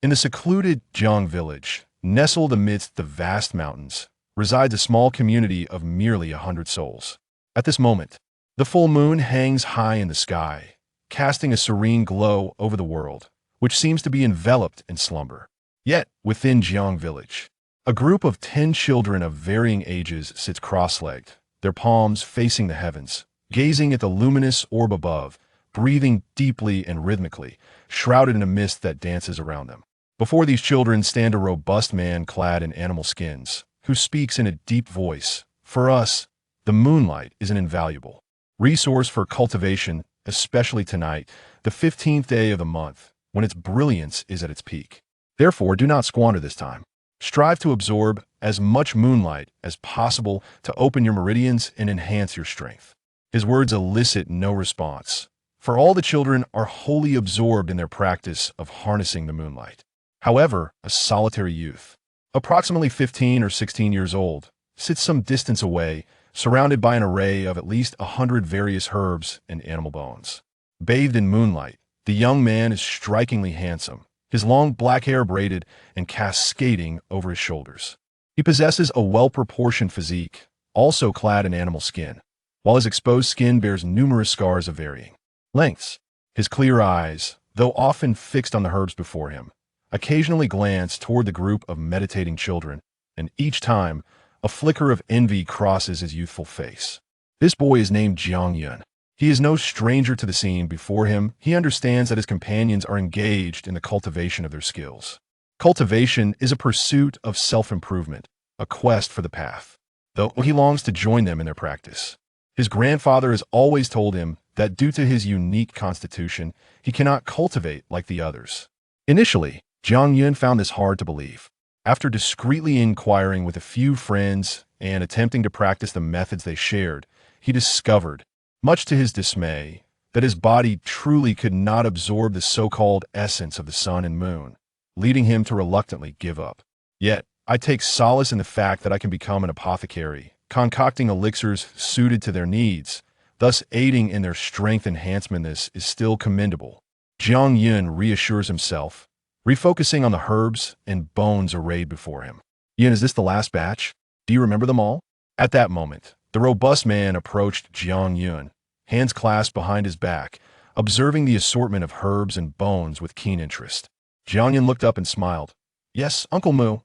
In the secluded Jiang village, nestled amidst the vast mountains, resides a small community of merely 100 souls. At this moment, the full moon hangs high in the sky, casting a serene glow over the world, which seems to be enveloped in slumber. Yet, within Jiang village, a group of 10 children of varying ages sits cross-legged, their palms facing the heavens, gazing at the luminous orb above, breathing deeply and rhythmically, shrouded in a mist that dances around them. Before these children stand a robust man clad in animal skins, who speaks in a deep voice. For us, the moonlight is an invaluable resource for cultivation, especially tonight, the 15th day of the month, when its brilliance is at its peak. Therefore, do not squander this time. Strive to absorb as much moonlight as possible to open your meridians and enhance your strength. His words elicit no response, for all the children are wholly absorbed in their practice of harnessing the moonlight. However, a solitary youth, approximately 15 or 16 years old, sits some distance away, surrounded by an array of at least 100 various herbs and animal bones. Bathed in moonlight, the young man is strikingly handsome, his long black hair braided and cascading over his shoulders. He possesses a well-proportioned physique, also clad in animal skin, while his exposed skin bears numerous scars of varying lengths. His clear eyes, though often fixed on the herbs before him, occasionally glance toward the group of meditating children, and each time, a flicker of envy crosses his youthful face. This boy is named Jiang Yun. He is no stranger to the scene before him. He understands that his companions are engaged in the cultivation of their skills. Cultivation is a pursuit of self-improvement, a quest for the path, though he longs to join them in their practice. His grandfather has always told him that due to his unique constitution, he cannot cultivate like the others. Initially, Jiang Yun found this hard to believe. After discreetly inquiring with a few friends and attempting to practice the methods they shared, he discovered, much to his dismay, that his body truly could not absorb the so-called essence of the sun and moon, leading him to reluctantly give up. Yet, I take solace in the fact that I can become an apothecary, concocting elixirs suited to their needs, thus aiding in their strength enhancement. This is still commendable. Jiang Yun reassures himself, refocusing on the herbs and bones arrayed before him. Yun, is this the last batch? Do you remember them all? At that moment, the robust man approached Jiang Yun, hands clasped behind his back, observing the assortment of herbs and bones with keen interest. Jiang Yun looked up and smiled. Yes, Uncle Mu.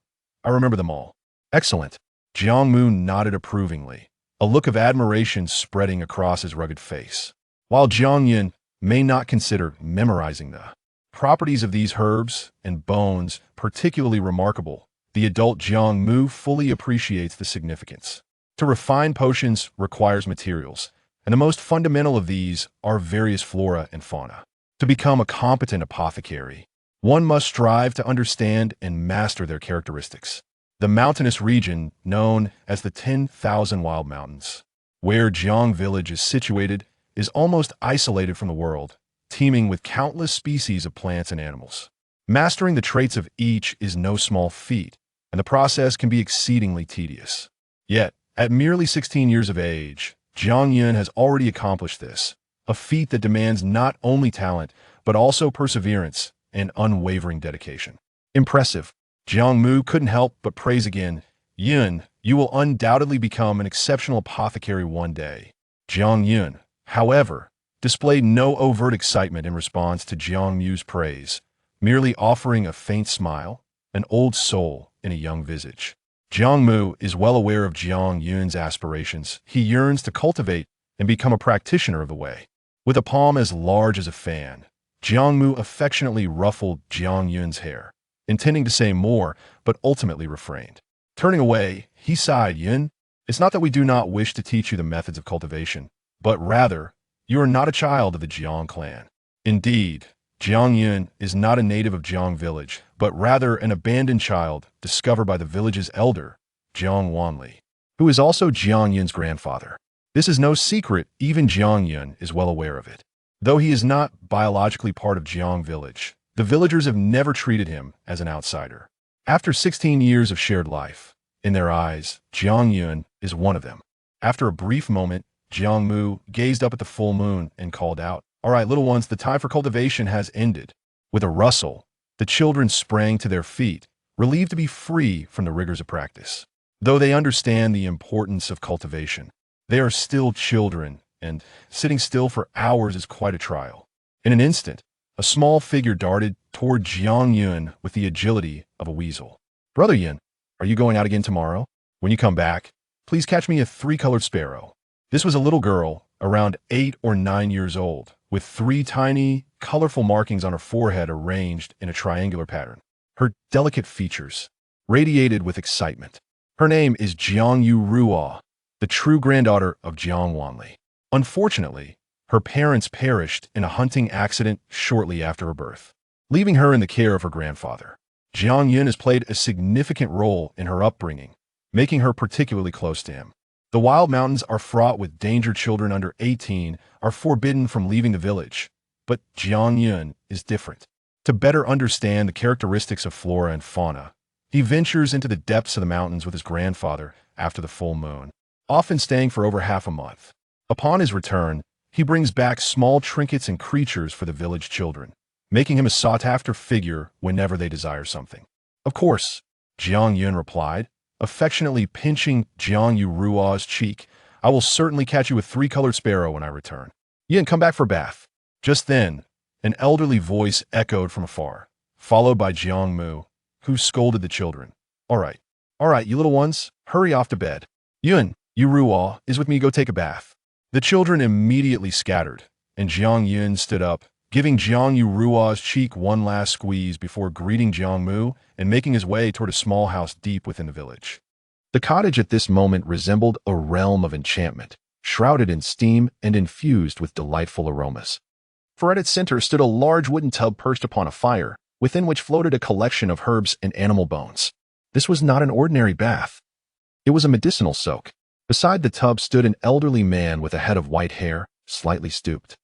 I remember them all. Excellent. Jiang Mu nodded approvingly, a look of admiration spreading across his rugged face. While Jiang Yun may not consider memorizing the properties of these herbs and bones particularly remarkable, the adult Jiang Mu fully appreciates the significance. To refine potions requires materials, and the most fundamental of these are various flora and fauna. To become a competent apothecary, one must strive to understand and master their characteristics. The mountainous region known as the 10,000 Wild Mountains, where Jiang village is situated, is almost isolated from the world, teeming with countless species of plants and animals. Mastering the traits of each is no small feat, and the process can be exceedingly tedious. Yet, at merely 16 years of age, Jiang Yun has already accomplished this, a feat that demands not only talent, but also perseverance and unwavering dedication. Impressive. Jiang Mu couldn't help but praise again. Yun, you will undoubtedly become an exceptional apothecary one day. Jiang Yun, however, displayed no overt excitement in response to Jiang Mu's praise, merely offering a faint smile, an old soul in a young visage. Jiang Mu is well aware of Jiang Yun's aspirations. He yearns to cultivate and become a practitioner of the way. With a palm as large as a fan, Jiang Mu affectionately ruffled Jiang Yun's hair, intending to say more, but ultimately refrained. Turning away, he sighed. Yun, it's not that we do not wish to teach you the methods of cultivation, but rather, you are not a child of the Jiang clan. Indeed, Jiang Yun is not a native of Jiang village, but rather an abandoned child discovered by the village's elder, Jiang Wanli, who is also Jiang Yun's grandfather. This is no secret, even Jiang Yun is well aware of it. Though he is not biologically part of Jiang village, the villagers have never treated him as an outsider. After 16 years of shared life, in their eyes, Jiang Yun is one of them. After a brief moment, Jiang Mu gazed up at the full moon and called out, "All right, little ones, the time for cultivation has ended." With a rustle, The children sprang to their feet, relieved to be free from the rigors of practice. Though they understand the importance of cultivation, they are still children, and sitting still for hours is quite a trial. In an instant, a small figure darted toward Jiang Yun with the agility of a weasel. "Brother Yun, are you going out again tomorrow? When you come back, please catch me a three-colored sparrow." This was a little girl, around 8 or 9 years old, with 3 tiny, colorful markings on her forehead arranged in a triangular pattern. Her delicate features radiated with excitement. Her name is Jiang Yu Ruo, the true granddaughter of Jiang Wanli. Unfortunately, her parents perished in a hunting accident shortly after her birth, leaving her in the care of her grandfather. Jiang Yun has played a significant role in her upbringing, making her particularly close to him. The wild mountains are fraught with danger. Children under 18 are forbidden from leaving the village, but Jiang Yun is different. To better understand the characteristics of flora and fauna, he ventures into the depths of the mountains with his grandfather after the full moon, often staying for over half a month. Upon his return, he brings back small trinkets and creatures for the village children, making him a sought-after figure whenever they desire something. "Of course," Jiang Yun replied, affectionately pinching Jiang Yu Ruo's cheek. "I will certainly catch you a 3-colored sparrow when I return. Yun, come back for bath." Just then, an elderly voice echoed from afar, followed by Jiang Mu, who scolded the children. All right, you little ones, hurry off to bed. Yun, Yu Ruo is with me, go take a bath." The children immediately scattered, and Jiang Yun stood up, giving Jiang Yu Ruo's cheek one last squeeze before greeting Jiang Mu and making his way toward a small house deep within the village. The cottage at this moment resembled a realm of enchantment, shrouded in steam and infused with delightful aromas. For at its center stood a large wooden tub perched upon a fire, within which floated a collection of herbs and animal bones. This was not an ordinary bath. It was a medicinal soak. Beside the tub stood an elderly man with a head of white hair, slightly stooped,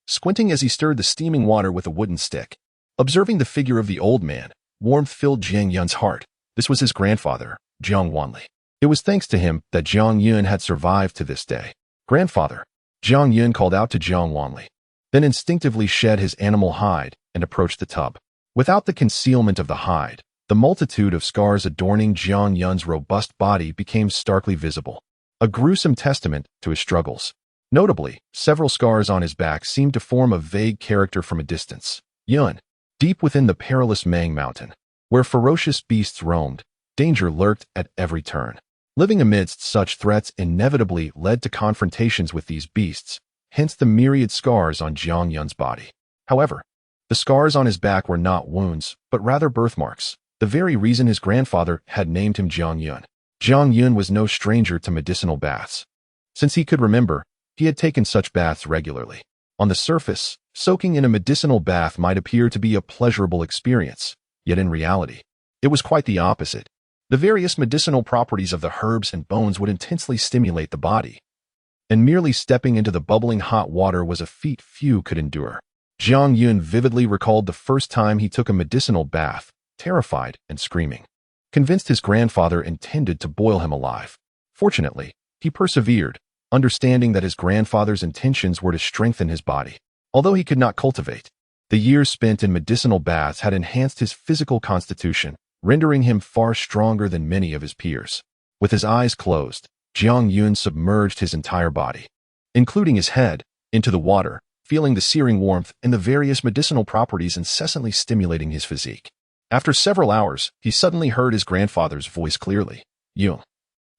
squinting as he stirred the steaming water with a wooden stick. Observing the figure of the old man, warmth filled Jiang Yun's heart. This was his grandfather, Jiang Wanli. It was thanks to him that Jiang Yun had survived to this day. "Grandfather," Jiang Yun called out to Jiang Wanli, then instinctively shed his animal hide and approached the tub. Without the concealment of the hide, the multitude of scars adorning Jiang Yun's robust body became starkly visible, a gruesome testament to his struggles. Notably, several scars on his back seemed to form a vague character from a distance. Yun. Deep within the perilous Mang Mountain, where ferocious beasts roamed, danger lurked at every turn. Living amidst such threats inevitably led to confrontations with these beasts, hence the myriad scars on Jiang Yun's body. However, the scars on his back were not wounds, but rather birthmarks, the very reason his grandfather had named him Jiang Yun. Jiang Yun was no stranger to medicinal baths. Since he could remember, he had taken such baths regularly. On the surface, soaking in a medicinal bath might appear to be a pleasurable experience, yet in reality, it was quite the opposite. The various medicinal properties of the herbs and bones would intensely stimulate the body, and merely stepping into the bubbling hot water was a feat few could endure. Jiang Yun vividly recalled the first time he took a medicinal bath, terrified and screaming, convinced his grandfather intended to boil him alive. Fortunately, he persevered, understanding that his grandfather's intentions were to strengthen his body. Although he could not cultivate, the years spent in medicinal baths had enhanced his physical constitution, rendering him far stronger than many of his peers. With his eyes closed, Jiang Yun submerged his entire body, including his head, into the water, feeling the searing warmth and the various medicinal properties incessantly stimulating his physique. After several hours, he suddenly heard his grandfather's voice clearly. "Yun,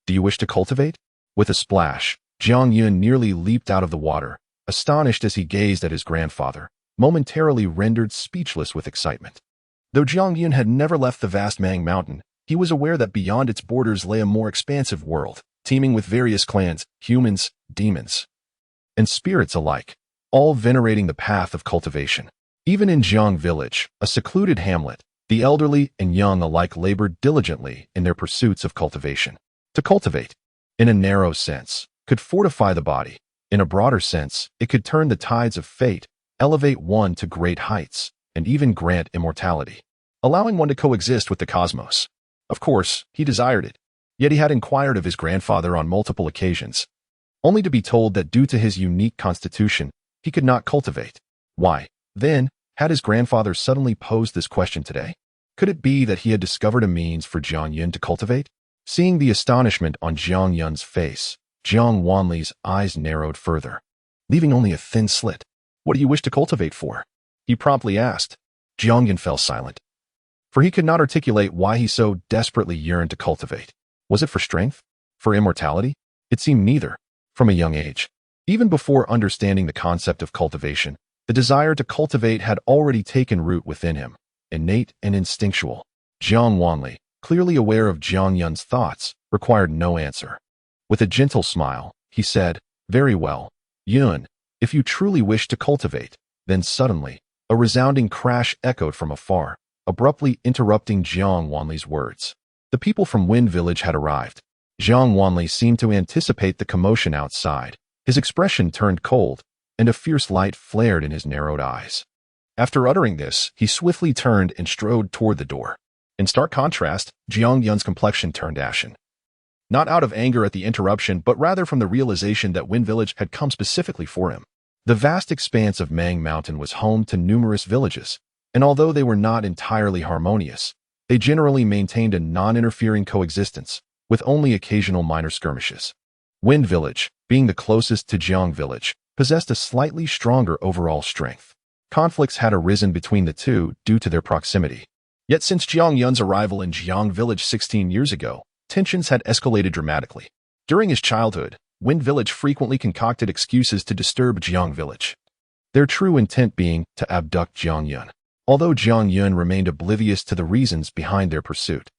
do you wish to cultivate?" With a splash, Jiang Yun nearly leaped out of the water, astonished as he gazed at his grandfather, momentarily rendered speechless with excitement. Though Jiang Yun had never left the vast Mang Mountain, he was aware that beyond its borders lay a more expansive world, teeming with various clans, humans, demons, and spirits alike, all venerating the path of cultivation. Even in Jiang Village, a secluded hamlet, the elderly and young alike labored diligently in their pursuits of cultivation. To cultivate, in a narrow sense, could fortify the body. In a broader sense, it could turn the tides of fate, elevate one to great heights, and even grant immortality, allowing one to coexist with the cosmos. Of course, he desired it, yet he had inquired of his grandfather on multiple occasions, only to be told that due to his unique constitution, he could not cultivate. Why, then, Had his grandfather suddenly posed this question today? Could it be that he had discovered a means for Jiang Yun to cultivate? Seeing the astonishment on Jiang Yun's face, Jiang Wanli's eyes narrowed further, leaving only a thin slit. What do you wish to cultivate for? He promptly asked. Jiang Yun fell silent, for he could not articulate why he so desperately yearned to cultivate. Was it for strength? For immortality? It seemed neither. From a young age, even before understanding the concept of cultivation, the desire to cultivate had already taken root within him, innate and instinctual. Jiang Wanli, clearly aware of Jiang Yun's thoughts, required no answer. With a gentle smile, he said, "Very well, Yun, if you truly wish to cultivate." Then suddenly, a resounding crash echoed from afar, abruptly interrupting Jiang Wanli's words. The people from Wind Village had arrived. Jiang Wanli seemed to anticipate the commotion outside. His expression turned cold, and a fierce light flared in his narrowed eyes. After uttering this, he swiftly turned and strode toward the door. In stark contrast, Jiang Yun's complexion turned ashen. Not out of anger at the interruption, but rather from the realization that Wind Village had come specifically for him. The vast expanse of Mang Mountain was home to numerous villages, and although they were not entirely harmonious, they generally maintained a non-interfering coexistence, with only occasional minor skirmishes. Wind Village, being the closest to Jiang Village, possessed a slightly stronger overall strength. Conflicts had arisen between the two due to their proximity. Yet since Jiang Yun's arrival in Jiang Village 16 years ago, tensions had escalated dramatically. During his childhood, Wind Village frequently concocted excuses to disturb Jiang Village, their true intent being to abduct Jiang Yun. Although Jiang Yun remained oblivious to the reasons behind their pursuit,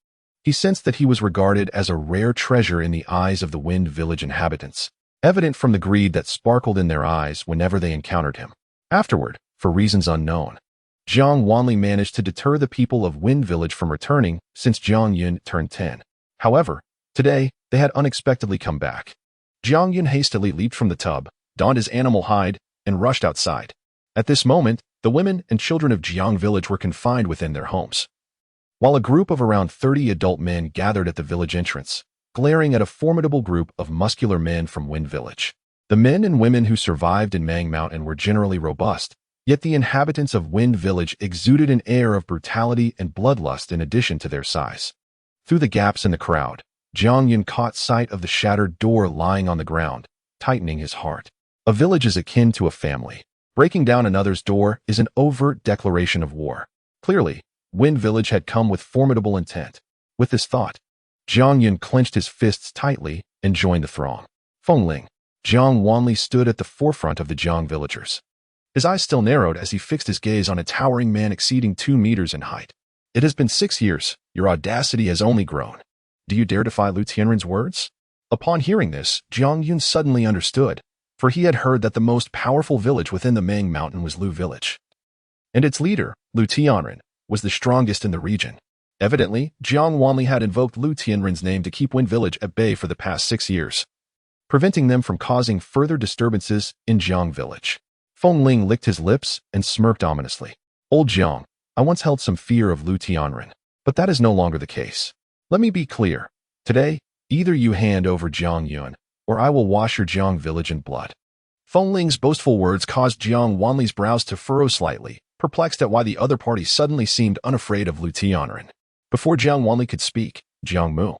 he sensed that he was regarded as a rare treasure in the eyes of the Wind Village inhabitants, evident from the greed that sparkled in their eyes whenever they encountered him. Afterward, for reasons unknown, Jiang Wanli managed to deter the people of Wind Village from returning since Jiang Yun turned 10. However, today, they had unexpectedly come back. Jiang Yun hastily leaped from the tub, donned his animal hide, and rushed outside. At this moment, the women and children of Jiang Village were confined within their homes, while a group of around 30 adult men gathered at the village entrance, glaring at a formidable group of muscular men from Wind Village. The men and women who survived in Mang Mountain were generally robust, yet the inhabitants of Wind Village exuded an air of brutality and bloodlust in addition to their size. Through the gaps in the crowd, Jiang Yun caught sight of the shattered door lying on the ground, tightening his heart. A village is akin to a family. Breaking down another's door is an overt declaration of war. Clearly, Wind Village had come with formidable intent. With this thought, Jiang Yun clenched his fists tightly and joined the throng. Fengling, Jiang Wanli stood at the forefront of the Jiang villagers. His eyes still narrowed as he fixed his gaze on a towering man exceeding 2 meters in height. "It has been 6 years. Your audacity has only grown. Do you dare defy Lu Tianren's words?" Upon hearing this, Jiang Yun suddenly understood, for he had heard that the most powerful village within the Mang Mountain was Lu Village, and its leader, Lu Tianren, was the strongest in the region. Evidently, Jiang Wanli had invoked Lu Tianren's name to keep Wind Village at bay for the past 6 years, preventing them from causing further disturbances in Jiang Village. Fengling licked his lips and smirked ominously. "Old Jiang, I once held some fear of Lu Tianren, but that is no longer the case. Let me be clear. Today, either you hand over Jiang Yun, or I will wash your Jiang Village in blood." Fengling's boastful words caused Jiang Wanli's brows to furrow slightly, perplexed at why the other party suddenly seemed unafraid of Lu Tianren. Before Jiang Wanli could speak, Jiang Mu,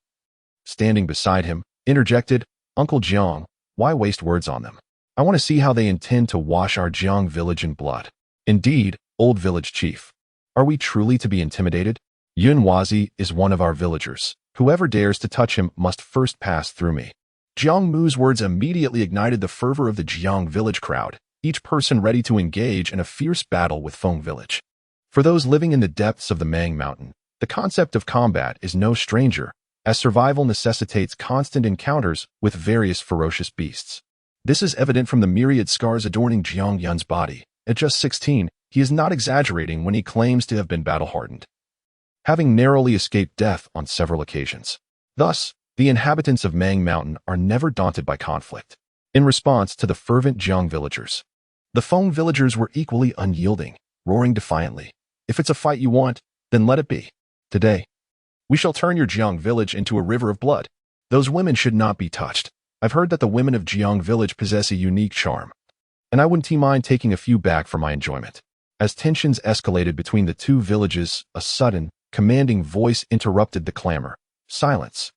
standing beside him, interjected, "Uncle Jiang, why waste words on them? I want to see how they intend to wash our Jiang Village in blood." "Indeed, old village chief. Are we truly to be intimidated? Yun Wazi is one of our villagers. Whoever dares to touch him must first pass through me." Jiang Mu's words immediately ignited the fervor of the Jiang Village crowd, each person ready to engage in a fierce battle with Feng Village. For those living in the depths of the Mang Mountain, the concept of combat is no stranger, as survival necessitates constant encounters with various ferocious beasts. This is evident from the myriad scars adorning Jiang Yun's body. At just 16, he is not exaggerating when he claims to have been battle-hardened, having narrowly escaped death on several occasions. Thus, the inhabitants of Mang Mountain are never daunted by conflict. In response to the fervent Jiang villagers, the Feng villagers were equally unyielding, roaring defiantly, "If it's a fight you want, then let it be. Today, we shall turn your Jiang village into a river of blood. Those women should not be touched. I've heard that the women of Jiang village possess a unique charm, and I wouldn't mind taking a few back for my enjoyment." As tensions escalated between the two villages, a sudden, commanding voice interrupted the clamor. Silence.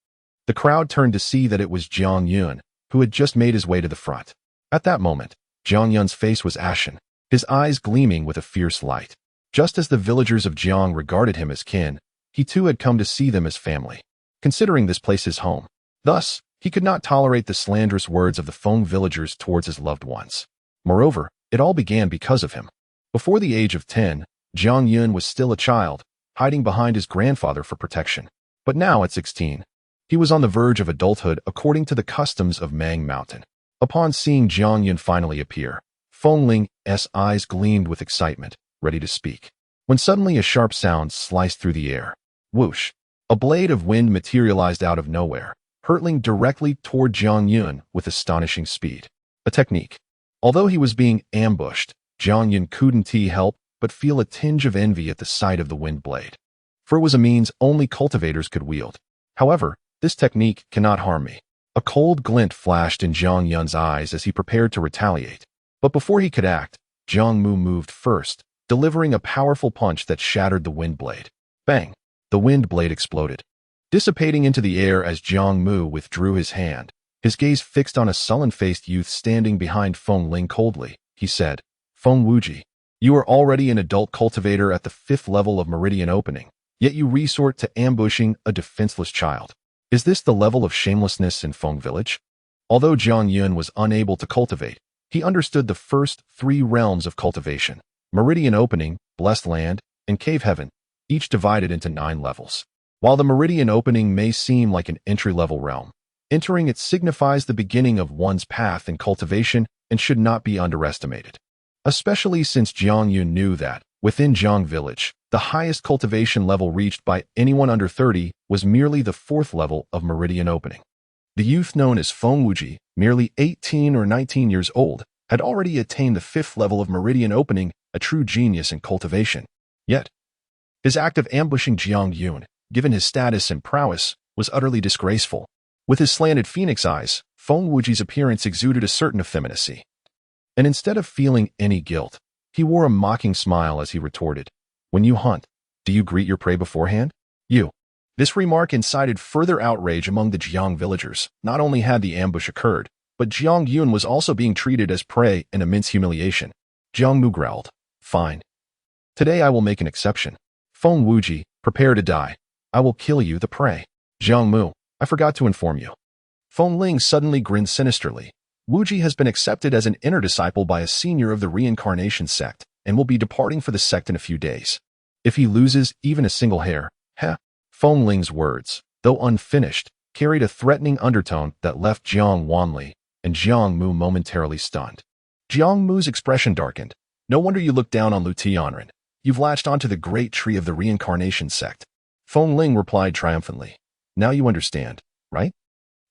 The crowd turned to see that it was Jiang Yun, who had just made his way to the front. At that moment, Jiang Yun's face was ashen, his eyes gleaming with a fierce light. Just as the villagers of Jiang regarded him as kin, he too had come to see them as family, considering this place his home. Thus, he could not tolerate the slanderous words of the Feng villagers towards his loved ones. Moreover, it all began because of him. Before the age of 10, Jiang Yun was still a child, hiding behind his grandfather for protection. But now, at 16, he was on the verge of adulthood according to the customs of Mang Mountain. Upon seeing Jiang Yun finally appear, Feng Ling's eyes gleamed with excitement, ready to speak. When suddenly a sharp sound sliced through the air. Whoosh! A blade of wind materialized out of nowhere, hurtling directly toward Jiang Yun with astonishing speed. A technique. Although he was being ambushed, Jiang Yun couldn't help but feel a tinge of envy at the sight of the wind blade. For it was a means only cultivators could wield. However, this technique cannot harm me. A cold glint flashed in Jiang Yun's eyes as he prepared to retaliate. But before he could act, Jiang Mu moved first, delivering a powerful punch that shattered the wind blade. Bang! The wind blade exploded, dissipating into the air as Jiang Mu withdrew his hand. His gaze fixed on a sullen-faced youth standing behind Feng Ling coldly. He said, Feng Wuji, you are already an adult cultivator at the 5th level of Meridian Opening, yet you resort to ambushing a defenseless child. Is this the level of shamelessness in Feng Village? Although Jiang Yun was unable to cultivate, he understood the first 3 realms of cultivation: Meridian Opening, Blessed Land, and Cave Heaven, each divided into 9 levels. While the Meridian Opening may seem like an entry-level realm, entering it signifies the beginning of one's path in cultivation and should not be underestimated. Especially since Jiang Yun knew that, within Jiang Village, the highest cultivation level reached by anyone under 30 was merely the 4th level of Meridian Opening. The youth known as Feng Wuji, merely 18 or 19 years old, had already attained the 5th level of Meridian Opening, a true genius in cultivation. Yet, his act of ambushing Jiang Yun, given his status and prowess, was utterly disgraceful. With his slanted phoenix eyes, Feng Wuji's appearance exuded a certain effeminacy. And instead of feeling any guilt, he wore a mocking smile as he retorted, When you hunt, do you greet your prey beforehand? You. This remark incited further outrage among the Jiang villagers. Not only had the ambush occurred, but Jiang Yun was also being treated as prey in immense humiliation. Jiang Mu growled, Fine. Today I will make an exception. Feng Wuji, prepare to die. I will kill you, the prey. Jiang Mu, I forgot to inform you. Feng Ling suddenly grinned sinisterly. Wuji has been accepted as an inner disciple by a senior of the reincarnation sect and will be departing for the sect in a few days. If he loses even a single hair, Feng Ling's words, though unfinished, carried a threatening undertone that left Jiang Wanli and Jiang Mu momentarily stunned. Jiang Mu's expression darkened. No wonder you look down on Lu Tianren. You've latched onto the great tree of the reincarnation sect. Feng Ling replied triumphantly. Now you understand, right?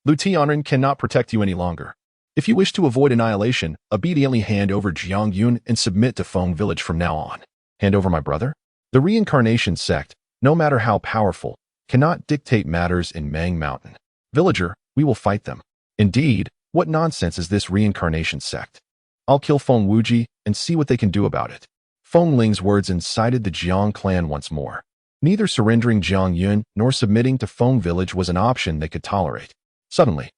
Lu Tianren cannot protect you any longer. If you wish to avoid annihilation, obediently hand over Jiang Yun and submit to Feng Village from now on. Hand over my brother? The reincarnation sect, no matter how powerful, cannot dictate matters in Mang Mountain. Villager, we will fight them. Indeed, what nonsense is this reincarnation sect? I'll kill Feng Wuji and see what they can do about it. Feng Ling's words incited the Jiang clan once more. Neither surrendering Jiang Yun nor submitting to Feng Village was an option they could tolerate. Suddenly,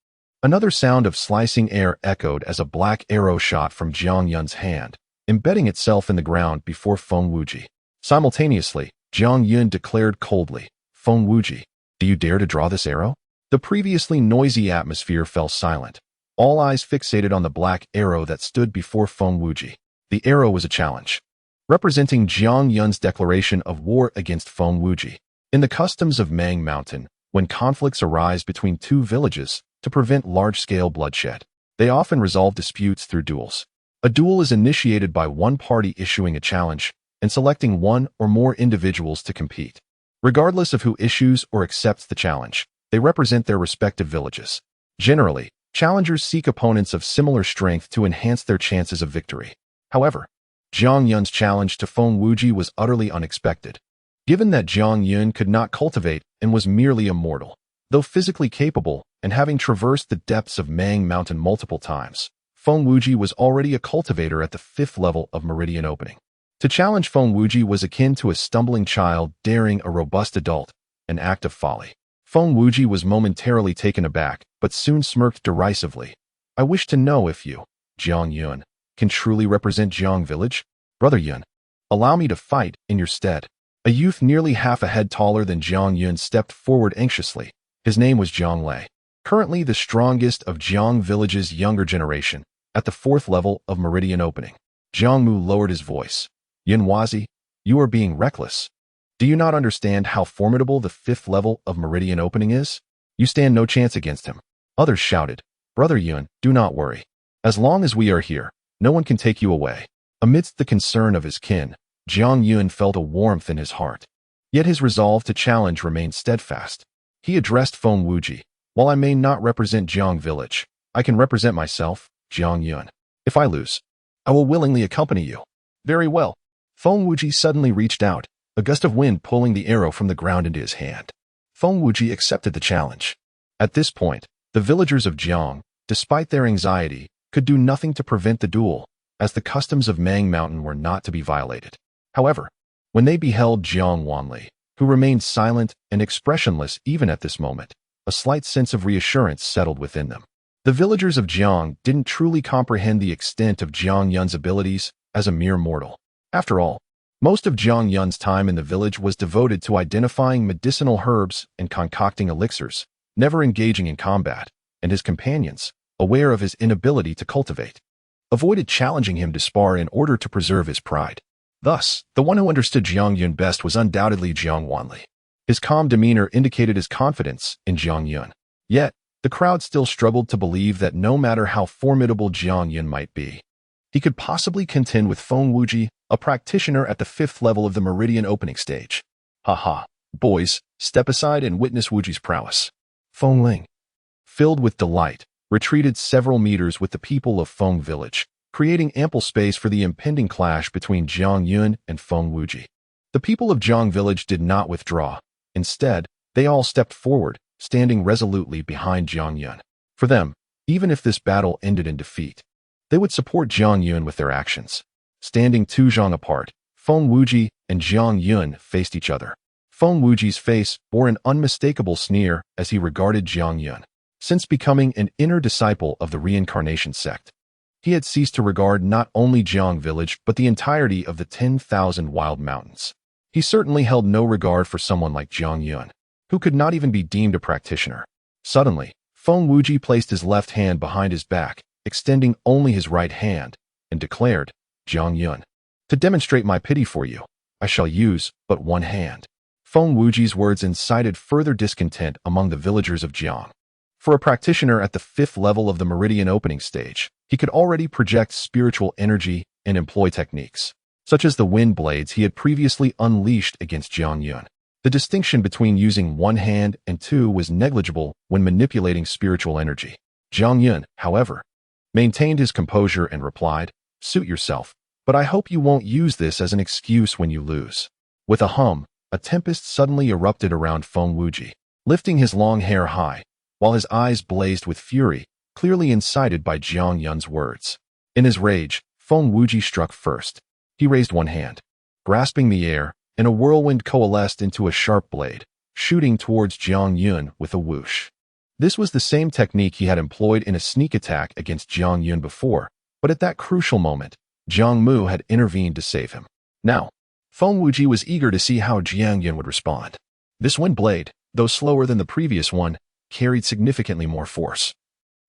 another sound of slicing air echoed as a black arrow shot from Jiang Yun's hand, embedding itself in the ground before Feng Wuji. Simultaneously, Jiang Yun declared coldly, Feng Wuji, do you dare to draw this arrow? The previously noisy atmosphere fell silent, all eyes fixated on the black arrow that stood before Feng Wuji. The arrow was a challenge, representing Jiang Yun's declaration of war against Feng Wuji. In the customs of Mang Mountain, when conflicts arise between two villages to prevent large-scale bloodshed, they often resolve disputes through duels. A duel is initiated by one party issuing a challenge and selecting one or more individuals to compete. Regardless of who issues or accepts the challenge, they represent their respective villages. Generally, challengers seek opponents of similar strength to enhance their chances of victory. However, Jiang Yun's challenge to Feng Wuji was utterly unexpected. Given that Jiang Yun could not cultivate and was merely a mortal, though physically capable and having traversed the depths of Mang Mountain multiple times, Feng Wuji was already a cultivator at the 5th level of Meridian Opening. To challenge Feng Wuji was akin to a stumbling child daring a robust adult, an act of folly. Feng Wuji was momentarily taken aback, but soon smirked derisively. I wish to know if you, Jiang Yun, can truly represent Jiang Village? Brother Yun, allow me to fight in your stead. A youth nearly half a head taller than Jiang Yun stepped forward anxiously. His name was Jiang Lei, currently the strongest of Jiang Village's younger generation, at the 4th level of Meridian Opening. Jiang Mu lowered his voice. Yin Wazi, you are being reckless. Do you not understand how formidable the 5th level of Meridian Opening is? You stand no chance against him. Others shouted. Brother Yun, do not worry. As long as we are here, no one can take you away. Amidst the concern of his kin, Jiang Yun felt a warmth in his heart. Yet his resolve to challenge remained steadfast. He addressed Feng Wuji. While I may not represent Jiang Village, I can represent myself, Jiang Yun. If I lose, I will willingly accompany you. Very well. Feng Wuji suddenly reached out, a gust of wind pulling the arrow from the ground into his hand. Feng Wuji accepted the challenge. At this point, the villagers of Jiang, despite their anxiety, could do nothing to prevent the duel, as the customs of Mang Mountain were not to be violated. However, when they beheld Jiang Wanli, who remained silent and expressionless even at this moment, a slight sense of reassurance settled within them. The villagers of Jiang didn't truly comprehend the extent of Jiang Yun's abilities as a mere mortal. After all, most of Jiang Yun's time in the village was devoted to identifying medicinal herbs and concocting elixirs, never engaging in combat, and his companions, aware of his inability to cultivate, avoided challenging him to spar in order to preserve his pride. Thus, the one who understood Jiang Yun best was undoubtedly Jiang Wanli. His calm demeanor indicated his confidence in Jiang Yun. Yet, the crowd still struggled to believe that no matter how formidable Jiang Yun might be, he could possibly contend with Feng Wuji, a practitioner at the 5th level of the Meridian Opening stage. Haha, boys, step aside and witness Wuji's prowess. Feng Ling, filled with delight, retreated several meters with the people of Feng Village, creating ample space for the impending clash between Jiang Yun and Feng Wuji. The people of Jiang Village did not withdraw. Instead, they all stepped forward, standing resolutely behind Jiang Yun. For them, even if this battle ended in defeat, they would support Jiang Yun with their actions. Standing 2 zhang apart, Feng Wuji and Jiang Yun faced each other. Feng Wuji's face bore an unmistakable sneer as he regarded Jiang Yun. Since becoming an inner disciple of the reincarnation sect, he had ceased to regard not only Jiang Village but the entirety of the 10,000 wild mountains. He certainly held no regard for someone like Jiang Yun, who could not even be deemed a practitioner. Suddenly, Feng Wuji placed his left hand behind his back, extending only his right hand, and declared, Jiang Yun, to demonstrate my pity for you, I shall use but one hand. Feng Wuji's words incited further discontent among the villagers of Jiang. For a practitioner at the 5th level of the Meridian Opening stage, he could already project spiritual energy and employ techniques, such as the wind blades he had previously unleashed against Jiang Yun. The distinction between using one hand and two was negligible when manipulating spiritual energy. Jiang Yun, however, maintained his composure and replied, suit yourself, but I hope you won't use this as an excuse when you lose. With a hum, a tempest suddenly erupted around Feng Wuji, lifting his long hair high, while his eyes blazed with fury, clearly incited by Jiang Yun's words. In his rage, Feng Wuji struck first. He raised one hand, grasping the air, and a whirlwind coalesced into a sharp blade, shooting towards Jiang Yun with a whoosh. This was the same technique he had employed in a sneak attack against Jiang Yun before, but at that crucial moment, Jiang Mu had intervened to save him. Now, Feng Wuji was eager to see how Jiang Yun would respond. This wind blade, though slower than the previous one, carried significantly more force,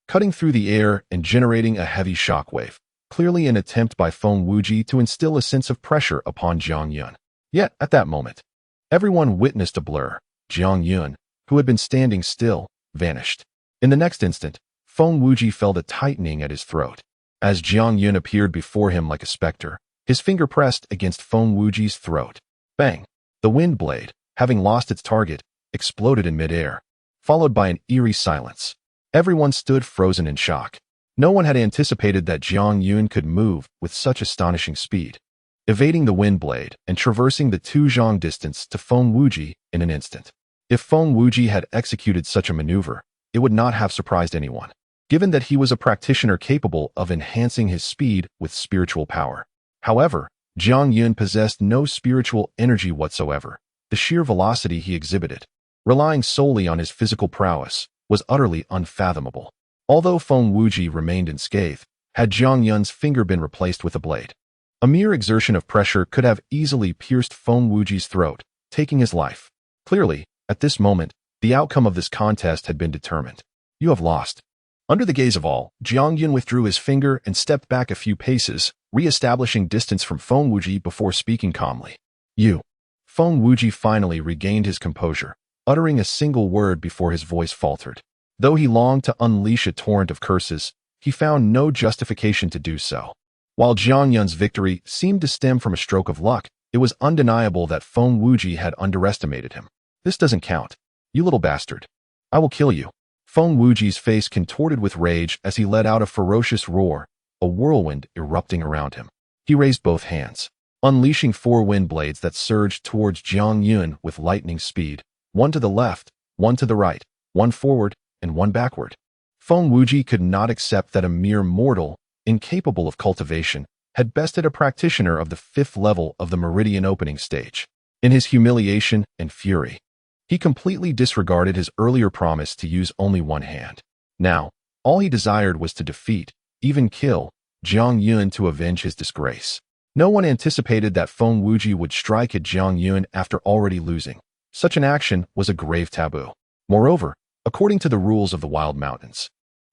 cutting through the air and generating a heavy shockwave, clearly an attempt by Feng Wuji to instill a sense of pressure upon Jiang Yun. Yet, at that moment, everyone witnessed a blur. Jiang Yun, who had been standing still, vanished. In the next instant, Feng Wuji felt a tightening at his throat. As Jiang Yun appeared before him like a specter, his finger pressed against Feng Wuji's throat. Bang! The wind blade, having lost its target, exploded in midair, followed by an eerie silence. Everyone stood frozen in shock. No one had anticipated that Jiang Yun could move with such astonishing speed, evading the wind blade and traversing the 2 zhang distance to Feng Wuji in an instant. If Feng Wuji had executed such a maneuver, it would not have surprised anyone, given that he was a practitioner capable of enhancing his speed with spiritual power. However, Jiang Yun possessed no spiritual energy whatsoever. The sheer velocity he exhibited, relying solely on his physical prowess, was utterly unfathomable. Although Feng Wuji remained unscathed, had Jiang Yun's finger been replaced with a blade, a mere exertion of pressure could have easily pierced Feng Wuji's throat, taking his life. Clearly, at this moment, the outcome of this contest had been determined. You have lost. Under the gaze of all, Jiang Yun withdrew his finger and stepped back a few paces, re-establishing distance from Feng Wuji before speaking calmly. You. Feng Wuji finally regained his composure, uttering a single word before his voice faltered. Though he longed to unleash a torrent of curses, he found no justification to do so. While Jiang Yun's victory seemed to stem from a stroke of luck, it was undeniable that Feng Wuji had underestimated him. This doesn't count. You little bastard. I will kill you. Feng Wuji's face contorted with rage as he let out a ferocious roar, a whirlwind erupting around him. He raised both hands, unleashing 4 wind blades that surged towards Jiang Yun with lightning speed, one to the left, one to the right, one forward, and one backward. Feng Wuji could not accept that a mere mortal, incapable of cultivation, had bested a practitioner of the 5th level of the meridian opening stage. In his humiliation and fury, he completely disregarded his earlier promise to use only one hand. Now, all he desired was to defeat, even kill, Jiang Yun to avenge his disgrace. No one anticipated that Feng Wuji would strike at Jiang Yun after already losing. Such an action was a grave taboo. Moreover, according to the rules of the Wild Mountains,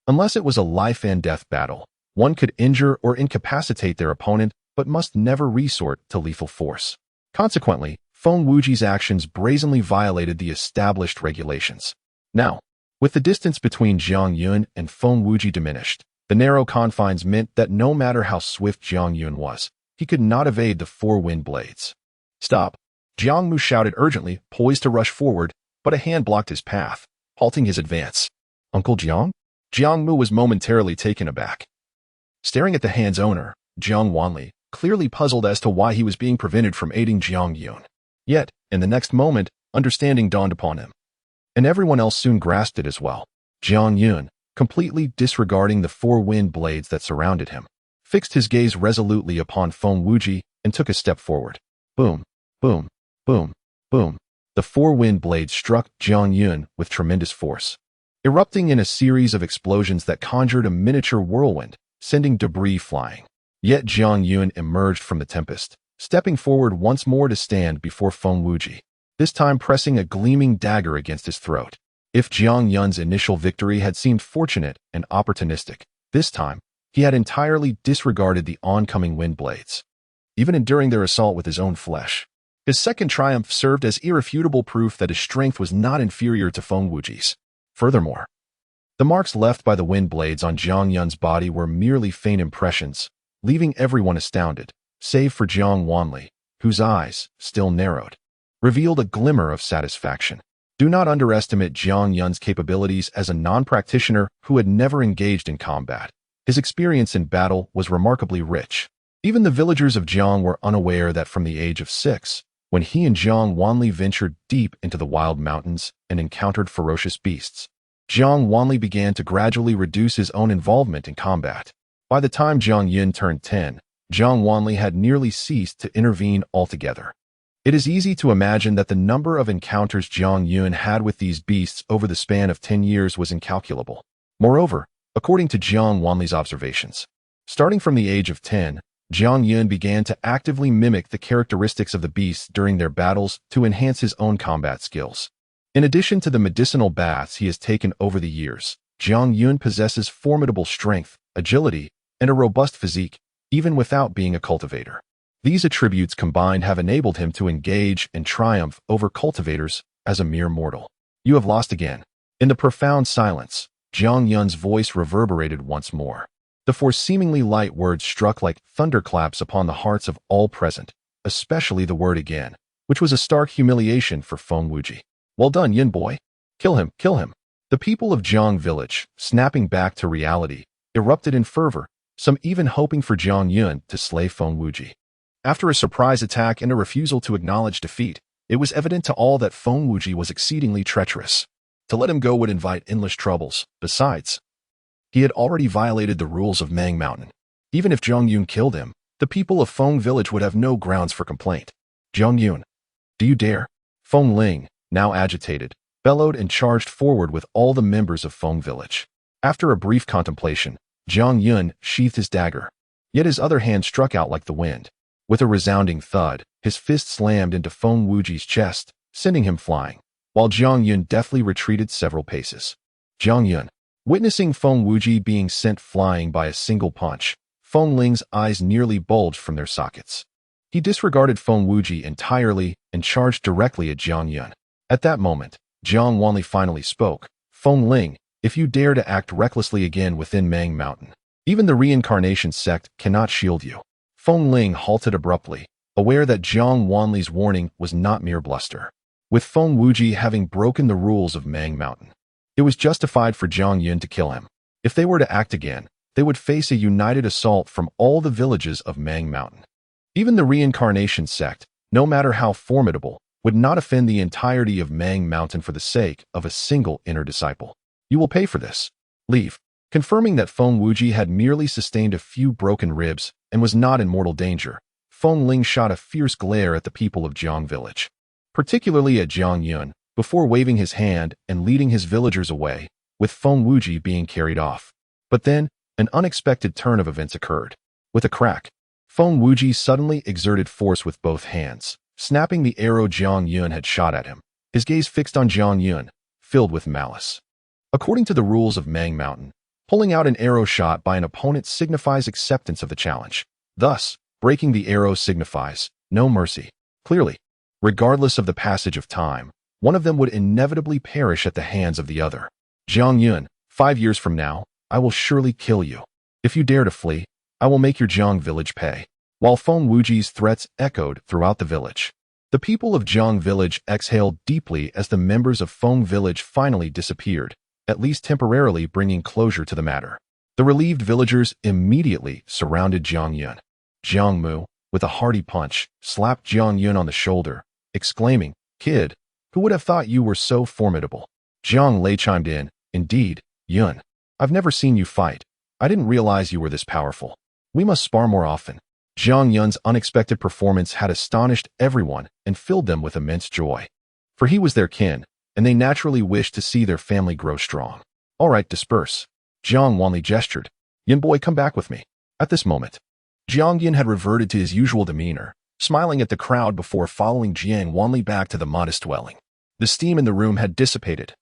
unless it was a life-and-death battle, one could injure or incapacitate their opponent but must never resort to lethal force. Consequently, Feng Wuji's actions brazenly violated the established regulations. Now, with the distance between Jiang Yun and Feng Wuji diminished, the narrow confines meant that no matter how swift Jiang Yun was, he could not evade the 4 wind blades. Stop! Jiang Mu shouted urgently, poised to rush forward, but a hand blocked his path, halting his advance. Uncle Jiang? Jiang Mu was momentarily taken aback. Staring at the hand's owner, Jiang Wanli, clearly puzzled as to why he was being prevented from aiding Jiang Yun. Yet, in the next moment, understanding dawned upon him. And everyone else soon grasped it as well. Jiang Yun, completely disregarding the 4 wind blades that surrounded him, fixed his gaze resolutely upon Feng Wuji and took a step forward. Boom, boom, boom, boom. The 4 wind blades struck Jiang Yun with tremendous force, erupting in a series of explosions that conjured a miniature whirlwind, sending debris flying. Yet Jiang Yun emerged from the tempest, stepping forward once more to stand before Feng Wuji, this time pressing a gleaming dagger against his throat. If Jiang Yun's initial victory had seemed fortunate and opportunistic, this time, he had entirely disregarded the oncoming wind blades, even enduring their assault with his own flesh. His second triumph served as irrefutable proof that his strength was not inferior to Feng Wuji's. Furthermore, the marks left by the wind blades on Jiang Yun's body were merely faint impressions, leaving everyone astounded, save for Jiang Wanli, whose eyes, still narrowed, revealed a glimmer of satisfaction. Do not underestimate Jiang Yun's capabilities as a non-practitioner who had never engaged in combat. His experience in battle was remarkably rich. Even the villagers of Jiang were unaware that from the age of 6, when he and Jiang Wanli ventured deep into the wild mountains and encountered ferocious beasts, Jiang Wanli began to gradually reduce his own involvement in combat. By the time Jiang Yun turned 10, Jiang Wanli had nearly ceased to intervene altogether. It is easy to imagine that the number of encounters Jiang Yun had with these beasts over the span of 10 years was incalculable. Moreover, according to Jiang Wanli's observations, starting from the age of 10, Jiang Yun began to actively mimic the characteristics of the beasts during their battles to enhance his own combat skills. In addition to the medicinal baths he has taken over the years, Jiang Yun possesses formidable strength, agility, and a robust physique, even without being a cultivator. These attributes combined have enabled him to engage and triumph over cultivators as a mere mortal. You have lost again. In the profound silence, Jiang Yun's voice reverberated once more. The 4 seemingly light words struck like thunderclaps upon the hearts of all present, especially the word again, which was a stark humiliation for Feng Wuji. Well done, Yin boy. Kill him, kill him. The people of Jiang village, snapping back to reality, erupted in fervor, some even hoping for Jiang Yun to slay Feng Wuji. After a surprise attack and a refusal to acknowledge defeat, it was evident to all that Feng Wuji was exceedingly treacherous. To let him go would invite endless troubles. Besides, he had already violated the rules of Mang Mountain. Even if Jiang Yun killed him, the people of Feng village would have no grounds for complaint. Jiang Yun, do you dare? Feng Ling, now agitated, bellowed and charged forward with all the members of Feng village. After a brief contemplation, Jiang Yun sheathed his dagger. Yet his other hand struck out like the wind. With a resounding thud, his fist slammed into Feng Wuji's chest, sending him flying, while Jiang Yun deftly retreated several paces. Jiang Yun, witnessing Feng Wuji being sent flying by a single punch, Feng Ling's eyes nearly bulged from their sockets. He disregarded Feng Wuji entirely and charged directly at Jiang Yun. At that moment, Jiang Wanli finally spoke. Feng Ling, if you dare to act recklessly again within Mang Mountain, even the reincarnation sect cannot shield you. Feng Ling halted abruptly, aware that Jiang Wanli's warning was not mere bluster. With Feng Wuji having broken the rules of Mang Mountain, it was justified for Jiang Yun to kill him. If they were to act again, they would face a united assault from all the villages of Mang Mountain. Even the reincarnation sect, no matter how formidable, would not offend the entirety of Mang Mountain for the sake of a single inner disciple. You will pay for this. Leave. Confirming that Feng Wuji had merely sustained a few broken ribs and was not in mortal danger, Feng Ling shot a fierce glare at the people of Jiang village, particularly at Jiang Yun, before waving his hand and leading his villagers away, with Feng Wuji being carried off. But then, an unexpected turn of events occurred. With a crack, Feng Wuji suddenly exerted force with both hands, snapping the arrow Jiang Yun had shot at him, his gaze fixed on Jiang Yun, filled with malice. According to the rules of Mang Mountain, pulling out an arrow shot by an opponent signifies acceptance of the challenge. Thus, breaking the arrow signifies no mercy. Clearly, regardless of the passage of time, one of them would inevitably perish at the hands of the other. Jiang Yun, 5 years from now, I will surely kill you. If you dare to flee, I will make your Jiang village pay. While Feng Wuji's threats echoed throughout the village, the people of Jiang village exhaled deeply as the members of Feng village finally disappeared, at least temporarily bringing closure to the matter. The relieved villagers immediately surrounded Jiang Yun. Jiang Mu, with a hearty punch, slapped Jiang Yun on the shoulder, exclaiming, "Kid, who would have thought you were so formidable?" Jiang Lei chimed in, "Indeed, Yun. I've never seen you fight. I didn't realize you were this powerful. We must spar more often." Jiang Yun's unexpected performance had astonished everyone and filled them with immense joy. For he was their kin, and they naturally wished to see their family grow strong. "All right, disperse." Jiang Wanli gestured. "Yin boy, come back with me." At this moment, Jiang Yin had reverted to his usual demeanor, smiling at the crowd before following Jiang Wanli back to the modest dwelling. The steam in the room had dissipated,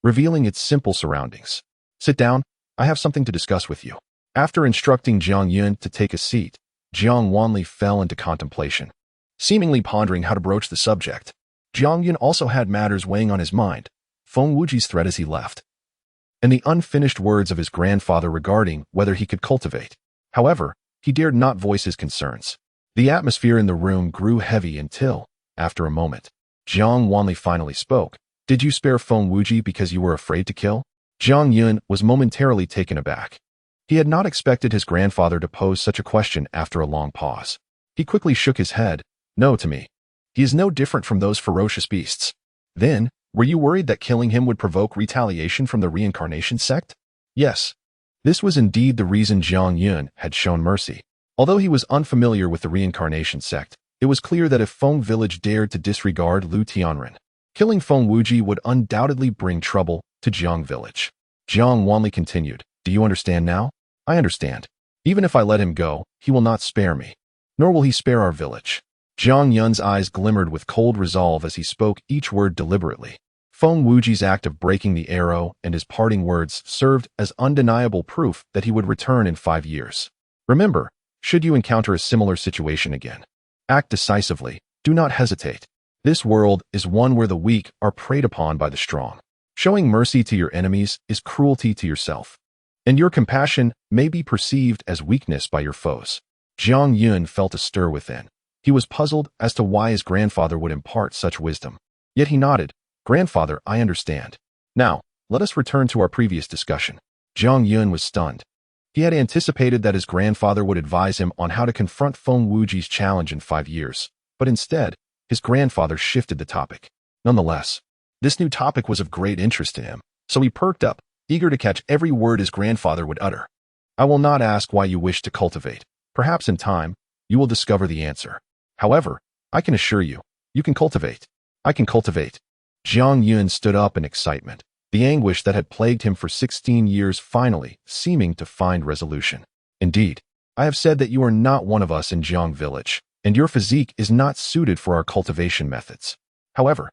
revealing its simple surroundings. "Sit down, I have something to discuss with you." After instructing Jiang Yun to take a seat, Jiang Wanli fell into contemplation, seemingly pondering how to broach the subject. Jiang Yun also had matters weighing on his mind, Feng Wuji's threat as he left, and the unfinished words of his grandfather regarding whether he could cultivate. However, he dared not voice his concerns. The atmosphere in the room grew heavy until, after a moment, Jiang Wanli finally spoke. "Did you spare Feng Wuji because you were afraid to kill?" Jiang Yun was momentarily taken aback. He had not expected his grandfather to pose such a question after a long pause. He quickly shook his head. "No, to me. He is no different from those ferocious beasts." "Then, were you worried that killing him would provoke retaliation from the reincarnation sect?" "Yes." This was indeed the reason Jiang Yun had shown mercy. Although he was unfamiliar with the reincarnation sect, it was clear that if Feng village dared to disregard Lu Tianren, killing Feng Wuji would undoubtedly bring trouble to Jiang village. Jiang Wanli continued, "Do you understand now?" "I understand. Even if I let him go, he will not spare me, nor will he spare our village." Jiang Yun's eyes glimmered with cold resolve as he spoke each word deliberately. Feng Wuji's act of breaking the arrow and his parting words served as undeniable proof that he would return in 5 years. Remember, should you encounter a similar situation again, act decisively, do not hesitate. This world is one where the weak are preyed upon by the strong. Showing mercy to your enemies is cruelty to yourself, and your compassion may be perceived as weakness by your foes. Jiang Yun felt a stir within. He was puzzled as to why his grandfather would impart such wisdom. Yet he nodded. "Grandfather, I understand. Now, let us return to our previous discussion." Jiang Yun was stunned. He had anticipated that his grandfather would advise him on how to confront Feng Wuji's challenge in 5 years, but instead, his grandfather shifted the topic. Nonetheless, this new topic was of great interest to him, so he perked up, eager to catch every word his grandfather would utter. "I will not ask why you wish to cultivate. Perhaps in time, you will discover the answer. However, I can assure you, you can cultivate. I can cultivate. Jiang Yun stood up in excitement, the anguish that had plagued him for 16 years finally seeming to find resolution. Indeed, I have said that you are not one of us in Jiang Village, and your physique is not suited for our cultivation methods. However,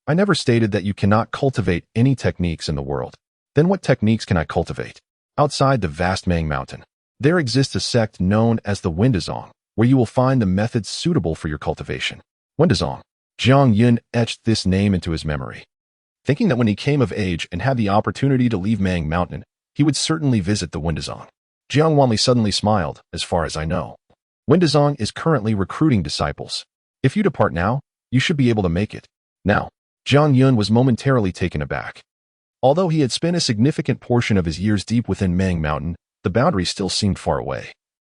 I never stated that you cannot cultivate any techniques in the world. Then what techniques can I cultivate? Outside the vast Mang Mountain, there exists a sect known as the Windazong, where you will find the methods suitable for your cultivation. Windazong. Jiang Yun etched this name into his memory, thinking that when he came of age and had the opportunity to leave Mang Mountain, he would certainly visit the Windazong. Jiang Wanli suddenly smiled, as far as I know. Windazong is currently recruiting disciples. If you depart now, you should be able to make it. Now, Jiang Yun was momentarily taken aback. Although he had spent a significant portion of his years deep within Mang Mountain, the boundary still seemed far away.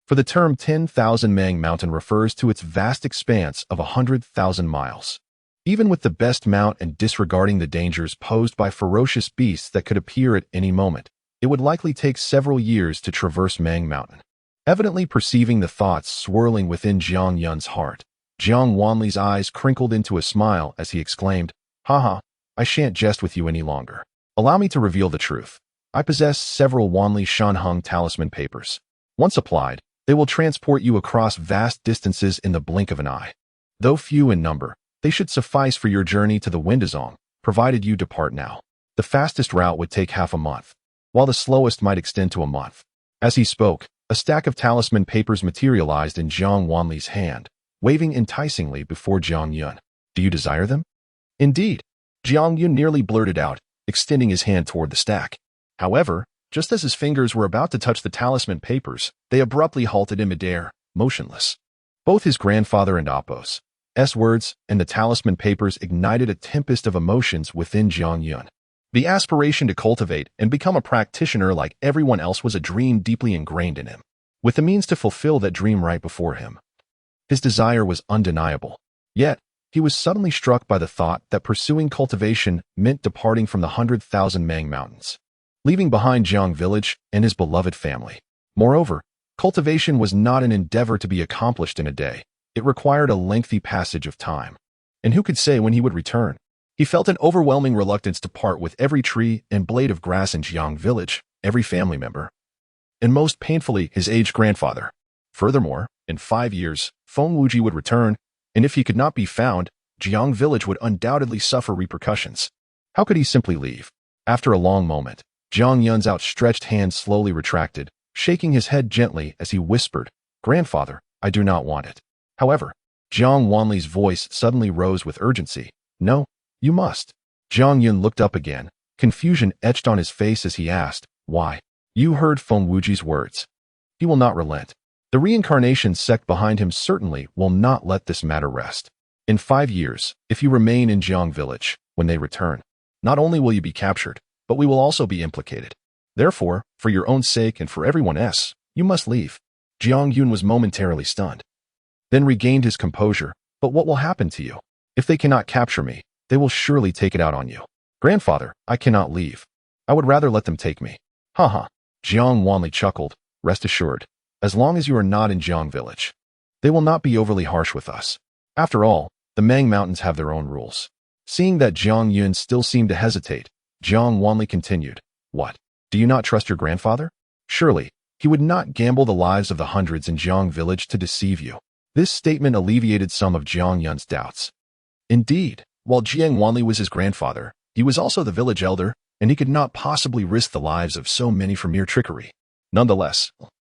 For the term 10,000 Mang Mountain refers to its vast expanse of 100,000 miles. Even with the best mount and disregarding the dangers posed by ferocious beasts that could appear at any moment, it would likely take several years to traverse Mang Mountain. Evidently perceiving the thoughts swirling within Jiang Yun's heart, Jiang Wanli's eyes crinkled into a smile as he exclaimed, "Haha, I shan't jest with you any longer. Allow me to reveal the truth. I possess several Wanli Shanheng talisman papers. Once applied, they will transport you across vast distances in the blink of an eye. Though few in number, they should suffice for your journey to the Windazong, provided you depart now. The fastest route would take half a month, while the slowest might extend to a month." As he spoke, a stack of talisman papers materialized in Jiang Wanli's hand, waving enticingly before Jiang Yun. "Do you desire them?" "Indeed," Jiang Yun nearly blurted out, extending his hand toward the stack. However, just as his fingers were about to touch the talisman papers, they abruptly halted in midair, motionless. Both his grandfather and Appo's words and the talisman papers ignited a tempest of emotions within Jiang Yun. The aspiration to cultivate and become a practitioner like everyone else was a dream deeply ingrained in him, with the means to fulfill that dream right before him. His desire was undeniable. Yet, he was suddenly struck by the thought that pursuing cultivation meant departing from the 100,000 Mang Mountains, leaving behind Jiang Village and his beloved family. Moreover, cultivation was not an endeavor to be accomplished in a day. It required a lengthy passage of time. And who could say when he would return? He felt an overwhelming reluctance to part with every tree and blade of grass in Jiang Village, every family member, and most painfully his aged grandfather. Furthermore, in 5 years, Feng Wuji would return, and if he could not be found, Jiang Village would undoubtedly suffer repercussions. How could he simply leave? After a long moment, Jiang Yun's outstretched hand slowly retracted, shaking his head gently as he whispered, "Grandfather, I do not want it." However, Jiang Wanli's voice suddenly rose with urgency. "No, you must." Jiang Yun looked up again, confusion etched on his face as he asked, "Why?" "You heard Feng Wuji's words. He will not relent. The reincarnation sect behind him certainly will not let this matter rest. In 5 years, if you remain in Jiang Village, when they return, not only will you be captured, but we will also be implicated. Therefore, for your own sake and for everyone else, you must leave." Jiang Yun was momentarily stunned, then regained his composure. "But what will happen to you? If they cannot capture me, they will surely take it out on you." "Grandfather, I cannot leave. I would rather let them take me." "Haha." Jiang Wanli chuckled. "Rest assured, as long as you are not in Jiang Village, they will not be overly harsh with us. After all, the Mang Mountains have their own rules." Seeing that Jiang Yun still seemed to hesitate, Jiang Wanli continued, "What? Do you not trust your grandfather? Surely, he would not gamble the lives of the hundreds in Jiang Village to deceive you." This statement alleviated some of Jiang Yun's doubts. Indeed, while Jiang Wanli was his grandfather, he was also the village elder, and he could not possibly risk the lives of so many for mere trickery. Nonetheless,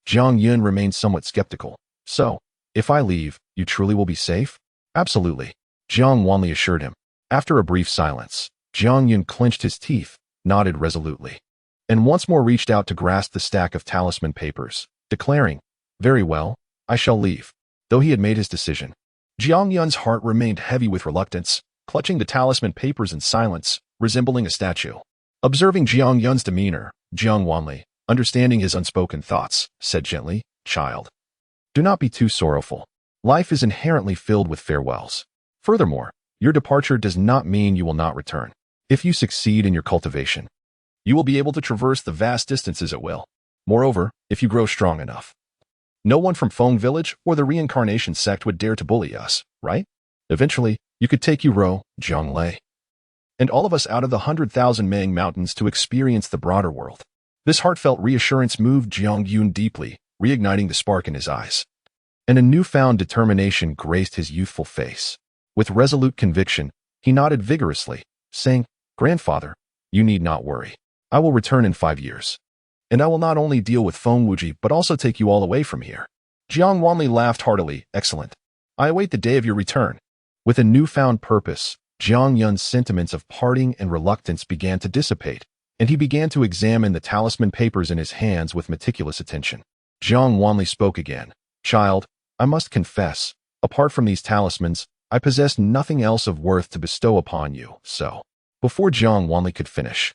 Jiang Yun remained somewhat skeptical. "So, if I leave, you truly will be safe?" "Absolutely," Jiang Wanli assured him. After a brief silence, Jiang Yun clenched his teeth, nodded resolutely, and once more reached out to grasp the stack of talisman papers, declaring, "Very well, I shall leave." Though he had made his decision, Jiang Yun's heart remained heavy with reluctance, clutching the talisman papers in silence, resembling a statue. Observing Jiang Yun's demeanor, Jiang Wanli, understanding his unspoken thoughts, said gently, "Child, do not be too sorrowful. Life is inherently filled with farewells. Furthermore, your departure does not mean you will not return. If you succeed in your cultivation, you will be able to traverse the vast distances at will. Moreover, if you grow strong enough, No one from Feng Village or the reincarnation sect would dare to bully us, right? Eventually, you could take Yuro, Zhonglei, and all of us out of the 100,000 Mang Mountains to experience the broader world. This heartfelt reassurance moved Jiang Yun deeply, reigniting the spark in his eyes. And a newfound determination graced his youthful face. With resolute conviction, he nodded vigorously, saying, "Grandfather, you need not worry. I will return in 5 years. And I will not only deal with Feng Wuji but also take you all away from here." Jiang Wanli laughed heartily. "Excellent. I await the day of your return." With a newfound purpose, Jiang Yun's sentiments of parting and reluctance began to dissipate, and he began to examine the talisman papers in his hands with meticulous attention. Jiang Wanli spoke again. "Child, I must confess, apart from these talismans, I possess nothing else of worth to bestow upon you, so..." Before Jiang Wanli could finish,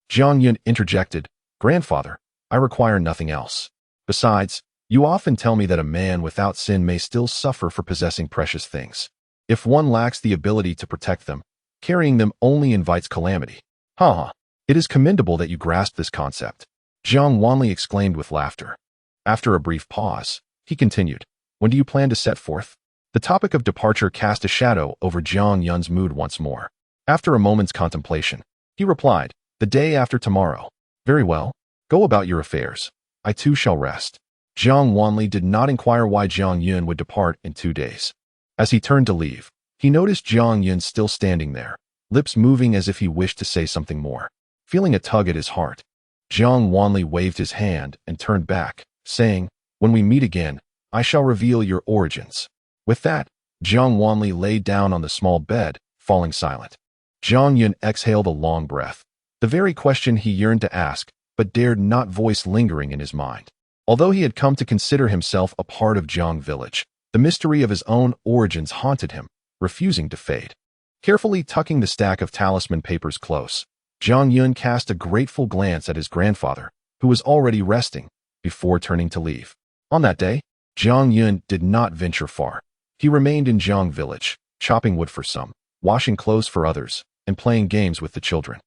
Jiang Yun interjected, "Grandfather, I require nothing else. Besides, you often tell me that a man without sin may still suffer for possessing precious things. If one lacks the ability to protect them, carrying them only invites calamity. Ha! It is commendable that you grasp this concept." Jiang Wanli exclaimed with laughter. After a brief pause, he continued, "When do you plan to set forth?" The topic of departure cast a shadow over Jiang Yun's mood once more. After a moment's contemplation, he replied, "The day after tomorrow." "Very well. Go about your affairs. I too shall rest." Jiang Wanli did not inquire why Jiang Yun would depart in 2 days. As he turned to leave, he noticed Jiang Yun still standing there, lips moving as if he wished to say something more. Feeling a tug at his heart, Jiang Wanli waved his hand and turned back, saying, "When we meet again, I shall reveal your origins." With that, Jiang Wanli lay down on the small bed, falling silent. Jiang Yun exhaled a long breath, the very question he yearned to ask, but dared not voice lingering in his mind. Although he had come to consider himself a part of Jiang Village, the mystery of his own origins haunted him, refusing to fade. Carefully tucking the stack of talisman papers close, Jiang Yun cast a grateful glance at his grandfather, who was already resting, before turning to leave. On that day, Jiang Yun did not venture far. He remained in Jiang Village, chopping wood for some, washing clothes for others, and playing games with the children.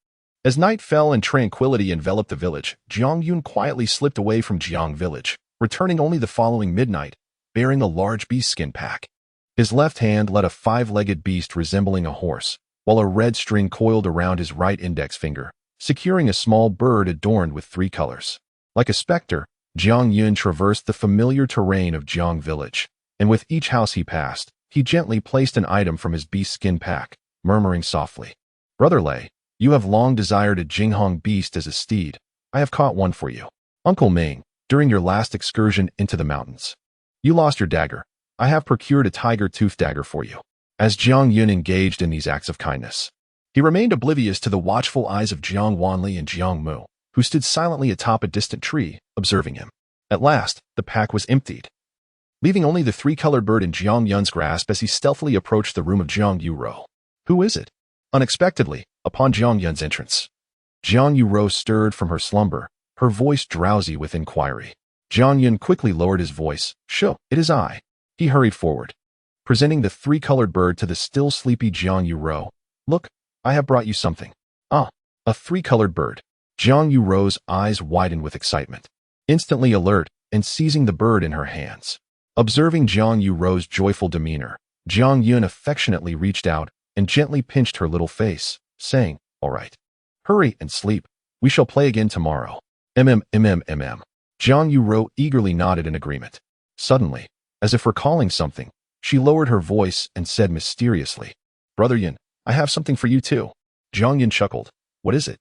As night fell and tranquility enveloped the village, Jiang Yun quietly slipped away from Jiang Village, returning only the following midnight, bearing a large beast skin pack. His left hand led a 5-legged beast resembling a horse, while a red string coiled around his right index finger, securing a small bird adorned with 3 colors. Like a specter, Jiang Yun traversed the familiar terrain of Jiang Village, and with each house he passed, he gently placed an item from his beast skin pack, murmuring softly, "Brother Lei, you have long desired a Jinghong beast as a steed. I have caught one for you. Uncle Ming, during your last excursion into the mountains, you lost your dagger. I have procured a tiger tooth dagger for you." As Jiang Yun engaged in these acts of kindness, he remained oblivious to the watchful eyes of Jiang Wanli and Jiang Mu, who stood silently atop a distant tree, observing him. At last, the pack was emptied, leaving only the 3-colored bird in Jiang Yun's grasp as he stealthily approached the room of Jiang Yuro. "Who is it?" Unexpectedly, upon Jiang Yun's entrance, Jiang Yuro stirred from her slumber, her voice drowsy with inquiry. Jiang Yun quickly lowered his voice. "Sure, it is I." He hurried forward, presenting the 3-colored bird to the still sleepy Jiang Yuro. "Look, I have brought you something." "Ah, a 3-colored bird." Jiang Yuro's eyes widened with excitement, instantly alert and seizing the bird in her hands. Observing Jiang Yuro's joyful demeanor, Jiang Yun affectionately reached out and gently pinched her little face, saying, "All right. Hurry and sleep. We shall play again tomorrow." Jiang Yuro eagerly nodded in agreement. Suddenly, as if recalling something, she lowered her voice and said mysteriously, "Brother Yun, I have something for you too." Jiang Yun chuckled. "What is it?"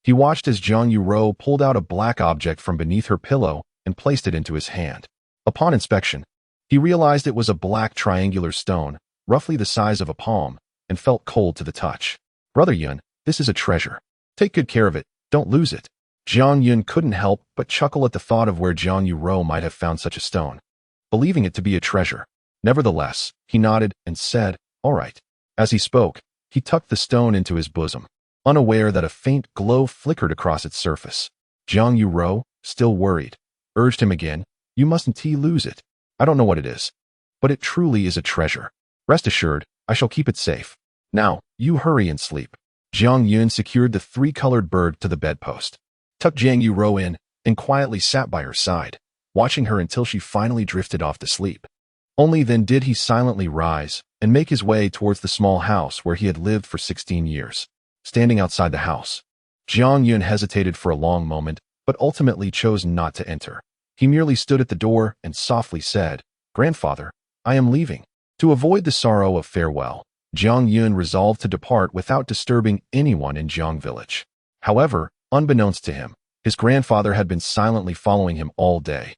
He watched as Jiang Yuro pulled out a black object from beneath her pillow and placed it into his hand. Upon inspection, he realized it was a black triangular stone, roughly the size of a palm, and felt cold to the touch. "Brother Yun, this is a treasure. Take good care of it. Don't lose it." Jiang Yun couldn't help but chuckle at the thought of where Jiang Yuro might have found such a stone, believing it to be a treasure. Nevertheless, he nodded and said, "All right." As he spoke, he tucked the stone into his bosom, unaware that a faint glow flickered across its surface. Jiang Yuro, still worried, urged him again, "You mustn't lose it. I don't know what it is, but it truly is a treasure. Rest assured, I shall keep it safe. Now, you hurry and sleep." Jiang Yun secured the 3-colored bird to the bedpost, tucked Jiang Yuro in, and quietly sat by her side, watching her until she finally drifted off to sleep. Only then did he silently rise and make his way towards the small house where he had lived for 16 years. Standing outside the house, Jiang Yun hesitated for a long moment, but ultimately chose not to enter. He merely stood at the door and softly said, "Grandfather, I am leaving." To avoid the sorrow of farewell, Jiang Yun resolved to depart without disturbing anyone in Jiang village. However, unbeknownst to him, his grandfather had been silently following him all day,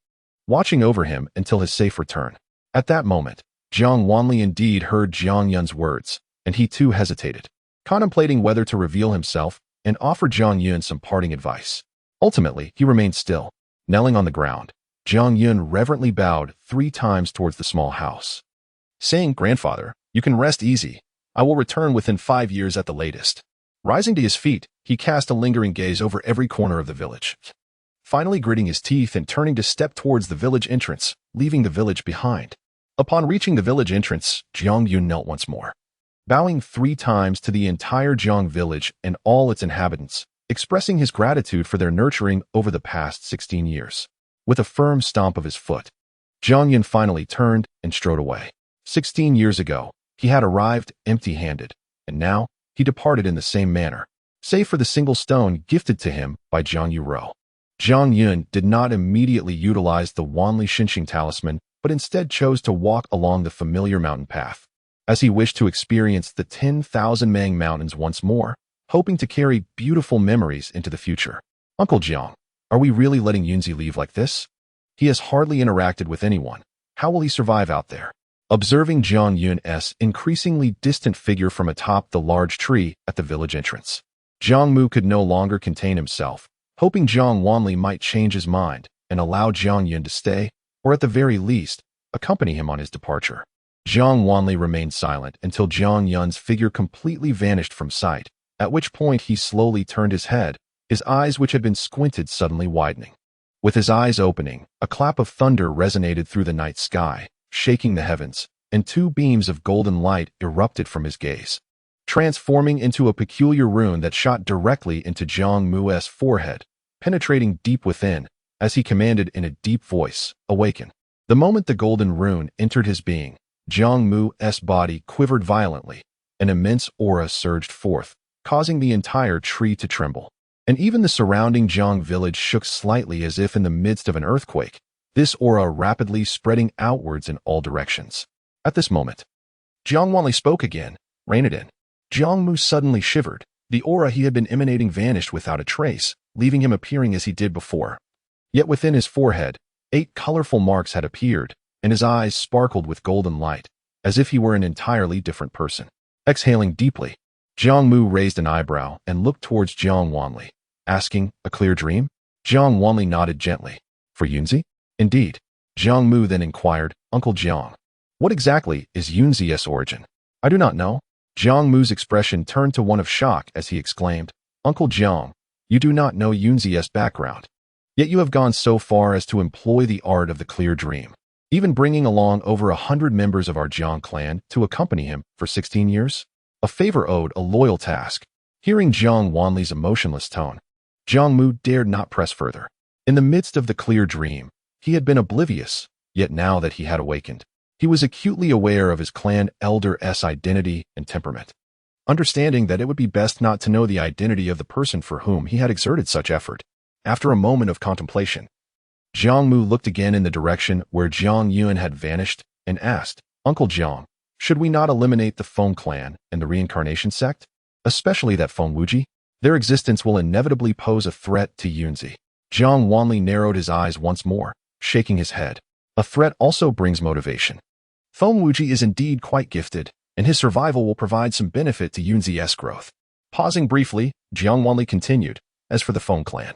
watching over him until his safe return. At that moment, Jiang Wanli indeed heard Jiang Yun's words, and he too hesitated, contemplating whether to reveal himself and offer Jiang Yun some parting advice. Ultimately, he remained still, kneeling on the ground. Jiang Yun reverently bowed 3 times towards the small house, saying, "Grandfather, you can rest easy. I will return within 5 years at the latest." Rising to his feet, he cast a lingering gaze over every corner of the village, finally gritting his teeth and turning to step towards the village entrance, leaving the village behind. Upon reaching the village entrance, Jiang Yun knelt once more, bowing 3 times to the entire Jiang village and all its inhabitants, expressing his gratitude for their nurturing over the past 16 years. With a firm stomp of his foot, Jiang Yun finally turned and strode away. 16 years ago, he had arrived empty-handed, and now he departed in the same manner, save for the single stone gifted to him by Jiang Yuro. Jiang Yun did not immediately utilize the Wanli Xinxing talisman, but instead chose to walk along the familiar mountain path, as he wished to experience the 10,000 Mang Mountains once more, hoping to carry beautiful memories into the future. "Uncle Jiang, are we really letting Yunzi leave like this? He has hardly interacted with anyone. How will he survive out there?" Observing Jiang Yun's increasingly distant figure from atop the large tree at the village entrance, Jiang Mu could no longer contain himself, hoping Jiang Wanli might change his mind and allow Jiang Yun to stay, or at the very least, accompany him on his departure. Jiang Wanli remained silent until Jiang Yun's figure completely vanished from sight, at which point he slowly turned his head, his eyes which had been squinted suddenly widening. With his eyes opening, a clap of thunder resonated through the night sky, shaking the heavens, and 2 beams of golden light erupted from his gaze, transforming into a peculiar rune that shot directly into Jiang Mu's forehead, penetrating deep within, as he commanded in a deep voice, "Awaken." The moment the golden rune entered his being, Jiang Mu's body quivered violently. An immense aura surged forth, causing the entire tree to tremble, and even the surrounding Jiang village shook slightly as if in the midst of an earthquake, this aura rapidly spreading outwards in all directions. At this moment, Jiang Wanli spoke again, "Rein it in." Jiang Mu suddenly shivered. The aura he had been emanating vanished without a trace, leaving him appearing as he did before. Yet within his forehead, 8 colorful marks had appeared, and his eyes sparkled with golden light, as if he were an entirely different person. Exhaling deeply, Jiang Mu raised an eyebrow and looked towards Jiang Wanli, asking, "A clear dream?" Jiang Wanli nodded gently. "For Yunzi?" "Indeed." Jiang Mu then inquired, "Uncle Jiang, what exactly is Yunzi's origin?" "I do not know." Jiang Mu's expression turned to one of shock as he exclaimed, "Uncle Jiang, you do not know Yunzi's background. Yet you have gone so far as to employ the art of the clear dream, even bringing along over 100 members of our Jiang clan to accompany him for 16 years? A favor owed a loyal task." Hearing Jiang Wanli's emotionless tone, Jiang Mu dared not press further. In the midst of the clear dream, he had been oblivious, yet now that he had awakened, he was acutely aware of his clan elder's identity and temperament, understanding that it would be best not to know the identity of the person for whom he had exerted such effort. After a moment of contemplation, Jiang Mu looked again in the direction where Jiang Yun had vanished and asked, "Uncle Jiang, should we not eliminate the Feng clan and the reincarnation sect, especially that Feng Wuji? Their existence will inevitably pose a threat to Yunzi." Jiang Wanli narrowed his eyes once more, shaking his head. "A threat also brings motivation. Feng Wuji is indeed quite gifted, and his survival will provide some benefit to Yunzi's growth." Pausing briefly, Jiang Wanli continued, "As for the Feng clan,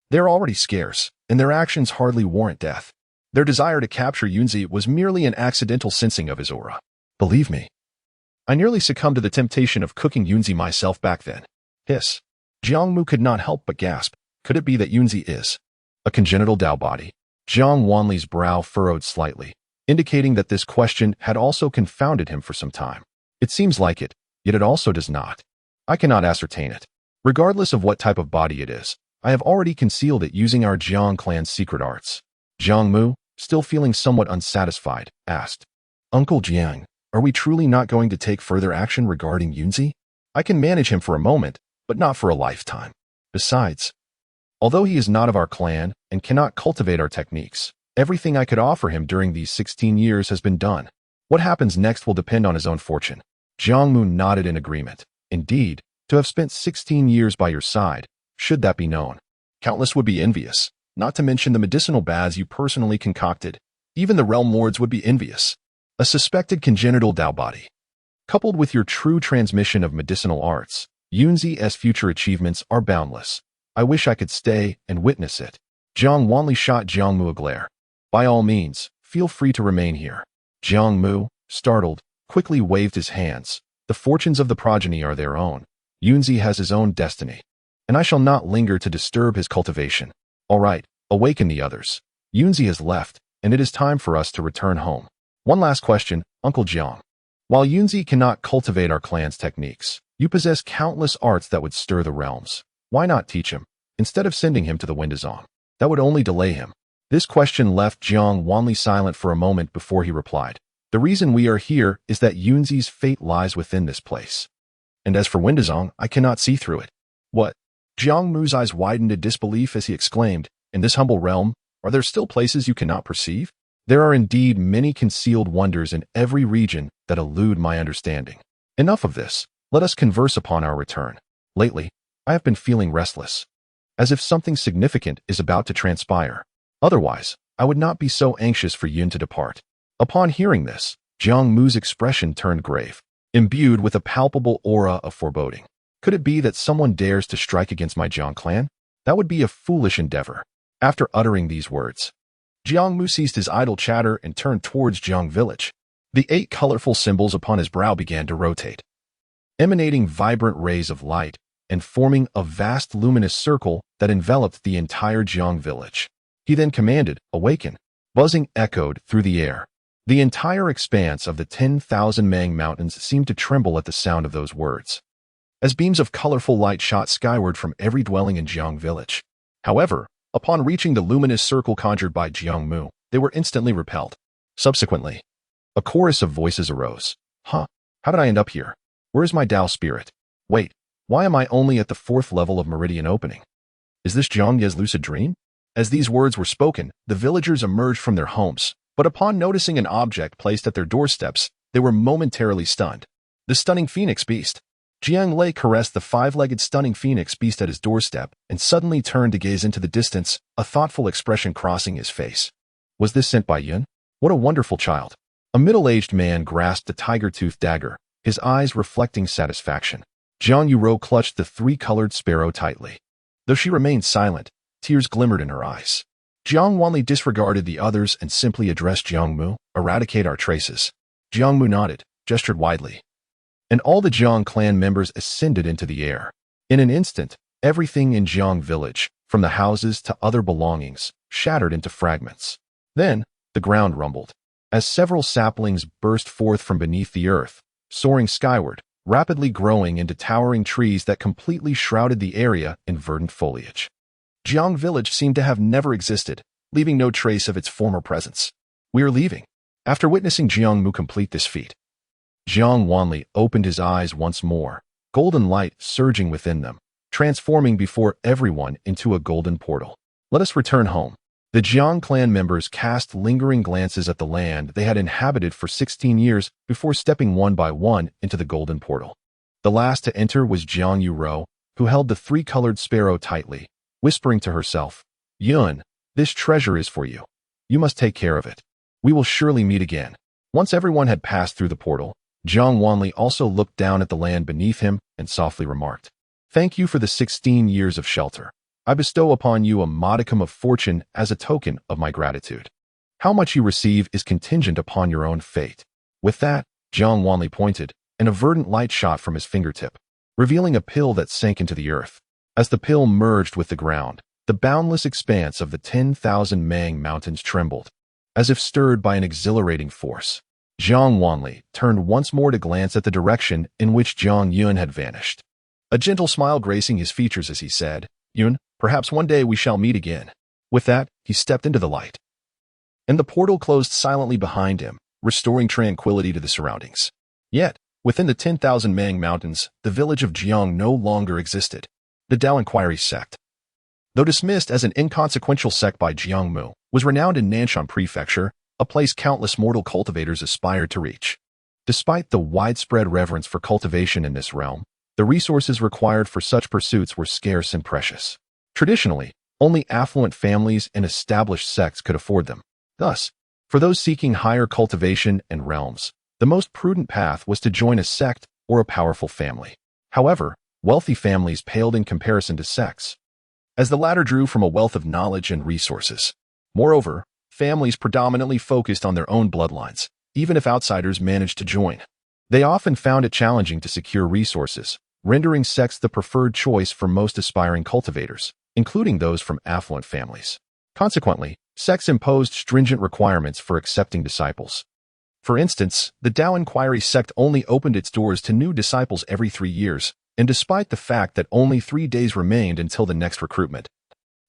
they are already scarce, and their actions hardly warrant death. Their desire to capture Yunzi was merely an accidental sensing of his aura. Believe me, I nearly succumbed to the temptation of cooking Yunzi myself back then." Hiss. Jiang Mu could not help but gasp. Could it be that Yunzi is a congenital Dao body? Jiang Wanli's brow furrowed slightly, indicating that this question had also confounded him for some time. "It seems like it, yet it also does not. I cannot ascertain it. Regardless of what type of body it is, I have already concealed it using our Jiang clan's secret arts. Jiang Mu, still feeling somewhat unsatisfied, asked, Uncle Jiang, are we truly not going to take further action regarding Yunzi? I can manage him for a moment, but not for a lifetime. Besides, although he is not of our clan and cannot cultivate our techniques, everything I could offer him during these 16 years has been done. What happens next will depend on his own fortune. Jiang Mu nodded in agreement. Indeed, to have spent 16 years by your side, should that be known, countless would be envious, not to mention the medicinal baths you personally concocted. Even the realm lords would be envious. A suspected congenital Dao body. Coupled with your true transmission of medicinal arts, Yunzi's future achievements are boundless. I wish I could stay and witness it. Jiang Wanli shot Jiang Mu a glare. By all means, feel free to remain here. Jiang Mu, startled, quickly waved his hands. The fortunes of the progeny are their own. Yunzi has his own destiny, and I shall not linger to disturb his cultivation. All right, awaken the others. Yunzi has left, and it is time for us to return home. One last question, Uncle Jiang. While Yunzi cannot cultivate our clan's techniques, you possess countless arts that would stir the realms. Why not teach him, instead of sending him to the Windazong? That would only delay him. This question left Jiang Wanli silent for a moment before he replied. The reason we are here is that Yunzi's fate lies within this place. And as for Windazong, I cannot see through it. What? Jiang Mu's eyes widened in disbelief as he exclaimed, in this humble realm, are there still places you cannot perceive? There are indeed many concealed wonders in every region that elude my understanding. Enough of this. Let us converse upon our return. Lately, I have been feeling restless, as if something significant is about to transpire. Otherwise, I would not be so anxious for Yun to depart. Upon hearing this, Jiang Mu's expression turned grave, imbued with a palpable aura of foreboding. Could it be that someone dares to strike against my Jiang clan? That would be a foolish endeavor. After uttering these words, Jiang Mu ceased his idle chatter and turned towards Jiang village. The 8 colorful symbols upon his brow began to rotate, emanating vibrant rays of light and forming a vast luminous circle that enveloped the entire Jiang village. He then commanded, awaken. Buzzing echoed through the air. The entire expanse of the 10,000 Mang Mountains seemed to tremble at the sound of those words, as beams of colorful light shot skyward from every dwelling in Jiang village. However, upon reaching the luminous circle conjured by Jiang Mu, they were instantly repelled. Subsequently, a chorus of voices arose. How did I end up here? Where is my Dao spirit? Wait, why am I only at the 4th level of meridian opening? Is this Jiang Ye's lucid dream? As these words were spoken, the villagers emerged from their homes, but upon noticing an object placed at their doorsteps, they were momentarily stunned. The stunning phoenix beast. Jiang Lei caressed the 5-legged stunning phoenix beast at his doorstep and suddenly turned to gaze into the distance, a thoughtful expression crossing his face. Was this sent by Yun? What a wonderful child. A middle-aged man grasped a tiger-toothed dagger, his eyes reflecting satisfaction. Jiang Yuro clutched the 3-colored sparrow tightly. Though she remained silent, tears glimmered in her eyes. Jiang Wanli disregarded the others and simply addressed Jiang Mu, eradicate our traces. Jiang Mu nodded, gestured widely, and all the Jiang clan members ascended into the air. In an instant, everything in Jiang village, from the houses to other belongings, shattered into fragments. Then, the ground rumbled, as several saplings burst forth from beneath the earth, soaring skyward, rapidly growing into towering trees that completely shrouded the area in verdant foliage. Jiang village seemed to have never existed, leaving no trace of its former presence. We are leaving. After witnessing Jiang Mu complete this feat, Jiang Wanli opened his eyes once more, golden light surging within them, transforming before everyone into a golden portal. Let us return home. The Jiang clan members cast lingering glances at the land they had inhabited for 16 years before stepping one by one into the golden portal. The last to enter was Jiang Yuro, who held the 3-colored sparrow tightly, whispering to herself, Yun, this treasure is for you. You must take care of it. We will surely meet again. Once everyone had passed through the portal, Jiang Wanli also looked down at the land beneath him and softly remarked, Thank you for the 16 years of shelter. I bestow upon you a modicum of fortune as a token of my gratitude. How much you receive is contingent upon your own fate. With that, Jiang Wanli pointed, and a verdant light shot from his fingertip, revealing a pill that sank into the earth. As the pill merged with the ground, the boundless expanse of the 10,000 Mang Mountains trembled, as if stirred by an exhilarating force. Jiang Wanli turned once more to glance at the direction in which Jiang Yun had vanished, a gentle smile gracing his features as he said, Yun, perhaps one day we shall meet again. With that, he stepped into the light. and the portal closed silently behind him, restoring tranquility to the surroundings. Yet, within the 10,000 Mang Mountains, the village of Jiang no longer existed. The Tao Inquiry sect, though dismissed as an inconsequential sect by Jiang Mu, was renowned in Nanshan Prefecture, a place countless mortal cultivators aspired to reach. Despite the widespread reverence for cultivation in this realm, the resources required for such pursuits were scarce and precious. Traditionally, only affluent families and established sects could afford them. Thus, for those seeking higher cultivation and realms, the most prudent path was to join a sect or a powerful family. However, wealthy families paled in comparison to sects, as the latter drew from a wealth of knowledge and resources. Moreover, families predominantly focused on their own bloodlines, even if outsiders managed to join. They often found it challenging to secure resources, rendering sects the preferred choice for most aspiring cultivators, including those from affluent families. Consequently, sects imposed stringent requirements for accepting disciples. For instance, the Tao Inquiry sect only opened its doors to new disciples every 3 years, and despite the fact that only 3 days remained until the next recruitment,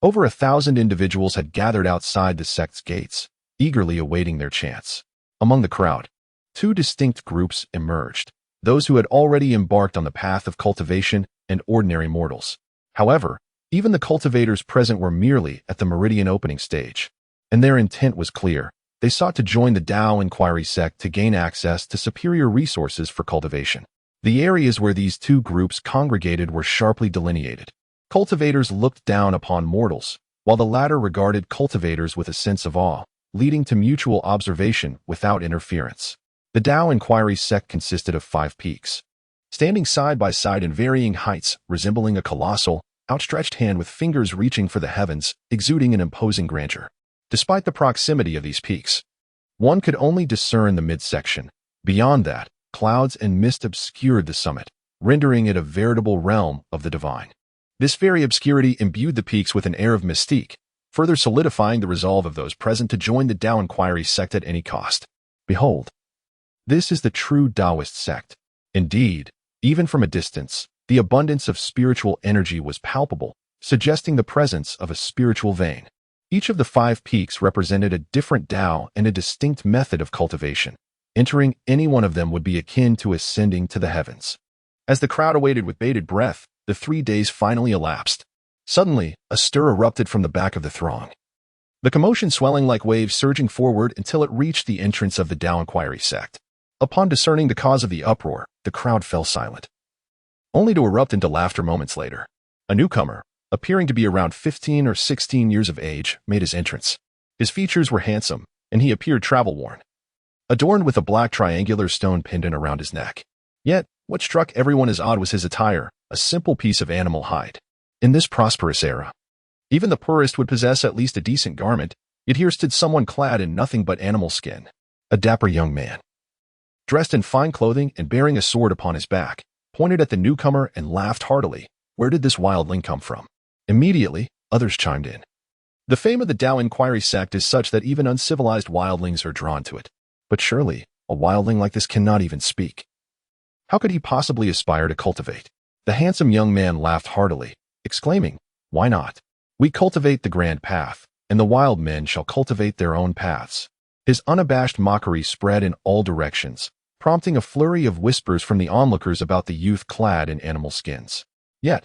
over 1,000 individuals had gathered outside the sect's gates, eagerly awaiting their chance. Among the crowd, 2 distinct groups emerged: those who had already embarked on the path of cultivation and ordinary mortals. However, even the cultivators present were merely at the meridian opening stage, and their intent was clear. They sought to join the Tao Inquiry sect to gain access to superior resources for cultivation. The areas where these 2 groups congregated were sharply delineated. Cultivators looked down upon mortals, while the latter regarded cultivators with a sense of awe, leading to mutual observation without interference. The Tao Inquiry sect consisted of 5 peaks, standing side by side in varying heights, resembling a colossal, outstretched hand with fingers reaching for the heavens, exuding an imposing grandeur. Despite the proximity of these peaks, one could only discern the midsection. Beyond that, clouds and mist obscured the summit, rendering it a veritable realm of the divine. This very obscurity imbued the peaks with an air of mystique, further solidifying the resolve of those present to join the Tao Inquiry sect at any cost. Behold, this is the true Taoist sect. Indeed, even from a distance, the abundance of spiritual energy was palpable, suggesting the presence of a spiritual vein. Each of the 5 peaks represented a different Tao and a distinct method of cultivation. Entering any one of them would be akin to ascending to the heavens. As the crowd awaited with bated breath, the 3 days finally elapsed. Suddenly, a stir erupted from the back of the throng, the commotion swelling like waves surging forward until it reached the entrance of the Tao Inquiry sect. Upon discerning the cause of the uproar, the crowd fell silent, only to erupt into laughter moments later. A newcomer, appearing to be around 15 or 16 years of age, made his entrance. His features were handsome, and he appeared travel-worn, adorned with a black triangular stone pendant around his neck. Yet, what struck everyone as odd was his attire, a simple piece of animal hide. In this prosperous era, even the poorest would possess at least a decent garment, yet here stood someone clad in nothing but animal skin. A dapper young man, dressed in fine clothing and bearing a sword upon his back, pointed at the newcomer and laughed heartily. Where did this wildling come from? Immediately, others chimed in. The fame of the Tao Inquiry sect is such that even uncivilized wildlings are drawn to it. But surely, a wildling like this cannot even speak. How could he possibly aspire to cultivate? The handsome young man laughed heartily, exclaiming, "Why not? We cultivate the grand path, and the wild men shall cultivate their own paths." His unabashed mockery spread in all directions, prompting a flurry of whispers from the onlookers about the youth clad in animal skins. Yet,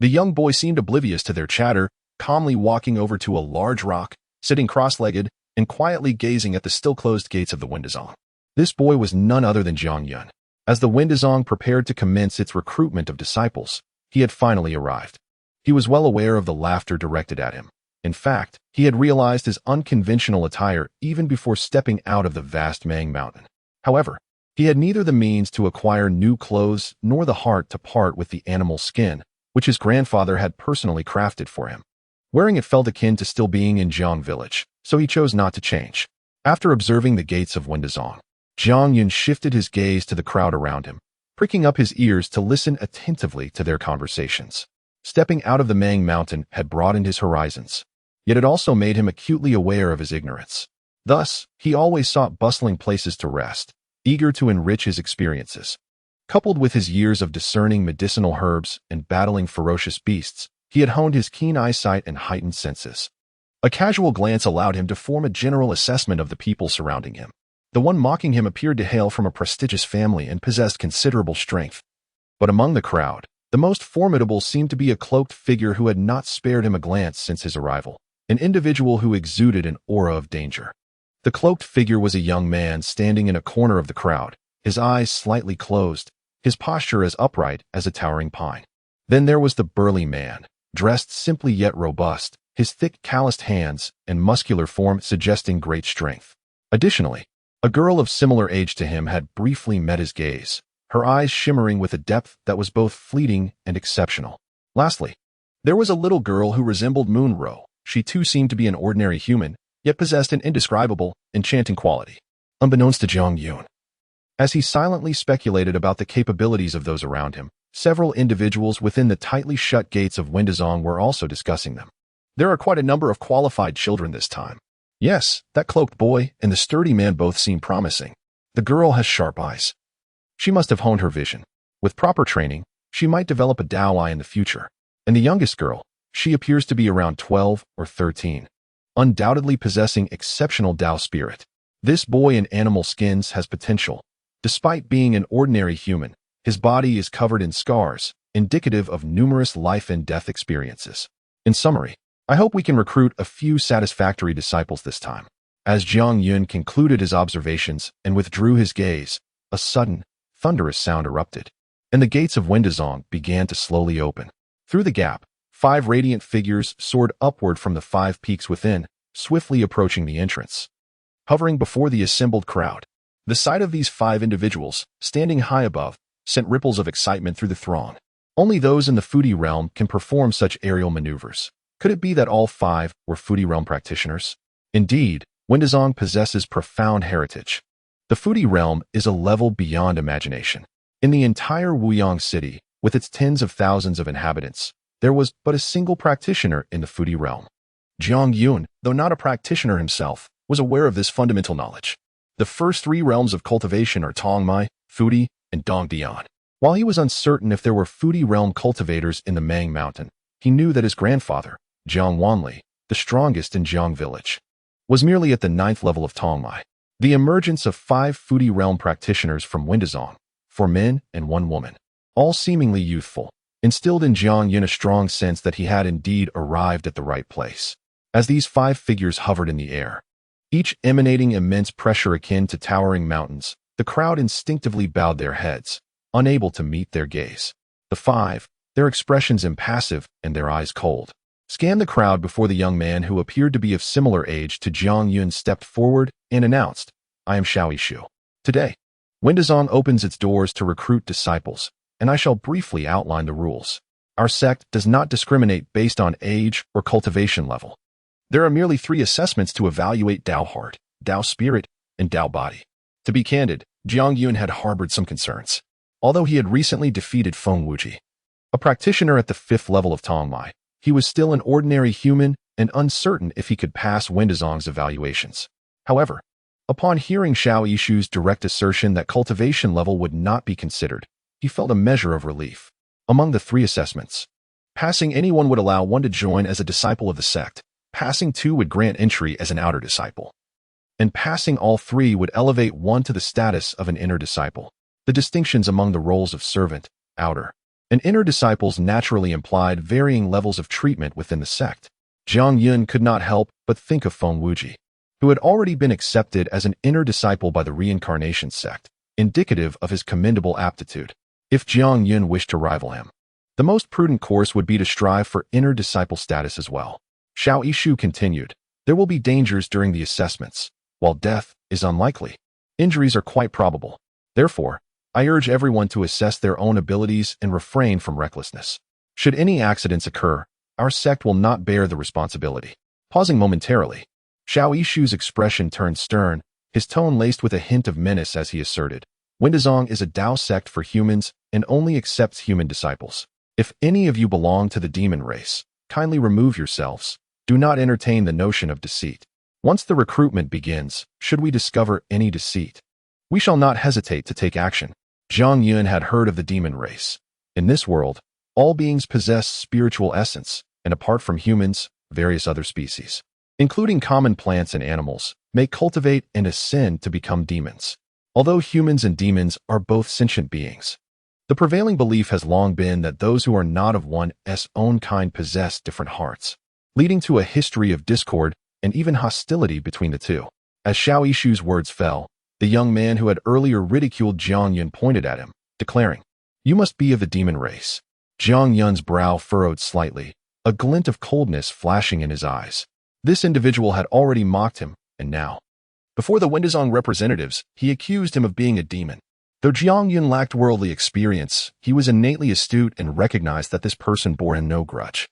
the young boy seemed oblivious to their chatter, calmly walking over to a large rock, sitting cross-legged, and quietly gazing at the still-closed gates of the Windazong. This boy was none other than Jiang Yun. As the Windazong prepared to commence its recruitment of disciples, he had finally arrived. He was well aware of the laughter directed at him. In fact, he had realized his unconventional attire even before stepping out of the vast Mang Mountain. However, he had neither the means to acquire new clothes nor the heart to part with the animal skin, which his grandfather had personally crafted for him. Wearing it felt akin to still being in Jiang village, so he chose not to change. After observing the gates of Windazong, Jiang Yun shifted his gaze to the crowd around him, pricking up his ears to listen attentively to their conversations. Stepping out of the Mang Mountain had broadened his horizons, yet it also made him acutely aware of his ignorance. Thus, he always sought bustling places to rest, eager to enrich his experiences. Coupled with his years of discerning medicinal herbs and battling ferocious beasts, he had honed his keen eyesight and heightened senses. A casual glance allowed him to form a general assessment of the people surrounding him. The one mocking him appeared to hail from a prestigious family and possessed considerable strength. But among the crowd, the most formidable seemed to be a cloaked figure who had not spared him a glance since his arrival, an individual who exuded an aura of danger. The cloaked figure was a young man standing in a corner of the crowd, his eyes slightly closed, his posture as upright as a towering pine. Then there was the burly man, dressed simply yet robust, his thick calloused hands and muscular form suggesting great strength. Additionally, a girl of similar age to him had briefly met his gaze, her eyes shimmering with a depth that was both fleeting and exceptional. Lastly, there was a little girl who resembled Moonro. She too seemed to be an ordinary human, yet possessed an indescribable, enchanting quality. Unbeknownst to Jiang Yun, as he silently speculated about the capabilities of those around him, several individuals within the tightly shut gates of Windazong were also discussing them. There are quite a number of qualified children this time. Yes, that cloaked boy and the sturdy man both seem promising. The girl has sharp eyes. She must have honed her vision. With proper training, she might develop a Dao eye in the future. And the youngest girl, she appears to be around 12 or 13. Undoubtedly possessing exceptional Dao spirit. This boy in animal skins has potential. Despite being an ordinary human, his body is covered in scars, indicative of numerous life and death experiences. In summary, I hope we can recruit a few satisfactory disciples this time. As Jiang Yun concluded his observations and withdrew his gaze, a sudden, thunderous sound erupted, and the gates of Windazong began to slowly open. Through the gap, 5 radiant figures soared upward from the 5 peaks within, swiftly approaching the entrance. Hovering before the assembled crowd, the sight of these 5 individuals, standing high above, sent ripples of excitement through the throng. Only those in the Foodie realm can perform such aerial maneuvers. Could it be that all 5 were Foodie realm practitioners? Indeed, Windazong possesses profound heritage. The Foodie realm is a level beyond imagination. In the entire Wuyang city, with its tens of thousands of inhabitants, there was but a single practitioner in the Foodie realm. Jiang Yun, though not a practitioner himself, was aware of this fundamental knowledge. The first 3 realms of cultivation are Tongmai, Foodie, and Dongdian. While he was uncertain if there were Foodie realm cultivators in the Mang Mountain, he knew that his grandfather, Jiang Wanli, the strongest in Jiang village, was merely at the 9th level of Tongmai. The emergence of 5 Foodie realm practitioners from Windazong, 4 men and 1 woman, all seemingly youthful, instilled in Jiang Yun a strong sense that he had indeed arrived at the right place. As these 5 figures hovered in the air, each emanating immense pressure akin to towering mountains, the crowd instinctively bowed their heads, unable to meet their gaze. The 5, their expressions impassive and their eyes cold, scanned the crowd before the young man who appeared to be of similar age to Jiang Yun stepped forward and announced, "I am Xiao Yishu. Today, Windazong opens its doors to recruit disciples, and I shall briefly outline the rules. Our sect does not discriminate based on age or cultivation level. There are merely 3 assessments to evaluate Dao heart, Dao spirit, and Dao body." To be candid, Jiang Yun had harbored some concerns. Although he had recently defeated Feng Wuji, a practitioner at the 5th level of Tongmai, he was still an ordinary human and uncertain if he could pass Windazong's evaluations. However, upon hearing Xiao Yishu's direct assertion that cultivation level would not be considered, he felt a measure of relief. Among the 3 assessments, passing anyone would allow one to join as a disciple of the sect, passing 2 would grant entry as an outer disciple, and passing all 3 would elevate one to the status of an inner disciple. The distinctions among the roles of servant, outer, and inner disciples naturally implied varying levels of treatment within the sect. Jiang Yun could not help but think of Feng Wuji, who had already been accepted as an inner disciple by the reincarnation sect, indicative of his commendable aptitude. If Jiang Yun wished to rival him, the most prudent course would be to strive for inner disciple status as well. Xiao Yishu continued, "There will be dangers during the assessments. While death is unlikely, injuries are quite probable. Therefore, I urge everyone to assess their own abilities and refrain from recklessness. Should any accidents occur, our sect will not bear the responsibility." Pausing momentarily, Xiao Yishu's expression turned stern, his tone laced with a hint of menace as he asserted, "Windazong is a Dao sect for humans and only accepts human disciples. If any of you belong to the demon race, kindly remove yourselves. Do not entertain the notion of deceit. Once the recruitment begins, should we discover any deceit, we shall not hesitate to take action." Jiang Yun had heard of the demon race. In this world, all beings possess spiritual essence, and apart from humans, various other species. including common plants and animals, may cultivate and ascend to become demons. Although humans and demons are both sentient beings, the prevailing belief has long been that those who are not of one's own kind possess different hearts, leading to a history of discord and even hostility between the two. As Xiao Yishu's words fell, the young man who had earlier ridiculed Jiang Yun pointed at him, declaring, "You must be of the demon race." Jiang Yun's brow furrowed slightly, a glint of coldness flashing in his eyes. This individual had already mocked him, and now, before the Wendazong representatives, he accused him of being a demon. Though Jiang Yun lacked worldly experience, he was innately astute and recognized that this person bore him no grudge.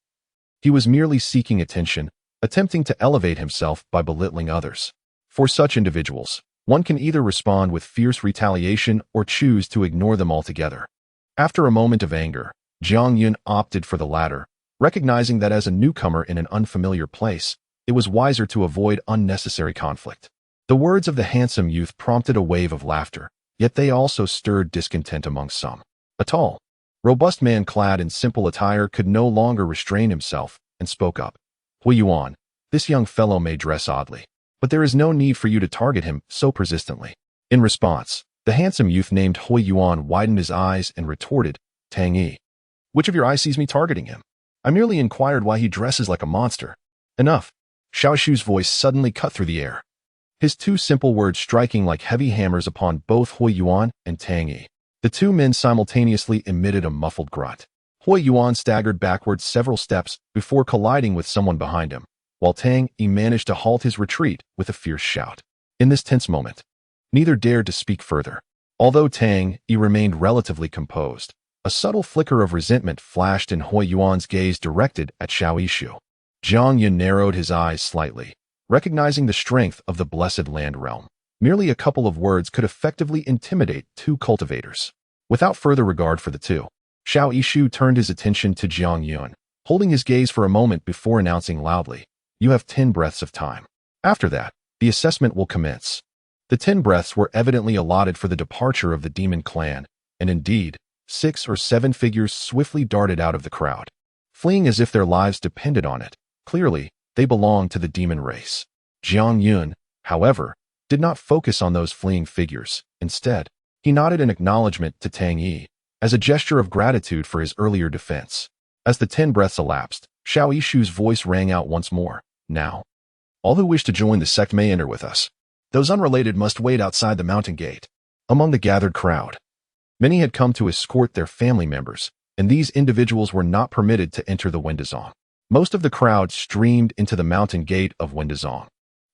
He was merely seeking attention, attempting to elevate himself by belittling others. For such individuals, one can either respond with fierce retaliation or choose to ignore them altogether. After a moment of anger, Jiang Yun opted for the latter, recognizing that as a newcomer in an unfamiliar place, it was wiser to avoid unnecessary conflict. The words of the handsome youth prompted a wave of laughter, yet they also stirred discontent among some. A tall, robust man clad in simple attire could no longer restrain himself and spoke up. "Hui Yuan, this young fellow may dress oddly, but there is no need for you to target him so persistently." In response, the handsome youth named Hui Yuan widened his eyes and retorted, "Tang Yi, which of your eyes sees me targeting him? I merely inquired why he dresses like a monster." "Enough." Xiao Shu's voice suddenly cut through the air, his two simple words striking like heavy hammers upon both Hui Yuan and Tang Yi. The two men simultaneously emitted a muffled grunt. Hui Yuan staggered backwards several steps before colliding with someone behind him, while Tang Yi managed to halt his retreat with a fierce shout. In this tense moment, neither dared to speak further. Although Tang Yi remained relatively composed, a subtle flicker of resentment flashed in Hui Yuan's gaze directed at Xiao Yishu. Jiang Yun narrowed his eyes slightly, recognizing the strength of the blessed land realm. Merely a couple of words could effectively intimidate two cultivators. Without further regard for the two, Xiao Yishu turned his attention to Jiang Yun, holding his gaze for a moment before announcing loudly, "You have 10 breaths of time. After that, the assessment will commence." The 10 breaths were evidently allotted for the departure of the demon clan, and indeed, 6 or 7 figures swiftly darted out of the crowd, fleeing as if their lives depended on it. Clearly, they belonged to the demon race. Jiang Yun, however, did not focus on those fleeing figures. Instead, he nodded in acknowledgement to Tang Yi, as a gesture of gratitude for his earlier defense. As the 10 breaths elapsed, Xiao Yishu's voice rang out once more. "Now, all who wish to join the sect may enter with us. Those unrelated must wait outside the mountain gate." Among the gathered crowd, many had come to escort their family members, and these individuals were not permitted to enter the Wendazong. Most of the crowd streamed into the mountain gate of Wendazong,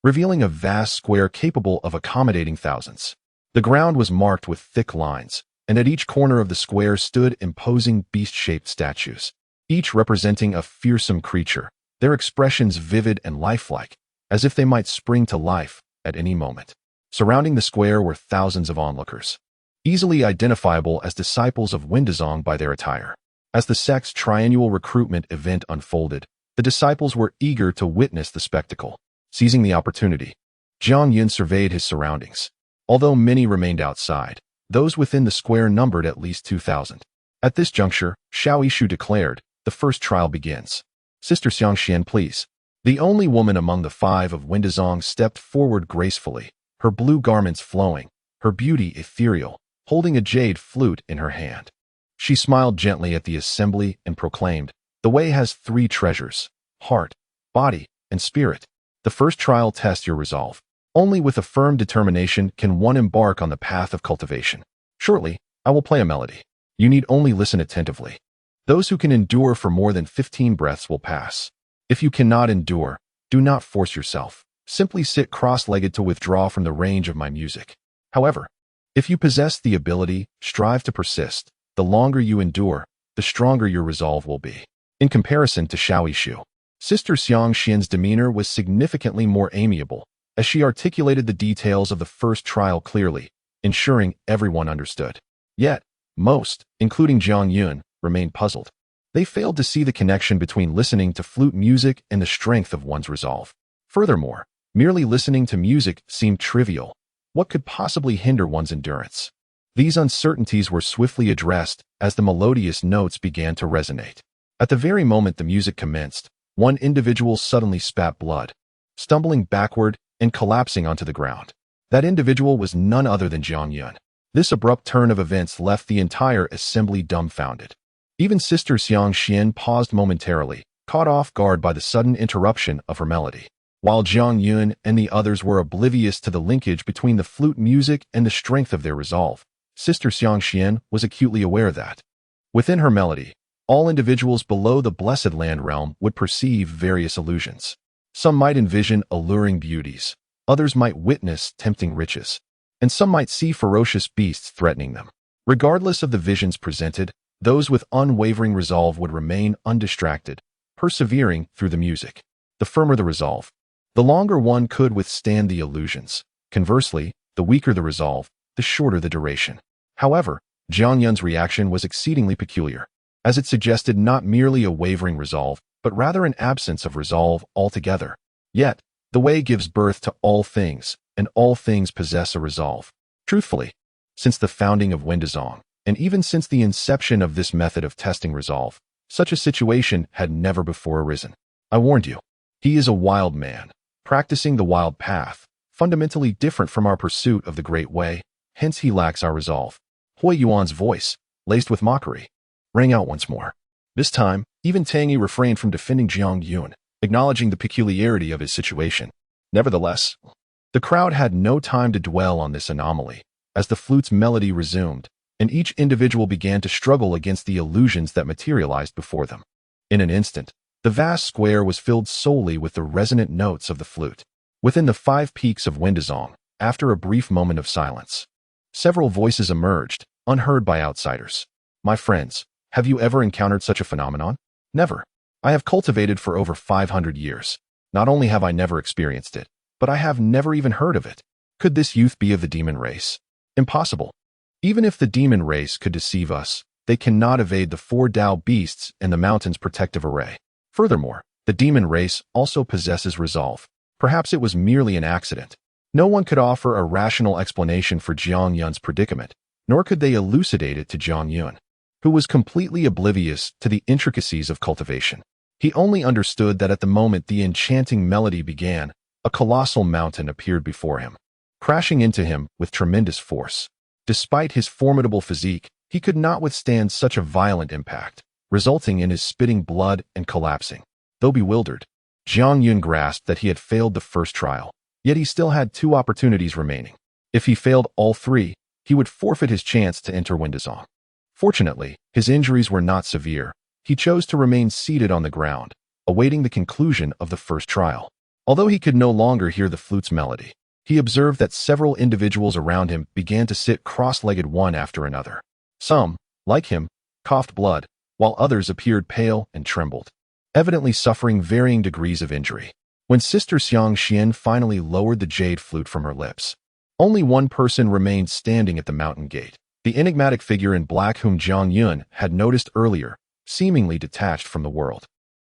revealing a vast square capable of accommodating thousands. The ground was marked with thick lines, and at each corner of the square stood imposing beast-shaped statues, each representing a fearsome creature, their expressions vivid and lifelike, as if they might spring to life at any moment. Surrounding the square were thousands of onlookers, easily identifiable as disciples of Wendazong by their attire. As the sect's triennial recruitment event unfolded, the disciples were eager to witness the spectacle. Seizing the opportunity, Jiang Yun surveyed his surroundings. Although many remained outside, those within the square numbered at least 2,000. At this juncture, Xiao Yishu declared, "The first trial begins. Sister Xiangxian, please." The only woman among the 5 of Wendazong stepped forward gracefully, her blue garments flowing, her beauty ethereal, holding a jade flute in her hand. She smiled gently at the assembly and proclaimed, "The way has 3 treasures: heart, body, and spirit. The first trial tests your resolve. Only with a firm determination can one embark on the path of cultivation. Shortly, I will play a melody. You need only listen attentively. Those who can endure for more than 15 breaths will pass. If you cannot endure, do not force yourself. Simply sit cross-legged to withdraw from the range of my music. However, if you possess the ability, strive to persist. The longer you endure, the stronger your resolve will be." In comparison to Xiao Yishu, Sister Xiangxian's demeanor was significantly more amiable, as she articulated the details of the first trial clearly, ensuring everyone understood. Yet, most, including Jiang Yun, remained puzzled. They failed to see the connection between listening to flute music and the strength of one's resolve. Furthermore, merely listening to music seemed trivial. What could possibly hinder one's endurance? These uncertainties were swiftly addressed as the melodious notes began to resonate. At the very moment the music commenced, one individual suddenly spat blood. stumbling backward and collapsing onto the ground. That individual was none other than Jiang Yun. This abrupt turn of events left the entire assembly dumbfounded. Even Sister Xiang Xian paused momentarily, caught off guard by the sudden interruption of her melody. While Jiang Yun and the others were oblivious to the linkage between the flute music and the strength of their resolve, Sister Xiang Xian was acutely aware that, within her melody, all individuals below the Blessed Land realm would perceive various illusions. Some might envision alluring beauties, others might witness tempting riches, and some might see ferocious beasts threatening them. Regardless of the visions presented, those with unwavering resolve would remain undistracted, persevering through the music. The firmer the resolve, the longer one could withstand the illusions. Conversely, the weaker the resolve, the shorter the duration. However, Jiang Yun's reaction was exceedingly peculiar, as it suggested not merely a wavering resolve, but rather an absence of resolve altogether. Yet, the way gives birth to all things, and all things possess a resolve. Truthfully, since the founding of Wendazong, and even since the inception of this method of testing resolve, such a situation had never before arisen. I warned you. He is a wild man, practicing the wild path, fundamentally different from our pursuit of the Great Way, hence he lacks our resolve. Hui Yuan's voice, laced with mockery, rang out once more. This time, even Tang Yi refrained from defending Jiang Yun, acknowledging the peculiarity of his situation. Nevertheless, the crowd had no time to dwell on this anomaly, as the flute's melody resumed, and each individual began to struggle against the illusions that materialized before them. In an instant, the vast square was filled solely with the resonant notes of the flute. Within the 5 peaks of Wendazong, after a brief moment of silence, several voices emerged, unheard by outsiders. My friends, have you ever encountered such a phenomenon? Never. I have cultivated for over 500 years. Not only have I never experienced it, but I have never even heard of it. Could this youth be of the demon race? Impossible. Even if the demon race could deceive us, they cannot evade the 4 Tao beasts and the mountain's protective array. Furthermore, the demon race also possesses resolve. Perhaps it was merely an accident. No one could offer a rational explanation for Jiang Yun's predicament, nor could they elucidate it to Jiang Yun, who was completely oblivious to the intricacies of cultivation. He only understood that at the moment the enchanting melody began, a colossal mountain appeared before him, crashing into him with tremendous force. Despite his formidable physique, he could not withstand such a violent impact, resulting in his spitting blood and collapsing. Though bewildered, Jiang Yun grasped that he had failed the first trial, yet he still had 2 opportunities remaining. If he failed all 3, he would forfeit his chance to enter Wendazong. Fortunately, his injuries were not severe. He chose to remain seated on the ground, awaiting the conclusion of the first trial. Although he could no longer hear the flute's melody, he observed that several individuals around him began to sit cross-legged one after another. Some, like him, coughed blood, while others appeared pale and trembled, evidently suffering varying degrees of injury. When Sister Xiang Xian finally lowered the jade flute from her lips, only one person remained standing at the mountain gate, the enigmatic figure in black whom Jiang Yun had noticed earlier, seemingly detached from the world.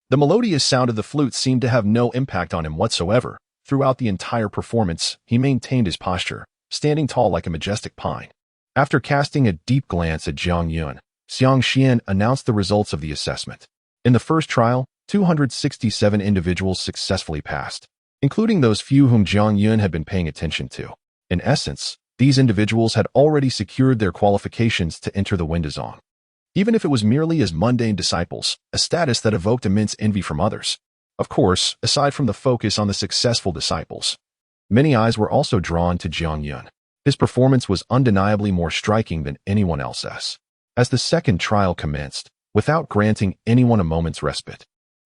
The melodious sound of the flute seemed to have no impact on him whatsoever. Throughout the entire performance, he maintained his posture, standing tall like a majestic pine. After casting a deep glance at Jiang Yun, Xiang Xian announced the results of the assessment. In the first trial, 267 individuals successfully passed, including those few whom Jiang Yun had been paying attention to. In essence, these individuals had already secured their qualifications to enter the Wendazong, even if it was merely as mundane disciples, a status that evoked immense envy from others. Of course, aside from the focus on the successful disciples, many eyes were also drawn to Jiang Yun. His performance was undeniably more striking than anyone else's. As the second trial commenced, without granting anyone a moment's respite,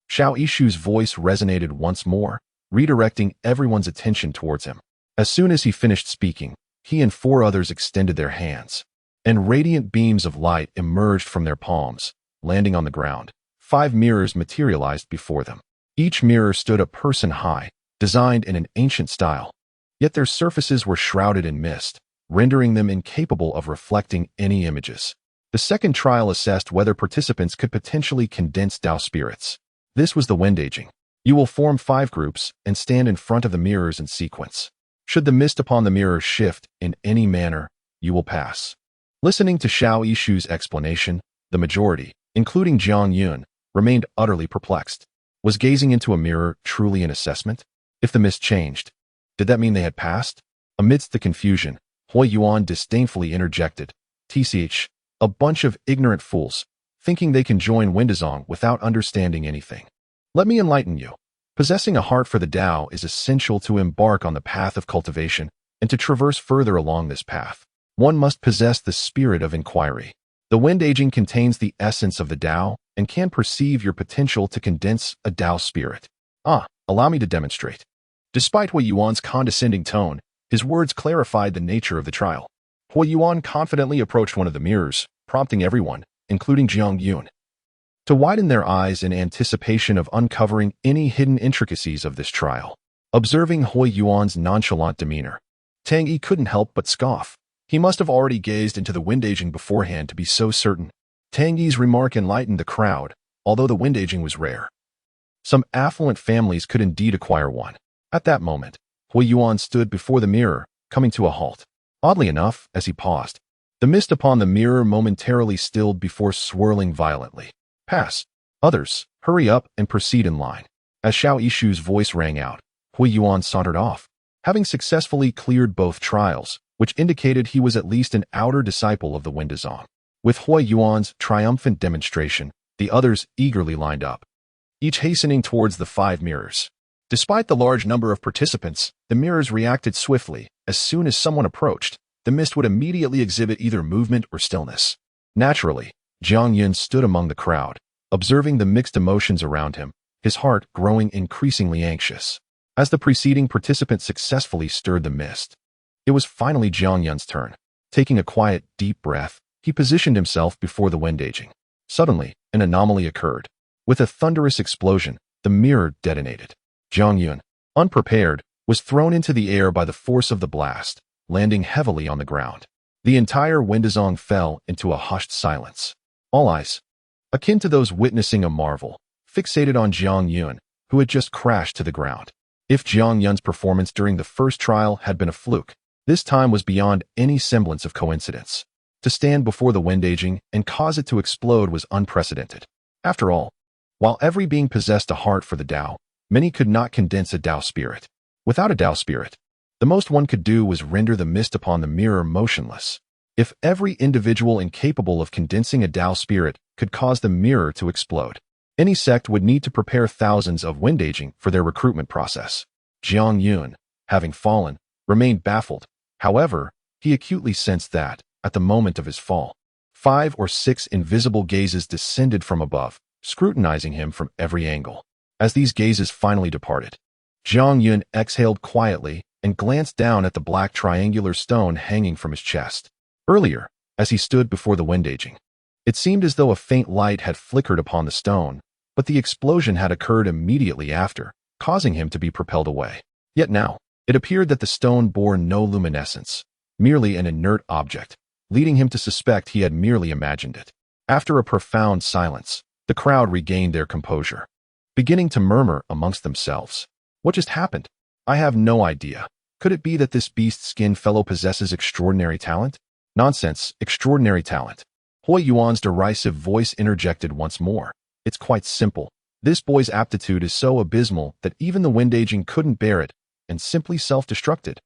Xiao Yishu's voice resonated once more, redirecting everyone's attention towards him. As soon as he finished speaking, he and 4 others extended their hands, and radiant beams of light emerged from their palms, landing on the ground. 5 mirrors materialized before them. Each mirror stood a person high, designed in an ancient style, yet their surfaces were shrouded in mist, rendering them incapable of reflecting any images. The second trial assessed whether participants could potentially condense Tao spirits. This was the Wendaging. You will form 5 groups and stand in front of the mirrors in sequence. Should the mist upon the mirrors shift in any manner, you will pass. Listening to Xiao Yishu's explanation, the majority, including Jiang Yun, remained utterly perplexed. Was gazing into a mirror truly an assessment? If the mist changed, did that mean they had passed? Amidst the confusion, Hui Yuan disdainfully interjected, "Tch, a bunch of ignorant fools, thinking they can join Windazong without understanding anything. Let me enlighten you. Possessing a heart for the Tao is essential to embark on the path of cultivation, and to traverse further along this path, one must possess the spirit of inquiry. The wind aging contains the essence of the Tao and can perceive your potential to condense a Tao spirit. Allow me to demonstrate." Despite Hui Yuan's condescending tone, his words clarified the nature of the trial. Hui Yuan confidently approached one of the mirrors, prompting everyone, including Jiang Yun, to widen their eyes in anticipation of uncovering any hidden intricacies of this trial. Observing Hui Yuan's nonchalant demeanor, Tang Yi couldn't help but scoff. He must have already gazed into the wind aging beforehand to be so certain. Tang Yi's remark enlightened the crowd, although the wind aging was rare. Some affluent families could indeed acquire one. At that moment, Hui Yuan stood before the mirror, coming to a halt. Oddly enough, as he paused, the mist upon the mirror momentarily stilled before swirling violently. "Pass. Others, hurry up and proceed in line." As Xiao Yishu's voice rang out, Hui Yuan sauntered off, having successfully cleared both trials, which indicated he was at least an outer disciple of the Windazong. With Hui Yuan's triumphant demonstration, the others eagerly lined up, each hastening towards the 5 mirrors. Despite the large number of participants, the mirrors reacted swiftly. As soon as someone approached, the mist would immediately exhibit either movement or stillness. Naturally, Jiang Yun stood among the crowd, observing the mixed emotions around him, his heart growing increasingly anxious. As the preceding participant successfully stirred the mist, it was finally Jiang Yun's turn. Taking a quiet, deep breath, he positioned himself before the wind aging. Suddenly, an anomaly occurred. With a thunderous explosion, the mirror detonated. Jiang Yun, unprepared, was thrown into the air by the force of the blast, landing heavily on the ground. The entire Windazong fell into a hushed silence. All eyes, akin to those witnessing a marvel, fixated on Jiang Yun, who had just crashed to the ground. If Jiang Yun's performance during the first trial had been a fluke, this time was beyond any semblance of coincidence. To stand before the wind aging and cause it to explode was unprecedented. After all, while every being possessed a heart for the Tao, many could not condense a Tao spirit. Without a Tao spirit, the most one could do was render the mist upon the mirror motionless. If every individual incapable of condensing a Tao spirit could cause the mirror to explode, any sect would need to prepare thousands of wind aging for their recruitment process. Jiang Yun, having fallen, remained baffled. However, he acutely sensed that, at the moment of his fall, 5 or 6 invisible gazes descended from above, scrutinizing him from every angle. As these gazes finally departed, Jiang Yun exhaled quietly and glanced down at the black triangular stone hanging from his chest. Earlier, as he stood before the wind aging, it seemed as though a faint light had flickered upon the stone, but the explosion had occurred immediately after, causing him to be propelled away. Yet now, it appeared that the stone bore no luminescence, merely an inert object, leading him to suspect he had merely imagined it. After a profound silence, the crowd regained their composure, beginning to murmur amongst themselves. "What just happened? I have no idea. Could it be that this beast-skinned fellow possesses extraordinary talent?" "Nonsense, extraordinary talent." Hui Yuan's derisive voice interjected once more. "It's quite simple. This boy's aptitude is so abysmal that even the wind aging couldn't bear it, and simply self-destructed."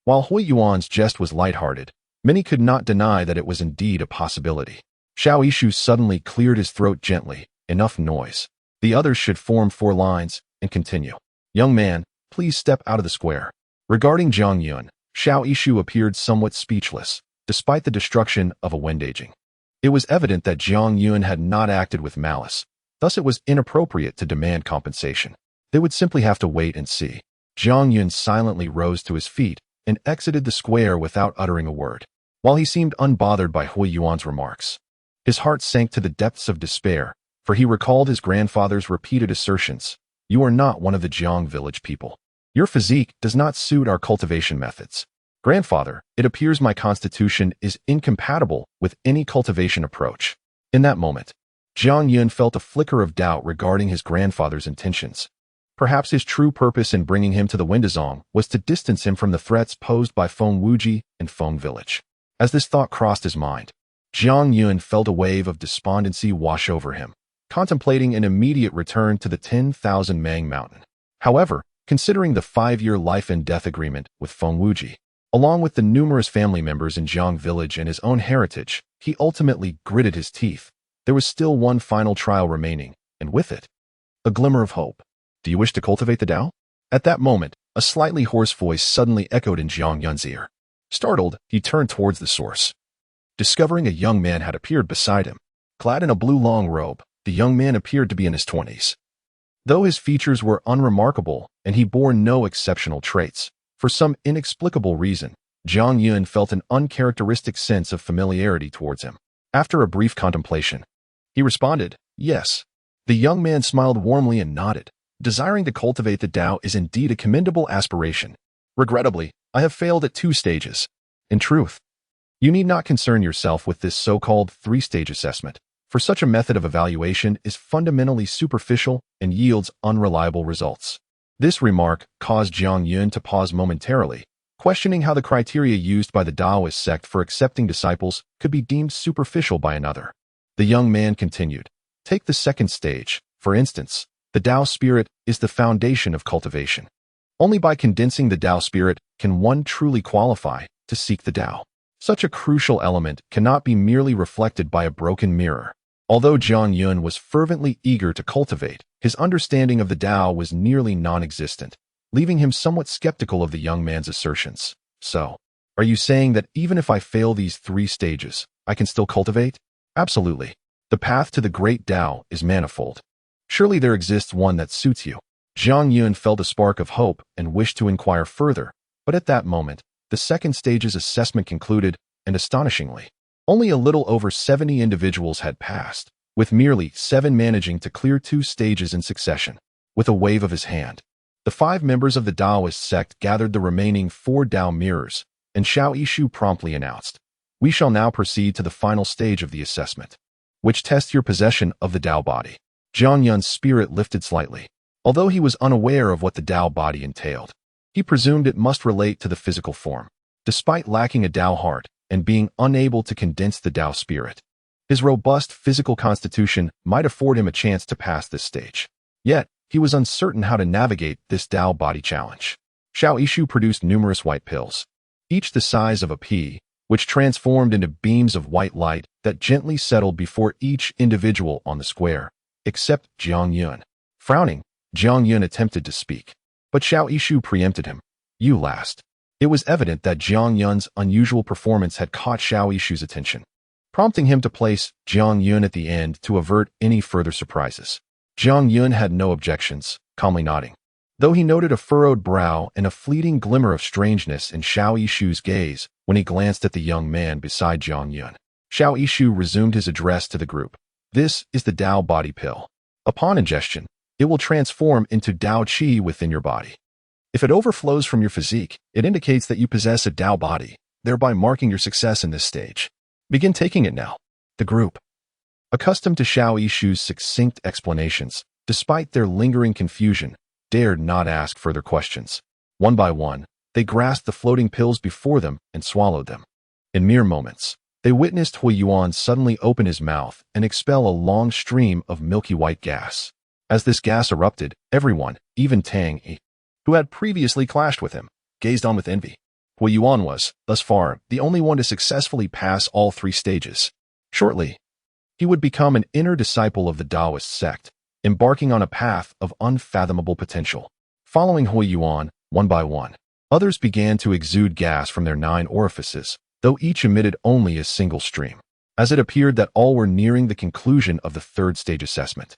While Hui Yuan's jest was lighthearted, many could not deny that it was indeed a possibility. Xiao Yishu suddenly cleared his throat gently. "Enough noise. The others should form 4 lines and continue. Young man, please step out of the square." Regarding Jiang Yun, Xiao Yishu appeared somewhat speechless, despite the destruction of a wind aging. It was evident that Jiang Yun had not acted with malice, thus it was inappropriate to demand compensation. They would simply have to wait and see. Jiang Yun silently rose to his feet and exited the square without uttering a word. While he seemed unbothered by Hui Yuan's remarks, his heart sank to the depths of despair, for he recalled his grandfather's repeated assertions. "You are not one of the Jiang village people. Your physique does not suit our cultivation methods. Grandfather, it appears my constitution is incompatible with any cultivation approach." In that moment, Jiang Yun felt a flicker of doubt regarding his grandfather's intentions. Perhaps his true purpose in bringing him to the Windazong was to distance him from the threats posed by Feng Wuji and Feng Village. As this thought crossed his mind, Jiang Yun felt a wave of despondency wash over him, contemplating an immediate return to the 10,000 Mang Mountain. However, considering the 5-year life and death agreement with Feng Wuji. Along with the numerous family members in Jiang village and his own heritage, he ultimately gritted his teeth. There was still one final trial remaining, and with it, a glimmer of hope. Do you wish to cultivate the Tao? At that moment, a slightly hoarse voice suddenly echoed in Jiang Yun's ear. Startled, he turned towards the source, discovering a young man had appeared beside him. Clad in a blue long robe, the young man appeared to be in his 20s. Though his features were unremarkable and he bore no exceptional traits, for some inexplicable reason, Jiang Yun felt an uncharacteristic sense of familiarity towards him. After a brief contemplation, he responded, "Yes." The young man smiled warmly and nodded. Desiring to cultivate the Tao is indeed a commendable aspiration. Regrettably, I have failed at 2 stages. In truth, you need not concern yourself with this so-called 3-stage assessment, for such a method of evaluation is fundamentally superficial and yields unreliable results. This remark caused Jiang Yun to pause momentarily, questioning how the criteria used by the Taoist sect for accepting disciples could be deemed superficial by another. The young man continued, "Take the 2nd stage, for instance. The Tao spirit is the foundation of cultivation. Only by condensing the Tao spirit can one truly qualify to seek the Tao. Such a crucial element cannot be merely reflected by a broken mirror." Although Jiang Yun was fervently eager to cultivate, his understanding of the Tao was nearly non-existent, leaving him somewhat skeptical of the young man's assertions. "So, are you saying that even if I fail these 3 stages, I can still cultivate?" "Absolutely. The path to the great Tao is manifold. Surely there exists one that suits you." Jiang Yun felt a spark of hope and wished to inquire further, but at that moment, the 2nd stage's assessment concluded, and astonishingly, only a little over 70 individuals had passed, with merely 7 managing to clear 2 stages in succession. With a wave of his hand, the 5 members of the Taoist sect gathered the remaining 4 Tao mirrors, and Xiao Yishu promptly announced, "We shall now proceed to the final stage of the assessment, which tests your possession of the Tao body." Jiang Yun's spirit lifted slightly. Although he was unaware of what the Tao body entailed, he presumed it must relate to the physical form. Despite lacking a Tao heart and being unable to condense the Tao spirit, his robust physical constitution might afford him a chance to pass this stage. Yet, he was uncertain how to navigate this Tao body challenge. Xiao Yishu produced numerous white pills, each the size of a pea, which transformed into beams of white light that gently settled before each individual on the square, except Jiang Yun. Frowning, Jiang Yun attempted to speak, but Xiao Yishu preempted him. "You last." It was evident that Jiang Yun's unusual performance had caught Xiao Yishu's attention, prompting him to place Jiang Yun at the end to avert any further surprises. Jiang Yun had no objections, calmly nodding, though he noted a furrowed brow and a fleeting glimmer of strangeness in Xiao Yishu's gaze when he glanced at the young man beside Jiang Yun. Xiao Yishu resumed his address to the group. "This is the Tao body pill. Upon ingestion, it will transform into Tao Qi within your body. If it overflows from your physique, it indicates that you possess a Tao body, thereby marking your success in this stage. Begin taking it now." The group, accustomed to Xiao Yishu's succinct explanations, despite their lingering confusion, dared not ask further questions. One by one, they grasped the floating pills before them and swallowed them. In mere moments, they witnessed Hui Yuan suddenly open his mouth and expel a long stream of milky white gas. As this gas erupted, everyone, even Tang Yi, who had previously clashed with him, gazed on with envy. Hui Yuan was, thus far, the only one to successfully pass all 3 stages. Shortly, he would become an inner disciple of the Taoist sect, embarking on a path of unfathomable potential. Following Hui Yuan, one by one, others began to exude gas from their 9 orifices, though each emitted only a single stream, as it appeared that all were nearing the conclusion of the 3rd stage assessment.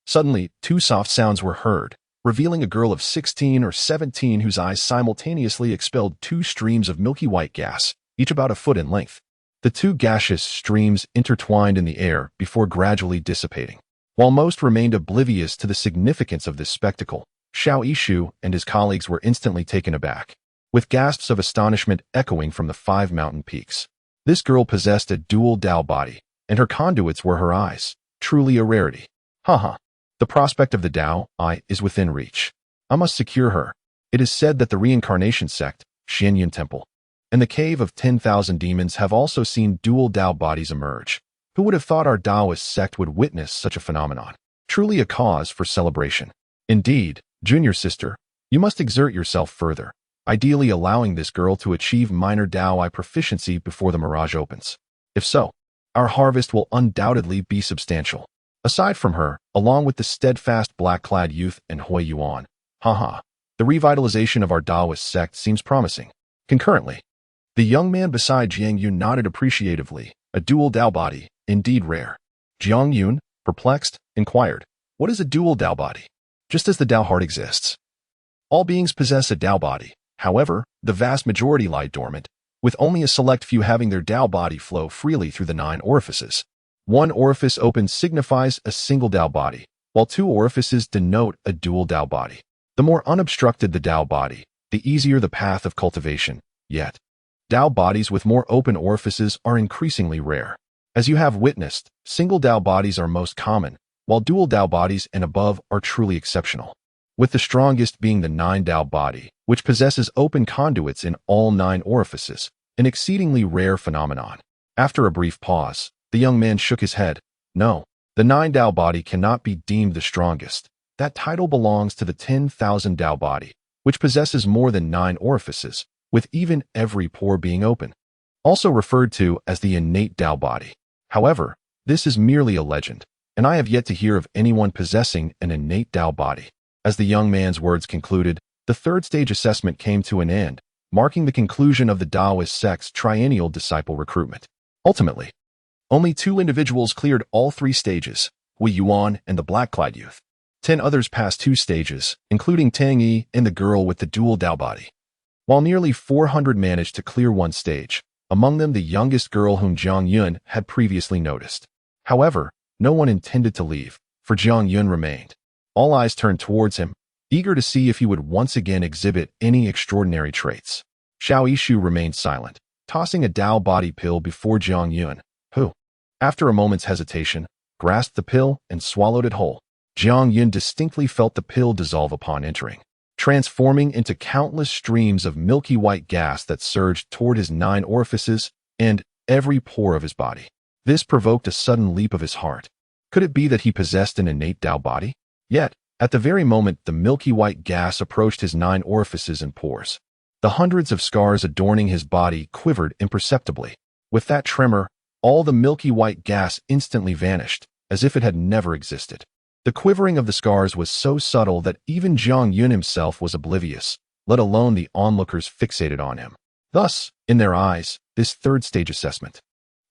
Suddenly, 2 soft sounds were heard, revealing a girl of 16 or 17 whose eyes simultaneously expelled 2 streams of milky white gas, each about a foot in length. The 2 gaseous streams intertwined in the air before gradually dissipating. While most remained oblivious to the significance of this spectacle, Xiao Yishu and his colleagues were instantly taken aback, with gasps of astonishment echoing from the 5 mountain peaks. This girl possessed a dual Tao body, and her conduits were her eyes, truly a rarity. Haha. The prospect of the Tao I is within reach. I must secure her. It is said that the reincarnation sect, Xianyun Temple, and the Cave of 10,000 Demons have also seen dual Tao bodies emerge. Who would have thought our Taoist sect would witness such a phenomenon? Truly a cause for celebration. Indeed, junior sister, You must exert yourself further, ideally allowing this girl to achieve minor Dao proficiency before the mirage opens. If so, our harvest will undoubtedly be substantial. Aside from her, along with the steadfast black-clad youth and Hui Yuan, the revitalization of our Taoist sect seems promising. Concurrently, the young man beside Jiang Yun nodded appreciatively, a dual Dao body, indeed rare. Jiang Yun, perplexed, inquired, what is a dual Dao body? Just as the Dao heart exists, all beings possess a Dao body. However, the vast majority lie dormant, with only a select few having their Dao body flow freely through the 9 orifices. One orifice open signifies a single Dao body, while 2 orifices denote a dual Dao body. The more unobstructed the Dao body, the easier the path of cultivation. Yet, Dao bodies with more open orifices are increasingly rare. As you have witnessed, single Dao bodies are most common, while dual Dao bodies and above are truly exceptional, with the strongest being the 9 Dao body, which possesses open conduits in all 9 orifices, an exceedingly rare phenomenon. After a brief pause, the young man shook his head. No, the 9 Dao body cannot be deemed the strongest. That title belongs to the 10,000 Dao body, which possesses more than 9 orifices, with even every pore being open, also referred to as the innate Dao body. However, this is merely a legend, and I have yet to hear of anyone possessing an innate Dao body. As the young man's words concluded, the 3rd stage assessment came to an end, marking the conclusion of the Taoist sect's triennial disciple recruitment. Ultimately, only 2 individuals cleared all 3 stages, Hui Yuan and the black-clad youth. 10 others passed 2 stages, including Tang Yi and the girl with the dual Dao body, while nearly 400 managed to clear 1 stage, among them the youngest girl whom Jiang Yun had previously noticed. However, no one intended to leave, for Jiang Yun remained. All eyes turned towards him, eager to see if he would once again exhibit any extraordinary traits. Xiao Yishu remained silent, tossing a Dao body pill before Jiang Yun, who, after a moment's hesitation, grasped the pill and swallowed it whole. Jiang Yun distinctly felt the pill dissolve upon entering, transforming into countless streams of milky white gas that surged toward his 9 orifices and every pore of his body. This provoked a sudden leap of his heart. Could it be that he possessed an innate Dao body? Yet, at the very moment the milky white gas approached his 9 orifices and pores, the hundreds of scars adorning his body quivered imperceptibly. With that tremor, all the milky white gas instantly vanished, as if it had never existed. The quivering of the scars was so subtle that even Jiang Yun himself was oblivious, let alone the onlookers fixated on him. Thus, in their eyes, this 3rd stage assessment,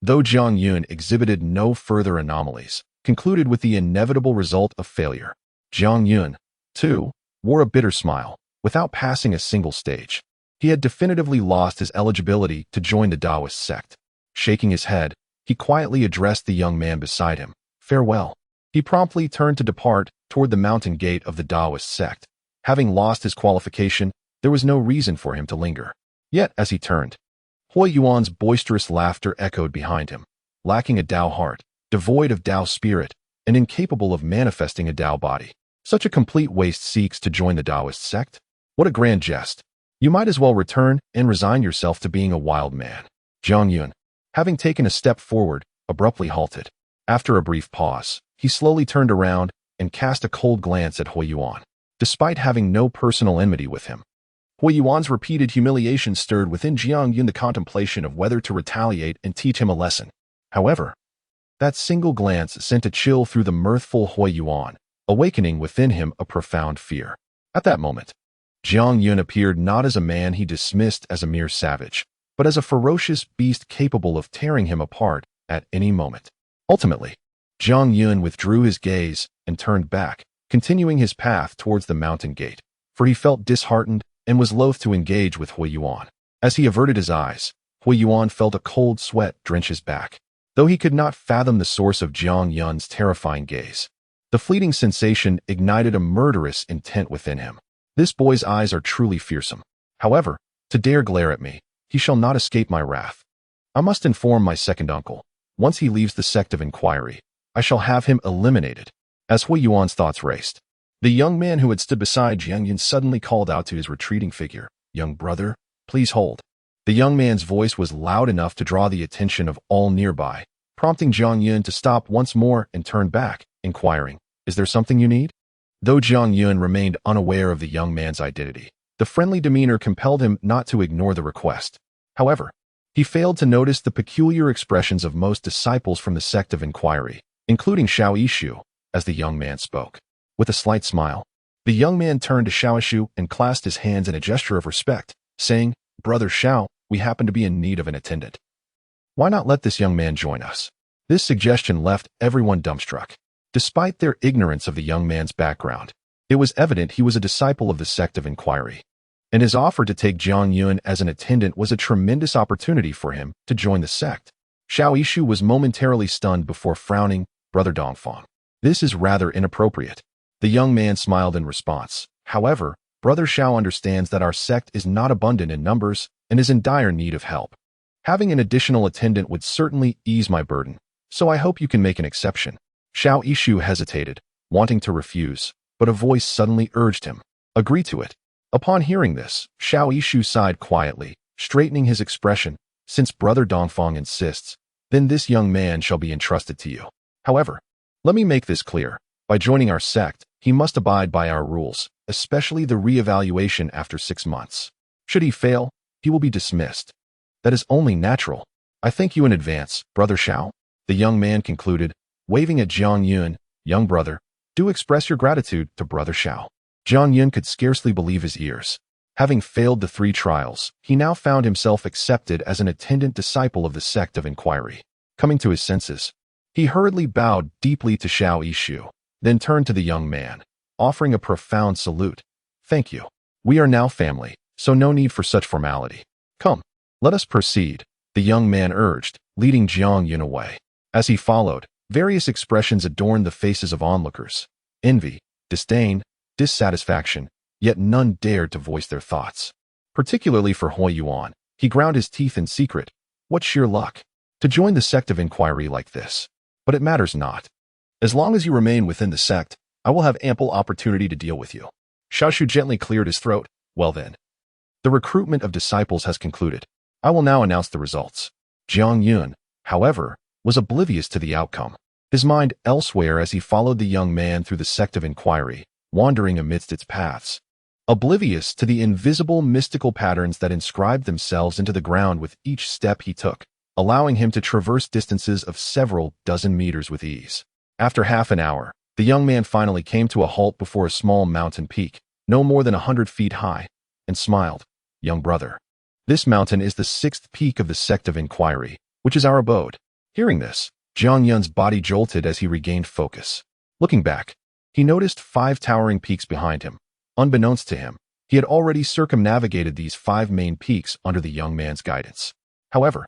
though Jiang Yun exhibited no further anomalies, concluded with the inevitable result of failure. Jiang Yun, too, wore a bitter smile, without passing a single stage. He had definitively lost his eligibility to join the Taoist sect. Shaking his head, he quietly addressed the young man beside him. Farewell. He promptly turned to depart toward the mountain gate of the Taoist sect. Having lost his qualification, there was no reason for him to linger. Yet, as he turned, Hui Yuan's boisterous laughter echoed behind him. Lacking a Dao heart, devoid of Dao spirit, and incapable of manifesting a Dao body, such a complete waste seeks to join the Taoist sect? What a grand jest. You might as well return and resign yourself to being a wild man. Jiang Yun, having taken a step forward, abruptly halted. After a brief pause, he slowly turned around and cast a cold glance at Hui Yuan. Despite having no personal enmity with him, Hui Yuan's repeated humiliation stirred within Jiang Yun the contemplation of whether to retaliate and teach him a lesson. However, that single glance sent a chill through the mirthful Hui Yuan, awakening within him a profound fear. At that moment, Jiang Yun appeared not as a man he dismissed as a mere savage, but as a ferocious beast capable of tearing him apart at any moment. Ultimately, Jiang Yun withdrew his gaze and turned back, continuing his path towards the mountain gate, for he felt disheartened and was loath to engage with Hui Yuan. As he averted his eyes, Hui Yuan felt a cold sweat drench his back. Though he could not fathom the source of Jiang Yun's terrifying gaze, the fleeting sensation ignited a murderous intent within him. This boy's eyes are truly fearsome. However, to dare glare at me, he shall not escape my wrath. I must inform my second uncle. Once he leaves the sect of inquiry, I shall have him eliminated. As Hui Yuan's thoughts raced, the young man who had stood beside Jiang Yun suddenly called out to his retreating figure, "Young brother, please hold." The young man's voice was loud enough to draw the attention of all nearby, prompting Jiang Yun to stop once more and turn back, inquiring, "Is there something you need?" Though Jiang Yun remained unaware of the young man's identity, the friendly demeanor compelled him not to ignore the request. However, he failed to notice the peculiar expressions of most disciples from the sect of inquiry, including Xiao Yishu, as the young man spoke. With a slight smile, the young man turned to Xiao Yishu and clasped his hands in a gesture of respect, saying, "Brother Xiao, we happen to be in need of an attendant. Why not let this young man join us?" This suggestion left everyone dumbstruck. Despite their ignorance of the young man's background, it was evident he was a disciple of the sect of inquiry, and his offer to take Jiang Yun as an attendant was a tremendous opportunity for him to join the sect. Xiao Yishu was momentarily stunned before frowning. "Brother Dongfang, this is rather inappropriate." The young man smiled in response. "However, Brother Xiao understands that our sect is not abundant in numbers and is in dire need of help. Having an additional attendant would certainly ease my burden, so I hope you can make an exception." Xiao Yishu hesitated, wanting to refuse, but a voice suddenly urged him, "Agree to it." Upon hearing this, Xiao Yishu sighed quietly, straightening his expression. "Since Brother Dongfang insists, then this young man shall be entrusted to you. However, let me make this clear. By joining our sect, he must abide by our rules, especially the re-evaluation after 6 months. Should he fail, he will be dismissed. That is only natural. I thank you in advance, Brother Xiao," the young man concluded, waving at Jiang Yun. "Young brother, do express your gratitude to Brother Xiao." Jiang Yun could scarcely believe his ears. Having failed the 3 trials, he now found himself accepted as an attendant disciple of the sect of inquiry. Coming to his senses, he hurriedly bowed deeply to Xiao Yishu, then turned to the young man, offering a profound salute. "Thank you. We are now family, so no need for such formality. Come, let us proceed," the young man urged, leading Jiang Yun away. As he followed, various expressions adorned the faces of onlookers: envy, disdain, dissatisfaction, yet none dared to voice their thoughts. Particularly for Hui Yuan, he ground his teeth in secret. What sheer luck, to join the sect of inquiry like this. But it matters not. As long as you remain within the sect, I will have ample opportunity to deal with you. Xiaoshu gently cleared his throat. "Well then, the recruitment of disciples has concluded. I will now announce the results." Jiang Yun, however, was oblivious to the outcome, his mind elsewhere as he followed the young man through the sect of inquiry, wandering amidst its paths. Oblivious to the invisible mystical patterns that inscribed themselves into the ground with each step he took, allowing him to traverse distances of several dozen meters with ease. After half an hour, the young man finally came to a halt before a small mountain peak, no more than 100 feet high, and smiled. "Young brother, this mountain is the 6th peak of the sect of inquiry, which is our abode." Hearing this, Jiang Yun's body jolted as he regained focus. Looking back, he noticed 5 towering peaks behind him. Unbeknownst to him, he had already circumnavigated these 5 main peaks under the young man's guidance. However,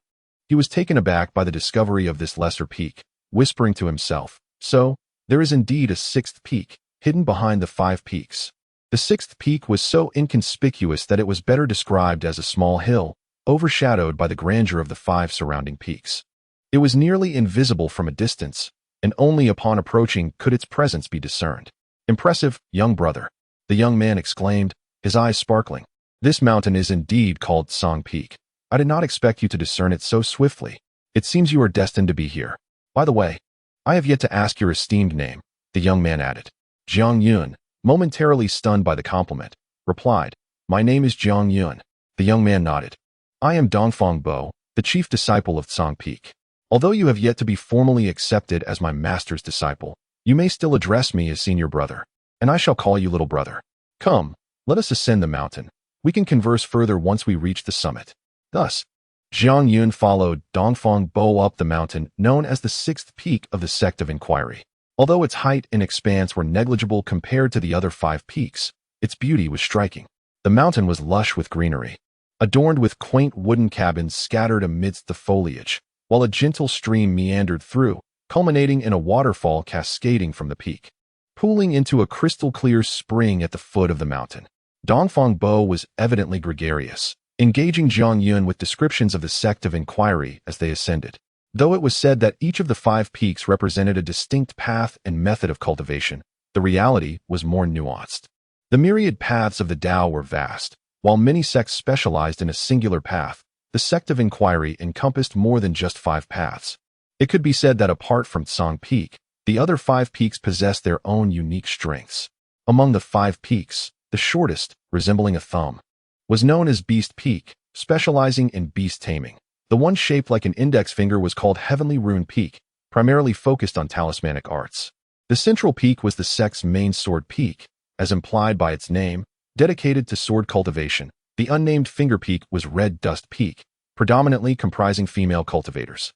he was taken aback by the discovery of this lesser peak, whispering to himself, "So, there is indeed a 6th peak, hidden behind the 5 peaks." The 6th peak was so inconspicuous that it was better described as a small hill, overshadowed by the grandeur of the 5 surrounding peaks. It was nearly invisible from a distance, and only upon approaching could its presence be discerned. "Impressive, young brother," the young man exclaimed, his eyes sparkling. "This mountain is indeed called Song Peak. I did not expect you to discern it so swiftly. It seems you are destined to be here. By the way, I have yet to ask your esteemed name," the young man added. Jiang Yun, momentarily stunned by the compliment, replied, "My name is Jiang Yun." The young man nodded. "I am Dongfang Bo, the chief disciple of Song Peak. Although you have yet to be formally accepted as my master's disciple, you may still address me as senior brother, and I shall call you little brother. Come, let us ascend the mountain. We can converse further once we reach the summit." Thus, Jiang Yun followed Dongfang Bo up the mountain known as the 6th peak of the sect of inquiry. Although its height and expanse were negligible compared to the other 5 peaks, its beauty was striking. The mountain was lush with greenery, adorned with quaint wooden cabins scattered amidst the foliage, while a gentle stream meandered through, culminating in a waterfall cascading from the peak, pooling into a crystal-clear spring at the foot of the mountain. Dongfang Bo was evidently gregarious, engaging Jiang Yun with descriptions of the sect of inquiry as they ascended. Though it was said that each of the 5 peaks represented a distinct path and method of cultivation, the reality was more nuanced. The myriad paths of the Tao were vast. While many sects specialized in a singular path, the sect of inquiry encompassed more than just 5 paths. It could be said that apart from Song Peak, the other 5 peaks possessed their own unique strengths. Among the 5 peaks, the shortest, resembling a thumb, was known as Beast Peak, specializing in beast taming. The one shaped like an index finger was called Heavenly Rune Peak, primarily focused on talismanic arts. The central peak was the sect's main sword peak, as implied by its name, dedicated to sword cultivation. The unnamed finger peak was Red Dust Peak, predominantly comprising female cultivators,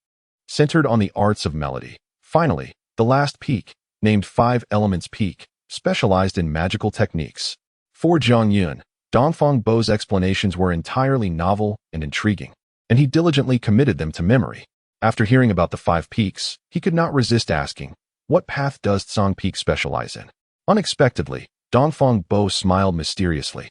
centered on the arts of melody. Finally, the last peak, named 5 Elements Peak, specialized in magical techniques. For Zhang Yun, Dongfang Bo's explanations were entirely novel and intriguing, and he diligently committed them to memory. After hearing about the 5 peaks, he could not resist asking, what path does Tsang Peak specialize in? Unexpectedly, Dongfang Bo smiled mysteriously.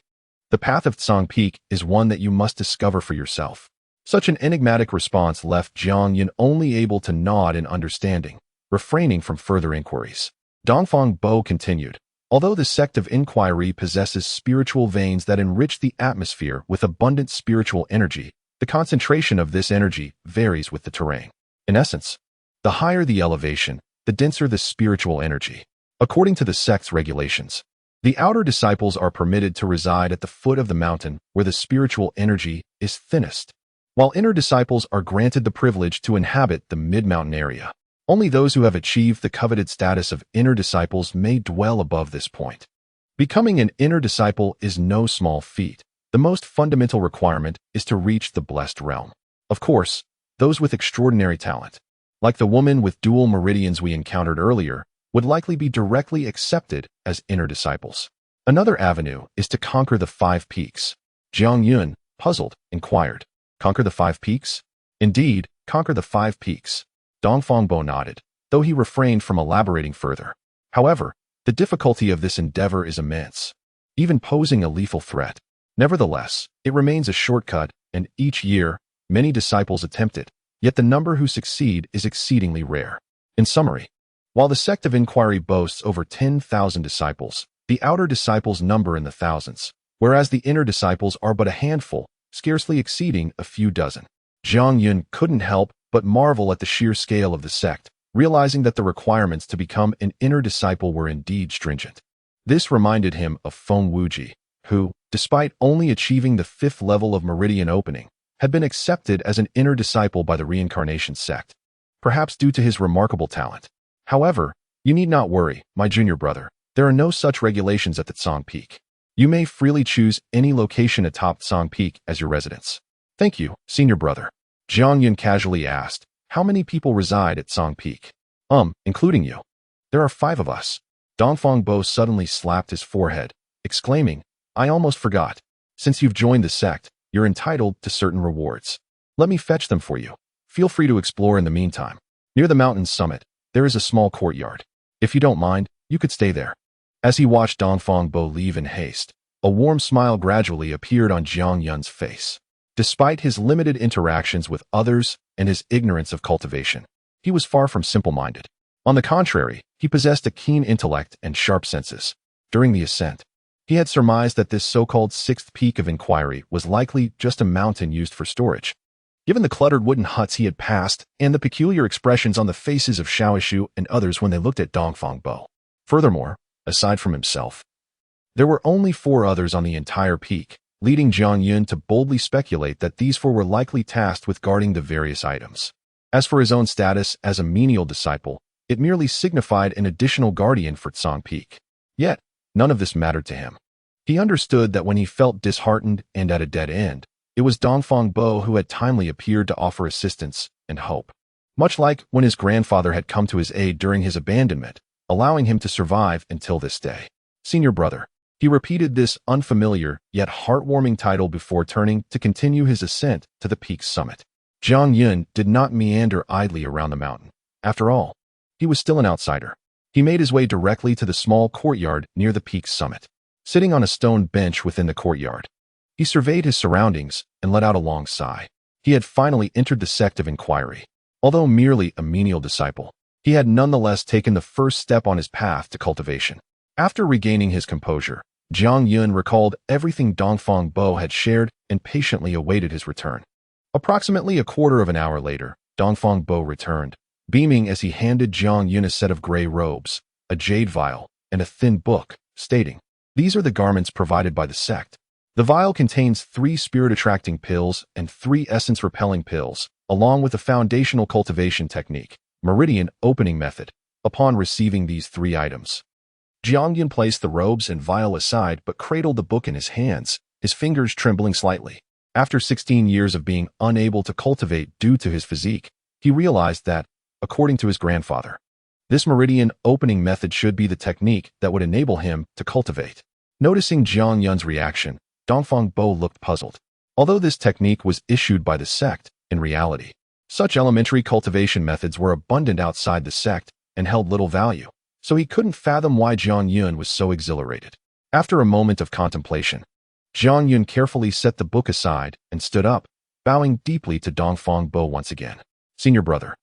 The path of Tsang Peak is one that you must discover for yourself. Such an enigmatic response left Zhang Yun only able to nod in understanding, refraining from further inquiries. Dongfang Bo continued, although the sect of inquiry possesses spiritual veins that enrich the atmosphere with abundant spiritual energy, the concentration of this energy varies with the terrain. In essence, the higher the elevation, the denser the spiritual energy. According to the sect's regulations, the outer disciples are permitted to reside at the foot of the mountain where the spiritual energy is thinnest, while inner disciples are granted the privilege to inhabit the mid-mountain area. Only those who have achieved the coveted status of inner disciples may dwell above this point. Becoming an inner disciple is no small feat. The most fundamental requirement is to reach the blessed realm. Of course, those with extraordinary talent, like the woman with dual meridians we encountered earlier, would likely be directly accepted as inner disciples. Another avenue is to conquer the 5 peaks. Zhang Yun, puzzled, inquired, conquer the 5 peaks? Indeed, conquer the 5 peaks. Dongfang Bo nodded, though he refrained from elaborating further. However, the difficulty of this endeavor is immense, even posing a lethal threat. Nevertheless, it remains a shortcut, and each year, many disciples attempt it, yet the number who succeed is exceedingly rare. In summary, while the sect of inquiry boasts over 10,000 disciples, the outer disciples number in the thousands, whereas the inner disciples are but a handful, scarcely exceeding a few dozen. Zhang Yun couldn't help but marvel at the sheer scale of the sect, realizing that the requirements to become an inner disciple were indeed stringent. This reminded him of Feng Wuji, who, despite only achieving the 5th level of meridian opening, had been accepted as an inner disciple by the reincarnation sect, perhaps due to his remarkable talent. However, you need not worry, my junior brother. There are no such regulations at the Tsang Peak. You may freely choose any location atop Tsang Peak as your residence. Thank you, senior brother. Zhang Yun casually asked, how many people reside at Tsang Peak? Including you. There are 5 of us. Dongfang Bo suddenly slapped his forehead, exclaiming, I almost forgot. Since you've joined the sect, you're entitled to certain rewards. Let me fetch them for you. Feel free to explore in the meantime. Near the mountain's summit, there is a small courtyard. If you don't mind, you could stay there. As he watched Dongfang Bo leave in haste, a warm smile gradually appeared on Zhang Yun's face. Despite his limited interactions with others and his ignorance of cultivation, he was far from simple-minded. On the contrary, he possessed a keen intellect and sharp senses. During the ascent, he had surmised that this so-called 6th peak of inquiry was likely just a mountain used for storage. Given the cluttered wooden huts he had passed and the peculiar expressions on the faces of Xiaoishu and others when they looked at Dongfang Bo. Furthermore, aside from himself, there were only 4 others on the entire peak, leading Zhang Yun to boldly speculate that these 4 were likely tasked with guarding the various items. As for his own status as a menial disciple, it merely signified an additional guardian for Tsang Peak. Yet, none of this mattered to him. He understood that when he felt disheartened and at a dead end, it was Dongfang Bo who had timely appeared to offer assistance and hope. Much like when his grandfather had come to his aid during his abandonment, allowing him to survive until this day. Senior brother. He repeated this unfamiliar yet heartwarming title before turning to continue his ascent to the peak's summit. Zhang Yun did not meander idly around the mountain. After all, he was still an outsider. He made his way directly to the small courtyard near the peak's summit. Sitting on a stone bench within the courtyard, he surveyed his surroundings and let out a long sigh. He had finally entered the sect of inquiry. Although merely a menial disciple, he had nonetheless taken the first step on his path to cultivation. After regaining his composure, Zhang Yun recalled everything Dongfang Bo had shared and patiently awaited his return. Approximately a quarter of an hour later, Dongfang Bo returned, beaming as he handed Zhang Yun a set of gray robes, a jade vial, and a thin book, stating, "These are the garments provided by the sect. The vial contains 3 spirit-attracting pills and 3 essence-repelling pills, along with a foundational cultivation technique, meridian opening method. Upon receiving these 3 items, Jiangyun placed the robes and vial aside but cradled the book in his hands, his fingers trembling slightly. After 16 years of being unable to cultivate due to his physique, he realized that, according to his grandfather, this meridian opening method should be the technique that would enable him to cultivate. Noticing Jiangyun's reaction, Dongfang Bo looked puzzled. Although this technique was issued by the sect, in reality, such elementary cultivation methods were abundant outside the sect and held little value, so he couldn't fathom why Jiangyun was so exhilarated. After a moment of contemplation, Jiangyun carefully set the book aside and stood up, bowing deeply to Dongfang Bo once again. "Senior brother,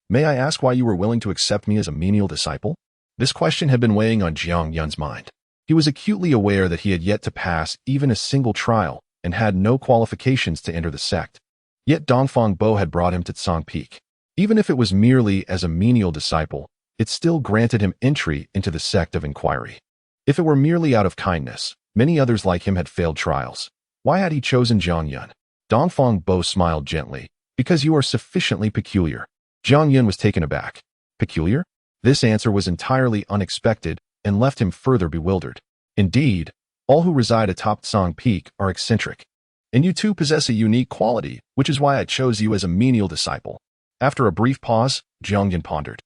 may I ask why you were willing to accept me as a menial disciple?" This question had been weighing on Jiangyun's mind. He was acutely aware that he had yet to pass even a single trial and had no qualifications to enter the sect. Yet Dongfang Bo had brought him to Tsang Peak. Even if it was merely as a menial disciple, it still granted him entry into the sect of inquiry. If it were merely out of kindness, many others like him had failed trials. Why had he chosen Jiangyun? Dongfang Bo smiled gently. "Because you are sufficiently peculiar." Jiangyun was taken aback. Peculiar? This answer was entirely unexpected and left him further bewildered. Indeed, all who reside atop Tsang Peak are eccentric. And you too possess a unique quality, which is why I chose you as a menial disciple. After a brief pause, Jiangyun pondered.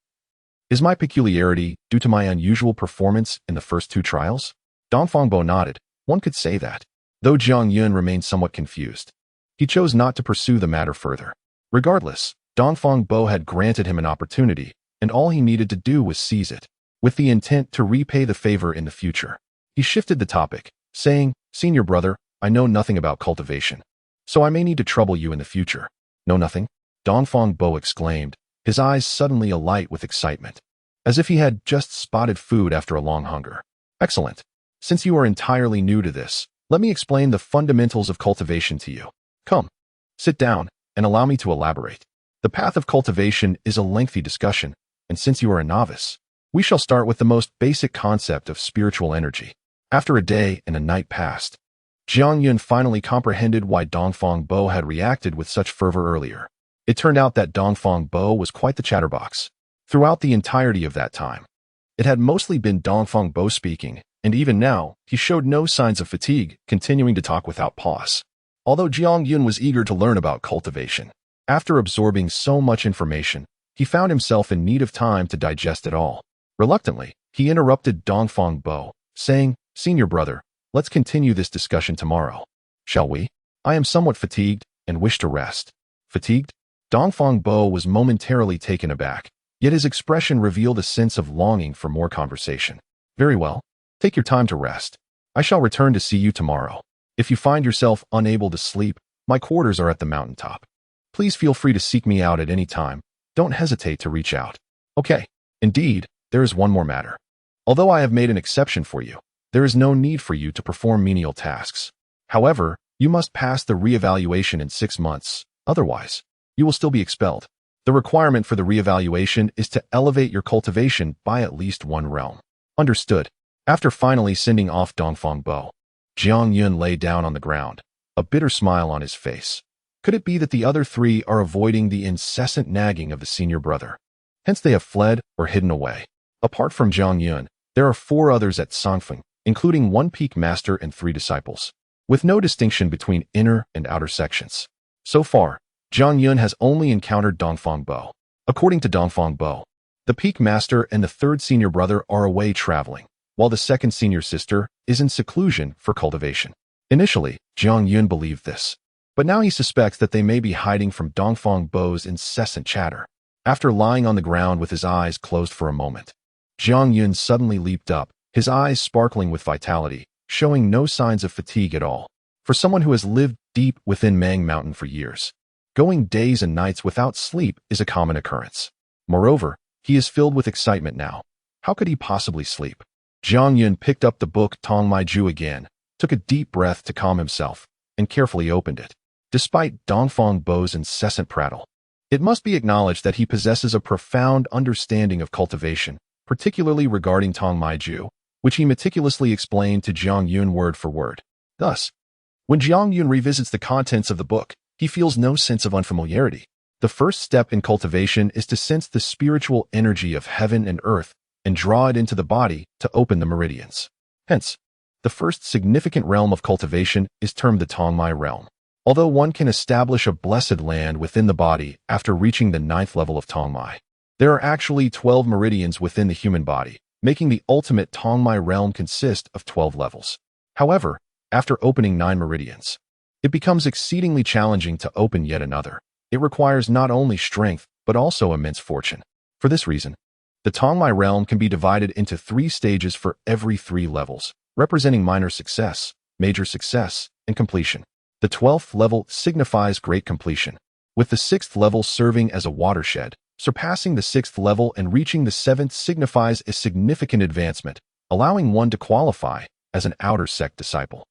Is my peculiarity due to my unusual performance in the first 2 trials? Dongfang Bo nodded. One could say that. Though Jiangyun remained somewhat confused, he chose not to pursue the matter further. Regardless, Dongfang Bo had granted him an opportunity, and all he needed to do was seize it, with the intent to repay the favor in the future. He shifted the topic, saying, "Senior brother, I know nothing about cultivation, so I may need to trouble you in the future." "Know nothing?" Dongfang Bo exclaimed, his eyes suddenly alight with excitement, as if he had just spotted food after a long hunger. "Excellent. Since you are entirely new to this, let me explain the fundamentals of cultivation to you. Come, sit down, and allow me to elaborate. The path of cultivation is a lengthy discussion, and since you are a novice, we shall start with the most basic concept of spiritual energy." After a day and a night passed, Jiangyun finally comprehended why Dongfang Bo had reacted with such fervor earlier. It turned out that Dongfang Bo was quite the chatterbox. Throughout the entirety of that time, it had mostly been Dongfang Bo speaking, and even now, he showed no signs of fatigue, continuing to talk without pause. Although Jiangyun was eager to learn about cultivation, after absorbing so much information, he found himself in need of time to digest it all. Reluctantly, he interrupted Dongfang Bo, saying, "Senior brother, let's continue this discussion tomorrow. Shall we? I am somewhat fatigued and wish to rest." Fatigued? Dongfang Bo was momentarily taken aback, yet his expression revealed a sense of longing for more conversation. "Very well. Take your time to rest. I shall return to see you tomorrow. If you find yourself unable to sleep, my quarters are at the mountaintop. Please feel free to seek me out at any time. Don't hesitate to reach out." "Okay. Indeed, there is one more matter. Although I have made an exception for you, there is no need for you to perform menial tasks. However, you must pass the re-evaluation in 6 months. Otherwise, you will still be expelled. The requirement for the re-evaluation is to elevate your cultivation by at least 1 realm." "Understood." After finally sending off Dongfang Bo, Jiangyun lay down on the ground, a bitter smile on his face. Could it be that the other 3 are avoiding the incessant nagging of the senior brother? Hence they have fled or hidden away. Apart from Jiangyun, there are 4 others at Sangfeng, including 1 peak master and 3 disciples, with no distinction between inner and outer sections. So far, Jiangyun has only encountered Dongfang Bo. According to Dongfang Bo, the peak master and the 3rd senior brother are away traveling, while the 2nd senior sister is in seclusion for cultivation. Initially, Jiangyun believed this, but now he suspects that they may be hiding from Dongfang Bo's incessant chatter. After lying on the ground with his eyes closed for a moment, Jiangyun suddenly leaped up, his eyes sparkling with vitality, showing no signs of fatigue at all. For someone who has lived deep within Mang Mountain for years, going days and nights without sleep is a common occurrence. Moreover, he is filled with excitement now. How could he possibly sleep? Jiangyun picked up the book Tong Mai Ju again, took a deep breath to calm himself, and carefully opened it. Despite Dongfang Bo's incessant prattle, it must be acknowledged that he possesses a profound understanding of cultivation, particularly regarding Tong Mai Ju. which he meticulously explained to Jiang Yun word for word. Thus, when Jiang Yun revisits the contents of the book, he feels no sense of unfamiliarity. The first step in cultivation is to sense the spiritual energy of heaven and earth and draw it into the body to open the meridians. Hence, the first significant realm of cultivation is termed the Tongmai realm. Although one can establish a blessed land within the body after reaching the 9th level of Tongmai, there are actually 12 meridians within the human body, making the ultimate Tongmai realm consist of 12 levels. However, after opening 9 meridians, it becomes exceedingly challenging to open yet another. It requires not only strength, but also immense fortune. For this reason, the Tongmai realm can be divided into 3 stages for every 3 levels, representing minor success, major success, and completion. The 12th level signifies great completion, with the 6th level serving as a watershed. Surpassing the 6th level and reaching the 7th signifies a significant advancement, allowing one to qualify as an outer sect disciple.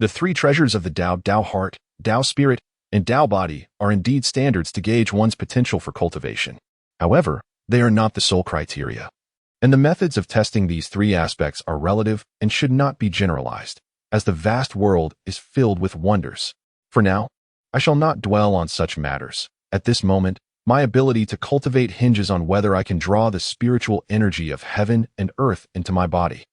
The 3 treasures of the Tao heart, Tao spirit, and Tao body are indeed standards to gauge one's potential for cultivation. However, they are not the sole criteria, and the methods of testing these 3 aspects are relative and should not be generalized, as the vast world is filled with wonders. For now, I shall not dwell on such matters. At this moment, my ability to cultivate hinges on whether I can draw the spiritual energy of heaven and earth into my body.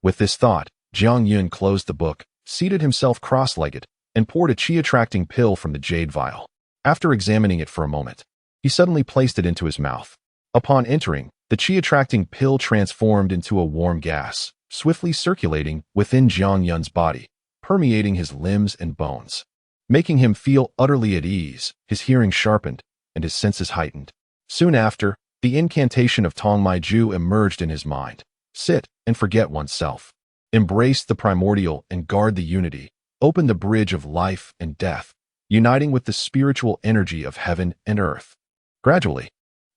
With this thought, Jiang Yun closed the book, seated himself cross-legged, and poured a qi-attracting pill from the jade vial. After examining it for a moment, he suddenly placed it into his mouth. Upon entering, the qi-attracting pill transformed into a warm gas, swiftly circulating within Jiang Yun's body, permeating his limbs and bones, making him feel utterly at ease. His hearing sharpened, and his senses heightened. Soon after, the incantation of Tongmai Ju emerged in his mind. Sit and forget oneself. Embrace the primordial and guard the unity. Open the bridge of life and death, uniting with the spiritual energy of heaven and earth. Gradually,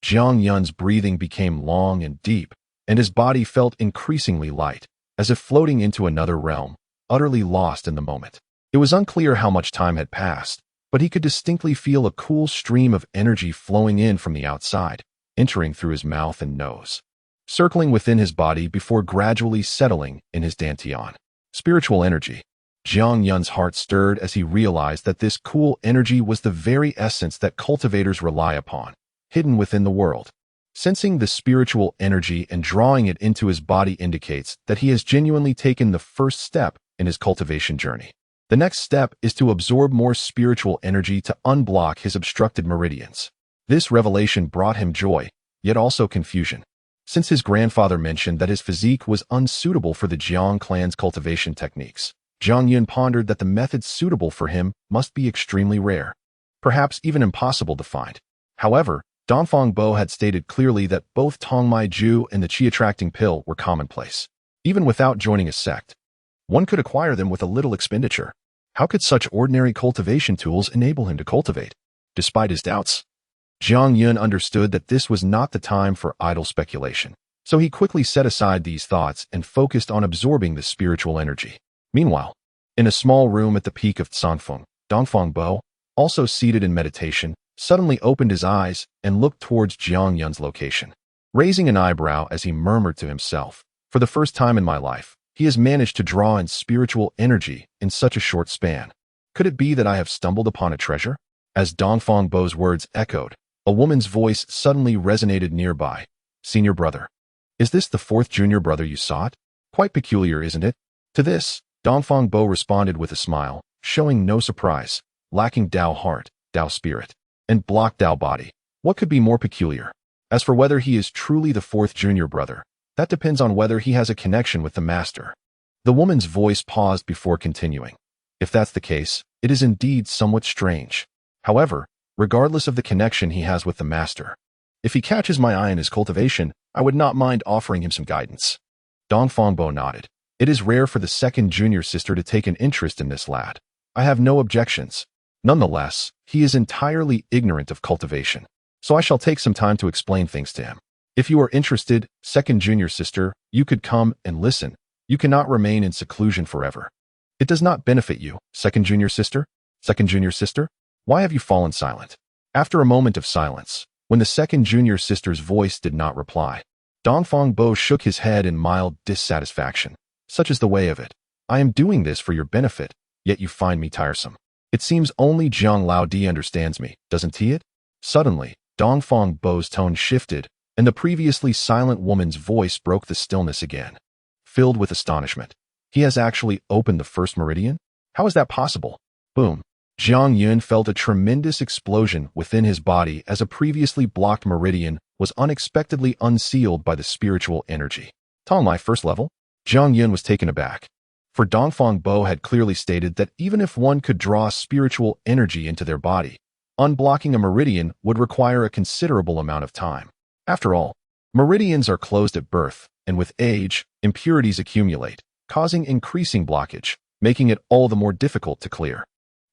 Jiang Yun's breathing became long and deep, and his body felt increasingly light, as if floating into another realm, utterly lost in the moment. It was unclear how much time had passed, but he could distinctly feel a cool stream of energy flowing in from the outside, entering through his mouth and nose, circling within his body before gradually settling in his dantian. Spiritual energy. Jiang Yun's heart stirred as he realized that this cool energy was the very essence that cultivators rely upon, hidden within the world. Sensing the spiritual energy and drawing it into his body indicates that he has genuinely taken the first step in his cultivation journey. The next step is to absorb more spiritual energy to unblock his obstructed meridians. This revelation brought him joy, yet also confusion. Since his grandfather mentioned that his physique was unsuitable for the Jiang clan's cultivation techniques, Jiang Yun pondered that the methods suitable for him must be extremely rare, perhaps even impossible to find. However, Dongfang Bo had stated clearly that both Tongmai Ju and the qi-attracting pill were commonplace. Even without joining a sect, one could acquire them with a little expenditure. How could such ordinary cultivation tools enable him to cultivate? Despite his doubts, Jiang Yun understood that this was not the time for idle speculation, so he quickly set aside these thoughts and focused on absorbing the spiritual energy. Meanwhile, in a small room at the peak of Tsanfeng, Dongfang Bo, also seated in meditation, suddenly opened his eyes and looked towards Jiang Yun's location, raising an eyebrow as he murmured to himself, "For the first time in my life, he has managed to draw in spiritual energy in such a short span. Could it be that I have stumbled upon a treasure?" As Dongfang Bo's words echoed, a woman's voice suddenly resonated nearby. "Senior brother, is this the 4th junior brother you sought? Quite peculiar, isn't it?" To this, Dongfang Bo responded with a smile, showing no surprise. Lacking Tao heart, Tao spirit, and blocked Tao body, what could be more peculiar? As for whether he is truly the 4th junior brother, that depends on whether he has a connection with the master. The woman's voice paused before continuing. If that's the case, it is indeed somewhat strange. However, regardless of the connection he has with the master, if he catches my eye in his cultivation, I would not mind offering him some guidance. Dongfang Bo nodded. It is rare for the 2nd junior sister to take an interest in this lad. I have no objections. Nonetheless, he is entirely ignorant of cultivation, so I shall take some time to explain things to him. If you are interested, 2nd junior sister, you could come and listen. You cannot remain in seclusion forever. It does not benefit you, 2nd junior sister. 2nd junior sister, why have you fallen silent? After a moment of silence, when the 2nd junior sister's voice did not reply, Dongfang Bo shook his head in mild dissatisfaction. Such is the way of it. I am doing this for your benefit, yet you find me tiresome. It seems only Jiang Laodi understands me, doesn't he it? Suddenly, Dongfang Bo's tone shifted, and the previously silent woman's voice broke the stillness again. Filled with astonishment. He has actually opened the first meridian? How is that possible? Boom. Jiang Yun felt a tremendous explosion within his body as a previously blocked meridian was unexpectedly unsealed by the spiritual energy. Tongmai first level? Jiang Yun was taken aback. For Dongfang Bo had clearly stated that even if one could draw spiritual energy into their body, unblocking a meridian would require a considerable amount of time. After all, meridians are closed at birth, and with age, impurities accumulate, causing increasing blockage, making it all the more difficult to clear.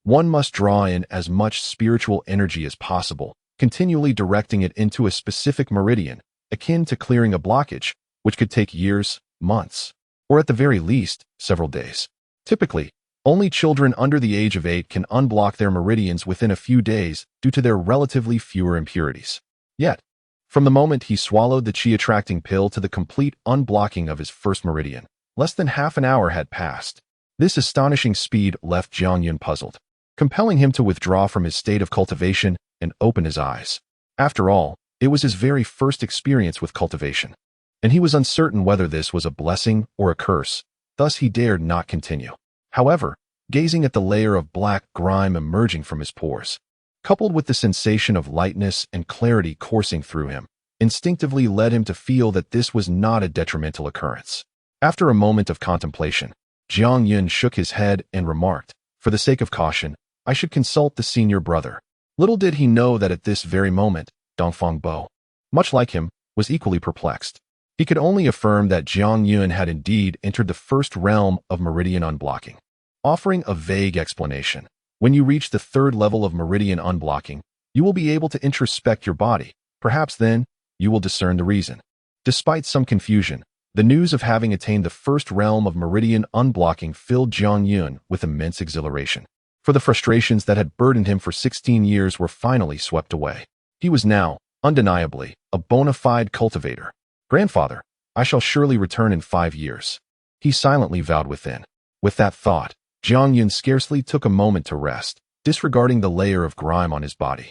One must draw in as much spiritual energy as possible, continually directing it into a specific meridian, akin to clearing a blockage, which could take years, months, or at the very least, several days. Typically, only children under the age of 8 can unblock their meridians within a few days due to their relatively fewer impurities. Yet, from the moment he swallowed the chi-attracting pill to the complete unblocking of his first meridian, less than half an hour had passed. This astonishing speed left Jiang Yun puzzled, compelling him to withdraw from his state of cultivation and open his eyes. After all, it was his very first experience with cultivation, and he was uncertain whether this was a blessing or a curse, thus he dared not continue. However, gazing at the layer of black grime emerging from his pores, coupled with the sensation of lightness and clarity coursing through him, instinctively led him to feel that this was not a detrimental occurrence. After a moment of contemplation, Jiang Yun shook his head and remarked, "For the sake of caution, I should consult the senior brother." Little did he know that at this very moment, Dongfang Bo, much like him, was equally perplexed. He could only affirm that Jiang Yun had indeed entered the first realm of meridian unblocking, offering a vague explanation. When you reach the third level of meridian unblocking, you will be able to introspect your body. Perhaps then, you will discern the reason. Despite some confusion, the news of having attained the first realm of meridian unblocking filled Jiang Yun with immense exhilaration. For the frustrations that had burdened him for 16 years were finally swept away. He was now, undeniably, a bona fide cultivator. "Grandfather, I shall surely return in 5 years," he silently vowed within. With that thought, Jiang Yun scarcely took a moment to rest, disregarding the layer of grime on his body,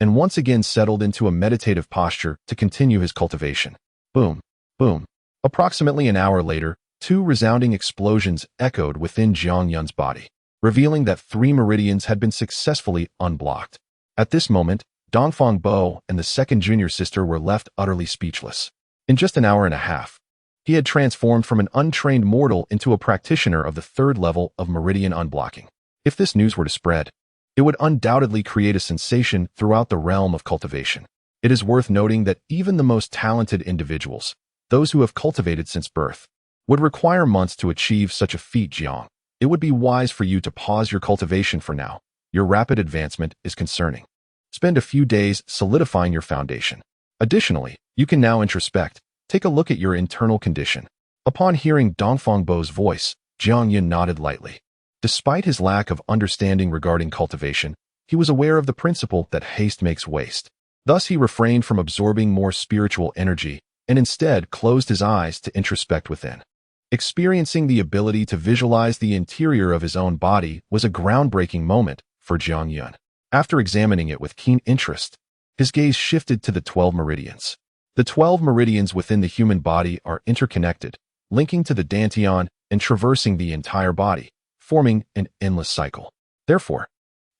and once again settled into a meditative posture to continue his cultivation. Boom, boom. Approximately an hour later, 2 resounding explosions echoed within Jiang Yun's body, revealing that 3 meridians had been successfully unblocked. At this moment, Dongfang Bo and the second junior sister were left utterly speechless. In just an hour and a half, he had transformed from an untrained mortal into a practitioner of the third level of meridian unblocking. If this news were to spread, it would undoubtedly create a sensation throughout the realm of cultivation. It is worth noting that even the most talented individuals, those who have cultivated since birth, would require months to achieve such a feat. Jiang, it would be wise for you to pause your cultivation for now. Your rapid advancement is concerning. Spend a few days solidifying your foundation. Additionally, you can now introspect. Take a look at your internal condition. Upon hearing Dongfang Bo's voice, Jiang Yun nodded lightly. Despite his lack of understanding regarding cultivation, he was aware of the principle that haste makes waste. Thus he refrained from absorbing more spiritual energy and instead closed his eyes to introspect within. Experiencing the ability to visualize the interior of his own body was a groundbreaking moment for Jiang Yun. After examining it with keen interest, his gaze shifted to the 12 meridians. The 12 meridians within the human body are interconnected, linking to the dantian and traversing the entire body, forming an endless cycle. Therefore,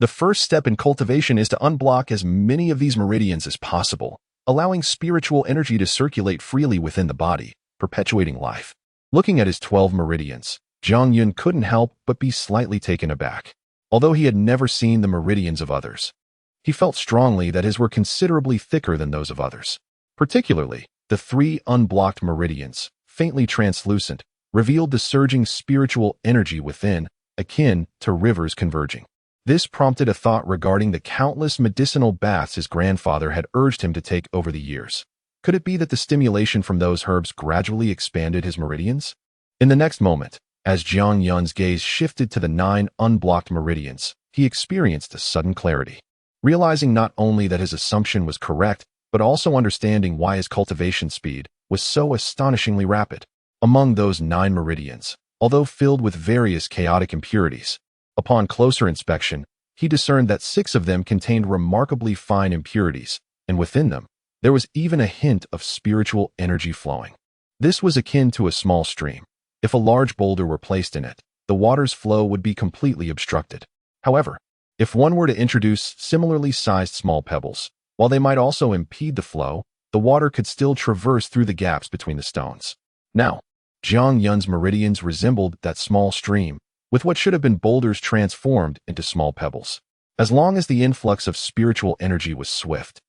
the first step in cultivation is to unblock as many of these meridians as possible, allowing spiritual energy to circulate freely within the body, perpetuating life. Looking at his 12 meridians, Jiang Yun couldn't help but be slightly taken aback. Although he had never seen the meridians of others, he felt strongly that his were considerably thicker than those of others. Particularly, the 3 unblocked meridians, faintly translucent, revealed the surging spiritual energy within, akin to rivers converging. This prompted a thought regarding the countless medicinal baths his grandfather had urged him to take over the years. Could it be that the stimulation from those herbs gradually expanded his meridians? In the next moment, as Jiang Yun's gaze shifted to the 9 unblocked meridians, he experienced a sudden clarity. Realizing not only that his assumption was correct, but also understanding why his cultivation speed was so astonishingly rapid. Among those 9 meridians, although filled with various chaotic impurities. Upon closer inspection, he discerned that 6 of them contained remarkably fine impurities, and within them, there was even a hint of spiritual energy flowing. This was akin to a small stream. If a large boulder were placed in it, the water's flow would be completely obstructed. However, if one were to introduce similarly sized small pebbles, while they might also impede the flow, the water could still traverse through the gaps between the stones. Now, Jiang Yun's meridians resembled that small stream, with what should have been boulders transformed into small pebbles. As long as the influx of spiritual energy was swift,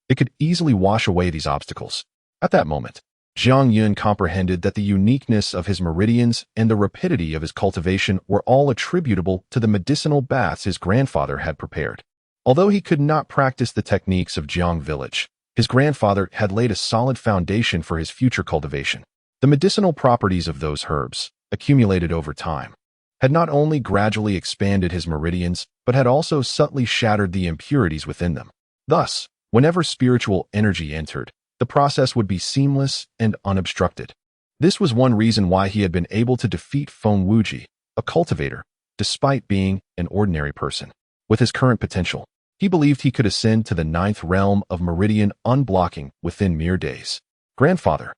it could easily wash away these obstacles. At that moment, Jiang Yun comprehended that the uniqueness of his meridians and the rapidity of his cultivation were all attributable to the medicinal baths his grandfather had prepared. Although he could not practice the techniques of Jiang village, his grandfather had laid a solid foundation for his future cultivation. The medicinal properties of those herbs, accumulated over time, had not only gradually expanded his meridians, but had also subtly shattered the impurities within them. Thus, whenever spiritual energy entered, the process would be seamless and unobstructed. This was one reason why he had been able to defeat Feng Wuji, a cultivator, despite being an ordinary person. With his current potential, he believed he could ascend to the 9th realm of meridian unblocking within mere days. Grandfather.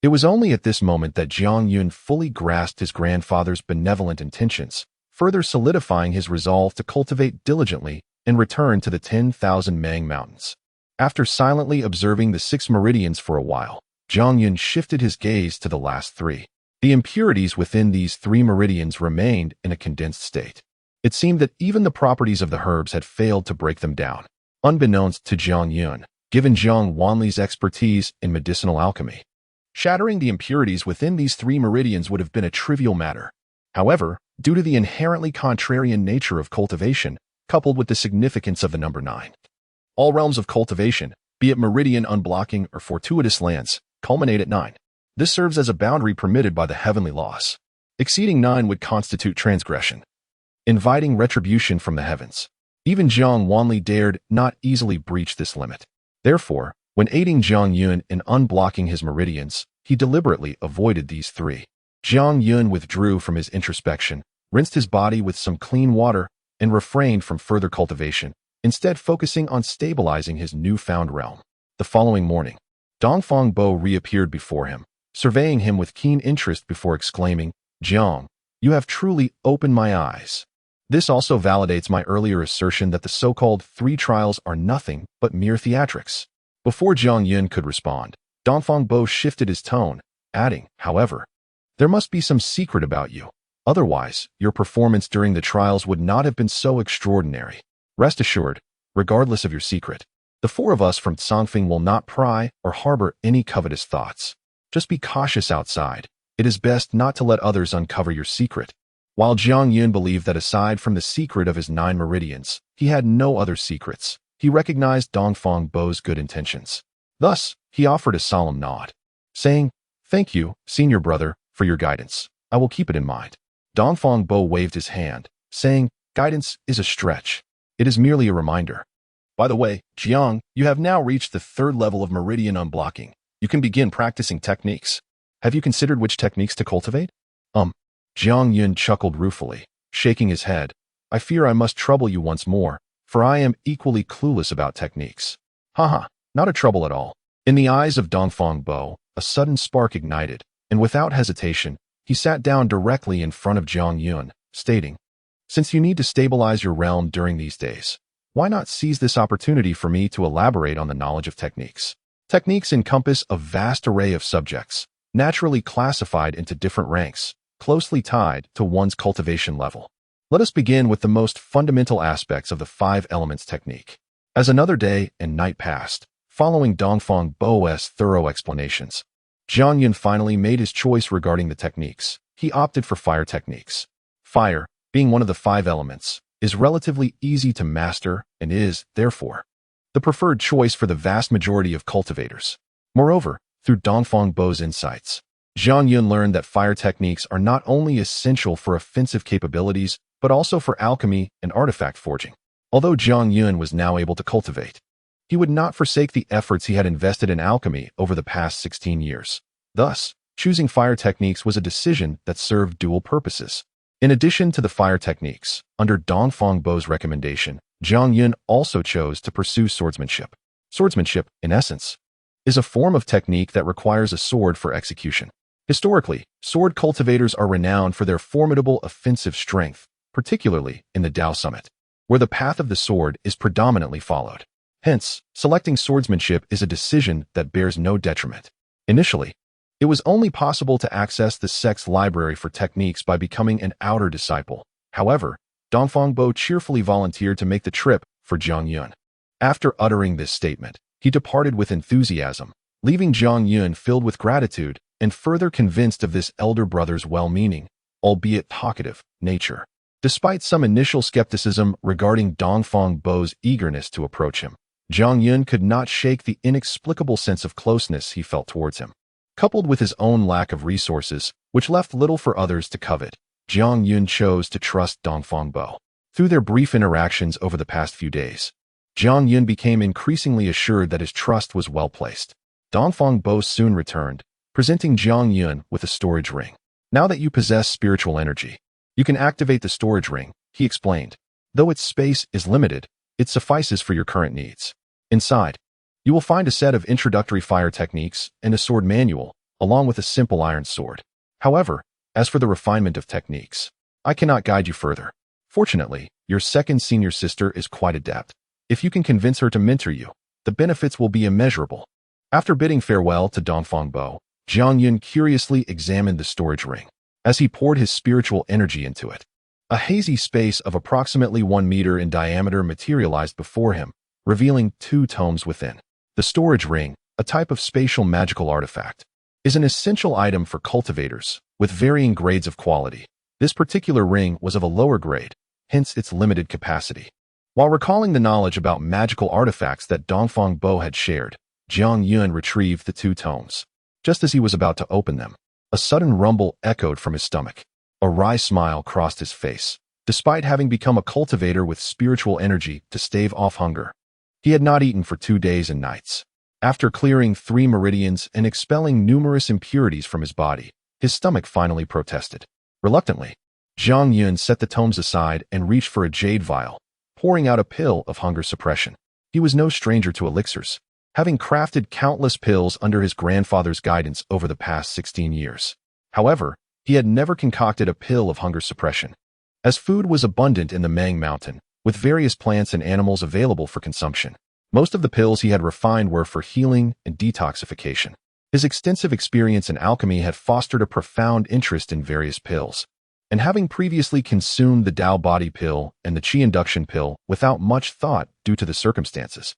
It was only at this moment that Jiang Yun fully grasped his grandfather's benevolent intentions, further solidifying his resolve to cultivate diligently and return to the 10,000 Mang Mountains. After silently observing the 6 meridians for a while, Jiang Yun shifted his gaze to the last 3. The impurities within these 3 meridians remained in a condensed state. It seemed that even the properties of the herbs had failed to break them down. Unbeknownst to Jiang Yun, given Jiang Wanli's expertise in medicinal alchemy, shattering the impurities within these 3 meridians would have been a trivial matter. However, due to the inherently contrarian nature of cultivation, coupled with the significance of the number 9, all realms of cultivation, be it meridian unblocking or fortuitous lands, culminate at 9. This serves as a boundary permitted by the heavenly laws. Exceeding 9 would constitute transgression, inviting retribution from the heavens. Even Jiang Wanli dared not easily breach this limit. Therefore, when aiding Jiang Yun in unblocking his meridians, he deliberately avoided these 3. Jiang Yun withdrew from his introspection, rinsed his body with some clean water, and refrained from further cultivation, instead focusing on stabilizing his newfound realm. The following morning, Dongfang Bo reappeared before him, surveying him with keen interest before exclaiming, "Jiang, you have truly opened my eyes." This also validates my earlier assertion that the so-called 3 trials are nothing but mere theatrics. Before Jiang Yun could respond, Dongfang Bo shifted his tone, adding, "However, there must be some secret about you. Otherwise, your performance during the trials would not have been so extraordinary. Rest assured, regardless of your secret, the 4 of us from Tsangfing will not pry or harbor any covetous thoughts. Just be cautious outside. It is best not to let others uncover your secret." While Jiang Yun believed that aside from the secret of his 9 meridians, he had no other secrets, he recognized Dongfang Bo's good intentions. Thus, he offered a solemn nod, saying, "Thank you, senior brother, for your guidance. I will keep it in mind." Dongfang Bo waved his hand, saying, "Guidance is a stretch. It is merely a reminder. By the way, Jiang, you have now reached the 3rd level of meridian unblocking. You can begin practicing techniques. Have you considered which techniques to cultivate?" Jiang Yun chuckled ruefully, shaking his head. "I fear I must trouble you once more, for I am equally clueless about techniques." "Haha, not a trouble at all." In the eyes of Dongfang Bo, a sudden spark ignited, and without hesitation, he sat down directly in front of Jiang Yun, stating, "Since you need to stabilize your realm during these days, why not seize this opportunity for me to elaborate on the knowledge of techniques?" Techniques encompass a vast array of subjects, naturally classified into different ranks, closely tied to one's cultivation level. Let us begin with the most fundamental aspects of the 5 elements technique. As another day and night passed, following Dongfang Bo's thorough explanations, Jiang Yun finally made his choice regarding the techniques. He opted for fire techniques. Fire, being one of the 5 elements, is relatively easy to master and is, therefore, the preferred choice for the vast majority of cultivators. Moreover, through Dongfang Bo's insights, Jiang Yun learned that fire techniques are not only essential for offensive capabilities, but also for alchemy and artifact forging. Although Jiang Yun was now able to cultivate, he would not forsake the efforts he had invested in alchemy over the past 16 years. Thus, Choosing fire techniques was a decision that served dual purposes. In addition to the fire techniques, under Dongfang Bo's recommendation, Jiang Yun also chose to pursue swordsmanship. Swordsmanship, in essence, is a form of technique that requires a sword for execution. Historically, sword cultivators are renowned for their formidable offensive strength, particularly in the Tao Summit, where the path of the sword is predominantly followed. Hence, selecting swordsmanship is a decision that bears no detriment. Initially, it was only possible to access the sect's library for techniques by becoming an outer disciple. However, Dongfang Bo cheerfully volunteered to make the trip for Jiang Yun. After uttering this statement, he departed with enthusiasm, leaving Jiang Yun filled with gratitude and further convinced of this elder brother's well-meaning, albeit talkative, nature. Despite some initial skepticism regarding Dongfang Bo's eagerness to approach him, Jiang Yun could not shake the inexplicable sense of closeness he felt towards him. Coupled with his own lack of resources, which left little for others to covet, Jiang Yun chose to trust Dongfang Bo. Through their brief interactions over the past few days, Jiang Yun became increasingly assured that his trust was well placed. Dongfang Bo soon returned, presenting Jiang Yun with a storage ring. Now that you possess spiritual energy, you can activate the storage ring, he explained. Though its space is limited, it suffices for your current needs. Inside, you will find a set of introductory fire techniques and a sword manual, along with a simple iron sword. However, as for the refinement of techniques, I cannot guide you further. Fortunately, your second senior sister is quite adept. If you can convince her to mentor you, the benefits will be immeasurable. After bidding farewell to Dongfang Bo, Jiang Yun curiously examined the storage ring. As he poured his spiritual energy into it, a hazy space of approximately 1 meter in diameter materialized before him, revealing 2 tomes within. The storage ring, a type of spatial magical artifact, is an essential item for cultivators, with varying grades of quality. This particular ring was of a lower grade, hence its limited capacity. While recalling the knowledge about magical artifacts that Dongfang Bo had shared, Jiang Yun retrieved the 2 tomes. Just as he was about to open them, a sudden rumble echoed from his stomach. A wry smile crossed his face. Despite having become a cultivator with spiritual energy to stave off hunger, he had not eaten for 2 days and nights. After clearing 3 meridians and expelling numerous impurities from his body, his stomach finally protested. Reluctantly, Jiang Yun set the tomes aside and reached for a jade vial, pouring out a pill of hunger suppression. He was no stranger to elixirs, having crafted countless pills under his grandfather's guidance over the past 16 years. However, he had never concocted a pill of hunger suppression. As food was abundant in the Mang Mountain, with various plants and animals available for consumption, most of the pills he had refined were for healing and detoxification. His extensive experience in alchemy had fostered a profound interest in various pills, and having previously consumed the Tao Body pill and the Qi Induction pill without much thought due to the circumstances,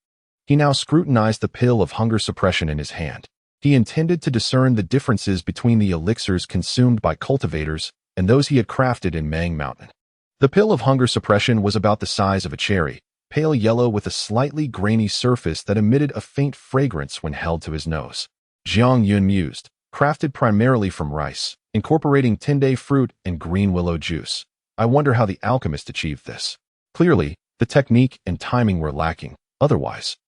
he now scrutinized the pill of hunger suppression in his hand. He intended to discern the differences between the elixirs consumed by cultivators and those he had crafted in Mang Mountain. The pill of hunger suppression was about the size of a cherry, pale yellow with a slightly grainy surface that emitted a faint fragrance when held to his nose. Jiang Yun mused, crafted primarily from rice, incorporating Tende fruit and green willow juice. I wonder how the alchemist achieved this. Clearly, the technique and timing were lacking. Otherwise,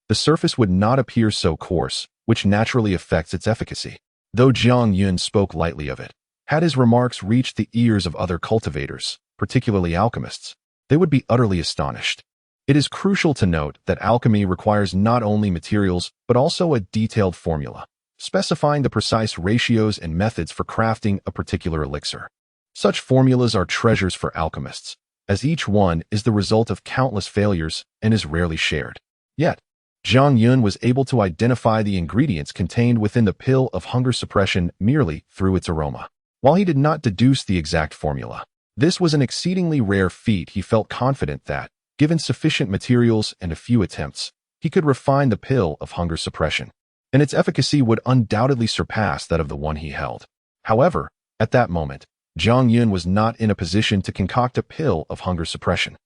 the surface would not appear so coarse, which naturally affects its efficacy. Though Jiang Yun spoke lightly of it, had his remarks reached the ears of other cultivators, particularly alchemists, they would be utterly astonished. It is crucial to note that alchemy requires not only materials, but also a detailed formula, specifying the precise ratios and methods for crafting a particular elixir. Such formulas are treasures for alchemists, as each one is the result of countless failures and is rarely shared. Yet, Jiang Yun was able to identify the ingredients contained within the pill of hunger suppression merely through its aroma. While he did not deduce the exact formula, this was an exceedingly rare feat. He felt confident that, given sufficient materials and a few attempts, he could refine the pill of hunger suppression, and its efficacy would undoubtedly surpass that of the one he held. However, at that moment, Jiang Yun was not in a position to concoct a pill of hunger suppression.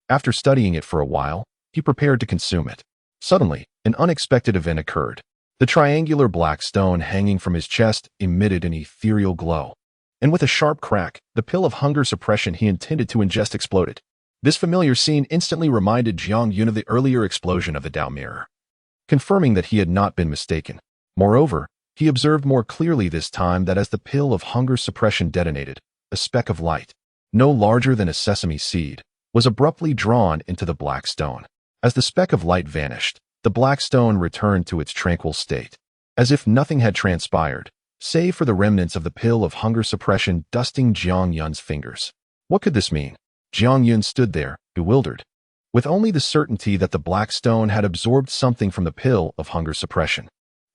After studying it for a while, he prepared to consume it. Suddenly, an unexpected event occurred. The triangular black stone hanging from his chest emitted an ethereal glow, and with a sharp crack, the pill of hunger suppression he intended to ingest exploded. This familiar scene instantly reminded Jiang Yun of the earlier explosion of the Tao mirror, confirming that he had not been mistaken. Moreover, He observed more clearly this time that as the pill of hunger suppression detonated, a speck of light, no larger than a sesame seed, was abruptly drawn into the black stone. As the speck of light vanished, the black stone returned to its tranquil state, as if nothing had transpired, save for the remnants of the pill of hunger suppression dusting Jiang Yun's fingers. What could this mean? Jiang Yun stood there, bewildered, with only the certainty that the black stone had absorbed something from the pill of hunger suppression.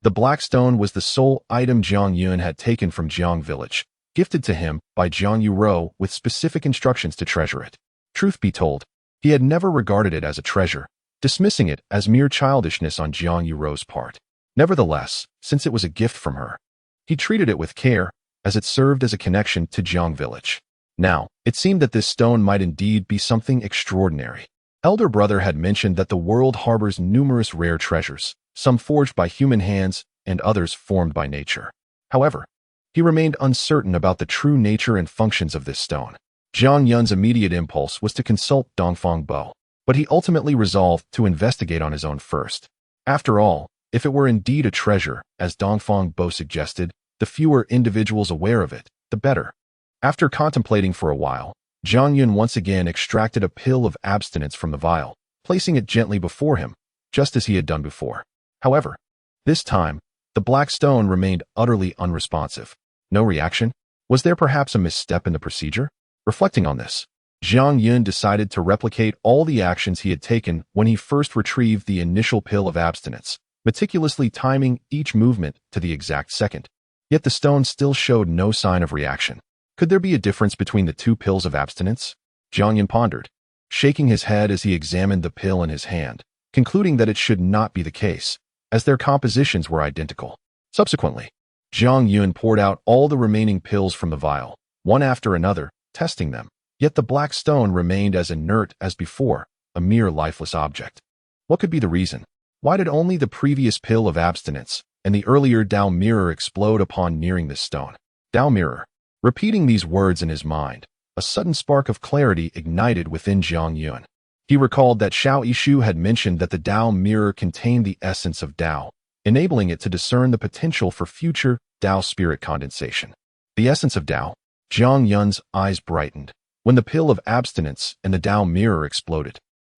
The black stone was the sole item Jiang Yun had taken from Jiang village, gifted to him by Jiang Yuro with specific instructions to treasure it. Truth be told, he had never regarded it as a treasure, dismissing it as mere childishness on Jiang Yuro's part. Nevertheless, since it was a gift from her, he treated it with care, as it served as a connection to Jiang village. Now, it seemed that this stone might indeed be something extraordinary. Elder brother had mentioned that the world harbors numerous rare treasures, some forged by human hands and others formed by nature. However, he remained uncertain about the true nature and functions of this stone. Jiang Yun's immediate impulse was to consult Dongfang Bo, but he ultimately resolved to investigate on his own first. After all, if it were indeed a treasure, as Dongfang Bo suggested, the fewer individuals aware of it, the better. After contemplating for a while, Jiang Yun once again extracted a pill of abstinence from the vial, placing it gently before him, just as he had done before. However, this time, the black stone remained utterly unresponsive. No reaction? Was there perhaps a misstep in the procedure? Reflecting on this, Jiang Yun decided to replicate all the actions he had taken when he first retrieved the initial pill of abstinence, meticulously timing each movement to the exact second. Yet the stone still showed no sign of reaction. Could there be a difference between the two pills of abstinence? Jiang Yun pondered, shaking his head as he examined the pill in his hand, concluding that it should not be the case, as their compositions were identical. Subsequently, Jiang Yun poured out all the remaining pills from the vial, one after another, testing them. Yet the black stone remained as inert as before, a mere lifeless object. What could be the reason? Why did only the previous pill of abstinence and the earlier Tao mirror explode upon nearing this stone? Tao mirror. Repeating these words in his mind, a sudden spark of clarity ignited within Jiang Yun. He recalled that Xiao Yishu had mentioned that the Tao mirror contained the essence of Tao, enabling it to discern the potential for future Tao spirit condensation. The essence of Tao? Jiang Yun's eyes brightened. When the pill of abstinence and the Tao mirror exploded,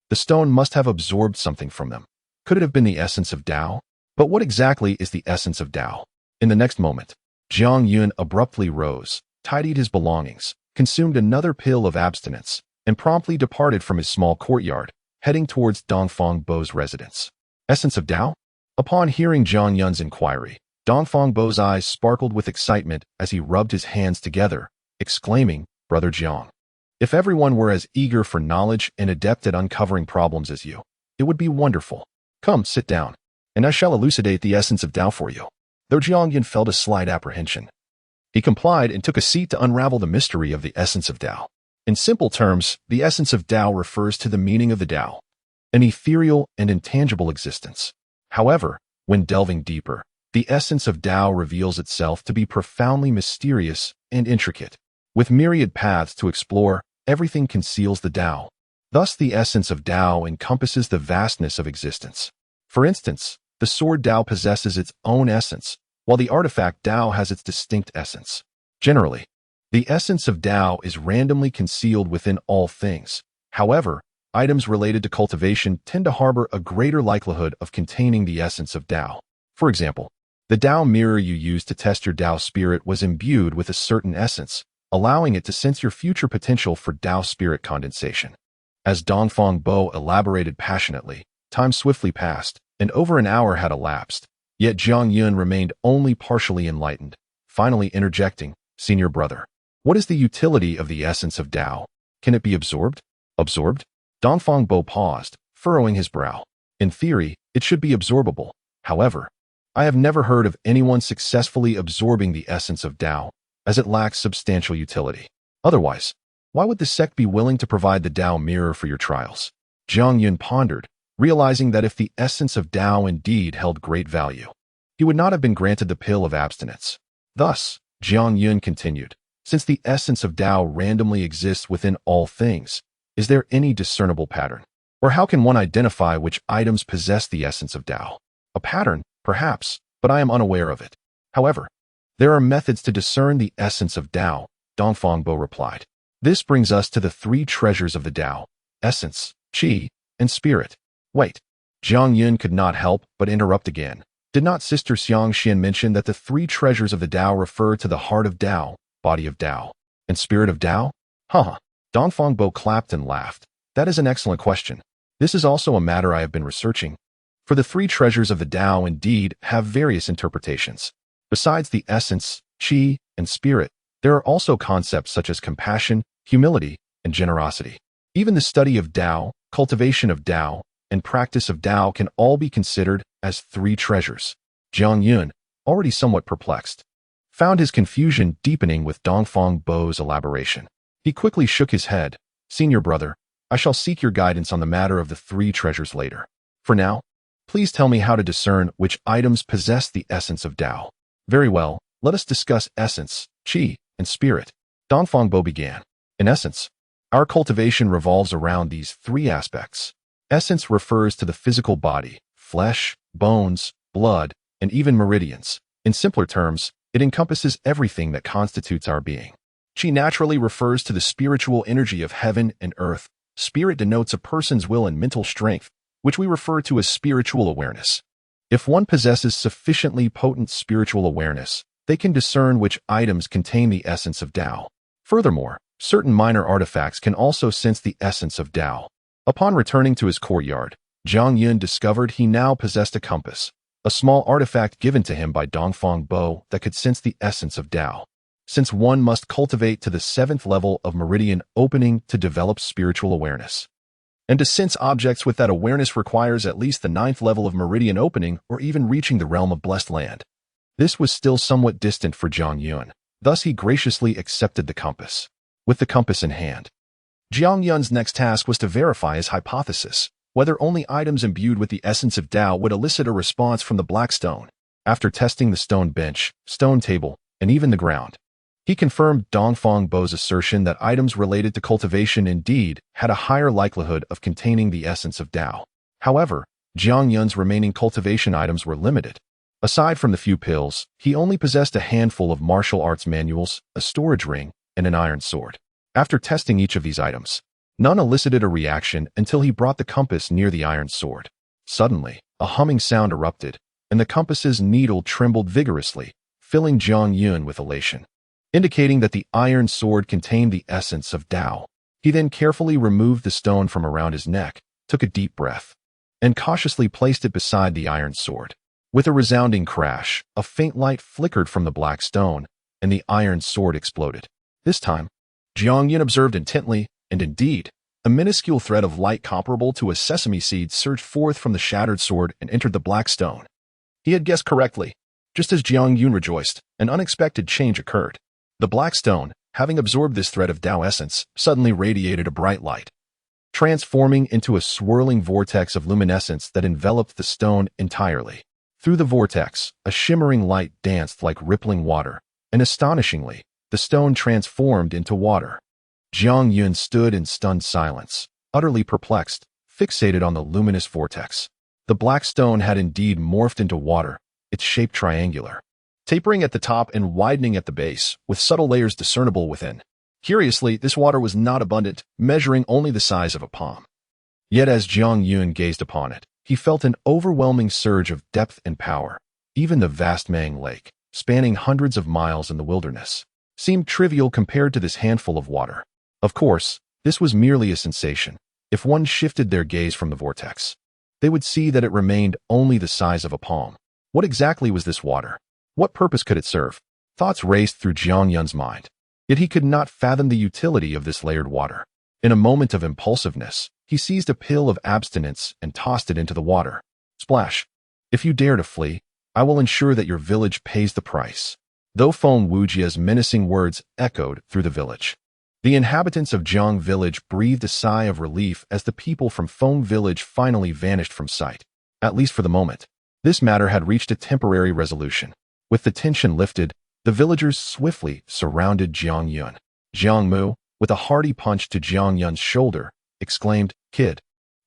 the stone must have absorbed something from them. Could it have been the essence of Tao? But what exactly is the essence of Tao? In the next moment, Jiang Yun abruptly rose, tidied his belongings, consumed another pill of abstinence, and promptly departed from his small courtyard, heading towards Dongfang Bo's residence. Essence of Tao? Upon hearing Jiang Yun's inquiry, Dongfang Bo's eyes sparkled with excitement as he rubbed his hands together, exclaiming, "Brother Jiang, if everyone were as eager for knowledge and adept at uncovering problems as you, it would be wonderful. Come, sit down, and I shall elucidate the essence of Tao for you." Though Jiang Yun felt a slight apprehension, he complied and took a seat to unravel the mystery of the essence of Tao. In simple terms, the essence of Tao refers to the meaning of the Tao, an ethereal and intangible existence. However, when delving deeper, the essence of Tao reveals itself to be profoundly mysterious and intricate. With myriad paths to explore, everything conceals the Tao. Thus, the essence of Tao encompasses the vastness of existence. For instance, the sword Tao possesses its own essence, while the artifact Tao has its distinct essence. Generally, the essence of Tao is randomly concealed within all things. However, items related to cultivation tend to harbor a greater likelihood of containing the essence of Tao. For example, the Tao mirror you used to test your Tao spirit was imbued with a certain essence, allowing it to sense your future potential for Tao spirit condensation. As Dongfang Bo elaborated passionately, time swiftly passed, and over an hour had elapsed. Yet Jiang Yun remained only partially enlightened, finally interjecting, "Senior brother, what is the utility of the essence of Tao? Can it be absorbed?" Absorbed? Dongfang Bo paused, furrowing his brow. In theory, it should be absorbable. However, I have never heard of anyone successfully absorbing the essence of Tao, as it lacks substantial utility. Otherwise, why would the sect be willing to provide the Tao mirror for your trials? Jiang Yun pondered, realizing that if the essence of Tao indeed held great value, he would not have been granted the pill of abstinence. Thus, Jiang Yun continued, since the essence of Tao randomly exists within all things, is there any discernible pattern? Or how can one identify which items possess the essence of Tao? A pattern, perhaps, but I am unaware of it. However, there are methods to discern the essence of Tao, Dongfangbo replied. This brings us to the three treasures of the Tao: essence, qi, and spirit. Wait. Jiang Yun could not help but interrupt again. Did not Sister Xiang Xian mention that the three treasures of the Tao refer to the heart of Tao, body of Tao, and spirit of Tao? Huh. Dongfangbo clapped and laughed. That is an excellent question. This is also a matter I have been researching. For the three treasures of the Tao indeed have various interpretations. Besides the essence, qi, and spirit, there are also concepts such as compassion, humility, and generosity. Even the study of Tao, cultivation of Tao, and practice of Tao can all be considered as three treasures. Jiang Yun, already somewhat perplexed, found his confusion deepening with Dongfangbo's elaboration. He quickly shook his head. Senior brother, I shall seek your guidance on the matter of the three treasures later. For now, please tell me how to discern which items possess the essence of Tao. Very well, let us discuss essence, qi, and spirit. Dongfangbo began. In essence, our cultivation revolves around these three aspects. Essence refers to the physical body, flesh, bones, blood, and even meridians. In simpler terms, it encompasses everything that constitutes our being. Qi naturally refers to the spiritual energy of heaven and earth. Spirit denotes a person's will and mental strength, which we refer to as spiritual awareness. If one possesses sufficiently potent spiritual awareness, they can discern which items contain the essence of Tao. Furthermore, certain minor artifacts can also sense the essence of Tao. Upon returning to his courtyard, Jiang Yun discovered he now possessed a compass, a small artifact given to him by Dongfangbo that could sense the essence of Tao. Since one must cultivate to the 7th level of meridian opening to develop spiritual awareness. And to sense objects with that awareness requires at least the 9th level of meridian opening or even reaching the realm of blessed land. This was still somewhat distant for Jiang Yun, thus he graciously accepted the compass. With the compass in hand, Jiang Yun's next task was to verify his hypothesis, whether only items imbued with the essence of Tao would elicit a response from the black stone. After testing the stone bench, stone table, and even the ground, he confirmed Dongfangbo's assertion that items related to cultivation indeed had a higher likelihood of containing the essence of Tao. However, Jiang Yun's remaining cultivation items were limited. Aside from the few pills, he only possessed a handful of martial arts manuals, a storage ring, and an iron sword. After testing each of these items, none elicited a reaction until he brought the compass near the iron sword. Suddenly, a humming sound erupted, and the compass's needle trembled vigorously, filling Jiang Yun with elation, indicating that the iron sword contained the essence of Tao. He then carefully removed the stone from around his neck, took a deep breath, and cautiously placed it beside the iron sword. With a resounding crash, a faint light flickered from the black stone, and the iron sword exploded. This time, Jiang Yun observed intently, and indeed, a minuscule thread of light comparable to a sesame seed surged forth from the shattered sword and entered the black stone. He had guessed correctly. Just as Jiang Yun rejoiced, an unexpected change occurred. The black stone, having absorbed this thread of Tao essence, suddenly radiated a bright light, transforming into a swirling vortex of luminescence that enveloped the stone entirely. Through the vortex, a shimmering light danced like rippling water, and astonishingly, the stone transformed into water. Jiang Yun stood in stunned silence, utterly perplexed, fixated on the luminous vortex. The black stone had indeed morphed into water, its shape triangular, tapering at the top and widening at the base, with subtle layers discernible within. Curiously, this water was not abundant, measuring only the size of a palm. Yet as Jiang Yun gazed upon it, he felt an overwhelming surge of depth and power. Even the vast Mang Lake, spanning hundreds of miles in the wilderness, seemed trivial compared to this handful of water. Of course, this was merely a sensation. If one shifted their gaze from the vortex, they would see that it remained only the size of a palm. What exactly was this water? What purpose could it serve? Thoughts raced through Jiang Yun's mind. Yet he could not fathom the utility of this layered water. In a moment of impulsiveness, he seized a pill of abstinence and tossed it into the water. Splash! If you dare to flee, I will ensure that your village pays the price. Though Feng Wujia's menacing words echoed through the village, the inhabitants of Jiang village breathed a sigh of relief as the people from Feng village finally vanished from sight. At least for the moment, this matter had reached a temporary resolution. With the tension lifted, the villagers swiftly surrounded Jiang Yun. Jiang Mu, with a hearty punch to Jiang Yun's shoulder, exclaimed, "Kid,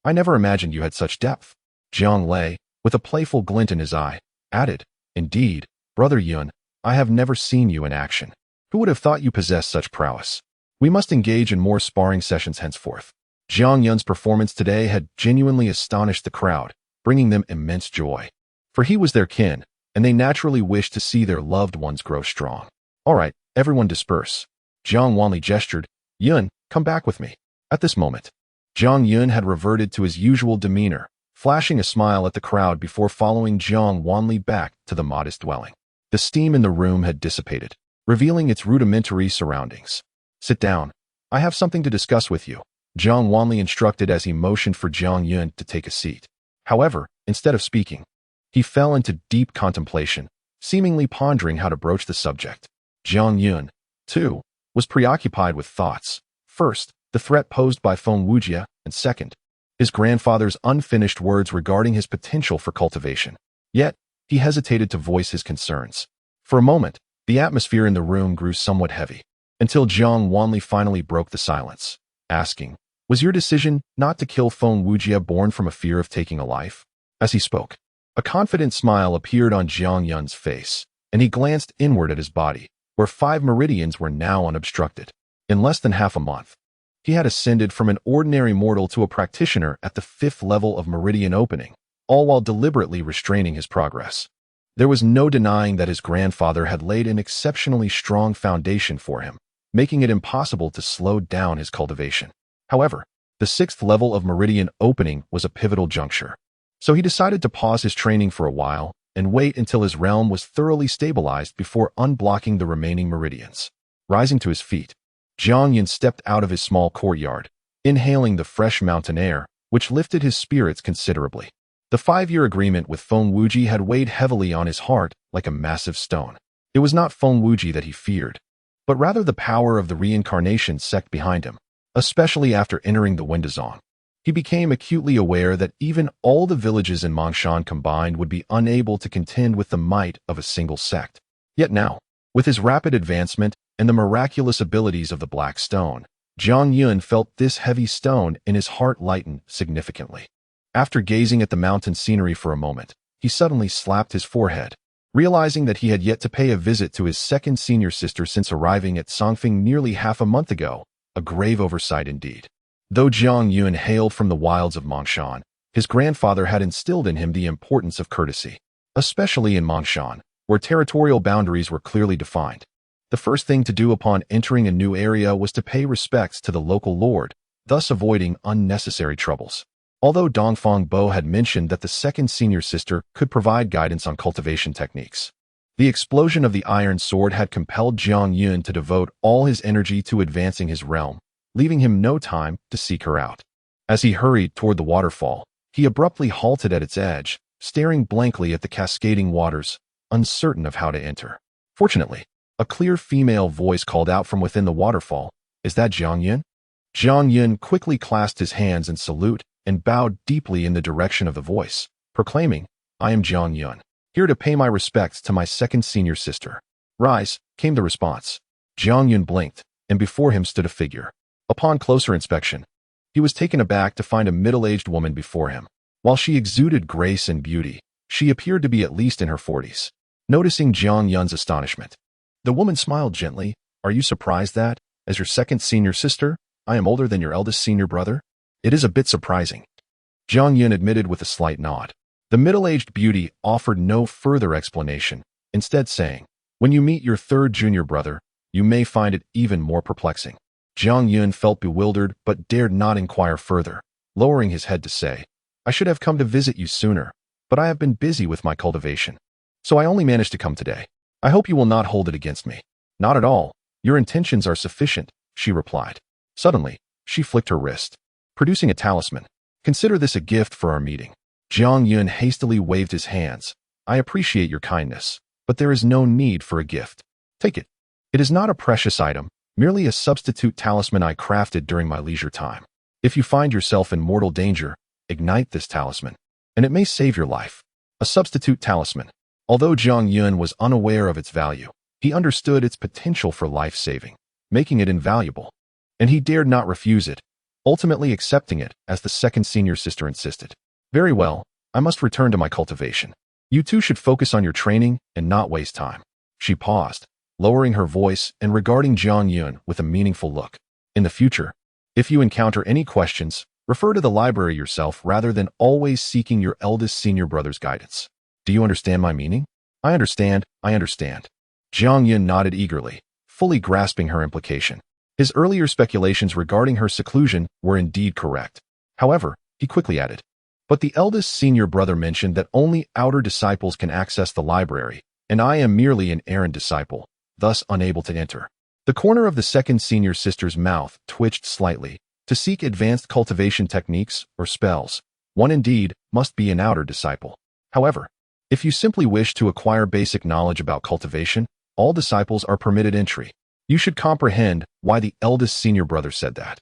I never imagined you had such depth." Jiang Lei, with a playful glint in his eye, added, "Indeed, Brother Yun, I have never seen you in action. Who would have thought you possessed such prowess? We must engage in more sparring sessions henceforth. Jiang Yun's performance today had genuinely astonished the crowd, bringing them immense joy. For he was their kin, and they naturally wished to see their loved ones grow strong. All right, everyone disperse. Jiang Wanli gestured. Yun, come back with me. At this moment, Jiang Yun had reverted to his usual demeanor, flashing a smile at the crowd before following Jiang Wanli back to the modest dwelling. The steam in the room had dissipated, revealing its rudimentary surroundings. Sit down. I have something to discuss with you, Jiang Wanli instructed as he motioned for Jiang Yun to take a seat. However, instead of speaking, he fell into deep contemplation, seemingly pondering how to broach the subject. Jiang Yun, too, was preoccupied with thoughts. First, the threat posed by Feng Wujie, and second, his grandfather's unfinished words regarding his potential for cultivation. Yet, he hesitated to voice his concerns. For a moment, the atmosphere in the room grew somewhat heavy, until Jiang Wanli finally broke the silence, asking, "Was your decision not to kill Feng Wujie born from a fear of taking a life?" As he spoke, a confident smile appeared on Jiang Yun's face, and he glanced inward at his body, where 5 meridians were now unobstructed. In less than half a month, he had ascended from an ordinary mortal to a practitioner at the 5th level of meridian opening, all while deliberately restraining his progress. There was no denying that his grandfather had laid an exceptionally strong foundation for him, making it impossible to slow down his cultivation. However, the 6th level of meridian opening was a pivotal juncture, so he decided to pause his training for a while and wait until his realm was thoroughly stabilized before unblocking the remaining meridians. Rising to his feet, Jiang Yun stepped out of his small courtyard, inhaling the fresh mountain air, which lifted his spirits considerably. The 5-year agreement with Feng Wujie had weighed heavily on his heart like a massive stone. It was not Feng Wujie that he feared, but rather the power of the reincarnation sect behind him, especially after entering the Windazong. He became acutely aware that even all the villages in Mongshan combined would be unable to contend with the might of a single sect. Yet now, with his rapid advancement and the miraculous abilities of the Black Stone, Jiang Yun felt this heavy stone in his heart lighten significantly. After gazing at the mountain scenery for a moment, he suddenly slapped his forehead, realizing that he had yet to pay a visit to his second senior sister since arriving at Songfeng nearly half a month ago, a grave oversight indeed. Though Jiang Yun hailed from the wilds of Mongshan, his grandfather had instilled in him the importance of courtesy, especially in Mongshan, where territorial boundaries were clearly defined. The first thing to do upon entering a new area was to pay respects to the local lord, thus avoiding unnecessary troubles. Although Dongfang Bo had mentioned that the second senior sister could provide guidance on cultivation techniques, the explosion of the iron sword had compelled Jiang Yun to devote all his energy to advancing his realm, leaving him no time to seek her out. As he hurried toward the waterfall, he abruptly halted at its edge, staring blankly at the cascading waters, uncertain of how to enter. Fortunately, a clear female voice called out from within the waterfall, "Is that Jiang Yun?" Jiang Yun quickly clasped his hands in salute and bowed deeply in the direction of the voice, proclaiming, "I am Jiang Yun, here to pay my respects to my second senior sister." "Rise," came the response. Jiang Yun blinked, and before him stood a figure. Upon closer inspection, he was taken aback to find a middle-aged woman before him. While she exuded grace and beauty, she appeared to be at least in her 40s. Noticing Jiang Yun's astonishment, the woman smiled gently. "Are you surprised that, as your second senior sister, I am older than your eldest senior brother? It is a bit surprising," Jiang Yun admitted with a slight nod. The middle-aged beauty offered no further explanation, instead saying, "When you meet your third junior brother, you may find it even more perplexing." Jiang Yun felt bewildered but dared not inquire further, lowering his head to say, "I should have come to visit you sooner, but I have been busy with my cultivation, so I only managed to come today. I hope you will not hold it against me." "Not at all. Your intentions are sufficient," she replied. Suddenly, she flicked her wrist, producing a talisman. "Consider this a gift for our meeting." Jiang Yun hastily waved his hands. "I appreciate your kindness, but there is no need for a gift. Take it. It is not a precious item, merely a substitute talisman I crafted during my leisure time. If you find yourself in mortal danger, ignite this talisman, and it may save your life." A substitute talisman. Although Jiang Yun was unaware of its value, he understood its potential for life-saving, making it invaluable, and he dared not refuse it, ultimately accepting it as the second senior sister insisted. "Very well, I must return to my cultivation. You two should focus on your training and not waste time." She paused, lowering her voice and regarding Jiang Yun with a meaningful look. In the future, if you encounter any questions, refer to the library yourself rather than always seeking your eldest senior brother's guidance. Do you understand my meaning? I understand, I understand. Jiang Yun nodded eagerly, fully grasping her implication. His earlier speculations regarding her seclusion were indeed correct. However, he quickly added, but the eldest senior brother mentioned that only outer disciples can access the library, and I am merely an errand disciple, thus unable to enter. The corner of the second senior sister's mouth twitched slightly. To seek advanced cultivation techniques or spells, one indeed must be an outer disciple. However, if you simply wish to acquire basic knowledge about cultivation, all disciples are permitted entry. You should comprehend why the eldest senior brother said that.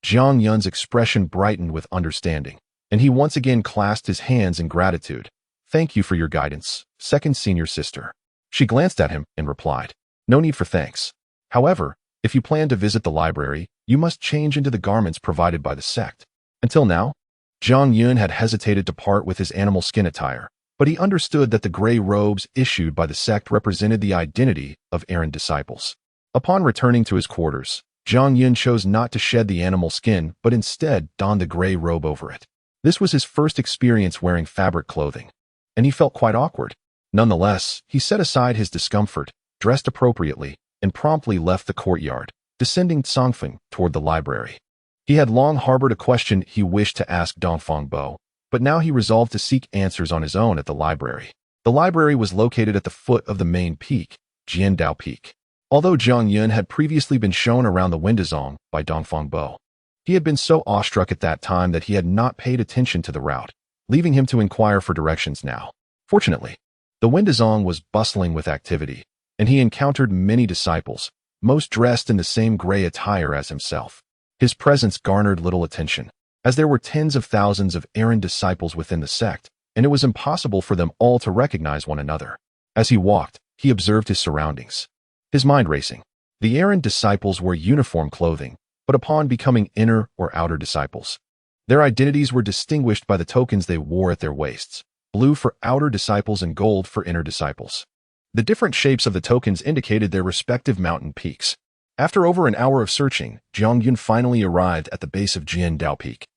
Jiang Yun's expression brightened with understanding, and he once again clasped his hands in gratitude. Thank you for your guidance, second senior sister. She glanced at him and replied, no need for thanks. However, if you plan to visit the library, you must change into the garments provided by the sect. Until now, Jiang Yun had hesitated to part with his animal skin attire, but he understood that the gray robes issued by the sect represented the identity of errand disciples. Upon returning to his quarters, Jiang Yun chose not to shed the animal skin, but instead donned the gray robe over it. This was his first experience wearing fabric clothing, and he felt quite awkward. Nonetheless, he set aside his discomfort, dressed appropriately, and promptly left the courtyard, descending Songfeng toward the library. He had long harbored a question he wished to ask Dongfang Bo, but now he resolved to seek answers on his own at the library. The library was located at the foot of the main peak, Jiandao Peak. Although Jiang Yun had previously been shown around the Windazong by Dongfang Bo, he had been so awestruck at that time that he had not paid attention to the route, leaving him to inquire for directions now. Fortunately, the Windazong was bustling with activity, and he encountered many disciples, most dressed in the same gray attire as himself. His presence garnered little attention, as there were tens of thousands of errand disciples within the sect, and it was impossible for them all to recognize one another. As he walked, he observed his surroundings, his mind racing. The errand disciples wore uniform clothing, but upon becoming inner or outer disciples, their identities were distinguished by the tokens they wore at their waists, blue for outer disciples and gold for inner disciples. The different shapes of the tokens indicated their respective mountain peaks. After over an hour of searching, Jiang Yun finally arrived at the base of Jiandao Peak,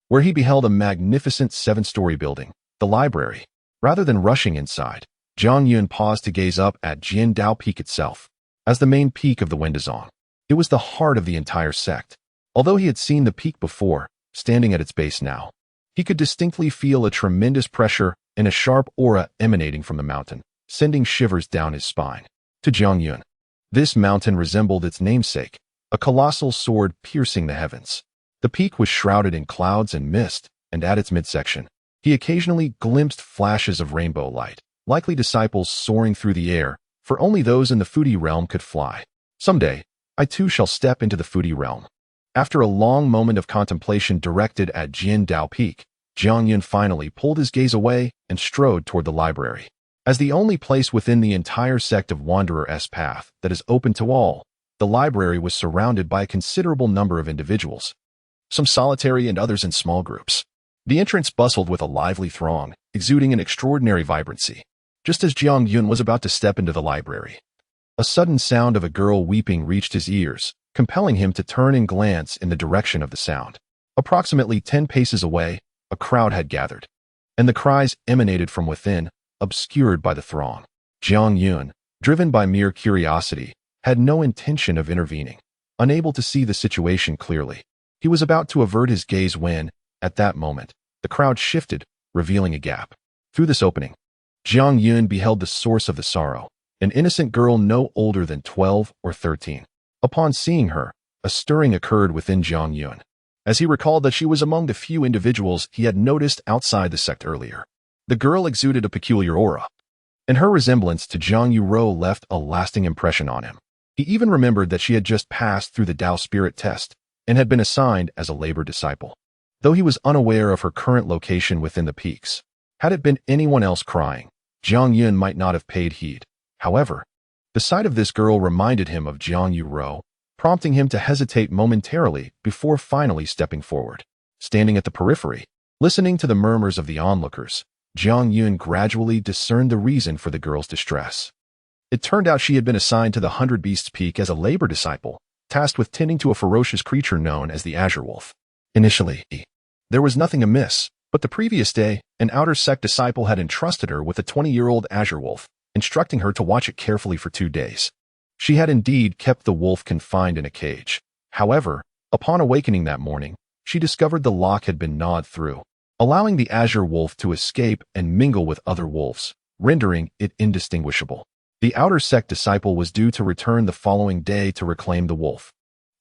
where he beheld a magnificent 7-story building, the library. Rather than rushing inside, Jiang Yun paused to gaze up at Jiandao Peak itself. As the main peak of the Windazong, it was the heart of the entire sect. Although he had seen the peak before, standing at its base now, he could distinctly feel a tremendous pressure and a sharp aura emanating from the mountain, sending shivers down his spine. To Jiang Yun, this mountain resembled its namesake, a colossal sword piercing the heavens. The peak was shrouded in clouds and mist, and at its midsection, he occasionally glimpsed flashes of rainbow light, likely disciples soaring through the air, for only those in the Fudi realm could fly. Someday, I too shall step into the Fudi realm. After a long moment of contemplation directed at Jiandao Peak, Jiang Yun finally pulled his gaze away and strode toward the library. As the only place within the entire sect of Wanderer's Path that is open to all, the library was surrounded by a considerable number of individuals, some solitary and others in small groups. The entrance bustled with a lively throng, exuding an extraordinary vibrancy. Just as Jiang Yun was about to step into the library, a sudden sound of a girl weeping reached his ears, compelling him to turn and glance in the direction of the sound. Approximately 10 paces away, a crowd had gathered, and the cries emanated from within, obscured by the throng. Jiang Yun, driven by mere curiosity, had no intention of intervening. Unable to see the situation clearly, he was about to avert his gaze when, at that moment, the crowd shifted, revealing a gap. Through this opening, Jiang Yun beheld the source of the sorrow, an innocent girl no older than 12 or 13. Upon seeing her, a stirring occurred within Jiang Yun, as he recalled that she was among the few individuals he had noticed outside the sect earlier. The girl exuded a peculiar aura, and her resemblance to Zhang Yuro left a lasting impression on him. He even remembered that she had just passed through the Dao Spirit test and had been assigned as a labor disciple, though he was unaware of her current location within the peaks. Had it been anyone else crying, Jiang Yun might not have paid heed. However, the sight of this girl reminded him of Jiang Yuro, prompting him to hesitate momentarily before finally stepping forward. Standing at the periphery, listening to the murmurs of the onlookers, Jiang Yun gradually discerned the reason for the girl's distress. It turned out she had been assigned to the 100 Beasts Peak as a labor disciple, tasked with tending to a ferocious creature known as the Azure Wolf. Initially, there was nothing amiss, but the previous day, an outer sect disciple had entrusted her with a 20-year-old Azure Wolf, instructing her to watch it carefully for 2 days. She had indeed kept the wolf confined in a cage. However, upon awakening that morning, she discovered the lock had been gnawed through, allowing the Azure Wolf to escape and mingle with other wolves, rendering it indistinguishable. The outer sect disciple was due to return the following day to reclaim the wolf,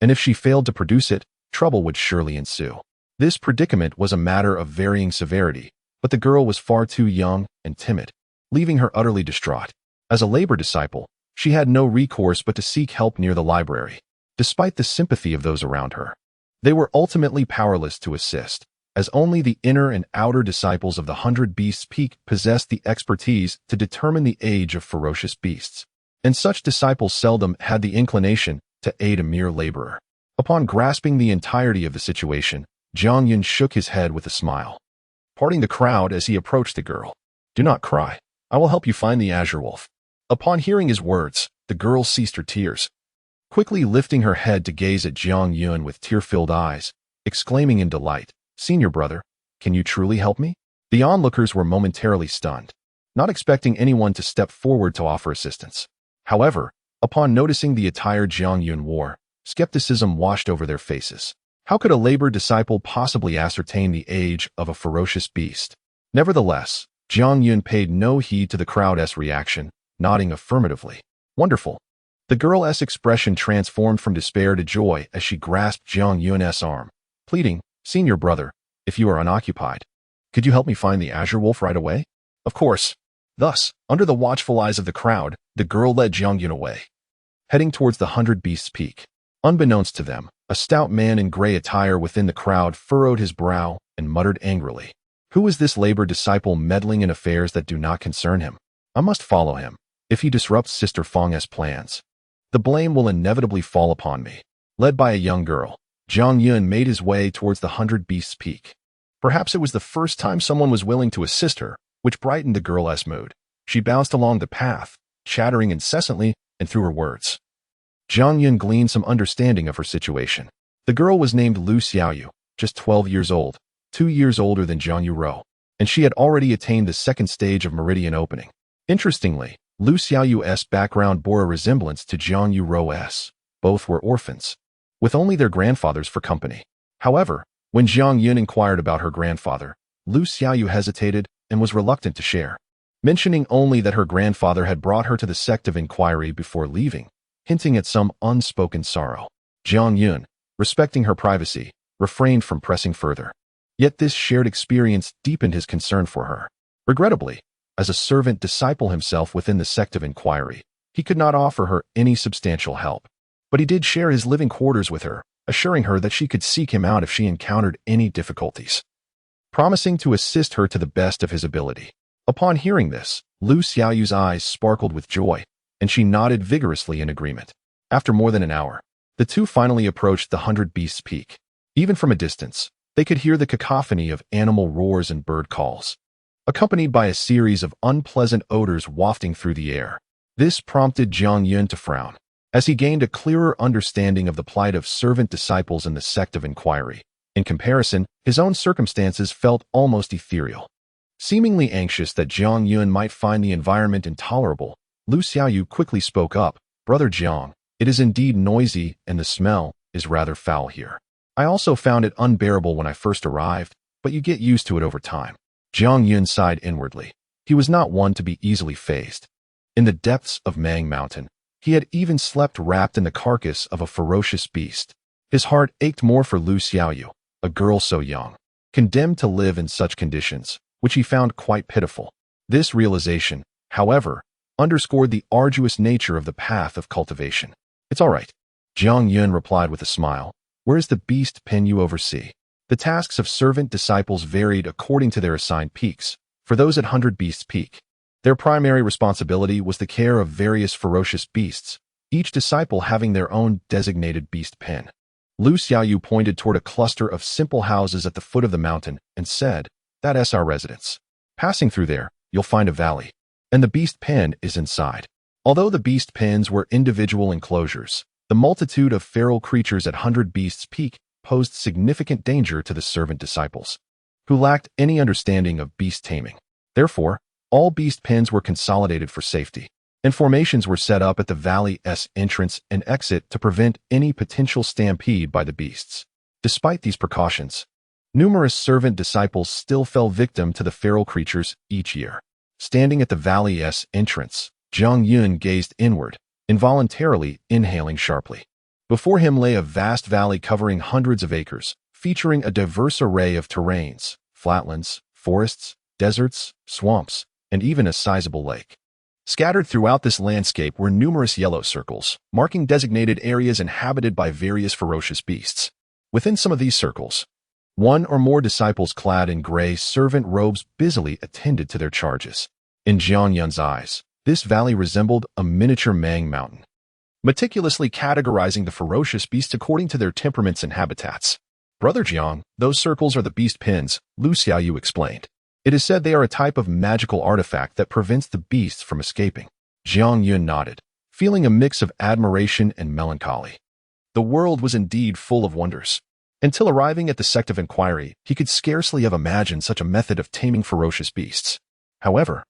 and if she failed to produce it, trouble would surely ensue. This predicament was a matter of varying severity, but the girl was far too young and timid, leaving her utterly distraught. As a labor disciple, she had no recourse but to seek help near the library. Despite the sympathy of those around her, they were ultimately powerless to assist, as only the inner and outer disciples of the 100 Beasts Peak possessed the expertise to determine the age of ferocious beasts, and such disciples seldom had the inclination to aid a mere laborer. Upon grasping the entirety of the situation, Jiang Yun shook his head with a smile, parting the crowd as he approached the girl. "Do not cry. I will help you find the Azure Wolf." Upon hearing his words, the girl ceased her tears, quickly lifting her head to gaze at Jiang Yun with tear-filled eyes, exclaiming in delight, "Senior brother, can you truly help me?" The onlookers were momentarily stunned, not expecting anyone to step forward to offer assistance. However, upon noticing the attire Jiang Yun wore, skepticism washed over their faces. How could a labor disciple possibly ascertain the age of a ferocious beast? Nevertheless, Jiang Yun paid no heed to the crowd's reaction, nodding affirmatively. "Wonderful." The girl's expression transformed from despair to joy as she grasped Jiang Yun's arm, pleading, "Senior brother, if you are unoccupied, could you help me find the Azure Wolf right away?" Of course. Thus, under the watchful eyes of the crowd, the girl led Jiang Yun away, heading towards the 100 Beasts Peak. Unbeknownst to them, a stout man in gray attire within the crowd furrowed his brow and muttered angrily, "Who is this labor disciple meddling in affairs that do not concern him? I must follow him. If he disrupts Sister Feng's plans, the blame will inevitably fall upon me." Led by a young girl, Jiang Yun made his way towards the 100 Beasts Peak. Perhaps it was the first time someone was willing to assist her, which brightened the girl's mood. She bounced along the path, chattering incessantly, and through her words, Jiang Yun gleaned some understanding of her situation. The girl was named Lu Xiaoyu, just 12 years old, 2 years older than Zhang Yuro, and she had already attained the second stage of meridian opening. Interestingly, Lu Xiaoyu's background bore a resemblance to Zhang Yuro's. Both were orphans, with only their grandfathers for company. However, when Jiang Yun inquired about her grandfather, Lu Xiaoyu hesitated and was reluctant to share, mentioning only that her grandfather had brought her to the sect of inquiry before leaving, hinting at some unspoken sorrow. Jiang Yun, respecting her privacy, refrained from pressing further. Yet this shared experience deepened his concern for her. Regrettably, as a servant disciple himself within the sect of inquiry, he could not offer her any substantial help. But he did share his living quarters with her, assuring her that she could seek him out if she encountered any difficulties, promising to assist her to the best of his ability. Upon hearing this, Lu Xiaoyu's eyes sparkled with joy, and she nodded vigorously in agreement. After more than an hour, the two finally approached the 100 Beasts Peak. Even from a distance, they could hear the cacophony of animal roars and bird calls, accompanied by a series of unpleasant odors wafting through the air. This prompted Jiang Yun to frown, as he gained a clearer understanding of the plight of servant disciples in the sect of inquiry. In comparison, his own circumstances felt almost ethereal. Seemingly anxious that Jiang Yun might find the environment intolerable, Lu Xiaoyu quickly spoke up, "Brother Jiang, it is indeed noisy and the smell is rather foul here. I also found it unbearable when I first arrived, but you get used to it over time." Jiang Yun sighed inwardly. He was not one to be easily fazed. In the depths of Mang Mountain, he had even slept wrapped in the carcass of a ferocious beast. His heart ached more for Lu Xiaoyu, a girl so young, condemned to live in such conditions, which he found quite pitiful. This realization, however, underscored the arduous nature of the path of cultivation. "It's all right," Jiang Yun replied with a smile. "Where is the beast pen you oversee?" The tasks of servant disciples varied according to their assigned peaks. For those at 100 Beasts Peak, their primary responsibility was the care of various ferocious beasts, each disciple having their own designated beast pen. Lu Xiaoyu pointed toward a cluster of simple houses at the foot of the mountain and said, "That's our residence. Passing through there, you'll find a valley, and the beast pen is inside." Although the beast pens were individual enclosures, the multitude of feral creatures at 100 Beasts Peak posed significant danger to the servant disciples, who lacked any understanding of beast taming. Therefore, all beast pens were consolidated for safety, and formations were set up at the valley's entrance and exit to prevent any potential stampede by the beasts. Despite these precautions, numerous servant disciples still fell victim to the feral creatures each year. Standing at the valley's entrance, Zhang Yun gazed inward, involuntarily inhaling sharply. Before him lay a vast valley covering hundreds of acres, featuring a diverse array of terrains, flatlands, forests, deserts, swamps, and even a sizable lake. Scattered throughout this landscape were numerous yellow circles, marking designated areas inhabited by various ferocious beasts. Within some of these circles, one or more disciples clad in gray servant robes busily attended to their charges. In Zhang Yun's eyes, this valley resembled a miniature Mang mountain, meticulously categorizing the ferocious beasts according to their temperaments and habitats. Brother Jiang, those circles are the beast pens, Lu Xiaoyu explained. It is said they are a type of magical artifact that prevents the beasts from escaping. Zhang Yun nodded, feeling a mix of admiration and melancholy. The world was indeed full of wonders. Until arriving at the sect of inquiry, he could scarcely have imagined such a method of taming ferocious beasts. However,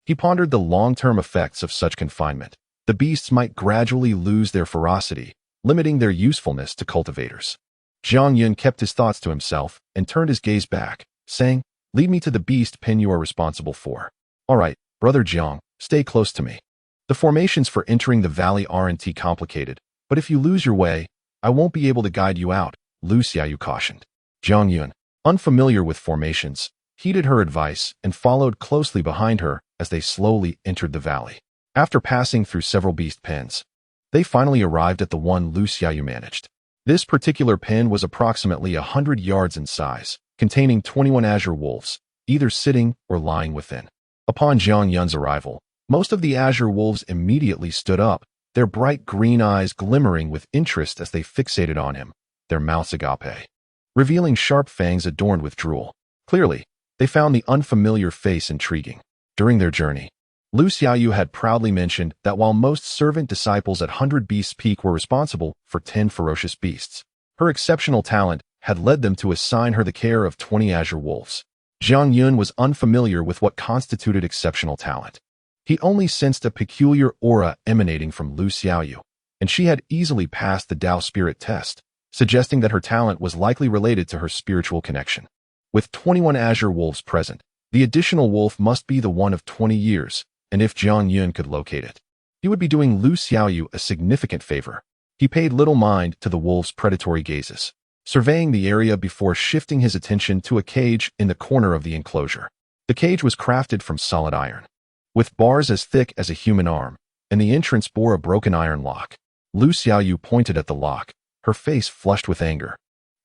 he pondered the long-term effects of such confinement. The beasts might gradually lose their ferocity, limiting their usefulness to cultivators. Zhang Yun kept his thoughts to himself and turned his gaze back, saying, "Lead me to the beast pen you are responsible for." "All right, Brother Jiang, stay close to me. The formations for entering the valley aren't complicated, but if you lose your way, I won't be able to guide you out," Lu Xiaoyu cautioned. Zhang Yun, unfamiliar with formations, heeded her advice and followed closely behind her as they slowly entered the valley. After passing through several beast pens, they finally arrived at the one Lu Xiaoyu managed. This particular pen was approximately 100 yards in size, containing 21 azure wolves, either sitting or lying within. Upon Zhang Yun's arrival, most of the azure wolves immediately stood up, their bright green eyes glimmering with interest as they fixated on him, their mouths agape, revealing sharp fangs adorned with drool. Clearly, they found the unfamiliar face intriguing. During their journey, Lu Xiaoyu had proudly mentioned that while most servant disciples at 100 Beasts Peak were responsible for 10 ferocious beasts, her exceptional talent had led them to assign her the care of 20 azure wolves. Zhang Yun was unfamiliar with what constituted exceptional talent. He only sensed a peculiar aura emanating from Lu Xiaoyu, and she had easily passed the Tao spirit test, suggesting that her talent was likely related to her spiritual connection. With 21 azure wolves present, the additional wolf must be the one of 20 years, and if Zhang Yun could locate it, he would be doing Lu Xiaoyu a significant favor. He paid little mind to the wolf's predatory gazes, surveying the area before shifting his attention to a cage in the corner of the enclosure. The cage was crafted from solid iron, with bars as thick as a human arm, and the entrance bore a broken iron lock. Lu Xiaoyu pointed at the lock, her face flushed with anger.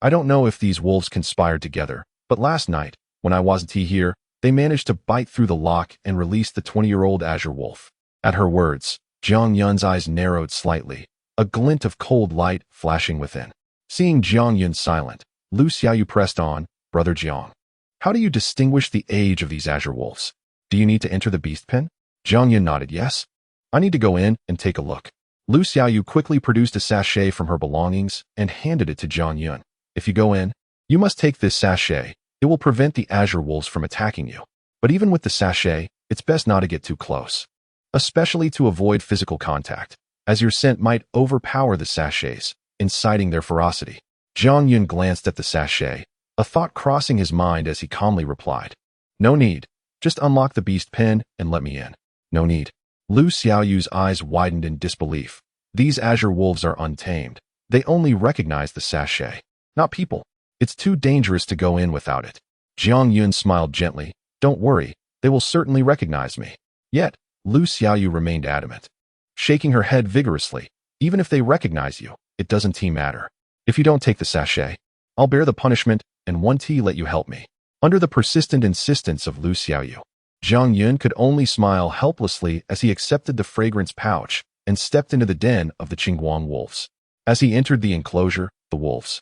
"I don't know if these wolves conspired together, but last night, when I wasn't here, they managed to bite through the lock and release the 20-year-old azure wolf." At her words, Zhang Yun's eyes narrowed slightly, a glint of cold light flashing within. Seeing Zhang Yun silent, Lu Xiaoyu pressed on, "Brother Jiang, how do you distinguish the age of these azure wolves? Do you need to enter the beast pen?" Zhang Yun nodded yes. "I need to go in and take a look." Lu Xiaoyu quickly produced a sachet from her belongings and handed it to Zhang Yun. "If you go in, you must take this sachet. It will prevent the azure wolves from attacking you. But even with the sachet, it's best not to get too close, especially to avoid physical contact, as your scent might overpower the sachets, inciting their ferocity." Zhang Yun glanced at the sachet, a thought crossing his mind as he calmly replied, "No need. Just unlock the beast pen and let me in." "No need." Lu Xiaoyu's eyes widened in disbelief. These azure wolves are untamed. They only recognize the sachet, not people. It's too dangerous to go in without it. Zhang Yun smiled gently. "Don't worry, they will certainly recognize me." Yet, Lu Xiaoyu remained adamant, shaking her head vigorously. "Even if they recognize you, it doesn't matter. If you don't take the sachet, I'll bear the punishment and won't let you help me." Under the persistent insistence of Lu Xiaoyu, Zhang Yun could only smile helplessly as he accepted the fragrance pouch and stepped into the den of the Qingguang wolves. As he entered the enclosure, the wolves,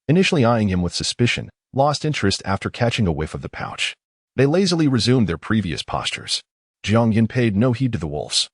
initially eyeing him with suspicion, lost interest after catching a whiff of the pouch. They lazily resumed their previous postures. Zhang Yun paid no heed to the wolves.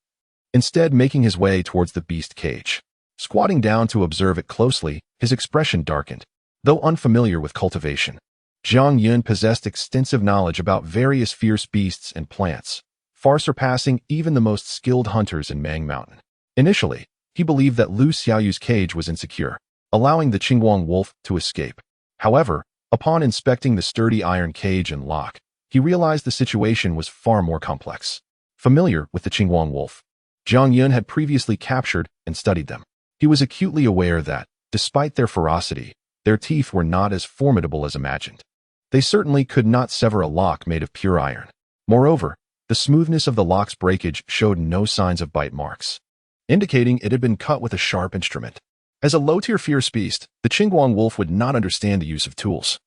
instead making his way towards the beast cage. Squatting down to observe it closely, his expression darkened. Though unfamiliar with cultivation, Zhang Yun possessed extensive knowledge about various fierce beasts and plants, far surpassing even the most skilled hunters in Mang Mountain. Initially, he believed that Lu Xiaoyu's cage was insecure, allowing the Qingguang wolf to escape. However, upon inspecting the sturdy iron cage and lock, he realized the situation was far more complex. Familiar with the Qingguang wolf, Zhang Yun had previously captured and studied them. He was acutely aware that, despite their ferocity, their teeth were not as formidable as imagined. They certainly could not sever a lock made of pure iron. Moreover, the smoothness of the lock's breakage showed no signs of bite marks, indicating it had been cut with a sharp instrument. As a low-tier fierce beast, the Qingguang wolf would not understand the use of tools,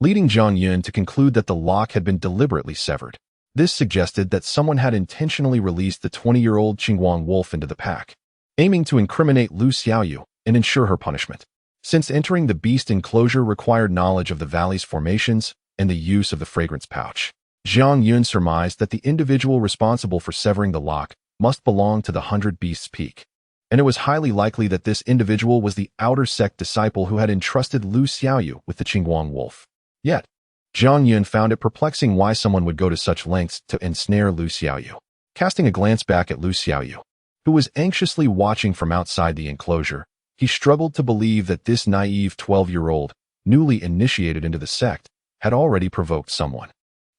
leading Zhang Yun to conclude that the lock had been deliberately severed. This suggested that someone had intentionally released the 20-year-old Qingguang wolf into the pack, aiming to incriminate Lu Xiaoyu and ensure her punishment. Since entering the beast enclosure required knowledge of the valley's formations and the use of the fragrance pouch, Zhang Yun surmised that the individual responsible for severing the lock must belong to the 100 Beasts Peak, and it was highly likely that this individual was the outer sect disciple who had entrusted Lu Xiaoyu with the Qingguang wolf. Yet, Zhang Yun found it perplexing why someone would go to such lengths to ensnare Lu Xiaoyu. Casting a glance back at Lu Xiaoyu, who was anxiously watching from outside the enclosure, he struggled to believe that this naive 12-year-old, newly initiated into the sect, had already provoked someone.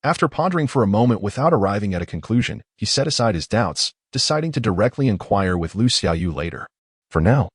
After pondering for a moment without arriving at a conclusion, he set aside his doubts, deciding to directly inquire with Lu Xiaoyu later. For now,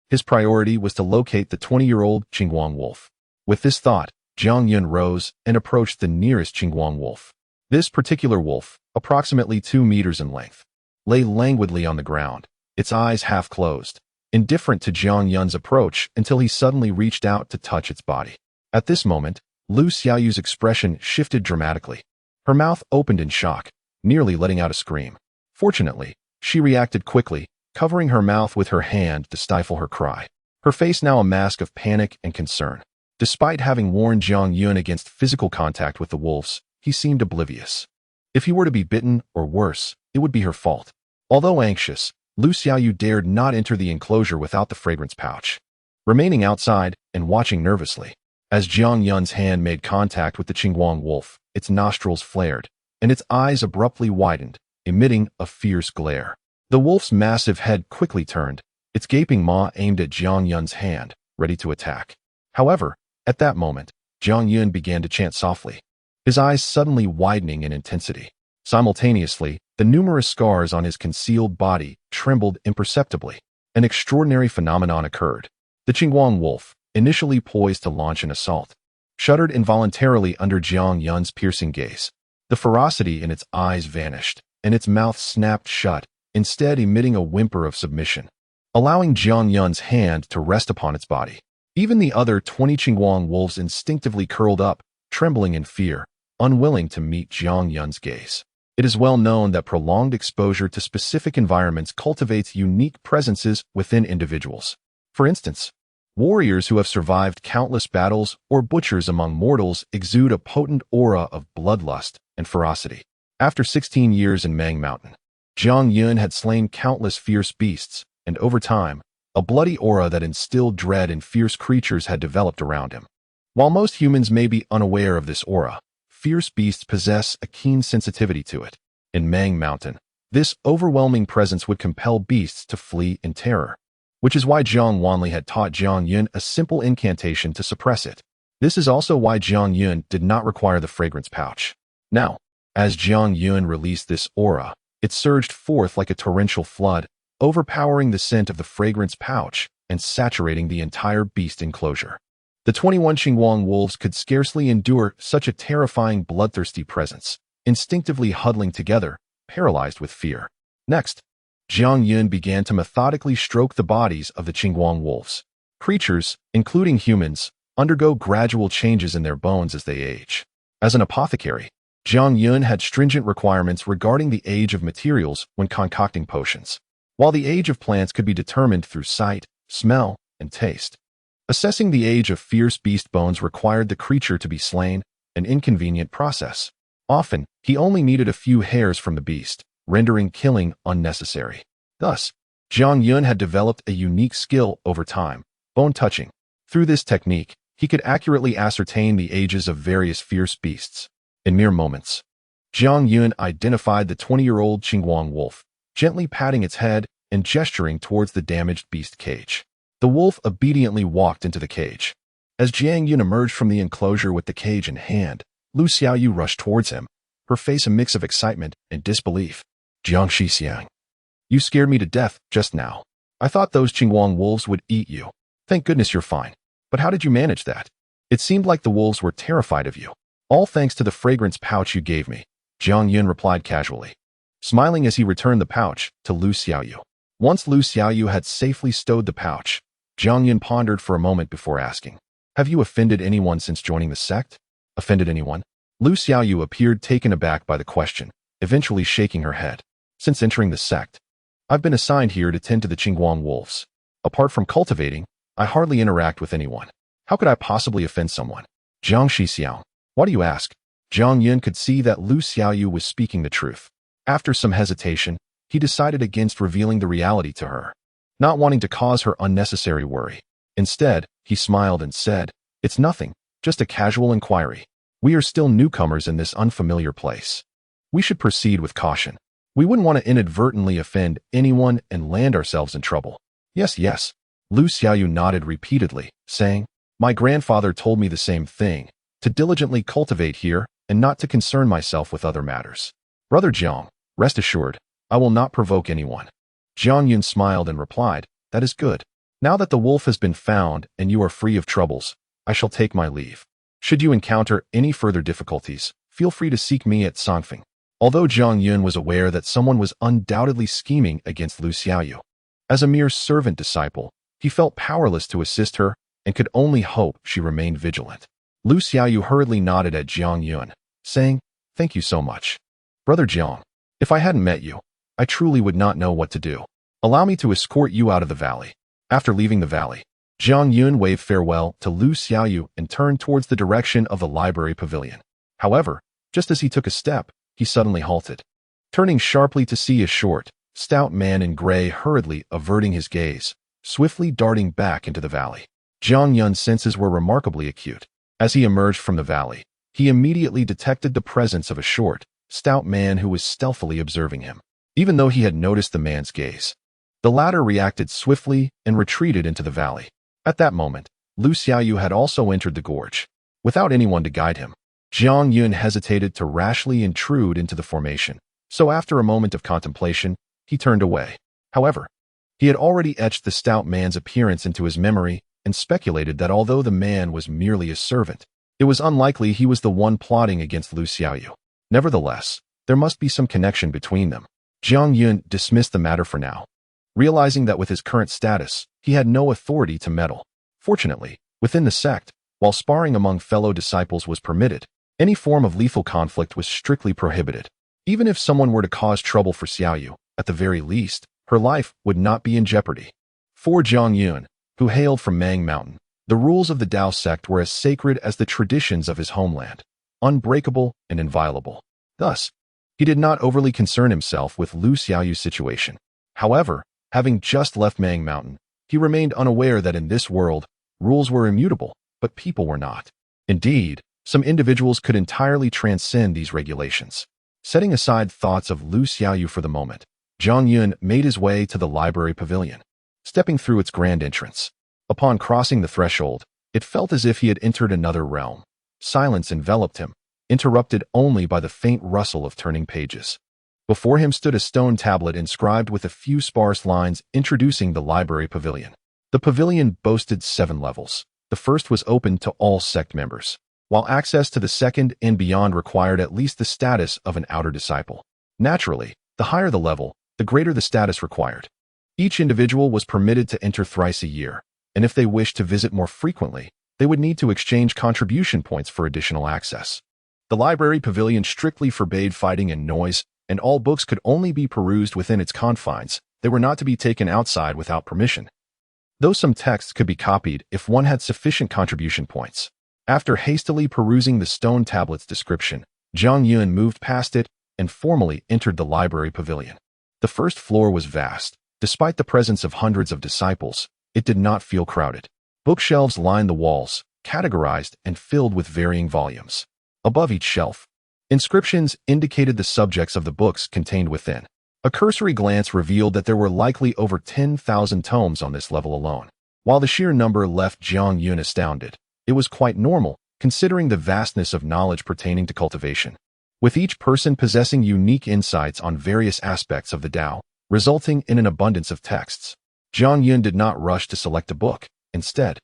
his priority was to locate the 20-year-old Qingguang wolf. With this thought, Zhang Yun rose and approached the nearest Qingguang wolf. This particular wolf, approximately 2 meters in length, lay languidly on the ground, its eyes half closed, indifferent to Zhang Yun's approach until he suddenly reached out to touch its body. At this moment, Lu Xiaoyu's expression shifted dramatically. Her mouth opened in shock, nearly letting out a scream. Fortunately, she reacted quickly, covering her mouth with her hand to stifle her cry, her face now a mask of panic and concern. Despite having warned Zhang Yun against physical contact with the wolves, he seemed oblivious. If he were to be bitten, or worse, it would be her fault. Although anxious, Lu Xiaoyu dared not enter the enclosure without the fragrance pouch, remaining outside and watching nervously. As Zhang Yun's hand made contact with the Qingguang wolf, its nostrils flared, and its eyes abruptly widened, emitting a fierce glare. The wolf's massive head quickly turned, its gaping maw aimed at Zhang Yun's hand, ready to attack. However, at that moment, Zhang Yun began to chant softly, his eyes suddenly widening in intensity. Simultaneously, the numerous scars on his concealed body trembled imperceptibly. An extraordinary phenomenon occurred. The Qingguang wolf, initially poised to launch an assault, shuddered involuntarily under Zhang Yun's piercing gaze. The ferocity in its eyes vanished, and its mouth snapped shut, instead emitting a whimper of submission, allowing Zhang Yun's hand to rest upon its body. Even the other 20 Qingguang wolves instinctively curled up, trembling in fear, unwilling to meet Zhang Yun's gaze. It is well known that prolonged exposure to specific environments cultivates unique presences within individuals. For instance, warriors who have survived countless battles or butchers among mortals exude a potent aura of bloodlust and ferocity. After 16 years in Mang Mountain, Zhang Yun had slain countless fierce beasts, and over time, a bloody aura that instilled dread in fierce creatures had developed around him. While most humans may be unaware of this aura, fierce beasts possess a keen sensitivity to it. In Mang Mountain, this overwhelming presence would compel beasts to flee in terror, which is why Zhang Wanli had taught Zhang Yun a simple incantation to suppress it. This is also why Zhang Yun did not require the fragrance pouch. Now, as Zhang Yun released this aura, it surged forth like a torrential flood, overpowering the scent of the fragrance pouch and saturating the entire beast enclosure. The 21 Qingguang wolves could scarcely endure such a terrifying bloodthirsty presence, instinctively huddling together, paralyzed with fear. Next, Zhang Yun began to methodically stroke the bodies of the Qingguang wolves. Creatures, including humans, undergo gradual changes in their bones as they age. As an apothecary, Zhang Yun had stringent requirements regarding the age of materials when concocting potions, while the age of plants could be determined through sight, smell, and taste. Assessing the age of fierce beast bones required the creature to be slain, an inconvenient process. Often, he only needed a few hairs from the beast, rendering killing unnecessary. Thus, Jiang Yun had developed a unique skill over time, bone touching. Through this technique, he could accurately ascertain the ages of various fierce beasts. In mere moments, Jiang Yun identified the 20-year-old Qingguang wolf, gently patting its head and gesturing towards the damaged beast cage. The wolf obediently walked into the cage. As Jiang Yun emerged from the enclosure with the cage in hand, Lu Xiaoyu rushed towards him, her face a mix of excitement and disbelief. Jiang Shixiang, you scared me to death just now. I thought those Qingguang wolves would eat you. Thank goodness you're fine. But how did you manage that? It seemed like the wolves were terrified of you. All thanks to the fragrance pouch you gave me, Jiang Yun replied casually, smiling as he returned the pouch to Lu Xiaoyu. Once Lu Xiaoyu had safely stowed the pouch, Jiang Yun pondered for a moment before asking, have you offended anyone since joining the sect? Offended anyone? Lu Xiaoyu appeared taken aback by the question, eventually shaking her head. Since entering the sect, I've been assigned here to tend to the Qingguang wolves. Apart from cultivating, I hardly interact with anyone. How could I possibly offend someone? Jiang Shixiang, why do you ask? Jiang Yun could see that Lu Xiaoyu was speaking the truth. After some hesitation, he decided against revealing the reality to her, not wanting to cause her unnecessary worry. Instead, he smiled and said, it's nothing, just a casual inquiry. We are still newcomers in this unfamiliar place. We should proceed with caution. We wouldn't want to inadvertently offend anyone and land ourselves in trouble. Yes, yes. Lu Xiaoyu nodded repeatedly, saying, my grandfather told me the same thing, to diligently cultivate here and not to concern myself with other matters. Brother Jiang, rest assured, I will not provoke anyone. Jiang Yun smiled and replied, that is good. Now that the wolf has been found and you are free of troubles, I shall take my leave. Should you encounter any further difficulties, feel free to seek me at Songfeng. Although Jiang Yun was aware that someone was undoubtedly scheming against Lu Xiaoyu, as a mere servant disciple, he felt powerless to assist her and could only hope she remained vigilant. Lu Xiaoyu hurriedly nodded at Jiang Yun, saying, thank you so much. Brother Jiang, if I hadn't met you, I truly would not know what to do. Allow me to escort you out of the valley. After leaving the valley, Jiang Yun waved farewell to Lu Xiaoyu and turned towards the direction of the library pavilion. However, just as he took a step, he suddenly halted, turning sharply to see a short, stout man in gray hurriedly averting his gaze, swiftly darting back into the valley. Jiang Yun's senses were remarkably acute. As he emerged from the valley, he immediately detected the presence of a short, stout man who was stealthily observing him. Even though he had noticed the man's gaze, the latter reacted swiftly and retreated into the valley. At that moment, Lu Xiaoyu had also entered the gorge. Without anyone to guide him, Jiang Yun hesitated to rashly intrude into the formation, so after a moment of contemplation, he turned away. However, he had already etched the stout man's appearance into his memory and speculated that although the man was merely a servant, it was unlikely he was the one plotting against Lu Xiaoyu. Nevertheless, there must be some connection between them. Jiang Yun dismissed the matter for now, realizing that with his current status, he had no authority to meddle. Fortunately, within the sect, while sparring among fellow disciples was permitted, any form of lethal conflict was strictly prohibited. Even if someone were to cause trouble for Xiaoyu, at the very least, her life would not be in jeopardy. For Jiang Yun, who hailed from Mang Mountain, the rules of the Tao sect were as sacred as the traditions of his homeland, unbreakable and inviolable. Thus, he did not overly concern himself with Lu Xiaoyu's situation. However, having just left Mang Mountain, he remained unaware that in this world, rules were immutable, but people were not. Indeed, some individuals could entirely transcend these regulations. Setting aside thoughts of Lu Xiaoyu for the moment, Jiang Yun made his way to the library pavilion, stepping through its grand entrance. Upon crossing the threshold, it felt as if he had entered another realm. Silence enveloped him, interrupted only by the faint rustle of turning pages. Before him stood a stone tablet inscribed with a few sparse lines introducing the library pavilion. The pavilion boasted 7 levels. The first was open to all sect members, while access to the second and beyond required at least the status of an outer disciple. Naturally, the higher the level, the greater the status required. Each individual was permitted to enter thrice a year, and if they wished to visit more frequently, they would need to exchange contribution points for additional access. The library pavilion strictly forbade fighting and noise, and all books could only be perused within its confines. They were not to be taken outside without permission, though some texts could be copied if one had sufficient contribution points. After hastily perusing the stone tablet's description, Jiang Yun moved past it and formally entered the library pavilion. The first floor was vast, Despite the presence of hundreds of disciples, it did not feel crowded. Bookshelves lined the walls, categorized and filled with varying volumes. Above each shelf, inscriptions indicated the subjects of the books contained within. A cursory glance revealed that there were likely over 10,000 tomes on this level alone. While the sheer number left Jiang Yun astounded, it was quite normal, considering the vastness of knowledge pertaining to cultivation. With each person possessing unique insights on various aspects of the Tao, resulting in an abundance of texts. Jiang Yun did not rush to select a book. Instead,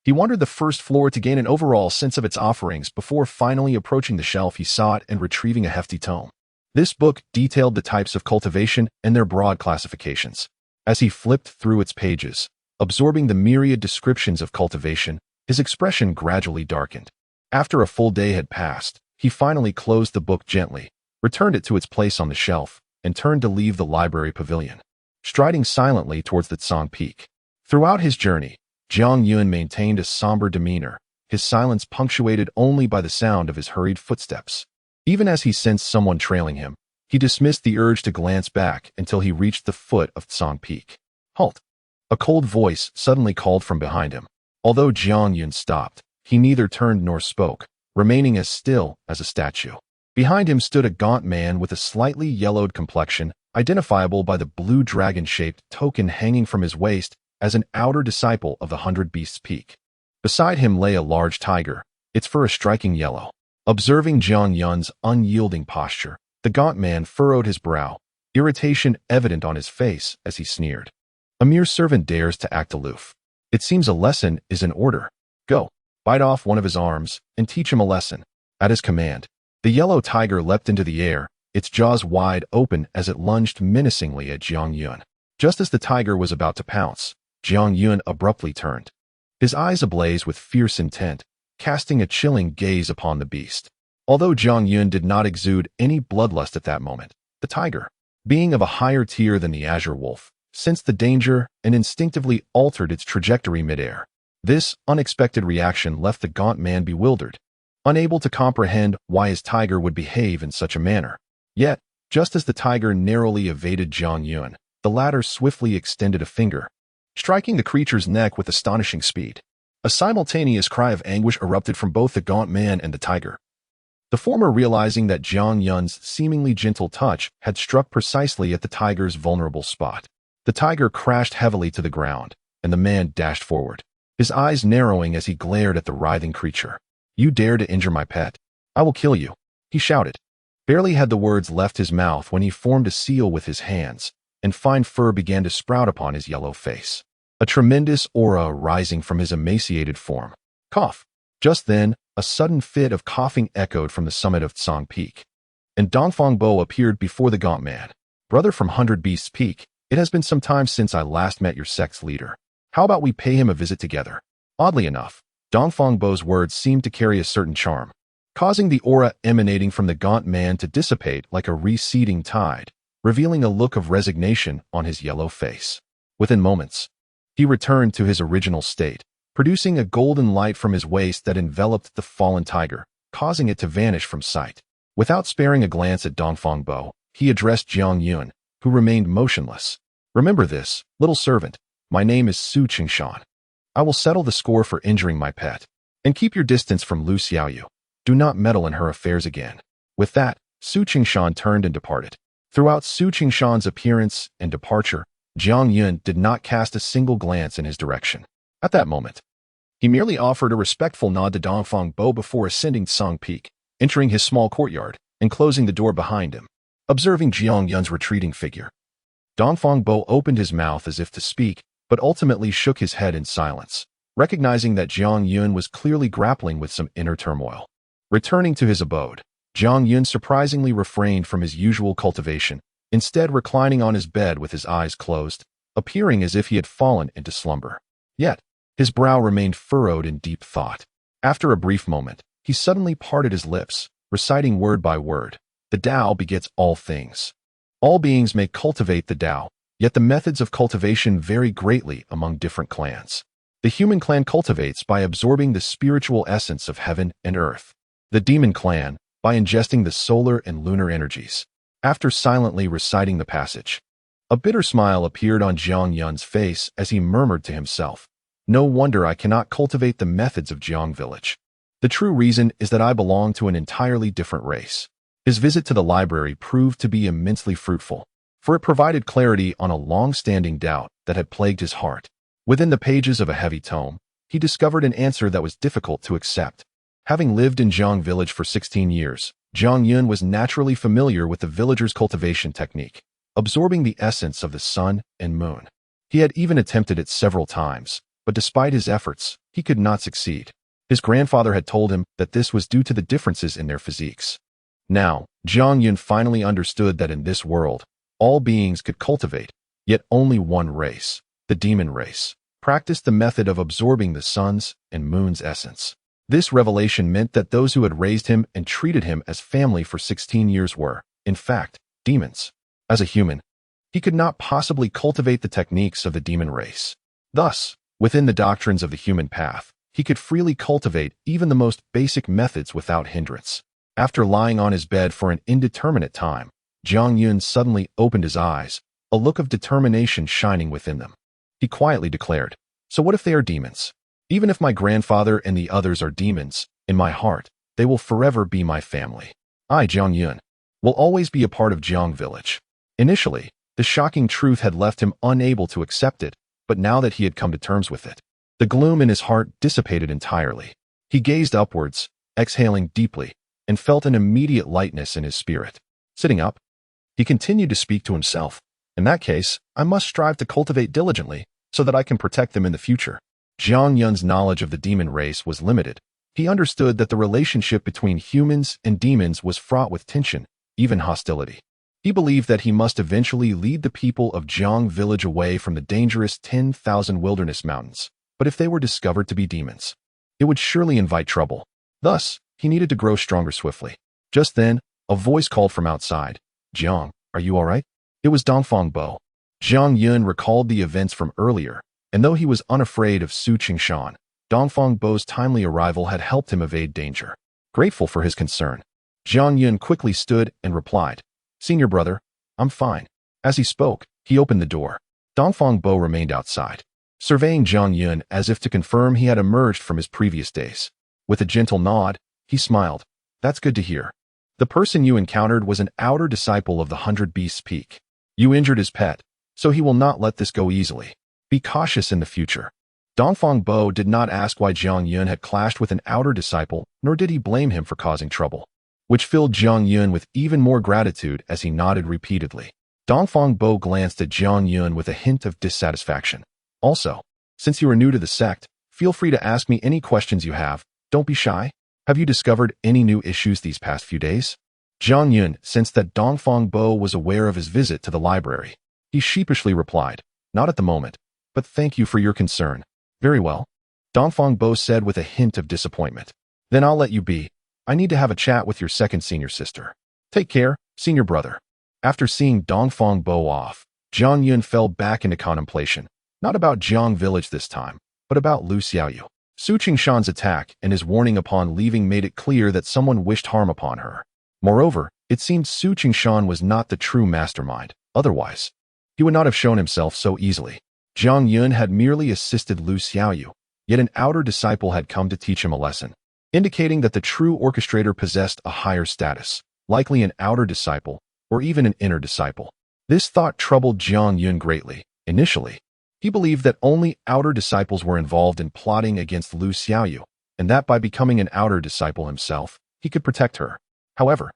he wandered the first floor to gain an overall sense of its offerings before finally approaching the shelf he sought and retrieving a hefty tome. This book detailed the types of cultivation and their broad classifications. As he flipped through its pages, absorbing the myriad descriptions of cultivation, his expression gradually darkened. After a full day had passed, he finally closed the book gently, returned it to its place on the shelf, and turned to leave the library pavilion, striding silently towards the Tsang Peak. Throughout his journey, Jiang Yun maintained a somber demeanor, his silence punctuated only by the sound of his hurried footsteps. Even as he sensed someone trailing him, he dismissed the urge to glance back until he reached the foot of Tsang Peak. Halt! A cold voice suddenly called from behind him. Although Jiang Yun stopped, he neither turned nor spoke, remaining as still as a statue. Behind him stood a gaunt man with a slightly yellowed complexion, identifiable by the blue dragon-shaped token hanging from his waist as an outer disciple of the 100 Beasts Peak. Beside him lay a large tiger, its fur a striking yellow. Observing Jiang Yun's unyielding posture, the gaunt man furrowed his brow, irritation evident on his face as he sneered. A mere servant dares to act aloof. It seems a lesson is in order. Go, bite off one of his arms, and teach him a lesson. At his command, the yellow tiger leapt into the air, its jaws wide open as it lunged menacingly at Jiang Yun. Just as the tiger was about to pounce, Jiang Yun abruptly turned, his eyes ablaze with fierce intent, casting a chilling gaze upon the beast. Although Jiang Yun did not exude any bloodlust at that moment, the tiger, being of a higher tier than the azure wolf, sensed the danger and instinctively altered its trajectory midair. This unexpected reaction left the gaunt man bewildered, unable to comprehend why his tiger would behave in such a manner. Yet, just as the tiger narrowly evaded Jiang Yun, the latter swiftly extended a finger, striking the creature's neck with astonishing speed. A simultaneous cry of anguish erupted from both the gaunt man and the tiger. The former, realizing that Jiang Yun's seemingly gentle touch had struck precisely at the tiger's vulnerable spot. The tiger crashed heavily to the ground, and the man dashed forward, his eyes narrowing as he glared at the writhing creature. "You dare to injure my pet? I will kill you," he shouted. Barely had the words left his mouth when he formed a seal with his hands, and fine fur began to sprout upon his yellow face, a tremendous aura rising from his emaciated form. Cough! Just then, a sudden fit of coughing echoed from the summit of Tsang Peak, and Dongfang Bo appeared before the gaunt man. "Brother from 100 Beasts Peak, it has been some time since I last met your sect's leader. How about we pay him a visit together?" Oddly enough, Dongfang Bo's words seemed to carry a certain charm, causing the aura emanating from the gaunt man to dissipate like a receding tide, revealing a look of resignation on his yellow face. Within moments, he returned to his original state, producing a golden light from his waist that enveloped the fallen tiger, causing it to vanish from sight. Without sparing a glance at Dongfang Bo, he addressed Jiang Yun, who remained motionless. "Remember this, little servant. My name is Su Qingshan. I will settle the score for injuring my pet. And keep your distance from Lu Xiaoyu. Do not meddle in her affairs again." With that, Su Qingshan turned and departed. Throughout Su Qingshan's appearance and departure, Jiang Yun did not cast a single glance in his direction. At that moment, he merely offered a respectful nod to Dongfang Bo before ascending Tsang Peak, entering his small courtyard, and closing the door behind him. Observing Jiang Yun's retreating figure, Dongfang Bo opened his mouth as if to speak, but ultimately shook his head in silence, recognizing that Jiang Yun was clearly grappling with some inner turmoil. Returning to his abode, Jiang Yun surprisingly refrained from his usual cultivation, instead reclining on his bed with his eyes closed, appearing as if he had fallen into slumber. Yet, his brow remained furrowed in deep thought. After a brief moment, he suddenly parted his lips, reciting word by word, "The Tao begets all things. All beings may cultivate the Tao, yet the methods of cultivation vary greatly among different clans. The human clan cultivates by absorbing the spiritual essence of heaven and earth. The demon clan, by ingesting the solar and lunar energies." After silently reciting the passage, A bitter smile appeared on Jiang Yun's face as he murmured to himself, "No wonder I cannot cultivate the methods of Jiang village. The true reason is that I belong to an entirely different race." His visit to the library proved to be immensely fruitful, for it provided clarity on a long-standing doubt that had plagued his heart. Within the pages of a heavy tome, he discovered an answer that was difficult to accept. Having lived in Jiang village for 16 years, Jiang Yun was naturally familiar with the villagers' cultivation technique, absorbing the essence of the sun and moon. He had even attempted it several times, but despite his efforts, he could not succeed. His grandfather had told him that this was due to the differences in their physiques. Now, Jiang Yun finally understood that in this world, all beings could cultivate, yet only one race, the demon race, practiced the method of absorbing the sun's and moon's essence. This revelation meant that those who had raised him and treated him as family for 16 years were, in fact, demons. As a human, he could not possibly cultivate the techniques of the demon race. Thus, within the doctrines of the human path, he could freely cultivate even the most basic methods without hindrance. After lying on his bed for an indeterminate time, Jiang Yun suddenly opened his eyes, a look of determination shining within them. He quietly declared, "So what if they are demons? Even if my grandfather and the others are demons, in my heart, they will forever be my family. I, Jiang Yun, will always be a part of Jiang village." Initially, the shocking truth had left him unable to accept it, but now that he had come to terms with it, the gloom in his heart dissipated entirely. He gazed upwards, exhaling deeply, and felt an immediate lightness in his spirit. Sitting up, he continued to speak to himself. "In that case, I must strive to cultivate diligently so that I can protect them in the future." Jiang Yun's knowledge of the demon race was limited. He understood that the relationship between humans and demons was fraught with tension, even hostility. He believed that he must eventually lead the people of Jiang village away from the dangerous 10,000 wilderness mountains. But if they were discovered to be demons, it would surely invite trouble. Thus, he needed to grow stronger swiftly. Just then, a voice called from outside, "Jiang, are you all right?" It was Dongfang Bo. Jiang Yun recalled the events from earlier, and though he was unafraid of Su Qingshan, Dongfang Bo's timely arrival had helped him evade danger. Grateful for his concern, Jiang Yun quickly stood and replied, "Senior brother, I'm fine." As he spoke, he opened the door. Dongfang Bo remained outside, surveying Jiang Yun as if to confirm he had emerged from his previous days. With a gentle nod, he smiled. "That's good to hear. The person you encountered was an outer disciple of the 100 Beasts Peak. You injured his pet, so he will not let this go easily. Be cautious in the future." Dongfang Bo did not ask why Jiang Yun had clashed with an outer disciple, nor did he blame him for causing trouble, which filled Jiang Yun with even more gratitude as he nodded repeatedly. Dongfang Bo glanced at Jiang Yun with a hint of dissatisfaction. "Also, since you are new to the sect, feel free to ask me any questions you have. Don't be shy. Have you discovered any new issues these past few days?" Jiang Yun sensed that Dongfang Bo was aware of his visit to the library. He sheepishly replied, "Not at the moment, but thank you for your concern." "Very well," Dongfang Bo said with a hint of disappointment. "Then I'll let you be. I need to have a chat with your second senior sister. Take care, senior brother." After seeing Dongfang Bo off, Jiang Yun fell back into contemplation, not about Jiang village this time, but about Lu Xiaoyu. Su Qingshan's attack and his warning upon leaving made it clear that someone wished harm upon her. Moreover, it seemed Su Qingshan was not the true mastermind. Otherwise, he would not have shown himself so easily. Jiang Yun had merely assisted Lu Xiaoyu, yet an outer disciple had come to teach him a lesson, indicating that the true orchestrator possessed a higher status, likely an outer disciple, or even an inner disciple. This thought troubled Jiang Yun greatly. Initially, he believed that only outer disciples were involved in plotting against Lu Xiaoyu, and that by becoming an outer disciple himself, he could protect her. However,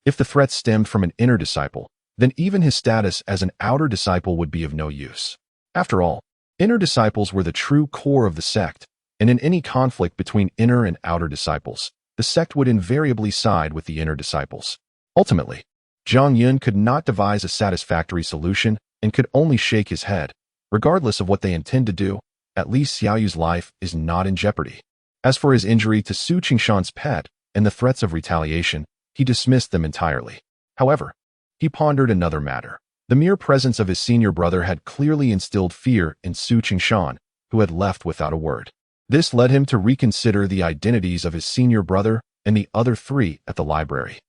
if the threat stemmed from an inner disciple, then even his status as an outer disciple would be of no use. After all, inner disciples were the true core of the sect, and in any conflict between inner and outer disciples, the sect would invariably side with the inner disciples. Ultimately, Jiang Yun could not devise a satisfactory solution and could only shake his head. Regardless of what they intend to do, at least Xiaoyu's life is not in jeopardy. As for his injury to Su Qingshan's pet and the threats of retaliation, he dismissed them entirely. However, he pondered another matter. The mere presence of his senior brother had clearly instilled fear in Su Qingshan, who had left without a word. This led him to reconsider the identities of his senior brother and the other three at the library.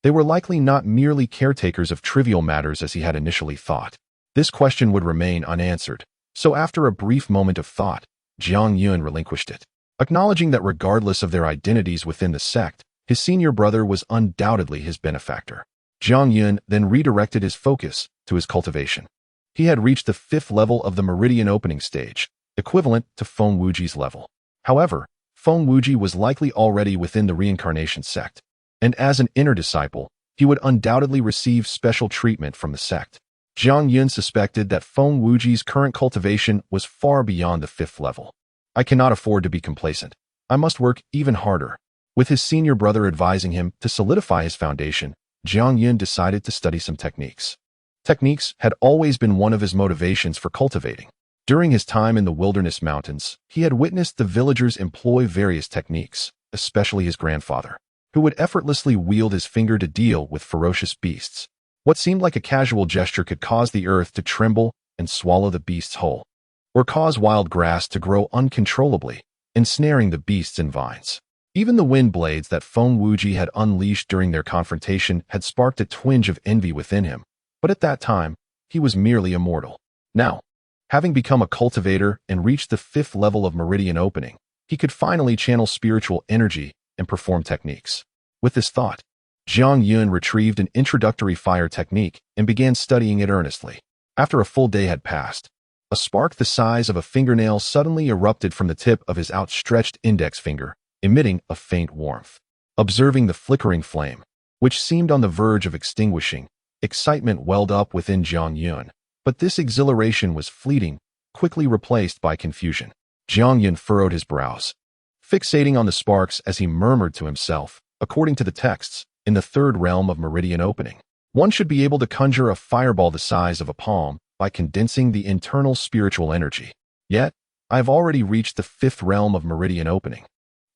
They were likely not merely caretakers of trivial matters as he had initially thought. This question would remain unanswered, so after a brief moment of thought, Jiang Yun relinquished it. Acknowledging that regardless of their identities within the sect, his senior brother was undoubtedly his benefactor. Jiang Yun then redirected his focus to his cultivation. He had reached the 5th level of the meridian opening stage, equivalent to Feng Wuji's level. However, Feng Wuji was likely already within the reincarnation sect, and as an inner disciple, he would undoubtedly receive special treatment from the sect. Jiang Yun suspected that Feng Wuji's current cultivation was far beyond the 5th level. I cannot afford to be complacent. I must work even harder. With his senior brother advising him to solidify his foundation, Jiang Yun decided to study some techniques. Techniques had always been one of his motivations for cultivating. During his time in the wilderness mountains, he had witnessed the villagers employ various techniques, especially his grandfather, who would effortlessly wield his finger to deal with ferocious beasts. What seemed like a casual gesture could cause the earth to tremble and swallow the beasts whole, or cause wild grass to grow uncontrollably, ensnaring the beasts in vines. Even the wind blades that Feng Wuji had unleashed during their confrontation had sparked a twinge of envy within him, but at that time, he was merely a mortal. Now, having become a cultivator and reached the 5th level of meridian opening, he could finally channel spiritual energy and perform techniques. With this thought, Jiang Yun retrieved an introductory fire technique and began studying it earnestly. After a full day had passed, a spark the size of a fingernail suddenly erupted from the tip of his outstretched index finger, emitting a faint warmth. Observing the flickering flame, which seemed on the verge of extinguishing, excitement welled up within Jiang Yun, but this exhilaration was fleeting, quickly replaced by confusion. Jiang Yun furrowed his brows, fixating on the sparks as he murmured to himself, according to the texts, in the 3rd realm of meridian opening, one should be able to conjure a fireball the size of a palm by condensing the internal spiritual energy. Yet, I have already reached the 5th realm of meridian opening,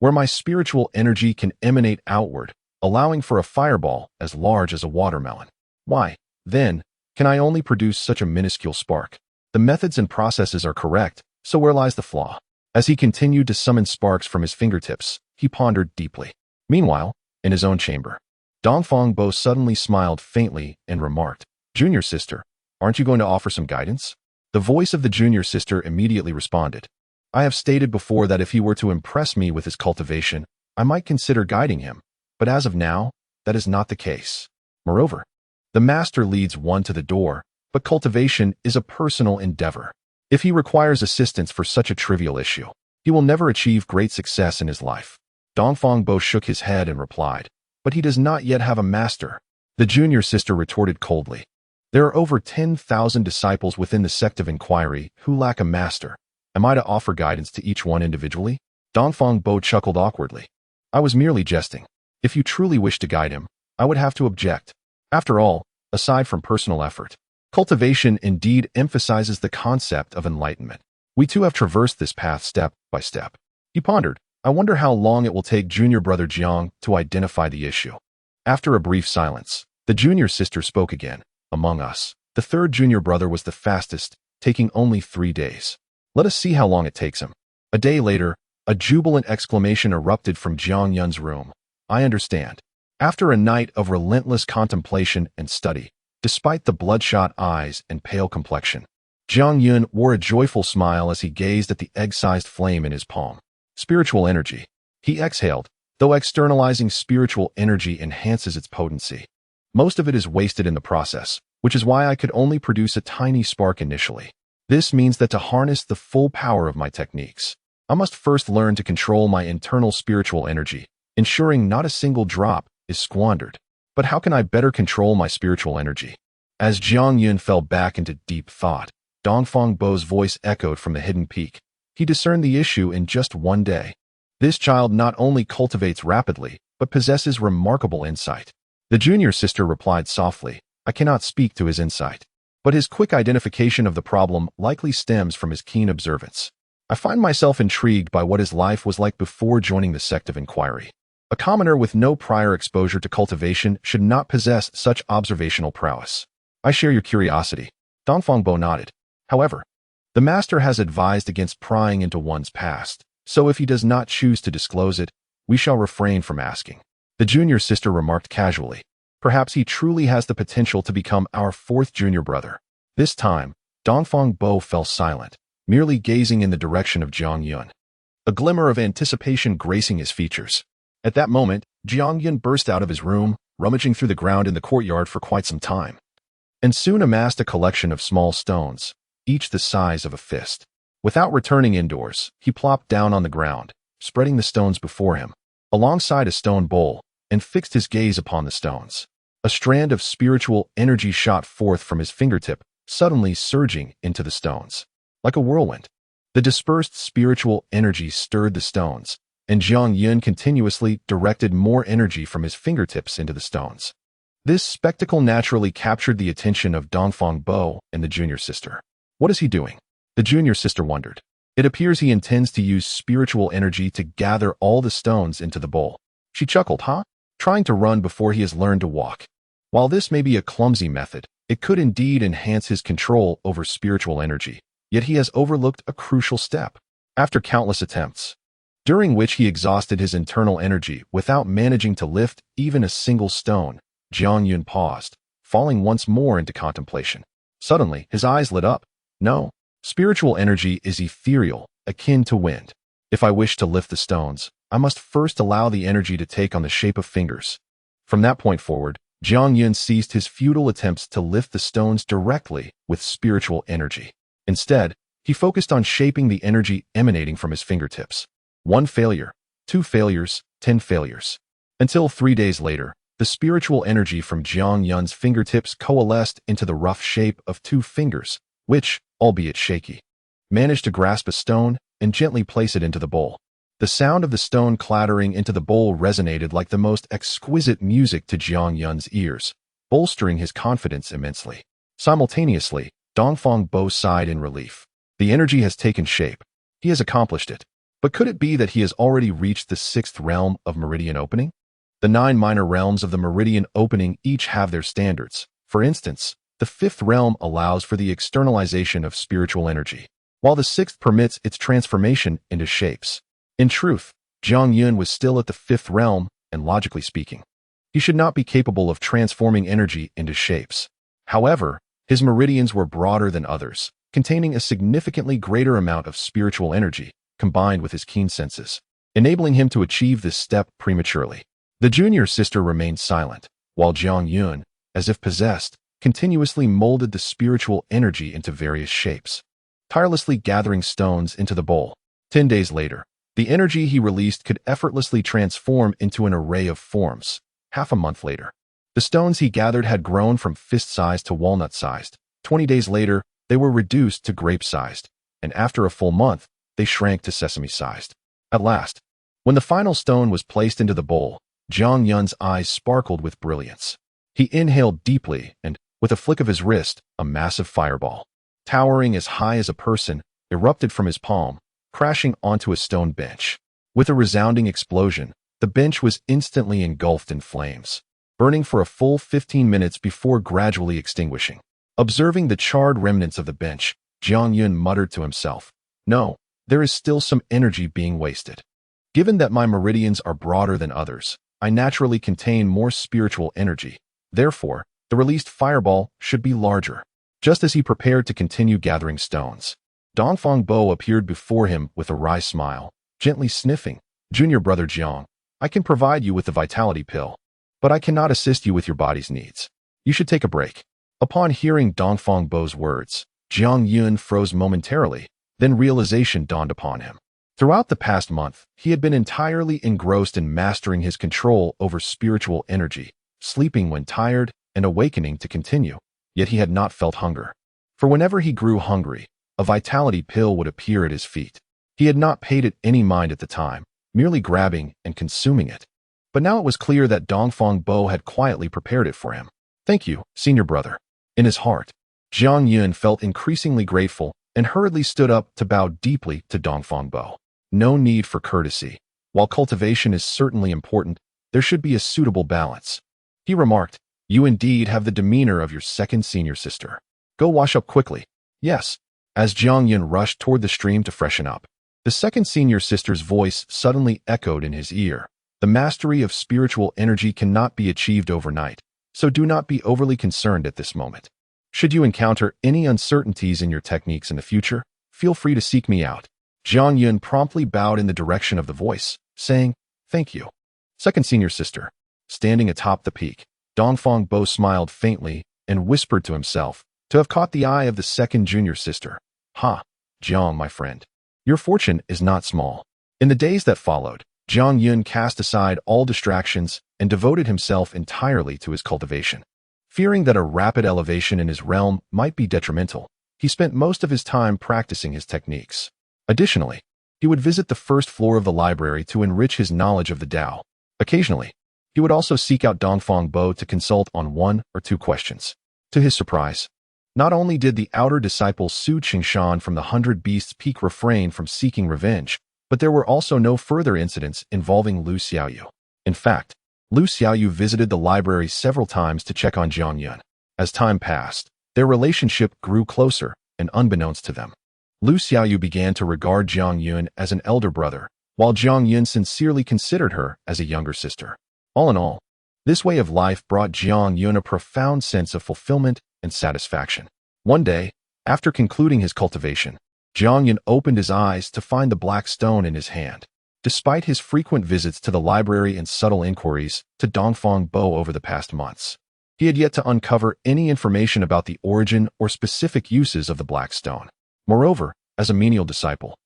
where my spiritual energy can emanate outward, allowing for a fireball as large as a watermelon. Why, then, can I only produce such a minuscule spark? The methods and processes are correct, so where lies the flaw? As he continued to summon sparks from his fingertips, he pondered deeply. Meanwhile, in his own chamber, Dongfang Bo suddenly smiled faintly and remarked, "Junior sister, aren't you going to offer some guidance?" The voice of the junior sister immediately responded, "I have stated before that if he were to impress me with his cultivation, I might consider guiding him, but as of now, that is not the case. Moreover, the master leads one to the door, but cultivation is a personal endeavor. If he requires assistance for such a trivial issue, he will never achieve great success in his life." Dongfang Bo shook his head and replied, "But he does not yet have a master." The junior sister retorted coldly, "There are over 10,000 disciples within the sect of inquiry who lack a master. Am I to offer guidance to each one individually?" Dongfang Bo chuckled awkwardly. "I was merely jesting. If you truly wish to guide him, I would have to object. After all, aside from personal effort, cultivation indeed emphasizes the concept of enlightenment. We too have traversed this path step by step." He pondered, "I wonder how long it will take junior brother Jiang to identify the issue." After a brief silence, the junior sister spoke again. "Among us, the 3rd junior brother was the fastest, taking only 3 days. Let us see how long it takes him." A day later, a jubilant exclamation erupted from Jiang Yun's room. "I understand." After a night of relentless contemplation and study, despite the bloodshot eyes and pale complexion, Jiang Yun wore a joyful smile as he gazed at the egg-sized flame in his palm. Spiritual energy. He exhaled, though externalizing spiritual energy enhances its potency. Most of it is wasted in the process, which is why I could only produce a tiny spark initially. This means that to harness the full power of my techniques, I must first learn to control my internal spiritual energy, ensuring not a single drop is squandered. But how can I better control my spiritual energy? As Jiang Yun fell back into deep thought, Dongfang Bo's voice echoed from the hidden peak. He discerned the issue in just 1 day. This child not only cultivates rapidly, but possesses remarkable insight. The junior sister replied softly, "I cannot speak to his insight, but his quick identification of the problem likely stems from his keen observance. I find myself intrigued by what his life was like before joining the sect of inquiry. A commoner with no prior exposure to cultivation should not possess such observational prowess. I share your curiosity." Dongfang Bo nodded. "However, the master has advised against prying into one's past, so if he does not choose to disclose it, we shall refrain from asking." The junior sister remarked casually, "Perhaps he truly has the potential to become our 4th junior brother." This time, Dongfang Bo fell silent, merely gazing in the direction of Jiang Yun, a glimmer of anticipation gracing his features. At that moment, Jiang Yun burst out of his room, rummaging through the ground in the courtyard for quite some time, and soon amassed a collection of small stones, each the size of a fist. Without returning indoors, he plopped down on the ground, spreading the stones before him, alongside a stone bowl, and fixed his gaze upon the stones. A strand of spiritual energy shot forth from his fingertip, suddenly surging into the stones. Like a whirlwind, the dispersed spiritual energy stirred the stones, and Jiang Yun continuously directed more energy from his fingertips into the stones. This spectacle naturally captured the attention of Dongfang Bo and the junior sister. What is he doing? The junior sister wondered. It appears he intends to use spiritual energy to gather all the stones into the bowl. She chuckled, trying to run before he has learned to walk. While this may be a clumsy method, it could indeed enhance his control over spiritual energy, yet he has overlooked a crucial step. After countless attempts, during which he exhausted his internal energy without managing to lift even a single stone, Jiang Yun paused, falling once more into contemplation. Suddenly, his eyes lit up. No, spiritual energy is ethereal, akin to wind. If I wish to lift the stones, I must first allow the energy to take on the shape of fingers. From that point forward, Jiang Yun ceased his futile attempts to lift the stones directly with spiritual energy. Instead, he focused on shaping the energy emanating from his fingertips. 1 failure, 2 failures, 10 failures. Until 3 days later, the spiritual energy from Jiang Yun's fingertips coalesced into the rough shape of 2 fingers, which, albeit shaky, managed to grasp a stone and gently place it into the bowl. The sound of the stone clattering into the bowl resonated like the most exquisite music to Jiang Yun's ears, bolstering his confidence immensely. Simultaneously, Dongfang Bo sighed in relief. The energy has taken shape. He has accomplished it. But could it be that he has already reached the 6th realm of meridian opening? The 9 minor realms of the meridian opening each have their standards. For instance, the 5th realm allows for the externalization of spiritual energy, while the 6th permits its transformation into shapes. In truth, Jiang Yun was still at the 5th realm, and logically speaking, he should not be capable of transforming energy into shapes. However, his meridians were broader than others, containing a significantly greater amount of spiritual energy, combined with his keen senses, enabling him to achieve this step prematurely. The junior sister remained silent, while Jiang Yun, as if possessed, continuously molded the spiritual energy into various shapes, tirelessly gathering stones into the bowl. 10 days later, the energy he released could effortlessly transform into an array of forms. Half a month later, the stones he gathered had grown from fist-sized to walnut-sized. 20 days later, they were reduced to grape-sized, and after a full month, they shrank to sesame-sized. At last, when the final stone was placed into the bowl, Jiang Yun's eyes sparkled with brilliance. He inhaled deeply and, with a flick of his wrist, a massive fireball, towering as high as a person, erupted from his palm, crashing onto a stone bench. With a resounding explosion, the bench was instantly engulfed in flames, burning for a full 15 minutes before gradually extinguishing. Observing the charred remnants of the bench, Jiang Yun muttered to himself, "No, there is still some energy being wasted. Given that my meridians are broader than others, I naturally contain more spiritual energy. Therefore, the released fireball should be larger." Just as he prepared to continue gathering stones, Dongfang Bo appeared before him with a wry smile, gently sniffing. "Junior brother Jiang, I can provide you with the vitality pill, but I cannot assist you with your body's needs. You should take a break." Upon hearing Dongfang Bo's words, Jiang Yun froze momentarily, then realization dawned upon him. Throughout the past month, he had been entirely engrossed in mastering his control over spiritual energy, sleeping when tired and awakening to continue, yet he had not felt hunger. For whenever he grew hungry, a vitality pill would appear at his feet. He had not paid it any mind at the time, merely grabbing and consuming it. But now it was clear that Dongfang Bo had quietly prepared it for him. "Thank you, senior brother." In his heart, Jiang Yun felt increasingly grateful and hurriedly stood up to bow deeply to Dongfang Bo. No need for courtesy. While cultivation is certainly important, there should be a suitable balance. He remarked, "You indeed have the demeanor of your second senior sister. Go wash up quickly." "Yes." As Jiang Yun rushed toward the stream to freshen up, the second senior sister's voice suddenly echoed in his ear. "The mastery of spiritual energy cannot be achieved overnight, so do not be overly concerned at this moment. Should you encounter any uncertainties in your techniques in the future, feel free to seek me out. Jiang Yun promptly bowed in the direction of the voice, saying, "Thank you." Second senior sister. Standing atop the peak, Dongfang Bo smiled faintly and whispered to himself, to have caught the eye of the second junior sister. "Ha, Jiang, my friend. Your fortune is not small." In the days that followed, Jiang Yun cast aside all distractions and devoted himself entirely to his cultivation. Fearing that a rapid elevation in his realm might be detrimental, he spent most of his time practicing his techniques. Additionally, he would visit the first floor of the library to enrich his knowledge of the Tao. Occasionally, he would also seek out Dongfang Bo to consult on 1 or 2 questions. To his surprise, not only did the outer disciple Su Qingshan from the 100 Beasts Peak refrain from seeking revenge, but there were also no further incidents involving Lu Xiaoyu. In fact, Lu Xiaoyu visited the library several times to check on Jiang Yun. As time passed, their relationship grew closer, and unbeknownst to them, Lu Xiaoyu began to regard Jiang Yun as an elder brother, while Jiang Yun sincerely considered her as a younger sister. All in all, this way of life brought Jiang Yun a profound sense of fulfillment and satisfaction. One day, after concluding his cultivation, Jiang Yun opened his eyes to find the black stone in his hand. Despite his frequent visits to the library and subtle inquiries to Dongfang Bo over the past months, he had yet to uncover any information about the origin or specific uses of the black stone. Moreover, as a menial disciple,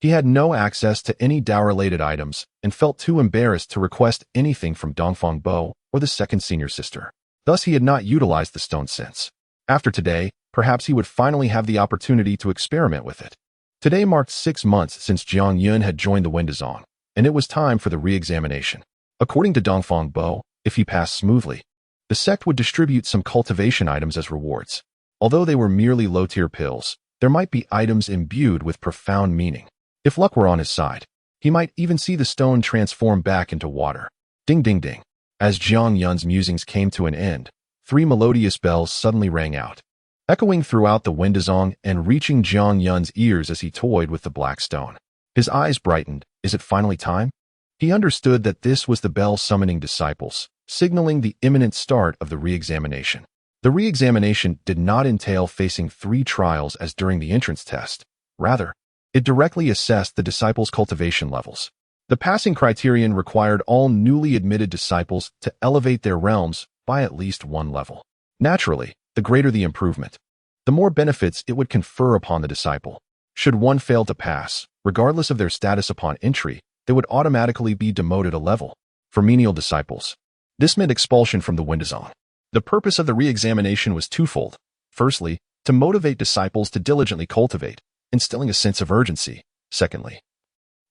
he had no access to any Tao-related items and felt too embarrassed to request anything from Dongfang Bo or the second senior sister. Thus, he had not utilized the stone since. After today, perhaps he would finally have the opportunity to experiment with it. Today marked 6 months since Jiang Yun had joined the Windazong, and it was time for the re-examination. According to Dongfang Bo, if he passed smoothly, the sect would distribute some cultivation items as rewards. Although they were merely low-tier pills, there might be items imbued with profound meaning. If luck were on his side, he might even see the stone transform back into water. Ding ding ding. As Jiang Yun's musings came to an end, 3 melodious bells suddenly rang out, echoing throughout the Windazong and reaching Jiang Yun's ears as he toyed with the black stone. His eyes brightened. Is it finally time? He understood that this was the bell summoning disciples, signaling the imminent start of the re-examination. The re-examination did not entail facing 3 trials as during the entrance test. Rather, it directly assessed the disciples' cultivation levels. The passing criterion required all newly admitted disciples to elevate their realms by at least 1 level. Naturally, the greater the improvement, the more benefits it would confer upon the disciple. Should one fail to pass, regardless of their status upon entry, they would automatically be demoted a level. For menial disciples, this meant expulsion from the Windazong. The purpose of the re-examination was twofold. Firstly, to motivate disciples to diligently cultivate, instilling a sense of urgency. Secondly,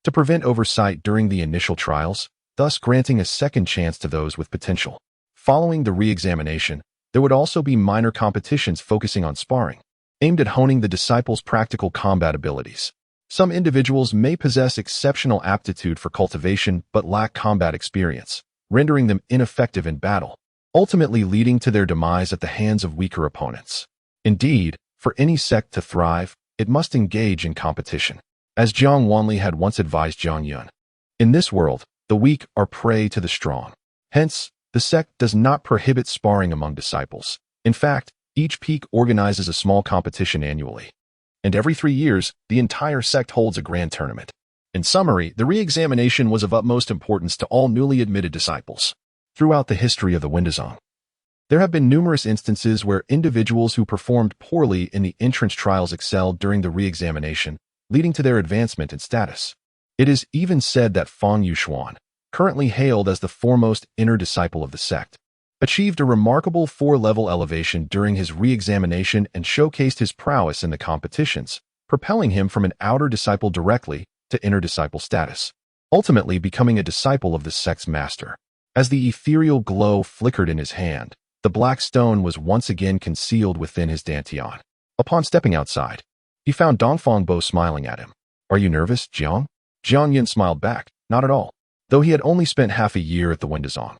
to prevent oversight during the initial trials, thus granting a second chance to those with potential. Following the re-examination, there would also be minor competitions focusing on sparring, aimed at honing the disciples' practical combat abilities. Some individuals may possess exceptional aptitude for cultivation but lack combat experience, rendering them ineffective in battle, ultimately leading to their demise at the hands of weaker opponents. Indeed, for any sect to thrive, it must engage in competition. As Jiang Wanli had once advised Jiang Yun, in this world, the weak are prey to the strong. Hence, the sect does not prohibit sparring among disciples. In fact, each peak organizes a small competition annually, and every 3 years, the entire sect holds a grand tournament. In summary, the re-examination was of utmost importance to all newly admitted disciples. Throughout the history of the Windazong, there have been numerous instances where individuals who performed poorly in the entrance trials excelled during the re-examination, leading to their advancement in status. It is even said that Fang Yuxuan, currently hailed as the foremost inner disciple of the sect, achieved a remarkable 4-level elevation during his re-examination and showcased his prowess in the competitions, propelling him from an outer disciple directly to inner disciple status, ultimately becoming a disciple of the sect's master. As the ethereal glow flickered in his hand, the black stone was once again concealed within his dantian. Upon stepping outside, he found Dongfang Bo smiling at him. "Are you nervous, Jiang?" Jiang Yun smiled back. Not at all, though he had only spent half a year at the Windazong.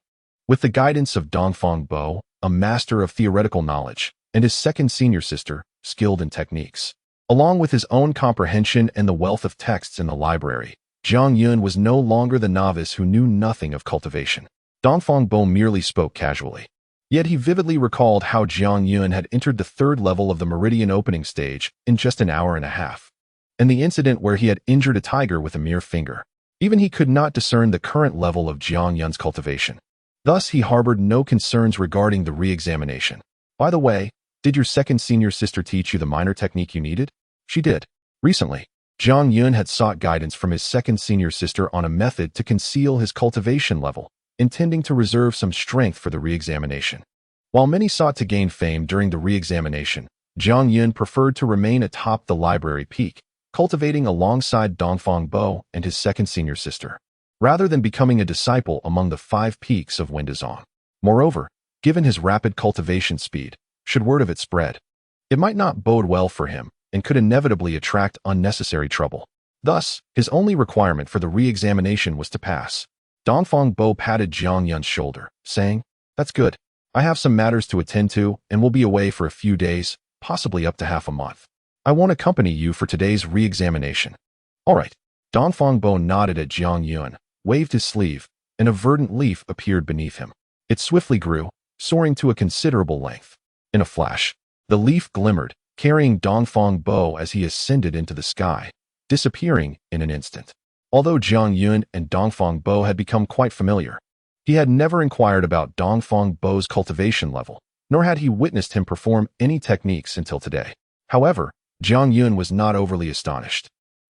With the guidance of Dongfang Bo, a master of theoretical knowledge, and his second senior sister, skilled in techniques, along with his own comprehension and the wealth of texts in the library, Jiang Yun was no longer the novice who knew nothing of cultivation. Dongfang Bo merely spoke casually. Yet he vividly recalled how Jiang Yun had entered the third level of the Meridian opening stage in just an hour and a half, and the incident where he had injured a tiger with a mere finger. Even he could not discern the current level of Jiang Yun's cultivation. Thus, he harbored no concerns regarding the re-examination. By the way, did your second senior sister teach you the minor technique you needed? She did. Recently, Jiang Yun had sought guidance from his second senior sister on a method to conceal his cultivation level, intending to reserve some strength for the re-examination. While many sought to gain fame during the re-examination, Jiang Yun preferred to remain atop the library peak, cultivating alongside Dongfang Bo and his second senior sister, rather than becoming a disciple among the 5 peaks of Wendazong. Moreover, given his rapid cultivation speed, should word of it spread, it might not bode well for him and could inevitably attract unnecessary trouble. Thus, his only requirement for the re-examination was to pass. Dongfang Bo patted Jiang Yun's shoulder, saying, "That's good. I have some matters to attend to and will be away for a few days, possibly up to half a month. I won't accompany you for today's re-examination." "All right." Dongfang Bo nodded at Jiang Yun, waved his sleeve, and a verdant leaf appeared beneath him. It swiftly grew, soaring to a considerable length. In a flash, the leaf glimmered, carrying Dongfang Bo as he ascended into the sky, disappearing in an instant. Although Jiang Yun and Dongfang Bo had become quite familiar, he had never inquired about Dongfang Bo's cultivation level, nor had he witnessed him perform any techniques until today. However, Jiang Yun was not overly astonished.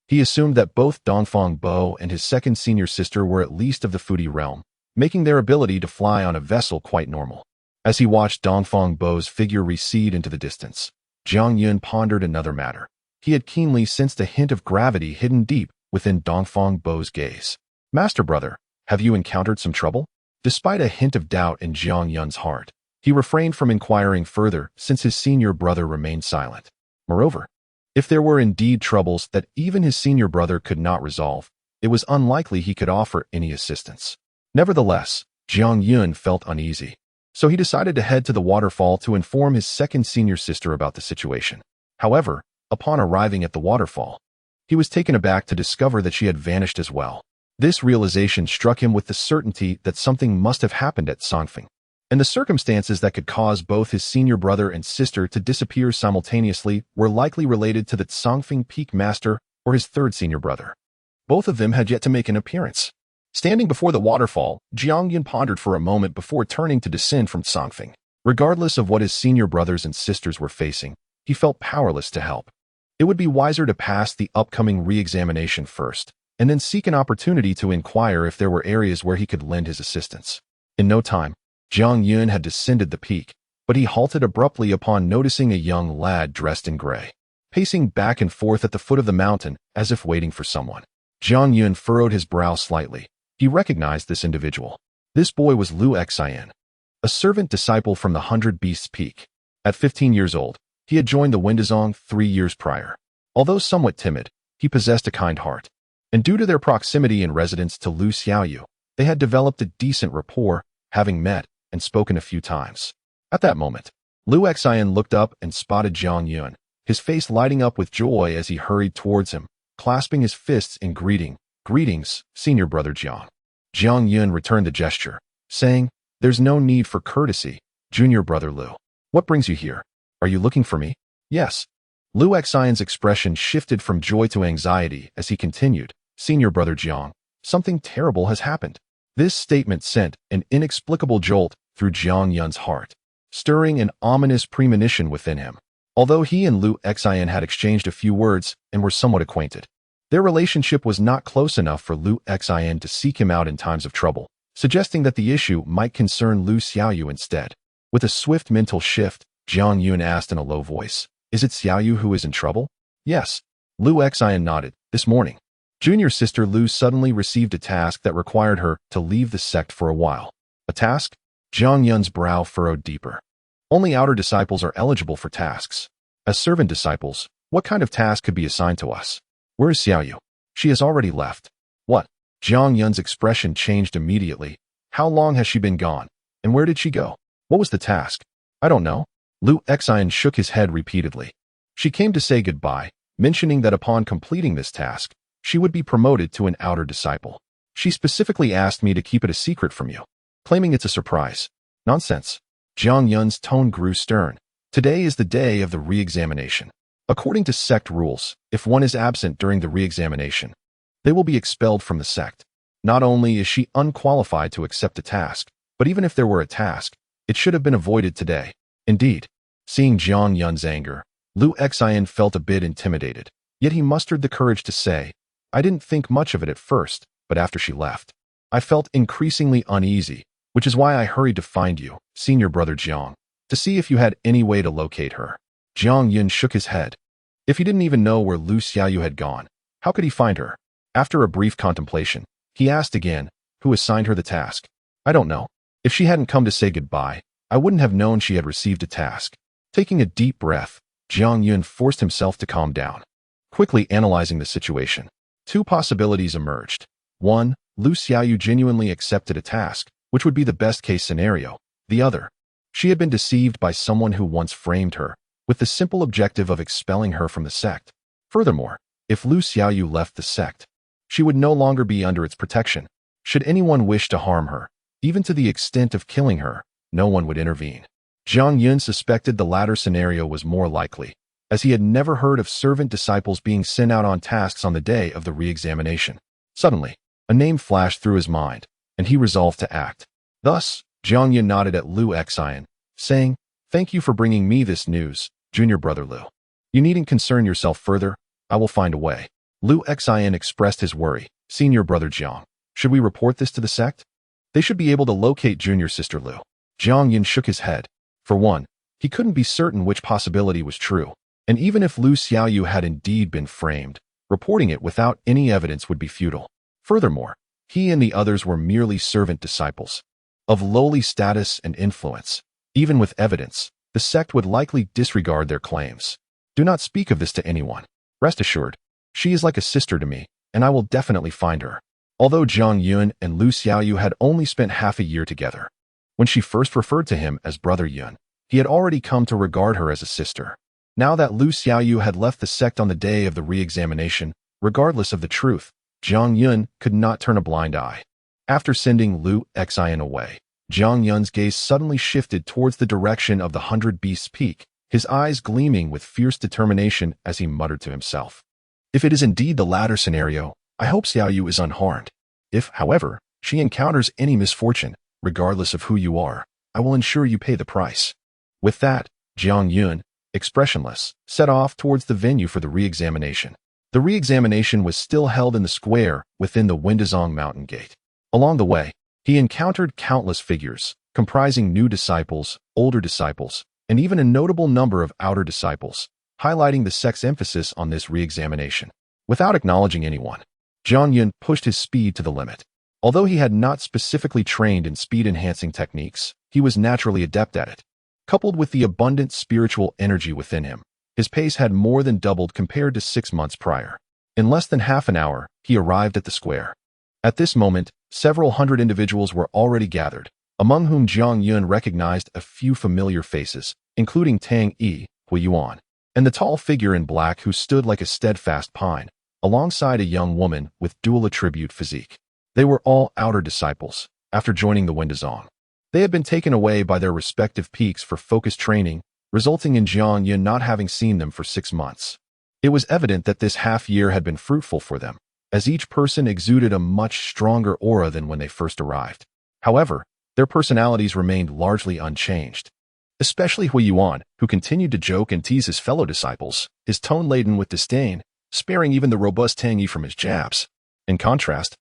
He assumed that both Dongfang Bo and his second senior sister were at least of the foodie realm, making their ability to fly on a vessel quite normal. As he watched Dongfang Bo's figure recede into the distance, Jiang Yun pondered another matter. He had keenly sensed a hint of gravity hidden deep within Dongfang Bo's gaze. "Master brother, have you encountered some trouble?" Despite a hint of doubt in Jiang Yun's heart, he refrained from inquiring further since his senior brother remained silent. Moreover, if there were indeed troubles that even his senior brother could not resolve, it was unlikely he could offer any assistance. Nevertheless, Jiang Yun felt uneasy, so he decided to head to the waterfall to inform his second senior sister about the situation. However, upon arriving at the waterfall, he was taken aback to discover that she had vanished as well. This realization struck him with the certainty that something must have happened at Songfeng, and the circumstances that could cause both his senior brother and sister to disappear simultaneously were likely related to the Songfeng Peak Master or his third senior brother. Both of them had yet to make an appearance. Standing before the waterfall, Jiang Yun pondered for a moment before turning to descend from Songfeng. Regardless of what his senior brothers and sisters were facing, he felt powerless to help. It would be wiser to pass the upcoming re-examination first, and then seek an opportunity to inquire if there were areas where he could lend his assistance. In no time, Jiang Yun had descended the peak, but he halted abruptly upon noticing a young lad dressed in gray, pacing back and forth at the foot of the mountain as if waiting for someone. Jiang Yun furrowed his brow slightly. He recognized this individual. This boy was Lu Xian, a servant disciple from the 100 Beasts Peak. At 15 years old, he had joined the Wendazong 3 years prior. Although somewhat timid, he possessed a kind heart, and due to their proximity and residence to Lu Xiaoyu, they had developed a decent rapport, having met and spoken a few times. At that moment, Lu Xian looked up and spotted Jiang Yun, his face lighting up with joy as he hurried towards him, clasping his fists in greeting. "Greetings, senior brother Jiang." Jiang Yun returned the gesture, saying, "There's no need for courtesy, junior brother Lu. What brings you here? Are you looking for me?" "Yes." Lu Xian's expression shifted from joy to anxiety as he continued, "Senior brother Jiang, something terrible has happened." This statement sent an inexplicable jolt through Jiang Yun's heart, stirring an ominous premonition within him. Although he and Lu Xian had exchanged a few words and were somewhat acquainted, their relationship was not close enough for Lu Xian to seek him out in times of trouble, suggesting that the issue might concern Lu Xiaoyu instead. With a swift mental shift, Jiang Yun asked in a low voice, "Is it Xiaoyu who is in trouble?" "Yes." Lu Xian nodded. "This morning, junior sister Lu suddenly received a task that required her to leave the sect for a while." "A task?" Jiang Yun's brow furrowed deeper. "Only outer disciples are eligible for tasks. As servant disciples, what kind of task could be assigned to us?" "Where is Xiaoyu?" "She has already left." "What?" Jiang Yun's expression changed immediately. "How long has she been gone? And where did she go? What was the task?" "I don't know." Lu Xian shook his head repeatedly. "She came to say goodbye, mentioning that upon completing this task, she would be promoted to an outer disciple. She specifically asked me to keep it a secret from you, claiming it's a surprise." "Nonsense." Jiang Yun's tone grew stern. Today is the day of the re-examination. According to sect rules, if one is absent during the re-examination, they will be expelled from the sect. Not only is she unqualified to accept a task, but even if there were a task, it should have been avoided today. Indeed, seeing Jiang Yun's anger, Lu Xian felt a bit intimidated, yet he mustered the courage to say, I didn't think much of it at first, but after she left, I felt increasingly uneasy, which is why I hurried to find you, senior brother Jiang, to see if you had any way to locate her. Jiang Yun shook his head. If he didn't even know where Lu Xiaoyu had gone, how could he find her? After a brief contemplation, he asked again, who assigned her the task? I don't know. If she hadn't come to say goodbye, I wouldn't have known she had received a task. Taking a deep breath, Jiang Yun forced himself to calm down. Quickly analyzing the situation, two possibilities emerged. One, Lu Xiaoyu genuinely accepted a task, which would be the best-case scenario. The other, she had been deceived by someone who once framed her, with the simple objective of expelling her from the sect. Furthermore, if Lu Xiaoyu left the sect, she would no longer be under its protection. Should anyone wish to harm her, even to the extent of killing her, no one would intervene. Jiang Yun suspected the latter scenario was more likely, as he had never heard of servant disciples being sent out on tasks on the day of the re-examination. Suddenly, a name flashed through his mind, and he resolved to act. Thus, Jiang Yun nodded at Lu Xian, saying, Thank you for bringing me this news, junior brother Lu. You needn't concern yourself further, I will find a way. Lu Xian expressed his worry. Senior brother Jiang, should we report this to the sect? They should be able to locate junior sister Lu. Jiang Yun shook his head. For one, he couldn't be certain which possibility was true, and even if Lu Xiaoyu had indeed been framed, reporting it without any evidence would be futile. Furthermore, he and the others were merely servant disciples, of lowly status and influence. Even with evidence, the sect would likely disregard their claims. Do not speak of this to anyone. Rest assured, she is like a sister to me, and I will definitely find her. Although Jiang Yun and Lu Xiaoyu had only spent half a year together, when she first referred to him as Brother Yun, he had already come to regard her as a sister. Now that Lu Xiaoyu had left the sect on the day of the re-examination, regardless of the truth, Jiang Yun could not turn a blind eye. After sending Lu Xian away, Jiang Yun's gaze suddenly shifted towards the direction of the 100 Beasts Peak, his eyes gleaming with fierce determination as he muttered to himself. If it is indeed the latter scenario, I hope Xiaoyu is unharmed. If, however, she encounters any misfortune, regardless of who you are, I will ensure you pay the price. With that, Jiang Yun, expressionless, set off towards the venue for the re-examination. The re-examination was still held in the square within the Windazong Mountain Gate. Along the way, he encountered countless figures, comprising new disciples, older disciples, and even a notable number of outer disciples, highlighting the sect's emphasis on this re-examination. Without acknowledging anyone, Jiang Yun pushed his speed to the limit. Although he had not specifically trained in speed-enhancing techniques, he was naturally adept at it. Coupled with the abundant spiritual energy within him, his pace had more than doubled compared to 6 months prior. In less than half an hour, he arrived at the square. At this moment, several hundred individuals were already gathered, among whom Jiang Yun recognized a few familiar faces, including Tang Yi, Hui Yuan, and the tall figure in black who stood like a steadfast pine, alongside a young woman with dual attribute physique. They were all outer disciples, after joining the Windazong. They had been taken away by their respective peaks for focused training, resulting in Jiang Yun not having seen them for 6 months. It was evident that this half-year had been fruitful for them, as each person exuded a much stronger aura than when they first arrived. However, their personalities remained largely unchanged. Especially Hui Yuan, who continued to joke and tease his fellow disciples, his tone laden with disdain, sparing even the robust Tang Yi from his jabs. In contrast,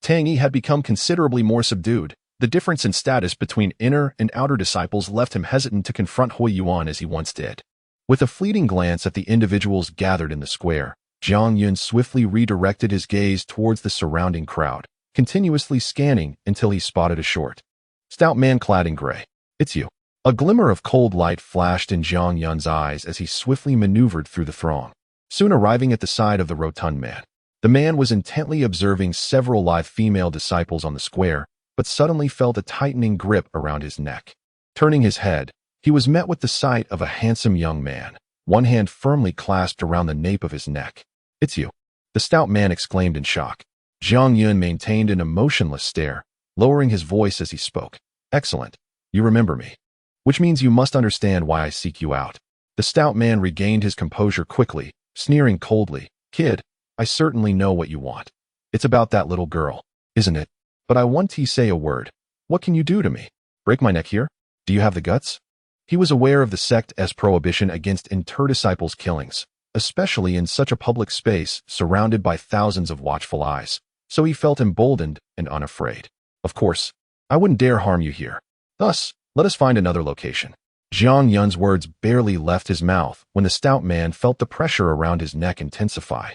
Tang Yi had become considerably more subdued. The difference in status between inner and outer disciples left him hesitant to confront Hui Yuan as he once did. With a fleeting glance at the individuals gathered in the square, Jiang Yun swiftly redirected his gaze towards the surrounding crowd, continuously scanning until he spotted a short, stout man clad in gray. It's you. A glimmer of cold light flashed in Jiang Yun's eyes as he swiftly maneuvered through the throng. Soon arriving at the side of the rotund man, the man was intently observing several live female disciples on the square, but suddenly felt a tightening grip around his neck. Turning his head, he was met with the sight of a handsome young man, one hand firmly clasped around the nape of his neck. It's you. The stout man exclaimed in shock. Jiang Yun maintained an emotionless stare, lowering his voice as he spoke. Excellent. You remember me. which means you must understand why I seek you out. The stout man regained his composure quickly, sneering coldly. Kid, I certainly know what you want. It's about that little girl, isn't it? But I want to say a word. What can you do to me? Break my neck here? Do you have the guts? He was aware of the sect's prohibition against interdisciples killings, especially in such a public space surrounded by thousands of watchful eyes, so he felt emboldened and unafraid. Of course, I wouldn't dare harm you here. Thus, let us find another location. Jiang Yun's words barely left his mouth when the stout man felt the pressure around his neck intensify.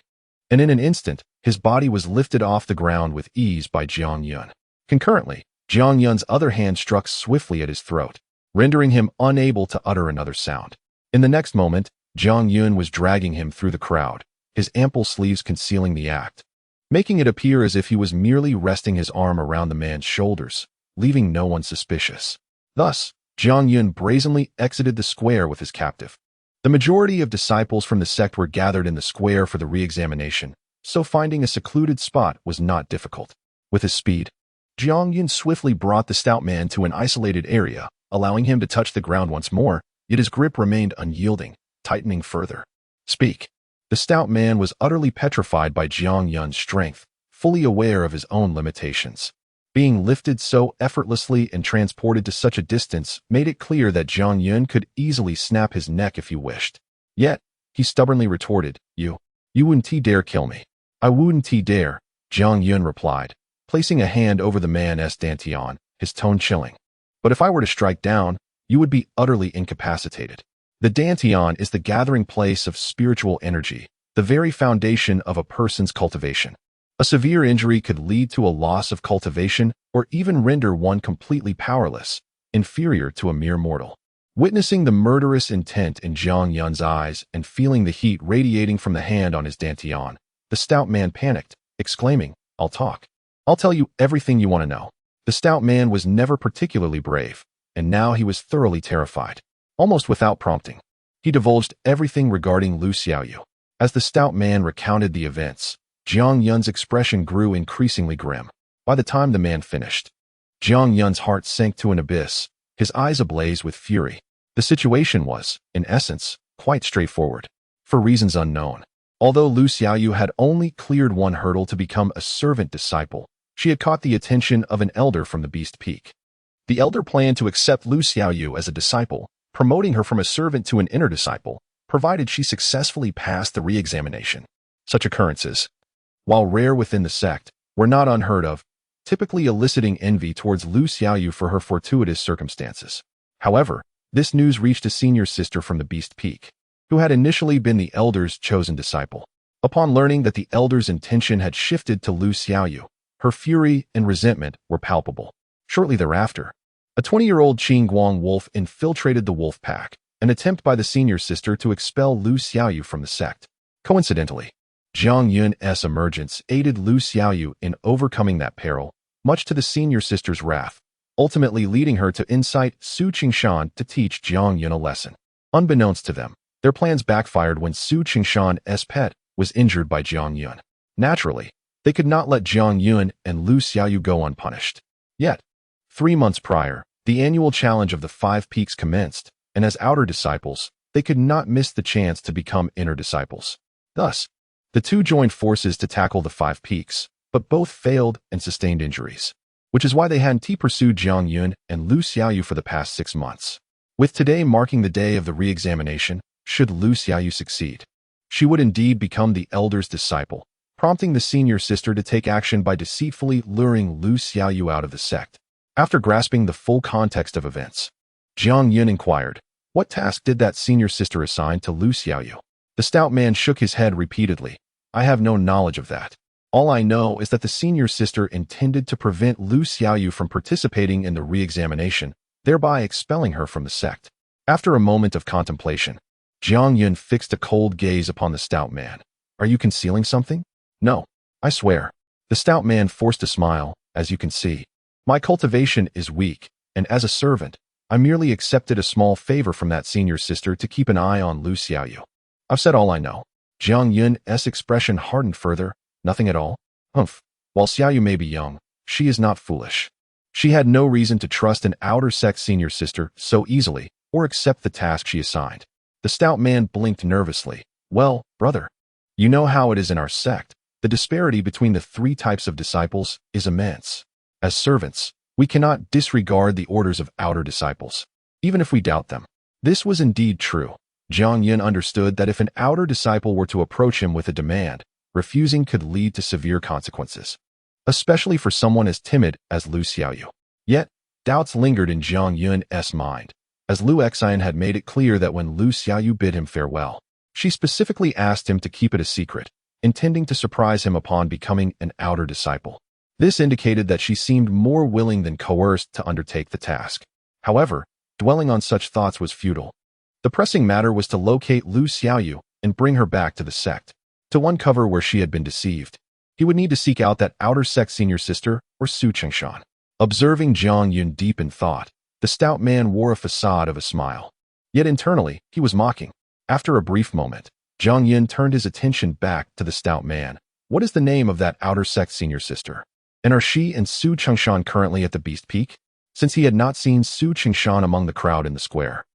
And in an instant, his body was lifted off the ground with ease by Jiang Yun. Concurrently, Jiang Yun's other hand struck swiftly at his throat, rendering him unable to utter another sound. In the next moment, Jiang Yun was dragging him through the crowd, his ample sleeves concealing the act, making it appear as if he was merely resting his arm around the man's shoulders, leaving no one suspicious. Thus, Jiang Yun brazenly exited the square with his captive. The majority of disciples from the sect were gathered in the square for the re-examination, so finding a secluded spot was not difficult. With his speed, Jiang Yun swiftly brought the stout man to an isolated area, allowing him to touch the ground once more, yet his grip remained unyielding, tightening further. Speak. The stout man was utterly petrified by Jiang Yun's strength, fully aware of his own limitations. Being lifted so effortlessly and transported to such a distance made it clear that Jiang Yun could easily snap his neck if he wished. Yet, he stubbornly retorted, You wouldn't dare kill me. I wouldn't dare, Jiang Yun replied, placing a hand over the man's dantian, his tone chilling. But if I were to strike down, you would be utterly incapacitated. The dantian is the gathering place of spiritual energy, the very foundation of a person's cultivation. A severe injury could lead to a loss of cultivation or even render one completely powerless, inferior to a mere mortal. Witnessing the murderous intent in Jiang Yun's eyes and feeling the heat radiating from the hand on his dantian, the stout man panicked, exclaiming, I'll talk. I'll tell you everything you want to know. The stout man was never particularly brave, and now he was thoroughly terrified. Almost without prompting, he divulged everything regarding Lu Xiaoyu. As the stout man recounted the events, Jiang Yun's expression grew increasingly grim. By the time the man finished, Jiang Yun's heart sank to an abyss, his eyes ablaze with fury. The situation was, in essence, quite straightforward. For reasons unknown, although Lu Xiaoyu had only cleared one hurdle to become a servant disciple, she had caught the attention of an elder from the Beast Peak. The elder planned to accept Lu Xiaoyu as a disciple, promoting her from a servant to an inner disciple, provided she successfully passed the re-examination. Such occurrences, while rare within the sect, were not unheard of, typically eliciting envy towards Lu Xiaoyu for her fortuitous circumstances. However, this news reached a senior sister from the Beast Peak, who had initially been the elder's chosen disciple. Upon learning that the elder's intention had shifted to Lu Xiaoyu, her fury and resentment were palpable. Shortly thereafter, a 20-year-old Qingguang wolf infiltrated the wolf pack, an attempt by the senior sister to expel Lu Xiaoyu from the sect. Coincidentally, Jiang Yun's emergence aided Lu Xiaoyu in overcoming that peril, much to the senior sister's wrath, ultimately leading her to incite Su Qingshan to teach Jiang Yun a lesson. Unbeknownst to them, their plans backfired when Su Qingshan's pet was injured by Jiang Yun. Naturally, they could not let Jiang Yun and Lu Xiaoyu go unpunished. Yet, 3 months prior, the annual challenge of the 5 peaks commenced, and as outer disciples, they could not miss the chance to become inner disciples. Thus, the two joined forces to tackle the 5 peaks, but both failed and sustained injuries, which is why they hadn't pursued Jiang Yun and Lu Xiaoyu for the past 6 months. With today marking the day of the re-examination, should Lu Xiaoyu succeed, she would indeed become the elder's disciple, prompting the senior sister to take action by deceitfully luring Lu Xiaoyu out of the sect. After grasping the full context of events, Jiang Yun inquired, what task did that senior sister assign to Lu Xiaoyu? The stout man shook his head repeatedly. I have no knowledge of that. All I know is that the senior sister intended to prevent Lu Xiaoyu from participating in the re-examination, thereby expelling her from the sect. After a moment of contemplation, Jiang Yun fixed a cold gaze upon the stout man. Are you concealing something? No, I swear. The stout man forced a smile, as you can see. My cultivation is weak, and as a servant, I merely accepted a small favor from that senior sister to keep an eye on Lu Xiaoyu. I've said all I know. Jiang Yun's expression hardened further. Nothing at all? Humph. While Xiaoyu may be young, she is not foolish. She had no reason to trust an outer sect senior sister so easily or accept the task she assigned. The stout man blinked nervously. Well, brother, you know how it is in our sect. The disparity between the three types of disciples is immense. As servants, we cannot disregard the orders of outer disciples, even if we doubt them. This was indeed true. Jiang Yun understood that if an outer disciple were to approach him with a demand, refusing could lead to severe consequences, especially for someone as timid as Lu Xiaoyu. Yet, doubts lingered in Jiang Yun's mind, as Lu Xian had made it clear that when Lu Xiaoyu bid him farewell, she specifically asked him to keep it a secret, intending to surprise him upon becoming an outer disciple. This indicated that she seemed more willing than coerced to undertake the task. However, dwelling on such thoughts was futile. The pressing matter was to locate Lu Xiaoyu and bring her back to the sect, to uncover where she had been deceived. He would need to seek out that outer sect senior sister or Su Chengshan. Observing Jiang Yun deep in thought, the stout man wore a facade of a smile. Yet internally, he was mocking. After a brief moment, Jiang Yun turned his attention back to the stout man. What is the name of that outer sect senior sister? And are she and Su Chengshan currently at the Beast Peak? Since he had not seen Su Chengshan among the crowd in the square,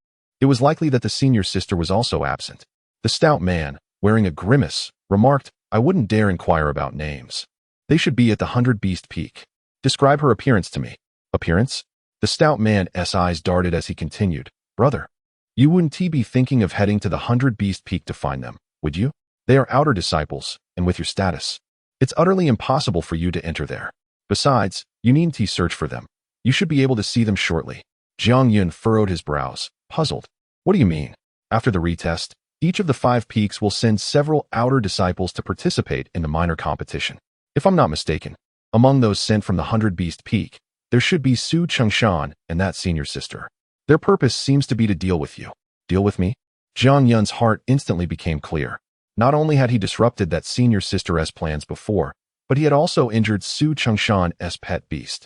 it was likely that the senior sister was also absent. The stout man, wearing a grimace, remarked, I wouldn't dare inquire about names. They should be at the 100 Beast Peak. Describe her appearance to me. Appearance? The stout man's eyes darted as he continued, Brother, you wouldn't be thinking of heading to the 100 Beast Peak to find them, would you? They are outer disciples, and with your status, it's utterly impossible for you to enter there. Besides, you needn't search for them. You should be able to see them shortly. Jiang Yun furrowed his brows, puzzled. What do you mean? After the retest, each of the 5 peaks will send several outer disciples to participate in the minor competition. If I'm not mistaken, among those sent from the 100 Beast Peak, there should be Su Chengshan and that senior sister. Their purpose seems to be to deal with you. Deal with me? Jiang Yun's heart instantly became clear. Not only had he disrupted that senior sister's plans before, but he had also injured Su Chengshan's pet beast.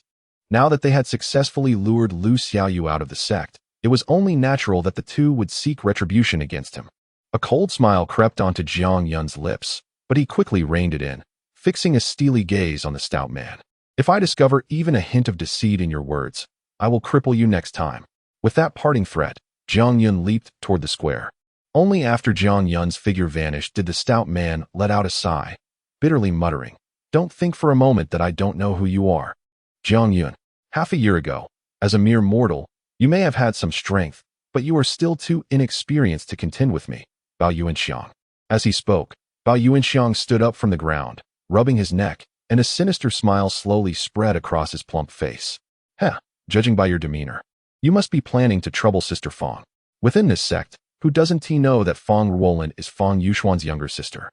Now that they had successfully lured Lu Xiaoyu out of the sect, it was only natural that the two would seek retribution against him. A cold smile crept onto Jiang Yun's lips, but he quickly reined it in, fixing a steely gaze on the stout man. If I discover even a hint of deceit in your words, I will cripple you next time. With that parting threat, Jiang Yun leaped toward the square. Only after Jiang Yun's figure vanished did the stout man let out a sigh, bitterly muttering, Don't think for a moment that I don't know who you are. Jiang Yun, half a year ago, as a mere mortal, you may have had some strength, but you are still too inexperienced to contend with me, Bao Yuanxiang. As he spoke, Bao Yuanxiang stood up from the ground, rubbing his neck, and a sinister smile slowly spread across his plump face. Judging by your demeanor, you must be planning to trouble Sister Fong. Within this sect, who doesn't know that Fong Ruolin is Fong Yuxuan's younger sister?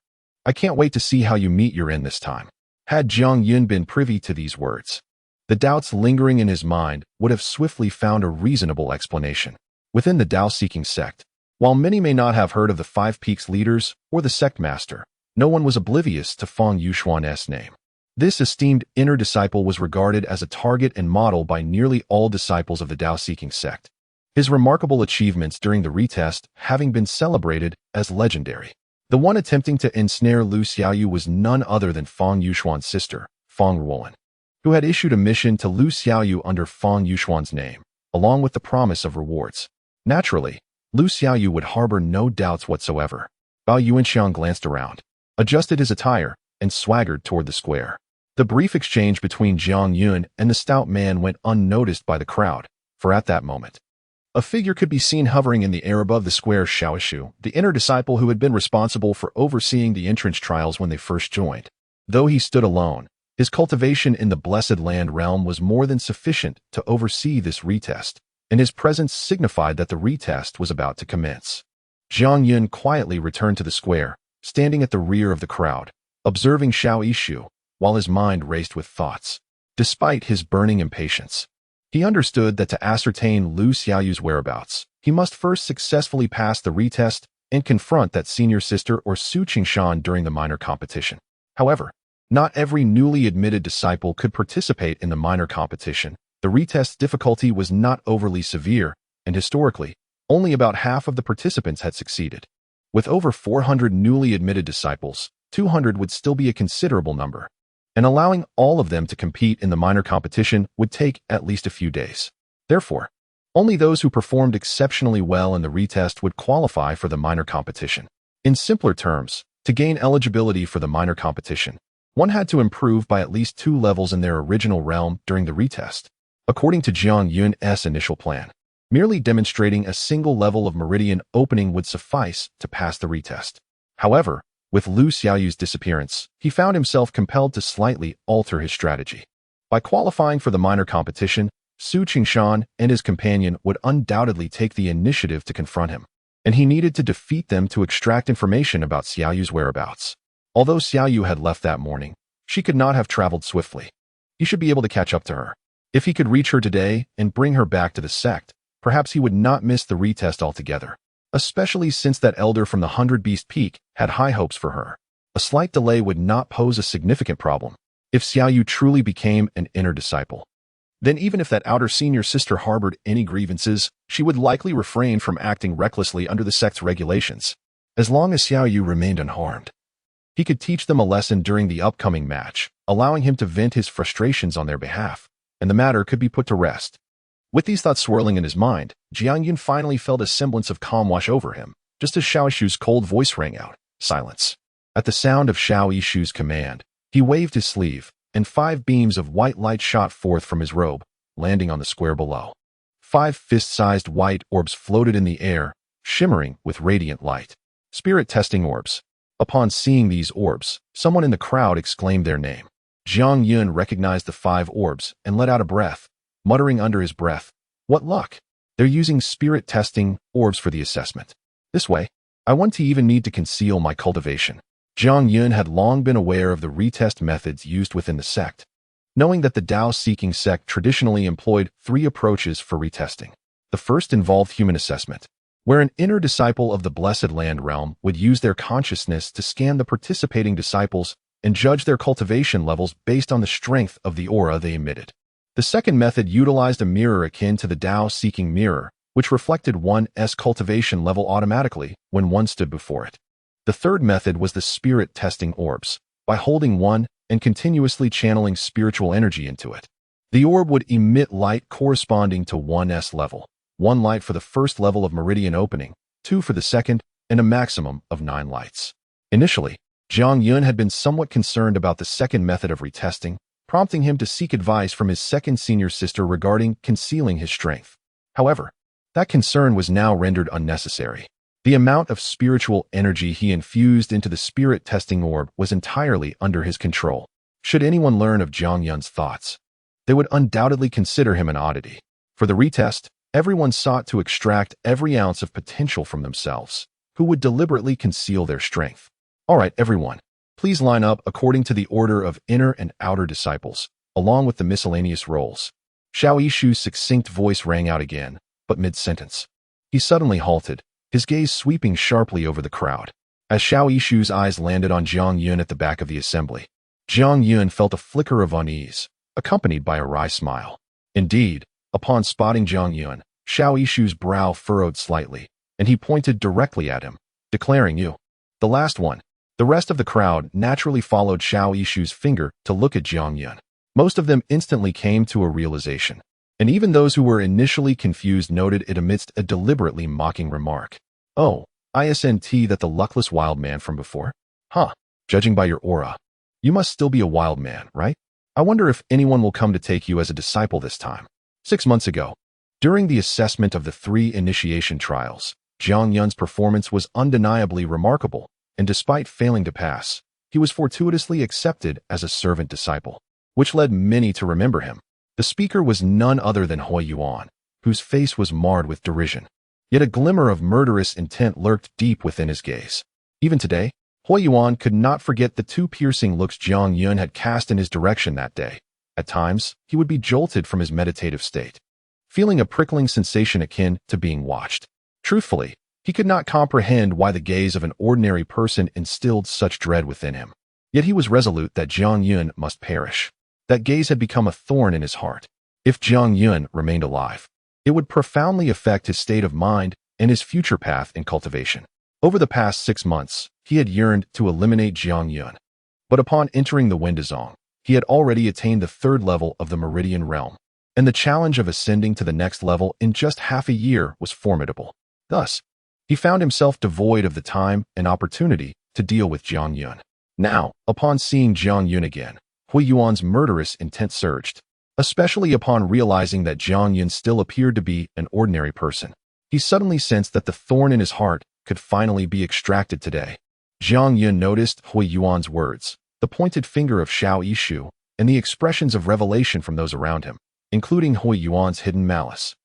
I can't wait to see how you meet your end this time. Had Jiang Yun been privy to these words, the doubts lingering in his mind would have swiftly found a reasonable explanation. Within the Tao-seeking sect, while many may not have heard of the 5 Peaks leaders or the sect master, no one was oblivious to Fong Yuxuan's name. This esteemed inner disciple was regarded as a target and model by nearly all disciples of the Tao-seeking sect, his remarkable achievements during the retest having been celebrated as legendary. The one attempting to ensnare Lu Xiaoyu was none other than Fong Yuxuan's sister, Fong Ruolin, who had issued a mission to Lu Xiaoyu under Fong Yuxuan's name, along with the promise of rewards. Naturally, Lu Xiaoyu would harbor no doubts whatsoever. Bao Yuanxiang glanced around, adjusted his attire, and swaggered toward the square. The brief exchange between Jiang Yun and the stout man went unnoticed by the crowd, for at that moment, a figure could be seen hovering in the air above the square. Xiaoshu, the inner disciple who had been responsible for overseeing the entrance trials when they first joined. Though he stood alone, his cultivation in the Blessed Land realm was more than sufficient to oversee this retest, and his presence signified that the retest was about to commence. Jiang Yun quietly returned to the square, standing at the rear of the crowd, observing Xiao Yishu, while his mind raced with thoughts. Despite his burning impatience, he understood that to ascertain Lu Xiaoyu's whereabouts, he must first successfully pass the retest and confront that senior sister or Su Chengshan during the minor competition. However, not every newly admitted disciple could participate in the minor competition. The retest's difficulty was not overly severe, and historically, only about half of the participants had succeeded. With over 400 newly admitted disciples, 200 would still be a considerable number. and allowing all of them to compete in the minor competition would take at least a few days. Therefore, only those who performed exceptionally well in the retest would qualify for the minor competition. In simpler terms, to gain eligibility for the minor competition, one had to improve by at least 2 levels in their original realm during the retest. According to Jiang Yun's initial plan, merely demonstrating a single level of meridian opening would suffice to pass the retest. However, with Lu Xiaoyu's disappearance, he found himself compelled to slightly alter his strategy. By qualifying for the minor competition, Su Qingshan and his companion would undoubtedly take the initiative to confront him, and he needed to defeat them to extract information about Xiaoyu's whereabouts. Although Xiaoyu had left that morning, she could not have traveled swiftly. He should be able to catch up to her. If he could reach her today and bring her back to the sect, perhaps he would not miss the retest altogether, especially since that elder from the 100-Beast Peak had high hopes for her. A slight delay would not pose a significant problem if Xiaoyu truly became an inner disciple. Then even if that outer senior sister harbored any grievances, she would likely refrain from acting recklessly under the sect's regulations. As long as Xiaoyu remained unharmed, he could teach them a lesson during the upcoming match, allowing him to vent his frustrations on their behalf, and the matter could be put to rest. With these thoughts swirling in his mind, Jiang Yun finally felt a semblance of calm wash over him, just as Xiao Yishu's cold voice rang out, "Silence." At the sound of Xiao Yishu's command, he waved his sleeve, and 5 beams of white light shot forth from his robe, landing on the square below. 5 fist-sized white orbs floated in the air, shimmering with radiant light. Spirit testing orbs. Upon seeing these orbs, someone in the crowd exclaimed their name. Jiang Yun recognized the 5 orbs and let out a breath, muttering under his breath, "What luck! They're using spirit testing orbs for the assessment. This way, I won't even need to conceal my cultivation." Jiang Yun had long been aware of the retest methods used within the sect, knowing that the Tao-seeking sect traditionally employed 3 approaches for retesting. The first involved human assessment, where an inner disciple of the Blessed Land realm would use their consciousness to scan the participating disciples and judge their cultivation levels based on the strength of the aura they emitted. The second method utilized a mirror akin to the Tao-seeking mirror, which reflected one's cultivation level automatically when one stood before it. The third method was the spirit testing orbs, by holding one and continuously channeling spiritual energy into it. The orb would emit light corresponding to one's level, 1 light for the first level of meridian opening, 2 for the second, and a maximum of 9 lights. Initially, Jiang Yun had been somewhat concerned about the second method of retesting, prompting him to seek advice from his second senior sister regarding concealing his strength. However, that concern was now rendered unnecessary. The amount of spiritual energy he infused into the spirit testing orb was entirely under his control. Should anyone learn of Jiang Yun's thoughts, they would undoubtedly consider him an oddity. For the retest, everyone sought to extract every ounce of potential from themselves, who would deliberately conceal their strength. All right, everyone, please line up according to the order of inner and outer disciples, along with the miscellaneous roles. Xiao Yishu's succinct voice rang out again, but mid-sentence. He suddenly halted, his gaze sweeping sharply over the crowd. As Xiao Yishu's eyes landed on Jiang Yun at the back of the assembly, Jiang Yun felt a flicker of unease, accompanied by a wry smile. Indeed, upon spotting Jiang Yun, Xiao Yishu's brow furrowed slightly, and he pointed directly at him, declaring, "You." The last one. The rest of the crowd naturally followed Xiao Yishu's finger to look at Jiang Yun. Most of them instantly came to a realization, and even those who were initially confused noted it amidst a deliberately mocking remark. "Oh, isn't that the luckless wild man from before? Huh, judging by your aura, you must still be a wild man, right? I wonder if anyone will come to take you as a disciple this time." 6 months ago, during the assessment of the 3 initiation trials, Jiang Yun's performance was undeniably remarkable, and despite failing to pass, he was fortuitously accepted as a servant disciple, which led many to remember him. The speaker was none other than Hui Yuan, whose face was marred with derision. Yet a glimmer of murderous intent lurked deep within his gaze. Even today, Hui Yuan could not forget the 2 piercing looks Jiang Yun had cast in his direction that day. At times, he would be jolted from his meditative state, feeling a prickling sensation akin to being watched. Truthfully, he could not comprehend why the gaze of an ordinary person instilled such dread within him. Yet he was resolute that Jiang Yun must perish. That gaze had become a thorn in his heart. If Jiang Yun remained alive, it would profoundly affect his state of mind and his future path in cultivation. Over the past 6 months, he had yearned to eliminate Jiang Yun. But upon entering the Wendazong, He had already attained the third level of the Meridian realm, and the challenge of ascending to the next level in just half a year was formidable. Thus, he found himself devoid of the time and opportunity to deal with Jiang Yun. Now, upon seeing Jiang Yun again, Hui Yuan's murderous intent surged, especially upon realizing that Jiang Yun still appeared to be an ordinary person. He suddenly sensed that the thorn in his heart could finally be extracted today. Jiang Yun noticed Hui Yuan's words, the pointed finger of Xiao Yishu, and the expressions of revelation from those around him, including Hui Yuan's hidden malice.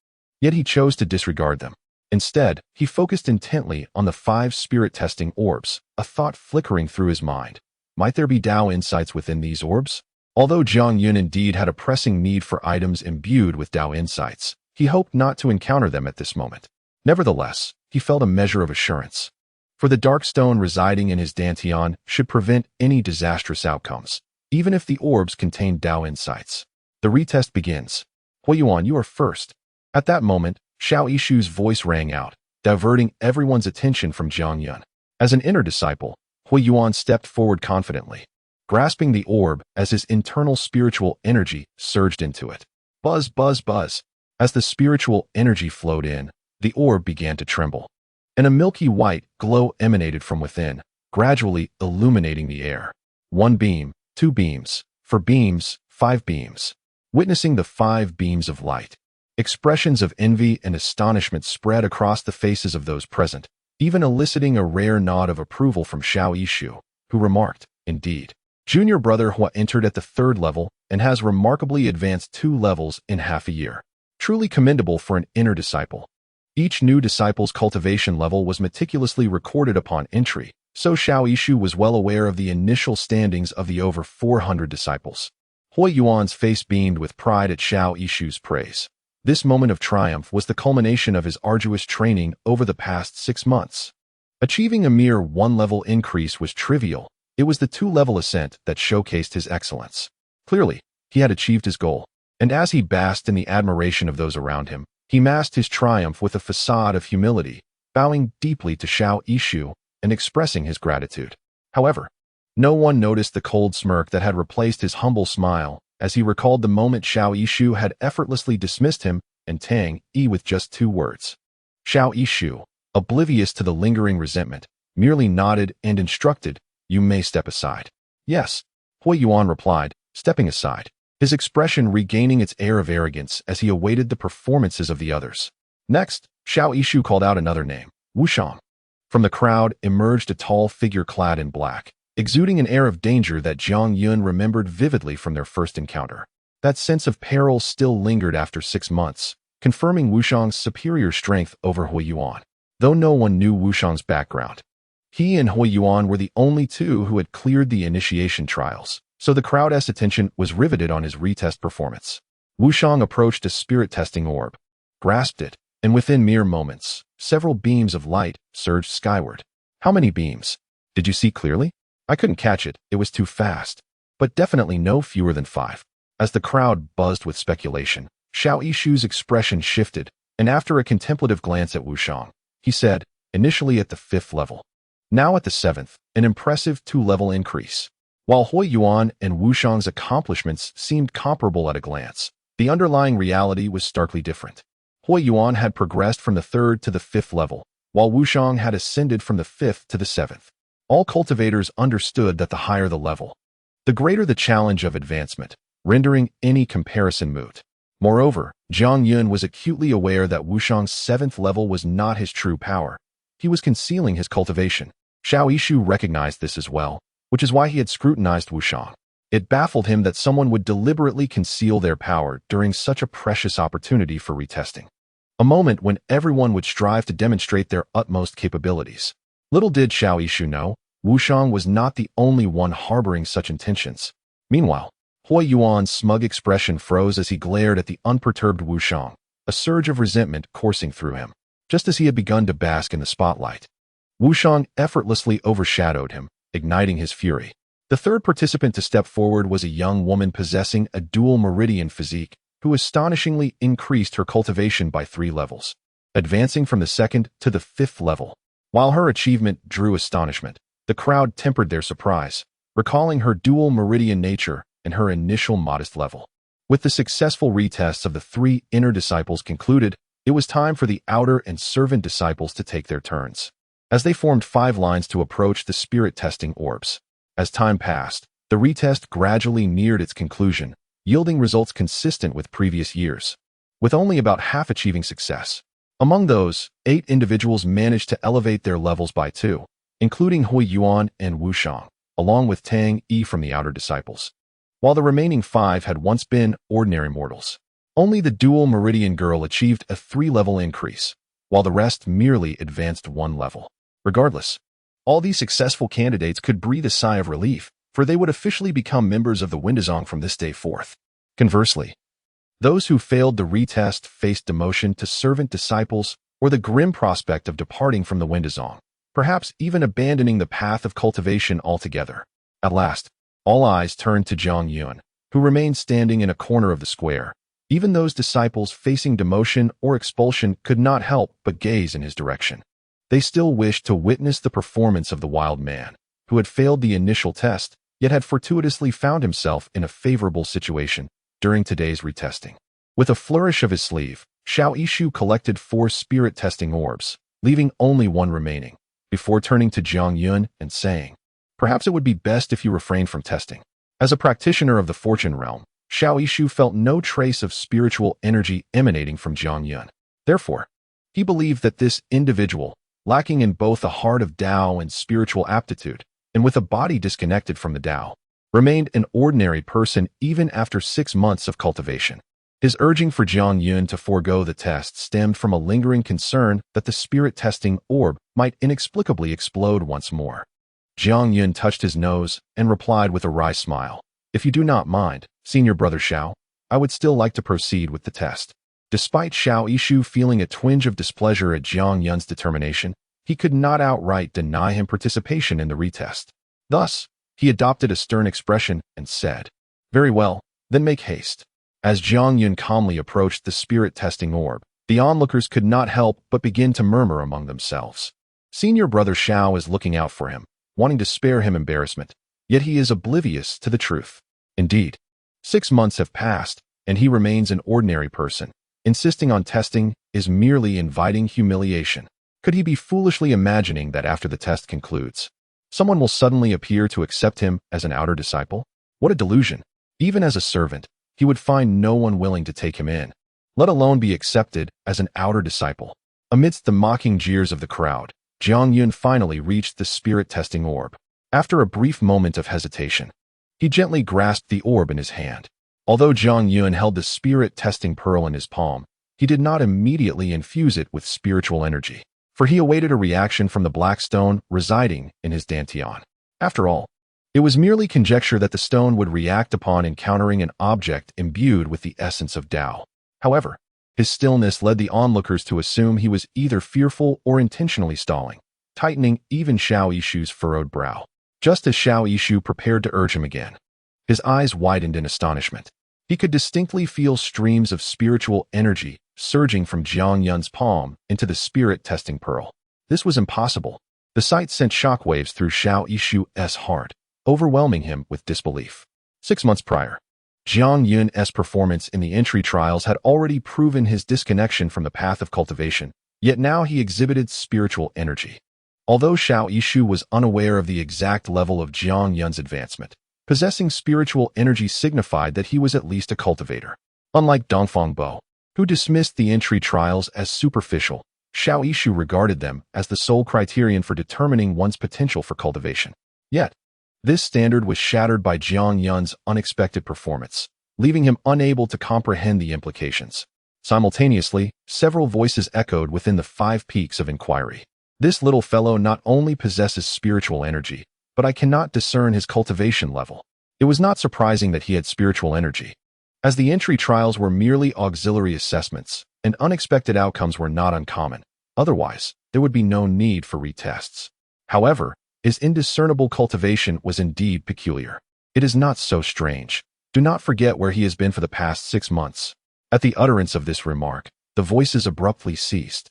Yet he chose to disregard them. Instead, he focused intently on the 5 spirit-testing orbs, a thought flickering through his mind. Might there be Tao insights within these orbs? Although Jiang Yun indeed had a pressing need for items imbued with Tao insights, he hoped not to encounter them at this moment. Nevertheless, he felt a measure of assurance. For the dark stone residing in his dantian should prevent any disastrous outcomes, even if the orbs contained Tao insights. The retest begins. Hui Yuan, you are first. At that moment, Xiao Yishu's voice rang out, diverting everyone's attention from Jiang Yun. As an inner disciple, Hui Yuan stepped forward confidently, grasping the orb as his internal spiritual energy surged into it. Buzz, buzz, buzz. As the spiritual energy flowed in, the orb began to tremble, and a milky white glow emanated from within, gradually illuminating the air. 1 beam, 2 beams, 4 beams, 5 beams. Witnessing the 5 beams of light, expressions of envy and astonishment spread across the faces of those present, even eliciting a rare nod of approval from Xiao Yishu, who remarked, "Indeed, Junior Brother Hua entered at the 3rd level and has remarkably advanced 2 levels in half a year. Truly commendable for an inner disciple." Each new disciple's cultivation level was meticulously recorded upon entry, so Xiao Yishu was well aware of the initial standings of the over 400 disciples. Hui Yuan's face beamed with pride at Xiao Yishu's praise. This moment of triumph was the culmination of his arduous training over the past 6 months. Achieving a mere 1-level increase was trivial. It was the 2-level ascent that showcased his excellence. Clearly, he had achieved his goal, and as he basked in the admiration of those around him, he masked his triumph with a facade of humility, bowing deeply to Xiao Yishu and expressing his gratitude. However, no one noticed the cold smirk that had replaced his humble smile as he recalled the moment Xiao Yishu had effortlessly dismissed him and Tang Yi with just 2 words. Xiao Yishu, oblivious to the lingering resentment, merely nodded and instructed, "You may step aside." "Yes," Hui Yuan replied, stepping aside, his expression regaining its air of arrogance as he awaited the performances of the others. Next, Xiao Yishu called out another name, Wushang. From the crowd emerged a tall figure clad in black, exuding an air of danger that Jiang Yun remembered vividly from their first encounter. That sense of peril still lingered after 6 months, confirming Wushang's superior strength over Hui Yuan. Though no one knew Wushang's background, he and Hui Yuan were the only 2 who had cleared the initiation trials, so the crowd's attention was riveted on his retest performance. Wushang approached a spirit-testing orb, grasped it, and within mere moments, several beams of light surged skyward. "How many beams? Did you see clearly?" "I couldn't catch it, it was too fast. But definitely no fewer than 5. As the crowd buzzed with speculation, Xiao Yishu's expression shifted, and after a contemplative glance at Wushang, he said, "Initially at the 5th level. Now at the 7th, an impressive 2-level increase." While Hui Yuan and Wushang's accomplishments seemed comparable at a glance, the underlying reality was starkly different. Hui Yuan had progressed from the 3rd to the 5th level, while Wushang had ascended from the 5th to the 7th. All cultivators understood that the higher the level, the greater the challenge of advancement, rendering any comparison moot. Moreover, Jiang Yun was acutely aware that Wushang's 7th level was not his true power. He was concealing his cultivation. Xiao Yishu recognized this as well, which is why he had scrutinized Wushang. It baffled him that someone would deliberately conceal their power during such a precious opportunity for retesting. A moment when everyone would strive to demonstrate their utmost capabilities. Little did Xiao Yishu know, Wushang was not the only one harboring such intentions. Meanwhile, Hui Yuan's smug expression froze as he glared at the unperturbed Wushang, a surge of resentment coursing through him. Just as he had begun to bask in the spotlight, Wushang effortlessly overshadowed him, igniting his fury. The 3rd participant to step forward was a young woman possessing a dual meridian physique, who astonishingly increased her cultivation by 3 levels, advancing from the 2nd to the 5th level. While her achievement drew astonishment, the crowd tempered their surprise, recalling her dual meridian nature and her initial modest level. With the successful retests of the 3 inner disciples concluded, it was time for the outer and servant disciples to take their turns. As they formed 5 lines to approach the spirit testing orbs. As time passed, the retest gradually neared its conclusion, yielding results consistent with previous years, with only about half achieving success. Among those, 8 individuals managed to elevate their levels by 2, including Hui Yuan and Wu Shang, along with Tang Yi from the outer disciples. While the remaining 5 had once been ordinary mortals. Only the dual meridian girl achieved a 3-level increase, while the rest merely advanced 1 level. Regardless, all these successful candidates could breathe a sigh of relief, for they would officially become members of the Windazong from this day forth. Conversely, those who failed the retest faced demotion to servant disciples or the grim prospect of departing from the Windazong, perhaps even abandoning the path of cultivation altogether. At last, all eyes turned to Zhang Yun, who remained standing in a corner of the square. Even those disciples facing demotion or expulsion could not help but gaze in his direction. They still wished to witness the performance of the wild man, who had failed the initial test, yet had fortuitously found himself in a favorable situation during today's retesting. With a flourish of his sleeve, Xiao Yishu collected 4 spirit testing orbs, leaving only 1 remaining, before turning to Zhang Yun and saying, "Perhaps it would be best if you refrain from testing." As a practitioner of the fortune realm, Xiao Yishu felt no trace of spiritual energy emanating from Zhang Yun. Therefore, he believed that this individual, lacking in both a heart of Tao and spiritual aptitude, and with a body disconnected from the Tao, remained an ordinary person even after 6 months of cultivation. His urging for Zhang Yun to forego the test stemmed from a lingering concern that the spirit testing orb might inexplicably explode once more. Zhang Yun touched his nose and replied with a wry smile, "If you do not mind, Senior Brother Xiao, I would still like to proceed with the test." Despite Xiao Yishu feeling a twinge of displeasure at Zhang Yun's determination, he could not outright deny him participation in the retest. Thus, he adopted a stern expression and said, "Very well, then make haste." As Zhang Yun calmly approached the spirit testing orb, the onlookers could not help but begin to murmur among themselves. Senior Brother Xiao is looking out for him, wanting to spare him embarrassment, yet he is oblivious to the truth. Indeed, 6 months have passed, and he remains an ordinary person. Insisting on testing is merely inviting humiliation. Could he be foolishly imagining that after the test concludes, someone will suddenly appear to accept him as an outer disciple? What a delusion! Even as a servant, he would find no one willing to take him in, let alone be accepted as an outer disciple. Amidst the mocking jeers of the crowd, Zhang Yun finally reached the spirit testing orb. After a brief moment of hesitation, he gently grasped the orb in his hand. Although Zhang Yun held the spirit testing pearl in his palm, he did not immediately infuse it with spiritual energy, for he awaited a reaction from the black stone residing in his dantian. After all, it was merely conjecture that the stone would react upon encountering an object imbued with the essence of Tao. However, his stillness led the onlookers to assume he was either fearful or intentionally stalling, tightening even Xiao Yishu's furrowed brow. Just as Xiao Yishu prepared to urge him again, his eyes widened in astonishment. He could distinctly feel streams of spiritual energy surging from Zhang Yun's palm into the spirit testing pearl. This was impossible. The sight sent shockwaves through Xiao Yishu's heart, overwhelming him with disbelief. 6 months prior, Zhang Yun's performance in the entry trials had already proven his disconnection from the path of cultivation, yet now he exhibited spiritual energy. Although Xiao Yishu was unaware of the exact level of Zhang Yun's advancement, possessing spiritual energy signified that he was at least a cultivator. Unlike Dongfang Bo, who dismissed the entry trials as superficial, Xiao Yishu regarded them as the sole criterion for determining one's potential for cultivation. Yet, this standard was shattered by Zhang Yun's unexpected performance, leaving him unable to comprehend the implications. Simultaneously, several voices echoed within the 5 peaks of inquiry. This little fellow not only possesses spiritual energy, but I cannot discern his cultivation level. It was not surprising that he had spiritual energy, as the entry trials were merely auxiliary assessments, and unexpected outcomes were not uncommon. Otherwise, there would be no need for retests. However, his indiscernible cultivation was indeed peculiar. It is not so strange. Do not forget where he has been for the past 6 months. At the utterance of this remark, the voices abruptly ceased.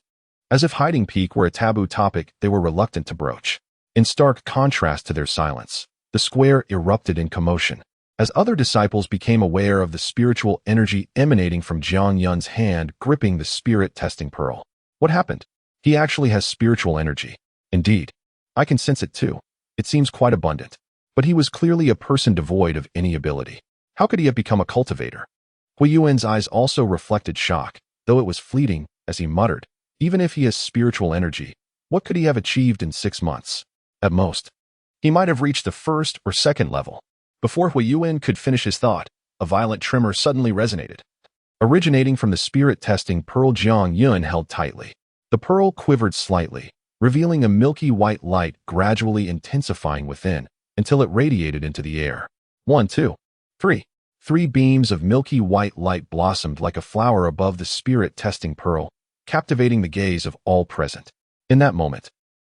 As if hiding peak were a taboo topic they were reluctant to broach. In stark contrast to their silence, the square erupted in commotion. As other disciples became aware of the spiritual energy emanating from Jiang Yun's hand gripping the spirit-testing pearl. What happened? He actually has spiritual energy. Indeed. I can sense it too. It seems quite abundant. But he was clearly a person devoid of any ability. How could he have become a cultivator? Hui Yuan's eyes also reflected shock, though it was fleeting, as he muttered, even if he has spiritual energy, what could he have achieved in 6 months? At most, he might have reached the first or second level. Before Hui Yuan could finish his thought, a violent tremor suddenly resonated. Originating from the spirit-testing pearl Jiang Yun held tightly. The pearl quivered slightly, revealing a milky white light gradually intensifying within, until it radiated into the air. 1, 2, 3. 3 beams of milky white light blossomed like a flower above the spirit-testing pearl, captivating the gaze of all present. In that moment,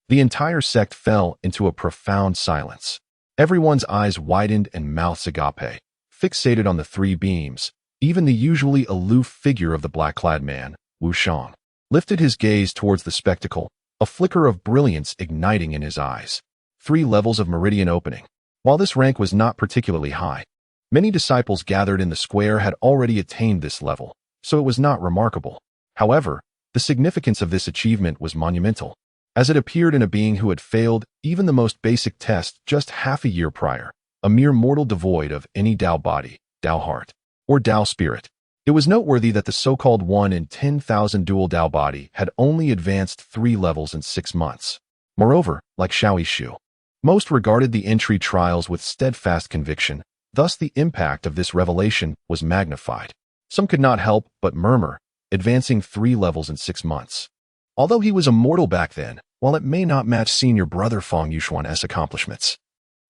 the entire sect fell into a profound silence. Everyone's eyes widened and mouths agape, fixated on the 3 beams. Even the usually aloof figure of the black-clad man, Wu Shang, lifted his gaze towards the spectacle, a flicker of brilliance igniting in his eyes. 3 levels of meridian opening. While this rank was not particularly high, many disciples gathered in the square had already attained this level, so it was not remarkable. However, the significance of this achievement was monumental, as it appeared in a being who had failed even the most basic test just half a year prior, a mere mortal devoid of any Tao body, Tao heart, or Tao spirit. It was noteworthy that the so-called 1 in 10,000 dual Tao body had only advanced 3 levels in 6 months. Moreover, like Xiao Yishu, most regarded the entry trials with steadfast conviction, thus the impact of this revelation was magnified. Some could not help but murmur, advancing 3 levels in 6 months. Although he was immortal back then, while it may not match senior brother Fang Yuxuan's accomplishments,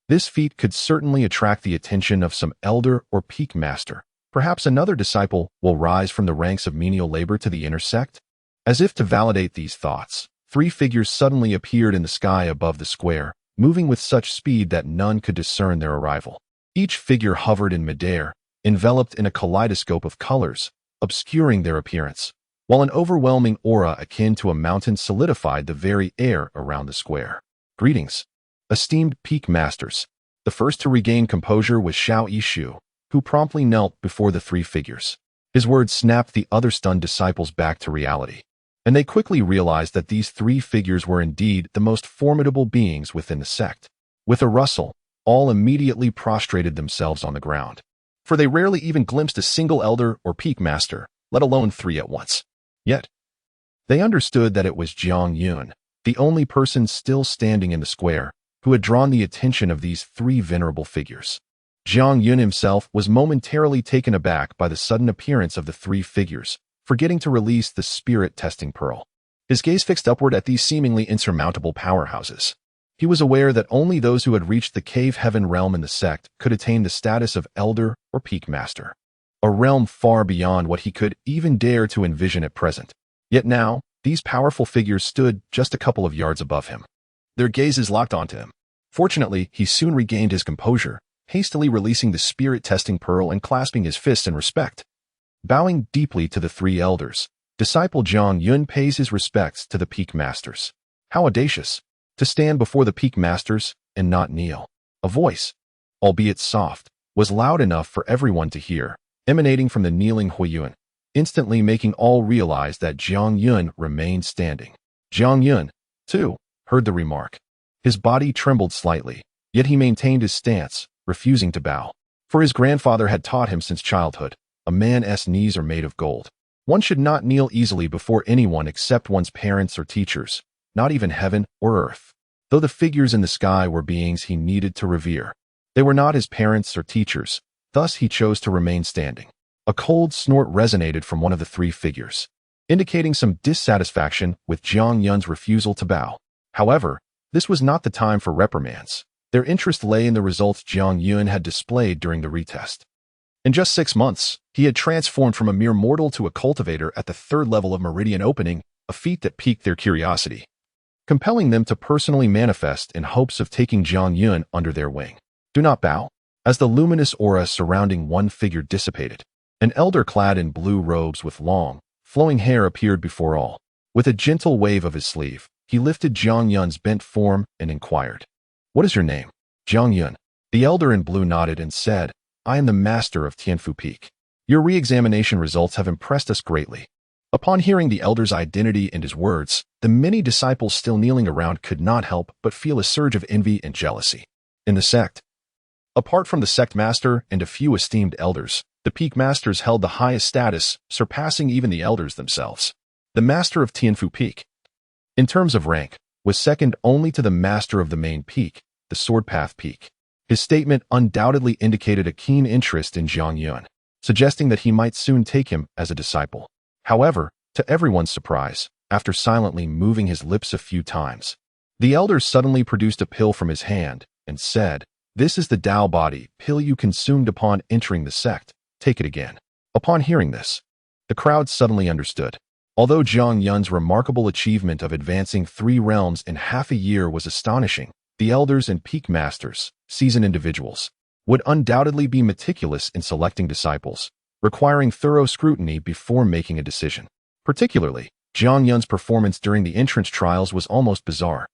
this feat could certainly attract the attention of some elder or peak master. Perhaps another disciple will rise from the ranks of menial labor to the inner sect? As if to validate these thoughts, 3 figures suddenly appeared in the sky above the square, moving with such speed that none could discern their arrival. Each figure hovered in midair, enveloped in a kaleidoscope of colors, obscuring their appearance, while an overwhelming aura akin to a mountain solidified the very air around the square. Greetings, esteemed peak masters. The first to regain composure was Xiao Yishu, who promptly knelt before the 3 figures. His words snapped the other stunned disciples back to reality, and they quickly realized that these 3 figures were indeed the most formidable beings within the sect. With a rustle, all immediately prostrated themselves on the ground, for they rarely even glimpsed a single elder or peak master, let alone 3 at once. Yet, they understood that it was Jiang Yun, the only person still standing in the square, who had drawn the attention of these 3 venerable figures. Jiang Yun himself was momentarily taken aback by the sudden appearance of the 3 figures, forgetting to release the spirit-testing pearl. His gaze fixed upward at these seemingly insurmountable powerhouses. He was aware that only those who had reached the cave heaven realm in the sect could attain the status of elder or peak master, a realm far beyond what he could even dare to envision at present. Yet now, these powerful figures stood just a couple of yards above him. Their gazes locked onto him. Fortunately, he soon regained his composure, hastily releasing the spirit-testing pearl and clasping his fists in respect. Bowing deeply to the 3 elders, disciple Jiang Yun pays his respects to the peak masters. How audacious, to stand before the peak masters and not kneel. A voice, albeit soft, was loud enough for everyone to hear, emanating from the kneeling Hui Yuan, instantly making all realize that Jiang Yun remained standing. Jiang Yun, too, heard the remark. His body trembled slightly, yet he maintained his stance, refusing to bow. For his grandfather had taught him since childhood, a man's knees are made of gold. One should not kneel easily before anyone except one's parents or teachers, not even heaven or earth. Though the figures in the sky were beings he needed to revere, they were not his parents or teachers, thus he chose to remain standing. A cold snort resonated from one of the 3 figures, indicating some dissatisfaction with Jiang Yun's refusal to bow. However, this was not the time for reprimands. Their interest lay in the results Jiang Yun had displayed during the retest. In just 6 months, he had transformed from a mere mortal to a cultivator at the 3rd level of meridian opening, a feat that piqued their curiosity, compelling them to personally manifest in hopes of taking Jiang Yun under their wing. Do not bow. As the luminous aura surrounding one figure dissipated, an elder clad in blue robes with long, flowing hair appeared before all. With a gentle wave of his sleeve, he lifted Jiang Yun's bent form and inquired, "What is your name?" Jiang Yun. The elder in blue nodded and said, I am the master of Tianfu Peak. Your re-examination results have impressed us greatly." Upon hearing the elder's identity and his words, the many disciples still kneeling around could not help but feel a surge of envy and jealousy. In the sect, apart from the sect master and a few esteemed elders, the peak masters held the highest status, surpassing even the elders themselves. The master of Tianfu Peak, in terms of rank, was second only to the master of the main peak, the Sword Path Peak. His statement undoubtedly indicated a keen interest in Jiang Yun, suggesting that he might soon take him as a disciple. However, to everyone's surprise, after silently moving his lips a few times, the elder suddenly produced a pill from his hand and said, "This is the Tao body pill you consumed upon entering the sect. Take it again." Upon hearing this, the crowd suddenly understood. Although Jiang Yun's remarkable achievement of advancing 3 realms in half a year was astonishing, the elders and peak masters, seasoned individuals, would undoubtedly be meticulous in selecting disciples, requiring thorough scrutiny before making a decision. Particularly, Jiang Yun's performance during the entrance trials was almost bizarre,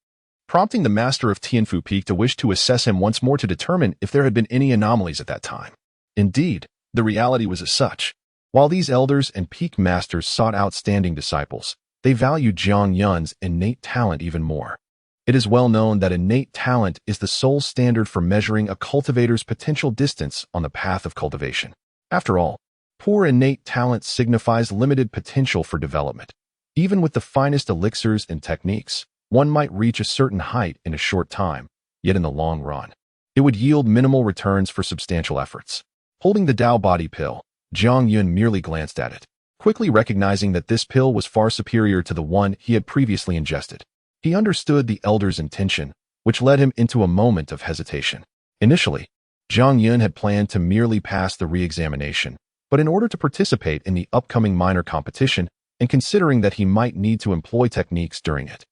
prompting the master of Tianfu Peak to wish to assess him once more to determine if there had been any anomalies at that time. Indeed, the reality was as such. While these elders and peak masters sought outstanding disciples, they valued Jiang Yun's innate talent even more. It is well known that innate talent is the sole standard for measuring a cultivator's potential distance on the path of cultivation. After all, poor innate talent signifies limited potential for development. Even with the finest elixirs and techniques, one might reach a certain height in a short time, yet in the long run, it would yield minimal returns for substantial efforts. Holding the Tao body pill, Jiang Yun merely glanced at it, quickly recognizing that this pill was far superior to the one he had previously ingested. He understood the elder's intention, which led him into a moment of hesitation. Initially, Jiang Yun had planned to merely pass the re-examination, but in order to participate in the upcoming minor competition, and considering that he might need to employ techniques during it,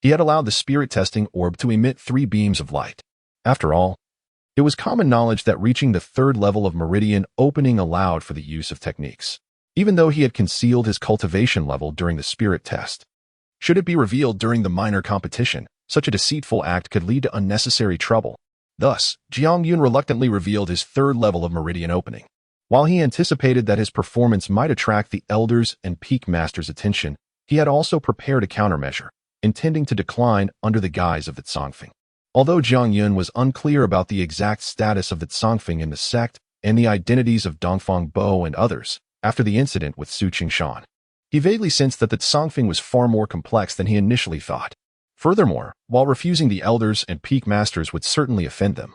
he had allowed the spirit testing orb to emit 3 beams of light. After all, it was common knowledge that reaching the 3rd level of meridian opening allowed for the use of techniques, even though he had concealed his cultivation level during the spirit test. Should it be revealed during the minor competition, such a deceitful act could lead to unnecessary trouble. Thus, Jiang Yun reluctantly revealed his 3rd level of meridian opening. While he anticipated that his performance might attract the elders and peak masters' attention, he had also prepared a countermeasure, intending to decline under the guise of the Tsongfeng. Although Jiang Yun was unclear about the exact status of the Tsongfeng in the sect and the identities of Dongfang Bo and others, after the incident with Su Qingshan, he vaguely sensed that the Tsongfeng was far more complex than he initially thought. Furthermore, while refusing the elders and peak masters would certainly offend them,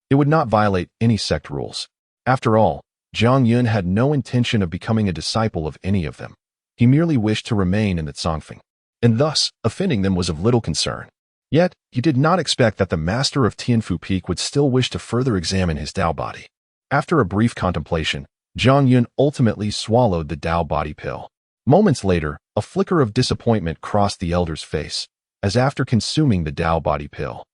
it would not violate any sect rules. After all, Jiang Yun had no intention of becoming a disciple of any of them. He merely wished to remain in the Tsongfeng, and thus, offending them was of little concern. Yet, he did not expect that the master of Tianfu Peak would still wish to further examine his Tao body. After a brief contemplation, Jiang Yun ultimately swallowed the Tao body pill. Moments later, a flicker of disappointment crossed the elder's face, as after consuming the Tao body pill,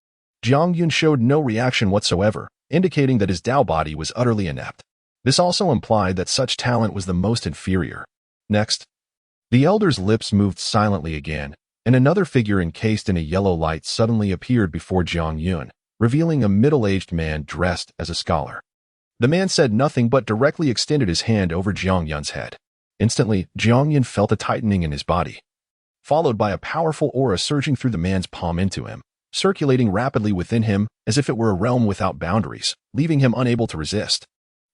Jiang Yun showed no reaction whatsoever, indicating that his Tao body was utterly inept. This also implied that such talent was the most inferior. Next, the elder's lips moved silently again, and another figure encased in a yellow light suddenly appeared before Jiang Yun, revealing a middle-aged man dressed as a scholar. The man said nothing but directly extended his hand over Jiang Yun's head. Instantly, Jiang Yun felt a tightening in his body, followed by a powerful aura surging through the man's palm into him, circulating rapidly within him as if it were a realm without boundaries, leaving him unable to resist.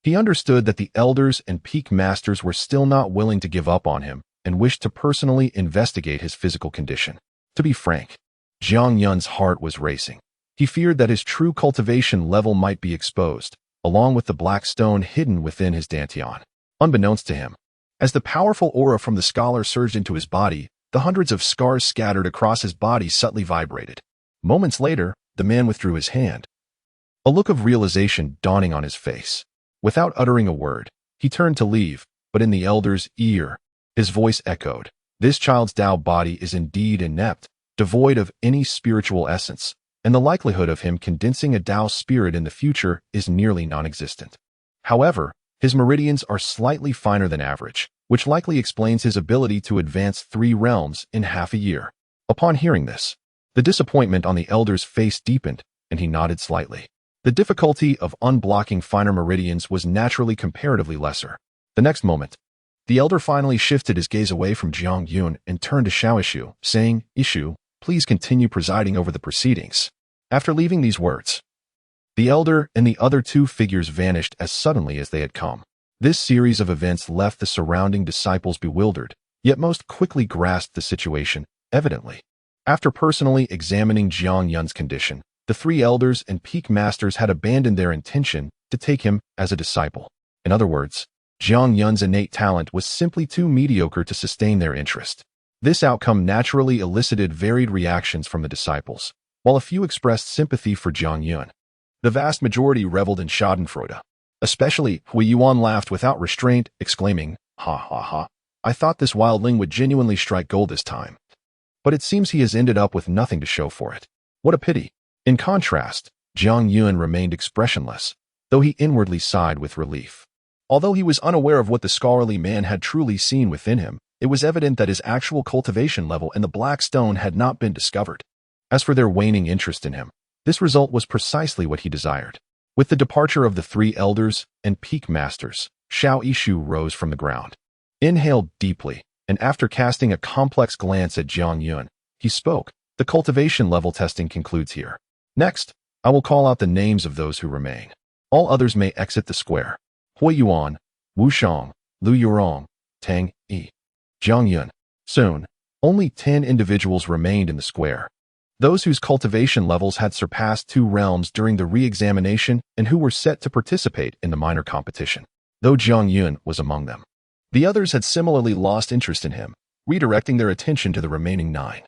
He understood that the elders and peak masters were still not willing to give up on him and wished to personally investigate his physical condition. To be frank, Jiang Yun's heart was racing. He feared that his true cultivation level might be exposed, along with the black stone hidden within his dantian. Unbeknownst to him, as the powerful aura from the scholar surged into his body, the hundreds of scars scattered across his body subtly vibrated. Moments later, the man withdrew his hand, a look of realization dawning on his face. Without uttering a word, he turned to leave, but in the elder's ear, his voice echoed, "This child's Tao body is indeed inept, devoid of any spiritual essence, and the likelihood of him condensing a Tao spirit in the future is nearly non-existent. However, his meridians are slightly finer than average, which likely explains his ability to advance 3 realms in half a year." Upon hearing this, the disappointment on the elder's face deepened, and he nodded slightly. The difficulty of unblocking finer meridians was naturally comparatively lesser. The next moment, the elder finally shifted his gaze away from Jiang Yun and turned to Xiao Ishu, saying, "Ishu, please continue presiding over the proceedings." After leaving these words, the elder and the other two figures vanished as suddenly as they had come. This series of events left the surrounding disciples bewildered, yet most quickly grasped the situation, evidently. After personally examining Jiang Yun's condition, the three elders and peak masters had abandoned their intention to take him as a disciple. In other words, Jiang Yun's innate talent was simply too mediocre to sustain their interest. This outcome naturally elicited varied reactions from the disciples. While a few expressed sympathy for Jiang Yun, the vast majority reveled in schadenfreude. Especially, Hui Yuan laughed without restraint, exclaiming, "Ha ha ha, I thought this wildling would genuinely strike gold this time. But it seems he has ended up with nothing to show for it. What a pity." In contrast, Jiang Yun remained expressionless, though he inwardly sighed with relief. Although he was unaware of what the scholarly man had truly seen within him, it was evident that his actual cultivation level in the black stone had not been discovered. As for their waning interest in him, this result was precisely what he desired. With the departure of the three elders and peak masters, Xiao Ishu rose from the ground, inhaled deeply, and after casting a complex glance at Jiang Yun, he spoke, "The cultivation level testing concludes here. Next, I will call out the names of those who remain. All others may exit the square. Hui Yuan, Wu Shang, Lu Yurong, Tang Yi, Jiang Yun." Soon, only 10 individuals remained in the square. Those whose cultivation levels had surpassed 2 realms during the re-examination and who were set to participate in the minor competition, though Jiang Yun was among them. The others had similarly lost interest in him, redirecting their attention to the remaining 9,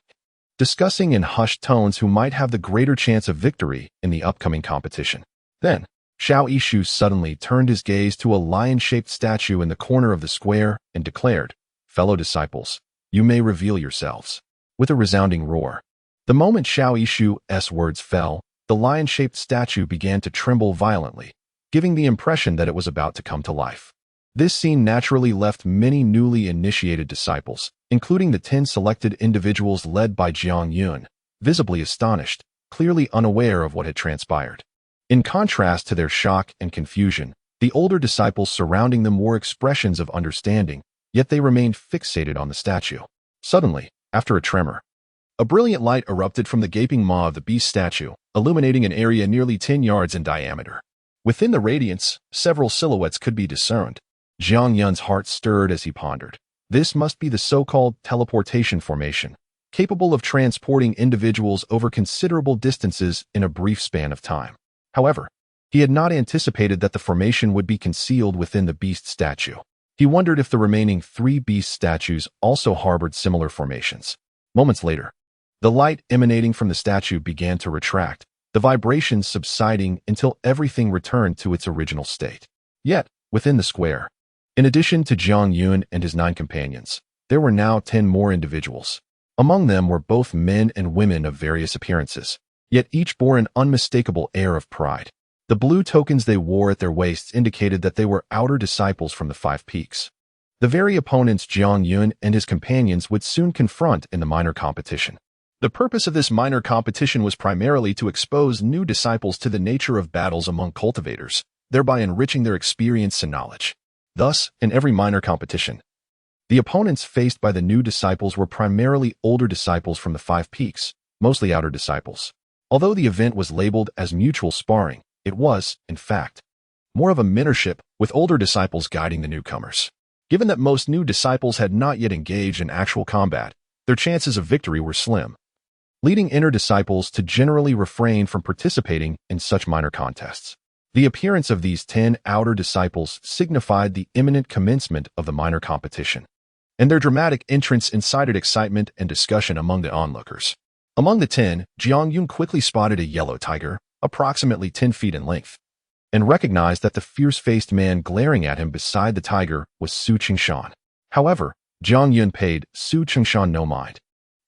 discussing in hushed tones who might have the greater chance of victory in the upcoming competition. Then, Xiao Ishu suddenly turned his gaze to a lion-shaped statue in the corner of the square and declared, "Fellow disciples, you may reveal yourselves." With a resounding roar, the moment Xiao Ishu's words fell, the lion-shaped statue began to tremble violently, giving the impression that it was about to come to life. This scene naturally left many newly initiated disciples, including the 10 selected individuals led by Jiang Yun, visibly astonished, clearly unaware of what had transpired. In contrast to their shock and confusion, the older disciples surrounding them wore expressions of understanding, yet they remained fixated on the statue. Suddenly, after a tremor, a brilliant light erupted from the gaping maw of the beast statue, illuminating an area nearly 10 yards in diameter. Within the radiance, several silhouettes could be discerned. Jiang Yun's heart stirred as he pondered. This must be the so-called teleportation formation, capable of transporting individuals over considerable distances in a brief span of time. However, he had not anticipated that the formation would be concealed within the beast statue. He wondered if the remaining 3 beast statues also harbored similar formations. Moments later, the light emanating from the statue began to retract, the vibrations subsiding until everything returned to its original state. Yet, within the square, in addition to Jiang Yun and his 9 companions, there were now 10 more individuals. Among them were both men and women of various appearances, yet each bore an unmistakable air of pride. The blue tokens they wore at their waists indicated that they were outer disciples from the 5 peaks. The very opponents Jiang Yun and his companions would soon confront in the minor competition. The purpose of this minor competition was primarily to expose new disciples to the nature of battles among cultivators, thereby enriching their experience and knowledge. Thus, in every minor competition, the opponents faced by the new disciples were primarily older disciples from the 5 peaks, mostly outer disciples. Although the event was labeled as mutual sparring, it was, in fact, more of a mentorship, with older disciples guiding the newcomers. Given that most new disciples had not yet engaged in actual combat, their chances of victory were slim, leading inner disciples to generally refrain from participating in such minor contests. The appearance of these 10 outer disciples signified the imminent commencement of the minor competition, and their dramatic entrance incited excitement and discussion among the onlookers. Among the 10, Jiang Yun quickly spotted a yellow tiger, approximately 10 feet in length, and recognized that the fierce-faced man glaring at him beside the tiger was Su Qingshan. However, Jiang Yun paid Su Qingshan no mind,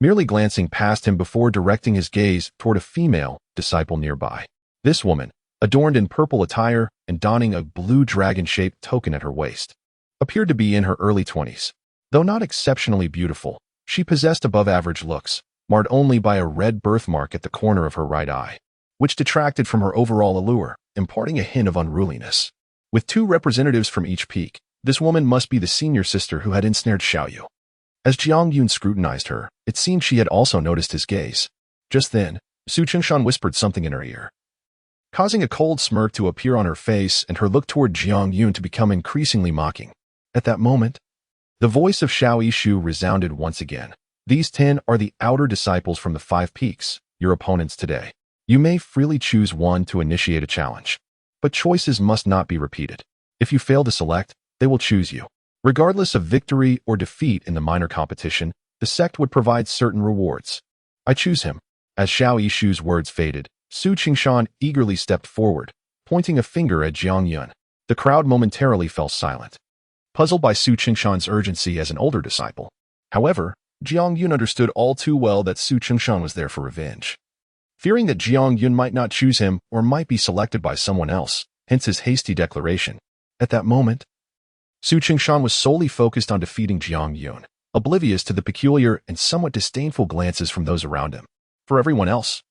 merely glancing past him before directing his gaze toward a female disciple nearby. This woman, adorned in purple attire and donning a blue dragon-shaped token at her waist, appeared to be in her early 20s. Though not exceptionally beautiful, she possessed above-average looks, marred only by a red birthmark at the corner of her right eye. which detracted from her overall allure, imparting a hint of unruliness. With 2 representatives from each peak, this woman must be the senior sister who had ensnared Xiaoyu. As Jiang Yun scrutinized her, it seemed she had also noticed his gaze. Just then, Su Qingshan whispered something in her ear, causing a cold smirk to appear on her face and her look toward Jiang Yun to become increasingly mocking. At that moment, the voice of Xiao Yishu resounded once again. These 10 are the outer disciples from the 5 peaks, your opponents today. You may freely choose one to initiate a challenge, but choices must not be repeated. If you fail to select, they will choose you. Regardless of victory or defeat in the minor competition, the sect would provide certain rewards. I choose him. As Xiao Yishu's words faded, Su Qingshan eagerly stepped forward, pointing a finger at Jiang Yun. The crowd momentarily fell silent, puzzled by Su Qingshan's urgency as an older disciple. However, Jiang Yun understood all too well that Su Qingshan was there for revenge. Fearing that Jiang Yun might not choose him or might be selected by someone else, hence his hasty declaration. At that moment, Su Qingshan was solely focused on defeating Jiang Yun, oblivious to the peculiar and somewhat disdainful glances from those around him. For everyone else,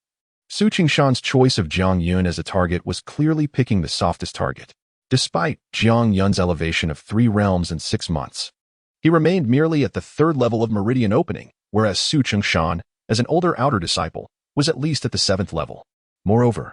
Su Qingshan's choice of Jiang Yun as a target was clearly picking the softest target. Despite Jiang Yun's elevation of 3 realms in 6 months, he remained merely at the 3rd level of meridian opening, whereas Su Qingshan, as an older outer disciple, was at least at the 7th level. Moreover,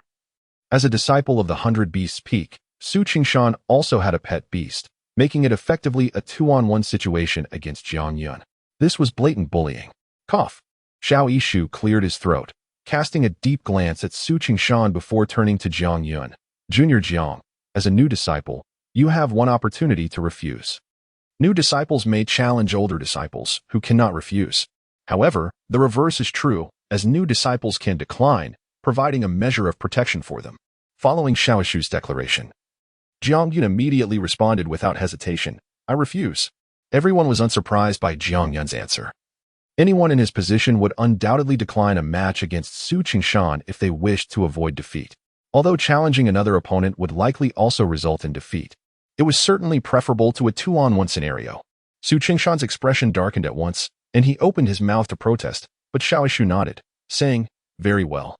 as a disciple of the 100 Beasts Peak, Su Qingshan also had a pet beast, making it effectively a 2-on-1 situation against Jiang Yun. This was blatant bullying. Cough. Xiao Yishu cleared his throat, casting a deep glance at Su Qingshan before turning to Jiang Yun. Junior Jiang, as a new disciple, you have one opportunity to refuse. New disciples may challenge older disciples, who cannot refuse. However, the reverse is true, as new disciples can decline, providing a measure of protection for them. Following Xiao Yishu's declaration, Jiang Yun immediately responded without hesitation, I refuse. Everyone was unsurprised by Jiang Yun's answer. Anyone in his position would undoubtedly decline a match against Su Qingshan if they wished to avoid defeat. Although challenging another opponent would likely also result in defeat, it was certainly preferable to a 2-on-1 scenario. Su Qingshan's expression darkened at once, and he opened his mouth to protest, but Xiao Yishu nodded, saying, very well.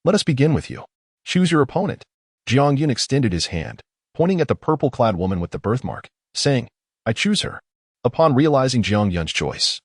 Let us begin with you. Choose your opponent. Jiang Yun extended his hand, pointing at the purple-clad woman with the birthmark, saying, I choose her. Upon realizing Jiang Yun's choice,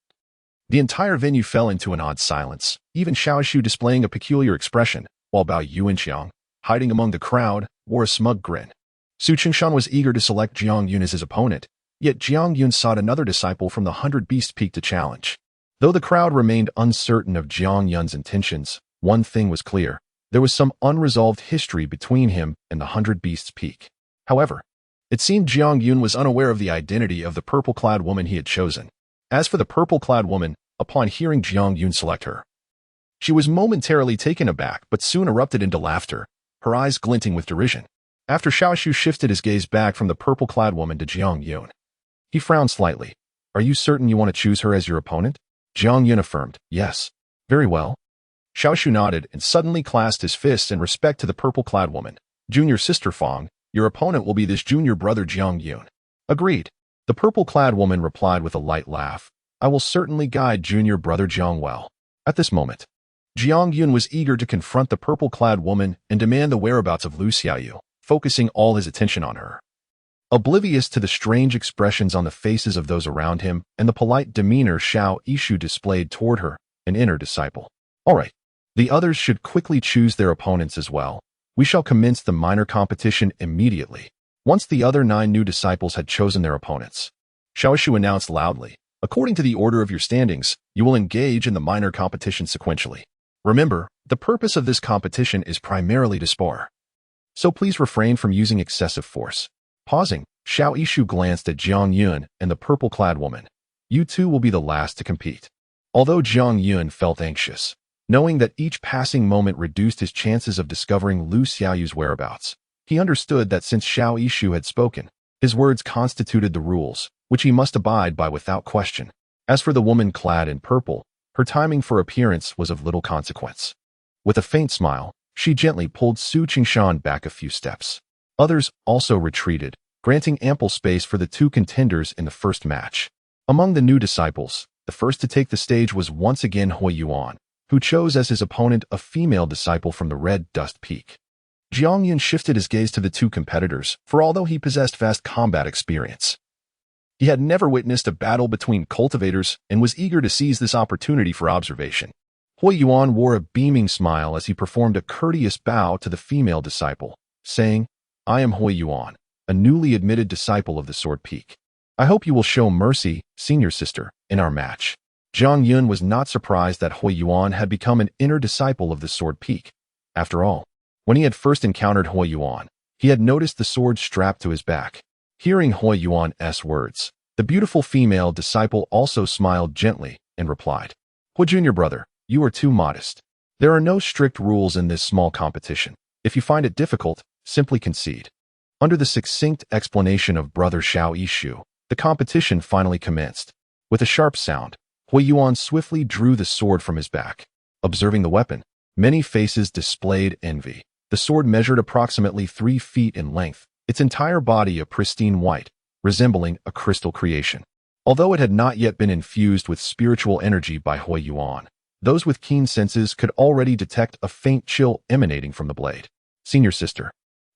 the entire venue fell into an odd silence, even Xiao Yishu displaying a peculiar expression, while Bao Yuanqiang, hiding among the crowd, wore a smug grin. Su Qingshan was eager to select Jiang Yun as his opponent, yet Jiang Yun sought another disciple from the 100 Beast Peak to challenge. Though the crowd remained uncertain of Jiang Yun's intentions, one thing was clear. There was some unresolved history between him and the 100 Beasts Peak. However, it seemed Jiang Yun was unaware of the identity of the purple-clad woman he had chosen. As for the purple-clad woman, upon hearing Jiang Yun select her, she was momentarily taken aback but soon erupted into laughter, her eyes glinting with derision. After Xiao Yishu shifted his gaze back from the purple-clad woman to Jiang Yun, he frowned slightly. Are you certain you want to choose her as your opponent? Jiang Yun affirmed, yes. Very well. Xiao Yishu nodded and suddenly clasped his fists in respect to the purple-clad woman. Junior sister Fang, your opponent will be this junior brother Jiang Yun. Agreed. The purple-clad woman replied with a light laugh. I will certainly guide junior brother Jiang well. At this moment, Jiang Yun was eager to confront the purple-clad woman and demand the whereabouts of Lu Xiaoyu, focusing all his attention on her. Oblivious to the strange expressions on the faces of those around him and the polite demeanor Xiao Yishu displayed toward her, an inner disciple. All right. The others should quickly choose their opponents as well. We shall commence the minor competition immediately. Once the other 9 new disciples had chosen their opponents, Xiao Yishu announced loudly, according to the order of your standings, you will engage in the minor competition sequentially. Remember, the purpose of this competition is primarily to spar. So please refrain from using excessive force. Pausing, Xiao Yishu glanced at Jiang Yun and the purple-clad woman. You two will be the last to compete. Although Jiang Yun felt anxious, knowing that each passing moment reduced his chances of discovering Lu Xiaoyu's whereabouts, he understood that since Xiao Yishu had spoken, his words constituted the rules, which he must abide by without question. As for the woman clad in purple, her timing for appearance was of little consequence. With a faint smile, she gently pulled Su Qingshan back a few steps. Others also retreated, granting ample space for the 2 contenders in the first match. Among the new disciples, the first to take the stage was once again Hui Yuan, who chose as his opponent a female disciple from the Red Dust Peak. Jiang Yun shifted his gaze to the two competitors, for although he possessed vast combat experience, he had never witnessed a battle between cultivators and was eager to seize this opportunity for observation. Hui Yuan wore a beaming smile as he performed a courteous bow to the female disciple, saying, "I am Hui Yuan, a newly admitted disciple of the Sword Peak. I hope you will show mercy, senior sister, in our match." Jiang Yun was not surprised that Hui Yuan had become an inner disciple of the Sword Peak. After all, when he had first encountered Hui Yuan, he had noticed the sword strapped to his back. Hearing Hui Yuan's words, the beautiful female disciple also smiled gently and replied, "Hui Junior brother, you are too modest. There are no strict rules in this small competition. If you find it difficult, simply concede." Under the succinct explanation of brother Xiao Yishu, the competition finally commenced. With a sharp sound, Hui Yuan swiftly drew the sword from his back. Observing the weapon, many faces displayed envy. The sword measured approximately 3 feet in length, its entire body a pristine white, resembling a crystal creation. Although it had not yet been infused with spiritual energy by Hui Yuan, those with keen senses could already detect a faint chill emanating from the blade. "Senior sister,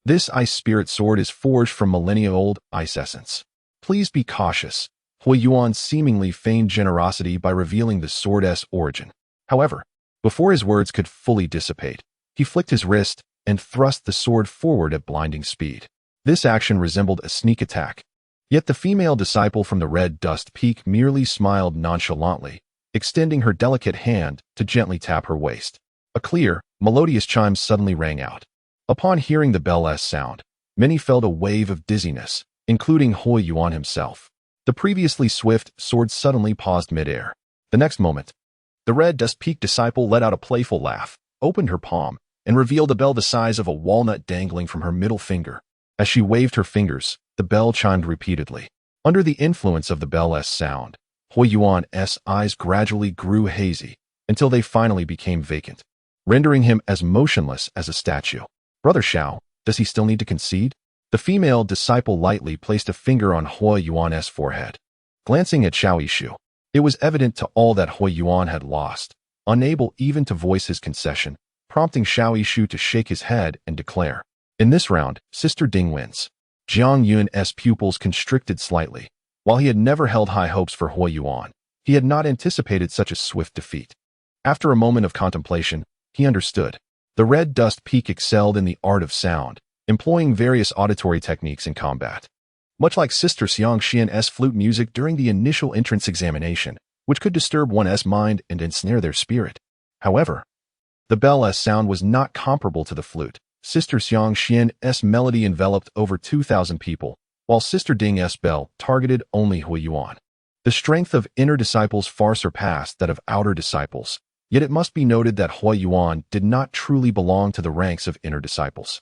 this ice spirit sword is forged from millennia-old ice essence. Please be cautious." Hui Yuan seemingly feigned generosity by revealing the sword's origin. However, before his words could fully dissipate, he flicked his wrist and thrust the sword forward at blinding speed. This action resembled a sneak attack. Yet the female disciple from the Red Dust Peak merely smiled nonchalantly, extending her delicate hand to gently tap her waist. A clear, melodious chime suddenly rang out. Upon hearing the bell's sound, many felt a wave of dizziness, including Hui Yuan himself. The previously swift sword suddenly paused midair. The next moment, the Red Dust Peak disciple let out a playful laugh, opened her palm, and revealed a bell the size of a walnut dangling from her middle finger. As she waved her fingers, the bell chimed repeatedly. Under the influence of the bell's sound, Hui Yuan's eyes gradually grew hazy until they finally became vacant, rendering him as motionless as a statue. "Brother Xiao, does he still need to concede?" The female disciple lightly placed a finger on Hui Yuan's forehead. Glancing at Xiao Yishu, it was evident to all that Hui Yuan had lost, unable even to voice his concession, prompting Xiao Yishu to shake his head and declare, "In this round, Sister Ding wins." Jiang Yun's pupils constricted slightly. While he had never held high hopes for Hui Yuan, he had not anticipated such a swift defeat. After a moment of contemplation, he understood. The Red Dust Peak excelled in the art of sound, employing various auditory techniques in combat. Much like Sister Xiang Xian's flute music during the initial entrance examination, which could disturb one's mind and ensnare their spirit. However, the bell's sound was not comparable to the flute. Sister Xiang Xian's melody enveloped over 2,000 people, while Sister Ding's bell targeted only Hui Yuan. The strength of inner disciples far surpassed that of outer disciples, yet it must be noted that Hui Yuan did not truly belong to the ranks of inner disciples.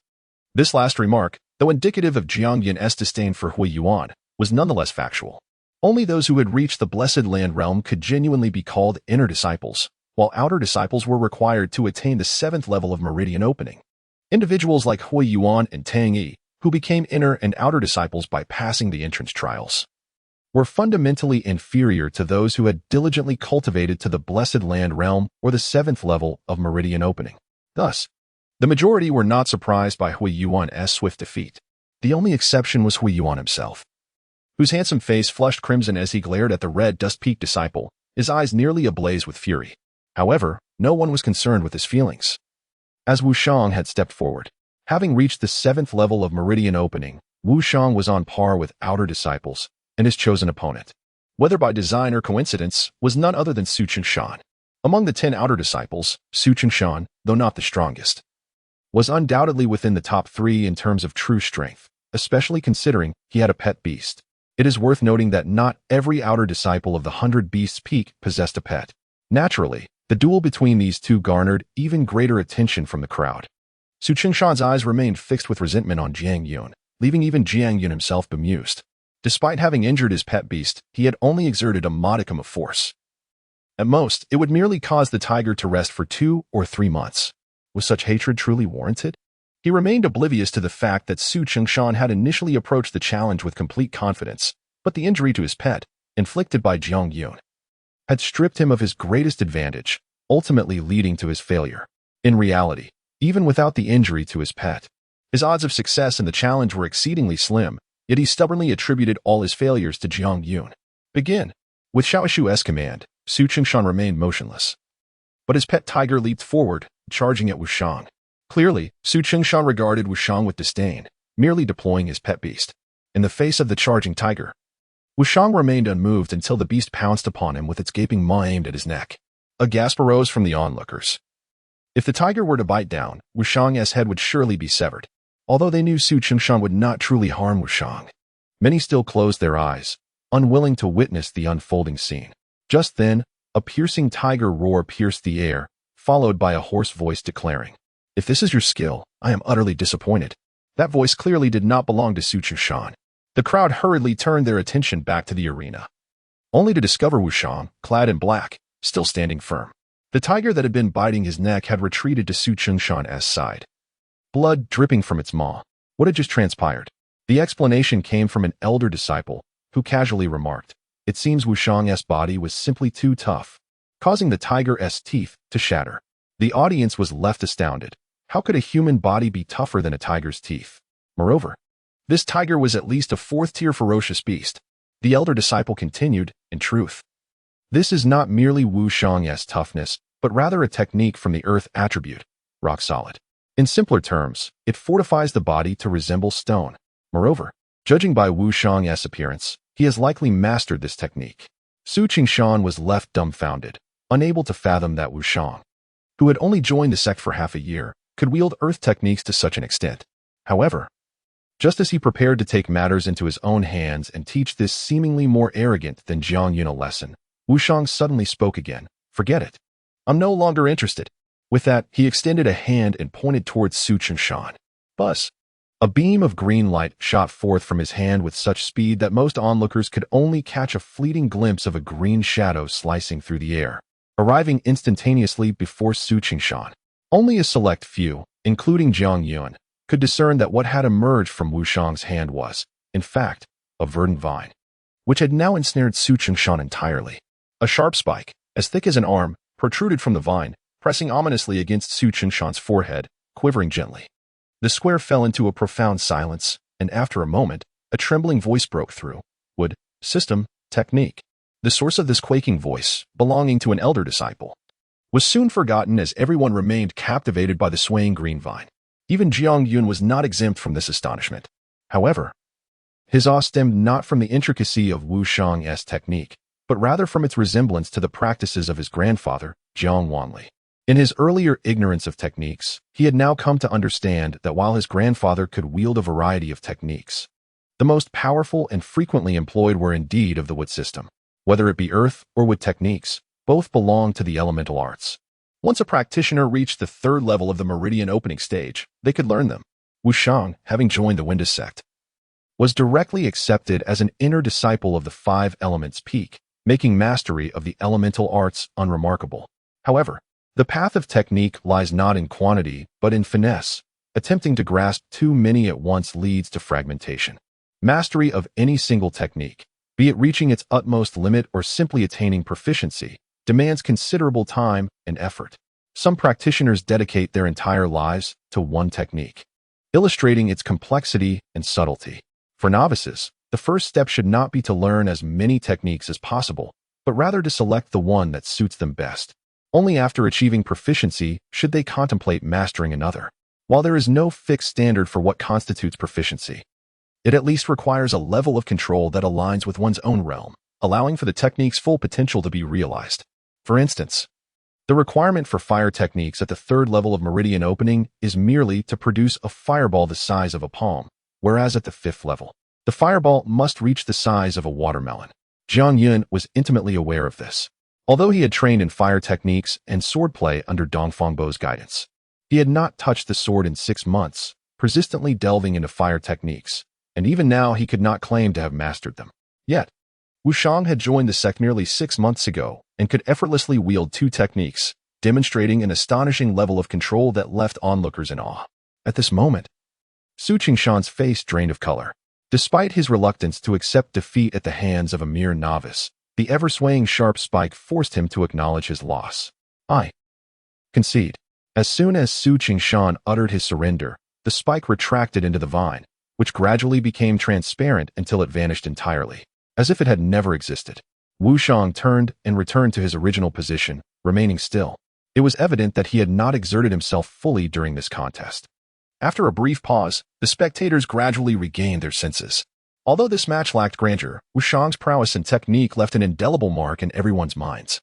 This last remark, though indicative of Jiang Yun's disdain for Hui Yuan, was nonetheless factual. Only those who had reached the Blessed Land realm could genuinely be called inner disciples, while outer disciples were required to attain the 7th level of meridian opening. Individuals like Hui Yuan and Tang Yi, who became inner and outer disciples by passing the entrance trials, were fundamentally inferior to those who had diligently cultivated to the Blessed Land realm or the 7th level of meridian opening. Thus, the majority were not surprised by Hui Yuan's swift defeat. The only exception was Hui Yuan himself, whose handsome face flushed crimson as he glared at the Red Dust Peak disciple, his eyes nearly ablaze with fury. However, no one was concerned with his feelings. As Wu Shang had stepped forward, having reached the 7th level of meridian opening, Wu Shang was on par with outer disciples and his chosen opponent, whether by design or coincidence, was none other than Su Qingshan. Among the 10 outer disciples, Su Qingshan, though not the strongest, was undoubtedly within the top 3 in terms of true strength, especially considering he had a pet beast. It is worth noting that not every outer disciple of the 100 Beasts Peak possessed a pet. Naturally, the duel between these two garnered even greater attention from the crowd. Su Qingshan's eyes remained fixed with resentment on Jiang Yun, leaving even Jiang Yun himself bemused. Despite having injured his pet beast, he had only exerted a modicum of force. At most, it would merely cause the tiger to rest for 2 or 3 months. Was such hatred truly warranted? He remained oblivious to the fact that Su Qingshan had initially approached the challenge with complete confidence, but the injury to his pet, inflicted by Jiang Yun, had stripped him of his greatest advantage, ultimately leading to his failure. In reality, even without the injury to his pet, his odds of success in the challenge were exceedingly slim, yet he stubbornly attributed all his failures to Jiang Yun. Begin. With Xiaoshu's command, Su Qingshan remained motionless. But his pet tiger leaped forward, charging at Wushang. Clearly, Su Qingshan regarded Wushang with disdain, merely deploying his pet beast. In the face of the charging tiger, Wushang remained unmoved until the beast pounced upon him with its gaping maw aimed at his neck. A gasp arose from the onlookers. If the tiger were to bite down, Wushang's head would surely be severed. Although they knew Su Qingshan would not truly harm Wushang, many still closed their eyes, unwilling to witness the unfolding scene. Just then, a piercing tiger roar pierced the air, followed by a hoarse voice declaring, "If this is your skill, I am utterly disappointed." That voice clearly did not belong to Su Qingshan. The crowd hurriedly turned their attention back to the arena, only to discover Wushang, clad in black, still standing firm. The tiger that had been biting his neck had retreated to Su Qingshan's side, blood dripping from its maw. What had just transpired? The explanation came from an elder disciple, who casually remarked, "It seems Wushang's body was simply too tough, causing the tiger's teeth to shatter." The audience was left astounded. How could a human body be tougher than a tiger's teeth? Moreover, this tiger was at least a fourth-tier ferocious beast. The elder disciple continued, "In truth, this is not merely Wushang's toughness, but rather a technique from the earth attribute, rock solid. In simpler terms, it fortifies the body to resemble stone. Moreover, judging by Wushang's appearance, he has likely mastered this technique." Su Qingshan was left dumbfounded, unable to fathom that Wushang, who had only joined the sect for half a year, could wield earth techniques to such an extent. However, just as he prepared to take matters into his own hands and teach this seemingly more arrogant than Jiang Yun a lesson, Wushang suddenly spoke again. "Forget it. I'm no longer interested." With that, he extended a hand and pointed towards Su Qingshan. Buzz! A beam of green light shot forth from his hand with such speed that most onlookers could only catch a fleeting glimpse of a green shadow slicing through the air, arriving instantaneously before Su Qingshan. Only a select few, including Jiang Yun, could discern that what had emerged from Wushang's hand was, in fact, a verdant vine, which had now ensnared Su Qingshan entirely. A sharp spike, as thick as an arm, protruded from the vine, pressing ominously against Su Qingshan's forehead, quivering gently. The square fell into a profound silence, and after a moment, a trembling voice broke through. Wood, system, technique. The source of this quaking voice, belonging to an elder disciple, was soon forgotten as everyone remained captivated by the swaying green vine. Even Jiang Yun was not exempt from this astonishment. However, his awe stemmed not from the intricacy of Wushang's technique, but rather from its resemblance to the practices of his grandfather, Jiang Wanli. In his earlier ignorance of techniques, he had now come to understand that while his grandfather could wield a variety of techniques, the most powerful and frequently employed were indeed of the wood system. Whether it be earth or wood techniques, both belong to the elemental arts. Once a practitioner reached the third level of the meridian opening stage, they could learn them. Wushang, having joined the Winda sect, was directly accepted as an inner disciple of the five elements peak, making mastery of the elemental arts unremarkable. However, the path of technique lies not in quantity, but in finesse. Attempting to grasp too many at once leads to fragmentation. Mastery of any single technique, be it reaching its utmost limit or simply attaining proficiency, demands considerable time and effort. Some practitioners dedicate their entire lives to one technique, illustrating its complexity and subtlety. For novices, the first step should not be to learn as many techniques as possible, but rather to select the one that suits them best. Only after achieving proficiency should they contemplate mastering another. While there is no fixed standard for what constitutes proficiency, it at least requires a level of control that aligns with one's own realm, allowing for the technique's full potential to be realized. For instance, the requirement for fire techniques at the third level of meridian opening is merely to produce a fireball the size of a palm, whereas at the fifth level, the fireball must reach the size of a watermelon. Jiang Yun was intimately aware of this. Although he had trained in fire techniques and swordplay under Dongfangbo's guidance, he had not touched the sword in 6 months, persistently delving into fire techniques, and even now he could not claim to have mastered them. Yet, Wushang had joined the sect nearly 6 months ago and could effortlessly wield 2 techniques, demonstrating an astonishing level of control that left onlookers in awe. At this moment, Su Qingshan's face drained of color. Despite his reluctance to accept defeat at the hands of a mere novice, the ever-swaying sharp spike forced him to acknowledge his loss. Concede. As soon as Su Qingshan uttered his surrender, the spike retracted into the vine, which gradually became transparent until it vanished entirely, as if it had never existed. Wu Shang turned and returned to his original position, remaining still. It was evident that he had not exerted himself fully during this contest. After a brief pause, the spectators gradually regained their senses. Although this match lacked grandeur, Wu Shang's prowess and technique left an indelible mark in everyone's minds,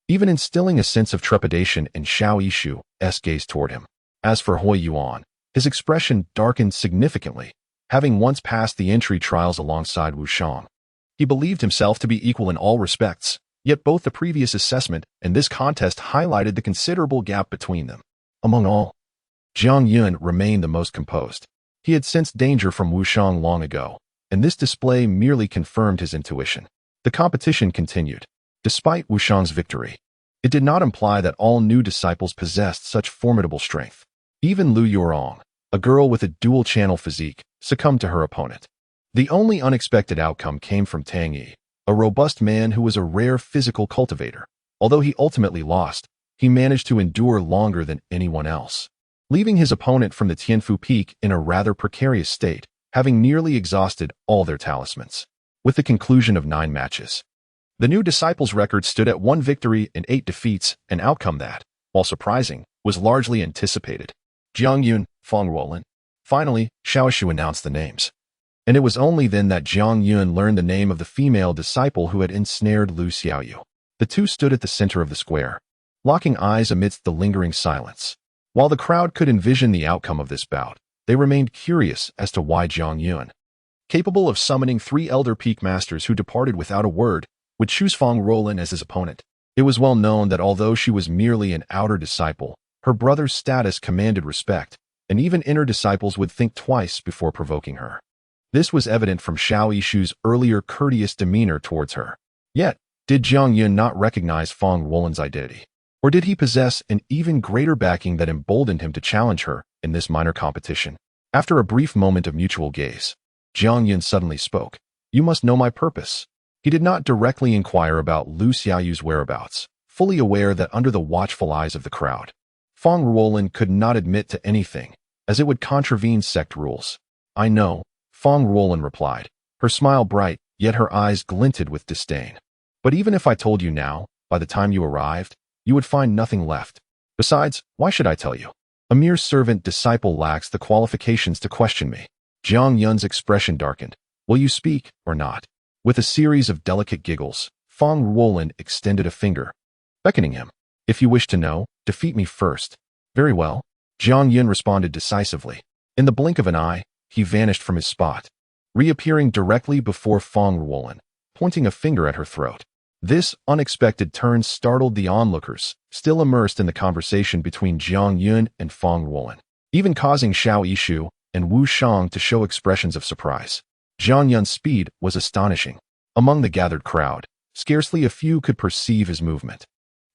even instilling a sense of trepidation in Xiao Yishu's gaze toward him. As for Hui Yuan, his expression darkened significantly, having once passed the entry trials alongside Wu Shang. He believed himself to be equal in all respects, yet both the previous assessment and this contest highlighted the considerable gap between them. Among all, Jiang Yun remained the most composed. He had sensed danger from Wu Shang long ago, and this display merely confirmed his intuition. The competition continued. Despite Wu Shang's victory, it did not imply that all new disciples possessed such formidable strength. Even Lu Yurong, a girl with a dual-channel physique, succumbed to her opponent. The only unexpected outcome came from Tang Yi, a robust man who was a rare physical cultivator. Although he ultimately lost, he managed to endure longer than anyone else, leaving his opponent from the Tianfu Peak in a rather precarious state, having nearly exhausted all their talismans. With the conclusion of 9 matches, the new disciples' record stood at 1 victory and 8 defeats, an outcome that, while surprising, was largely anticipated. Jiang Yun, Fang Ruolin. Finally, Xiao Shu announced the names. And it was only then that Jiang Yun learned the name of the female disciple who had ensnared Lu Xiaoyu. The two stood at the center of the square, locking eyes amidst the lingering silence. While the crowd could envision the outcome of this bout, they remained curious as to why Jiang Yun, capable of summoning 3 elder peak masters who departed without a word, would choose Fang Ruolin as his opponent. It was well known that although she was merely an outer disciple, her brother's status commanded respect, and even inner disciples would think twice before provoking her. This was evident from Xiao Yishu's earlier courteous demeanor towards her. Yet, did Jiang Yun not recognize Fang Ruolin's identity? Or did he possess an even greater backing that emboldened him to challenge her in this minor competition? After a brief moment of mutual gaze, Jiang Yun suddenly spoke. "You must know my purpose." He did not directly inquire about Lu Xiaoyu's whereabouts, fully aware that under the watchful eyes of the crowd, Fang Ruolin could not admit to anything, as it would contravene sect rules. "I know," Fang Ruolin replied, her smile bright, yet her eyes glinted with disdain. "But even if I told you now, by the time you arrived, you would find nothing left. Besides, why should I tell you? A mere servant disciple lacks the qualifications to question me." Jiang Yun's expression darkened. "Will you speak or not?" With a series of delicate giggles, Fang Ruolin extended a finger, beckoning him. "If you wish to know, defeat me first." "Very well," Jiang Yun responded decisively. In the blink of an eye, he vanished from his spot, reappearing directly before Fang Ruolin, pointing a finger at her throat. This unexpected turn startled the onlookers, still immersed in the conversation between Jiang Yun and Fang Ruolin, even causing Xiao Yishu and Wu Shang to show expressions of surprise. Jiang Yun's speed was astonishing. Among the gathered crowd, scarcely a few could perceive his movement.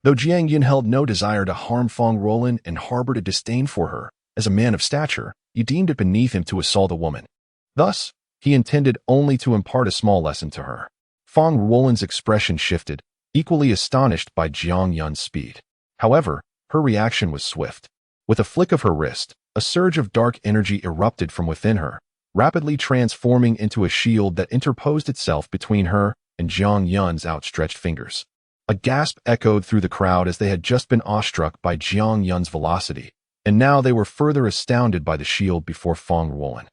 Though Jiang Yun held no desire to harm Fang Ruolin and harbored a disdain for her, as a man of stature, he deemed it beneath him to assault a woman. Thus, he intended only to impart a small lesson to her. Fang Ruolin's expression shifted, equally astonished by Jiang Yun's speed. However, her reaction was swift. With a flick of her wrist, a surge of dark energy erupted from within her, rapidly transforming into a shield that interposed itself between her and Jiang Yun's outstretched fingers. A gasp echoed through the crowd as they had just been awestruck by Jiang Yun's velocity, and now they were further astounded by the shield before Fang Ruolin.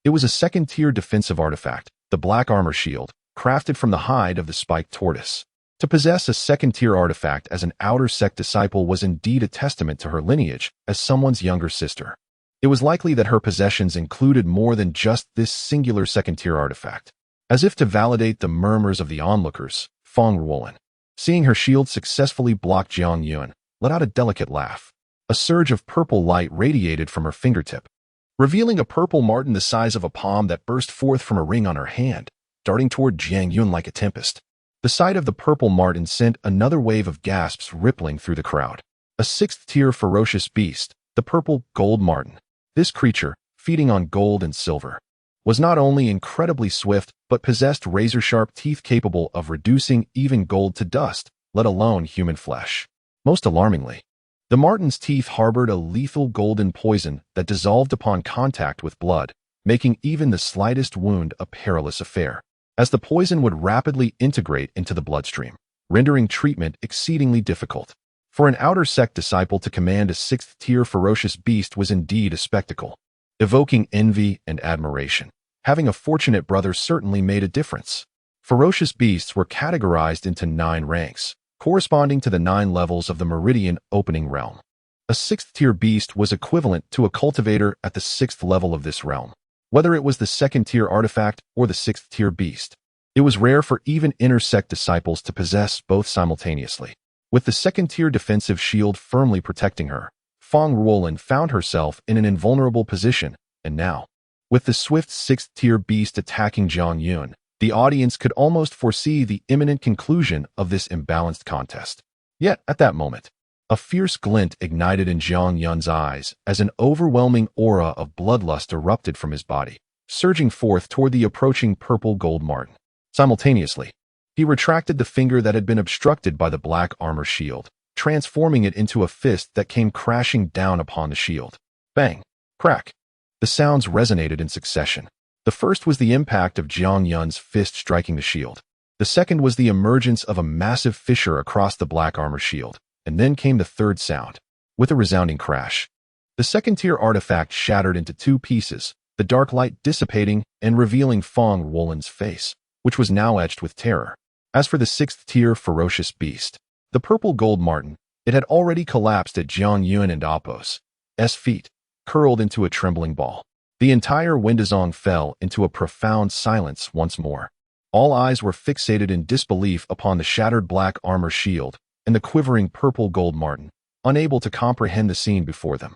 It was a second-tier defensive artifact, the Black Armor Shield, crafted from the hide of the spiked tortoise. To possess a second-tier artifact as an outer sect disciple was indeed a testament to her lineage as someone's younger sister. It was likely that her possessions included more than just this singular second-tier artifact. As if to validate the murmurs of the onlookers, Fang Ruolin, seeing her shield successfully block Jiang Yun, let out a delicate laugh. A surge of purple light radiated from her fingertip, revealing a purple marten the size of a palm that burst forth from a ring on her hand, darting toward Jiang Yun like a tempest. The sight of the purple marten sent another wave of gasps rippling through the crowd. A 6th-tier ferocious beast, the purple gold marten. This creature, feeding on gold and silver, was not only incredibly swift, but possessed razor-sharp teeth capable of reducing even gold to dust, let alone human flesh. Most alarmingly, The marten's teeth harbored a lethal golden poison that dissolved upon contact with blood, making even the slightest wound a perilous affair, as the poison would rapidly integrate into the bloodstream, rendering treatment exceedingly difficult. For an outer sect disciple to command a sixth-tier ferocious beast was indeed a spectacle, evoking envy and admiration. Having a fortunate brother certainly made a difference. Ferocious beasts were categorized into 9 ranks, corresponding to the 9 levels of the Meridian opening realm. A sixth-tier beast was equivalent to a cultivator at the 6th level of this realm. Whether it was the second-tier artifact or the 6th-tier beast, it was rare for even inner sect disciples to possess both simultaneously. With the second-tier defensive shield firmly protecting her, Fang Ruolin found herself in an invulnerable position, and now, with the swift 6th-tier beast attacking Jiang Yun, the audience could almost foresee the imminent conclusion of this imbalanced contest. Yet, at that moment, a fierce glint ignited in Jiang Yun's eyes as an overwhelming aura of bloodlust erupted from his body, surging forth toward the approaching purple gold marten. Simultaneously, he retracted the finger that had been obstructed by the black armor shield, transforming it into a fist that came crashing down upon the shield. Bang! Crack! The sounds resonated in succession. The first was the impact of Jiang Yun's fist striking the shield. The second was the emergence of a massive fissure across the black armor shield. And then came the third sound, with a resounding crash. The second-tier artifact shattered into 2 pieces, the dark light dissipating and revealing Fang Ruolin's face, which was now etched with terror. As for the 6th-tier ferocious beast, the purple gold marten, it had already collapsed at Jiang Yun and Apos' feet, curled into a trembling ball. The entire Wendazong fell into a profound silence once more. All eyes were fixated in disbelief upon the shattered black armor shield and the quivering purple gold marten, unable to comprehend the scene before them.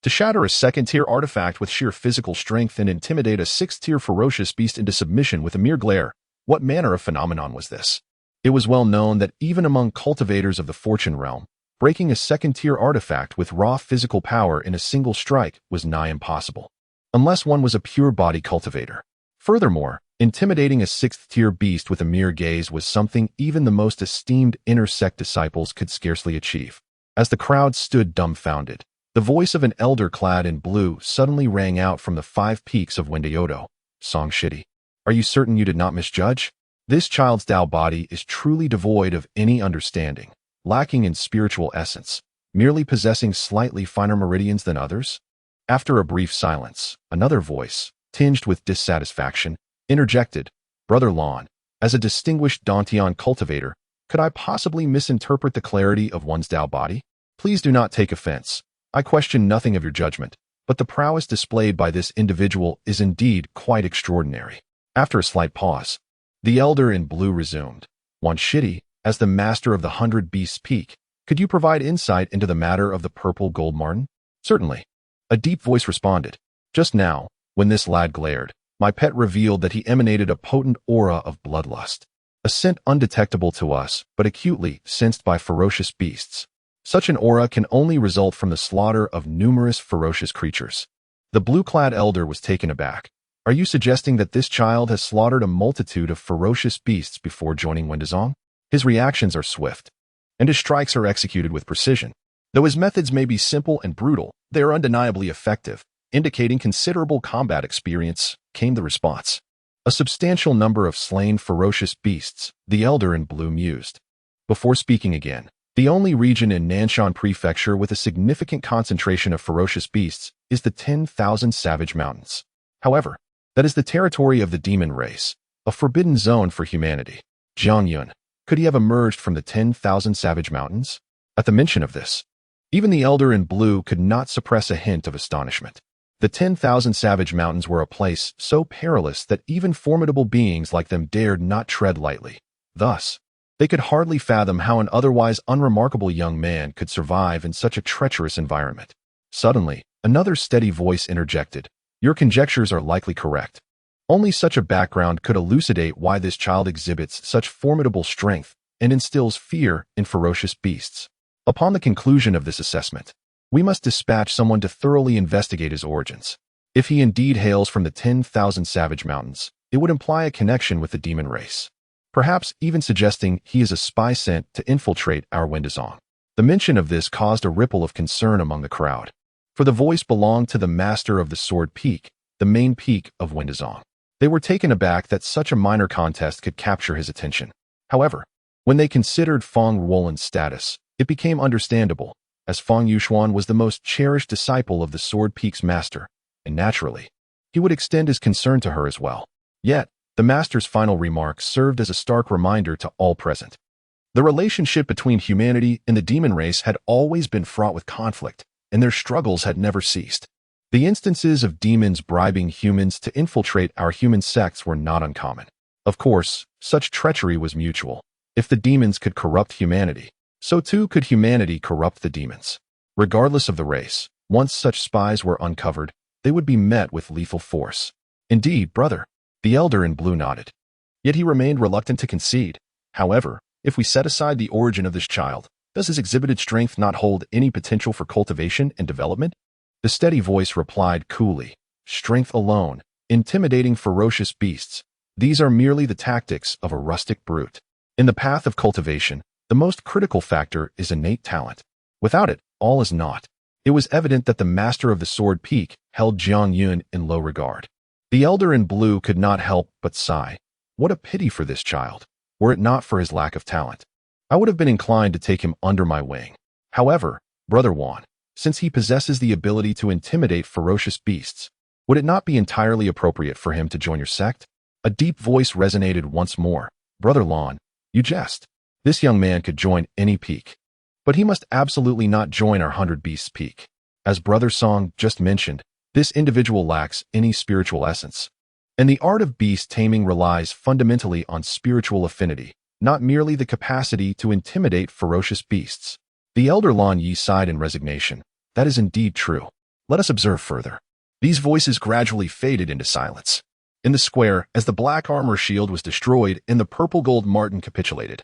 To shatter a second-tier artifact with sheer physical strength and intimidate a 6th-tier ferocious beast into submission with a mere glare, what manner of phenomenon was this? It was well known that even among cultivators of the fortune realm, breaking a second-tier artifact with raw physical power in a single strike was nigh impossible, unless one was a pure-body cultivator. Furthermore, intimidating a 6th-tier beast with a mere gaze was something even the most esteemed inner sect disciples could scarcely achieve. As the crowd stood dumbfounded, the voice of an elder clad in blue suddenly rang out from the 5 peaks of Wendayodo. Song Shitty, are you certain you did not misjudge? This child's Tao body is truly devoid of any understanding, lacking in spiritual essence, merely possessing slightly finer meridians than others? After a brief silence, another voice, tinged with dissatisfaction, interjected, Brother Lon, as a distinguished Dantian cultivator, could I possibly misinterpret the clarity of one's Tao body? Please do not take offense. I question nothing of your judgment, but the prowess displayed by this individual is indeed quite extraordinary. After a slight pause, the elder in blue resumed, Wan Shitty, as the master of the 100 Beasts Peak, could you provide insight into the matter of the purple gold marten? Certainly. A deep voice responded. Just now, when this lad glared, my pet revealed that he emanated a potent aura of bloodlust, a scent undetectable to us, but acutely sensed by ferocious beasts. Such an aura can only result from the slaughter of numerous ferocious creatures. The blue-clad elder was taken aback. Are you suggesting that this child has slaughtered a multitude of ferocious beasts before joining Wendazong? His reactions are swift, and his strikes are executed with precision. Though his methods may be simple and brutal, they are undeniably effective, indicating considerable combat experience, came the response. A substantial number of slain ferocious beasts, the elder in blue mused. Before speaking again, the only region in Nanshan Prefecture with a significant concentration of ferocious beasts is the 10,000 Savage Mountains. However, that is the territory of the demon race, a forbidden zone for humanity. Jiang Yun, could he have emerged from the 10,000 Savage Mountains? At the mention of this, even the elder in blue could not suppress a hint of astonishment. The 10,000 Savage Mountains were a place so perilous that even formidable beings like them dared not tread lightly. Thus, they could hardly fathom how an otherwise unremarkable young man could survive in such a treacherous environment. Suddenly, another steady voice interjected. Your conjectures are likely correct. Only such a background could elucidate why this child exhibits such formidable strength and instills fear in ferocious beasts. Upon the conclusion of this assessment, we must dispatch someone to thoroughly investigate his origins. If he indeed hails from the 10,000 Savage Mountains, it would imply a connection with the demon race, perhaps even suggesting he is a spy sent to infiltrate our Wendazong. The mention of this caused a ripple of concern among the crowd, for the voice belonged to the master of the sword peak, the main peak of Windazong. They were taken aback that such a minor contest could capture his attention. However, when they considered Feng Ruolan's status, it became understandable, as Feng Yuxuan was the most cherished disciple of the sword peak's master, and naturally, he would extend his concern to her as well. Yet, the master's final remarks served as a stark reminder to all present. The relationship between humanity and the demon race had always been fraught with conflict, and their struggles had never ceased. The instances of demons bribing humans to infiltrate our human sects were not uncommon. Of course, such treachery was mutual. If the demons could corrupt humanity, so too could humanity corrupt the demons. Regardless of the race, once such spies were uncovered, they would be met with lethal force. Indeed, brother, the elder in blue nodded. Yet he remained reluctant to concede. However, if we set aside the origin of this child, does his exhibited strength not hold any potential for cultivation and development? The steady voice replied coolly, strength alone, intimidating ferocious beasts. These are merely the tactics of a rustic brute. In the path of cultivation, the most critical factor is innate talent. Without it, all is naught. It was evident that the master of the sword peak held Jiang Yun in low regard. The elder in blue could not help but sigh. What a pity for this child, were it not for his lack of talent. I would have been inclined to take him under my wing. However, Brother Wan, since he possesses the ability to intimidate ferocious beasts, would it not be entirely appropriate for him to join your sect? A deep voice resonated once more. Brother Lon, you jest. This young man could join any peak. But he must absolutely not join our 100 Beasts peak. As Brother Song just mentioned, this individual lacks any spiritual essence. And the art of beast taming relies fundamentally on spiritual affinity, not merely the capacity to intimidate ferocious beasts. The elder Lan Yi sighed in resignation. That is indeed true. Let us observe further. These voices gradually faded into silence. In the square, as the black armor shield was destroyed and the purple gold marten capitulated,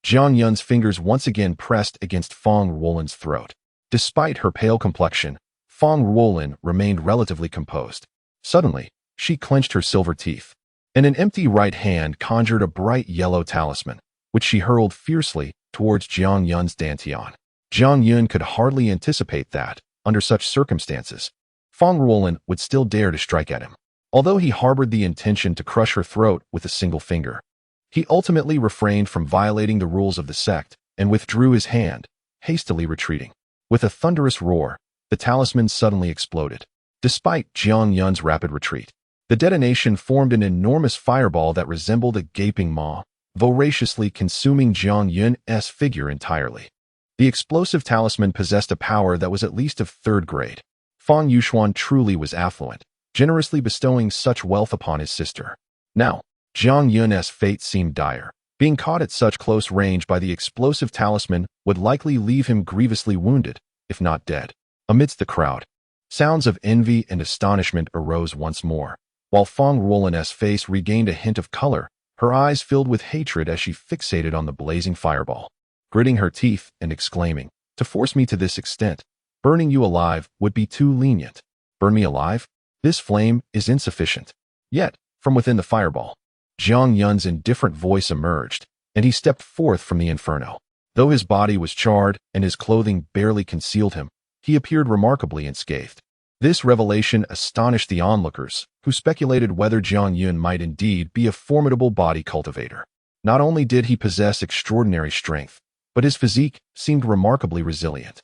Jiang Yun's fingers once again pressed against Feng Ruolan's throat. Despite her pale complexion, Feng Ruolan remained relatively composed. Suddenly, she clenched her silver teeth, and an empty right hand conjured a bright yellow talisman, which she hurled fiercely towards Jiang Yun's dantian. Jiang Yun could hardly anticipate that, under such circumstances, Feng Ruolan would still dare to strike at him. Although he harbored the intention to crush her throat with a single finger, he ultimately refrained from violating the rules of the sect and withdrew his hand, hastily retreating. With a thunderous roar, the talisman suddenly exploded. Despite Jiang Yun's rapid retreat, the detonation formed an enormous fireball that resembled a gaping maw, voraciously consuming Jiang Yun's figure entirely. The explosive talisman possessed a power that was at least of third grade. Feng Yuxuan truly was affluent, generously bestowing such wealth upon his sister. Now, Jiang Yun's fate seemed dire. Being caught at such close range by the explosive talisman would likely leave him grievously wounded, if not dead. Amidst the crowd, sounds of envy and astonishment arose once more. While Feng Ruolan's face regained a hint of color, her eyes filled with hatred as she fixated on the blazing fireball, gritting her teeth and exclaiming, "To force me to this extent, burning you alive would be too lenient. Burn me alive? This flame is insufficient." Yet, from within the fireball, Jiang Yun's indifferent voice emerged, and he stepped forth from the inferno. Though his body was charred and his clothing barely concealed him, he appeared remarkably unscathed. This revelation astonished the onlookers, who speculated whether Jiang Yun might indeed be a formidable body cultivator. Not only did he possess extraordinary strength, but his physique seemed remarkably resilient,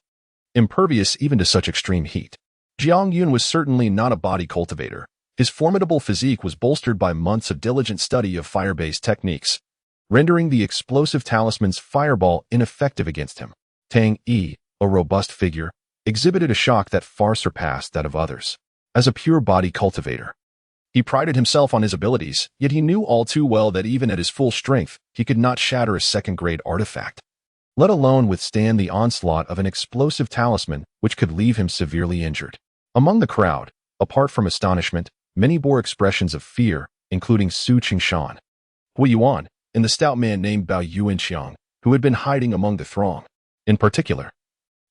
impervious even to such extreme heat. Jiang Yun was certainly not a body cultivator. His formidable physique was bolstered by months of diligent study of fire-based techniques, rendering the explosive talisman's fireball ineffective against him. Tang Yi, a robust figure, exhibited a shock that far surpassed that of others. As a pure body cultivator, he prided himself on his abilities, yet he knew all too well that even at his full strength, he could not shatter a second-grade artifact, let alone withstand the onslaught of an explosive talisman which could leave him severely injured. Among the crowd, apart from astonishment, many bore expressions of fear, including Su Qingshan, Hu Yuan, and the stout man named Bao Yuanxiang, who had been hiding among the throng. In particular,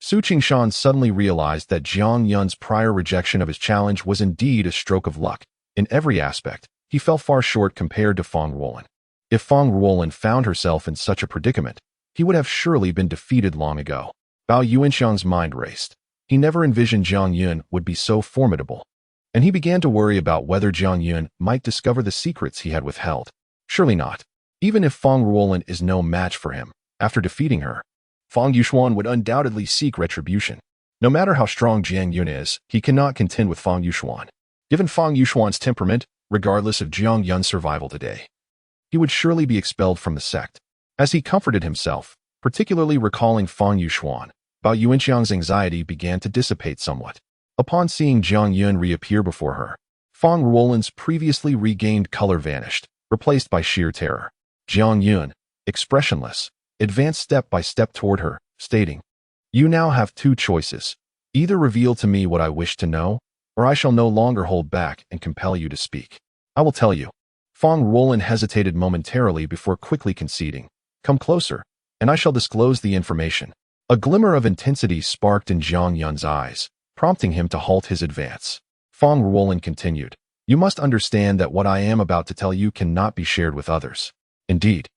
Su Qingshan suddenly realized that Jiang Yun's prior rejection of his challenge was indeed a stroke of luck. In every aspect, he fell far short compared to Feng Ruolan. If Feng Ruolan found herself in such a predicament, he would have surely been defeated long ago. Bao Yuanxiang's mind raced. He never envisioned Jiang Yun would be so formidable, and he began to worry about whether Jiang Yun might discover the secrets he had withheld. Surely not. Even if Fang Ruolin is no match for him, after defeating her, Fang Yuxuan would undoubtedly seek retribution. No matter how strong Jiang Yun is, he cannot contend with Fang Yuxuan. Given Fang Yuxuan's temperament, regardless of Jiang Yun's survival today, he would surely be expelled from the sect. As he comforted himself, particularly recalling Fang Yuxuan, Bao Yuanxiang's anxiety began to dissipate somewhat. Upon seeing Jiang Yun reappear before her, Fang Ruolin's previously regained color vanished, replaced by sheer terror. Jiang Yun, expressionless, advanced step by step toward her, stating, "You now have two choices. Either reveal to me what I wish to know, or I shall no longer hold back and compel you to speak. I will tell you." Fang Ruolin hesitated momentarily before quickly conceding, "Come closer, and I shall disclose the information." A glimmer of intensity sparked in Jiang Yun's eyes, prompting him to halt his advance. Fang Ruolin continued, "You must understand that what I am about to tell you cannot be shared with others. Indeed,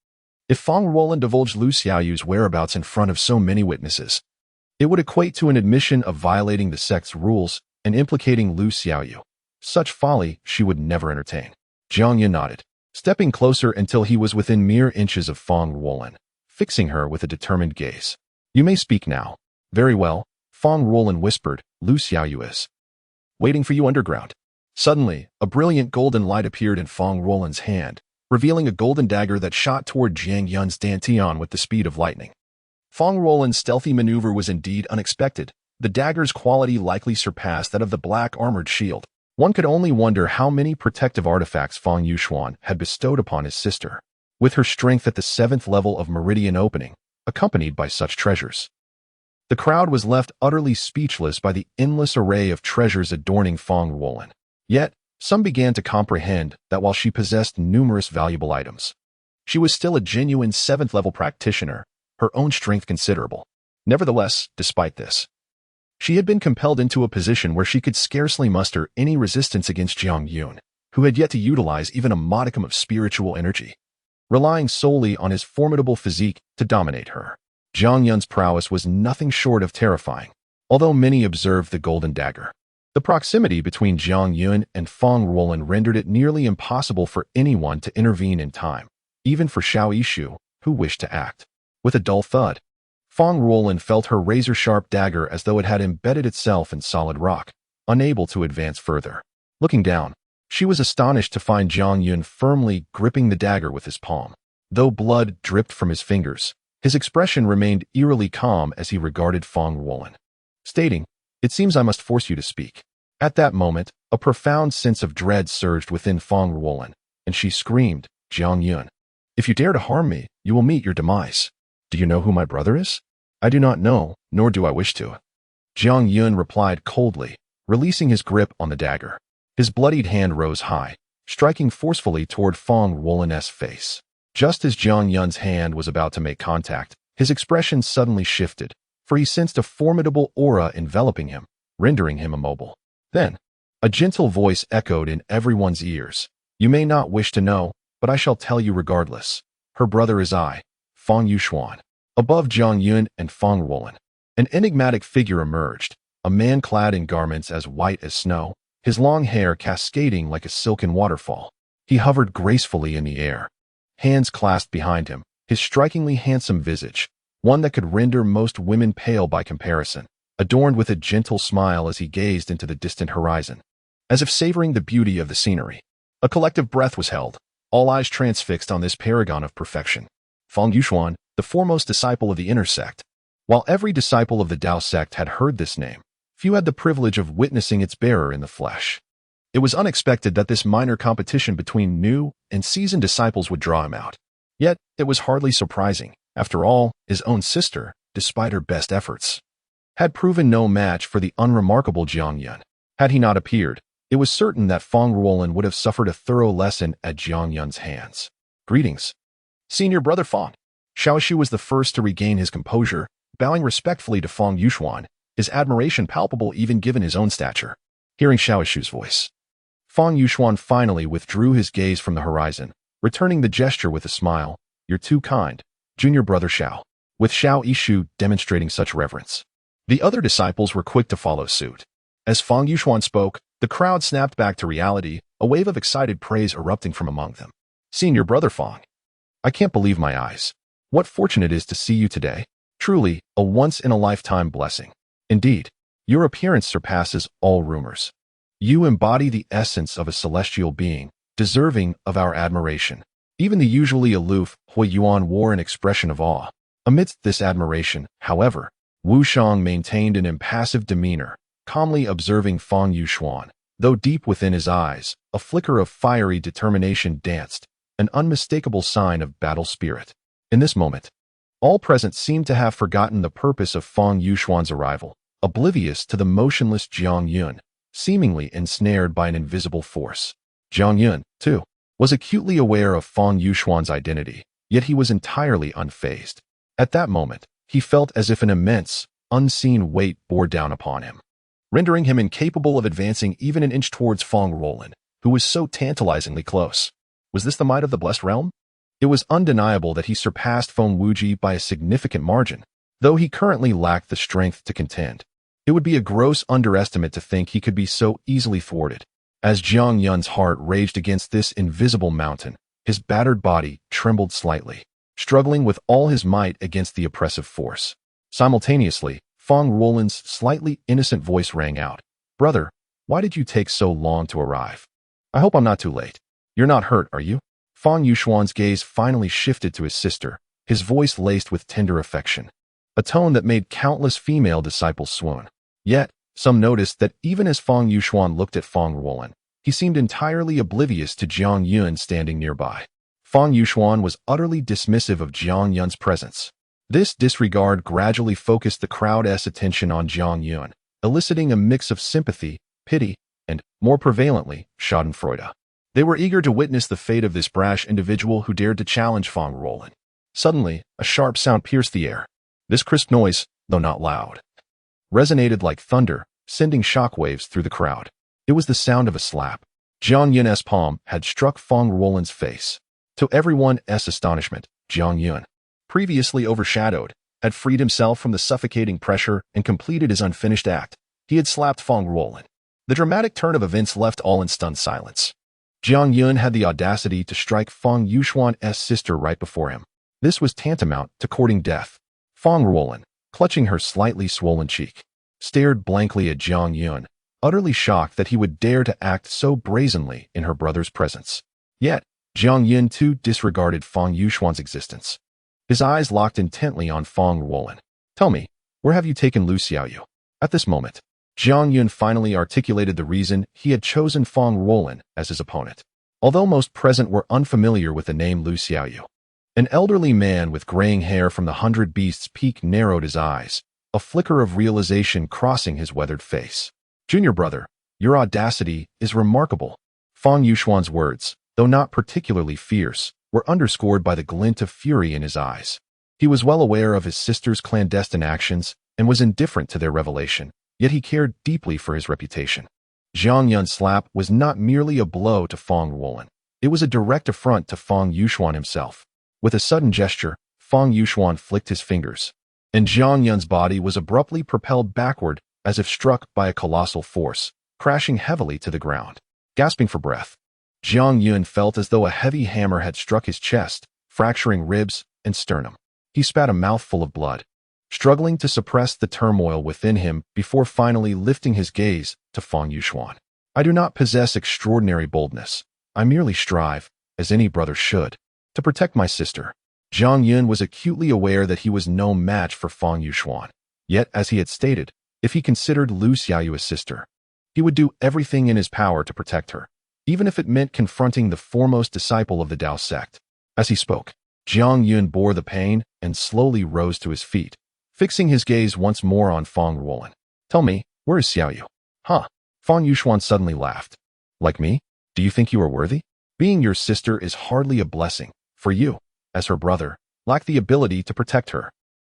if Fang Ruolin divulged Lu Xiaoyu's whereabouts in front of so many witnesses, it would equate to an admission of violating the sect's rules and implicating Lu Xiaoyu. Such folly she would never entertain." Jiang Yun nodded, stepping closer until he was within mere inches of Fang Ruolin, fixing her with a determined gaze. "You may speak now." "Very well," Fang Ruolin whispered, "Lu Xiaoyu is waiting for you underground." Suddenly, a brilliant golden light appeared in Fang Ruolin's hand, revealing a golden dagger that shot toward Jiang Yun's dantian with the speed of lightning. Fang Ruolin's stealthy maneuver was indeed unexpected. The dagger's quality likely surpassed that of the black armored shield. One could only wonder how many protective artifacts Fang Yuxuan had bestowed upon his sister, with her strength at the 7th level of meridian opening, accompanied by such treasures. The crowd was left utterly speechless by the endless array of treasures adorning Fang Ruolin. Yet, some began to comprehend that while she possessed numerous valuable items, she was still a genuine 7th-level practitioner, her own strength considerable. Nevertheless, despite this, she had been compelled into a position where she could scarcely muster any resistance against Jiang Yun, who had yet to utilize even a modicum of spiritual energy, relying solely on his formidable physique to dominate her. Jiang Yun's prowess was nothing short of terrifying, although many observed the golden dagger. The proximity between Jiang Yun and Fang Ruolin rendered it nearly impossible for anyone to intervene in time, even for Xiao Yishu, who wished to act. With a dull thud, Fang Ruolin felt her razor-sharp dagger as though it had embedded itself in solid rock, unable to advance further. Looking down, she was astonished to find Jiang Yun firmly gripping the dagger with his palm. Though blood dripped from his fingers, his expression remained eerily calm as he regarded Fang Ruolin, stating, "It seems I must force you to speak." At that moment, a profound sense of dread surged within Fang Ruolin, and she screamed, "Jiang Yun, if you dare to harm me, you will meet your demise. Do you know who my brother is?" "I do not know, nor do I wish to," Jiang Yun replied coldly, releasing his grip on the dagger. His bloodied hand rose high, striking forcefully toward Fang Ruolin's face. Just as Jiang Yun's hand was about to make contact, his expression suddenly shifted, for he sensed a formidable aura enveloping him, rendering him immobile. Then, a gentle voice echoed in everyone's ears. "You may not wish to know, but I shall tell you regardless. Her brother is I, Fang Yuxuan." Above Jiang Yun and Fang Ruolin, an enigmatic figure emerged, a man clad in garments as white as snow, his long hair cascading like a silken waterfall. He hovered gracefully in the air, hands clasped behind him, his strikingly handsome visage, one that could render most women pale by comparison, adorned with a gentle smile as he gazed into the distant horizon, as if savoring the beauty of the scenery. A collective breath was held, all eyes transfixed on this paragon of perfection. Fang Yuxuan, the foremost disciple of the inner sect. While every disciple of the Tao sect had heard this name, few had the privilege of witnessing its bearer in the flesh. It was unexpected that this minor competition between new and seasoned disciples would draw him out. Yet, it was hardly surprising. After all, his own sister, despite her best efforts, had proven no match for the unremarkable Jiang Yun. Had he not appeared, it was certain that Fang Ruolin would have suffered a thorough lesson at Jiang Yun's hands. "Greetings, Senior Brother Fang." Xiao Shu was the first to regain his composure, bowing respectfully to Fang Yuxuan, his admiration palpable even given his own stature. Hearing Xiao Shu's voice, Fang Yuxuan finally withdrew his gaze from the horizon, returning the gesture with a smile. "You're too kind, Junior Brother Xiao." with Xiao Yishu demonstrating such reverence. The other disciples were quick to follow suit. As Fang Yuxuan spoke, the crowd snapped back to reality, a wave of excited praise erupting from among them. "Senior brother Fang, I can't believe my eyes. What fortune it is to see you today. Truly, a once-in-a-lifetime blessing. Indeed, your appearance surpasses all rumors. You embody the essence of a celestial being, deserving of our admiration." Even the usually aloof Hui Yuan wore an expression of awe. Amidst this admiration, however, Wu Shang maintained an impassive demeanor, calmly observing Fang Yuxuan, though deep within his eyes, a flicker of fiery determination danced, an unmistakable sign of battle spirit. In this moment, all present seemed to have forgotten the purpose of Fang Yuxuan's arrival, oblivious to the motionless Jiang Yun, seemingly ensnared by an invisible force. Jiang Yun, too, was acutely aware of Fang Yuxuan's identity, yet he was entirely unfazed. At that moment, he felt as if an immense, unseen weight bore down upon him, rendering him incapable of advancing even an inch towards Fang Roland, who was so tantalizingly close. Was this the might of the blessed realm? It was undeniable that he surpassed Feng Wuji by a significant margin, though he currently lacked the strength to contend. It would be a gross underestimate to think he could be so easily thwarted. As Jiang Yun's heart raged against this invisible mountain, his battered body trembled slightly, struggling with all his might against the oppressive force. Simultaneously, Fang Roland's slightly innocent voice rang out. "Brother, why did you take so long to arrive? I hope I'm not too late. You're not hurt, are you?" Fang Yuxuan's gaze finally shifted to his sister, his voice laced with tender affection, a tone that made countless female disciples swoon. Yet, some noticed that even as Fang Yuxuan looked at Fang Roland, he seemed entirely oblivious to Jiang Yun standing nearby. Fang Yuxuan was utterly dismissive of Jiang Yun's presence. This disregard gradually focused the crowd's attention on Jiang Yun, eliciting a mix of sympathy, pity, and, more prevalently, schadenfreude. They were eager to witness the fate of this brash individual who dared to challenge Fang Roland. Suddenly, a sharp sound pierced the air. This crisp noise, though not loud, resonated like thunder, sending shockwaves through the crowd. It was the sound of a slap. Jiang Yun's palm had struck Fang Roland's face. To everyone's astonishment, Jiang Yun, previously overshadowed, had freed himself from the suffocating pressure and completed his unfinished act. He had slapped Fang Roland. The dramatic turn of events left all in stunned silence. Jiang Yun had the audacity to strike Fang Yuxuan's sister right before him. This was tantamount to courting death. Fang Roland, clutching her slightly swollen cheek, stared blankly at Jiang Yun, utterly shocked that he would dare to act so brazenly in her brother's presence. Yet, Jiang Yun too disregarded Fang Yuxuan's existence. His eyes locked intently on Fang Roland. "Tell me, where have you taken Lu Xiaoyu?" At this moment, Jiang Yun finally articulated the reason he had chosen Fang Roland as his opponent. Although most present were unfamiliar with the name Lu Xiaoyu, an elderly man with graying hair from the 100 Beasts Peak narrowed his eyes, a flicker of realization crossing his weathered face. "Junior brother, your audacity is remarkable." Fang Yuxuan's words, though not particularly fierce, were underscored by the glint of fury in his eyes. He was well aware of his sister's clandestine actions and was indifferent to their revelation, yet he cared deeply for his reputation. Jiang Yun's slap was not merely a blow to Fang Roland. It was a direct affront to Fang Yuxuan himself. With a sudden gesture, Fang Yuxuan flicked his fingers, and Jiang Yun's body was abruptly propelled backward as if struck by a colossal force, crashing heavily to the ground. Gasping for breath, Jiang Yun felt as though a heavy hammer had struck his chest, fracturing ribs and sternum. He spat a mouthful of blood, struggling to suppress the turmoil within him before finally lifting his gaze to Fang Yuxuan. "I do not possess extraordinary boldness. I merely strive, as any brother should, to protect my sister." Jiang Yun was acutely aware that he was no match for Fang Yuxuan. Yet, as he had stated, if he considered Lu Xiaoyu a sister, he would do everything in his power to protect her, even if it meant confronting the foremost disciple of the Tao sect. As he spoke, Jiang Yun bore the pain and slowly rose to his feet, fixing his gaze once more on Fang Roland. "Tell me, where is Xiaoyu?" "Huh?" Fang Yuxuan suddenly laughed. "Like me? Do you think you are worthy? Being your sister is hardly a blessing, for you, as her brother, lack the ability to protect her."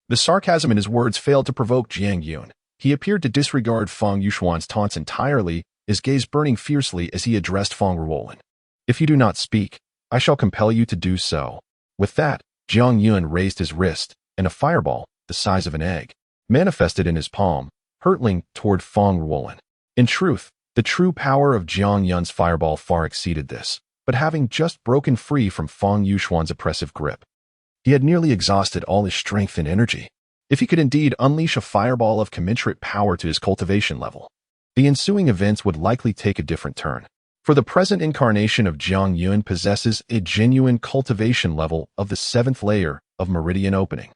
The sarcasm in his words failed to provoke Jiang Yun. He appeared to disregard Fang Yuxuan's taunts entirely, his gaze burning fiercely as he addressed Fang Roland. "If you do not speak, I shall compel you to do so." With that, Jiang Yun raised his wrist, and a fireball, the size of an egg, manifested in his palm, hurtling toward Fong Ruolin. In truth, the true power of Jiang Yun's fireball far exceeded this, but having just broken free from Fong Yuxuan's oppressive grip, he had nearly exhausted all his strength and energy. If he could indeed unleash a fireball of commensurate power to his cultivation level, the ensuing events would likely take a different turn. For the present incarnation of Jiang Yun possesses a genuine cultivation level of the 7th layer of meridian opening.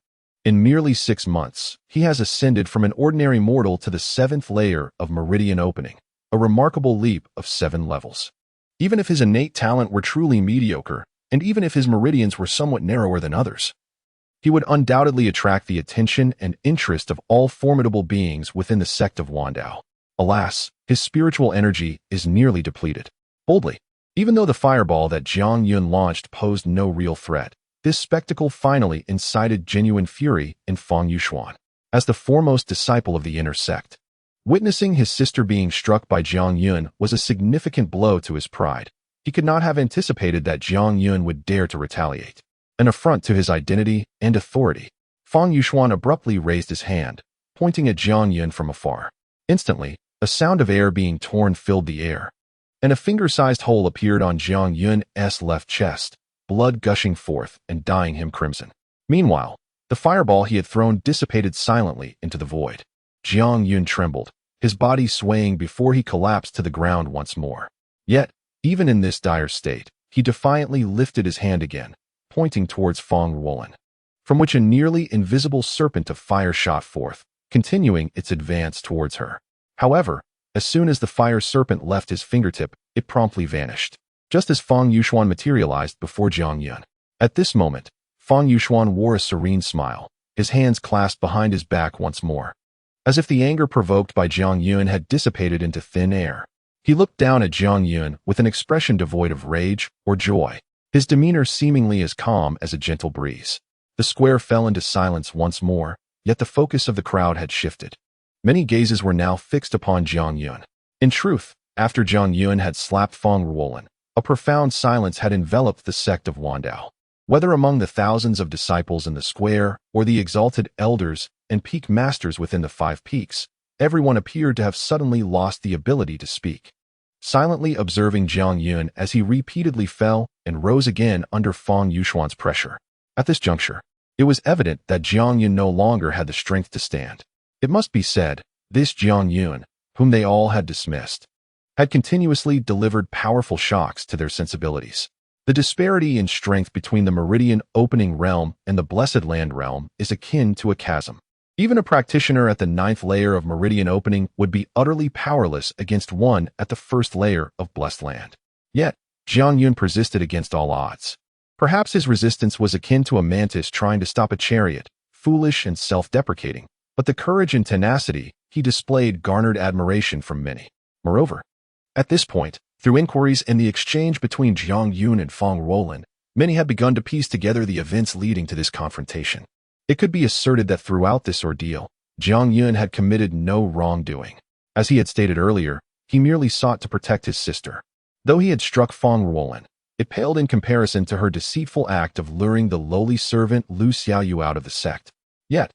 In merely 6 months, he has ascended from an ordinary mortal to the 7th layer of meridian opening, a remarkable leap of 7 levels. Even if his innate talent were truly mediocre, and even if his meridians were somewhat narrower than others, he would undoubtedly attract the attention and interest of all formidable beings within the sect of Wandao. Alas, his spiritual energy is nearly depleted. Boldly, even though the fireball that Jiang Yun launched posed no real threat, this spectacle finally incited genuine fury in Fong Yuxuan. As the foremost disciple of the inner sect, witnessing his sister being struck by Jiang Yun was a significant blow to his pride. He could not have anticipated that Jiang Yun would dare to retaliate. An affront to his identity and authority. Fong Yuxuan abruptly raised his hand, pointing at Jiang Yun from afar. Instantly, a sound of air being torn filled the air, and a finger-sized hole appeared on Jiang Yun's left chest, blood gushing forth and dyeing him crimson. Meanwhile, the fireball he had thrown dissipated silently into the void. Jiang Yun trembled, his body swaying before he collapsed to the ground once more. Yet, even in this dire state, he defiantly lifted his hand again, pointing towards Fong Ruolin, from which a nearly invisible serpent of fire shot forth, continuing its advance towards her. However, as soon as the fire serpent left his fingertip, it promptly vanished, just as Fong Yuxuan materialized before Jiang Yun. At this moment, Fong Yuxuan wore a serene smile, his hands clasped behind his back once more, as if the anger provoked by Jiang Yun had dissipated into thin air. He looked down at Jiang Yun with an expression devoid of rage or joy, his demeanor seemingly as calm as a gentle breeze. The square fell into silence once more, yet the focus of the crowd had shifted. Many gazes were now fixed upon Jiang Yun. In truth, after Jiang Yun had slapped Fong Ruolin, a profound silence had enveloped the sect of Wandao. Whether among the thousands of disciples in the square or the exalted elders and peak masters within the 5 peaks, everyone appeared to have suddenly lost the ability to speak. Silently observing Jiang Yun as he repeatedly fell and rose again under Fong Yuxuan's pressure. At this juncture, it was evident that Jiang Yun no longer had the strength to stand. It must be said, this Jiang Yun, whom they all had dismissed, had continuously delivered powerful shocks to their sensibilities. The disparity in strength between the meridian opening realm and the blessed land realm is akin to a chasm. Even a practitioner at the 9th layer of meridian opening would be utterly powerless against one at the 1st layer of blessed land. Yet, Jiang Yun persisted against all odds. Perhaps his resistance was akin to a mantis trying to stop a chariot, foolish and self-deprecating, but the courage and tenacity he displayed garnered admiration from many. Moreover, at this point, through inquiries and the exchange between Jiang Yun and Fong Ruolin, many had begun to piece together the events leading to this confrontation. It could be asserted that throughout this ordeal, Jiang Yun had committed no wrongdoing. As he had stated earlier, he merely sought to protect his sister. Though he had struck Fong Ruolin, it paled in comparison to her deceitful act of luring the lowly servant Lu Xiaoyu out of the sect. Yet,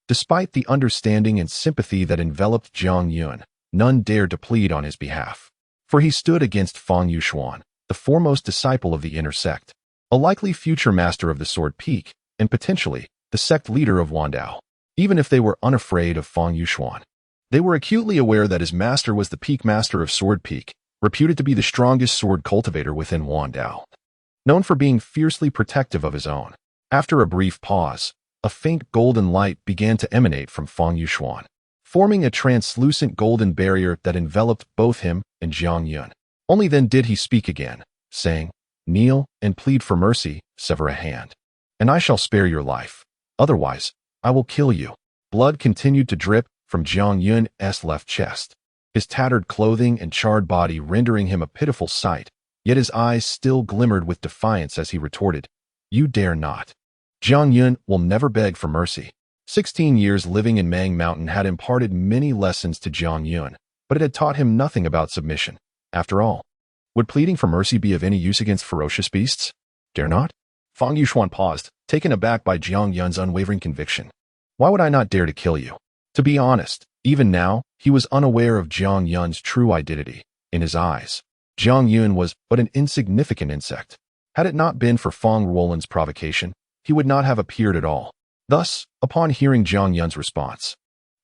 despite the understanding and sympathy that enveloped Jiang Yun, none dared to plead on his behalf. For he stood against Fong Yuxuan, the foremost disciple of the inner sect, a likely future master of the Sword Peak, and potentially the sect leader of Wandao. Even if they were unafraid of Fong Yuxuan, they were acutely aware that his master was the peak master of Sword Peak, reputed to be the strongest sword cultivator within Wandao, known for being fiercely protective of his own. After a brief pause, a faint golden light began to emanate from Fong Yuxuan, forming a translucent golden barrier that enveloped both him and Jiang Yun. Only then did he speak again, saying, "Kneel and plead for mercy, sever a hand, and I shall spare your life. Otherwise, I will kill you." Blood continued to drip from Jiang Yun's left chest, his tattered clothing and charred body rendering him a pitiful sight, yet his eyes still glimmered with defiance as he retorted, "You dare not." Jiang Yun will never beg for mercy. 16 years living in Mang Mountain had imparted many lessons to Jiang Yun, but it had taught him nothing about submission. After all, would pleading for mercy be of any use against ferocious beasts? Dare not? Fong Yuxuan paused, taken aback by Jiang Yun's unwavering conviction. Why would I not dare to kill you? To be honest, even now, he was unaware of Jiang Yun's true identity. In his eyes, Jiang Yun was but an insignificant insect. Had it not been for Fong Ruolan's provocation, he would not have appeared at all. Thus, upon hearing Jiang Yun's response,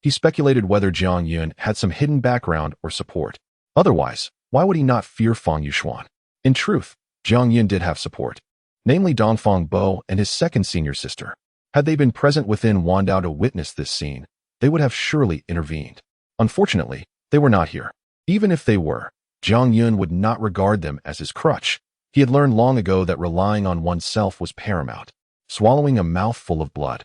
he speculated whether Jiang Yun had some hidden background or support. Otherwise, why would he not fear Fong Yuxuan? In truth, Jiang Yun did have support, namely Dongfang Bo and his second senior sister. Had they been present within Wandao to witness this scene, they would have surely intervened. Unfortunately, they were not here. Even if they were, Jiang Yun would not regard them as his crutch. He had learned long ago that relying on oneself was paramount. Swallowing a mouthful of blood,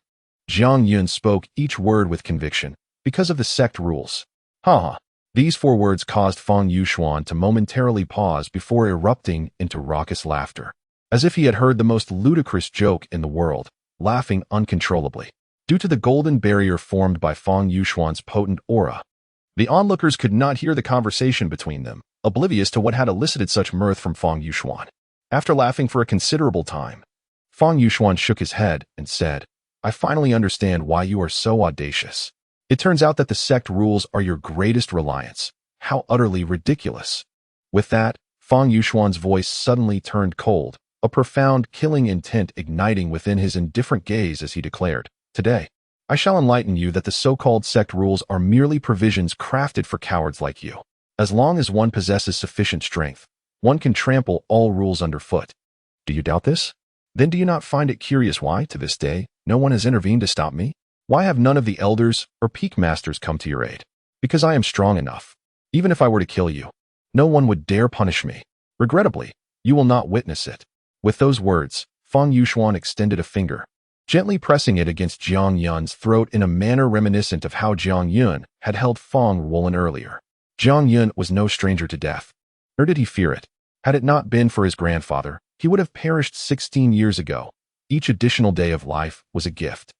Jiang Yun spoke each word with conviction, because of the sect rules. Ha! These 4 words caused Fong Yuxuan to momentarily pause before erupting into raucous laughter, as if he had heard the most ludicrous joke in the world, laughing uncontrollably. Due to the golden barrier formed by Fong Yuxuan's potent aura, the onlookers could not hear the conversation between them, oblivious to what had elicited such mirth from Fong Yuxuan. After laughing for a considerable time, Fong Yuxuan shook his head and said, I finally understand why you are so audacious. It turns out that the sect rules are your greatest reliance. How utterly ridiculous. With that, Fong Yuxuan's voice suddenly turned cold, a profound, killing intent igniting within his indifferent gaze as he declared, Today, I shall enlighten you that the so-called sect rules are merely provisions crafted for cowards like you. As long as one possesses sufficient strength, one can trample all rules underfoot. Do you doubt this? Then do you not find it curious why, to this day, no one has intervened to stop me? Why have none of the elders or peak masters come to your aid? Because I am strong enough. Even if I were to kill you, no one would dare punish me. Regrettably, you will not witness it. With those words, Fong Yuxuan extended a finger, gently pressing it against Jiang Yun's throat in a manner reminiscent of how Jiang Yun had held Fong Ruolan earlier. Jiang Yun was no stranger to death. Nor did he fear it. Had it not been for his grandfather, he would have perished 16 years ago. Each additional day of life was a gift.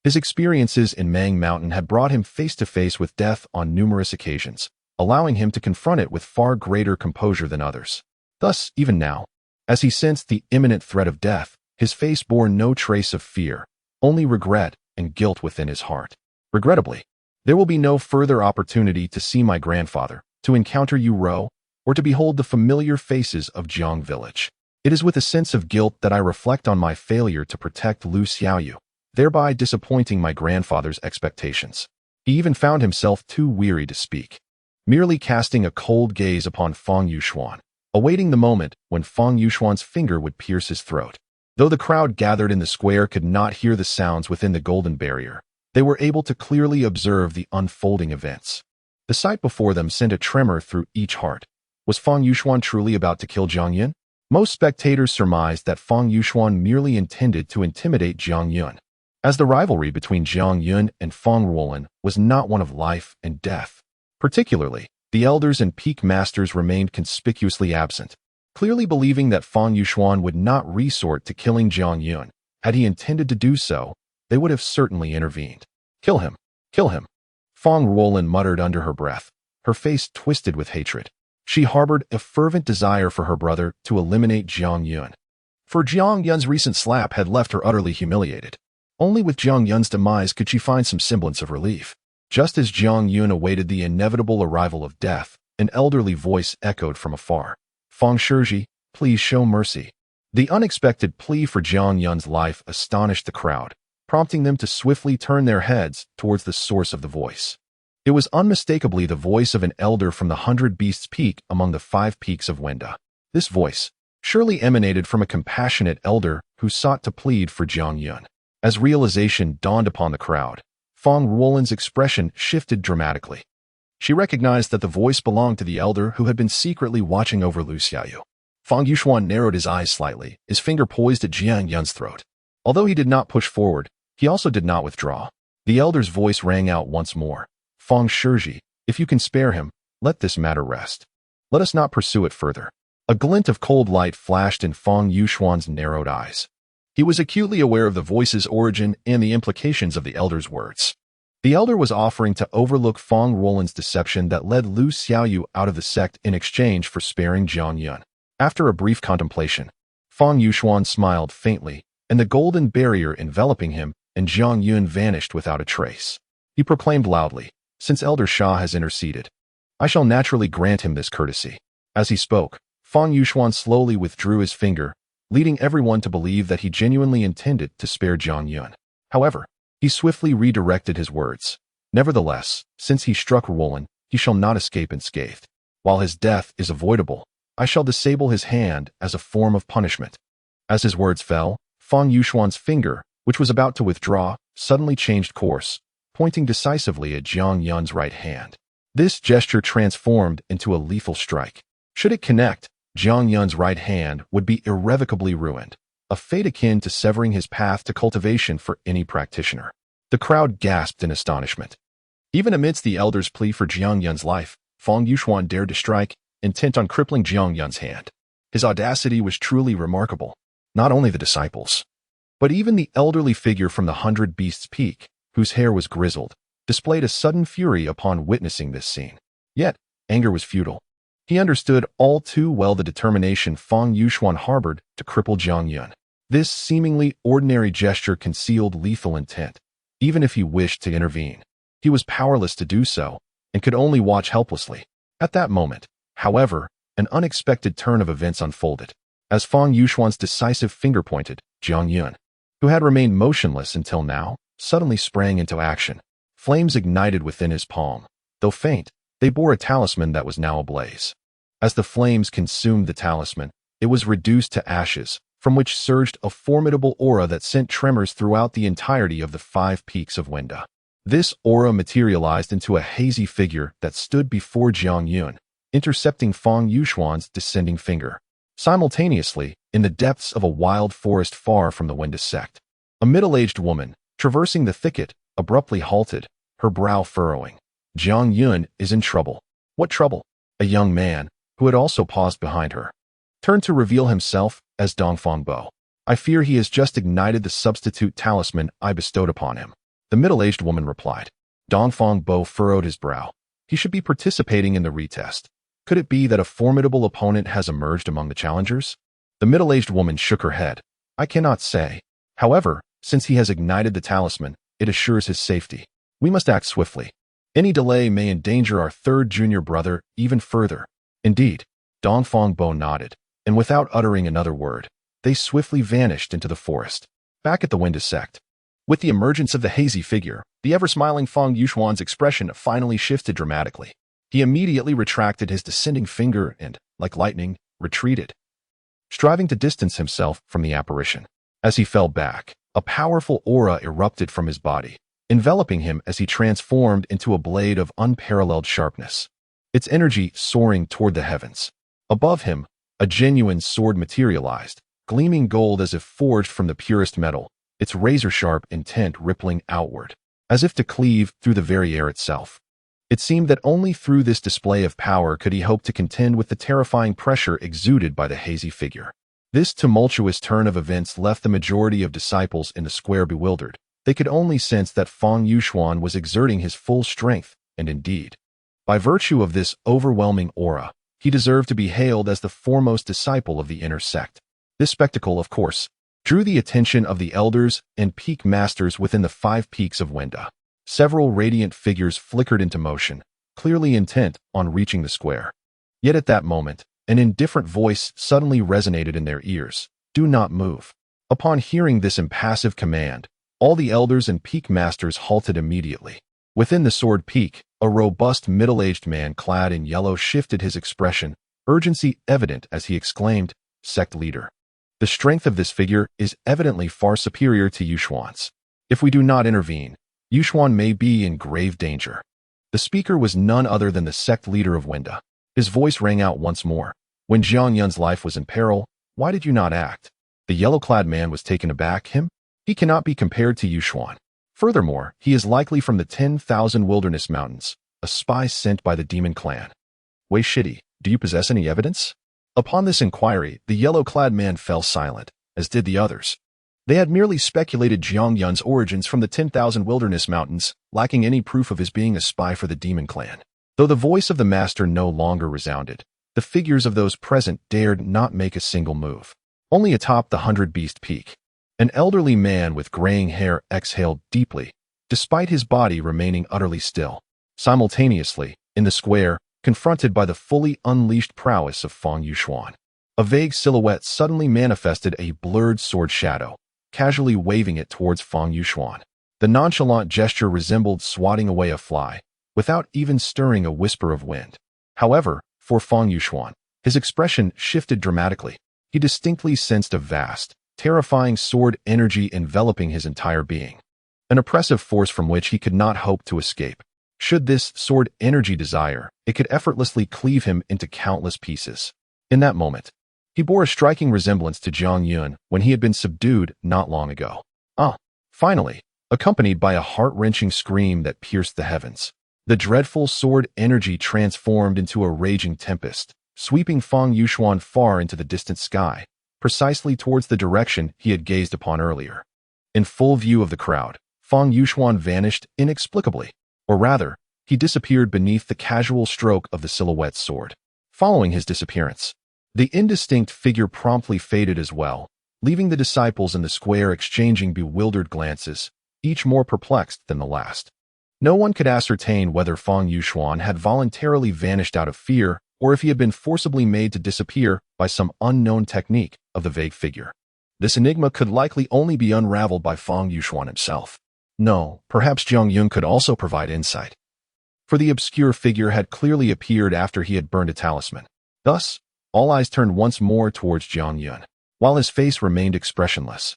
His experiences in Mang Mountain had brought him face to face with death on numerous occasions, allowing him to confront it with far greater composure than others. Thus, even now, as he sensed the imminent threat of death, his face bore no trace of fear, only regret and guilt within his heart. Regrettably, there will be no further opportunity to see my grandfather, to encounter Yu Rou, or to behold the familiar faces of Jiang Village. It is with a sense of guilt that I reflect on my failure to protect Lu Xiaoyu, thereby disappointing my grandfather's expectations. He even found himself too weary to speak, merely casting a cold gaze upon Fong Yuxuan, awaiting the moment when Fong Yuxuan's finger would pierce his throat. Though the crowd gathered in the square could not hear the sounds within the golden barrier, they were able to clearly observe the unfolding events. The sight before them sent a tremor through each heart. Was Fong Yuxuan truly about to kill Jiang Yun? Most spectators surmised that Fong Yuxuan merely intended to intimidate Jiang Yun, as the rivalry between Jiang Yun and Fong Ruolan was not one of life and death. Particularly, the elders and peak masters remained conspicuously absent, clearly believing that Fong Yuxuan would not resort to killing Jiang Yun. Had he intended to do so, they would have certainly intervened. Kill him! Kill him! Fong Ruolan muttered under her breath, her face twisted with hatred. She harbored a fervent desire for her brother to eliminate Jiang Yun. For Jiang Yun's recent slap had left her utterly humiliated. Only with Jiang Yun's demise could she find some semblance of relief. Just as Jiang Yun awaited the inevitable arrival of death, an elderly voice echoed from afar. Fong Shizhi, please show mercy. The unexpected plea for Jiang Yun's life astonished the crowd, prompting them to swiftly turn their heads towards the source of the voice. It was unmistakably the voice of an elder from the 100 Beasts Peak among the 5 peaks of Wenda. This voice surely emanated from a compassionate elder who sought to plead for Jiang Yun. As realization dawned upon the crowd, Fong Ruolan's expression shifted dramatically. She recognized that the voice belonged to the elder who had been secretly watching over Lu Xiaoyu. Fong Yuxuan narrowed his eyes slightly, his finger poised at Jiang Yun's throat. Although he did not push forward, he also did not withdraw. The elder's voice rang out once more. Fong Shizhi, if you can spare him, let this matter rest. Let us not pursue it further. A glint of cold light flashed in Fong Yuxuan's narrowed eyes. He was acutely aware of the voice's origin and the implications of the elder's words. The elder was offering to overlook Fong Ruolan's deception that led Lu Xiaoyu out of the sect in exchange for sparing Jiang Yun. After a brief contemplation, Fong Yuxuan smiled faintly, and the golden barrier enveloping him and Jiang Yun vanished without a trace. He proclaimed loudly, "Since Elder Shah has interceded, I shall naturally grant him this courtesy." As he spoke, Fang Yuxuan slowly withdrew his finger, leading everyone to believe that he genuinely intended to spare Jiang Yun. However, he swiftly redirected his words. "Nevertheless, since he struck Roland, he shall not escape unscathed. While his death is avoidable, I shall disable his hand as a form of punishment." As his words fell, Fang Yuxuan's finger, which was about to withdraw, suddenly changed course, pointing decisively at Jiang Yun's right hand. This gesture transformed into a lethal strike. Should it connect, Jiang Yun's right hand would be irrevocably ruined, a fate akin to severing his path to cultivation for any practitioner. The crowd gasped in astonishment. Even amidst the elder's plea for Jiang Yun's life, Fang Yuxuan dared to strike, intent on crippling Jiang Yun's hand. His audacity was truly remarkable. Not only the disciples, but even the elderly figure from the 100 Beasts Peak, whose hair was grizzled, displayed a sudden fury upon witnessing this scene. Yet, anger was futile. He understood all too well the determination Fang Yuxuan harbored to cripple Jiang Yun. This seemingly ordinary gesture concealed lethal intent. Even if he wished to intervene, he was powerless to do so and could only watch helplessly. At that moment, however, an unexpected turn of events unfolded. As Fang Yuxuan's decisive finger pointed, Jiang Yun, who had remained motionless until now, suddenly sprang into action. Flames ignited within his palm. Though faint, they bore a talisman that was now ablaze. As the flames consumed the talisman, it was reduced to ashes, from which surged a formidable aura that sent tremors throughout the entirety of the 5 peaks of Wenda. This aura materialized into a hazy figure that stood before Jiang Yun, intercepting Fang Yuxuan's descending finger. Simultaneously, in the depths of a wild forest far from the Wenda sect, a middle-aged woman, traversing the thicket, abruptly halted, her brow furrowing. Jiang Yun is in trouble. What trouble? A young man, who had also paused behind her, turned to reveal himself as Dongfang Bo. "I fear he has just ignited the substitute talisman I bestowed upon him," the middle-aged woman replied. Dongfang Bo furrowed his brow. He should be participating in the retest. Could it be that a formidable opponent has emerged among the challengers? The middle-aged woman shook her head. "I cannot say. However, since he has ignited the talisman, it assures his safety. We must act swiftly. Any delay may endanger our third junior brother even further." Indeed, Dongfang Bo nodded, and without uttering another word, they swiftly vanished into the forest. Back at the Wenda sect, with the emergence of the hazy figure, the ever-smiling Fang Yuxuan's expression finally shifted dramatically. He immediately retracted his descending finger and, like lightning, retreated, striving to distance himself from the apparition. As he fell back, a powerful aura erupted from his body, enveloping him as he transformed into a blade of unparalleled sharpness, its energy soaring toward the heavens. Above him, a genuine sword materialized, gleaming gold as if forged from the purest metal, its razor-sharp intent rippling outward, as if to cleave through the very air itself. It seemed that only through this display of power could he hope to contend with the terrifying pressure exuded by the hazy figure. This tumultuous turn of events left the majority of disciples in the square bewildered. They could only sense that Fang Yuxuan was exerting his full strength, and indeed, by virtue of this overwhelming aura, he deserved to be hailed as the foremost disciple of the inner sect. This spectacle, of course, drew the attention of the elders and peak masters within the 5 peaks of Wenda. Several radiant figures flickered into motion, clearly intent on reaching the square. Yet at that moment, an indifferent voice suddenly resonated in their ears. "Do not move." Upon hearing this impassive command, all the elders and peak masters halted immediately. Within the sword peak, a robust middle-aged man clad in yellow shifted his expression, urgency evident as he exclaimed, "Sect leader. The strength of this figure is evidently far superior to Yuxuan's. If we do not intervene, Yuxuan may be in grave danger." The speaker was none other than the sect leader of Wenda. His voice rang out once more. "When Jiang Yun's life was in peril, why did you not act?" The yellow-clad man was taken aback. "Him? He cannot be compared to Yuxuan. Furthermore, he is likely from the 10,000 Wilderness Mountains, a spy sent by the demon clan. Wei Shidi, do you possess any evidence?" Upon this inquiry, the yellow-clad man fell silent, as did the others. They had merely speculated Jiang Yun's origins from the 10,000 Wilderness Mountains, lacking any proof of his being a spy for the demon clan. Though the voice of the master no longer resounded, the figures of those present dared not make a single move. Only atop the 100 Beast Peak, An elderly man with graying hair exhaled deeply, despite his body remaining utterly still. Simultaneously, in the square, confronted by the fully unleashed prowess of Feng Yuxuan, a vague silhouette suddenly manifested, a blurred sword shadow, casually waving it towards Feng Yuxuan. The nonchalant gesture resembled swatting away a fly, without even stirring a whisper of wind. However, for Feng Yuxuan, his expression shifted dramatically. He distinctly sensed a vast, terrifying sword energy enveloping his entire being. An oppressive force from which he could not hope to escape. Should this sword energy desire, it could effortlessly cleave him into countless pieces. In that moment, he bore a striking resemblance to Zhang Yun when he had been subdued not long ago. Finally, accompanied by a heart-wrenching scream that pierced the heavens, the dreadful sword energy transformed into a raging tempest, sweeping Feng Yuxuan far into the distant sky, precisely towards the direction he had gazed upon earlier. In full view of the crowd, Feng Yuxuan vanished inexplicably, or rather, he disappeared beneath the casual stroke of the silhouette's sword. Following his disappearance, the indistinct figure promptly faded as well, leaving the disciples in the square exchanging bewildered glances, each more perplexed than the last. No one could ascertain whether Feng Yuxuan had voluntarily vanished out of fear or if he had been forcibly made to disappear by some unknown technique of the vague figure. This enigma could likely only be unraveled by Feng Yuxuan himself. No, perhaps Zhang Yun could also provide insight. For the obscure figure had clearly appeared after he had burned a talisman. Thus, all eyes turned once more towards Zhang Yun, while his face remained expressionless.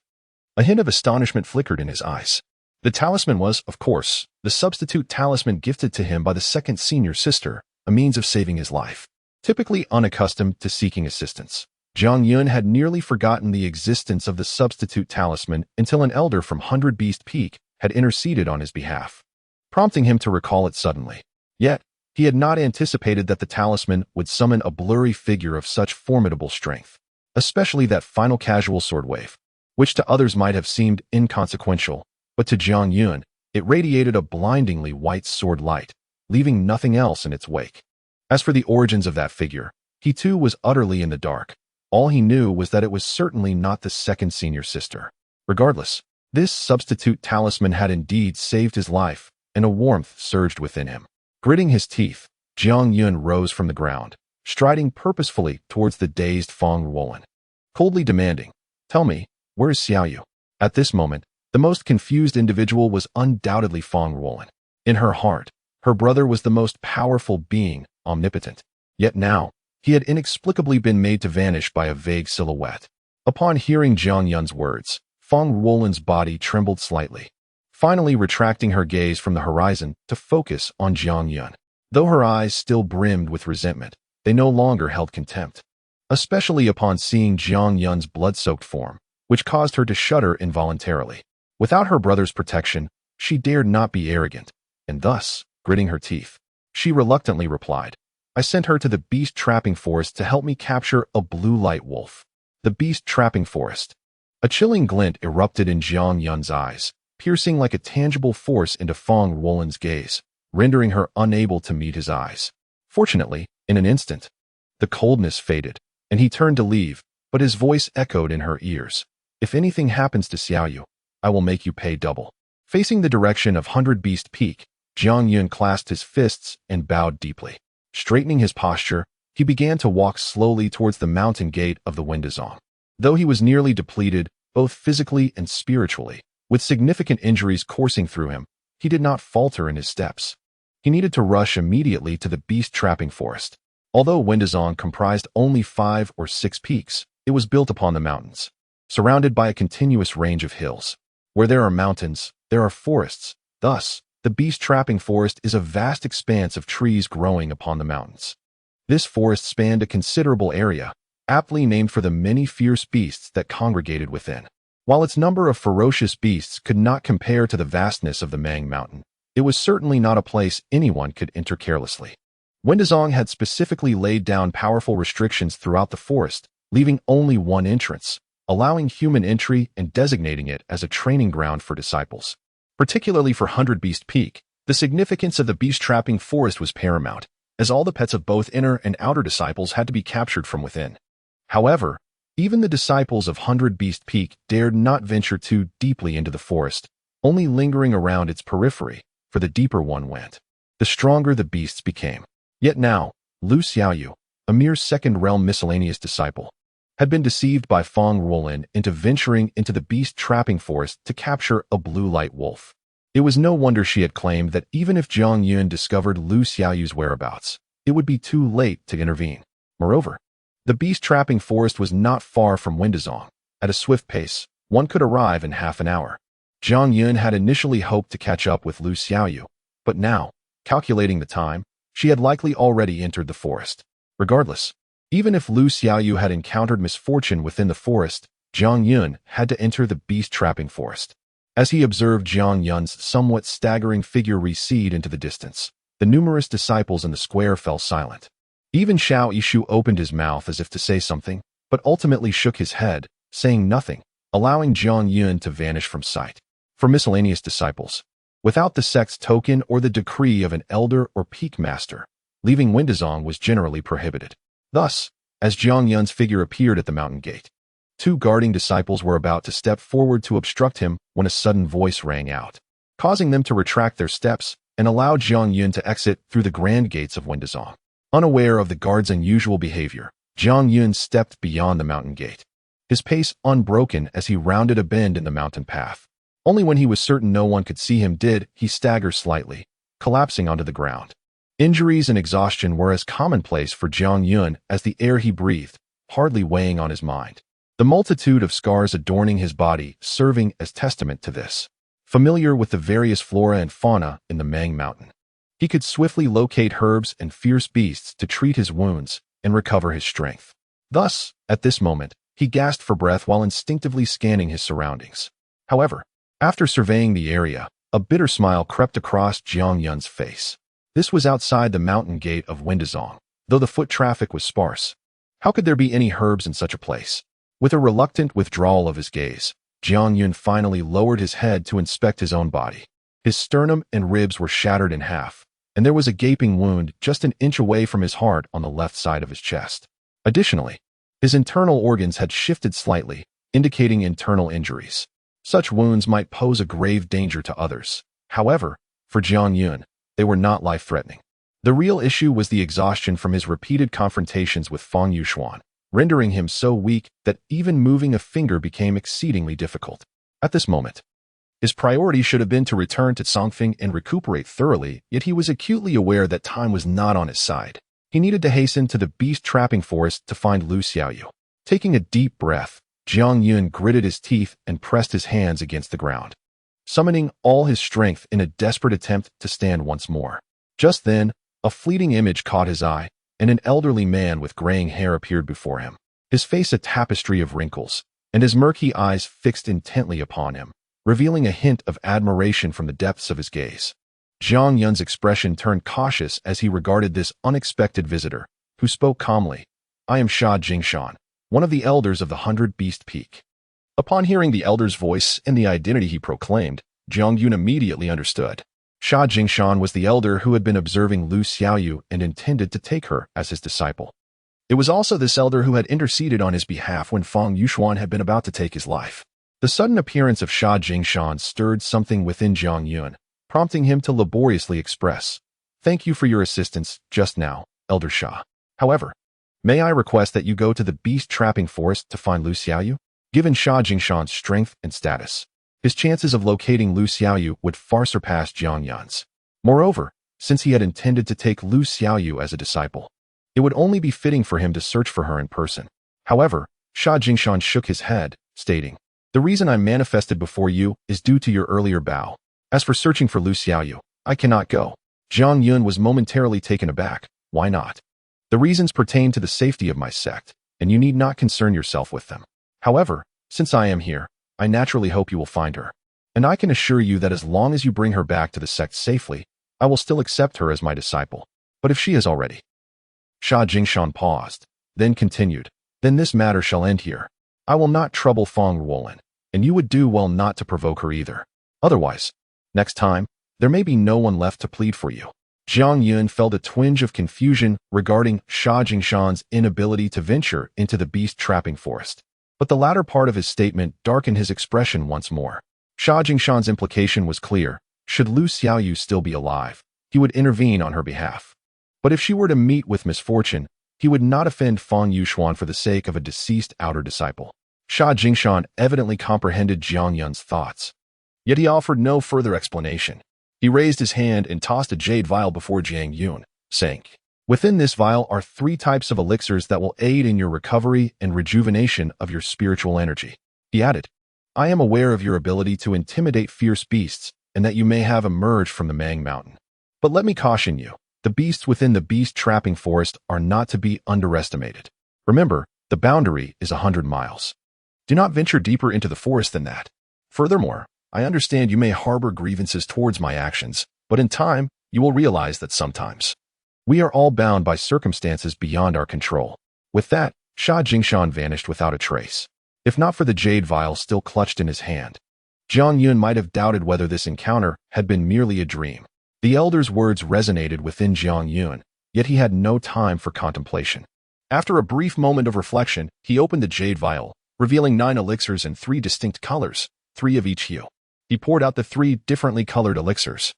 A hint of astonishment flickered in his eyes. The talisman was, of course, the substitute talisman gifted to him by the second senior sister, a means of saving his life. Typically unaccustomed to seeking assistance, Zhang Yun had nearly forgotten the existence of the substitute talisman until an elder from 100 Beast Peak had interceded on his behalf, prompting him to recall it suddenly. Yet, he had not anticipated that the talisman would summon a blurry figure of such formidable strength, especially that final casual sword wave, which to others might have seemed inconsequential, but to Zhang Yun, it radiated a blindingly white sword light, leaving nothing else in its wake. As for the origins of that figure, he too was utterly in the dark. All he knew was that it was certainly not the second senior sister. Regardless, this substitute talisman had indeed saved his life, and a warmth surged within him. Gritting his teeth, Zhang Yun rose from the ground, striding purposefully towards the dazed Feng Ruolin, coldly demanding, "Tell me, where is Xiaoyu?" At this moment, the most confused individual was undoubtedly Feng Ruolin. In her heart, her brother was the most powerful being, omnipotent. Yet now, he had inexplicably been made to vanish by a vague silhouette. Upon hearing Zhang Yun's words, Feng Ruolin's body trembled slightly, finally retracting her gaze from the horizon to focus on Zhang Yun. Though her eyes still brimmed with resentment, they no longer held contempt, especially upon seeing Zhang Yun's blood-soaked form, which caused her to shudder involuntarily. Without her brother's protection, she dared not be arrogant, and thus, gritting her teeth, she reluctantly replied, "I sent her to the beast trapping forest to help me capture a blue light wolf." The beast trapping forest. A chilling glint erupted in Zhang Yun's eyes, piercing like a tangible force into Feng Ruolin's gaze, rendering her unable to meet his eyes. Fortunately, in an instant, the coldness faded, and he turned to leave, but his voice echoed in her ears. "If anything happens to Xiaoyu, I will make you pay double." Facing the direction of 100 Beast Peak, Zhang Yun clasped his fists and bowed deeply. Straightening his posture, he began to walk slowly towards the mountain gate of the Windazong. Though he was nearly depleted, both physically and spiritually, with significant injuries coursing through him, he did not falter in his steps. He needed to rush immediately to the beast trapping forest. Although Windazong comprised only 5 or 6 peaks, it was built upon the mountains, surrounded by a continuous range of hills. Where there are mountains, there are forests. Thus, the beast trapping forest is a vast expanse of trees growing upon the mountains. This forest spanned a considerable area, aptly named for the many fierce beasts that congregated within. While its number of ferocious beasts could not compare to the vastness of the Mang Mountain, it was certainly not a place anyone could enter carelessly. Windazong had specifically laid down powerful restrictions throughout the forest, leaving only one entrance, allowing human entry and designating it as a training ground for disciples. Particularly for 100 Beast Peak, the significance of the beast trapping forest was paramount, as all the pets of both inner and outer disciples had to be captured from within. However, Even the disciples of 100 Beast Peak dared not venture too deeply into the forest, only lingering around its periphery, for the deeper one went, the stronger the beasts became. Yet now, Lu Xiaoyu, a mere second-realm miscellaneous disciple, had been deceived by Feng Ruolin into venturing into the beast-trapping forest to capture a blue-light wolf. It was no wonder she had claimed that even if Zhang Yun discovered Lu Xiaoyu's whereabouts, it would be too late to intervene. Moreover, the beast-trapping forest was not far from Windazong. At a swift pace, one could arrive in half an hour. Zhang Yun had initially hoped to catch up with Lu Xiaoyu, but now, calculating the time, she had likely already entered the forest. Regardless, even if Lu Xiaoyu had encountered misfortune within the forest, Zhang Yun had to enter the beast-trapping forest. As he observed Zhang Yun's somewhat staggering figure recede into the distance, the numerous disciples in the square fell silent. Even Xiao Yishu opened his mouth as if to say something, but ultimately shook his head, saying nothing, allowing Zhang Yun to vanish from sight. For miscellaneous disciples, without the sect's token or the decree of an elder or peak master, leaving Windazong was generally prohibited. Thus, as Zhang Yun's figure appeared at the mountain gate, two guarding disciples were about to step forward to obstruct him when a sudden voice rang out, causing them to retract their steps and allow Zhang Yun to exit through the grand gates of Windazong. Unaware of the guard's unusual behavior, Zhang Yun stepped beyond the mountain gate, his pace unbroken as he rounded a bend in the mountain path. Only when he was certain no one could see him did he stagger slightly, collapsing onto the ground. Injuries and exhaustion were as commonplace for Zhang Yun as the air he breathed, hardly weighing on his mind. The multitude of scars adorning his body serving as testament to this. Familiar with the various flora and fauna in the Mang Mountain, he could swiftly locate herbs and fierce beasts to treat his wounds and recover his strength. Thus, at this moment, he gasped for breath while instinctively scanning his surroundings. However, after surveying the area, a bitter smile crept across Zhang Yun's face. This was outside the mountain gate of Windazong, though the foot traffic was sparse. How could there be any herbs in such a place? With a reluctant withdrawal of his gaze, Zhang Yun finally lowered his head to inspect his own body. His sternum and ribs were shattered in half, and there was a gaping wound just an inch away from his heart on the left side of his chest. Additionally, his internal organs had shifted slightly, indicating internal injuries. Such wounds might pose a grave danger to others. However, for Zhang Yun, they were not life-threatening. The real issue was the exhaustion from his repeated confrontations with Feng Yuxuan, rendering him so weak that even moving a finger became exceedingly difficult. At this moment, his priority should have been to return to Songfeng and recuperate thoroughly, yet he was acutely aware that time was not on his side. He needed to hasten to the beast-trapping forest to find Lu Xiaoyu. Taking a deep breath, Zhang Yun gritted his teeth and pressed his hands against the ground, summoning all his strength in a desperate attempt to stand once more. Just then, a fleeting image caught his eye, and an elderly man with graying hair appeared before him, his face a tapestry of wrinkles, and his murky eyes fixed intently upon him, revealing a hint of admiration from the depths of his gaze. Zhang Yun's expression turned cautious as he regarded this unexpected visitor, who spoke calmly. "I am Sha Jingshan, one of the elders of the 100 Beast Peak." Upon hearing the elder's voice and the identity he proclaimed, Zhang Yun immediately understood. Sha Jingshan was the elder who had been observing Lu Xiaoyu and intended to take her as his disciple. It was also this elder who had interceded on his behalf when Feng Yuxuan had been about to take his life. The sudden appearance of Sha Jingshan stirred something within Zhang Yun, prompting him to laboriously express, "Thank you for your assistance just now, Elder Sha. However, may I request that you go to the beast-trapping forest to find Lu Xiaoyu?" Given Sha Jingshan's strength and status, his chances of locating Lu Xiaoyu would far surpass Zhang Yun's. Moreover, since he had intended to take Lu Xiaoyu as a disciple, it would only be fitting for him to search for her in person. However, Sha Jingshan shook his head, stating, "The reason I manifested before you is due to your earlier vow. As for searching for Lu Xiaoyu, I cannot go." Zhang Yun was momentarily taken aback. "Why not?" "The reasons pertain to the safety of my sect, and you need not concern yourself with them. However, since I am here, I naturally hope you will find her. And I can assure you that as long as you bring her back to the sect safely, I will still accept her as my disciple. But if she is already..." Sha Jingshan paused, then continued, "Then this matter shall end here. I will not trouble Feng Ruolin, and you would do well not to provoke her either. Otherwise, next time, there may be no one left to plead for you." Zhang Yun felt a twinge of confusion regarding Sha Jingshan's inability to venture into the beast-trapping forest. But the latter part of his statement darkened his expression once more. Sha Jingshan's implication was clear. Should Lu Xiaoyu still be alive, he would intervene on her behalf. But if she were to meet with misfortune, he would not offend Fang Yuxuan for the sake of a deceased outer disciple. Sha Jingshan evidently comprehended Jiang Yun's thoughts. Yet he offered no further explanation. He raised his hand and tossed a jade vial before Jiang Yun, saying, "Within this vial are 3 types of elixirs that will aid in your recovery and rejuvenation of your spiritual energy." He added, "I am aware of your ability to intimidate fierce beasts and that you may have emerged from the Mang Mountain. But let me caution you, the beasts within the beast-trapping forest are not to be underestimated. Remember, the boundary is 100 miles. Do not venture deeper into the forest than that. Furthermore, I understand you may harbor grievances towards my actions, but in time, you will realize that sometimes we are all bound by circumstances beyond our control." With that, Sha Jingshan vanished without a trace. If not for the jade vial still clutched in his hand, Jiang Yun might have doubted whether this encounter had been merely a dream. The elder's words resonated within Jiang Yun, yet he had no time for contemplation. After a brief moment of reflection, he opened the jade vial, revealing 9 elixirs in 3 distinct colors, 3 of each hue. He poured out the 3 differently colored elixirs.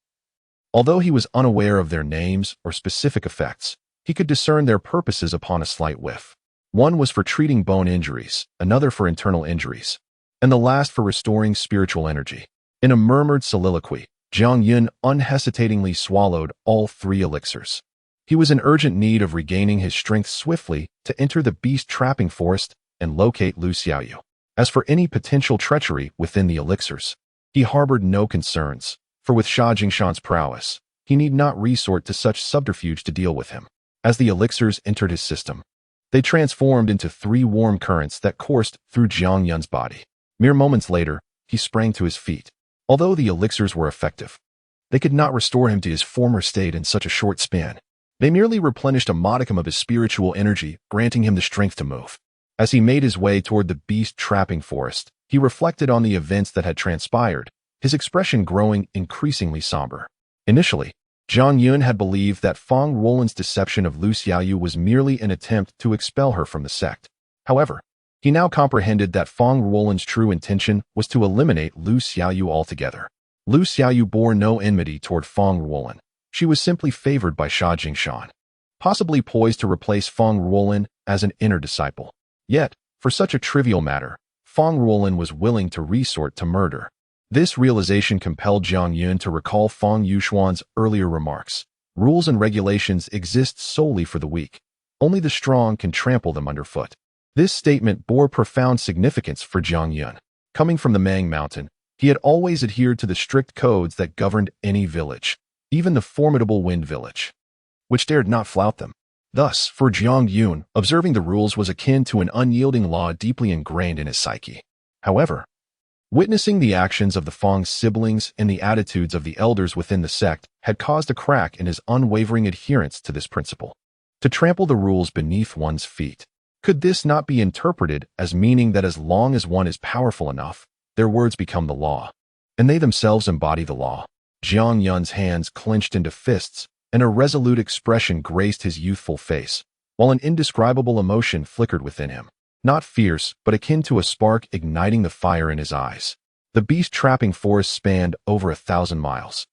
Although he was unaware of their names or specific effects, he could discern their purposes upon a slight whiff. One was for treating bone injuries, another for internal injuries, and the last for restoring spiritual energy. In a murmured soliloquy, Jiang Yun unhesitatingly swallowed all 3 elixirs. He was in urgent need of regaining his strength swiftly to enter the beast-trapping forest and locate Lu Xiaoyu. As for any potential treachery within the elixirs, he harbored no concerns, for with Sha Jingshan's prowess, he need not resort to such subterfuge to deal with him. As the elixirs entered his system, they transformed into 3 warm currents that coursed through Jiang Yun's body. Mere moments later, he sprang to his feet. Although the elixirs were effective, they could not restore him to his former state in such a short span. They merely replenished a modicum of his spiritual energy, granting him the strength to move. As he made his way toward the beast-trapping forest, he reflected on the events that had transpired, his expression growing increasingly somber. Initially, Jiang Yun had believed that Fang Ruolan's deception of Lu Xiaoyu was merely an attempt to expel her from the sect. However, he now comprehended that Fang Ruolan's true intention was to eliminate Lu Xiaoyu altogether. Lu Xiaoyu bore no enmity toward Fang Ruolan. She was simply favored by Sha Jingshan, possibly poised to replace Fang Ruolan as an inner disciple. Yet, for such a trivial matter, Fang Ruolan was willing to resort to murder. This realization compelled Jiang Yun to recall Fang Yuxuan's earlier remarks. Rules and regulations exist solely for the weak. Only the strong can trample them underfoot. This statement bore profound significance for Jiang Yun. Coming from the Mang Mountain, he had always adhered to the strict codes that governed any village, even the formidable Wind Village, which dared not flout them. Thus, for Jiang Yun, observing the rules was akin to an unyielding law deeply ingrained in his psyche. However, witnessing the actions of the Fang siblings and the attitudes of the elders within the sect had caused a crack in his unwavering adherence to this principle. To trample the rules beneath one's feet. Could this not be interpreted as meaning that as long as one is powerful enough, their words become the law, and they themselves embody the law? Jiang Yun's hands clenched into fists, and a resolute expression graced his youthful face, while an indescribable emotion flickered within him. Not fierce, but akin to a spark igniting the fire in his eyes. The beast-trapping forest spanned over 1,000 miles.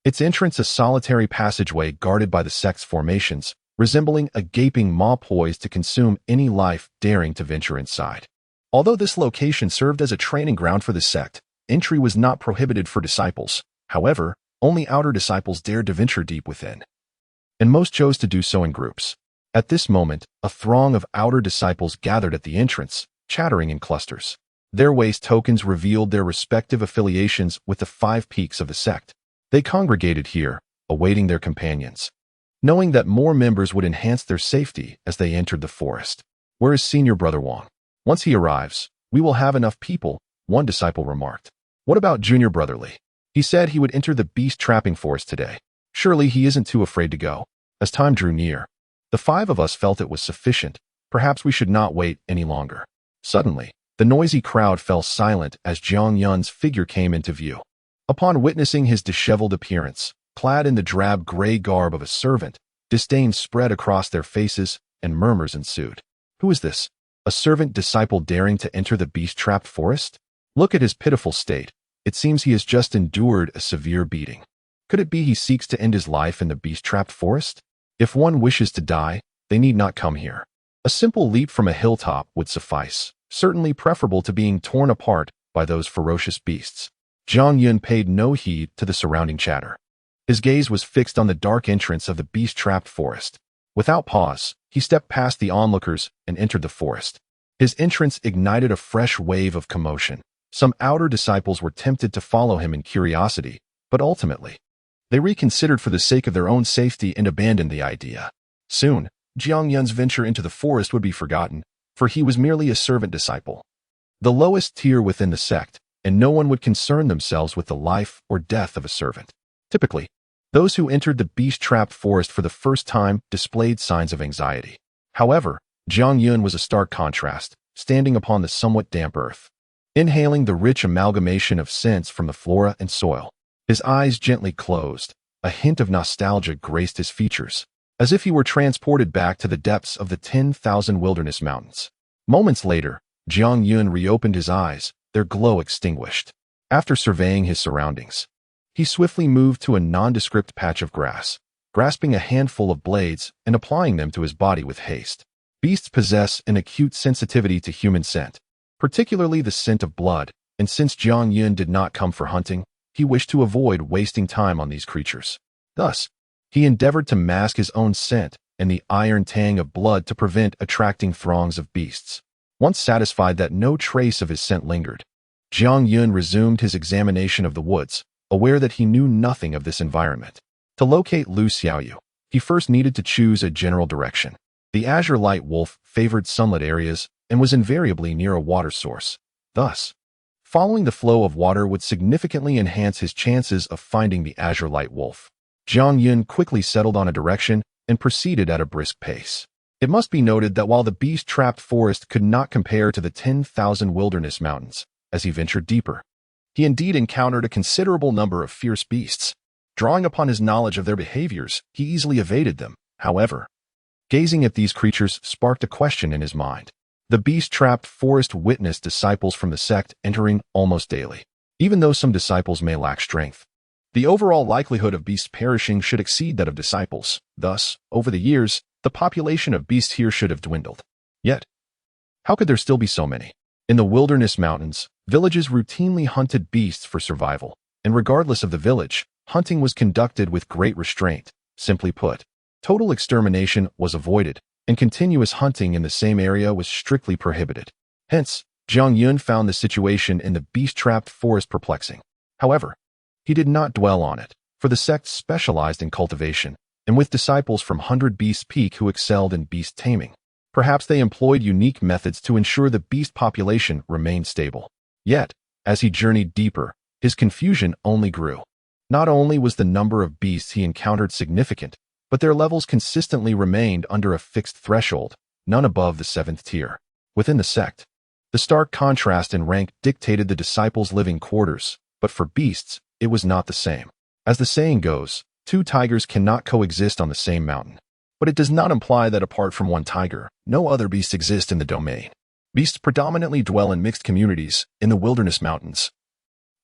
Its entrance a solitary passageway guarded by the sect's formations, resembling a gaping maw poised to consume any life daring to venture inside. Although this location served as a training ground for the sect, entry was not prohibited for disciples. However, only outer disciples dared to venture deep within, and most chose to do so in groups. At this moment, a throng of outer disciples gathered at the entrance, chattering in clusters. Their waist tokens revealed their respective affiliations with the 5 peaks of the sect. They congregated here, awaiting their companions, knowing that more members would enhance their safety as they entered the forest. "Where is Senior Brother Wang? Once he arrives, we will have enough people," one disciple remarked. "What about Junior Brother Li? He said he would enter the beast-trapping forest today. Surely he isn't too afraid to go." As time drew near, the 5 of us felt it was sufficient. Perhaps we should not wait any longer. Suddenly, the noisy crowd fell silent as Jiang Yun's figure came into view. Upon witnessing his disheveled appearance, clad in the drab gray garb of a servant, disdain spread across their faces and murmurs ensued. "Who is this? A servant disciple daring to enter the beast-trapped forest? Look at his pitiful state. It seems he has just endured a severe beating. Could it be he seeks to end his life in the beast-trapped forest? If one wishes to die, they need not come here. A simple leap from a hilltop would suffice, certainly preferable to being torn apart by those ferocious beasts. Zhang Yun paid no heed to the surrounding chatter. His gaze was fixed on the dark entrance of the beast-trapped forest. Without pause, he stepped past the onlookers and entered the forest. His entrance ignited a fresh wave of commotion. Some outer disciples were tempted to follow him in curiosity, but ultimately, they reconsidered for the sake of their own safety and abandoned the idea. Soon, Zhang Yun's venture into the forest would be forgotten, for he was merely a servant disciple, the lowest tier within the sect, and no one would concern themselves with the life or death of a servant. Typically, those who entered the beast-trapped forest for the first time displayed signs of anxiety. However, Zhang Yun was a stark contrast, standing upon the somewhat damp earth, inhaling the rich amalgamation of scents from the flora and soil. His eyes gently closed. A hint of nostalgia graced his features, as if he were transported back to the depths of the 10,000 wilderness mountains. Moments later, Zhang Yun reopened his eyes, their glow extinguished. After surveying his surroundings, he swiftly moved to a nondescript patch of grass, grasping a handful of blades and applying them to his body with haste. Beasts possess an acute sensitivity to human scent, particularly the scent of blood, and since Zhang Yun did not come for hunting, he wished to avoid wasting time on these creatures. Thus, he endeavored to mask his own scent and the iron tang of blood to prevent attracting throngs of beasts. Once satisfied that no trace of his scent lingered, Zhang Yun resumed his examination of the woods, aware that he knew nothing of this environment. To locate Lu Xiaoyu, he first needed to choose a general direction. The azure light wolf favored sunlit areas and was invariably near a water source. Thus, following the flow of water would significantly enhance his chances of finding the azure light wolf. Zhang Yun quickly settled on a direction and proceeded at a brisk pace. It must be noted that while the beast-trapped forest could not compare to the 10,000 wilderness mountains, as he ventured deeper, he indeed encountered a considerable number of fierce beasts. Drawing upon his knowledge of their behaviors, he easily evaded them. However, gazing at these creatures sparked a question in his mind. The beast-trapped forest witnessed disciples from the sect entering almost daily. Even though some disciples may lack strength, the overall likelihood of beasts perishing should exceed that of disciples. Thus, over the years, the population of beasts here should have dwindled. Yet, how could there still be so many? In the wilderness mountains, villages routinely hunted beasts for survival, and regardless of the village, hunting was conducted with great restraint. Simply put, total extermination was avoided, and continuous hunting in the same area was strictly prohibited. Hence, Zhang Yun found the situation in the beast-trapped forest perplexing. However, he did not dwell on it, for the sect specialized in cultivation, and with disciples from 100 Beast Peak who excelled in beast taming. Perhaps they employed unique methods to ensure the beast population remained stable. Yet, as he journeyed deeper, his confusion only grew. Not only was the number of beasts he encountered significant, but their levels consistently remained under a fixed threshold, none above the 7th tier. Within the sect, the stark contrast in rank dictated the disciples' living quarters, but for beasts, it was not the same. As the saying goes, 2 tigers cannot coexist on the same mountain. But it does not imply that apart from one tiger, no other beasts exist in the domain. Beasts predominantly dwell in mixed communities in the wilderness mountains.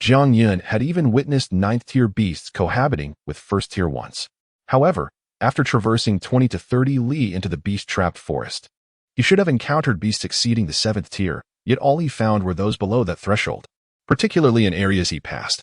Zhang Yun had even witnessed 9th-tier beasts cohabiting with 1st-tier ones. However, after traversing 20 to 30 li into the beast-trapped forest, he should have encountered beasts exceeding the 7th tier, yet all he found were those below that threshold, particularly in areas he passed,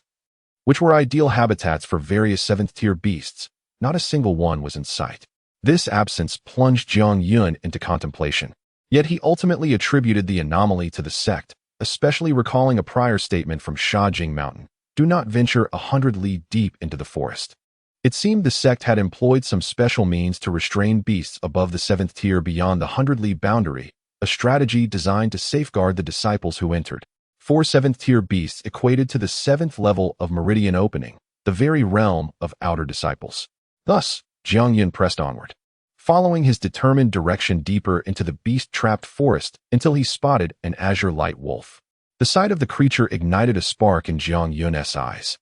which were ideal habitats for various 7th-tier beasts. Not a single one was in sight. This absence plunged Zhang Yun into contemplation. Yet he ultimately attributed the anomaly to the sect, especially recalling a prior statement from Shajing Mountain, "Do not venture 100 li deep into the forest." It seemed the sect had employed some special means to restrain beasts above the 7th tier beyond the 100 li boundary, a strategy designed to safeguard the disciples who entered. 4 7th-tier beasts equated to the 7th level of meridian opening, the very realm of outer disciples. Thus, Zhang Yun pressed onward, following his determined direction deeper into the beast-trapped forest until he spotted an azure light wolf. The sight of the creature ignited a spark in Zhang Yun's eyes.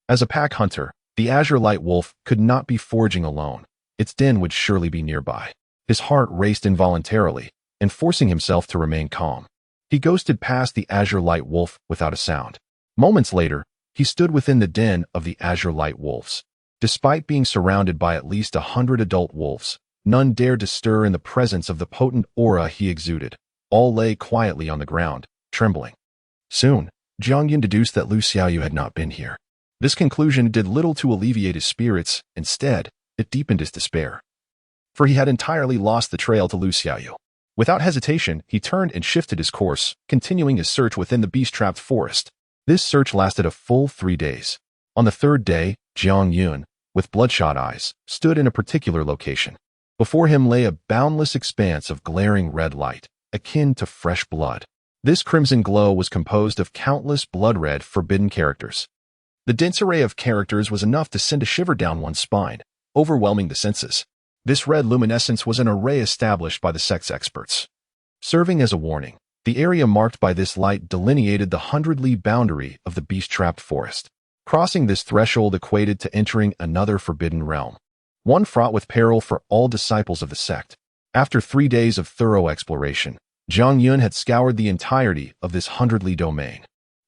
As a pack hunter, the azure light wolf could not be foraging alone. Its den would surely be nearby. His heart raced involuntarily, and forcing himself to remain calm. He ghosted past the azure light wolf without a sound. Moments later, he stood within the den of the azure light wolves. Despite being surrounded by at least 100 adult wolves, none dared to stir in the presence of the potent aura he exuded. All lay quietly on the ground, trembling. Soon, Jiang Yun deduced that Lu Xiaoyu had not been here. This conclusion did little to alleviate his spirits. Instead, it deepened his despair. For he had entirely lost the trail to Lu Xiaoyu. Without hesitation, he turned and shifted his course, continuing his search within the beast-trapped forest. This search lasted a full 3 days. On the third day, Jiang Yun, with bloodshot eyes, stood in a particular location. Before him lay a boundless expanse of glaring red light, akin to fresh blood. This crimson glow was composed of countless blood-red forbidden characters. The dense array of characters was enough to send a shiver down one's spine, overwhelming the senses. This red luminescence was an array established by the sect's experts. Serving as a warning, the area marked by this light delineated the 100-li boundary of the beast-trapped forest. Crossing this threshold equated to entering another forbidden realm, one fraught with peril for all disciples of the sect. After 3 days of thorough exploration, Jiang Yun had scoured the entirety of this 100-li domain,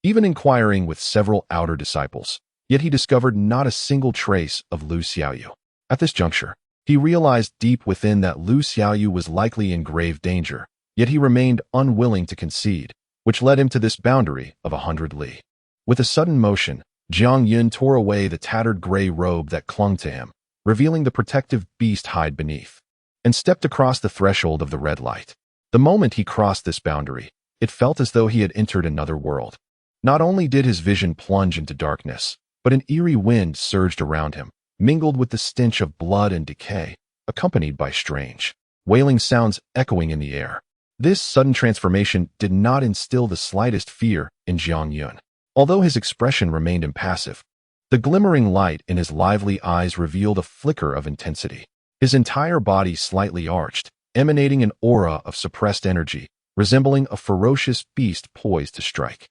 even inquiring with several outer disciples, yet he discovered not a single trace of Lu Xiaoyu. At this juncture, he realized deep within that Lu Xiaoyu was likely in grave danger, yet he remained unwilling to concede, which led him to this boundary of 100 li. With a sudden motion, Jiang Yun tore away the tattered gray robe that clung to him, revealing the protective beast hide beneath, and stepped across the threshold of the red light. The moment he crossed this boundary, it felt as though he had entered another world. Not only did his vision plunge into darkness, but an eerie wind surged around him, mingled with the stench of blood and decay, accompanied by strange, wailing sounds echoing in the air. This sudden transformation did not instill the slightest fear in Jiang Yun. Although his expression remained impassive, the glimmering light in his lively eyes revealed a flicker of intensity. His entire body slightly arched, emanating an aura of suppressed energy, resembling a ferocious beast poised to strike.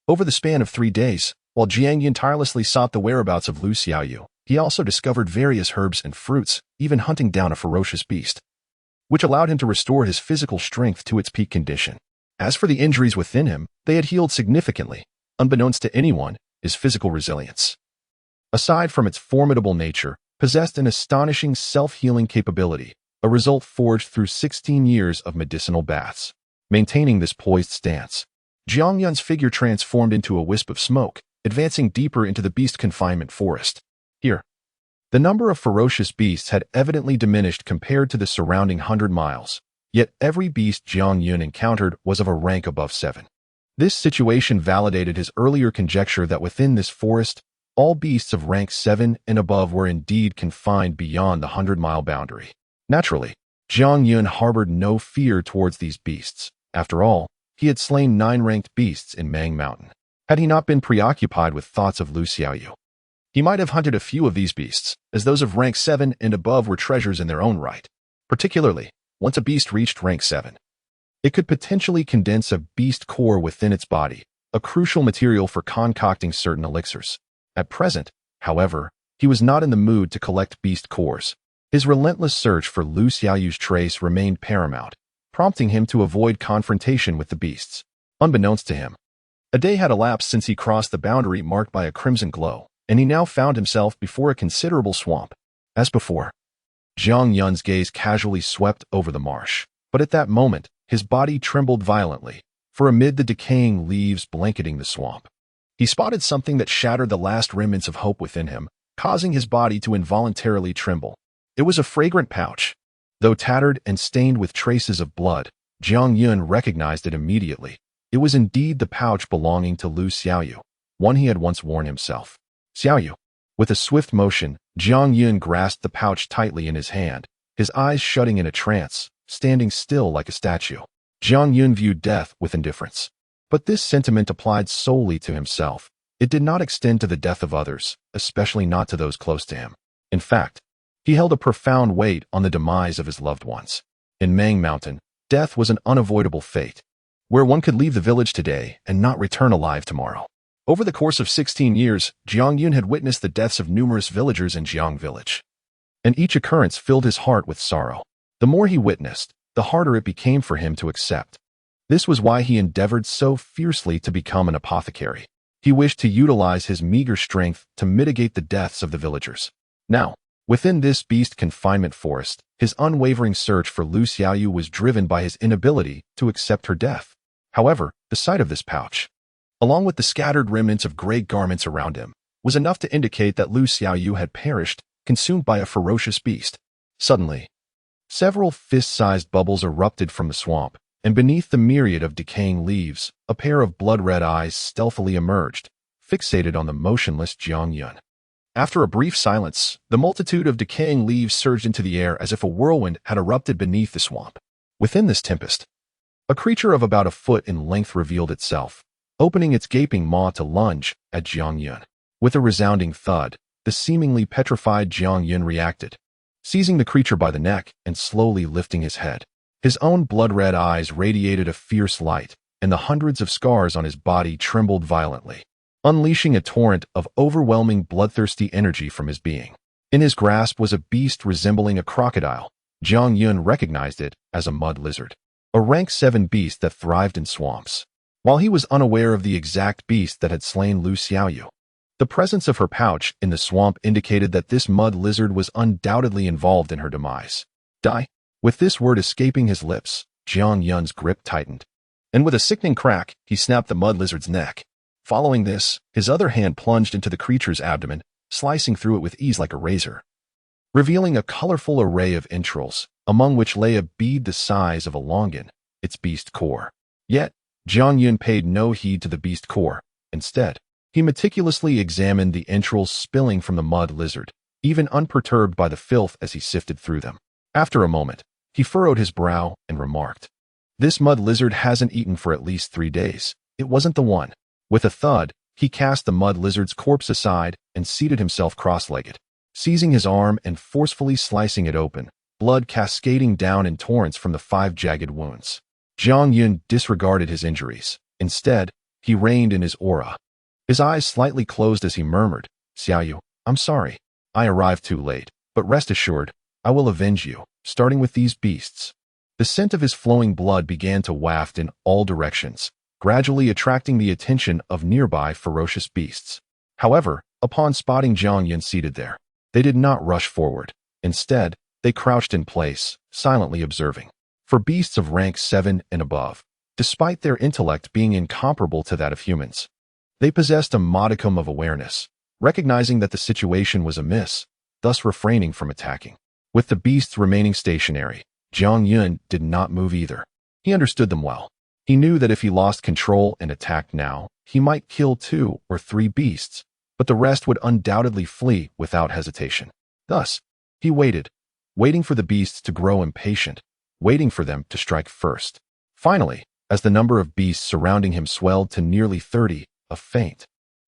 Over the span of 3 days, while Jiang Yun tirelessly sought the whereabouts of Lu Xiaoyu, he also discovered various herbs and fruits, even hunting down a ferocious beast, which allowed him to restore his physical strength to its peak condition. As for the injuries within him, they had healed significantly, unbeknownst to anyone, his physical resilience, aside from its formidable nature, possessed an astonishing self-healing capability, a result forged through 16 years of medicinal baths. Maintaining this poised stance, Jiang Yun's figure transformed into a wisp of smoke, advancing deeper into the beast confinement forest. Here, the number of ferocious beasts had evidently diminished compared to the surrounding 100 miles, yet every beast Jiang Yun encountered was of a rank above 7. This situation validated his earlier conjecture that within this forest, all beasts of rank 7 and above were indeed confined beyond the 100-mile boundary. Naturally, Jiang Yun harbored no fear towards these beasts. After all, he had slain 9 ranked beasts in Mang Mountain. Had he not been preoccupied with thoughts of Lu Xiaoyu, he might have hunted a few of these beasts, as those of rank 7 and above were treasures in their own right. Particularly, once a beast reached rank 7, it could potentially condense a beast core within its body, a crucial material for concocting certain elixirs. At present, however, he was not in the mood to collect beast cores. His relentless search for Lu Xiaoyu's trace remained paramount, prompting him to avoid confrontation with the beasts. Unbeknownst to him, a day had elapsed since he crossed the boundary marked by a crimson glow, and he now found himself before a considerable swamp. As before, Jiang Yun's gaze casually swept over the marsh, but at that moment, his body trembled violently, for amid the decaying leaves blanketing the swamp, he spotted something that shattered the last remnants of hope within him, causing his body to involuntarily tremble. It was a fragrant pouch. Though tattered and stained with traces of blood, Jiang Yun recognized it immediately. It was indeed the pouch belonging to Lu Xiaoyu, one he had once worn himself. Xiaoyu. With a swift motion, Jiang Yun grasped the pouch tightly in his hand, his eyes shutting in a trance, standing still like a statue. Jiang Yun viewed death with indifference. But this sentiment applied solely to himself. It did not extend to the death of others, especially not to those close to him. In fact, he held a profound weight on the demise of his loved ones. In Mang Mountain, death was an unavoidable fate, where one could leave the village today and not return alive tomorrow. Over the course of 16 years, Jiang Yun had witnessed the deaths of numerous villagers in Jiang Village, and each occurrence filled his heart with sorrow. The more he witnessed, the harder it became for him to accept. This was why he endeavored so fiercely to become an apothecary. He wished to utilize his meager strength to mitigate the deaths of the villagers. Now, within this beast confinement forest, his unwavering search for Lu Xiaoyu was driven by his inability to accept her death. However, the sight of this pouch, along with the scattered remnants of gray garments around him, was enough to indicate that Lu Xiaoyu had perished, consumed by a ferocious beast. Suddenly, several fist-sized bubbles erupted from the swamp, and beneath the myriad of decaying leaves, a pair of blood-red eyes stealthily emerged, fixated on the motionless Jiang Yun. After a brief silence, the multitude of decaying leaves surged into the air as if a whirlwind had erupted beneath the swamp. Within this tempest, a creature of about a foot in length revealed itself, opening its gaping maw to lunge at Jiang Yun. With a resounding thud, the seemingly petrified Jiang Yun reacted, seizing the creature by the neck and slowly lifting his head. His own blood-red eyes radiated a fierce light, and the hundreds of scars on his body trembled violently, unleashing a torrent of overwhelming bloodthirsty energy from his being. In his grasp was a beast resembling a crocodile. Jiang Yun recognized it as a mud lizard, a rank 7 beast that thrived in swamps. While he was unaware of the exact beast that had slain Lu Xiaoyu, the presence of her pouch in the swamp indicated that this mud lizard was undoubtedly involved in her demise. Die? With this word escaping his lips, Jiang Yun's grip tightened, and with a sickening crack, he snapped the mud lizard's neck. Following this, his other hand plunged into the creature's abdomen, slicing through it with ease like a razor, revealing a colorful array of entrails, among which lay a bead the size of a longan, its beast core. Yet, Jiang Yun paid no heed to the beast core. Instead, he meticulously examined the entrails spilling from the mud lizard, even unperturbed by the filth as he sifted through them. After a moment, he furrowed his brow and remarked, "This mud lizard hasn't eaten for at least 3 days. It wasn't the one." With a thud, he cast the mud lizard's corpse aside and seated himself cross-legged, seizing his arm and forcefully slicing it open, blood cascading down in torrents from the 5 jagged wounds. Jiang Yun disregarded his injuries. Instead, he reined in his aura. His eyes slightly closed as he murmured, "Xiaoyu, I'm sorry. I arrived too late, but rest assured, I will avenge you, starting with these beasts." The scent of his flowing blood began to waft in all directions, gradually attracting the attention of nearby ferocious beasts. However, upon spotting Jiang Yun seated there, they did not rush forward. Instead, they crouched in place, silently observing. For beasts of rank 7 and above, despite their intellect being incomparable to that of humans, they possessed a modicum of awareness, recognizing that the situation was amiss, thus refraining from attacking. With the beasts remaining stationary, Jiang Yun did not move either. He understood them well. He knew that if he lost control and attacked now, he might kill 2 or 3 beasts, but the rest would undoubtedly flee without hesitation. Thus, he waited, waiting for the beasts to grow impatient, waiting for them to strike first. Finally, as the number of beasts surrounding him swelled to nearly 30, a faint,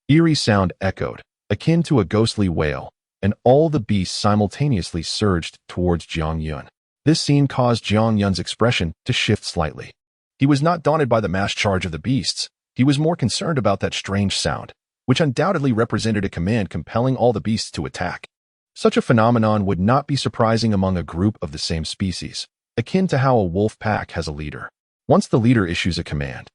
eerie sound echoed, akin to a ghostly wail, and all the beasts simultaneously surged towards Jiang Yun. This scene caused Jiang Yun's expression to shift slightly. He was not daunted by the mass charge of the beasts. He was more concerned about that strange sound, which undoubtedly represented a command compelling all the beasts to attack. Such a phenomenon would not be surprising among a group of the same species, akin to how a wolf pack has a leader. Once the leader issues a command,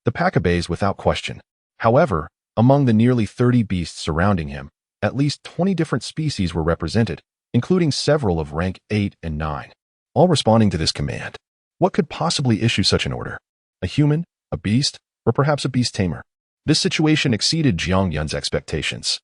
the pack obeys without question. However, among the nearly 30 beasts surrounding him, at least 20 different species were represented, including several of rank 8 and 9, all responding to this command. What could possibly issue such an order? A human, a beast, or perhaps a beast tamer? This situation exceeded Jiang Yun's expectations,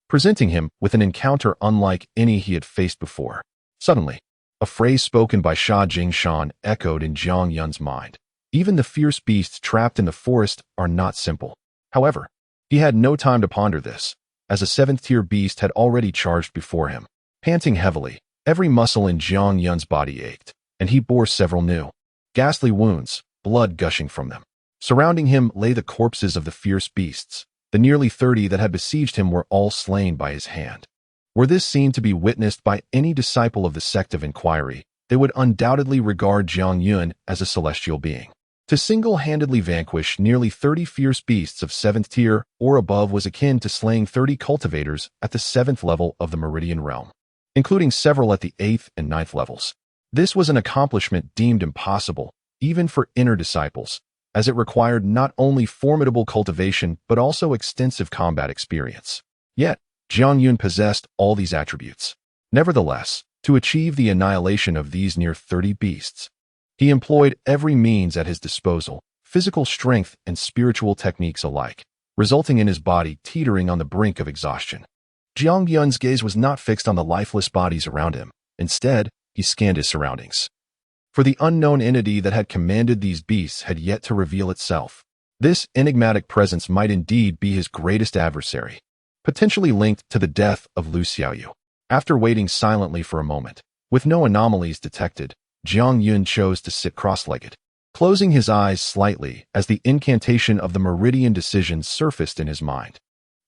presenting him with an encounter unlike any he had faced before. Suddenly, a phrase spoken by Sha Jingshan echoed in Jiang Yun's mind. Even the fierce beasts trapped in the forest are not simple. However, he had no time to ponder this, as a 7th-tier beast had already charged before him. Panting heavily, every muscle in Jiang Yun's body ached, and he bore several new, ghastly wounds, blood gushing from them. Surrounding him lay the corpses of the fierce beasts. The nearly 30 that had besieged him were all slain by his hand. Were this scene to be witnessed by any disciple of the sect of inquiry, they would undoubtedly regard Jiang Yun as a celestial being. To single-handedly vanquish nearly 30 fierce beasts of 7th tier or above was akin to slaying 30 cultivators at the 7th level of the Meridian realm, including several at the 8th and 9th levels. This was an accomplishment deemed impossible, even for inner disciples, as it required not only formidable cultivation but also extensive combat experience. Yet, Jiang Yun possessed all these attributes. Nevertheless, to achieve the annihilation of these near 30 beasts, he employed every means at his disposal, physical strength and spiritual techniques alike, resulting in his body teetering on the brink of exhaustion. Jiang Yun's gaze was not fixed on the lifeless bodies around him. Instead, he scanned his surroundings. For the unknown entity that had commanded these beasts had yet to reveal itself. This enigmatic presence might indeed be his greatest adversary, potentially linked to the death of Lu Xiaoyu. After waiting silently for a moment, with no anomalies detected, Jiang Yun chose to sit cross-legged, closing his eyes slightly as the incantation of the meridian decision surfaced in his mind.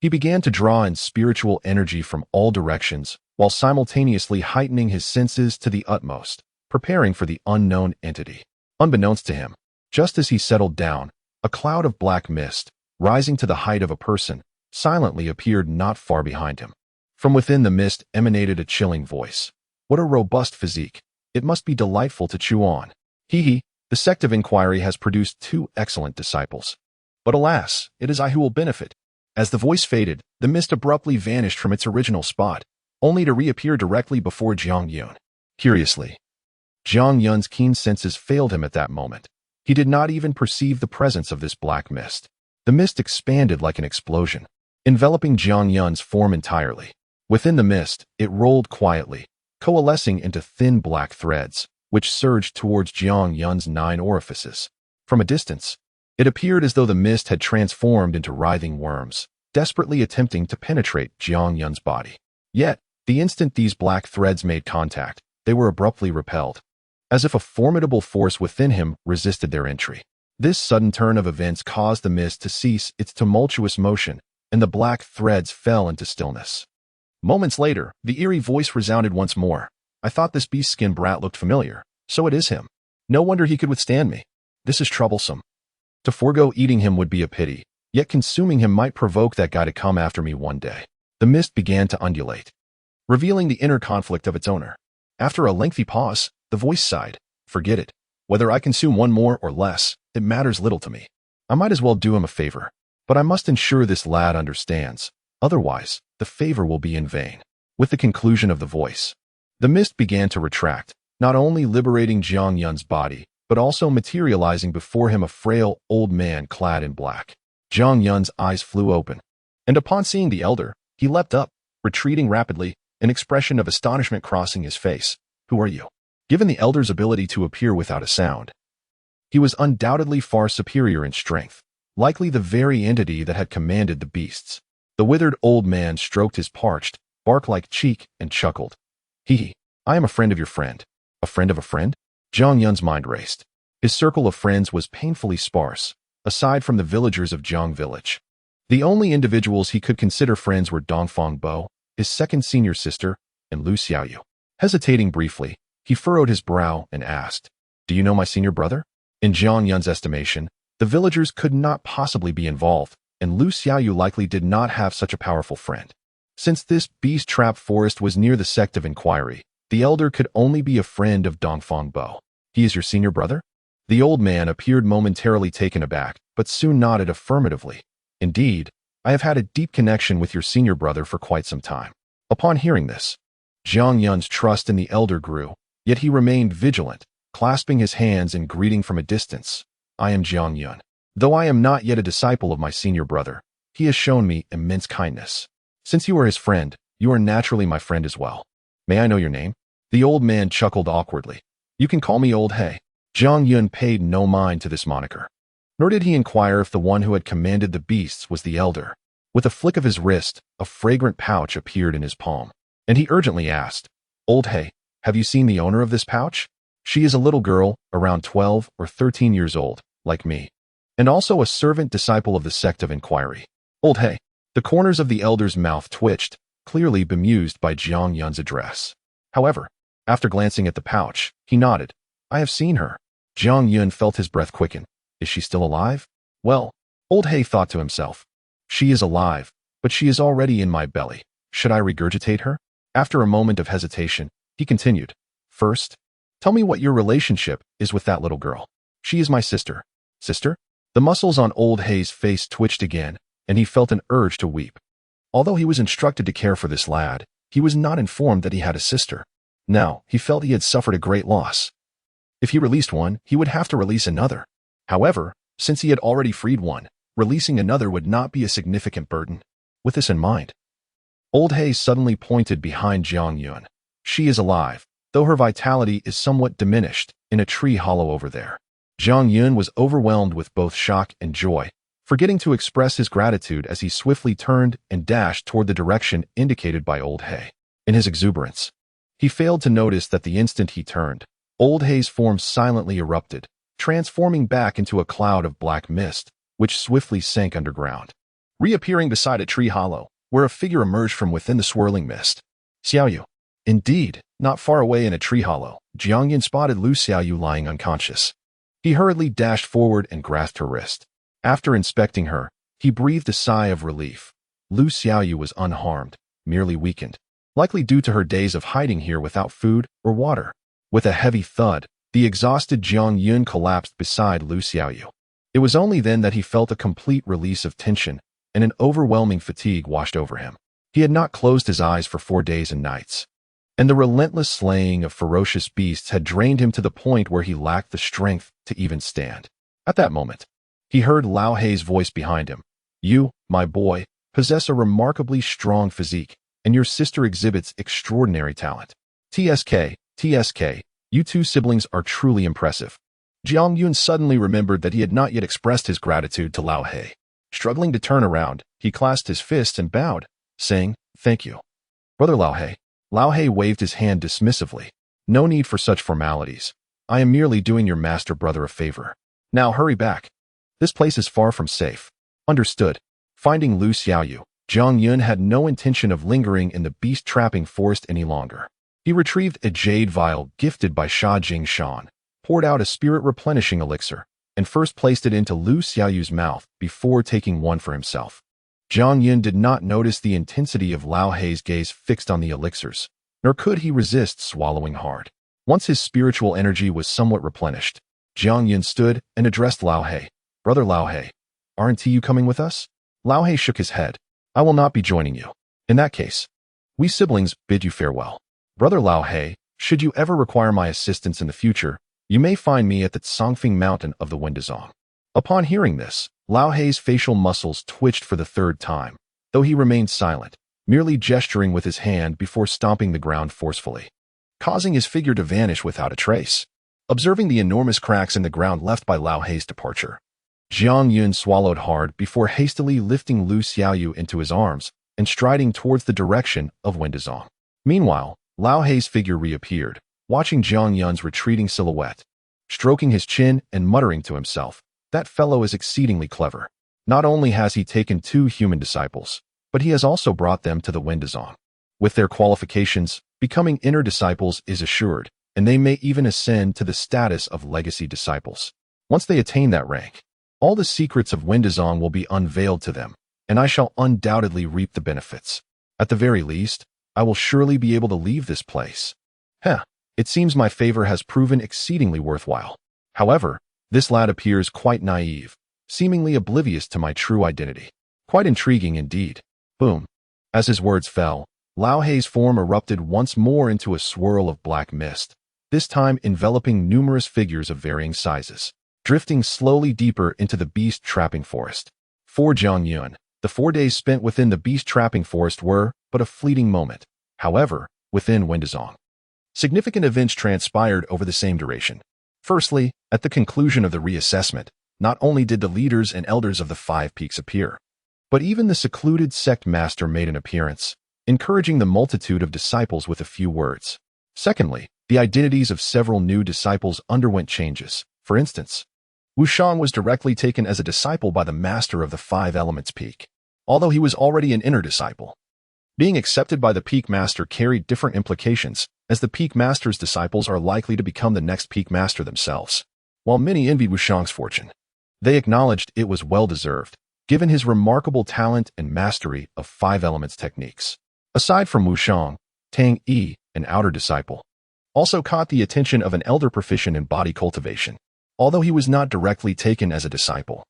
He began to draw in spiritual energy from all directions, while simultaneously heightening his senses to the utmost, preparing for the unknown entity. Unbeknownst to him, just as he settled down, a cloud of black mist, rising to the height of a person, silently appeared not far behind him. From within the mist emanated a chilling voice. What a robust physique. It must be delightful to chew on. Hee, the sect of inquiry has produced 2 excellent disciples. But alas, it is I who will benefit. As the voice faded, the mist abruptly vanished from its original spot, only to reappear directly before Jiang Yun. Curiously, Jiang Yun's keen senses failed him at that moment. He did not even perceive the presence of this black mist. The mist expanded like an explosion, enveloping Jiang Yun's form entirely. Within the mist, it rolled quietly, coalescing into thin black threads, which surged towards Jiang Yun's 9 orifices. From a distance, it appeared as though the mist had transformed into writhing worms, desperately attempting to penetrate Jiang Yun's body. Yet, the instant these black threads made contact, they were abruptly repelled, as if a formidable force within him resisted their entry. This sudden turn of events caused the mist to cease its tumultuous motion, and the black threads fell into stillness. Moments later, the eerie voice resounded once more. I thought this beast-skin brat looked familiar, so it is him. No wonder he could withstand me. This is troublesome. To forego eating him would be a pity, yet consuming him might provoke that guy to come after me one day. The mist began to undulate, revealing the inner conflict of its owner. After a lengthy pause, the voice sighed. Forget it. Whether I consume one more or less, it matters little to me. I might as well do him a favor, but I must ensure this lad understands. Otherwise, the favor will be in vain. With the conclusion of the voice, the mist began to retract, not only liberating Jiang Yun's body, but also materializing before him a frail, old man clad in black. Jiang Yun's eyes flew open, and upon seeing the elder, he leapt up, retreating rapidly, an expression of astonishment crossing his face. Who are you? Given the elder's ability to appear without a sound, he was undoubtedly far superior in strength, likely the very entity that had commanded the beasts. The withered old man stroked his parched, bark-like cheek and chuckled. I am a friend of your friend. A friend of a friend? Jiang Yun's mind raced. His circle of friends was painfully sparse, aside from the villagers of Jiang Village. The only individuals he could consider friends were Dongfang Bo, his second senior sister, and Lu Xiaoyu. Hesitating briefly, he furrowed his brow and asked, Do you know my senior brother? In Jiang Yun's estimation, the villagers could not possibly be involved, and Lu Xiaoyu likely did not have such a powerful friend. Since this beast-trap forest was near the sect of inquiry, the elder could only be a friend of Dongfang Bo. He is your senior brother? The old man appeared momentarily taken aback, but soon nodded affirmatively. Indeed, I have had a deep connection with your senior brother for quite some time. Upon hearing this, Jiang Yun's trust in the elder grew, yet he remained vigilant, clasping his hands and greeting from a distance. I am Jiang Yun. Though I am not yet a disciple of my senior brother, he has shown me immense kindness. Since you are his friend, you are naturally my friend as well. May I know your name? The old man chuckled awkwardly. You can call me Old Hay. Jiang Yun paid no mind to this moniker, nor did he inquire if the one who had commanded the beasts was the elder. With a flick of his wrist, a fragrant pouch appeared in his palm, and he urgently asked, Old Hay, have you seen the owner of this pouch? She is a little girl, around 12 or 13 years old, like me, and also a servant disciple of the sect of inquiry. Old Hay. The corners of the elder's mouth twitched, clearly bemused by Jiang Yun's address. However, after glancing at the pouch, he nodded. I have seen her. Jiang Yun felt his breath quicken. Is she still alive? Well, Old Hay thought to himself. She is alive, but she is already in my belly. Should I regurgitate her? After a moment of hesitation, he continued. First, Tell me what your relationship is with that little girl. She is my sister. Sister? The muscles on old Hei's face twitched again, and he felt an urge to weep. Although he was instructed to care for this lad, he was not informed that he had a sister. Now, he felt he had suffered a great loss. If he released one, he would have to release another. However, since he had already freed one, releasing another would not be a significant burden. With this in mind, old Hei suddenly pointed behind Jiang Yun. She is alive, though her vitality is somewhat diminished, in a tree hollow over there. Jiang Yun was overwhelmed with both shock and joy, forgetting to express his gratitude as he swiftly turned and dashed toward the direction indicated by old Hei. In his exuberance, he failed to notice that the instant he turned, old Hei's form silently erupted, transforming back into a cloud of black mist, which swiftly sank underground, reappearing beside a tree hollow, where a figure emerged from within the swirling mist. Xiaoyu. Indeed, not far away in a tree hollow, Jiang Yun spotted Lu Xiaoyu lying unconscious. He hurriedly dashed forward and grasped her wrist. After inspecting her, he breathed a sigh of relief. Lu Xiaoyu was unharmed, merely weakened, likely due to her days of hiding here without food or water. With a heavy thud, the exhausted Jiang Yun collapsed beside Lu Xiaoyu. It was only then that he felt a complete release of tension, and an overwhelming fatigue washed over him. He had not closed his eyes for 4 days and nights, and the relentless slaying of ferocious beasts had drained him to the point where he lacked the strength to even stand. At that moment, he heard Lao Hei's voice behind him. You, my boy, possess a remarkably strong physique, and your sister exhibits extraordinary talent. TSK, you two siblings are truly impressive. Jiang Yun suddenly remembered that he had not yet expressed his gratitude to Lao Hei. Struggling to turn around, he clasped his fists and bowed, saying, Thank you. Brother Lao Hei. Lao Hei waved his hand dismissively. No need for such formalities. I am merely doing your master brother a favor. Now hurry back. This place is far from safe. Understood. Finding Lu Xiaoyu, Jiang Yun had no intention of lingering in the beast-trapping forest any longer. He retrieved a jade vial gifted by Sha Jingshan, poured out a spirit-replenishing elixir, and first placed it into Lu Xiaoyu's mouth before taking one for himself. Jiang Yun did not notice the intensity of Lao Hei's gaze fixed on the elixirs, nor could he resist swallowing hard. Once his spiritual energy was somewhat replenished, Jiang Yun stood and addressed Lao Hei. Brother Lao Hei, aren't you coming with us? Lao Hei shook his head. I will not be joining you. In that case, we siblings bid you farewell. Brother Lao Hei, should you ever require my assistance in the future, you may find me at the Songfing Mountain of the Windazong. Upon hearing this, Lao Hei's facial muscles twitched for the 3rd time, though he remained silent, merely gesturing with his hand before stomping the ground forcefully, causing his figure to vanish without a trace. Observing the enormous cracks in the ground left by Lao Hei's departure, Jiang Yun swallowed hard before hastily lifting Lu Xiaoyu into his arms and striding towards the direction of Windazong. Meanwhile, Lao Hei's figure reappeared, watching Jiang Yun's retreating silhouette, stroking his chin and muttering to himself, that fellow is exceedingly clever. Not only has he taken 2 human disciples, but he has also brought them to the Windazong. With their qualifications, becoming inner disciples is assured, and they may even ascend to the status of legacy disciples. Once they attain that rank, all the secrets of Windazong will be unveiled to them, and I shall undoubtedly reap the benefits. At the very least, I will surely be able to leave this place. It seems my favor has proven exceedingly worthwhile. However, this lad appears quite naive, seemingly oblivious to my true identity. Quite intriguing indeed. Boom. As his words fell, Lao Hei's form erupted once more into a swirl of black mist, this time enveloping numerous figures of varying sizes, drifting slowly deeper into the beast-trapping forest. For Jiang Yun, the 4 days spent within the beast-trapping forest were but a fleeting moment. However, within Windazong, significant events transpired over the same duration. Firstly, at the conclusion of the reassessment, not only did the leaders and elders of the 5 peaks appear, but even the secluded sect master made an appearance, encouraging the multitude of disciples with a few words. Secondly, the identities of several new disciples underwent changes. For instance, Wushang was directly taken as a disciple by the master of the 5 Elements Peak, although he was already an inner disciple. Being accepted by the Peak Master carried different implications, as the Peak Master's disciples are likely to become the next Peak Master themselves. While many envied Wushang's fortune, they acknowledged it was well-deserved, given his remarkable talent and mastery of 5 elements techniques. Aside from Wushang, Tang Yi, an outer disciple, also caught the attention of an elder proficient in body cultivation. Although he was not directly taken as a disciple,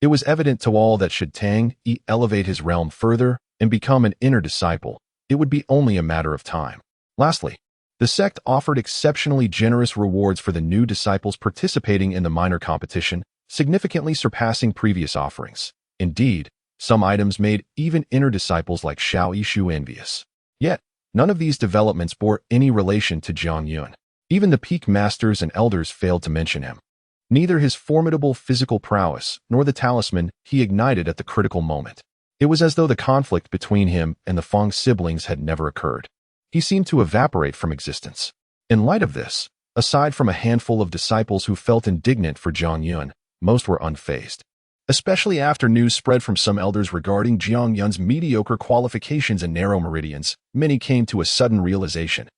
it was evident to all that should Tang Yi elevate his realm further and become an inner disciple, it would be only a matter of time. Lastly, the sect offered exceptionally generous rewards for the new disciples participating in the minor competition, significantly surpassing previous offerings. Indeed, some items made even inner disciples like Xiao Yishu envious. Yet, none of these developments bore any relation to Jiang Yun. Even the peak masters and elders failed to mention him. Neither his formidable physical prowess nor the talisman he ignited at the critical moment. It was as though the conflict between him and the Feng siblings had never occurred. He seemed to evaporate from existence. In light of this, aside from a handful of disciples who felt indignant for Jiang Yun, most were unfazed. Especially after news spread from some elders regarding Jiang Yun's mediocre qualifications and narrow meridians, many came to a sudden realization,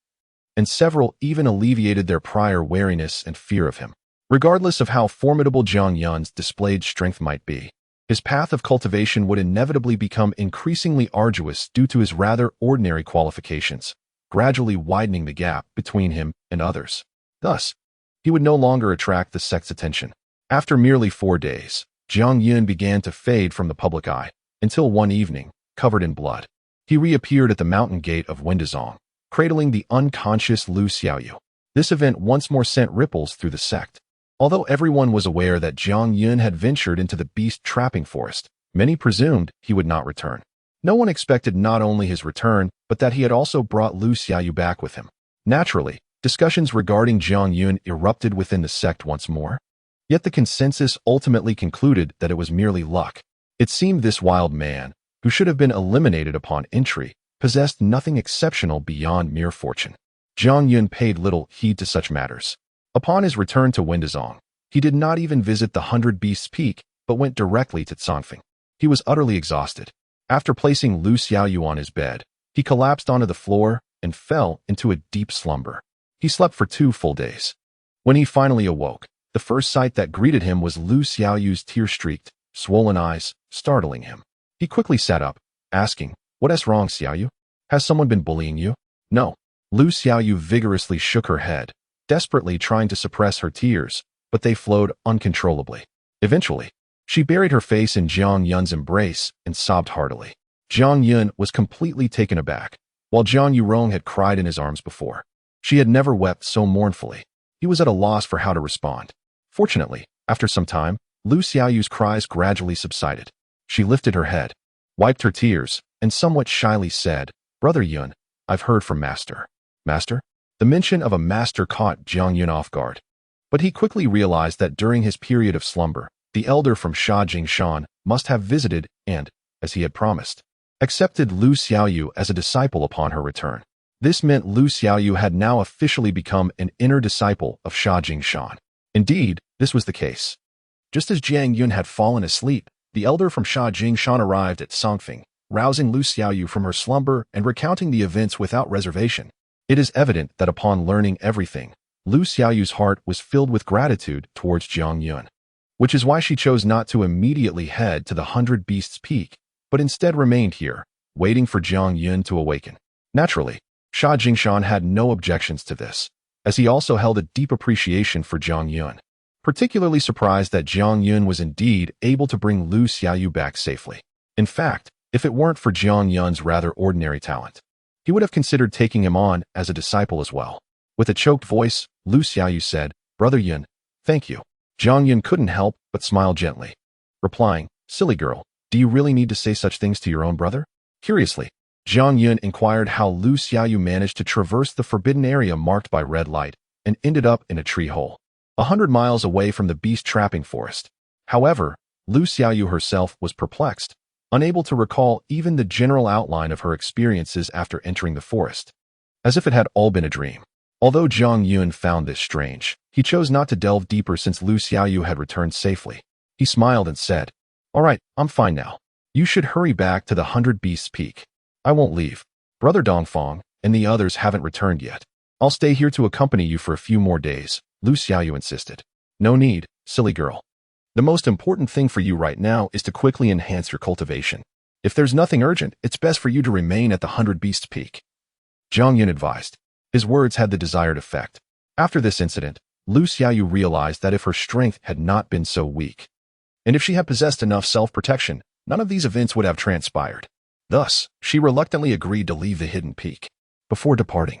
and several even alleviated their prior wariness and fear of him. Regardless of how formidable Jiang Yun's displayed strength might be, his path of cultivation would inevitably become increasingly arduous due to his rather ordinary qualifications, gradually widening the gap between him and others. Thus, he would no longer attract the sect's attention. After merely 4 days, Jiang Yun began to fade from the public eye, until one evening, covered in blood, he reappeared at the mountain gate of Wendazong, cradling the unconscious Lu Xiaoyu. This event once more sent ripples through the sect. Although everyone was aware that Jiang Yun had ventured into the beast trapping forest, many presumed he would not return. No one expected not only his return, but that he had also brought Lu Xiaoyu back with him. Naturally, discussions regarding Jiang Yun erupted within the sect once more. Yet the consensus ultimately concluded that it was merely luck. It seemed this wild man, who should have been eliminated upon entry, possessed nothing exceptional beyond mere fortune. Jiang Yun paid little heed to such matters. Upon his return to Wendazong, he did not even visit the 100 Beasts Peak, but went directly to Cangfeng. He was utterly exhausted. After placing Lu Xiaoyu on his bed, he collapsed onto the floor and fell into a deep slumber. He slept for 2 full days. When he finally awoke, the first sight that greeted him was Lu Xiaoyu's tear-streaked, swollen eyes, startling him. He quickly sat up, asking, "What's wrong, Xiaoyu? Has someone been bullying you?" "No." Lu Xiaoyu vigorously shook her head, desperately trying to suppress her tears, but they flowed uncontrollably. Eventually, she buried her face in Jiang Yun's embrace and sobbed heartily. Jiang Yun was completely taken aback, while Jiang Yurong had cried in his arms before. She had never wept so mournfully. He was at a loss for how to respond. Fortunately, after some time, Lu Xiaoyu's cries gradually subsided. She lifted her head, wiped her tears, and somewhat shyly said, "Brother Yun, I've heard from Master." "Master?" The mention of a master caught Jiang Yun off guard. But he quickly realized that during his period of slumber, the elder from Sha Jingshan must have visited and, as he had promised, accepted Lu Xiaoyu as a disciple upon her return. This meant Lu Xiaoyu had now officially become an inner disciple of Sha Jingshan. Indeed, this was the case. Just as Jiang Yun had fallen asleep, the elder from Sha Jingshan arrived at Cangfeng, rousing Lu Xiaoyu from her slumber and recounting the events without reservation. It is evident that upon learning everything, Lu Xiaoyu's heart was filled with gratitude towards Jiang Yun, which is why she chose not to immediately head to the 100 Beasts Peak, but instead remained here, waiting for Jiang Yun to awaken. Naturally, Sha Jingshan had no objections to this, as he also held a deep appreciation for Jiang Yun, particularly surprised that Jiang Yun was indeed able to bring Lu Xiaoyu back safely. In fact, if it weren't for Jiang Yun's rather ordinary talent, he would have considered taking him on as a disciple as well. With a choked voice, Lu Xiaoyu said, "Brother Yun, thank you." Jiang Yun couldn't help but smile gently, replying, "Silly girl, do you really need to say such things to your own brother?" Curiously, Jiang Yun inquired how Lu Xiaoyu managed to traverse the forbidden area marked by red light and ended up in a tree hole, 100 miles away from the beast trapping forest. However, Lu Xiaoyu herself was perplexed, unable to recall even the general outline of her experiences after entering the forest, as if it had all been a dream. Although Jiang Yun found this strange, he chose not to delve deeper since Lu Xiaoyu had returned safely. He smiled and said, "All right, I'm fine now. You should hurry back to the 100 Beasts Peak. I won't leave. Brother Dongfang and the others haven't returned yet. I'll stay here to accompany you for a few more days," Lu Xiaoyu insisted. "No need, silly girl. The most important thing for you right now is to quickly enhance your cultivation. If there's nothing urgent, it's best for you to remain at the 100 Beasts Peak," Jiang Yun advised. His words had the desired effect. After this incident, Lu Xiaoyu realized that if her strength had not been so weak, and if she had possessed enough self-protection, none of these events would have transpired. Thus, she reluctantly agreed to leave the hidden peak. Before departing,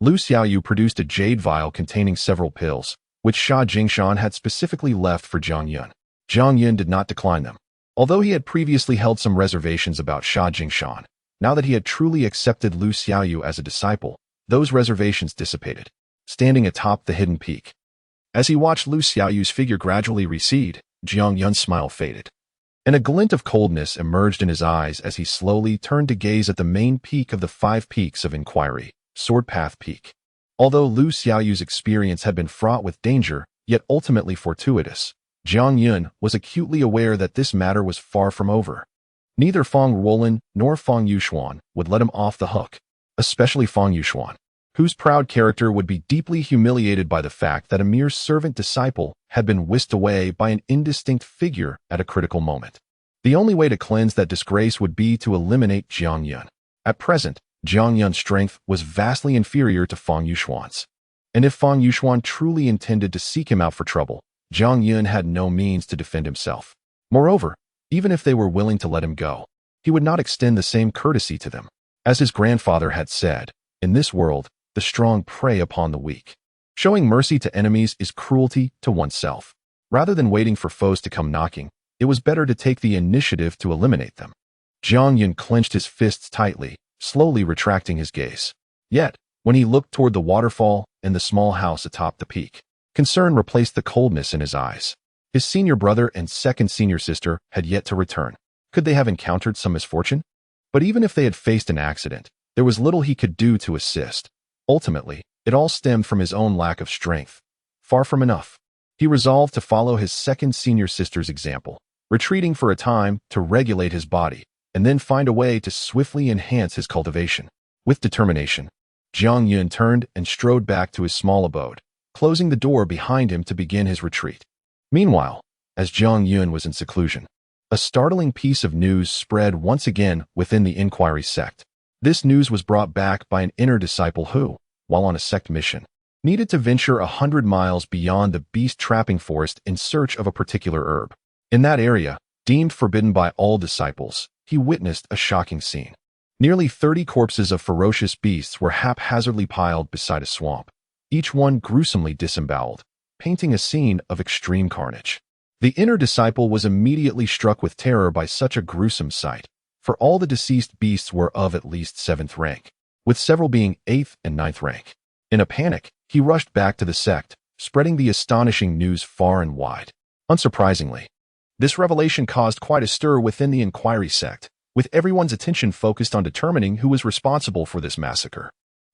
Lu Xiaoyu produced a jade vial containing several pills, which Sha Jingshan had specifically left for Jiang Yun. Jiang Yun did not decline them. Although he had previously held some reservations about Sha Jingshan, now that he had truly accepted Lu Xiaoyu as a disciple, those reservations dissipated. Standing atop the hidden peak, as he watched Lu Xiaoyu's figure gradually recede, Jiang Yun's smile faded, and a glint of coldness emerged in his eyes as he slowly turned to gaze at the main peak of the 5 peaks of inquiry, Sword Path Peak. Although Lu Xiaoyu's experience had been fraught with danger, yet ultimately fortuitous, Jiang Yun was acutely aware that this matter was far from over. Neither Feng Ruolin nor Feng Yuxuan would let him off the hook, especially Feng Yuxuan, whose proud character would be deeply humiliated by the fact that a mere servant disciple had been whisked away by an indistinct figure at a critical moment. The only way to cleanse that disgrace would be to eliminate Jiang Yun. At present, Jiang Yun's strength was vastly inferior to Feng Yuxuan's, and if Feng Yuxuan truly intended to seek him out for trouble, Jiang Yun had no means to defend himself. Moreover, even if they were willing to let him go, he would not extend the same courtesy to them. As his grandfather had said, in this world, the strong prey upon the weak. Showing mercy to enemies is cruelty to oneself. Rather than waiting for foes to come knocking, it was better to take the initiative to eliminate them. Jiang Yun clenched his fists tightly, slowly retracting his gaze. Yet, when he looked toward the waterfall and the small house atop the peak, concern replaced the coldness in his eyes. His senior brother and second senior sister had yet to return. Could they have encountered some misfortune? But even if they had faced an accident, there was little he could do to assist. Ultimately, it all stemmed from his own lack of strength. Far from enough. He resolved to follow his second senior sister's example, retreating for a time to regulate his body, and then find a way to swiftly enhance his cultivation. With determination, Jiang Yun turned and strode back to his small abode, closing the door behind him to begin his retreat. Meanwhile, as Jiang Yun was in seclusion, a startling piece of news spread once again within the inquiry sect. This news was brought back by an inner disciple who, while on a sect mission, needed to venture 100 miles beyond the beast-trapping forest in search of a particular herb. In that area, deemed forbidden by all disciples, he witnessed a shocking scene. Nearly 30 corpses of ferocious beasts were haphazardly piled beside a swamp, each one gruesomely disemboweled, painting a scene of extreme carnage. The inner disciple was immediately struck with terror by such a gruesome sight, for all the deceased beasts were of at least 7th rank, with several being 8th and 9th rank. In a panic, he rushed back to the sect, spreading the astonishing news far and wide. Unsurprisingly, this revelation caused quite a stir within the inquiry sect, with everyone's attention focused on determining who was responsible for this massacre.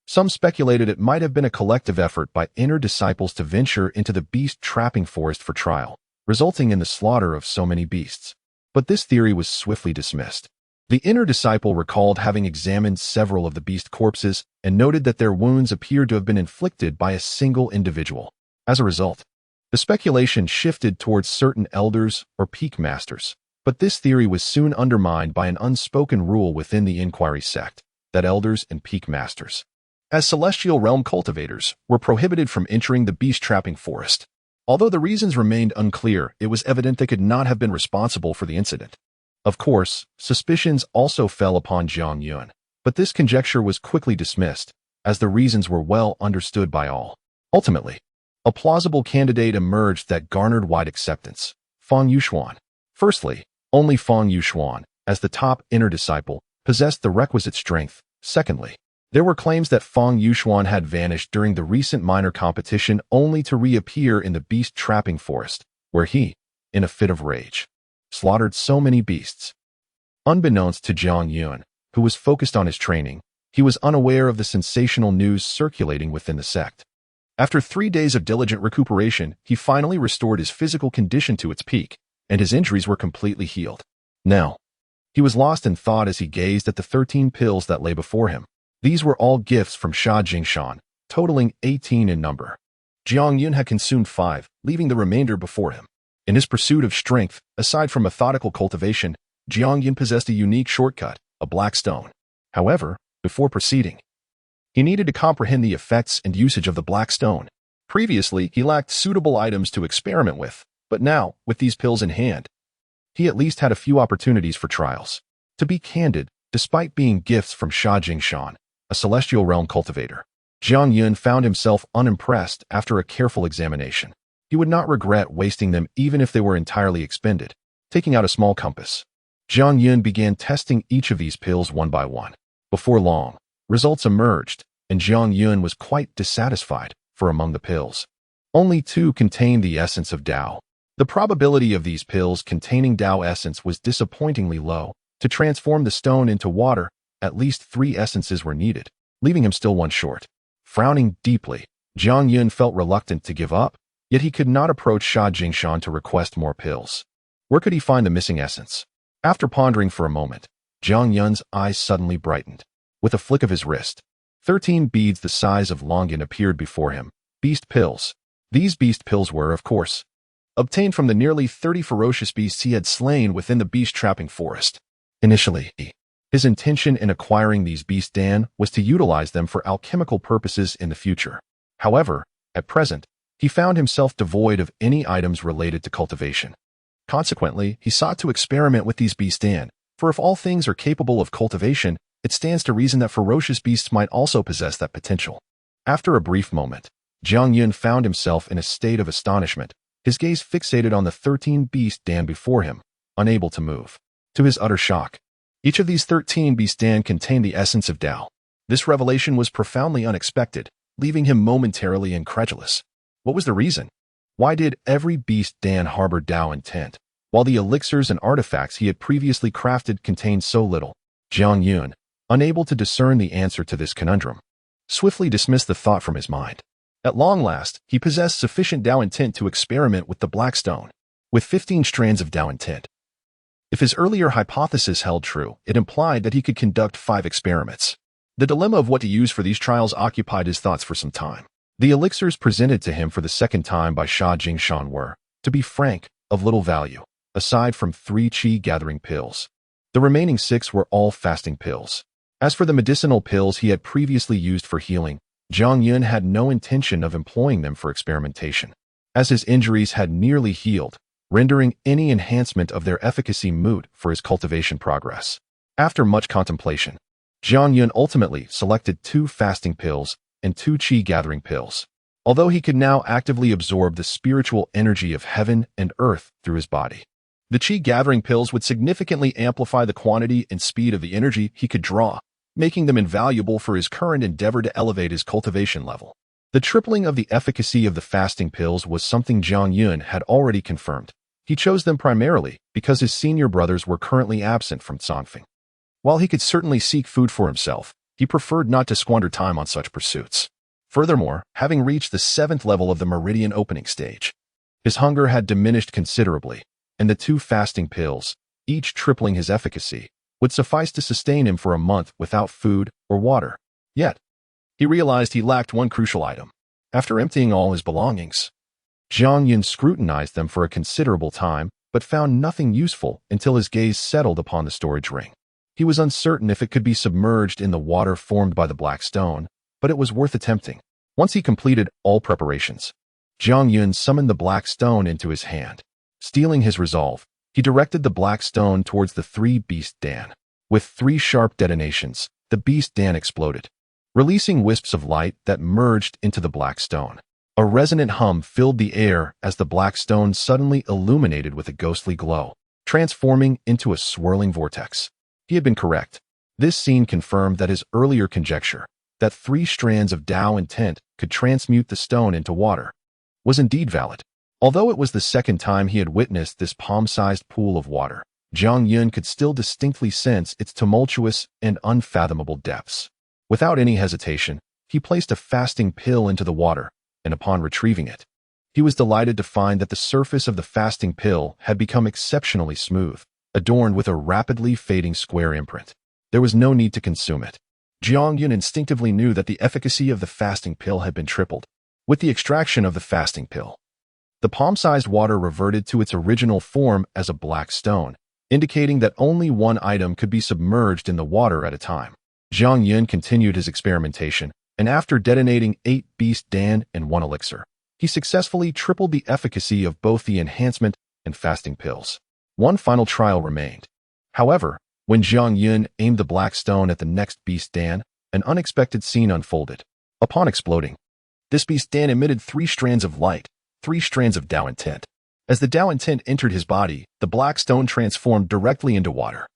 Some speculated it might have been a collective effort by inner disciples to venture into the beast-trapping forest for trial, resulting in the slaughter of so many beasts. But this theory was swiftly dismissed. The inner disciple recalled having examined several of the beast corpses and noted that their wounds appeared to have been inflicted by a single individual. As a result, the speculation shifted towards certain elders or peak masters. But this theory was soon undermined by an unspoken rule within the inquiry sect, that elders and peak masters, as celestial realm cultivators, were prohibited from entering the beast-trapping forest. Although the reasons remained unclear, it was evident they could not have been responsible for the incident. Of course, suspicions also fell upon Jiang Yun, but this conjecture was quickly dismissed, as the reasons were well understood by all. Ultimately, a plausible candidate emerged that garnered wide acceptance: Feng Yuxuan. Firstly, only Feng Yuxuan, as the top inner disciple, possessed the requisite strength. Secondly, there were claims that Feng Yuxuan had vanished during the recent minor competition only to reappear in the beast-trapping forest, where he, in a fit of rage, slaughtered so many beasts. Unbeknownst to Jiang Yun, who was focused on his training, he was unaware of the sensational news circulating within the sect. After 3 days of diligent recuperation, he finally restored his physical condition to its peak, and his injuries were completely healed. Now, he was lost in thought as he gazed at the 13 pills that lay before him. These were all gifts from Sha Jingshan, totaling 18 in number. Jiang Yun had consumed 5, leaving the remainder before him. In his pursuit of strength, aside from methodical cultivation, Jiang Yun possessed a unique shortcut, a black stone. However, before proceeding, He needed to comprehend the effects and usage of the black stone. Previously, he lacked suitable items to experiment with, but now, with these pills in hand, he at least had a few opportunities for trials. To be candid, despite being gifts from Sha Jingshan, a celestial realm cultivator, Jiang Yun found himself unimpressed after a careful examination. He would not regret wasting them even if they were entirely expended. Taking out a small compass, Jiang Yun began testing each of these pills one by one. Before long, results emerged, and Jiang Yun was quite dissatisfied, for among the pills, only 2 contained the essence of Tao. The probability of these pills containing Tao essence was disappointingly low. To transform the stone into water, at least 3 essences were needed, leaving him still one short. Frowning deeply, Jiang Yun felt reluctant to give up, yet he could not approach Sha Jingshan to request more pills. Where could he find the missing essence? After pondering for a moment, Jiang Yun's eyes suddenly brightened. With a flick of his wrist, 13 beads the size of Longan appeared before him. Beast pills. These beast pills were, of course, obtained from the nearly 30 ferocious beasts he had slain within the beast-trapping forest. Initially, his intention in acquiring these beast dan was to utilize them for alchemical purposes in the future. However, at present, he found himself devoid of any items related to cultivation. Consequently, he sought to experiment with these beast dan, for if all things are capable of cultivation, it stands to reason that ferocious beasts might also possess that potential. After a brief moment, Jiang Yun found himself in a state of astonishment, his gaze fixated on the 13 beast dan before him, unable to move. To his utter shock, each of these 13 beast dan contained the essence of Tao. This revelation was profoundly unexpected, leaving him momentarily incredulous. What was the reason? Why did every beast dan harbor Tao intent, while the elixirs and artifacts he had previously crafted contained so little? Jiang Yun, unable to discern the answer to this conundrum, swiftly dismissed the thought from his mind. At long last, he possessed sufficient Tao intent to experiment with the black stone, with 15 strands of Tao intent. If his earlier hypothesis held true, it implied that he could conduct 5 experiments. The dilemma of what to use for these trials occupied his thoughts for some time. The elixirs presented to him for the second time by Sha Jingshan were, to be frank, of little value, aside from 3 qi gathering pills. The remaining 6 were all fasting pills. As for the medicinal pills he had previously used for healing, Jiang Yun had no intention of employing them for experimentation, as his injuries had nearly healed, rendering any enhancement of their efficacy moot for his cultivation progress. After much contemplation, Jiang Yun ultimately selected 2 fasting pills and 2 qi gathering pills. Although he could now actively absorb the spiritual energy of heaven and earth through his body, the qi gathering pills would significantly amplify the quantity and speed of the energy he could draw, making them invaluable for his current endeavor to elevate his cultivation level. The tripling of the efficacy of the fasting pills was something Jiang Yun had already confirmed. He chose them primarily because his senior brothers were currently absent from Sanfeng. While he could certainly seek food for himself, he preferred not to squander time on such pursuits. Furthermore, having reached the 7th level of the meridian opening stage, his hunger had diminished considerably, and the 2 fasting pills, each tripling his efficacy, would suffice to sustain him for a month without food or water. Yet, he realized he lacked one crucial item. After emptying all his belongings, Jiang Yun scrutinized them for a considerable time, but found nothing useful until his gaze settled upon the storage ring. He was uncertain if it could be submerged in the water formed by the black stone, but it was worth attempting. Once he completed all preparations, Jiang Yun summoned the black stone into his hand. Steeling his resolve, he directed the black stone towards the 3 beast dan. With 3 sharp detonations, the beast dan exploded, releasing wisps of light that merged into the black stone. A resonant hum filled the air as the black stone suddenly illuminated with a ghostly glow, transforming into a swirling vortex. He had been correct. This scene confirmed that his earlier conjecture, that 3 strands of Tao intent could transmute the stone into water, was indeed valid. Although it was the second time he had witnessed this palm-sized pool of water, Jiang Yun could still distinctly sense its tumultuous and unfathomable depths. Without any hesitation, he placed a fasting pill into the water, and upon retrieving it, he was delighted to find that the surface of the fasting pill had become exceptionally smooth, adorned with a rapidly fading square imprint. There was no need to consume it. Jiang Yun instinctively knew that the efficacy of the fasting pill had been tripled. With the extraction of the fasting pill, the palm-sized water reverted to its original form as a black stone, indicating that only one item could be submerged in the water at a time. Jiang Yun continued his experimentation, and after detonating 8 Beast Dan and 1 elixir, he successfully tripled the efficacy of both the enhancement and fasting pills. One final trial remained. However, when Jiang Yun aimed the black stone at the next Beast Dan, an unexpected scene unfolded. Upon exploding, this Beast Dan emitted 3 strands of light, 3 strands of Tao intent. As the Tao intent entered his body, the black stone transformed directly into water.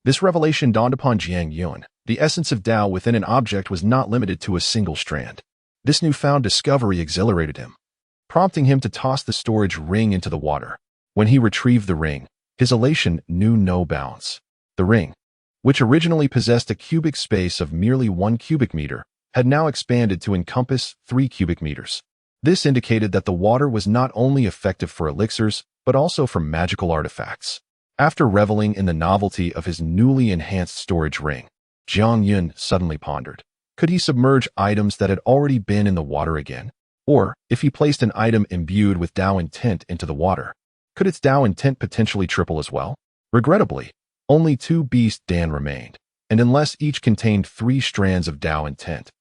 This revelation dawned upon Jiang Yun. The essence of Tao within an object was not limited to a single strand. This newfound discovery exhilarated him, prompting him to toss the storage ring into the water. When he retrieved the ring, his elation knew no bounds. The ring, which originally possessed a cubic space of merely 1 cubic meter, had now expanded to encompass 3 cubic meters. This indicated that the water was not only effective for elixirs, but also for magical artifacts. After reveling in the novelty of his newly enhanced storage ring, Jiang Yun suddenly pondered. Could he submerge items that had already been in the water again? Or, if he placed an item imbued with Tao intent into the water, could its Tao intent potentially triple as well? Regrettably, only 2 Beast Dan remained, and unless each contained 3 strands of Tao intent,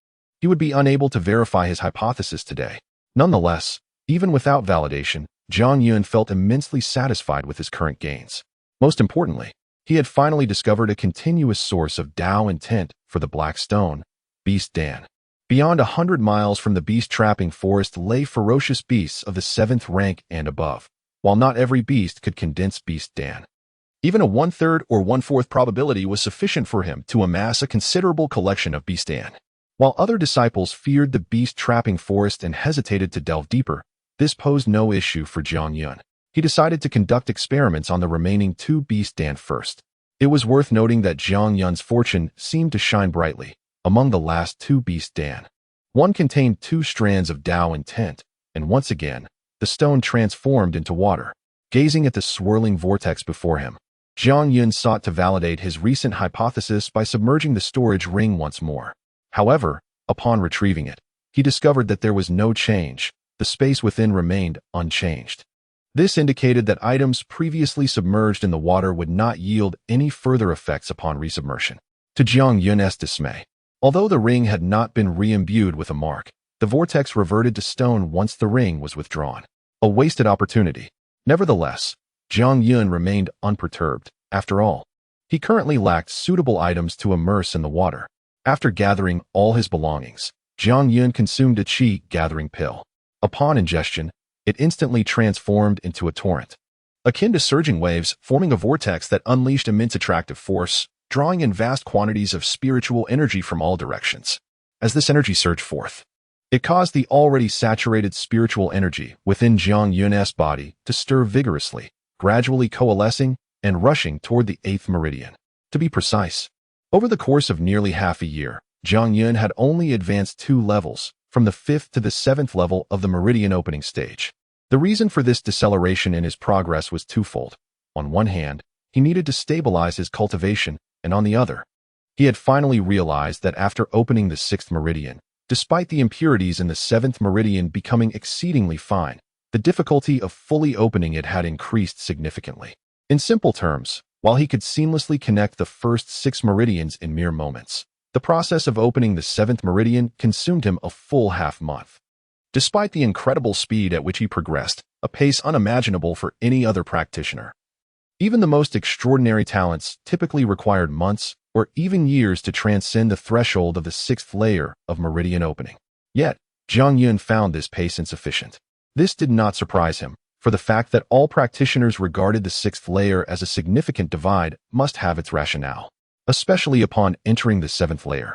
he would be unable to verify his hypothesis today. Nonetheless, even without validation, Jiang Yun felt immensely satisfied with his current gains. Most importantly, he had finally discovered a continuous source of Tao intent for the Black Stone, Beast Dan. Beyond 100 miles from the beast-trapping forest lay ferocious beasts of the 7th rank and above, while not every beast could condense Beast Dan. Even a 1/3 or 1/4 probability was sufficient for him to amass a considerable collection of Beast Dan. While other disciples feared the beast-trapping forest and hesitated to delve deeper, this posed no issue for Jiang Yun. He decided to conduct experiments on the remaining 2 Beast Dan first. It was worth noting that Jiang Yun's fortune seemed to shine brightly among the last 2 Beast Dan. One contained 2 strands of Tao intent, and once again, the stone transformed into water. Gazing at the swirling vortex before him, Jiang Yun sought to validate his recent hypothesis by submerging the storage ring once more. However, upon retrieving it, he discovered that there was no change. The space within remained unchanged. This indicated that items previously submerged in the water would not yield any further effects upon resubmersion. To Jiang Yun's dismay, although the ring had not been re-imbued with a mark, the vortex reverted to stone once the ring was withdrawn. A wasted opportunity. Nevertheless, Jiang Yun remained unperturbed. After all, he currently lacked suitable items to immerse in the water. After gathering all his belongings, Jiang Yun consumed a qi gathering pill. Upon ingestion, it instantly transformed into a torrent, akin to surging waves, forming a vortex that unleashed immense attractive force, drawing in vast quantities of spiritual energy from all directions. As this energy surged forth, it caused the already saturated spiritual energy within Jiang Yun's body to stir vigorously, gradually coalescing and rushing toward the 8th meridian. To be precise, over the course of nearly half a year, Jiang Yun had only advanced 2 levels, from the 5th to the 7th level of the meridian opening stage. The reason for this deceleration in his progress was twofold. On one hand, he needed to stabilize his cultivation, and on the other, he had finally realized that after opening the 6th meridian, despite the impurities in the 7th meridian becoming exceedingly fine, the difficulty of fully opening it had increased significantly. In simple terms, while he could seamlessly connect the first 6 meridians in mere moments, the process of opening the 7th meridian consumed him a full half-month. Despite the incredible speed at which he progressed, a pace unimaginable for any other practitioner, even the most extraordinary talents typically required months or even years to transcend the threshold of the 6th layer of meridian opening. Yet, Jiang Yun found this pace insufficient. This did not surprise him, for the fact that all practitioners regarded the 6th layer as a significant divide must have its rationale. Especially upon entering the 7th layer,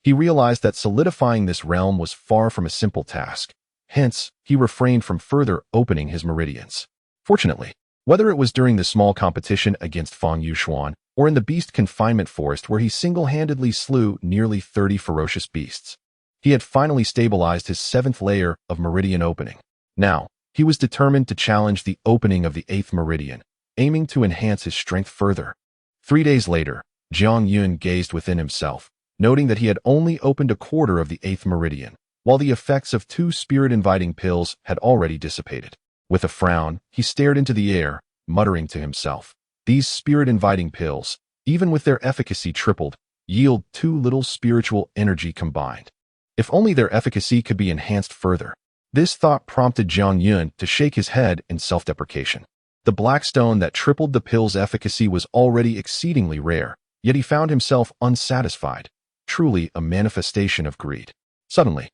he realized that solidifying this realm was far from a simple task. Hence, he refrained from further opening his meridians. Fortunately, whether it was during the small competition against Fang Yuxuan or in the beast confinement forest where he single-handedly slew nearly 30 ferocious beasts, he had finally stabilized his 7th layer of meridian opening. Now, he was determined to challenge the opening of the 8th meridian, aiming to enhance his strength further. 3 days later, Jiang Yun gazed within himself, noting that he had only opened a quarter of the 8th meridian, while the effects of 2 spirit-inviting pills had already dissipated. With a frown, he stared into the air, muttering to himself, "These spirit-inviting pills, even with their efficacy tripled, yield too little spiritual energy combined." If only their efficacy could be enhanced further. This thought prompted Jiang Yun to shake his head in self-deprecation. The black stone that tripled the pill's efficacy was already exceedingly rare, yet he found himself unsatisfied, truly a manifestation of greed. Suddenly,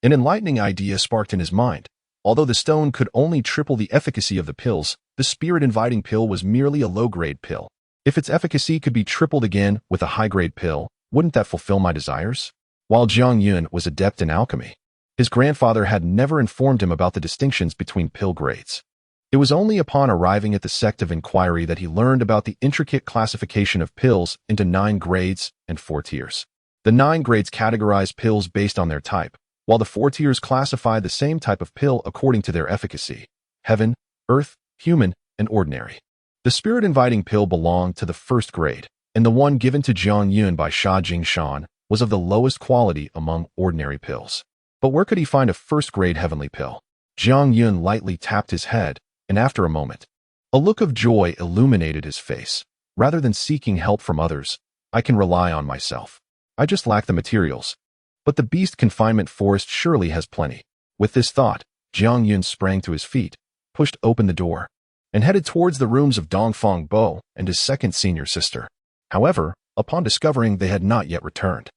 an enlightening idea sparked in his mind. Although the stone could only triple the efficacy of the pills, the spirit-inviting pill was merely a low-grade pill. If its efficacy could be tripled again with a high-grade pill, wouldn't that fulfill my desires? While Jiang Yun was adept in alchemy, his grandfather had never informed him about the distinctions between pill grades. It was only upon arriving at the sect of inquiry that he learned about the intricate classification of pills into 9 grades and 4 tiers. The 9 grades categorize pills based on their type, while the 4 tiers classify the same type of pill according to their efficacy: heaven, earth, human, and ordinary. The spirit-inviting pill belonged to the 1st grade, and the one given to Jiang Yun by Sha Jingshan was of the lowest quality among ordinary pills. But where could he find a 1st-grade heavenly pill? Jiang Yun lightly tapped his head, and after a moment, a look of joy illuminated his face. Rather than seeking help from others, I can rely on myself. I just lack the materials. But the beast confinement forest surely has plenty. With this thought, Jiang Yun sprang to his feet, pushed open the door, and headed towards the rooms of Dongfang Bo and his 2nd senior sister. However, upon discovering they had not yet returned,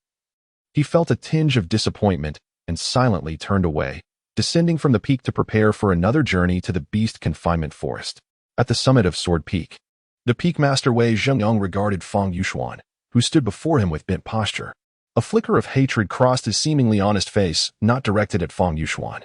he felt a tinge of disappointment and silently turned away, descending from the peak to prepare for another journey to the beast confinement forest. At the summit of Sword Peak, the peak master Wei Zhengyang regarded Fang Yuxuan, who stood before him with bent posture. A flicker of hatred crossed his seemingly honest face, not directed at Fang Yuxuan,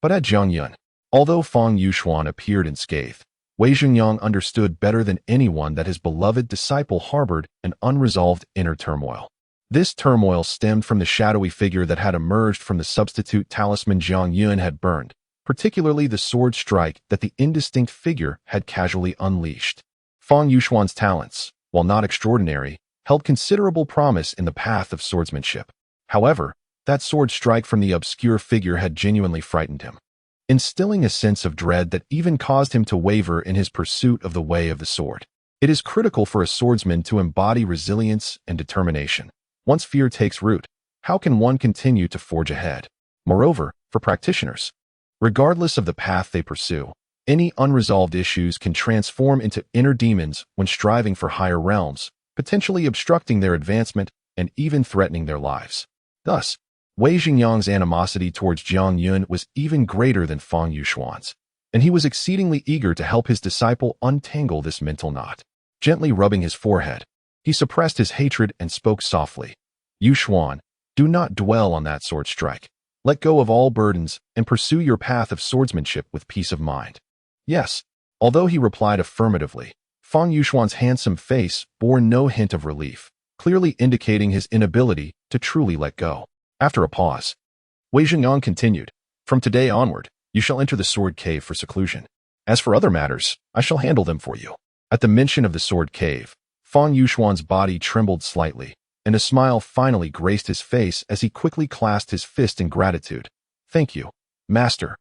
but at Jiang Yun. Although Fang Yuxuan appeared unscathed, Wei Zhengyang understood better than anyone that his beloved disciple harbored an unresolved inner turmoil. This turmoil stemmed from the shadowy figure that had emerged from the substitute talisman Jiang Yun had burned, particularly the sword strike that the indistinct figure had casually unleashed. Fang Yuxuan's talents, while not extraordinary, held considerable promise in the path of swordsmanship. However, that sword strike from the obscure figure had genuinely frightened him, instilling a sense of dread that even caused him to waver in his pursuit of the way of the sword. It is critical for a swordsman to embody resilience and determination. Once fear takes root, how can one continue to forge ahead? Moreover, for practitioners, regardless of the path they pursue, any unresolved issues can transform into inner demons when striving for higher realms, potentially obstructing their advancement and even threatening their lives. Thus, Wei Zhengyang's animosity towards Jiang Yun was even greater than Fang Yuxuan's, and he was exceedingly eager to help his disciple untangle this mental knot. Gently rubbing his forehead, he suppressed his hatred and spoke softly. Yuxuan, do not dwell on that sword strike. Let go of all burdens and pursue your path of swordsmanship with peace of mind. Yes. Although he replied affirmatively, Fang Yuxuan's handsome face bore no hint of relief, clearly indicating his inability to truly let go. After a pause, Wei Zhengyang continued, from today onward, you shall enter the sword cave for seclusion. As for other matters, I shall handle them for you. At the mention of the sword cave, Fang Yuxuan's body trembled slightly, and a smile finally graced his face as he quickly clasped his fist in gratitude. Thank you, master.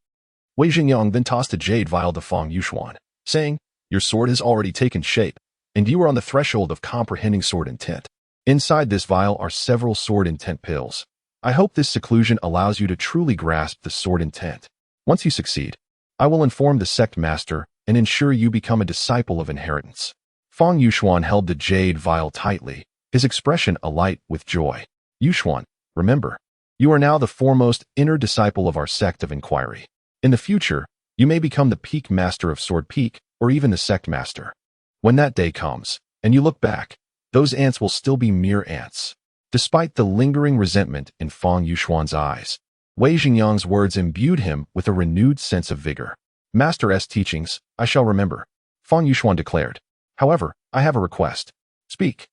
Wei Zhengyang then tossed a jade vial to Fang Yuxuan, saying, your sword has already taken shape, and you are on the threshold of comprehending sword intent. Inside this vial are several sword intent pills. I hope this seclusion allows you to truly grasp the sword intent. Once you succeed, I will inform the sect master and ensure you become a disciple of inheritance. Fang Yuxuan held the jade vial tightly, his expression alight with joy. Yuxuan, remember, you are now the foremost inner disciple of our sect of inquiry. In the future, you may become the peak master of Sword Peak, or even the sect master. When that day comes, and you look back, those ants will still be mere ants. Despite the lingering resentment in Fang Yuxuan's eyes, Wei Zhengyang's words imbued him with a renewed sense of vigor. Master's teachings, I shall remember, Fang Yuxuan declared. However, I have a request. Speak.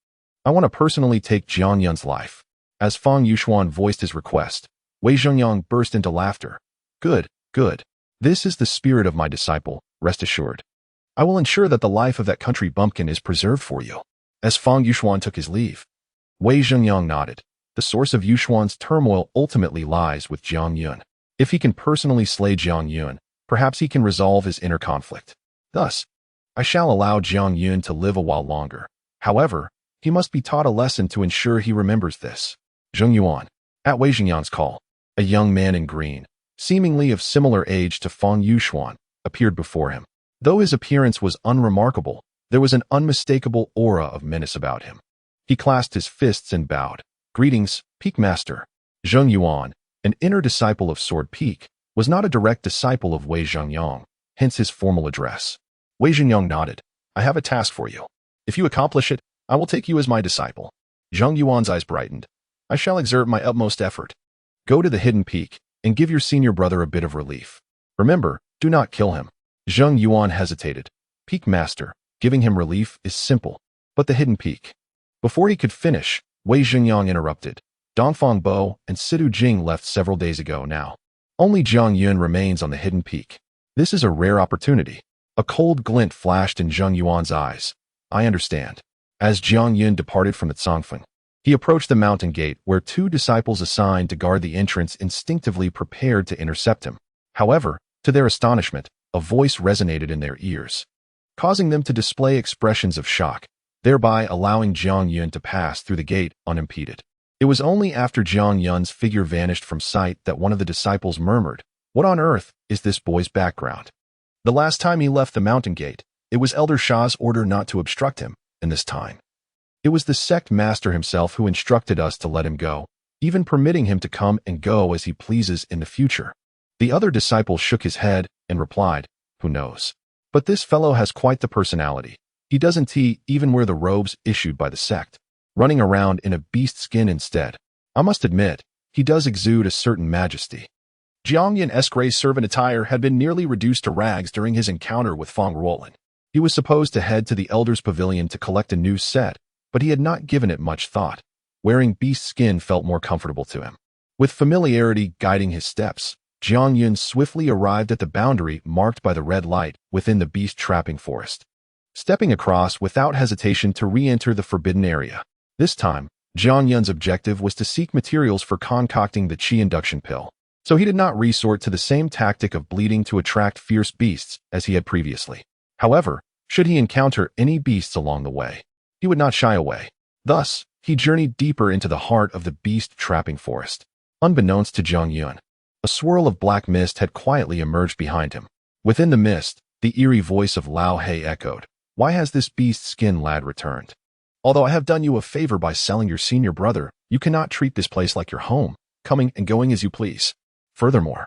I want to personally take Jiang Yun's life. As Fang Yuxuan voiced his request, Wei Zhengyang burst into laughter. Good, good. This is the spirit of my disciple, rest assured. I will ensure that the life of that country bumpkin is preserved for you. As Fang Yuxuan took his leave, Wei Zhengyang nodded. The source of Yuxuan's turmoil ultimately lies with Jiang Yun. If he can personally slay Jiang Yun, perhaps he can resolve his inner conflict. Thus, I shall allow Jiang Yun to live a while longer. However, he must be taught a lesson to ensure he remembers this. Zheng Yuan, At Wei Jingyang's call, a young man in green, seemingly of similar age to Fang Yuxuan, appeared before him. Though his appearance was unremarkable, there was an unmistakable aura of menace about him. He clasped his fists and bowed. "Greetings, Peak Master." Zheng Yuan, an inner disciple of Sword Peak, was not a direct disciple of Wei Zhengyang, hence his formal address. Wei Zhengyang nodded. "I have a task for you. If you accomplish it, I will take you as my disciple." Zheng Yuan's eyes brightened. "I shall exert my utmost effort. Go to the hidden peak and give your senior brother a bit of relief. Remember, do not kill him." Zheng Yuan hesitated. "Peak Master, giving him relief is simple. But the hidden peak." Before he could finish, Wei Zhengyang interrupted. "Dongfang Bo and Sidu Jing left several days ago now. Only Jiang Yun remains on the hidden peak. This is a rare opportunity." A cold glint flashed in Zheng Yuan's eyes. "I understand." As Jiang Yun departed from the Cangfeng, he approached the mountain gate where two disciples assigned to guard the entrance instinctively prepared to intercept him. However, to their astonishment, a voice resonated in their ears, causing them to display expressions of shock, thereby allowing Jiang Yun to pass through the gate unimpeded. It was only after Jiang Yun's figure vanished from sight that one of the disciples murmured, "What on earth is this boy's background?" The last time he left the mountain gate, it was Elder Shah's order not to obstruct him, and this time it was the sect master himself who instructed us to let him go, even permitting him to come and go as he pleases in the future. The other disciple shook his head and replied, "Who knows? But this fellow has quite the personality. He doesn't even wear the robes issued by the sect, running around in a beast skin instead. I must admit, he does exude a certain majesty." Jiang Yun's gray servant attire had been nearly reduced to rags during his encounter with Fang Ruolin. He was supposed to head to the Elder's Pavilion to collect a new set, but he had not given it much thought. Wearing beast skin felt more comfortable to him. With familiarity guiding his steps, Jiang Yun swiftly arrived at the boundary marked by the red light within the beast-trapping forest, stepping across without hesitation to re-enter the forbidden area. This time, Jiang Yun's objective was to seek materials for concocting the Qi induction pill, so he did not resort to the same tactic of bleeding to attract fierce beasts as he had previously. However, should he encounter any beasts along the way, he would not shy away. Thus, he journeyed deeper into the heart of the beast-trapping forest. Unbeknownst to Jiang Yun, a swirl of black mist had quietly emerged behind him. Within the mist, the eerie voice of Lao He echoed, "Why has this beast-skin lad returned? Although I have done you a favor by selling your senior brother, you cannot treat this place like your home, coming and going as you please. Furthermore,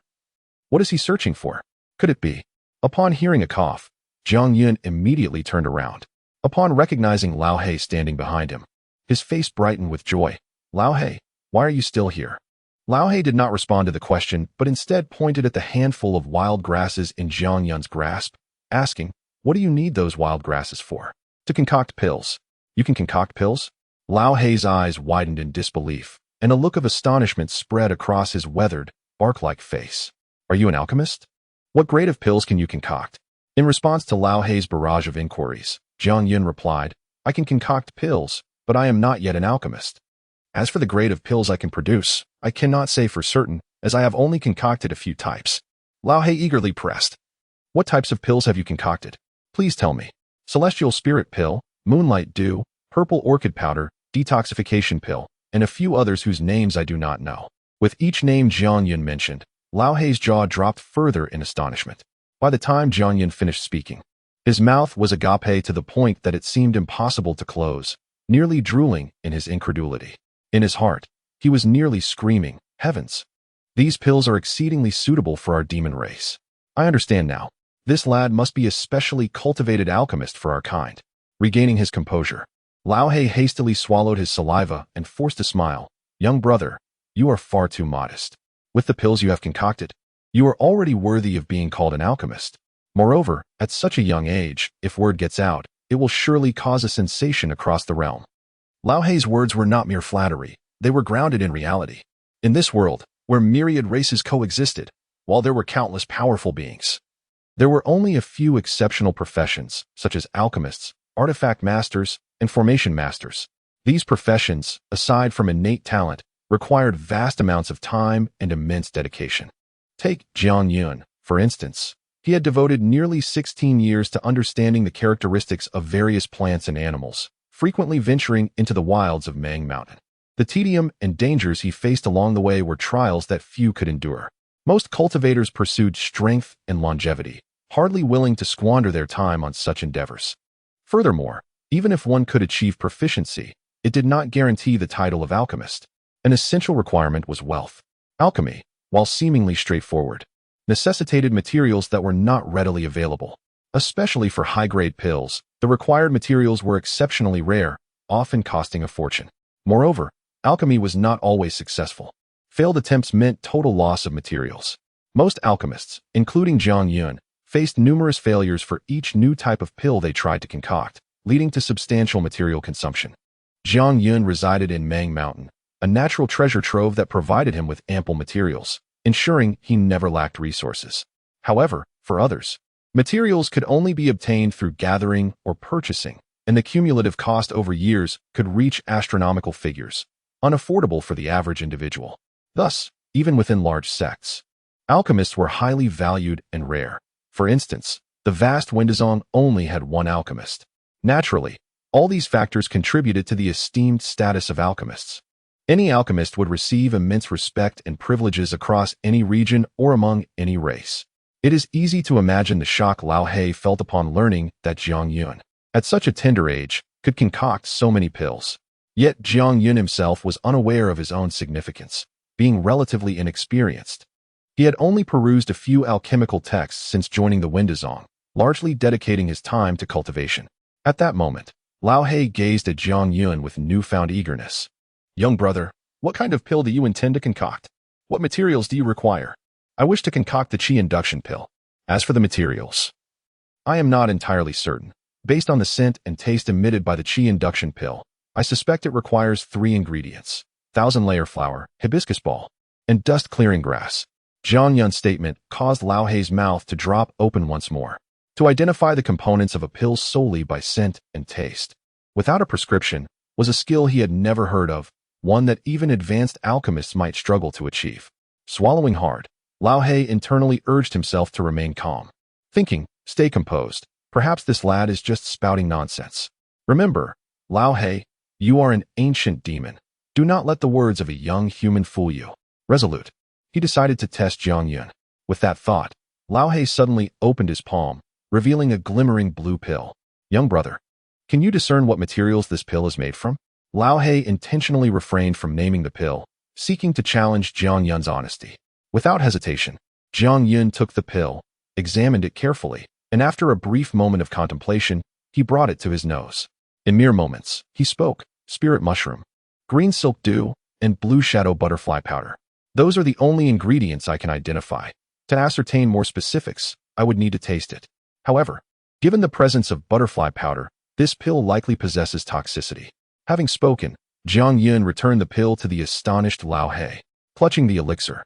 what is he searching for? Could it be?" Upon hearing a cough, Jiang Yun immediately turned around. Upon recognizing Lao He standing behind him, his face brightened with joy. "Lao He, why are you still here?" Lao He did not respond to the question, but instead pointed at the handful of wild grasses in Jiang Yun's grasp, asking, "What do you need those wild grasses for?" "To concoct pills." "You can concoct pills?" Lao He's eyes widened in disbelief, and a look of astonishment spread across his weathered, bark-like face. "Are you an alchemist? What grade of pills can you concoct?" In response to Lao He's barrage of inquiries, Jiang Yun replied, "I can concoct pills, but I am not yet an alchemist. As for the grade of pills I can produce, I cannot say for certain, as I have only concocted a few types." Lao He eagerly pressed, "What types of pills have you concocted? Please tell me." "Celestial Spirit Pill, Moonlight Dew, Purple Orchid Powder, Detoxification Pill, and a few others whose names I do not know." With each name Jiang Yun mentioned, Lao He's jaw dropped further in astonishment. By the time Jiang Yun finished speaking, his mouth was agape to the point that it seemed impossible to close, nearly drooling in his incredulity. In his heart, he was nearly screaming, "Heavens! These pills are exceedingly suitable for our demon race. I understand now. This lad must be a specially cultivated alchemist for our kind." Regaining his composure, Lao He hastily swallowed his saliva and forced a smile. "Young brother, you are far too modest. With the pills you have concocted, you are already worthy of being called an alchemist. Moreover, at such a young age, if word gets out, it will surely cause a sensation across the realm." Lao He's words were not mere flattery, they were grounded in reality. In this world, where myriad races coexisted, while there were countless powerful beings, there were only a few exceptional professions, such as alchemists, artifact masters, and formation masters. These professions, aside from innate talent, required vast amounts of time and immense dedication. Take Jiang Yun, for instance. He had devoted nearly 16 years to understanding the characteristics of various plants and animals, frequently venturing into the wilds of Mang Mountain. The tedium and dangers he faced along the way were trials that few could endure. Most cultivators pursued strength and longevity, hardly willing to squander their time on such endeavors. Furthermore, even if one could achieve proficiency, it did not guarantee the title of alchemist. An essential requirement was wealth. Alchemy, while seemingly straightforward, necessitated materials that were not readily available. Especially for high-grade pills, the required materials were exceptionally rare, often costing a fortune. Moreover, alchemy was not always successful. Failed attempts meant total loss of materials. Most alchemists, including Zhang Yun, faced numerous failures for each new type of pill they tried to concoct, leading to substantial material consumption. Zhang Yun resided in Mang Mountain, a natural treasure trove that provided him with ample materials, ensuring he never lacked resources. However, for others, materials could only be obtained through gathering or purchasing, and the cumulative cost over years could reach astronomical figures, unaffordable for the average individual. Thus, even within large sects, alchemists were highly valued and rare. For instance, the vast Windazong only had one alchemist. Naturally, all these factors contributed to the esteemed status of alchemists. Any alchemist would receive immense respect and privileges across any region or among any race. It is easy to imagine the shock Lao He felt upon learning that Zhang Yun, at such a tender age, could concoct so many pills. Yet Zhang Yun himself was unaware of his own significance, being relatively inexperienced. He had only perused a few alchemical texts since joining the Windazong, largely dedicating his time to cultivation. At that moment, Lao He gazed at Zhang Yun with newfound eagerness. "Young brother, what kind of pill do you intend to concoct? What materials do you require?" "I wish to concoct the qi induction pill. As for the materials, I am not entirely certain. Based on the scent and taste emitted by the qi induction pill, I suspect it requires 3 ingredients: 1,000-layer flour, hibiscus ball, and dust-clearing grass." Zhang Yun's statement caused Lao He's mouth to drop open once more. To identify the components of a pill solely by scent and taste, without a prescription, was a skill he had never heard of, one that even advanced alchemists might struggle to achieve. Swallowing hard, Lao He internally urged himself to remain calm. Thinking, stay composed. Perhaps this lad is just spouting nonsense. Remember, Lao He, you are an ancient demon. Do not let the words of a young human fool you. Resolute, he decided to test Zhang Yun. With that thought, Lao He suddenly opened his palm, revealing a glimmering blue pill. "Young brother, can you discern what materials this pill is made from?" Lao He intentionally refrained from naming the pill, seeking to challenge Zhang Yun's honesty. Without hesitation, Zhang Yun took the pill, examined it carefully, and after a brief moment of contemplation, he brought it to his nose. In mere moments, he spoke: "Spirit mushroom, green silk dew, and blue shadow butterfly powder. Those are the only ingredients I can identify. To ascertain more specifics, I would need to taste it. However, given the presence of butterfly powder, this pill likely possesses toxicity." Having spoken, Zhang Yun returned the pill to the astonished Lao He. Clutching the elixir,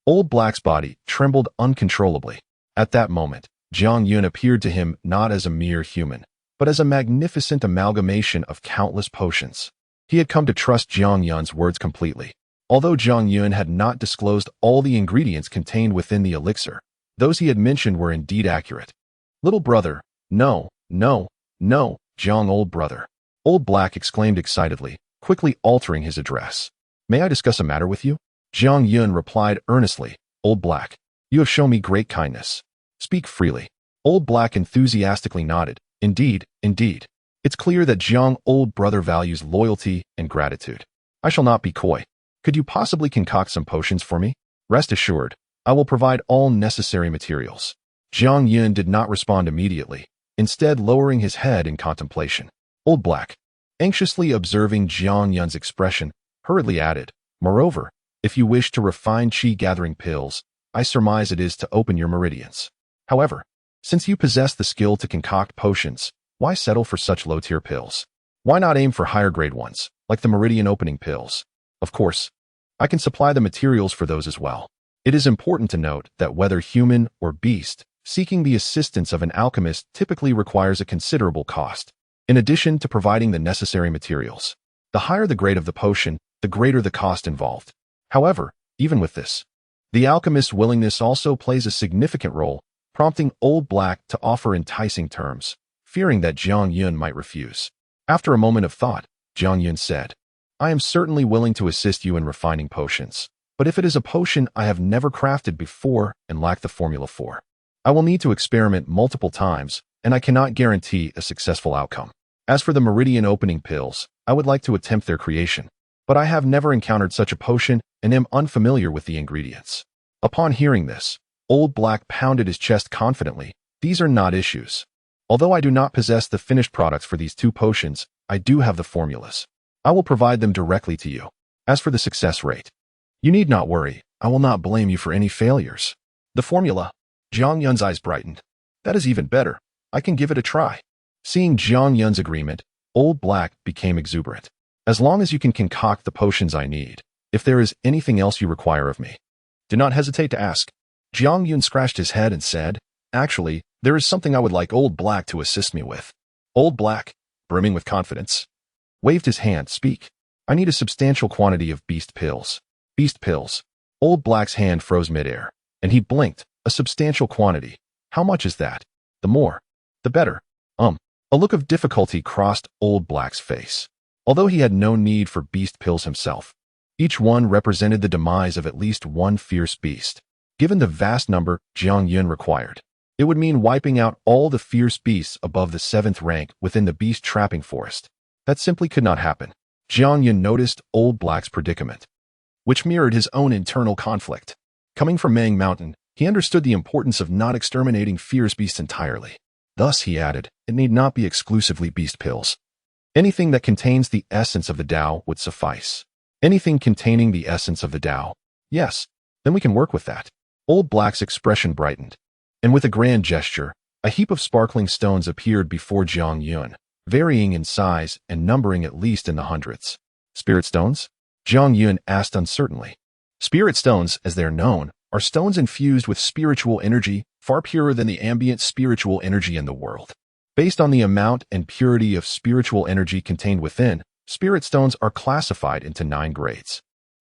Old Black's body trembled uncontrollably. At that moment, Zhang Yun appeared to him not as a mere human, but as a magnificent amalgamation of countless potions. He had come to trust Zhang Yun's words completely. Although Zhang Yun had not disclosed all the ingredients contained within the elixir, those he had mentioned were indeed accurate. "Little brother, no, no, no, Zhang old brother," Old Black exclaimed excitedly, quickly altering his address. "May I discuss a matter with you?" Zhang Yun replied earnestly. "Old Black, you have shown me great kindness. Speak freely." Old Black enthusiastically nodded. "Indeed, indeed. It's clear that Zhang old brother values loyalty and gratitude. I shall not be coy. Could you possibly concoct some potions for me? Rest assured, I will provide all necessary materials." Zhang Yun did not respond immediately, instead lowering his head in contemplation. Old Black, anxiously observing Zhang Yun's expression, hurriedly added, "Moreover, if you wish to refine qi-gathering pills, I surmise it is to open your meridians. However, since you possess the skill to concoct potions, why settle for such low-tier pills? Why not aim for higher-grade ones, like the meridian-opening pills? Of course, I can supply the materials for those as well. It is important to note that whether human or beast, seeking the assistance of an alchemist typically requires a considerable cost. In addition to providing the necessary materials, the higher the grade of the potion, the greater the cost involved. However, even with this, the alchemist's willingness also plays a significant role, prompting Old Black to offer enticing terms, fearing that Zhang Yun might refuse. After a moment of thought, Zhang Yun said, I am certainly willing to assist you in refining potions. But if it is a potion I have never crafted before and lack the formula for, I will need to experiment multiple times, and I cannot guarantee a successful outcome. As for the meridian opening pills, I would like to attempt their creation, but I have never encountered such a potion and am unfamiliar with the ingredients. Upon hearing this, Old Black pounded his chest confidently. These are not issues. Although I do not possess the finished products for these two potions, I do have the formulas. I will provide them directly to you. As for the success rate, you need not worry. I will not blame you for any failures. The formula. Jiang Yun's eyes brightened. That is even better. I can give it a try. Seeing Jiang Yun's agreement, Old Black became exuberant. As long as you can concoct the potions I need, if there is anything else you require of me, do not hesitate to ask. Jiang Yun scratched his head and said, actually, there is something I would like Old Black to assist me with. Old Black, brimming with confidence, waved his hand. Speak. I need a substantial quantity of beast pills. Beast pills. Old Black's hand froze midair, and he blinked. A substantial quantity. How much is that? The more, the better. A look of difficulty crossed Old Black's face. Although he had no need for beast pills himself, each one represented the demise of at least one fierce beast. Given the vast number Jiang Yun required, it would mean wiping out all the fierce beasts above the 7th rank within the beast trapping forest. That simply could not happen. Jiang Yun noticed Old Black's predicament, which mirrored his own internal conflict. Coming from Mang Mountain, he understood the importance of not exterminating fierce beasts entirely. Thus, he added, it need not be exclusively beast pills. Anything that contains the essence of the Tao would suffice. Anything containing the essence of the Tao. Yes, then we can work with that. Old Black's expression brightened, and with a grand gesture, a heap of sparkling stones appeared before Jiang Yun, varying in size and numbering at least in the hundreds. Spirit stones? Jiang Yun asked uncertainly. Spirit stones, as they are known, are stones infused with spiritual energy, far purer than the ambient spiritual energy in the world. Based on the amount and purity of spiritual energy contained within, spirit stones are classified into 9 grades.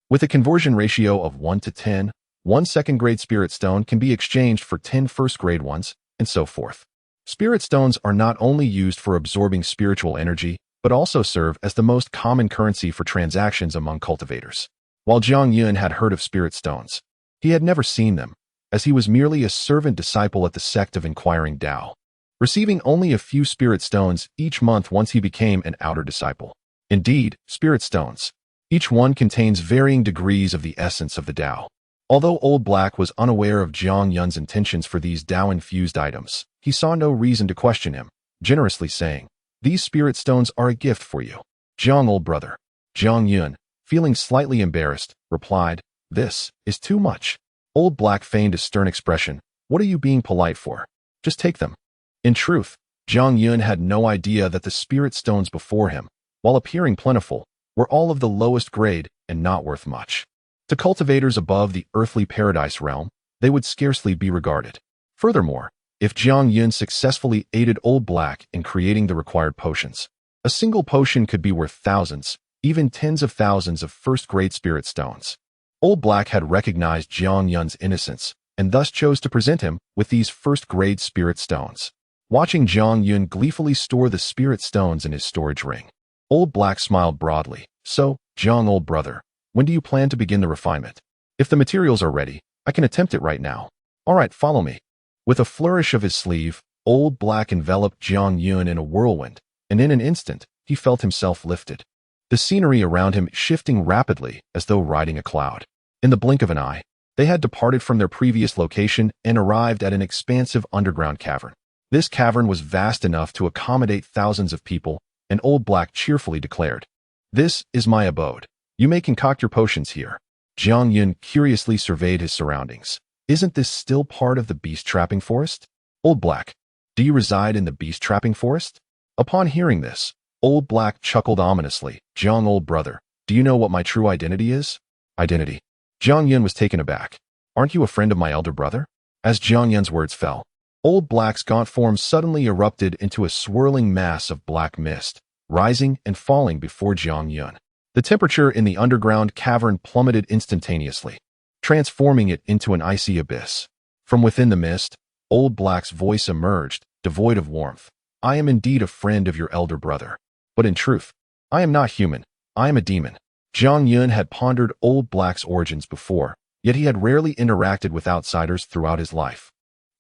With a conversion ratio of 1 to 10, 1 second-grade spirit stone can be exchanged for 10 first-grade ones, and so forth. Spirit stones are not only used for absorbing spiritual energy, but also serve as the most common currency for transactions among cultivators. While Jiang Yun had heard of spirit stones, he had never seen them, as he was merely a servant disciple at the sect of Inquiring Tao, receiving only a few spirit stones each month once he became an outer disciple. Indeed, spirit stones. Each one contains varying degrees of the essence of the Tao. Although Old Black was unaware of Jiang Yun's intentions for these Tao-infused items, he saw no reason to question him, generously saying, these spirit stones are a gift for you. Jiang, old brother. Jiang Yun, feeling slightly embarrassed, replied, this is too much. Old Black feigned a stern expression. What are you being polite for? Just take them. In truth, Jiang Yun had no idea that the spirit stones before him, while appearing plentiful, were all of the lowest grade and not worth much. To cultivators above the earthly paradise realm, they would scarcely be regarded. Furthermore, if Jiang Yun successfully aided Old Black in creating the required potions, a single potion could be worth thousands, even tens of thousands of first-grade spirit stones. Old Black had recognized Jiang Yun's innocence, and thus chose to present him with these first-grade spirit stones. Watching Jiang Yun gleefully store the spirit stones in his storage ring, Old Black smiled broadly. So, Jiang, old brother, when do you plan to begin the refinement? If the materials are ready, I can attempt it right now. All right, follow me. With a flourish of his sleeve, Old Black enveloped Jiang Yun in a whirlwind, and in an instant, he felt himself lifted. The scenery around him shifting rapidly as though riding a cloud. In the blink of an eye, they had departed from their previous location and arrived at an expansive underground cavern. This cavern was vast enough to accommodate thousands of people, and Old Black cheerfully declared, this is my abode. You may concoct your potions here. Jiang Yun curiously surveyed his surroundings. Isn't this still part of the beast trapping forest? Old Black, do you reside in the beast trapping forest? Upon hearing this, Old Black chuckled ominously. Jiang, old brother, do you know what my true identity is? Identity. Jiang Yun was taken aback. Aren't you a friend of my elder brother? As Jiang Yun's words fell, Old Black's gaunt form suddenly erupted into a swirling mass of black mist, rising and falling before Jiang Yun. The temperature in the underground cavern plummeted instantaneously, transforming it into an icy abyss. From within the mist, Old Black's voice emerged, devoid of warmth. I am indeed a friend of your elder brother. But in truth, I am not human. I am a demon. Jiang Yun had pondered Old Black's origins before, yet he had rarely interacted with outsiders throughout his life.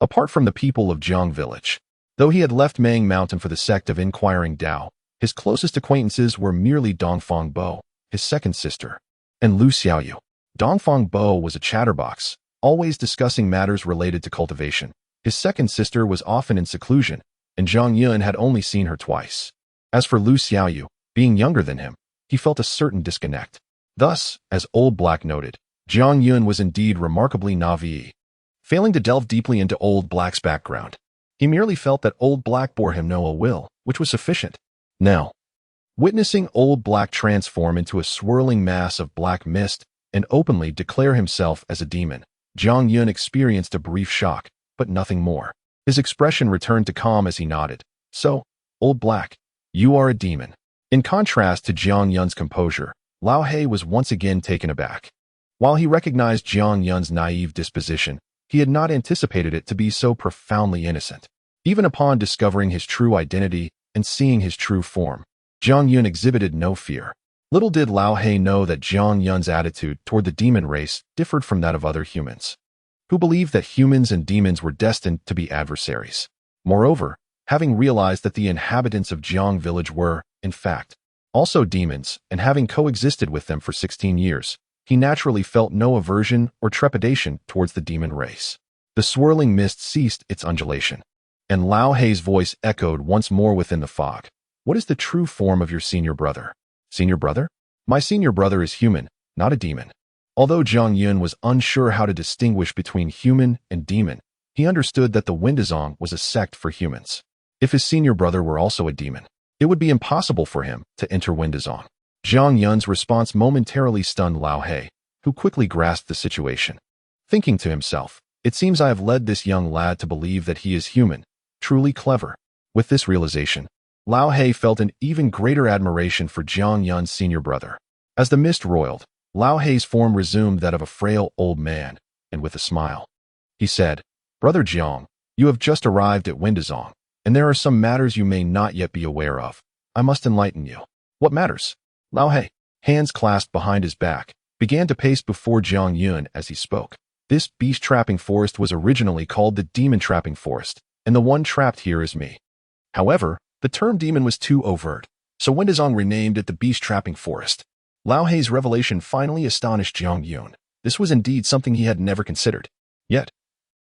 Apart from the people of Jiang Village, though he had left Mang Mountain for the sect of Inquiring Tao, his closest acquaintances were merely Dongfang Bo, his second sister, and Lu Xiaoyu. Dongfang Bo was a chatterbox, always discussing matters related to cultivation. His second sister was often in seclusion, and Jiang Yun had only seen her twice. As for Lu Xiaoyu, being younger than him, he felt a certain disconnect. Thus, as Old Black noted, Jiang Yun was indeed remarkably naive, failing to delve deeply into Old Black's background. He merely felt that Old Black bore him no ill will, which was sufficient. Now, witnessing Old Black transform into a swirling mass of black mist and openly declare himself as a demon, Jiang Yun experienced a brief shock, but nothing more. His expression returned to calm as he nodded. So, Old Black, you are a demon. In contrast to Jiang Yun's composure, Lao He was once again taken aback. While he recognized Jiang Yun's naive disposition, he had not anticipated it to be so profoundly innocent. Even upon discovering his true identity and seeing his true form, Jiang Yun exhibited no fear. Little did Lao He know that Jiang Yun's attitude toward the demon race differed from that of other humans, who believed that humans and demons were destined to be adversaries. Moreover, having realized that the inhabitants of Jiang Village were, in fact, also demons, and having coexisted with them for 16 years, he naturally felt no aversion or trepidation towards the demon race. The swirling mist ceased its undulation, and Lao He's voice echoed once more within the fog. What is the true form of your senior brother? Senior brother? My senior brother is human, not a demon. Although Jiang Yun was unsure how to distinguish between human and demon, he understood that the Windazong was a sect for humans. If his senior brother were also a demon, it would be impossible for him to enter Windazong. Jiang Yun's response momentarily stunned Lao He, who quickly grasped the situation. Thinking to himself, it seems I have led this young lad to believe that he is human, truly clever. With this realization, Lao He felt an even greater admiration for Jiang Yun's senior brother. As the mist roiled, Lao He's form resumed that of a frail old man, and with a smile, he said, Brother Jiang, you have just arrived at Windazong, and there are some matters you may not yet be aware of. I must enlighten you. What matters? Lao He, hands clasped behind his back, began to pace before Jiang Yun as he spoke. This beast-trapping forest was originally called the demon-trapping forest, and the one trapped here is me. However, the term demon was too overt, so Windazong renamed it the beast-trapping forest. Lao He's revelation finally astonished Jiang Yun. This was indeed something he had never considered. Yet,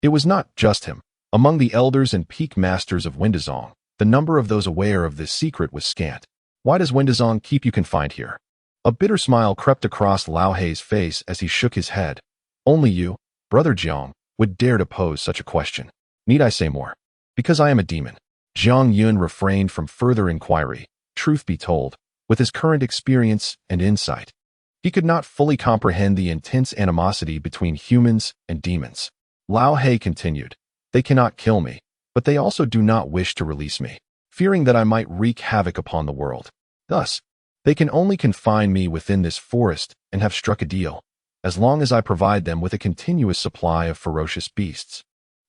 it was not just him. Among the elders and peak masters of Windazong, the number of those aware of this secret was scant. Why does Windazong keep you confined here? A bitter smile crept across Lao He's face as he shook his head. Only you, Brother Jiang, would dare to pose such a question. Need I say more? Because I am a demon. Jiang Yun refrained from further inquiry. Truth be told, with his current experience and insight, he could not fully comprehend the intense animosity between humans and demons. Lao He continued, They cannot kill me, but they also do not wish to release me, fearing that I might wreak havoc upon the world. Thus, they can only confine me within this forest and have struck a deal. As long as I provide them with a continuous supply of ferocious beasts,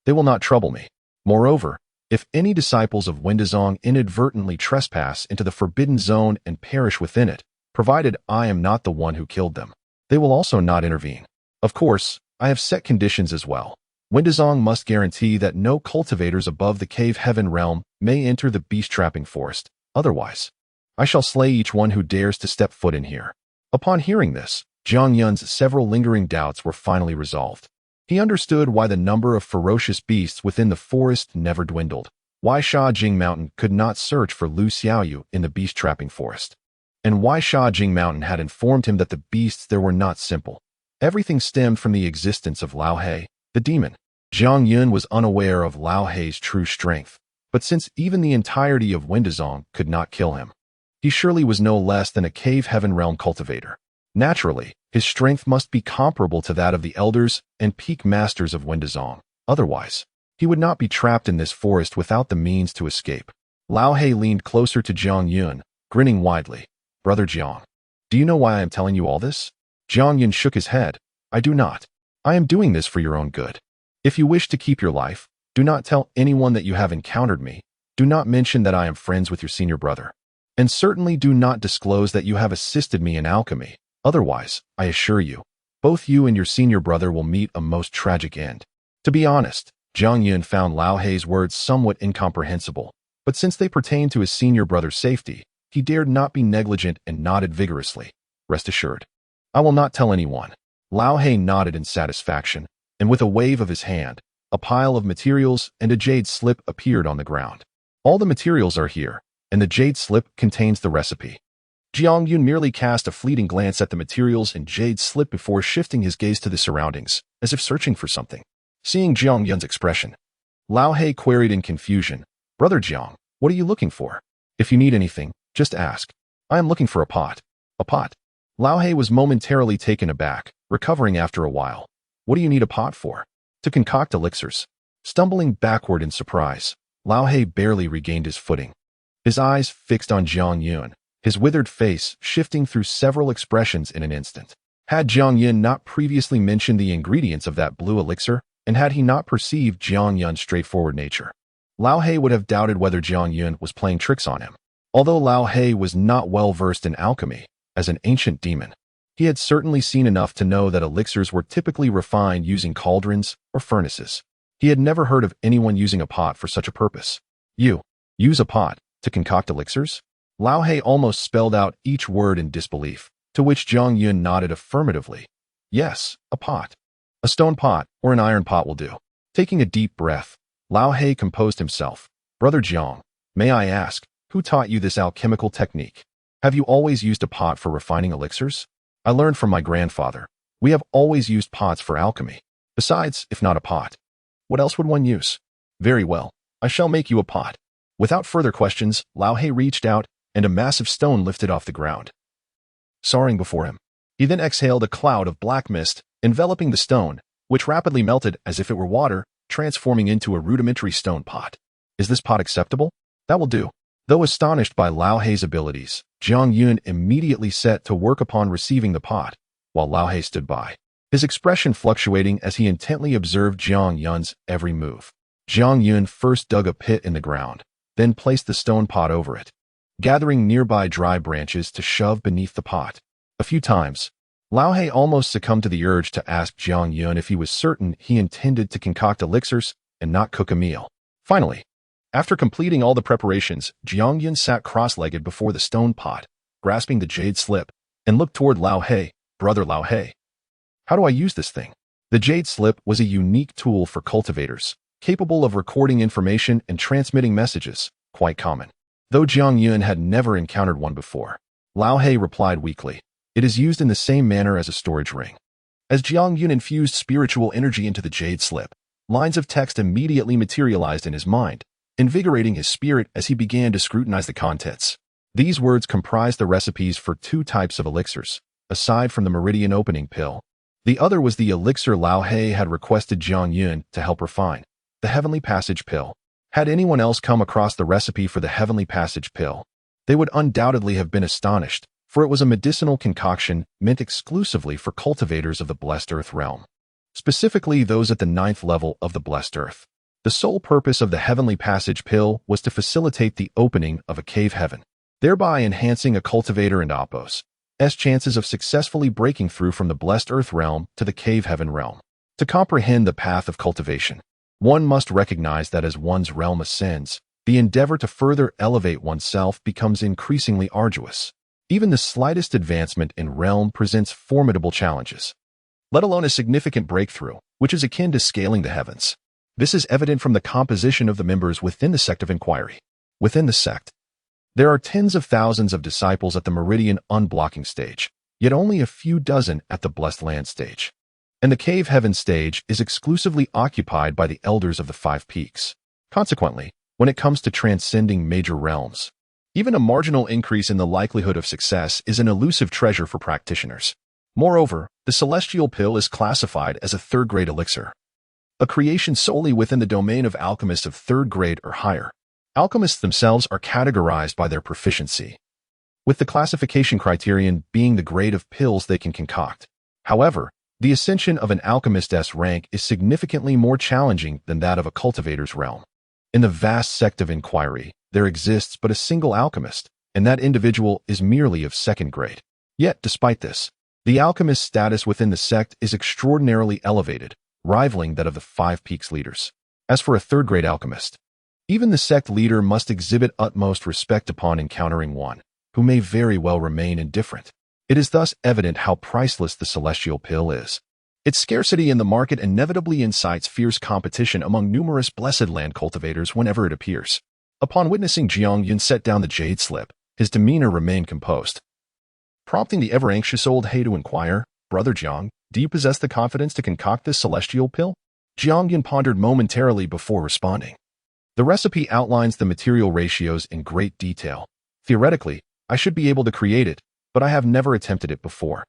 they will not trouble me. Moreover, if any disciples of Windazong inadvertently trespass into the forbidden zone and perish within it, provided I am not the one who killed them, they will also not intervene. Of course, I have set conditions as well. Windazong must guarantee that no cultivators above the cave heaven realm may enter the beast-trapping forest. Otherwise, I shall slay each one who dares to step foot in here. Upon hearing this, Jiang Yun's several lingering doubts were finally resolved. He understood why the number of ferocious beasts within the forest never dwindled, why Sha Jing Mountain could not search for Lu Xiaoyu in the beast-trapping forest, and why Sha Jing Mountain had informed him that the beasts there were not simple. Everything stemmed from the existence of Lao He, the demon. Jiang Yun was unaware of Lao He's true strength, but since even the entirety of Windazong could not kill him, he surely was no less than a cave heaven realm cultivator. Naturally, his strength must be comparable to that of the elders and peak masters of Windazong. Otherwise, he would not be trapped in this forest without the means to escape. Lao He leaned closer to Jiang Yun, grinning widely. Brother Jiang, do you know why I am telling you all this? Jiang Yun shook his head. I do not. I am doing this for your own good. If you wish to keep your life, do not tell anyone that you have encountered me. Do not mention that I am friends with your senior brother. And certainly do not disclose that you have assisted me in alchemy. Otherwise, I assure you, both you and your senior brother will meet a most tragic end. To be honest, Jiang Yun found Lao Hei's words somewhat incomprehensible, but since they pertained to his senior brother's safety, he dared not be negligent and nodded vigorously. Rest assured, I will not tell anyone. Lao Hei nodded in satisfaction, and with a wave of his hand, a pile of materials and a jade slip appeared on the ground. All the materials are here, and the jade slip contains the recipe. Jiang Yun merely cast a fleeting glance at the materials and jade slip before shifting his gaze to the surroundings, as if searching for something. Seeing Jiang Yun's expression, Lao Hei queried in confusion, Brother Jiang, what are you looking for? If you need anything, just ask. I am looking for a pot. A pot. Lao Hei was momentarily taken aback, recovering after a while. What do you need a pot for? To concoct elixirs. Stumbling backward in surprise, Lao Hei barely regained his footing. His eyes fixed on Jiang Yun, his withered face shifting through several expressions in an instant. Had Jiang Yun not previously mentioned the ingredients of that blue elixir, and had he not perceived Jiang Yun's straightforward nature, Lao Hei would have doubted whether Jiang Yun was playing tricks on him. Although Lao Hei was not well versed in alchemy, as an ancient demon, he had certainly seen enough to know that elixirs were typically refined using cauldrons or furnaces. He had never heard of anyone using a pot for such a purpose. You use a pot to concoct elixirs? Lao Hei almost spelled out each word in disbelief, to which Jiang Yun nodded affirmatively. Yes, a pot. A stone pot or an iron pot will do. Taking a deep breath, Lao Hei composed himself. Brother Jiang, may I ask, who taught you this alchemical technique? Have you always used a pot for refining elixirs? I learned from my grandfather. We have always used pots for alchemy. Besides, if not a pot, what else would one use? Very well, I shall make you a pot. Without further questions, Lao Hei reached out, and a massive stone lifted off the ground, soaring before him. He then exhaled a cloud of black mist, enveloping the stone, which rapidly melted as if it were water, transforming into a rudimentary stone pot. Is this pot acceptable? That will do. Though astonished by Lao Hei's abilities, Jiang Yun immediately set to work upon receiving the pot, while Lao Hei stood by, his expression fluctuating as he intently observed Jiang Yun's every move. Jiang Yun first dug a pit in the ground, then placed the stone pot over it, gathering nearby dry branches to shove beneath the pot. A few times, Lao Hei almost succumbed to the urge to ask Jiang Yun if he was certain he intended to concoct elixirs and not cook a meal. Finally, after completing all the preparations, Jiang Yun sat cross-legged before the stone pot, grasping the jade slip, and looked toward Lao Hei. Brother Lao Hei, how do I use this thing? The jade slip was a unique tool for cultivators, capable of recording information and transmitting messages, quite common. Though Jiang Yun had never encountered one before, Lao Hei replied weakly, it is used in the same manner as a storage ring. As Jiang Yun infused spiritual energy into the jade slip, lines of text immediately materialized in his mind, invigorating his spirit as he began to scrutinize the contents. These words comprised the recipes for 2 types of elixirs, aside from the meridian opening pill. The other was the elixir Lao Hei had requested Jiang Yun to help refine, the heavenly passage pill. Had anyone else come across the recipe for the heavenly passage pill, they would undoubtedly have been astonished, for it was a medicinal concoction meant exclusively for cultivators of the blessed earth realm, specifically those at the 9th level of the blessed earth. The sole purpose of the heavenly passage pill was to facilitate the opening of a cave heaven, thereby enhancing a cultivator and Appo's chances of successfully breaking through from the blessed earth realm to the cave heaven realm. To comprehend the path of cultivation, one must recognize that as one's realm ascends, the endeavor to further elevate oneself becomes increasingly arduous. Even the slightest advancement in realm presents formidable challenges, let alone a significant breakthrough, which is akin to scaling the heavens. This is evident from the composition of the members within the sect of inquiry. Within the sect, there are tens of thousands of disciples at the meridian unblocking stage, yet only a few dozen at the blessed land stage. And the cave heaven stage is exclusively occupied by the elders of the 5 peaks. Consequently, when it comes to transcending major realms, even a marginal increase in the likelihood of success is an elusive treasure for practitioners. Moreover, the celestial pill is classified as a 3rd-grade elixir, a creation solely within the domain of alchemists of 3rd grade or higher. Alchemists themselves are categorized by their proficiency, with the classification criterion being the grade of pills they can concoct. However, the ascension of an alchemist's rank is significantly more challenging than that of a cultivator's realm. In the vast sect of inquiry, there exists but a single alchemist, and that individual is merely of 2nd grade. Yet, despite this, The alchemist's status within the sect is extraordinarily elevated, rivaling that of the Five Peaks leaders. As for a third-grade alchemist, even the sect leader must exhibit utmost respect upon encountering one, who may very well remain indifferent. It is thus evident how priceless the celestial pill is. Its scarcity in the market inevitably incites fierce competition among numerous Blessed Land cultivators whenever it appears. Upon witnessing Jiang Yun set down the jade slip, his demeanor remained composed, prompting the ever-anxious old He to inquire, "Brother Jiang, do you possess the confidence to concoct this celestial pill?" Jiang Yun pondered momentarily before responding. The recipe outlines the material ratios in great detail. Theoretically, I should be able to create it, but I have never attempted it before.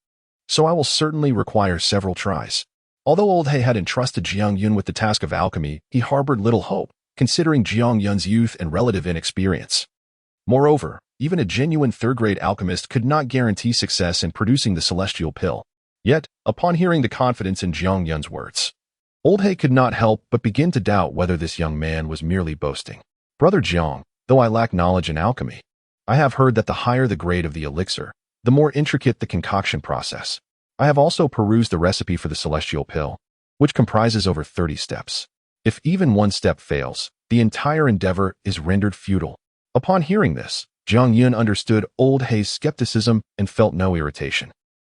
So I will certainly require several tries. Although old He had entrusted Jiang Yun with the task of alchemy, he harbored little hope, considering Jiang Yun's youth and relative inexperience. Moreover, even a genuine third-grade alchemist could not guarantee success in producing the celestial pill. Yet, upon hearing the confidence in Jiang Yun's words, old He could not help but begin to doubt whether this young man was merely boasting. "Brother Jiang, though I lack knowledge in alchemy, I have heard that the higher the grade of the elixir, the more intricate the concoction process. I have also perused the recipe for the celestial pill, which comprises over 30 steps. If even one step fails, the entire endeavor is rendered futile." Upon hearing this, Jiang Yun understood old He's skepticism and felt no irritation.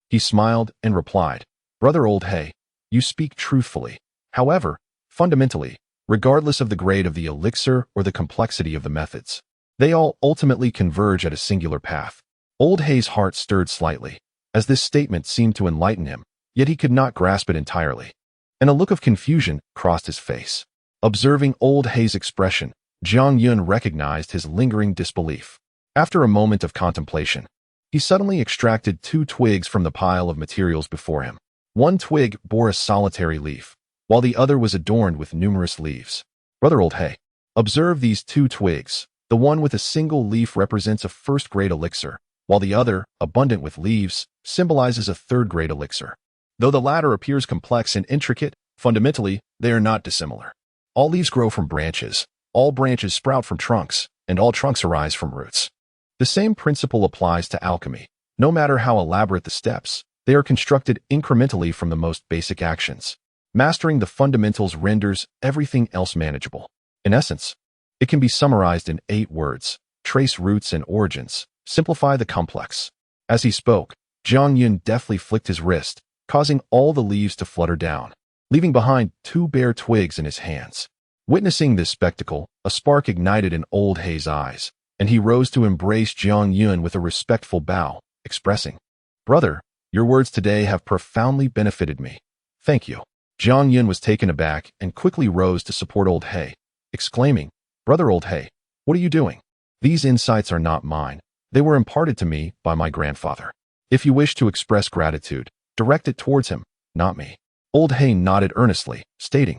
He smiled and replied, "Brother old He, you speak truthfully. However, fundamentally, regardless of the grade of the elixir or the complexity of the methods, they all ultimately converge at a singular path." Old He's heart stirred slightly, as this statement seemed to enlighten him, yet he could not grasp it entirely, and a look of confusion crossed his face. Observing old He's expression, Jiang Yun recognized his lingering disbelief. After a moment of contemplation, he suddenly extracted 2 twigs from the pile of materials before him. One twig bore a solitary leaf, while the other was adorned with numerous leaves. "Brother old He, observe these 2 twigs. The one with a single leaf represents a first-grade elixir, while the other, abundant with leaves, symbolizes a third-grade elixir. Though the latter appears complex and intricate, fundamentally, they are not dissimilar. All leaves grow from branches, all branches sprout from trunks, and all trunks arise from roots. The same principle applies to alchemy. No matter how elaborate the steps, they are constructed incrementally from the most basic actions. Mastering the fundamentals renders everything else manageable. In essence, it can be summarized in 8 words: trace roots and origins, simplify the complex." As he spoke, Jiang Yun deftly flicked his wrist, causing all the leaves to flutter down, leaving behind 2 bare twigs in his hands. Witnessing this spectacle, a spark ignited in old He's eyes, and he rose to embrace Jiang Yun with a respectful bow, expressing, "Brother, your words today have profoundly benefited me. Thank you." Jiang Yun was taken aback and quickly rose to support old He, exclaiming, "Brother old He, what are you doing? These insights are not mine. They were imparted to me by my grandfather. If you wish to express gratitude, direct it towards him, not me." Old He nodded earnestly, stating,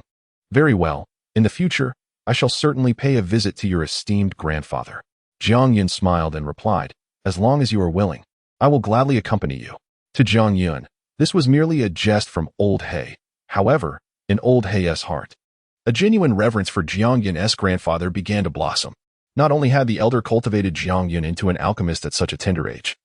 "Very well. In the future, I shall certainly pay a visit to your esteemed grandfather." Jiang Yun smiled and replied, "As long as you are willing, I will gladly accompany you." To Jiang Yun, this was merely a jest from old He. However, in old He's heart, a genuine reverence for Jiang Yun's grandfather began to blossom. Not only had the elder cultivated Jiang Yun into an alchemist at such a tender age,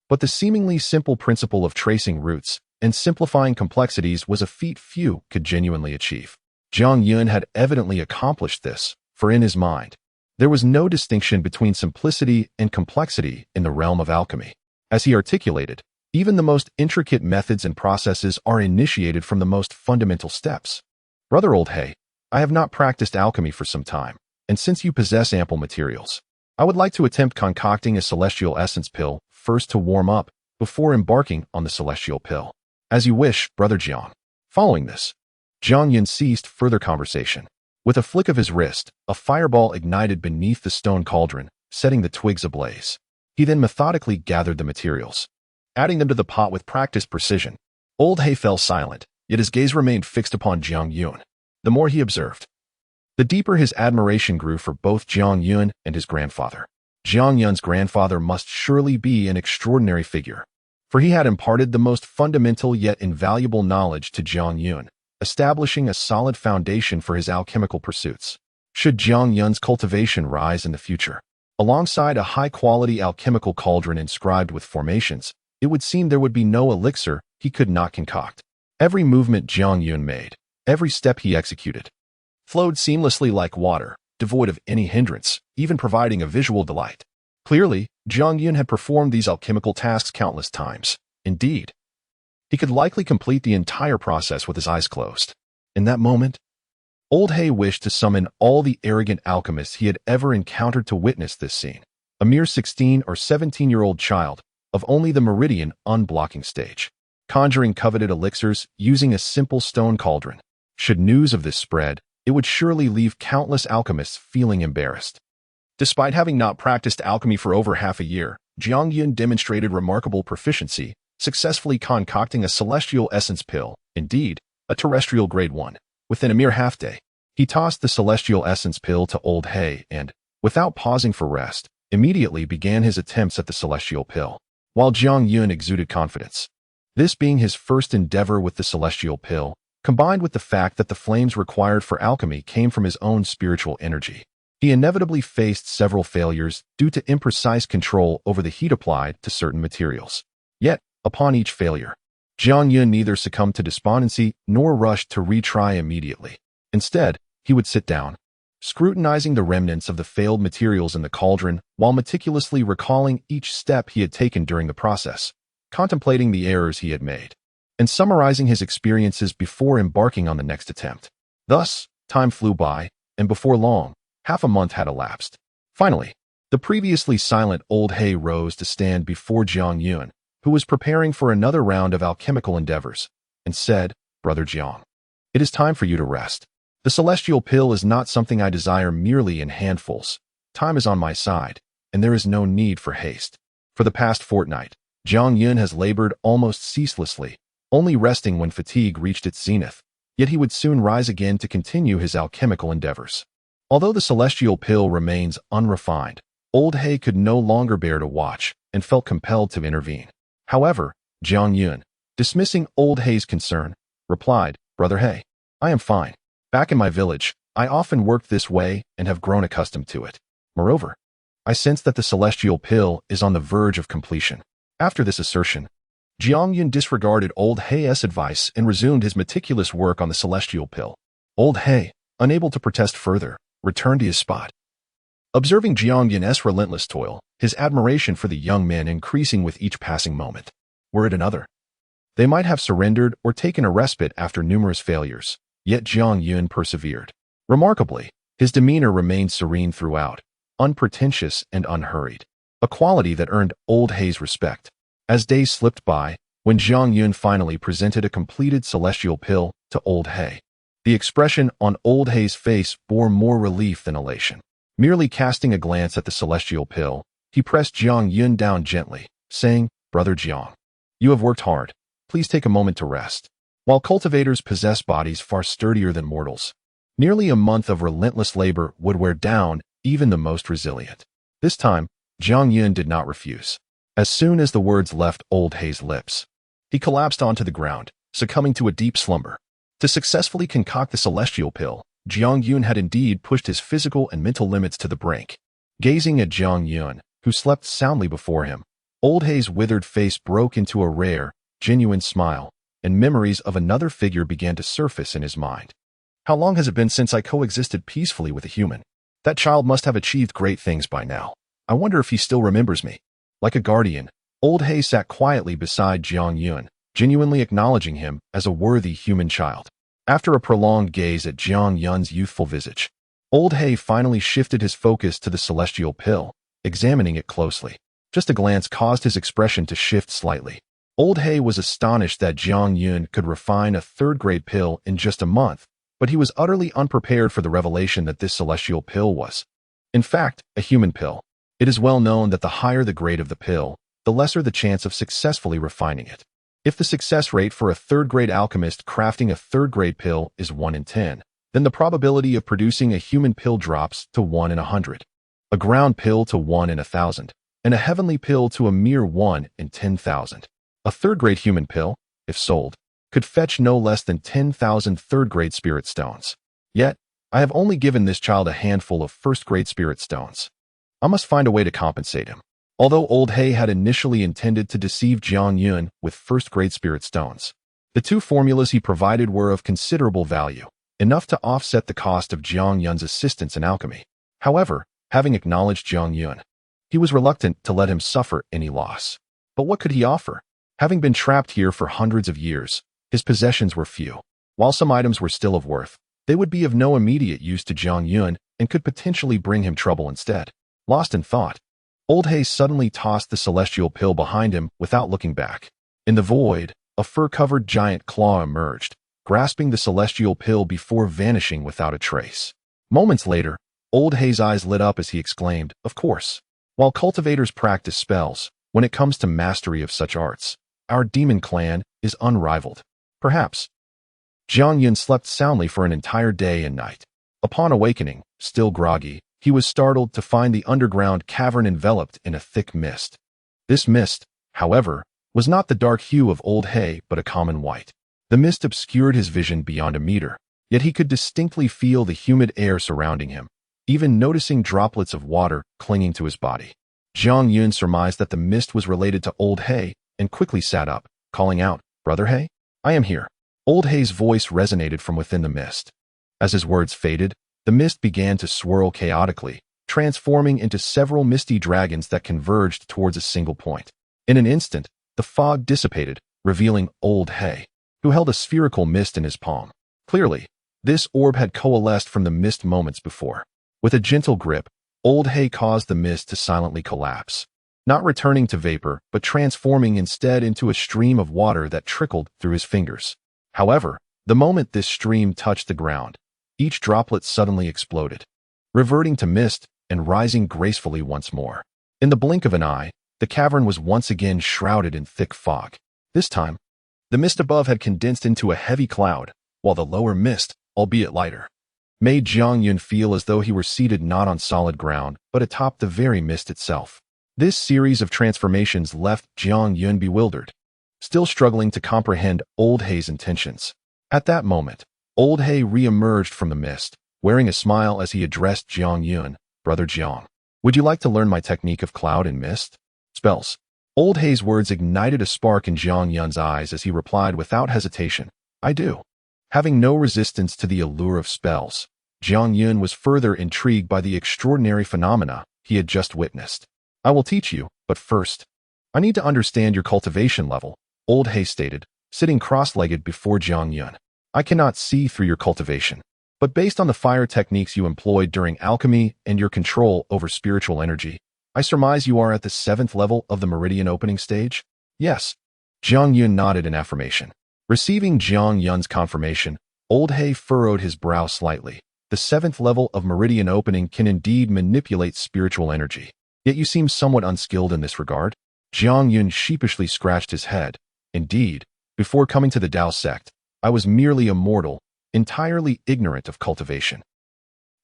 but the seemingly simple principle of tracing roots and simplifying complexities was a feat few could genuinely achieve. Jiang Yun had evidently accomplished this, for in his mind, there was no distinction between simplicity and complexity in the realm of alchemy. As he articulated, even the most intricate methods and processes are initiated from the most fundamental steps. "Brother old He, I have not practiced alchemy for some time, and since you possess ample materials, I would like to attempt concocting a celestial essence pill first to warm up before embarking on the celestial pill." "As you wish, Brother Jiang." Following this, Jiang Yun ceased further conversation. With a flick of his wrist, a fireball ignited beneath the stone cauldron, setting the twigs ablaze. He then methodically gathered the materials, adding them to the pot with practiced precision. Old He fell silent, yet his gaze remained fixed upon Jiang Yun. The more he observed, the deeper his admiration grew for both Jiang Yun and his grandfather. Jiang Yun's grandfather must surely be an extraordinary figure, for he had imparted the most fundamental yet invaluable knowledge to Jiang Yun, establishing a solid foundation for his alchemical pursuits. Should Jiang Yun's cultivation rise in the future, alongside a high-quality alchemical cauldron inscribed with formations, it would seem there would be no elixir he could not concoct. Every movement Jiang Yun made, every step he executed, flowed seamlessly like water, devoid of any hindrance, even providing a visual delight. Clearly, Jiang Yun had performed these alchemical tasks countless times. Indeed, he could likely complete the entire process with his eyes closed. In that moment, Old Hay wished to summon all the arrogant alchemists he had ever encountered to witness this scene. A mere 16 or 17-year-old child of only the meridian unblocking stage, conjuring coveted elixirs using a simple stone cauldron. Should news of this spread, it would surely leave countless alchemists feeling embarrassed. Despite having not practiced alchemy for over half a year, Jiang Yun demonstrated remarkable proficiency, successfully concocting a celestial essence pill, indeed, a terrestrial grade 1. Within a mere half-day, he tossed the celestial essence pill to Old Hay and, without pausing for rest, immediately began his attempts at the celestial pill. While Jiang Yun exuded confidence, this being his first endeavor with the celestial pill, combined with the fact that the flames required for alchemy came from his own spiritual energy, he inevitably faced several failures due to imprecise control over the heat applied to certain materials. Yet, upon each failure, Jiang Yun neither succumbed to despondency nor rushed to retry immediately. Instead, he would sit down, scrutinizing the remnants of the failed materials in the cauldron while meticulously recalling each step he had taken during the process, contemplating the errors he had made, and summarizing his experiences before embarking on the next attempt. Thus, time flew by, and before long, half a month had elapsed. Finally, the previously silent Old Hay rose to stand before Jiang Yun, who was preparing for another round of alchemical endeavors, and said, "Brother Jiang, it is time for you to rest. The celestial pill is not something I desire merely in handfuls. Time is on my side, and there is no need for haste." For the past fortnight, Jiang Yun has labored almost ceaselessly, only resting when fatigue reached its zenith, yet he would soon rise again to continue his alchemical endeavors. Although the celestial pill remains unrefined, Old Hay could no longer bear to watch and felt compelled to intervene. However, Jiang Yun, dismissing Old Hay's concern, replied, "Brother Hay, I am fine. Back in my village, I often worked this way and have grown accustomed to it. Moreover, I sense that the celestial pill is on the verge of completion." After this assertion, Jiang Yun disregarded Old Hay's advice and resumed his meticulous work on the celestial pill. Old Hay, unable to protest further, returned to his spot. Observing Jiang Yun's relentless toil, his admiration for the young man increasing with each passing moment. Were it another, they might have surrendered or taken a respite after numerous failures, yet Jiang Yun persevered. Remarkably, his demeanor remained serene throughout, unpretentious and unhurried, a quality that earned Old Hay's respect. As days slipped by, when Jiang Yun finally presented a completed celestial pill to Old Hay, the expression on Old Hay's face bore more relief than elation. Merely casting a glance at the celestial pill, he pressed Jiang Yun down gently, saying, "Brother Jiang, you have worked hard. Please take a moment to rest." While cultivators possess bodies far sturdier than mortals, nearly a month of relentless labor would wear down even the most resilient. This time, Jiang Yun did not refuse. As soon as the words left Old Hay's lips, he collapsed onto the ground, succumbing to a deep slumber. To successfully concoct the celestial pill, Jiang Yun had indeed pushed his physical and mental limits to the brink. Gazing at Jiang Yun, who slept soundly before him, Old Hay's withered face broke into a rare, genuine smile, and memories of another figure began to surface in his mind. "How long has it been since I coexisted peacefully with a human? That child must have achieved great things by now. I wonder if he still remembers me." Like a guardian, Old Hay sat quietly beside Jiang Yun, genuinely acknowledging him as a worthy human child. After a prolonged gaze at Jiang Yun's youthful visage, Old Hay finally shifted his focus to the celestial pill, examining it closely. Just a glance caused his expression to shift slightly. Old Hay was astonished that Jiang Yun could refine a third-grade pill in just a month, but he was utterly unprepared for the revelation that this celestial pill was, in fact, a human pill. It is well known that the higher the grade of the pill, the lesser the chance of successfully refining it. If the success rate for a third-grade alchemist crafting a third-grade pill is 1 in 10, then the probability of producing a human pill drops to 1 in 100, a ground pill to 1 in 1,000, and a heavenly pill to a mere 1 in 10,000. A third-grade human pill, if sold, could fetch no less than 10,000 third-grade spirit stones. Yet, I have only given this child a handful of first-grade spirit stones. I must find a way to compensate him. Although Old He had initially intended to deceive Jiang Yun with first-grade spirit stones, the two formulas he provided were of considerable value, enough to offset the cost of Jiang Yun's assistance in alchemy. However, having acknowledged Jiang Yun, he was reluctant to let him suffer any loss. But what could he offer? Having been trapped here for hundreds of years, his possessions were few. While some items were still of worth, they would be of no immediate use to Jiang Yun and could potentially bring him trouble instead. Lost in thought, Old He suddenly tossed the celestial pill behind him without looking back. In the void, a fur-covered giant claw emerged, grasping the celestial pill before vanishing without a trace. Moments later, Old He's eyes lit up as he exclaimed, "Of course. While cultivators practice spells, when it comes to mastery of such arts, our demon clan is unrivaled." Perhaps. Jiang Yun slept soundly for an entire day and night. Upon awakening, still groggy, he was startled to find the underground cavern enveloped in a thick mist. This mist, however, was not the dark hue of Old He but a common white. The mist obscured his vision beyond a meter, yet he could distinctly feel the humid air surrounding him, even noticing droplets of water clinging to his body. Jiang Yun surmised that the mist was related to Old He and quickly sat up, calling out, "Brother He, I am here." Old He's voice resonated from within the mist. As his words faded, the mist began to swirl chaotically, transforming into several misty dragons that converged towards a single point. In an instant, the fog dissipated, revealing Old He, who held a spherical mist in his palm. Clearly, this orb had coalesced from the mist moments before. With a gentle grip, Old He caused the mist to silently collapse, not returning to vapor, but transforming instead into a stream of water that trickled through his fingers. However, the moment this stream touched the ground, each droplet suddenly exploded, reverting to mist and rising gracefully once more. In the blink of an eye, the cavern was once again shrouded in thick fog. This time, the mist above had condensed into a heavy cloud, while the lower mist, albeit lighter, made Jiang Yun feel as though he were seated not on solid ground, but atop the very mist itself. This series of transformations left Jiang Yun bewildered, still struggling to comprehend Old He's intentions. At that moment, Old He re-emerged from the mist, wearing a smile as he addressed Jiang Yun, "Brother Jiang, would you like to learn my technique of cloud and mist spells?" Old He's words ignited a spark in Jiang Yun's eyes as he replied without hesitation, "I do." Having no resistance to the allure of spells, Jiang Yun was further intrigued by the extraordinary phenomena he had just witnessed. "I will teach you, but first, I need to understand your cultivation level," Old He stated, sitting cross-legged before Jiang Yun. "I cannot see through your cultivation, but based on the fire techniques you employed during alchemy and your control over spiritual energy, I surmise you are at the 7th level of the meridian opening stage?" "Yes." Jiang Yun nodded in affirmation. Receiving Jiang Yun's confirmation, Old He furrowed his brow slightly. "The 7th level of meridian opening can indeed manipulate spiritual energy. Yet you seem somewhat unskilled in this regard." Jiang Yun sheepishly scratched his head. "Indeed, before coming to the Tao sect, I was merely a mortal, entirely ignorant of cultivation."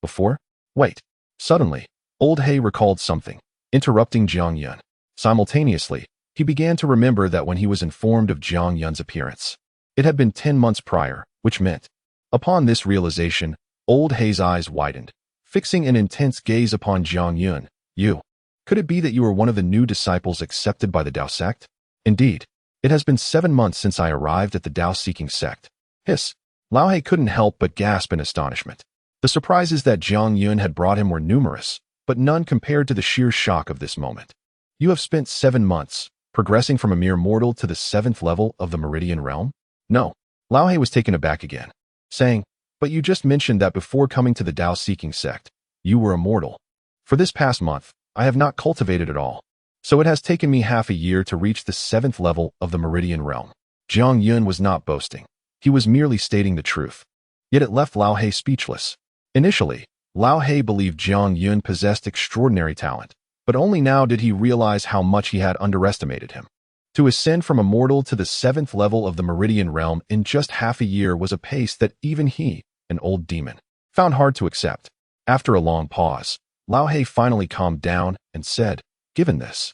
"Before? Wait." Suddenly, Old He recalled something, interrupting Jiang Yun. Simultaneously, he began to remember that when he was informed of Jiang Yun's appearance, it had been 10 months prior, which meant. Upon this realization, Old He's eyes widened, fixing an intense gaze upon Jiang Yun. "You. Could it be that you are one of the new disciples accepted by the Tao sect?" "Indeed. It has been 7 months since I arrived at the Tao-seeking sect." Hiss. Lao He couldn't help but gasp in astonishment. The surprises that Jiang Yun had brought him were numerous, but none compared to the sheer shock of this moment. "You have spent 7 months, progressing from a mere mortal to the 7th level of the Meridian realm?" "No." Lao He was taken aback again, saying, "But you just mentioned that before coming to the Tao-seeking sect, you were a mortal. For this past month, I have not cultivated at all, so it has taken me half a year to reach the 7th level of the Meridian realm." Jiang Yun was not boasting. He was merely stating the truth. Yet it left Lao He speechless. Initially, Lao He believed Jiang Yun possessed extraordinary talent, but only now did he realize how much he had underestimated him. To ascend from a mortal to the 7th level of the Meridian realm in just half a year was a pace that even he, an old demon, found hard to accept. After a long pause, Lao He finally calmed down and said, "Given this,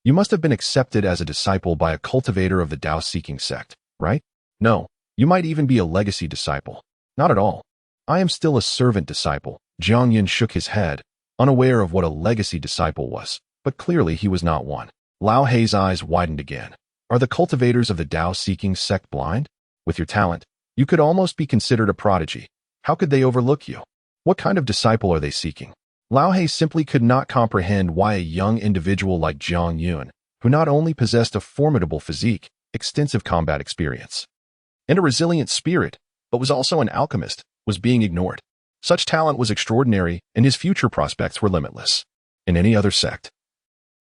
you must have been accepted as a disciple by a cultivator of the Tao-seeking sect, right?" "No, you might even be a legacy disciple." "Not at all. I am still a servant disciple." Jiang Yun shook his head, unaware of what a legacy disciple was. but clearly he was not one. Lao Hei's eyes widened again. Are the cultivators of the Tao-seeking sect blind? With your talent, you could almost be considered a prodigy. How could they overlook you? What kind of disciple are they seeking? Lao Hei simply could not comprehend why a young individual like Jiang Yun, who not only possessed a formidable physique, extensive combat experience, and a resilient spirit, but was also an alchemist, was being ignored. Such talent was extraordinary, and his future prospects were limitless. In any other sect,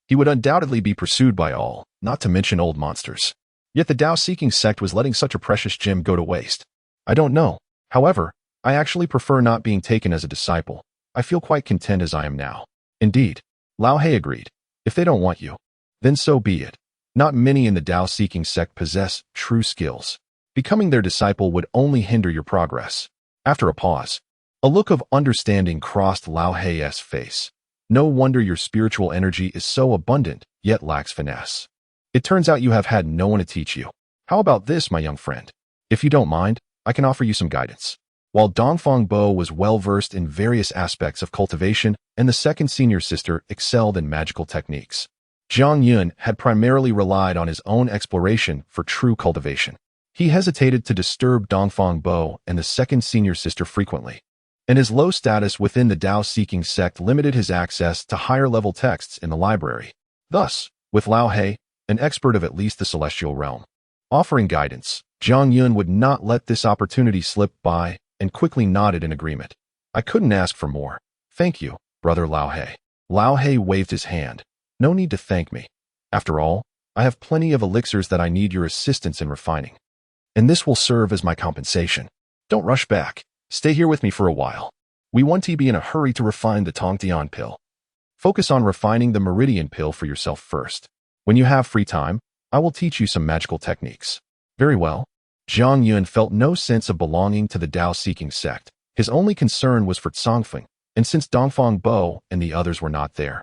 he would undoubtedly be pursued by all, not to mention old monsters. Yet the Tao-seeking sect was letting such a precious gem go to waste. I don't know. However, I actually prefer not being taken as a disciple. I feel quite content as I am now. Indeed, Lao Hei agreed. If they don't want you, then so be it. Not many in the Tao-seeking sect possess true skills. Becoming their disciple would only hinder your progress. After a pause, a look of understanding crossed Lao Hei's face. No wonder your spiritual energy is so abundant, yet lacks finesse. It turns out you have had no one to teach you. How about this, my young friend? If you don't mind, I can offer you some guidance. While Dongfang Bo was well-versed in various aspects of cultivation and the second senior sister excelled in magical techniques, Jiang Yun had primarily relied on his own exploration for true cultivation. He hesitated to disturb Dongfang Bo and the second senior sister frequently, and his low status within the Tao-seeking sect limited his access to higher-level texts in the library. Thus, with Lao Hei, an expert of at least the celestial realm, offering guidance, Jiang Yun would not let this opportunity slip by and quickly nodded in agreement. I couldn't ask for more. Thank you, brother Lao Hei. Lao Hei waved his hand. No need to thank me. After all, I have plenty of elixirs that I need your assistance in refining, and this will serve as my compensation. Don't rush back. Stay here with me for a while. We won't be in a hurry to refine the Tongtian pill. Focus on refining the Meridian pill for yourself first. When you have free time, I will teach you some magical techniques. Very well. Jiang Yun felt no sense of belonging to the Tao-seeking sect. His only concern was for Congfeng, and since Dongfang Bo and the others were not there,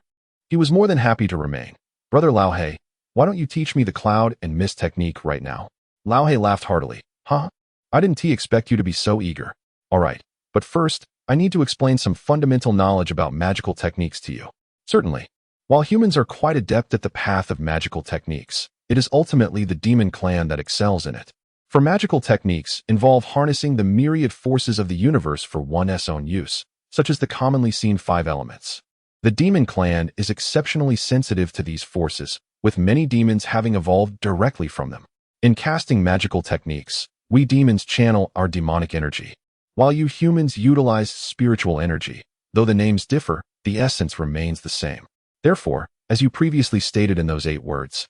he was more than happy to remain. Brother Lao Hei, why don't you teach me the cloud and mist technique right now? Lao Hei laughed heartily. Huh? I didn't expect you to be so eager. All right, but first, I need to explain some fundamental knowledge about magical techniques to you. Certainly. While humans are quite adept at the path of magical techniques, it is ultimately the demon clan that excels in it. For magical techniques involve harnessing the myriad forces of the universe for one's own use, such as the commonly seen 5 elements. The demon clan is exceptionally sensitive to these forces, with many demons having evolved directly from them. In casting magical techniques, we demons channel our demonic energy, while you humans utilize spiritual energy. Though the names differ, the essence remains the same. Therefore, as you previously stated in those 8 words,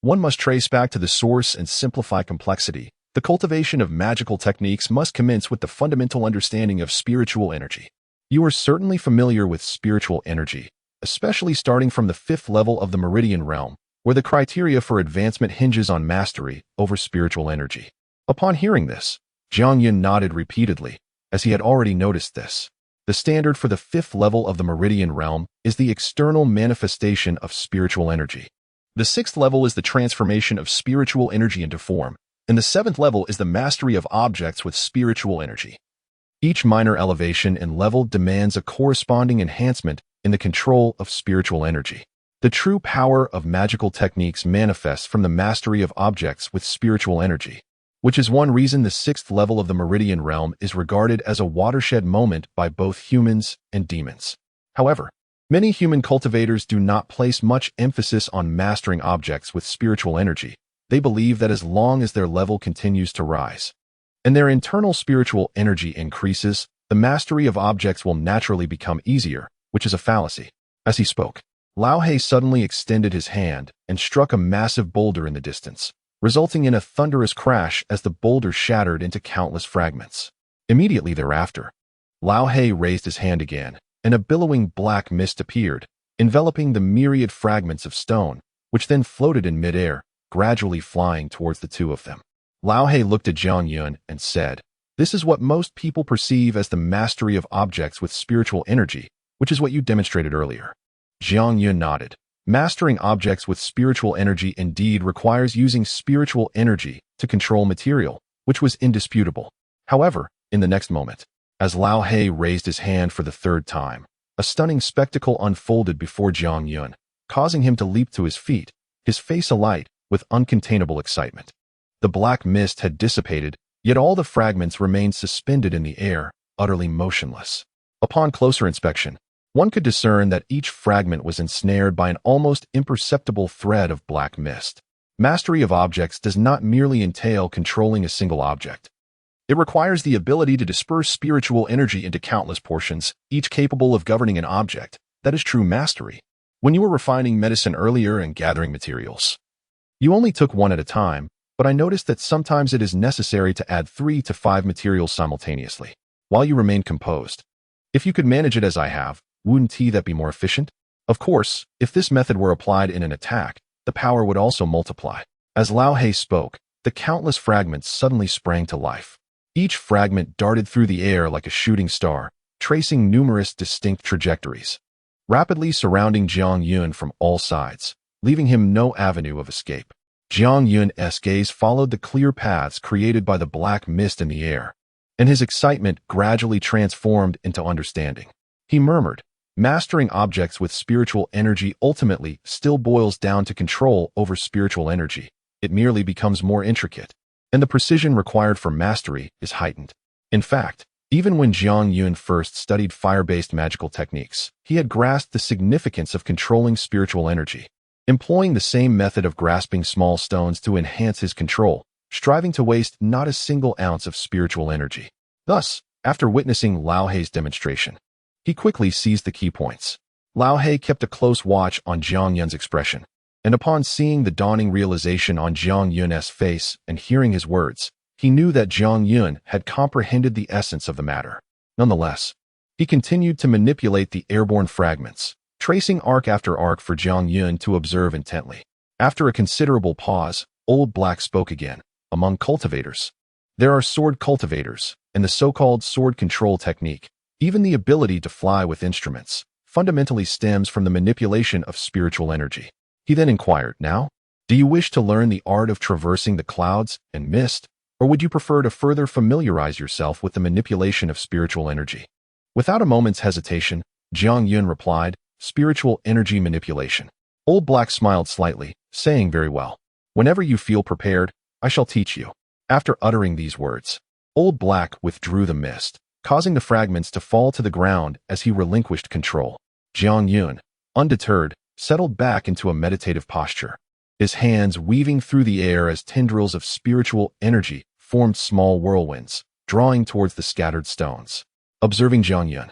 one must trace back to the source and simplify complexity. The cultivation of magical techniques must commence with the fundamental understanding of spiritual energy. You are certainly familiar with spiritual energy, especially starting from the 5th level of the Meridian realm, where the criteria for advancement hinges on mastery over spiritual energy. Upon hearing this, Jiang Yun nodded repeatedly, as he had already noticed this. The standard for the 5th level of the Meridian realm is the external manifestation of spiritual energy. The 6th level is the transformation of spiritual energy into form, and the 7th level is the mastery of objects with spiritual energy. Each minor elevation and level demands a corresponding enhancement in the control of spiritual energy. The true power of magical techniques manifests from the mastery of objects with spiritual energy, which is one reason the 6th level of the Meridian realm is regarded as a watershed moment by both humans and demons. However, many human cultivators do not place much emphasis on mastering objects with spiritual energy. They believe that as long as their level continues to rise, and their internal spiritual energy increases, the mastery of objects will naturally become easier, which is a fallacy. As he spoke, Lao Hei suddenly extended his hand and struck a massive boulder in the distance, resulting in a thunderous crash as the boulder shattered into countless fragments. Immediately thereafter, Lao Hei raised his hand again, and a billowing black mist appeared, enveloping the myriad fragments of stone, which then floated in midair, gradually flying towards the 2 of them. Lao Hei looked at Jiang Yun and said, "This is what most people perceive as the mastery of objects with spiritual energy, which is what you demonstrated earlier." Jiang Yun nodded. Mastering objects with spiritual energy indeed requires using spiritual energy to control material, which was indisputable. However, in the next moment, as Lao Hei raised his hand for the 3rd time, a stunning spectacle unfolded before Jiang Yun. causing him to leap to his feet, his face alight with uncontainable excitement. The black mist had dissipated, yet all the fragments remained suspended in the air, utterly motionless. Upon closer inspection, one could discern that each fragment was ensnared by an almost imperceptible thread of black mist. Mastery of objects does not merely entail controlling a single object. It requires the ability to disperse spiritual energy into countless portions, each capable of governing an object. That is true mastery. When you were refining medicine earlier and gathering materials, you only took one at a time, but I noticed that sometimes it is necessary to add 3 to 5 materials simultaneously, while you remain composed. If you could manage it as I have, wouldn't that be more efficient? Of course, if this method were applied in an attack, the power would also multiply. As Lao He spoke, the countless fragments suddenly sprang to life. Each fragment darted through the air like a shooting star, tracing numerous distinct trajectories, rapidly surrounding Jiang Yun from all sides, leaving him no avenue of escape. Jiang Yun's gaze followed the clear paths created by the black mist in the air, and his excitement gradually transformed into understanding. He murmured, "Mastering objects with spiritual energy ultimately still boils down to control over spiritual energy. It merely becomes more intricate, and the precision required for mastery is heightened." In fact, even when Jiang Yun first studied fire-based magical techniques, he had grasped the significance of controlling spiritual energy, employing the same method of grasping small stones to enhance his control, striving to waste not a single ounce of spiritual energy. Thus, after witnessing Lao He's demonstration, he quickly seized the key points. Lao He kept a close watch on Jiang Yun's expression, and upon seeing the dawning realization on Jiang Yun's face and hearing his words, he knew that Jiang Yun had comprehended the essence of the matter. Nonetheless, he continued to manipulate the airborne fragments, tracing arc after arc for Jiang Yun to observe intently. After a considerable pause, Old Black spoke again. Among cultivators, there are sword cultivators, and the so-called sword control technique, even the ability to fly with instruments, fundamentally stems from the manipulation of spiritual energy. He then inquired, "Now, do you wish to learn the art of traversing the clouds and mist, or would you prefer to further familiarize yourself with the manipulation of spiritual energy?" Without a moment's hesitation, Jiang Yun replied, "Spiritual energy manipulation." Old Black smiled slightly, saying, "Very well. Whenever you feel prepared, I shall teach you." After uttering these words, Old Black withdrew the mist, causing the fragments to fall to the ground as he relinquished control. Jiang Yun, undeterred, settled back into a meditative posture, his hands weaving through the air as tendrils of spiritual energy formed small whirlwinds, drawing towards the scattered stones. Observing Jiang Yun,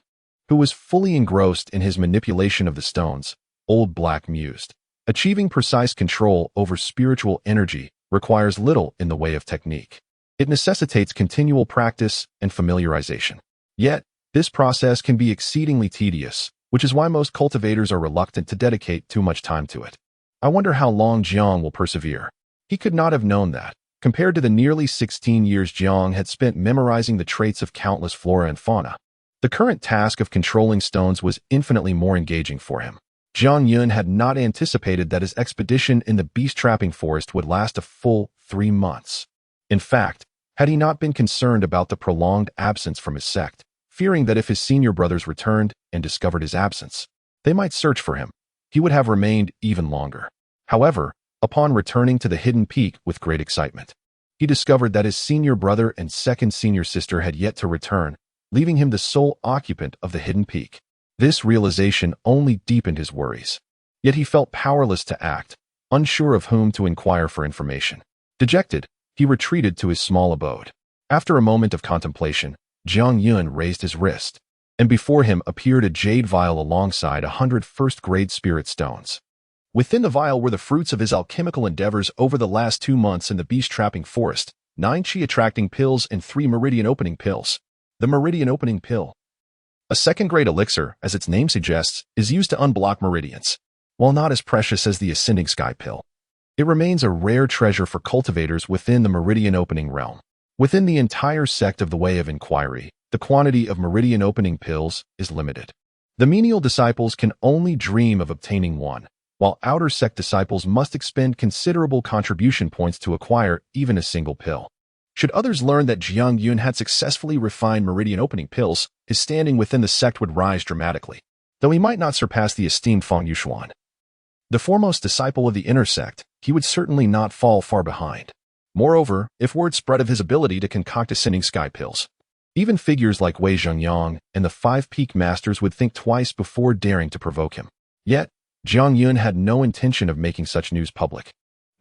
who was fully engrossed in his manipulation of the stones, Old Black mused, "Achieving precise control over spiritual energy requires little in the way of technique. It necessitates continual practice and familiarization. Yet, this process can be exceedingly tedious, which is why most cultivators are reluctant to dedicate too much time to it. I wonder how long Jiang will persevere." He could not have known that, compared to the nearly 16 years Jiang had spent memorizing the traits of countless flora and fauna, the current task of controlling stones was infinitely more engaging for him. Jiang Yun had not anticipated that his expedition in the beast-trapping forest would last a full 3 months. In fact, had he not been concerned about the prolonged absence from his sect, fearing that if his senior brothers returned and discovered his absence, they might search for him, he would have remained even longer. However, upon returning to the hidden peak with great excitement, he discovered that his senior brother and second senior sister had yet to return, leaving him the sole occupant of the hidden peak. This realization only deepened his worries. Yet he felt powerless to act, unsure of whom to inquire for information. Dejected, he retreated to his small abode. After a moment of contemplation, Jiang Yun raised his wrist, and before him appeared a jade vial alongside 100 first-grade spirit stones. Within the vial were the fruits of his alchemical endeavors over the last 2 months in the beast-trapping forest, 9 chi-attracting pills and 3 meridian-opening pills. The meridian-opening pill, a second-grade elixir, as its name suggests, is used to unblock meridians. While not as precious as the ascending sky pill, it remains a rare treasure for cultivators within the meridian-opening realm. Within the entire sect of the Way of Inquiry, the quantity of meridian-opening pills is limited. The menial disciples can only dream of obtaining one, while outer sect disciples must expend considerable contribution points to acquire even a single pill. Should others learn that Jiang Yun had successfully refined meridian-opening pills, his standing within the sect would rise dramatically, though he might not surpass the esteemed Feng Yushuan. The foremost disciple of the inner sect, he would certainly not fall far behind. Moreover, if word spread of his ability to concoct ascending sky pills, even figures like Wei Zhengyang and the Five Peak Masters would think twice before daring to provoke him. Yet, Jiang Yun had no intention of making such news public,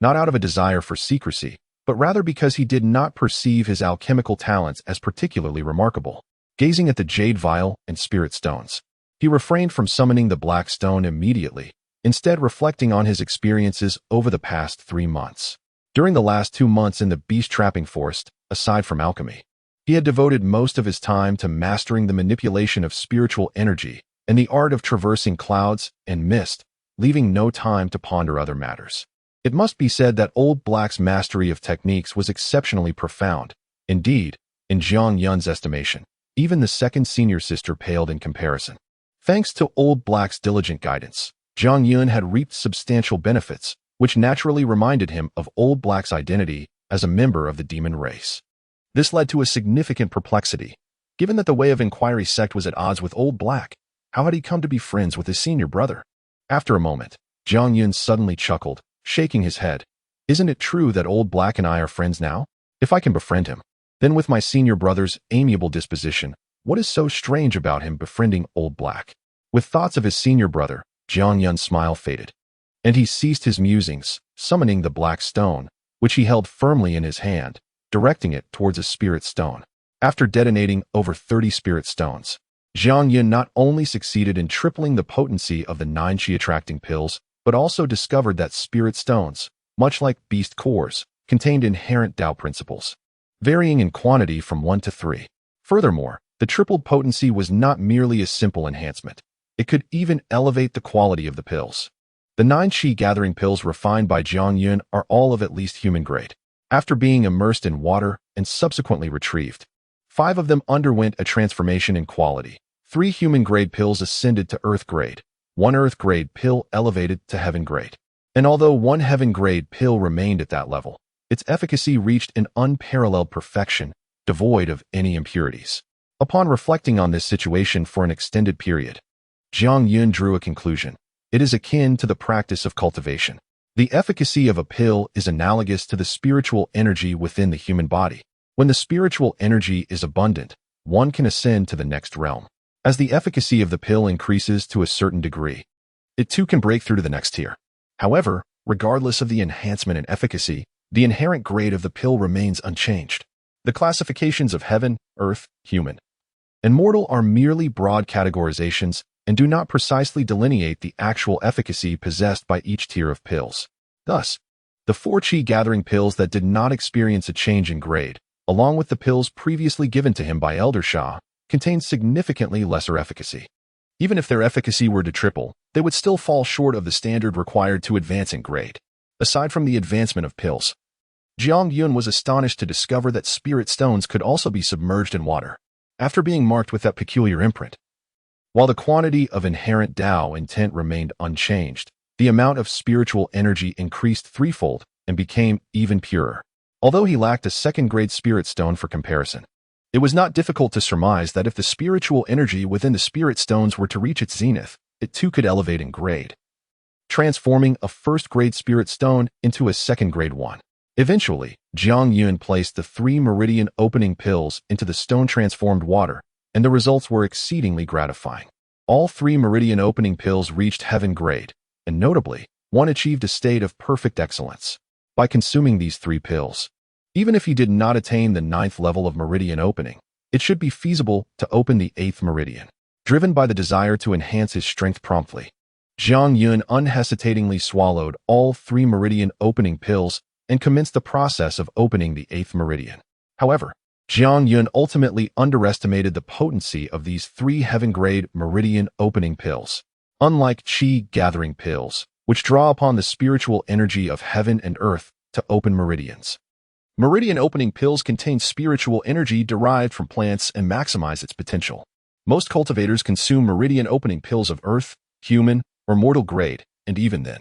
not out of a desire for secrecy, but rather because he did not perceive his alchemical talents as particularly remarkable. Gazing at the jade vial and spirit stones, he refrained from summoning the black stone immediately, instead reflecting on his experiences over the past 3 months. During the last 2 months in the beast-trapping forest, aside from alchemy, he had devoted most of his time to mastering the manipulation of spiritual energy and the art of traversing clouds and mist, leaving no time to ponder other matters. It must be said that Old Black's mastery of techniques was exceptionally profound. Indeed, in Jiang Yun's estimation, even the second senior sister paled in comparison. Thanks to Old Black's diligent guidance, Jiang Yun had reaped substantial benefits, which naturally reminded him of Old Black's identity as a member of the demon race. This led to a significant perplexity. Given that the Way of Inquiry sect was at odds with Old Black, how had he come to be friends with his senior brother? After a moment, Jiang Yun suddenly chuckled, shaking his head. Isn't it true that Old Black and I are friends now? If I can befriend him, then with my senior brother's amiable disposition, what is so strange about him befriending Old Black? With thoughts of his senior brother, Jiang Yun's smile faded, and he ceased his musings, summoning the black stone, which he held firmly in his hand, directing it towards a spirit stone. After detonating over 30 spirit stones, Jiang Yun not only succeeded in tripling the potency of the 9 chi-attracting pills, but also discovered that spirit stones, much like beast cores, contained inherent Tao principles, varying in quantity from 1 to 3. Furthermore, the tripled potency was not merely a simple enhancement. It could even elevate the quality of the pills. The 9 chi-gathering pills refined by Jiang Yun are all of at least human grade. After being immersed in water and subsequently retrieved, 5 of them underwent a transformation in quality. 3 human-grade pills ascended to Earth grade, 1 Earth-grade pill elevated to Heaven grade. And although 1 Heaven-grade pill remained at that level, its efficacy reached an unparalleled perfection, devoid of any impurities. Upon reflecting on this situation for an extended period, Jiang Yun drew a conclusion. It is akin to the practice of cultivation. The efficacy of a pill is analogous to the spiritual energy within the human body. When the spiritual energy is abundant, one can ascend to the next realm. As the efficacy of the pill increases to a certain degree, it too can break through to the next tier. However, regardless of the enhancement in efficacy, the inherent grade of the pill remains unchanged. The classifications of heaven, earth, human, and mortal are merely broad categorizations and do not precisely delineate the actual efficacy possessed by each tier of pills. Thus, the 4 chi-gathering pills that did not experience a change in grade, along with the pills previously given to him by Elder Shah, contained significantly lesser efficacy. Even if their efficacy were to triple, they would still fall short of the standard required to advance in grade. Aside from the advancement of pills, Jiang Yun was astonished to discover that spirit stones could also be submerged in water, after being marked with that peculiar imprint. While the quantity of inherent Tao intent remained unchanged, the amount of spiritual energy increased threefold and became even purer. Although he lacked a second-grade spirit stone for comparison, it was not difficult to surmise that if the spiritual energy within the spirit stones were to reach its zenith, it too could elevate in grade, transforming a first-grade spirit stone into a second-grade one. Eventually, Jiang Yun placed the 3 meridian opening pills into the stone-transformed water, and the results were exceedingly gratifying. All 3 meridian opening pills reached heaven grade, and notably, one achieved a state of perfect excellence. By consuming these 3 pills, even if he did not attain the 9th level of meridian opening, it should be feasible to open the 8th meridian. Driven by the desire to enhance his strength promptly, Jiang Yun unhesitatingly swallowed all 3 meridian opening pills and commenced the process of opening the 8th meridian. However, Jiang Yun ultimately underestimated the potency of these 3 heaven-grade meridian opening pills. Unlike chi-gathering pills, which draw upon the spiritual energy of heaven and earth to open meridians, meridian opening pills contain spiritual energy derived from plants and maximize its potential. Most cultivators consume meridian opening pills of earth, human, or mortal grade, and even then,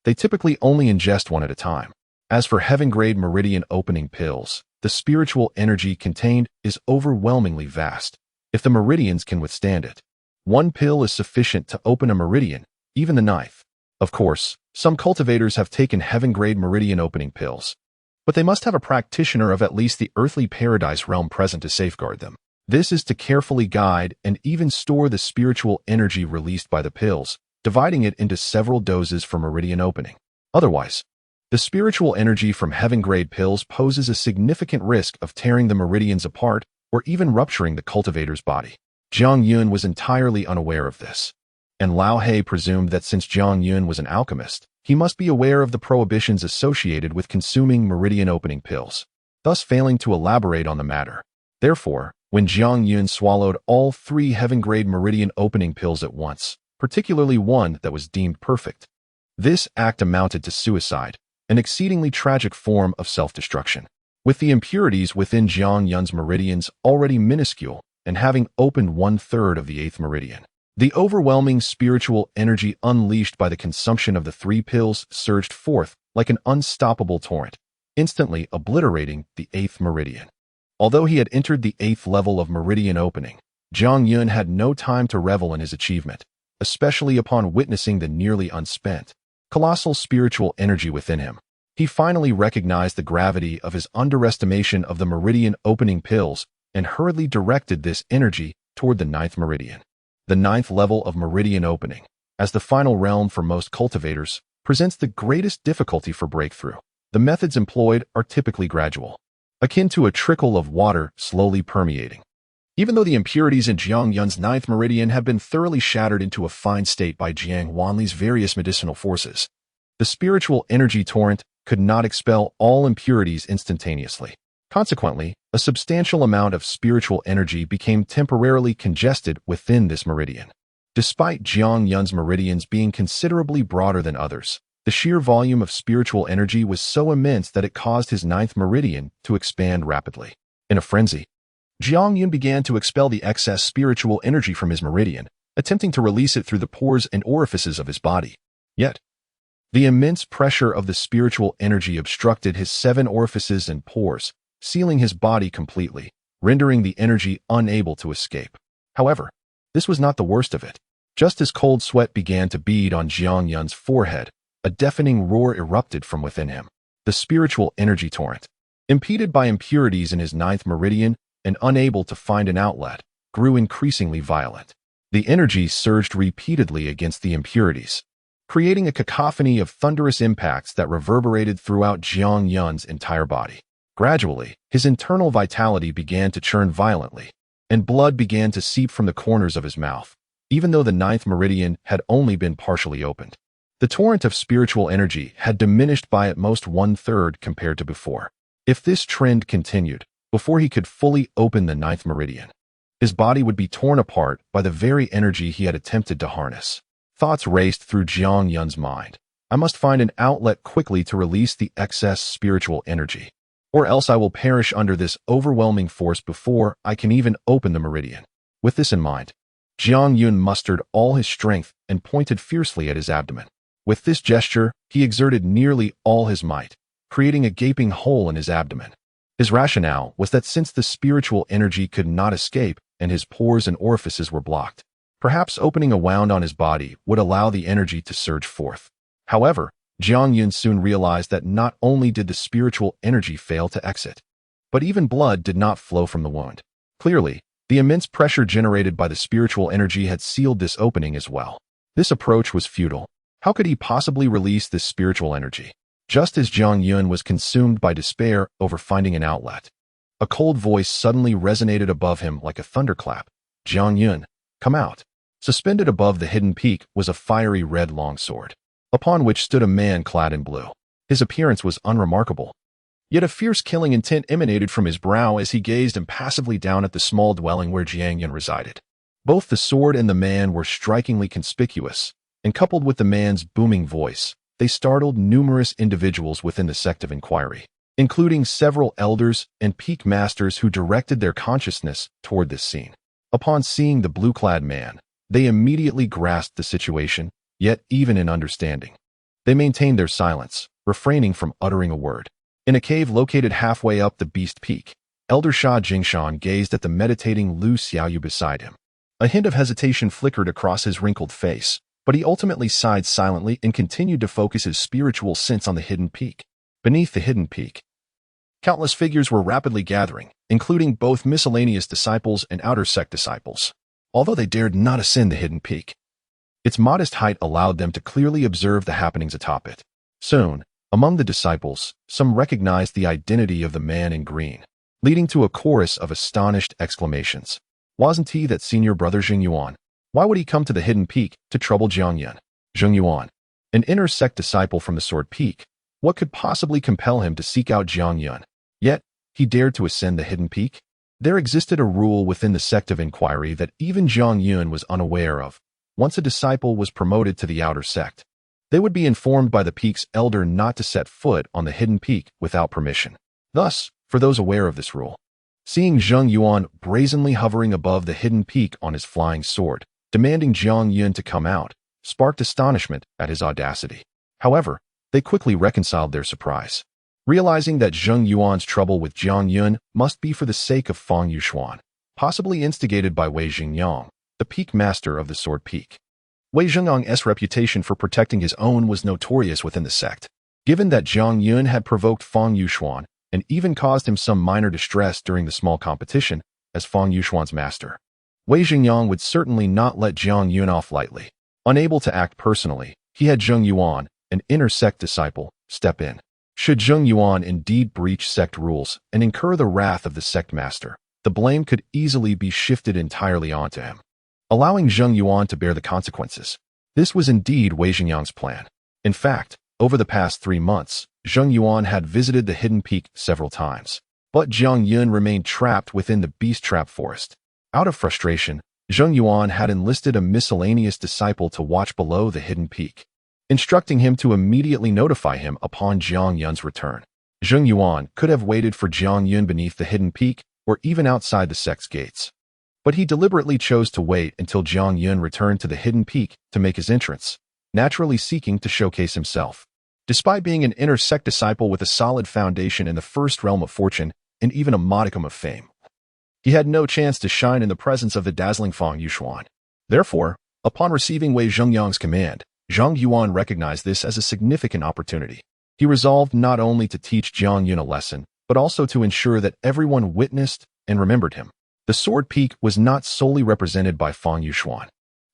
they typically only ingest one at a time. As for heaven-grade meridian opening pills, the spiritual energy contained is overwhelmingly vast. If the meridians can withstand it, 1 pill is sufficient to open a meridian, even the 9th. Of course, some cultivators have taken heaven-grade meridian opening pills, but they must have a practitioner of at least the earthly paradise realm present to safeguard them. This is to carefully guide and even store the spiritual energy released by the pills, dividing it into several doses for meridian opening. Otherwise, the spiritual energy from heaven-grade pills poses a significant risk of tearing the meridians apart or even rupturing the cultivator's body. Jiang Yun was entirely unaware of this, and Lao He presumed that since Jiang Yun was an alchemist, he must be aware of the prohibitions associated with consuming meridian opening pills, thus failing to elaborate on the matter. Therefore, when Jiang Yun swallowed all 3 heaven-grade meridian opening pills at once, particularly one that was deemed perfect, this act amounted to suicide, an exceedingly tragic form of self-destruction. With the impurities within Jiang Yun's meridians already minuscule and having opened 1/3 of the 8th meridian, the overwhelming spiritual energy unleashed by the consumption of the 3 pills surged forth like an unstoppable torrent, instantly obliterating the 8th meridian. Although he had entered the 8th level of meridian opening, Jiang Yun had no time to revel in his achievement, especially upon witnessing the nearly unspent, colossal spiritual energy within him. He finally recognized the gravity of his underestimation of the meridian opening pills and hurriedly directed this energy toward the 9th meridian. The 9th level of meridian opening, as the final realm for most cultivators, presents the greatest difficulty for breakthrough. The methods employed are typically gradual, akin to a trickle of water slowly permeating. Even though the impurities in Jiang Yun's 9th meridian have been thoroughly shattered into a fine state by Jiang Wanli's various medicinal forces, the spiritual energy torrent could not expel all impurities instantaneously. Consequently, a substantial amount of spiritual energy became temporarily congested within this meridian. Despite Jiang Yun's meridians being considerably broader than others, the sheer volume of spiritual energy was so immense that it caused his 9th meridian to expand rapidly. In a frenzy, Jiang Yun began to expel the excess spiritual energy from his meridian, attempting to release it through the pores and orifices of his body. Yet, the immense pressure of the spiritual energy obstructed his 7 orifices and pores, sealing his body completely, rendering the energy unable to escape. However, this was not the worst of it. Just as cold sweat began to bead on Jiang Yun's forehead, a deafening roar erupted from within him. The spiritual energy torrent, impeded by impurities in his 9th meridian and unable to find an outlet, grew increasingly violent. The energy surged repeatedly against the impurities, creating a cacophony of thunderous impacts that reverberated throughout Jiang Yun's entire body. Gradually, his internal vitality began to churn violently, and blood began to seep from the corners of his mouth, even though the 9th meridian had only been partially opened. The torrent of spiritual energy had diminished by at most 1/3 compared to before. If this trend continued, before he could fully open the 9th meridian, his body would be torn apart by the very energy he had attempted to harness. Thoughts raced through Jiang Yun's mind. I must find an outlet quickly to release the excess spiritual energy, or else I will perish under this overwhelming force before I can even open the meridian. With this in mind, Jiang Yun mustered all his strength and pointed fiercely at his abdomen. With this gesture, he exerted nearly all his might, creating a gaping hole in his abdomen. His rationale was that since the spiritual energy could not escape and his pores and orifices were blocked, perhaps opening a wound on his body would allow the energy to surge forth. However, Jiang Yun soon realized that not only did the spiritual energy fail to exit, but even blood did not flow from the wound. Clearly, the immense pressure generated by the spiritual energy had sealed this opening as well. This approach was futile. How could he possibly release this spiritual energy? Just as Jiang Yun was consumed by despair over finding an outlet, a cold voice suddenly resonated above him like a thunderclap. Jiang Yun, come out. Suspended above the hidden peak was a fiery red longsword, upon which stood a man clad in blue. His appearance was unremarkable, yet a fierce killing intent emanated from his brow as he gazed impassively down at the small dwelling where Jiang Yun resided. Both the sword and the man were strikingly conspicuous, and coupled with the man's booming voice, they startled numerous individuals within the sect of inquiry, including several elders and peak masters who directed their consciousness toward this scene. Upon seeing the blue-clad man, they immediately grasped the situation, yet even in understanding, they maintained their silence, refraining from uttering a word. In a cave located halfway up the Beast Peak, Elder Sha Jingshan gazed at the meditating Lu Xiaoyu beside him. A hint of hesitation flickered across his wrinkled face, But he ultimately sighed silently and continued to focus his spiritual sense on the hidden peak. Beneath the hidden peak, countless figures were rapidly gathering, including both miscellaneous disciples and outer sect disciples. Although they dared not ascend the hidden peak, its modest height allowed them to clearly observe the happenings atop it. Soon, among the disciples, some recognized the identity of the man in green, leading to a chorus of astonished exclamations. Wasn't he that senior brother Zheng Yuan? Why would he come to the hidden peak to trouble Jiang Yun? Zheng Yuan, an inner sect disciple from the Sword Peak, what could possibly compel him to seek out Jiang Yun? Yet, he dared to ascend the hidden peak? There existed a rule within the sect of inquiry that even Jiang Yun was unaware of. Once a disciple was promoted to the outer sect, they would be informed by the peak's elder not to set foot on the hidden peak without permission. Thus, for those aware of this rule, seeing Zheng Yuan brazenly hovering above the hidden peak on his flying sword, demanding Jiang Yun to come out, sparked astonishment at his audacity. However, they quickly reconciled their surprise, realizing that Zheng Yuan's trouble with Jiang Yun must be for the sake of Fang Yuxuan, possibly instigated by Wei Xingyang, the peak master of the Sword Peak. Wei Xingyang's reputation for protecting his own was notorious within the sect. Given that Jiang Yun had provoked Fang Yuxuan and even caused him some minor distress during the small competition as Fang Yuxuan's master, Wei Xingyang would certainly not let Jiang Yun off lightly. Unable to act personally, he had Zheng Yuan, an inner sect disciple, step in. Should Zheng Yuan indeed breach sect rules and incur the wrath of the sect master, the blame could easily be shifted entirely onto him, allowing Zheng Yuan to bear the consequences. This was indeed Wei Xingyang's plan. In fact, over the past 3 months, Zheng Yuan had visited the hidden peak several times, but Jiang Yun remained trapped within the beast trap forest. Out of frustration, Zheng Yuan had enlisted a miscellaneous disciple to watch below the hidden peak, instructing him to immediately notify him upon Jiang Yun's return. Zheng Yuan could have waited for Jiang Yun beneath the hidden peak or even outside the sect's gates, but he deliberately chose to wait until Jiang Yun returned to the hidden peak to make his entrance, naturally seeking to showcase himself. Despite being an inner sect disciple with a solid foundation in the first realm of fortune and even a modicum of fame, he had no chance to shine in the presence of the dazzling Fang Yuxuan. Therefore, upon receiving Wei Xingyang's command, Zheng Yuan recognized this as a significant opportunity. He resolved not only to teach Jiang Yun a lesson, but also to ensure that everyone witnessed and remembered him. The Sword Peak was not solely represented by Fang Yuxuan.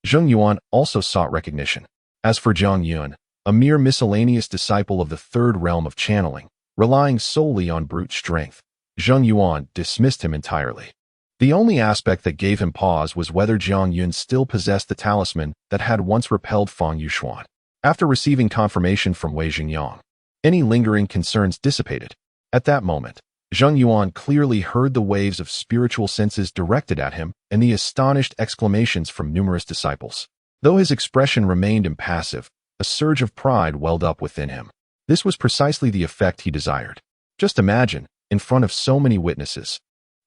Zheng Yuan also sought recognition. As for Jiang Yun, a mere miscellaneous disciple of the third realm of channeling, relying solely on brute strength, Zheng Yuan dismissed him entirely. The only aspect that gave him pause was whether Jiang Yun still possessed the talisman that had once repelled Fang Yuxuan. After receiving confirmation from Wei Xingyang, any lingering concerns dissipated. At that moment, Zheng Yuan clearly heard the waves of spiritual senses directed at him and the astonished exclamations from numerous disciples. Though his expression remained impassive, a surge of pride welled up within him. This was precisely the effect he desired. Just imagine, in front of so many witnesses,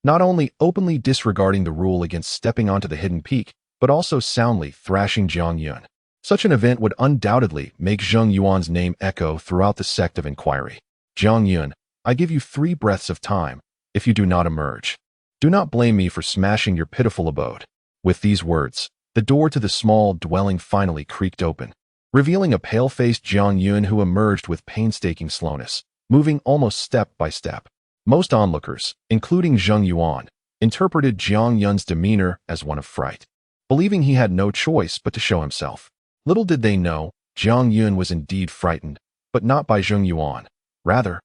not only openly disregarding the rule against stepping onto the hidden peak, but also soundly thrashing Jiang Yun. Such an event would undoubtedly make Zheng Yuan's name echo throughout the sect of inquiry. Jiang Yun, I give you 3 breaths of time. If you do not emerge, do not blame me for smashing your pitiful abode. With these words, the door to the small dwelling finally creaked open, revealing a pale-faced Jiang Yun who emerged with painstaking slowness, moving almost step by step. Most onlookers, including Zheng Yuan, interpreted Jiang Yun's demeanor as one of fright, believing he had no choice but to show himself. Little did they know, Jiang Yun was indeed frightened, but not by Zheng Yuan. Rather,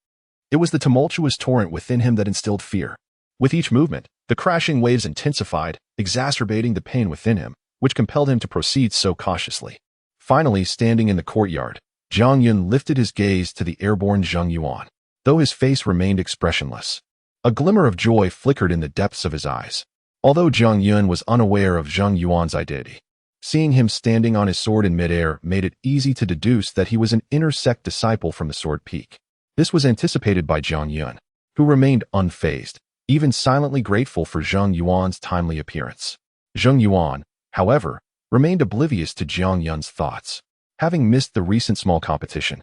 it was the tumultuous torrent within him that instilled fear. With each movement, the crashing waves intensified, exacerbating the pain within him, which compelled him to proceed so cautiously. Finally, standing in the courtyard, Jiang Yun lifted his gaze to the airborne Zheng Yuan, though his face remained expressionless. A glimmer of joy flickered in the depths of his eyes. Although Jiang Yun was unaware of Zheng Yuan's identity, seeing him standing on his sword in midair made it easy to deduce that he was an inner sect disciple from the Sword Peak. This was anticipated by Jiang Yun, who remained unfazed, even silently grateful for Zheng Yuan's timely appearance. Zheng Yuan, however, remained oblivious to Jiang Yun's thoughts, having missed the recent small competition.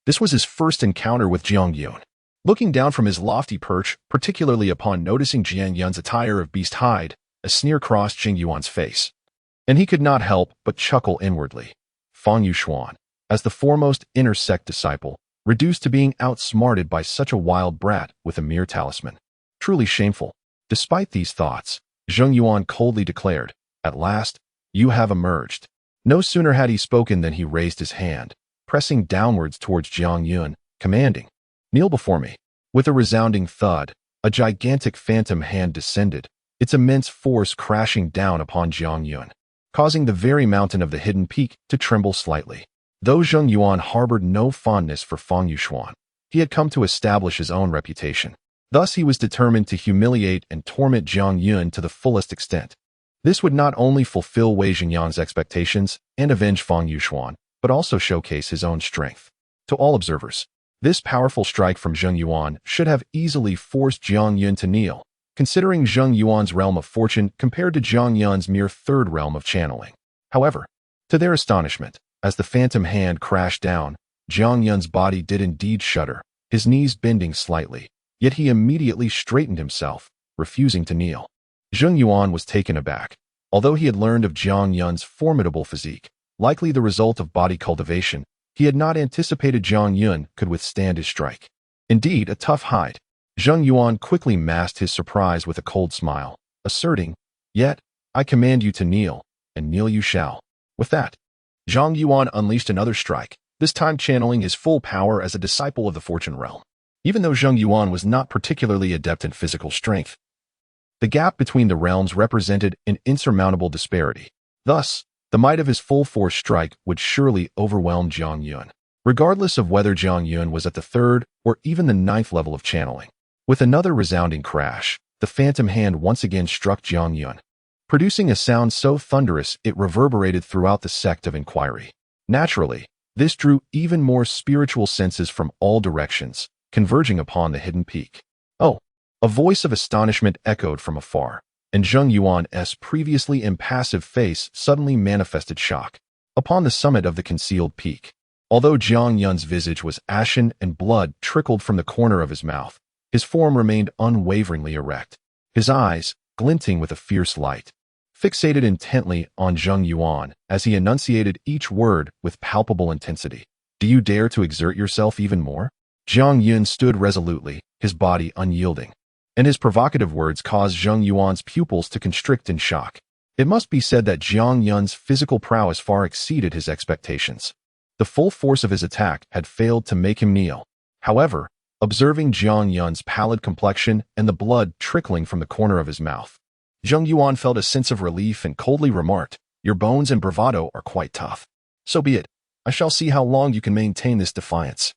This was his first encounter with Jiang Yun. Looking down from his lofty perch, particularly upon noticing Jiang Yun's attire of beast hide, a sneer crossed Zheng Yuan's face, and he could not help but chuckle inwardly. Fang Yuxuan, as the foremost inner sect disciple, reduced to being outsmarted by such a wild brat with a mere talisman. Truly shameful. Despite these thoughts, Zheng Yuan coldly declared, "At last, you have emerged." No sooner had he spoken than he raised his hand, pressing downwards towards Jiang Yun, commanding, "Kneel before me." With a resounding thud, a gigantic phantom hand descended, its immense force crashing down upon Jiang Yun, causing the very mountain of the hidden peak to tremble slightly. Though Zheng Yuan harbored no fondness for Fang Yuxuan, he had come to establish his own reputation. Thus he was determined to humiliate and torment Jiang Yun to the fullest extent. This would not only fulfill Wei Xingyang's expectations and avenge Fang Yuxuan, but also showcase his own strength. To all observers, this powerful strike from Zheng Yuan should have easily forced Jiang Yun to kneel, considering Zheng Yuan's realm of fortune compared to Jiang Yun's mere third realm of channeling. However, to their astonishment, as the phantom hand crashed down, Jiang Yun's body did indeed shudder, his knees bending slightly, yet he immediately straightened himself, refusing to kneel. Zheng Yuan was taken aback. Although he had learned of Jiang Yun's formidable physique, likely the result of body cultivation, he had not anticipated Jiang Yun could withstand his strike. Indeed, a tough hide. Zheng Yuan quickly masked his surprise with a cold smile, asserting, "Yet, I command you to kneel, and kneel you shall." With that, Zheng Yuan unleashed another strike, this time channeling his full power as a disciple of the fortune realm. Even though Zheng Yuan was not particularly adept in physical strength, the gap between the realms represented an insurmountable disparity. Thus, the might of his full-force strike would surely overwhelm Jiang Yun, regardless of whether Jiang Yun was at the third or even the ninth level of channeling. With another resounding crash, the phantom hand once again struck Jiang Yun, producing a sound so thunderous it reverberated throughout the sect of inquiry. Naturally, this drew even more spiritual senses from all directions, converging upon the hidden peak. "Oh!" A voice of astonishment echoed from afar, and Zheng Yuan's previously impassive face suddenly manifested shock. Upon the summit of the concealed peak, although Jiang Yun's visage was ashen and blood trickled from the corner of his mouth, his form remained unwaveringly erect, his eyes, glinting with a fierce light, fixated intently on Zheng Yuan as he enunciated each word with palpable intensity. "Do you dare to exert yourself even more?" Jiang Yun stood resolutely, his body unyielding, and his provocative words caused Zheng Yuan's pupils to constrict in shock. It must be said that Jiang Yun's physical prowess far exceeded his expectations. The full force of his attack had failed to make him kneel. However, observing Jiang Yun's pallid complexion and the blood trickling from the corner of his mouth, Zheng Yuan felt a sense of relief and coldly remarked, "Your bones and bravado are quite tough. So be it. I shall see how long you can maintain this defiance."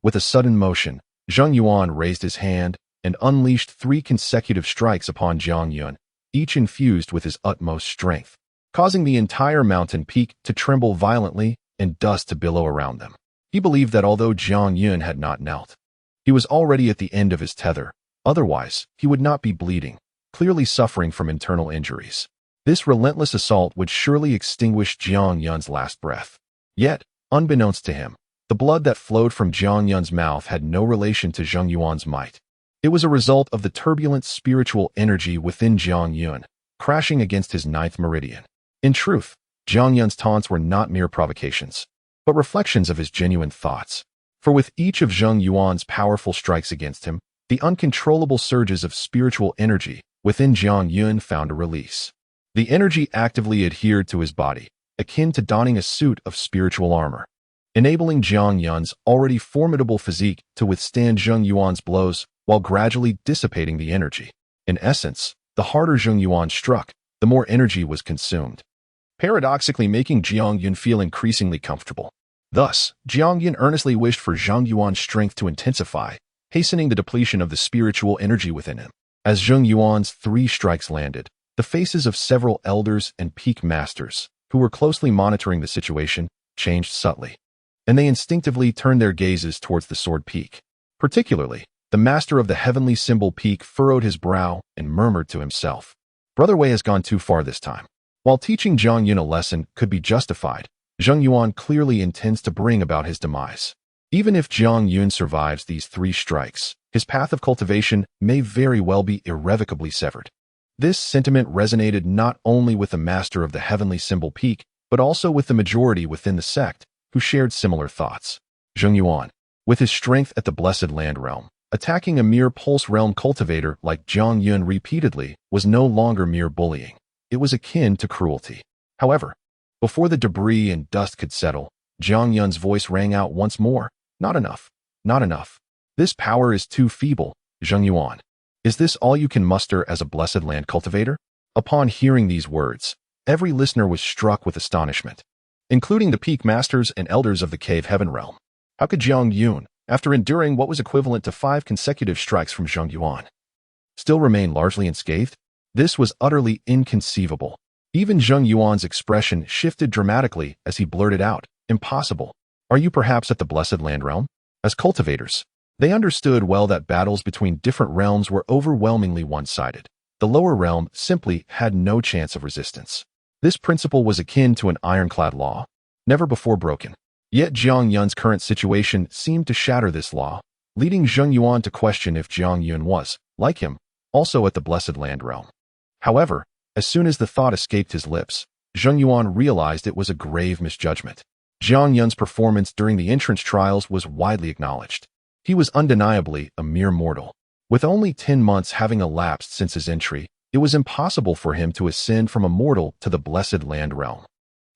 With a sudden motion, Zheng Yuan raised his hand and unleashed 3 consecutive strikes upon Jiang Yun, each infused with his utmost strength, causing the entire mountain peak to tremble violently and dust to billow around them. He believed that although Jiang Yun had not knelt, he was already at the end of his tether. Otherwise, he would not be bleeding, clearly suffering from internal injuries. This relentless assault would surely extinguish Jiang Yun's last breath. Yet, unbeknownst to him, the blood that flowed from Jiang Yun's mouth had no relation to Zheng Yuan's might. It was a result of the turbulent spiritual energy within Jiang Yun, crashing against his 9th meridian. In truth, Jiang Yun's taunts were not mere provocations, but reflections of his genuine thoughts. For with each of Zheng Yuan's powerful strikes against him, the uncontrollable surges of spiritual energy within Jiang Yun found a release. The energy actively adhered to his body, akin to donning a suit of spiritual armor, enabling Jiang Yun's already formidable physique to withstand Zheng Yuan's blows while gradually dissipating the energy. In essence, the harder Zheng Yuan struck, the more energy was consumed, paradoxically making Jiang Yun feel increasingly comfortable. Thus, Jiang Yun earnestly wished for Zheng Yuan's strength to intensify, hastening the depletion of the spiritual energy within him. As Zheng Yuan's 3 strikes landed, the faces of several elders and peak masters, who were closely monitoring the situation, changed subtly, and they instinctively turned their gazes towards the sword peak. Particularly, the master of the heavenly symbol peak furrowed his brow and murmured to himself, "Brother Wei has gone too far this time." While teaching Jiang Yun a lesson could be justified, Zheng Yuan clearly intends to bring about his demise. Even if Jiang Yun survives these 3 strikes, his path of cultivation may very well be irrevocably severed. This sentiment resonated not only with the master of the heavenly symbol peak, but also with the majority within the sect who shared similar thoughts. Zheng Yuan, with his strength at the Blessed Land realm, attacking a mere pulse realm cultivator like Jiang Yun repeatedly was no longer mere bullying. It was akin to cruelty. However, before the debris and dust could settle, Jiang Yun's voice rang out once more. Not enough. Not enough. This power is too feeble, Zheng Yuan. Is this all you can muster as a Blessed Land cultivator? Upon hearing these words, every listener was struck with astonishment, including the peak masters and elders of the Cave Heaven realm. How could Jiang Yun, after enduring what was equivalent to 5 consecutive strikes from Zheng Yuan, still remain largely unscathed? This was utterly inconceivable. Even Zheng Yuan's expression shifted dramatically as he blurted out, "Impossible. Are you perhaps at the Blessed Land realm?" As cultivators, they understood well that battles between different realms were overwhelmingly one-sided. The lower realm simply had no chance of resistance. This principle was akin to an ironclad law, never before broken. Yet Jiang Yun's current situation seemed to shatter this law, leading Zheng Yuan to question if Jiang Yun was, like him, also at the Blessed Land realm. However, as soon as the thought escaped his lips, Zheng Yuan realized it was a grave misjudgment. Jiang Yun's performance during the entrance trials was widely acknowledged. He was undeniably a mere mortal. With only 10 months having elapsed since his entry, it was impossible for him to ascend from a mortal to the Blessed Land realm.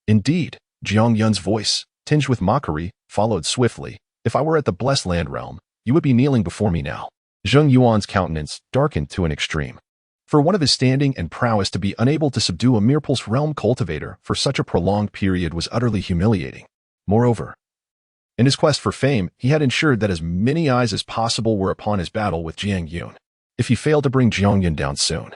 Indeed, Jiang Yun's voice, tinged with mockery, followed swiftly. "If I were at the Blessed Land realm, you would be kneeling before me now." Zheng Yuan's countenance darkened to an extreme. For one of his standing and prowess to be unable to subdue a mere pulse realm cultivator for such a prolonged period was utterly humiliating. Moreover, in his quest for fame, he had ensured that as many eyes as possible were upon his battle with Jiang Yun. If he failed to bring Jiang Yun down soon,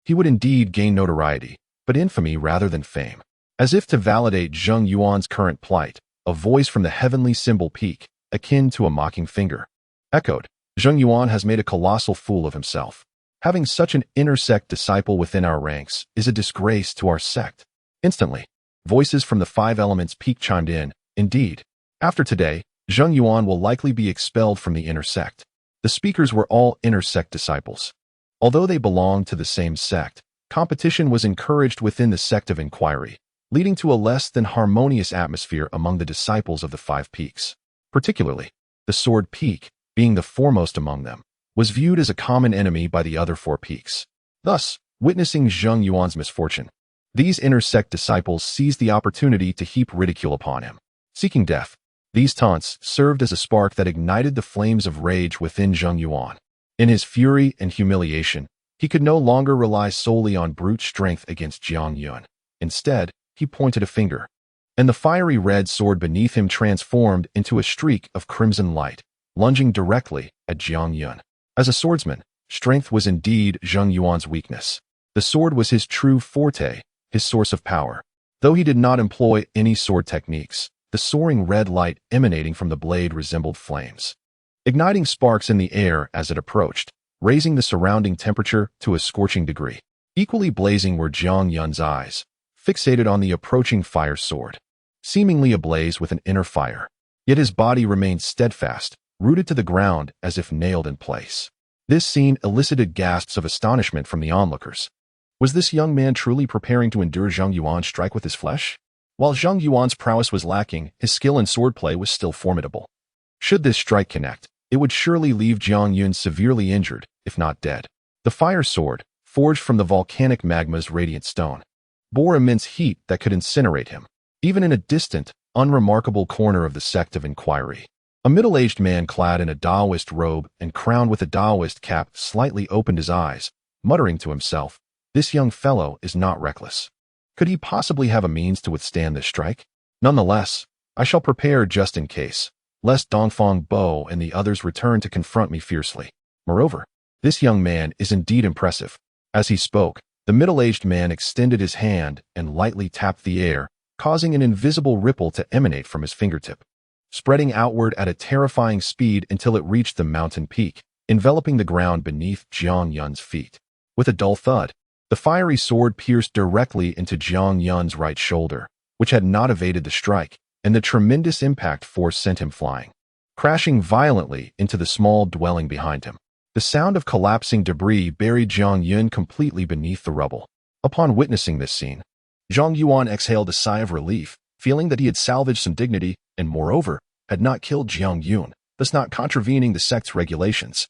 he would indeed gain notoriety, but infamy rather than fame. As if to validate Zheng Yuan's current plight, a voice from the heavenly symbol peak, akin to a mocking finger, echoed, "Zheng Yuan has made a colossal fool of himself. Having such an inner sect disciple within our ranks is a disgrace to our sect." Instantly, voices from the 5 elements peak chimed in. Indeed, after today, Zheng Yuan will likely be expelled from the inner sect. The speakers were all inner sect disciples. Although they belonged to the same sect, competition was encouraged within the sect of inquiry, leading to a less than harmonious atmosphere among the disciples of the 5 peaks. Particularly, the Sword Peak, being the foremost among them, was viewed as a common enemy by the other 4 peaks. Thus, witnessing Zheng Yuan's misfortune, these inner sect disciples seized the opportunity to heap ridicule upon him. Seeking death, these taunts served as a spark that ignited the flames of rage within Zheng Yuan. In his fury and humiliation, he could no longer rely solely on brute strength against Jiang Yun. Instead, he pointed a finger, and the fiery red sword beneath him transformed into a streak of crimson light, lunging directly at Jiang Yun. As a swordsman, strength was indeed Zheng Yuan's weakness. The sword was his true forte, his source of power. Though he did not employ any sword techniques, the soaring red light emanating from the blade resembled flames, igniting sparks in the air as it approached, raising the surrounding temperature to a scorching degree. Equally blazing were Jiang Yun's eyes, fixated on the approaching fire sword, seemingly ablaze with an inner fire. Yet his body remained steadfast, rooted to the ground as if nailed in place. This scene elicited gasps of astonishment from the onlookers. Was this young man truly preparing to endure Zheng Yuan's strike with his flesh? While Zheng Yuan's prowess was lacking, his skill in swordplay was still formidable. Should this strike connect, it would surely leave Jiang Yun severely injured, if not dead. The fire sword, forged from the volcanic magma's radiant stone, bore immense heat that could incinerate him, even in a distant, unremarkable corner of the sect of inquiry. A middle-aged man clad in a Taoist robe and crowned with a Taoist cap slightly opened his eyes, muttering to himself, "This young fellow is not reckless. Could he possibly have a means to withstand this strike? Nonetheless, I shall prepare just in case, lest Dongfang Bo and the others return to confront me fiercely. Moreover, this young man is indeed impressive." As he spoke, the middle-aged man extended his hand and lightly tapped the air, causing an invisible ripple to emanate from his fingertip, spreading outward at a terrifying speed until it reached the mountain peak, enveloping the ground beneath Jiang Yun's feet. With a dull thud, the fiery sword pierced directly into Jiang Yun's right shoulder, which had not evaded the strike, and the tremendous impact force sent him flying, crashing violently into the small dwelling behind him. The sound of collapsing debris buried Jiang Yun completely beneath the rubble. Upon witnessing this scene, Zhang Yuan exhaled a sigh of relief, feeling that he had salvaged some dignity and, moreover, had not killed Jiang Yun, thus not contravening the sect's regulations.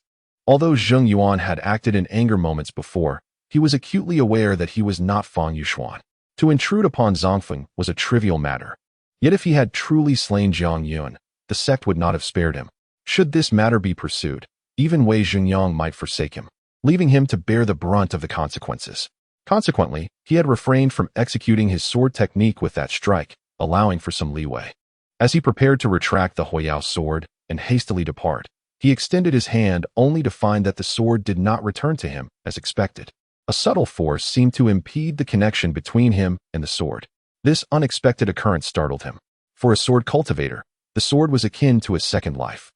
Although Zhang Yuan had acted in anger moments before, he was acutely aware that he was not Fang Yuxuan. To intrude upon Zhongfeng was a trivial matter. Yet if he had truly slain Jiang Yun, the sect would not have spared him. Should this matter be pursued, even Wei Xingyang might forsake him, leaving him to bear the brunt of the consequences. Consequently, he had refrained from executing his sword technique with that strike, allowing for some leeway. As he prepared to retract the Huiyao sword and hastily depart, he extended his hand only to find that the sword did not return to him as expected. A subtle force seemed to impede the connection between him and the sword. This unexpected occurrence startled him. For a sword cultivator, the sword was akin to a second life.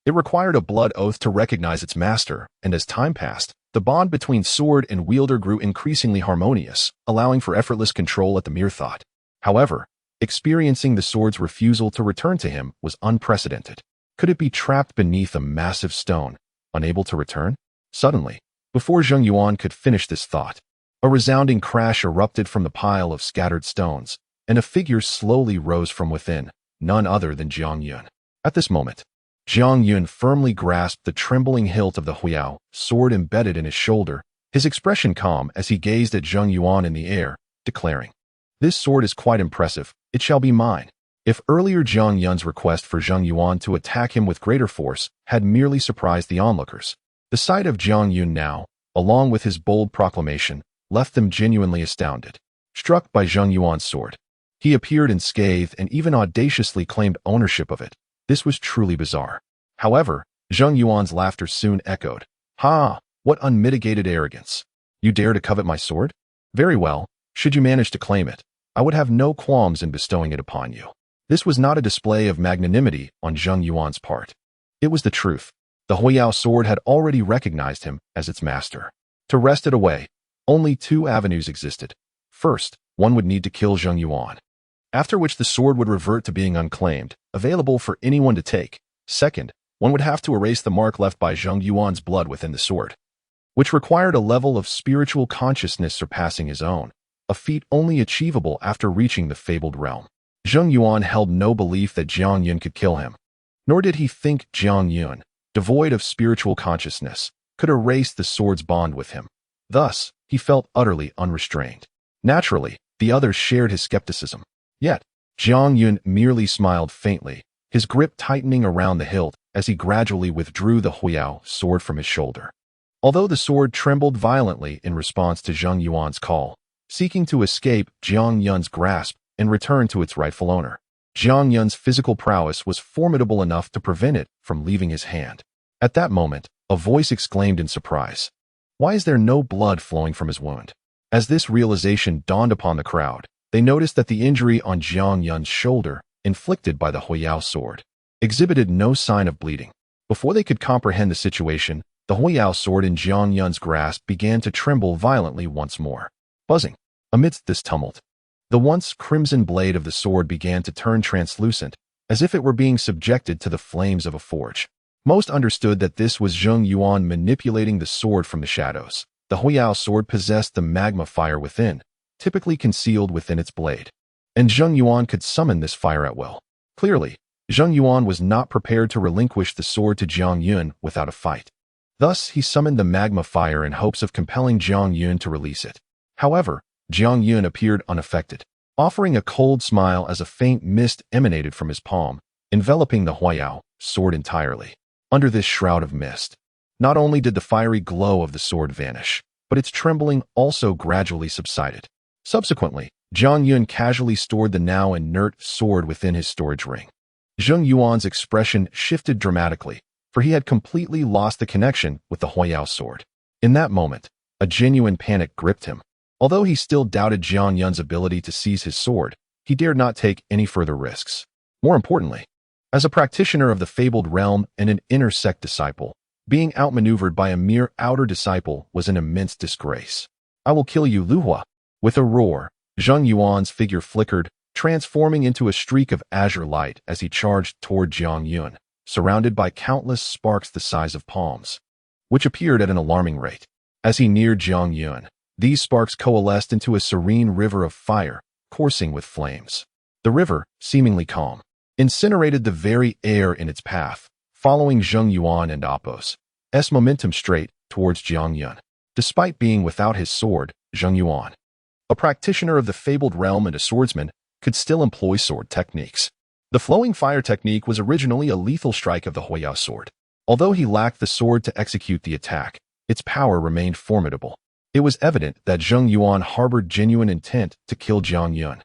It required a blood oath to recognize its master, and as time passed, the bond between sword and wielder grew increasingly harmonious, allowing for effortless control at the mere thought. However, experiencing the sword's refusal to return to him was unprecedented. Could it be trapped beneath a massive stone, unable to return? Suddenly, before Zhang Yuan could finish this thought, a resounding crash erupted from the pile of scattered stones, and a figure slowly rose from within, none other than Jiang Yun. At this moment, Jiang Yun firmly grasped the trembling hilt of the Huiyao sword embedded in his shoulder, his expression calm as he gazed at Zhang Yuan in the air, declaring, "This sword is quite impressive, it shall be mine." If earlier Jiang Yun's request for Zhang Yuan to attack him with greater force had merely surprised the onlookers, the sight of Jiang Yun now, along with his bold proclamation, left them genuinely astounded. Struck by Zhang Yuan's sword, he appeared unscathed and even audaciously claimed ownership of it. This was truly bizarre. However, Zhang Yuan's laughter soon echoed. "Ha! What unmitigated arrogance! You dare to covet my sword? Very well, should you manage to claim it, I would have no qualms in bestowing it upon you." This was not a display of magnanimity on Zhang Yuan's part. It was the truth. The Huiyao sword had already recognized him as its master. To wrest it away, only two avenues existed. First, one would need to kill Zhang Yuan, after which the sword would revert to being unclaimed, available for anyone to take. Second, one would have to erase the mark left by Zhang Yuan's blood within the sword, which required a level of spiritual consciousness surpassing his own, a feat only achievable after reaching the fabled realm. Zhang Yuan held no belief that Jiang Yun could kill him, nor did he think Jiang Yun, devoid of spiritual consciousness, could erase the sword's bond with him. Thus, he felt utterly unrestrained. Naturally, the others shared his skepticism. Yet, Jiang Yun merely smiled faintly, his grip tightening around the hilt as he gradually withdrew the Huiyao sword from his shoulder. Although the sword trembled violently in response to Zhang Yuan's call, seeking to escape Jiang Yun's grasp and return to its rightful owner, Jiang Yun's physical prowess was formidable enough to prevent it from leaving his hand. At that moment, a voice exclaimed in surprise, "Why is there no blood flowing from his wound?" As this realization dawned upon the crowd, they noticed that the injury on Jiang Yun's shoulder, inflicted by the Huiyao sword, exhibited no sign of bleeding. Before they could comprehend the situation, the Huiyao sword in Jiang Yun's grasp began to tremble violently once more. Buzzing. Amidst this tumult, the once crimson blade of the sword began to turn translucent, as if it were being subjected to the flames of a forge. Most understood that this was Zhang Yuan manipulating the sword from the shadows. The Huiyao sword possessed the magma fire within, typically concealed within its blade, and Zhang Yuan could summon this fire at will. Clearly, Zhang Yuan was not prepared to relinquish the sword to Jiang Yun without a fight. Thus, he summoned the magma fire in hopes of compelling Jiang Yun to release it. However, Jiang Yun appeared unaffected, offering a cold smile as a faint mist emanated from his palm, enveloping the Huiyao sword entirely. Under this shroud of mist, not only did the fiery glow of the sword vanish, but its trembling also gradually subsided. Subsequently, Jiang Yun casually stored the now inert sword within his storage ring. Zhang Yuan's expression shifted dramatically, for he had completely lost the connection with the Huiyao sword. In that moment, a genuine panic gripped him. Although he still doubted Jiang Yun's ability to seize his sword, he dared not take any further risks. More importantly, as a practitioner of the fabled realm and an inner sect disciple, being outmaneuvered by a mere outer disciple was an immense disgrace. "I will kill you, Lu Hua." With a roar, Zhang Yuan's figure flickered, transforming into a streak of azure light as he charged toward Jiang Yun, surrounded by countless sparks the size of palms, which appeared at an alarming rate. As he neared Jiang Yun, these sparks coalesced into a serene river of fire, coursing with flames. The river, seemingly calm, incinerated the very air in its path, following Zheng Yuan and Apos' momentum straight towards Jiang Yun. Despite being without his sword, Zheng Yuan, a practitioner of the fabled realm and a swordsman, could still employ sword techniques. The flowing fire technique was originally a lethal strike of the Huiyao sword. Although he lacked the sword to execute the attack, its power remained formidable. It was evident that Zheng Yuan harbored genuine intent to kill Jiang Yun.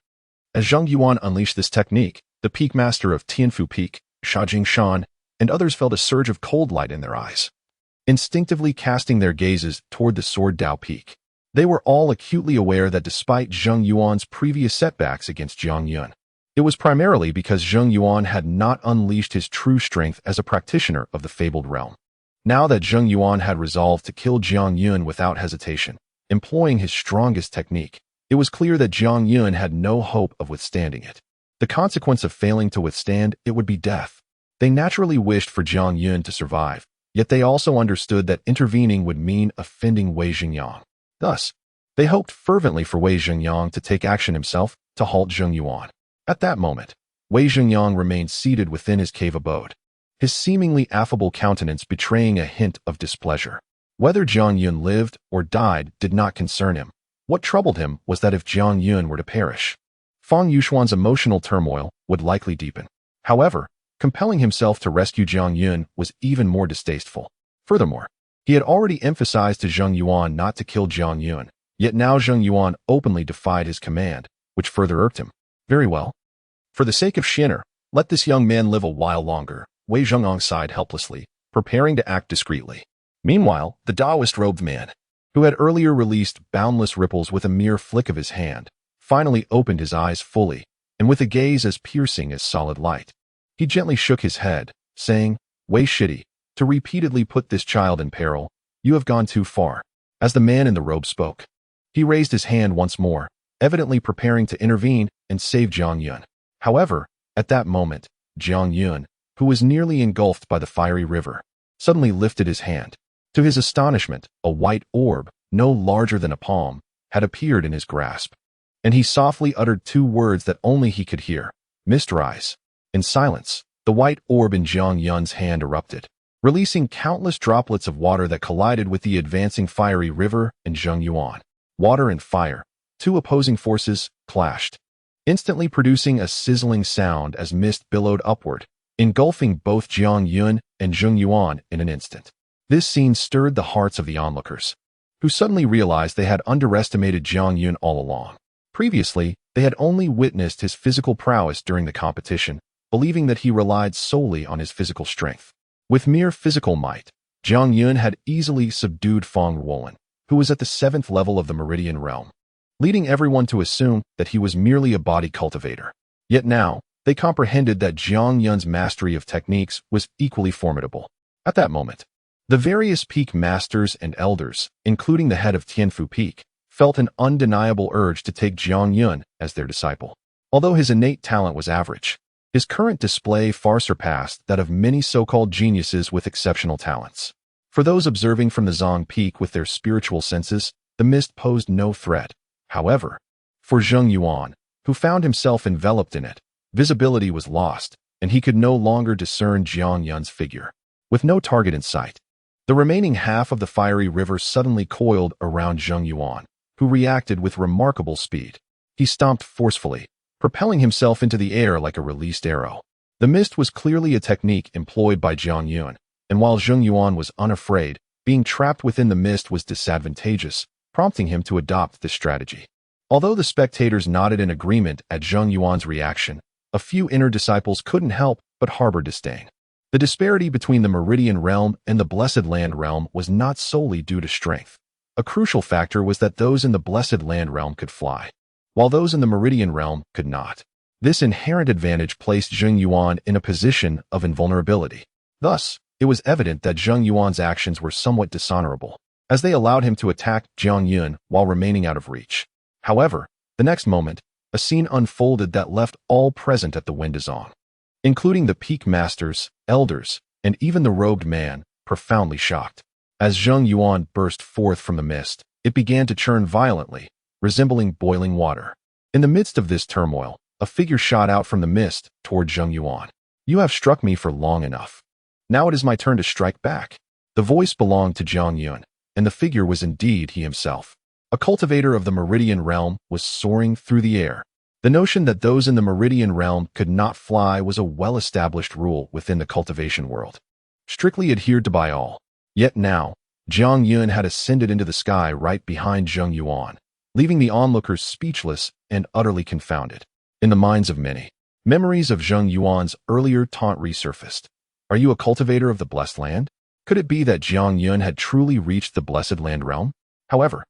As Zheng Yuan unleashed this technique, the peak master of Tianfu Peak, Shajing Shan, and others felt a surge of cold light in their eyes, instinctively casting their gazes toward the Sword Dao Peak. They were all acutely aware that despite Zheng Yuan's previous setbacks against Jiang Yun, it was primarily because Zheng Yuan had not unleashed his true strength as a practitioner of the fabled realm. Now that Zheng Yuan had resolved to kill Jiang Yun without hesitation, employing his strongest technique, it was clear that Jiang Yun had no hope of withstanding it. The consequence of failing to withstand it would be death. They naturally wished for Jiang Yun to survive, yet they also understood that intervening would mean offending Wei Xingyang. Thus, they hoped fervently for Wei Xingyang to take action himself to halt Zheng Yuan. At that moment, Wei Xingyang remained seated within his cave abode, his seemingly affable countenance betraying a hint of displeasure. Whether Jiang Yun lived or died did not concern him. What troubled him was that if Jiang Yun were to perish, Fang Yuxuan's emotional turmoil would likely deepen. However, compelling himself to rescue Jiang Yun was even more distasteful. Furthermore, he had already emphasized to Zheng Yuan not to kill Jiang Yun, yet now Zheng Yuan openly defied his command, which further irked him. Very well. For the sake of Xin'er, let this young man live a while longer, Wei Zhengyang sighed helplessly, preparing to act discreetly. Meanwhile, the Taoist-robed man, who had earlier released boundless ripples with a mere flick of his hand, finally opened his eyes fully, and with a gaze as piercing as solid light. He gently shook his head, saying, Wei Shidi, to repeatedly put this child in peril, you have gone too far. As the man in the robe spoke, he raised his hand once more, evidently preparing to intervene and save Jiang Yun. However, at that moment, Jiang Yun, who was nearly engulfed by the fiery river, suddenly lifted his hand. To his astonishment, a white orb, no larger than a palm, had appeared in his grasp, and he softly uttered two words that only he could hear, Mysterize. In silence, the white orb in Jiang Yun's hand erupted, releasing countless droplets of water that collided with the advancing fiery river and Zheng Yuan. Water and fire, two opposing forces, clashed, instantly producing a sizzling sound as mist billowed upward, engulfing both Jiang Yun and Zheng Yuan in an instant. This scene stirred the hearts of the onlookers, who suddenly realized they had underestimated Jiang Yun all along. Previously, they had only witnessed his physical prowess during the competition, believing that he relied solely on his physical strength. With mere physical might, Jiang Yun had easily subdued Fang Ruolin, who was at the 7th level of the Meridian realm, leading everyone to assume that he was merely a body cultivator. Yet now, they comprehended that Jiang Yun's mastery of techniques was equally formidable. At that moment, the various peak masters and elders, including the head of Tianfu Peak, felt an undeniable urge to take Jiang Yun as their disciple. Although his innate talent was average, his current display far surpassed that of many so-called geniuses with exceptional talents. For those observing from the Zong Peak with their spiritual senses, the mist posed no threat. However, for Zheng Yuan, who found himself enveloped in it, visibility was lost, and he could no longer discern Jiang Yun's figure. With no target in sight, the remaining half of the fiery river suddenly coiled around Zheng Yuan, who reacted with remarkable speed. He stomped forcefully, propelling himself into the air like a released arrow. The mist was clearly a technique employed by Jiang Yun, and while Zheng Yuan was unafraid, being trapped within the mist was disadvantageous, prompting him to adopt this strategy. Although the spectators nodded in agreement at Zheng Yuan's reaction, a few inner disciples couldn't help but harbor disdain. The disparity between the Meridian realm and the Blessed Land realm was not solely due to strength. A crucial factor was that those in the Blessed Land realm could fly, while those in the Meridian realm could not. This inherent advantage placed Zheng Yuan in a position of invulnerability. Thus, it was evident that Zheng Yuan's actions were somewhat dishonorable, as they allowed him to attack Jiang Yun while remaining out of reach. However, the next moment, a scene unfolded that left all present at the Windazong, including the peak masters, elders, and even the robed man, profoundly shocked. As Zheng Yuan burst forth from the mist, it began to churn violently, resembling boiling water. In the midst of this turmoil, a figure shot out from the mist toward Zheng Yuan. You have struck me for long enough. Now it is my turn to strike back. The voice belonged to Zhang Yun, and the figure was indeed he himself. A cultivator of the Meridian realm was soaring through the air. The notion that those in the Meridian realm could not fly was a well-established rule within the cultivation world, strictly adhered to by all. Yet now, Zhang Yun had ascended into the sky right behind Zheng Yuan, leaving the onlookers speechless and utterly confounded. In the minds of many, memories of Zheng Yuan's earlier taunt resurfaced. Are you a cultivator of the blessed land? Could it be that Zhang Yun had truly reached the blessed land realm? However,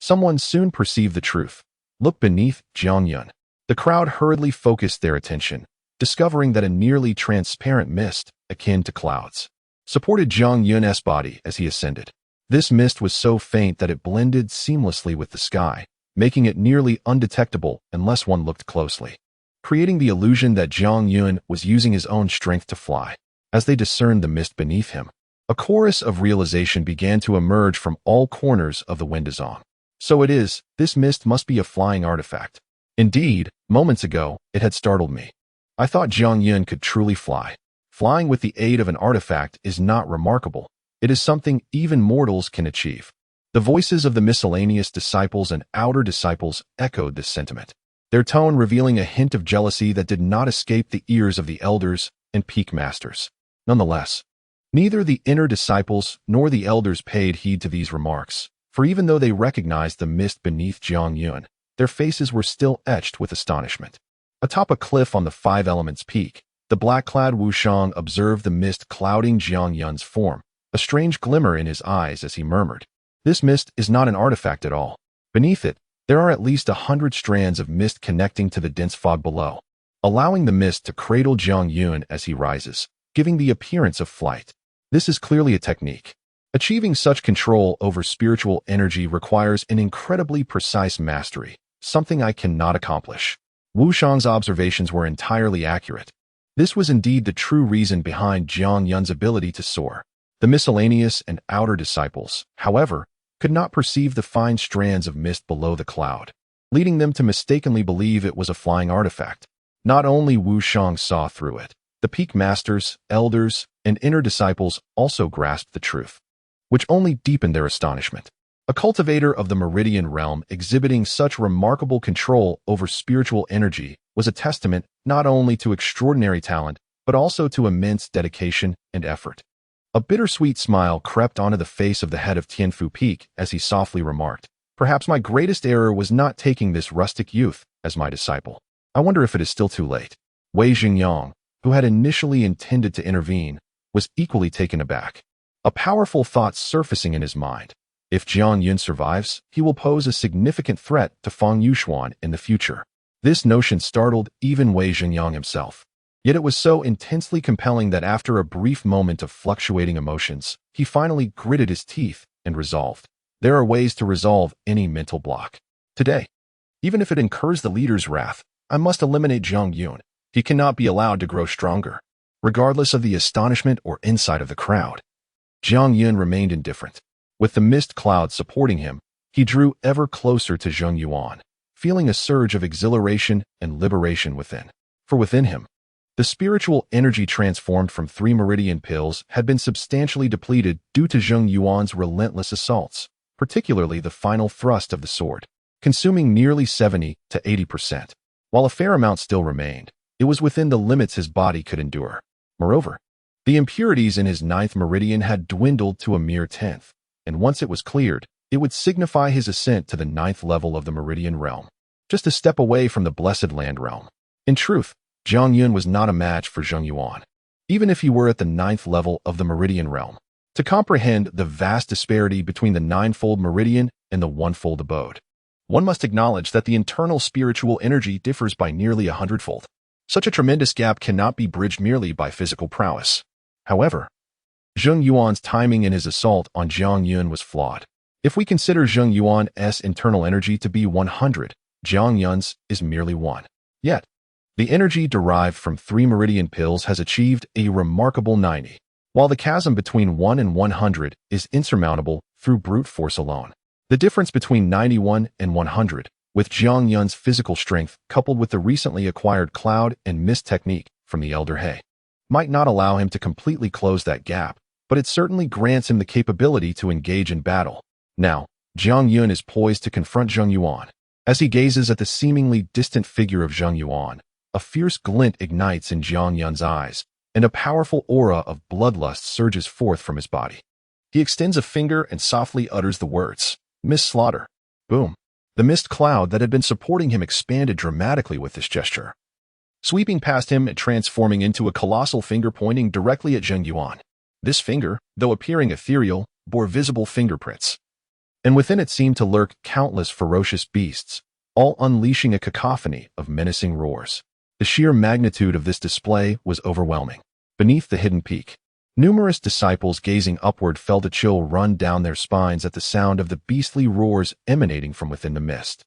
someone soon perceived the truth. Look beneath Zhang Yun. The crowd hurriedly focused their attention, discovering that a nearly transparent mist, akin to clouds, supported Zhang Yun's body as he ascended. This mist was so faint that it blended seamlessly with the sky, making it nearly undetectable unless one looked closely, creating the illusion that Zhang Yun was using his own strength to fly. As they discerned the mist beneath him, a chorus of realization began to emerge from all corners of the Windazong. So it is, this mist must be a flying artifact. Indeed, moments ago, it had startled me. I thought Zhang Yun could truly fly. Flying with the aid of an artifact is not remarkable. It is something even mortals can achieve. The voices of the miscellaneous disciples and outer disciples echoed this sentiment, their tone revealing a hint of jealousy that did not escape the ears of the elders and peak masters. Nonetheless, neither the inner disciples nor the elders paid heed to these remarks, for even though they recognized the mist beneath Zhang Yun, their faces were still etched with astonishment. Atop a cliff on the Five Elements peak, the black-clad Wushang observed the mist clouding Zhang Yun's form, a strange glimmer in his eyes as he murmured, "This mist is not an artifact at all. Beneath it, there are at least 100 strands of mist connecting to the dense fog below, allowing the mist to cradle Zhang Yun as he rises, giving the appearance of flight. This is clearly a technique. Achieving such control over spiritual energy requires an incredibly precise mastery, something I cannot accomplish." Wu Shang's observations were entirely accurate. This was indeed the true reason behind Zhang Yun's ability to soar. The miscellaneous and outer disciples, however, could not perceive the fine strands of mist below the cloud, leading them to mistakenly believe it was a flying artifact. Not only Wu Shang saw through it, the peak masters, elders, and inner disciples also grasped the truth, which only deepened their astonishment. A cultivator of the Meridian realm exhibiting such remarkable control over spiritual energy was a testament not only to extraordinary talent, but also to immense dedication and effort. A bittersweet smile crept onto the face of the head of Tianfu Peak as he softly remarked, "Perhaps my greatest error was not taking this rustic youth as my disciple. I wonder if it is still too late." Wei Xingyang, who had initially intended to intervene, was equally taken aback. A powerful thought surfacing in his mind. If Zhang Yun survives, he will pose a significant threat to Fang Yuxuan in the future. This notion startled even Wei Xingyang himself. Yet it was so intensely compelling that after a brief moment of fluctuating emotions, he finally gritted his teeth and resolved. There are ways to resolve any mental block. Today, even if it incurs the leader's wrath, I must eliminate Zhang Yun. He cannot be allowed to grow stronger. Regardless of the astonishment or insight of the crowd, Zhang Yun remained indifferent. With the mist cloud supporting him, he drew ever closer to Zheng Yuan, feeling a surge of exhilaration and liberation within. For within him, the spiritual energy transformed from 3 meridian pills had been substantially depleted due to Zheng Yuan's relentless assaults, particularly the final thrust of the sword, consuming nearly 70 to 80%. While a fair amount still remained, it was within the limits his body could endure. Moreover, the impurities in his 9th meridian had dwindled to a mere 10th, and once it was cleared, it would signify his ascent to the 9th level of the meridian realm, just a step away from the blessed land realm. In truth, Zhang Yun was not a match for Zheng Yuan, even if he were at the 9th level of the meridian realm. To comprehend the vast disparity between the 9-fold meridian and the 1-fold abode, one must acknowledge that the internal spiritual energy differs by nearly 100-fold. Such a tremendous gap cannot be bridged merely by physical prowess. However, Zheng Yuan's timing in his assault on Zhang Yun was flawed. If we consider Zheng Yuan's internal energy to be 100, Zhang Yun's is merely 1. Yet, the energy derived from 3 meridian pills has achieved a remarkable 90, while the chasm between 1 and 100 is insurmountable through brute force alone. The difference between 91 and 100 with Jiang Yun's physical strength coupled with the recently acquired cloud and mist technique from the elder He. Might not allow him to completely close that gap, but it certainly grants him the capability to engage in battle. Now, Jiang Yun is poised to confront Zheng Yuan. As he gazes at the seemingly distant figure of Zheng Yuan, a fierce glint ignites in Jiang Yun's eyes, and a powerful aura of bloodlust surges forth from his body. He extends a finger and softly utters the words, "Miss Slaughter." Boom. The mist cloud that had been supporting him expanded dramatically with this gesture, sweeping past him and transforming into a colossal finger pointing directly at Zheng Yuan. This finger, though appearing ethereal, bore visible fingerprints, and within it seemed to lurk countless ferocious beasts, all unleashing a cacophony of menacing roars. The sheer magnitude of this display was overwhelming. Beneath the hidden peak, numerous disciples gazing upward felt a chill run down their spines at the sound of the beastly roars emanating from within the mist.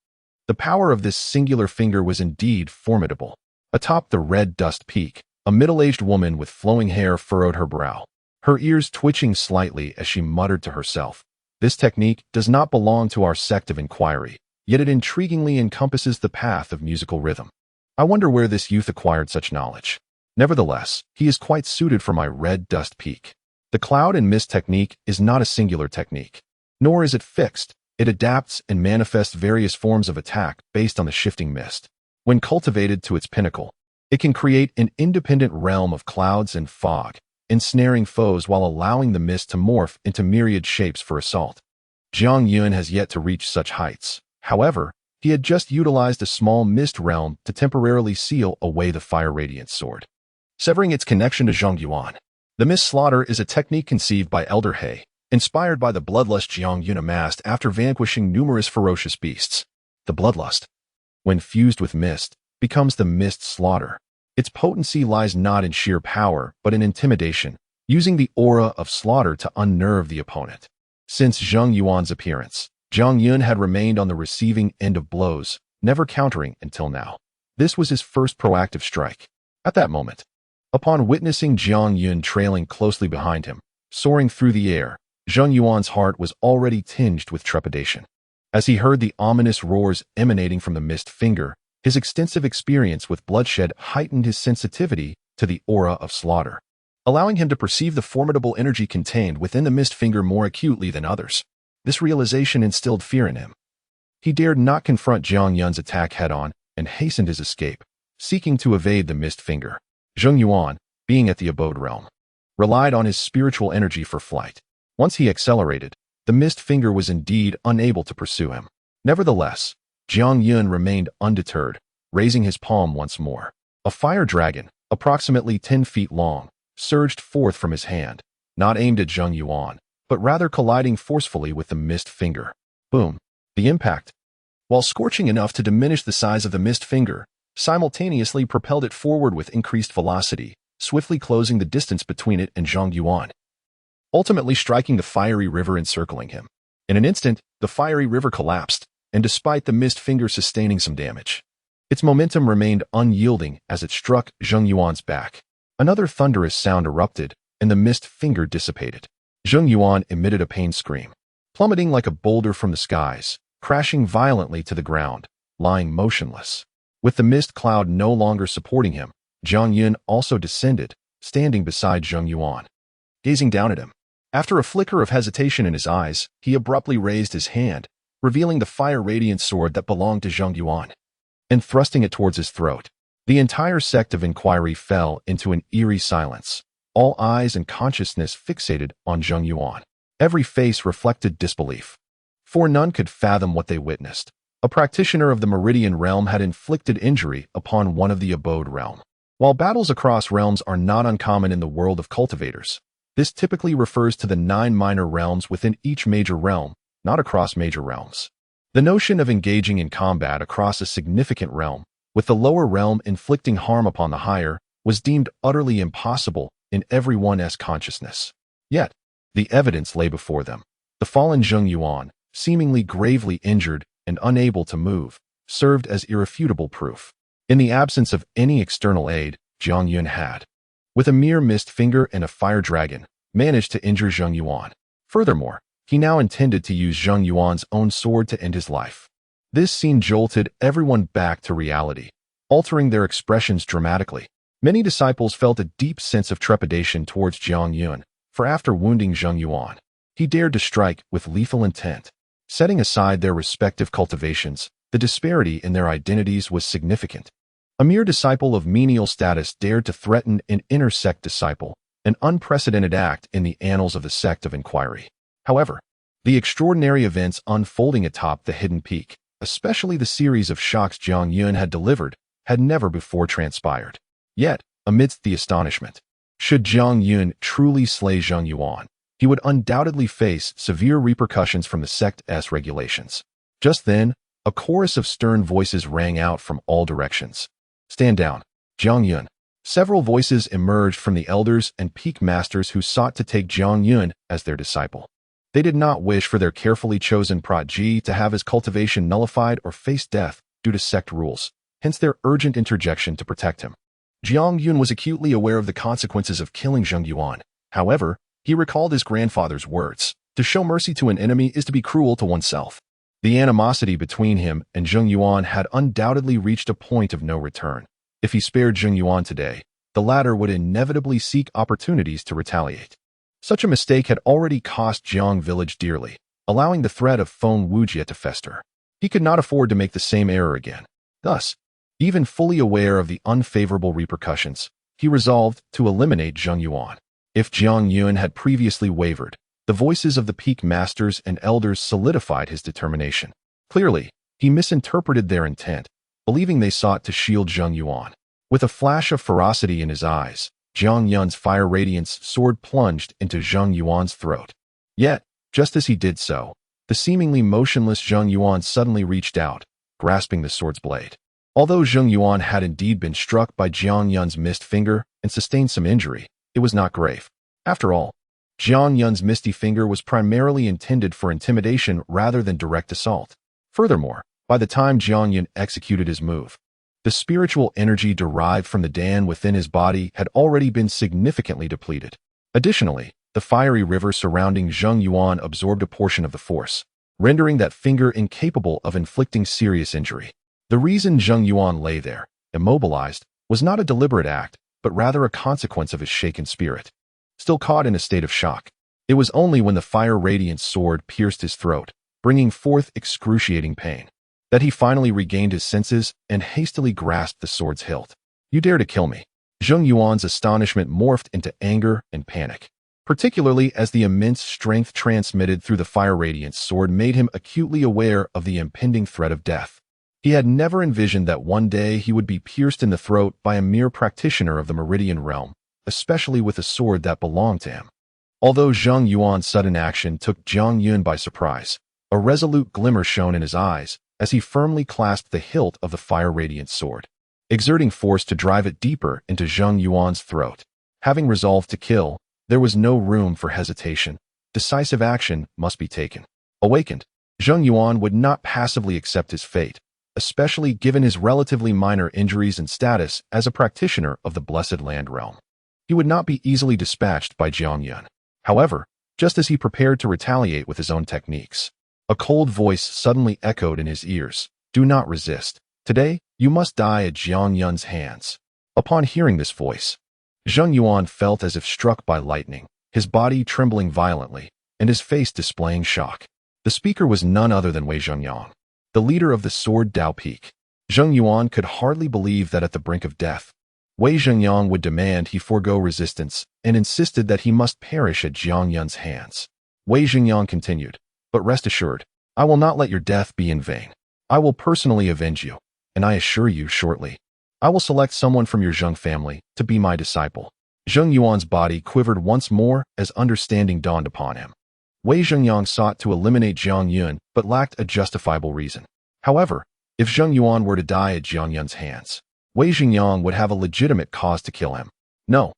The power of this singular finger was indeed formidable. Atop the red dust peak, a middle-aged woman with flowing hair furrowed her brow, her ears twitching slightly as she muttered to herself, "This technique does not belong to our sect of inquiry, yet it intriguingly encompasses the path of musical rhythm. I wonder where this youth acquired such knowledge. Nevertheless, he is quite suited for my red dust peak." The cloud and mist technique is not a singular technique, nor is it fixed. It adapts and manifests various forms of attack based on the shifting mist. When cultivated to its pinnacle, it can create an independent realm of clouds and fog, ensnaring foes while allowing the mist to morph into myriad shapes for assault. Jiang Yun has yet to reach such heights. However, he had just utilized a small mist realm to temporarily seal away the fire radiance sword, severing its connection to Zheng Yuan. The mist slaughter is a technique conceived by Elder He, inspired by the bloodlust Jiang Yun amassed after vanquishing numerous ferocious beasts. The bloodlust, when fused with mist, becomes the mist slaughter. Its potency lies not in sheer power, but in intimidation, using the aura of slaughter to unnerve the opponent. Since Zheng Yuan's appearance, Jiang Yun had remained on the receiving end of blows, never countering until now. This was his first proactive strike. At that moment, upon witnessing Jiang Yun trailing closely behind him, soaring through the air, Zheng Yuan's heart was already tinged with trepidation. As he heard the ominous roars emanating from the mist finger, his extensive experience with bloodshed heightened his sensitivity to the aura of slaughter, allowing him to perceive the formidable energy contained within the mist finger more acutely than others. This realization instilled fear in him. He dared not confront Jiang Yun's attack head-on and hastened his escape, seeking to evade the mist finger. Zheng Yuan, being at the abode realm, relied on his spiritual energy for flight. Once he accelerated, the mist finger was indeed unable to pursue him. Nevertheless, Jiang Yun remained undeterred, raising his palm once more. A fire dragon, approximately 10 feet long, surged forth from his hand, not aimed at Zheng Yuan, but rather colliding forcefully with the mist finger. Boom. The impact, while scorching enough to diminish the size of the mist finger, simultaneously propelled it forward with increased velocity, swiftly closing the distance between it and Zheng Yuan, ultimately striking the fiery river encircling him. In an instant, the fiery river collapsed, and despite the mist finger sustaining some damage, its momentum remained unyielding as it struck Zheng Yuan's back. Another thunderous sound erupted, and the mist finger dissipated. Zheng Yuan emitted a pained scream, plummeting like a boulder from the skies, crashing violently to the ground, lying motionless. With the mist cloud no longer supporting him, Jiang Yun also descended, standing beside Zheng Yuan, gazing down at him. After a flicker of hesitation in his eyes, he abruptly raised his hand, revealing the fire radiant sword that belonged to Zheng Yuan, and thrusting it towards his throat. The entire sect of inquiry fell into an eerie silence, all eyes and consciousness fixated on Zheng Yuan. Every face reflected disbelief, for none could fathom what they witnessed. A practitioner of the Meridian realm had inflicted injury upon one of the abode realm. While battles across realms are not uncommon in the world of cultivators, this typically refers to the 9 minor realms within each major realm, not across major realms. The notion of engaging in combat across a significant realm, with the lower realm inflicting harm upon the higher, was deemed utterly impossible in everyone's consciousness. Yet, the evidence lay before them. The fallen Zheng Yuan, seemingly gravely injured and unable to move, served as irrefutable proof. In the absence of any external aid, Jiang Yun had, with a mere mist finger and a fire dragon, managed to injure Zheng Yuan. Furthermore, he now intended to use Zheng Yuan's own sword to end his life. This scene jolted everyone back to reality, altering their expressions dramatically. Many disciples felt a deep sense of trepidation towards Jiang Yun, for after wounding Zheng Yuan, he dared to strike with lethal intent. Setting aside their respective cultivations, the disparity in their identities was significant. A mere disciple of menial status dared to threaten an inter-sect disciple, an unprecedented act in the annals of the sect of inquiry. However, the extraordinary events unfolding atop the hidden peak, especially the series of shocks Jiang Yun had delivered, had never before transpired. Yet, amidst the astonishment, should Jiang Yun truly slay Zheng Yuan, he would undoubtedly face severe repercussions from the sect's regulations. Just then, a chorus of stern voices rang out from all directions. "Stand down, Jiang Yun." Several voices emerged from the elders and peak masters who sought to take Jiang Yun as their disciple. They did not wish for their carefully chosen protege to have his cultivation nullified or face death due to sect rules, hence their urgent interjection to protect him. Jiang Yun was acutely aware of the consequences of killing Zheng Yuan. However, he recalled his grandfather's words, "To show mercy to an enemy is to be cruel to oneself." The animosity between him and Zheng Yuan had undoubtedly reached a point of no return. If he spared Zheng Yuan today, the latter would inevitably seek opportunities to retaliate. Such a mistake had already cost Jiang Village dearly, allowing the threat of Feng Wujie to fester. He could not afford to make the same error again. Thus, even fully aware of the unfavorable repercussions, he resolved to eliminate Zheng Yuan. If Jiang Yun had previously wavered, the voices of the peak masters and elders solidified his determination. Clearly, he misinterpreted their intent, believing they sought to shield Zheng Yuan. With a flash of ferocity in his eyes, Jiang Yun's fire radiance sword plunged into Zheng Yuan's throat. Yet, just as he did so, the seemingly motionless Zheng Yuan suddenly reached out, grasping the sword's blade. Although Zheng Yuan had indeed been struck by Jiang Yun's missed finger and sustained some injury, it was not grave. After all, Jiang Yun's misty finger was primarily intended for intimidation rather than direct assault. Furthermore, by the time Jiang Yun executed his move, the spiritual energy derived from the Dan within his body had already been significantly depleted. Additionally, the fiery river surrounding Zheng Yuan absorbed a portion of the force, rendering that finger incapable of inflicting serious injury. The reason Zheng Yuan lay there, immobilized, was not a deliberate act, but rather a consequence of his shaken spirit. Still caught in a state of shock, it was only when the fire-radiant sword pierced his throat, bringing forth excruciating pain, that he finally regained his senses and hastily grasped the sword's hilt. "You dare to kill me?" Zheng Yuan's astonishment morphed into anger and panic, particularly as the immense strength transmitted through the fire-radiant sword made him acutely aware of the impending threat of death. He had never envisioned that one day he would be pierced in the throat by a mere practitioner of the Meridian realm, especially with a sword that belonged to him. Although Zheng Yuan's sudden action took Jiang Yun by surprise, a resolute glimmer shone in his eyes as he firmly clasped the hilt of the fire-radiant sword, exerting force to drive it deeper into Zheng Yuan's throat. Having resolved to kill, there was no room for hesitation. Decisive action must be taken. Awakened, Zheng Yuan would not passively accept his fate, especially given his relatively minor injuries and status as a practitioner of the Blessed Land realm. He would not be easily dispatched by Jiang Yun. However, just as he prepared to retaliate with his own techniques, a cold voice suddenly echoed in his ears. "Do not resist. Today, you must die at Jiang Yun's hands." Upon hearing this voice, Zheng Yuan felt as if struck by lightning, his body trembling violently, and his face displaying shock. The speaker was none other than Wei Zhengyang, the leader of the Sword Dao Peak. Zheng Yuan could hardly believe that at the brink of death, Wei Zhengyang would demand he forego resistance and insisted that he must perish at Jiang Yun's hands. Wei Zhengyang continued, "But rest assured, I will not let your death be in vain. I will personally avenge you, and I assure you shortly, I will select someone from your Zheng family to be my disciple." Zheng Yuan's body quivered once more as understanding dawned upon him. Wei Zhengyang sought to eliminate Jiang Yun but lacked a justifiable reason. However, if Zheng Yuan were to die at Jiang Yun's hands, Wei Zhengyang would have a legitimate cause to kill him. No,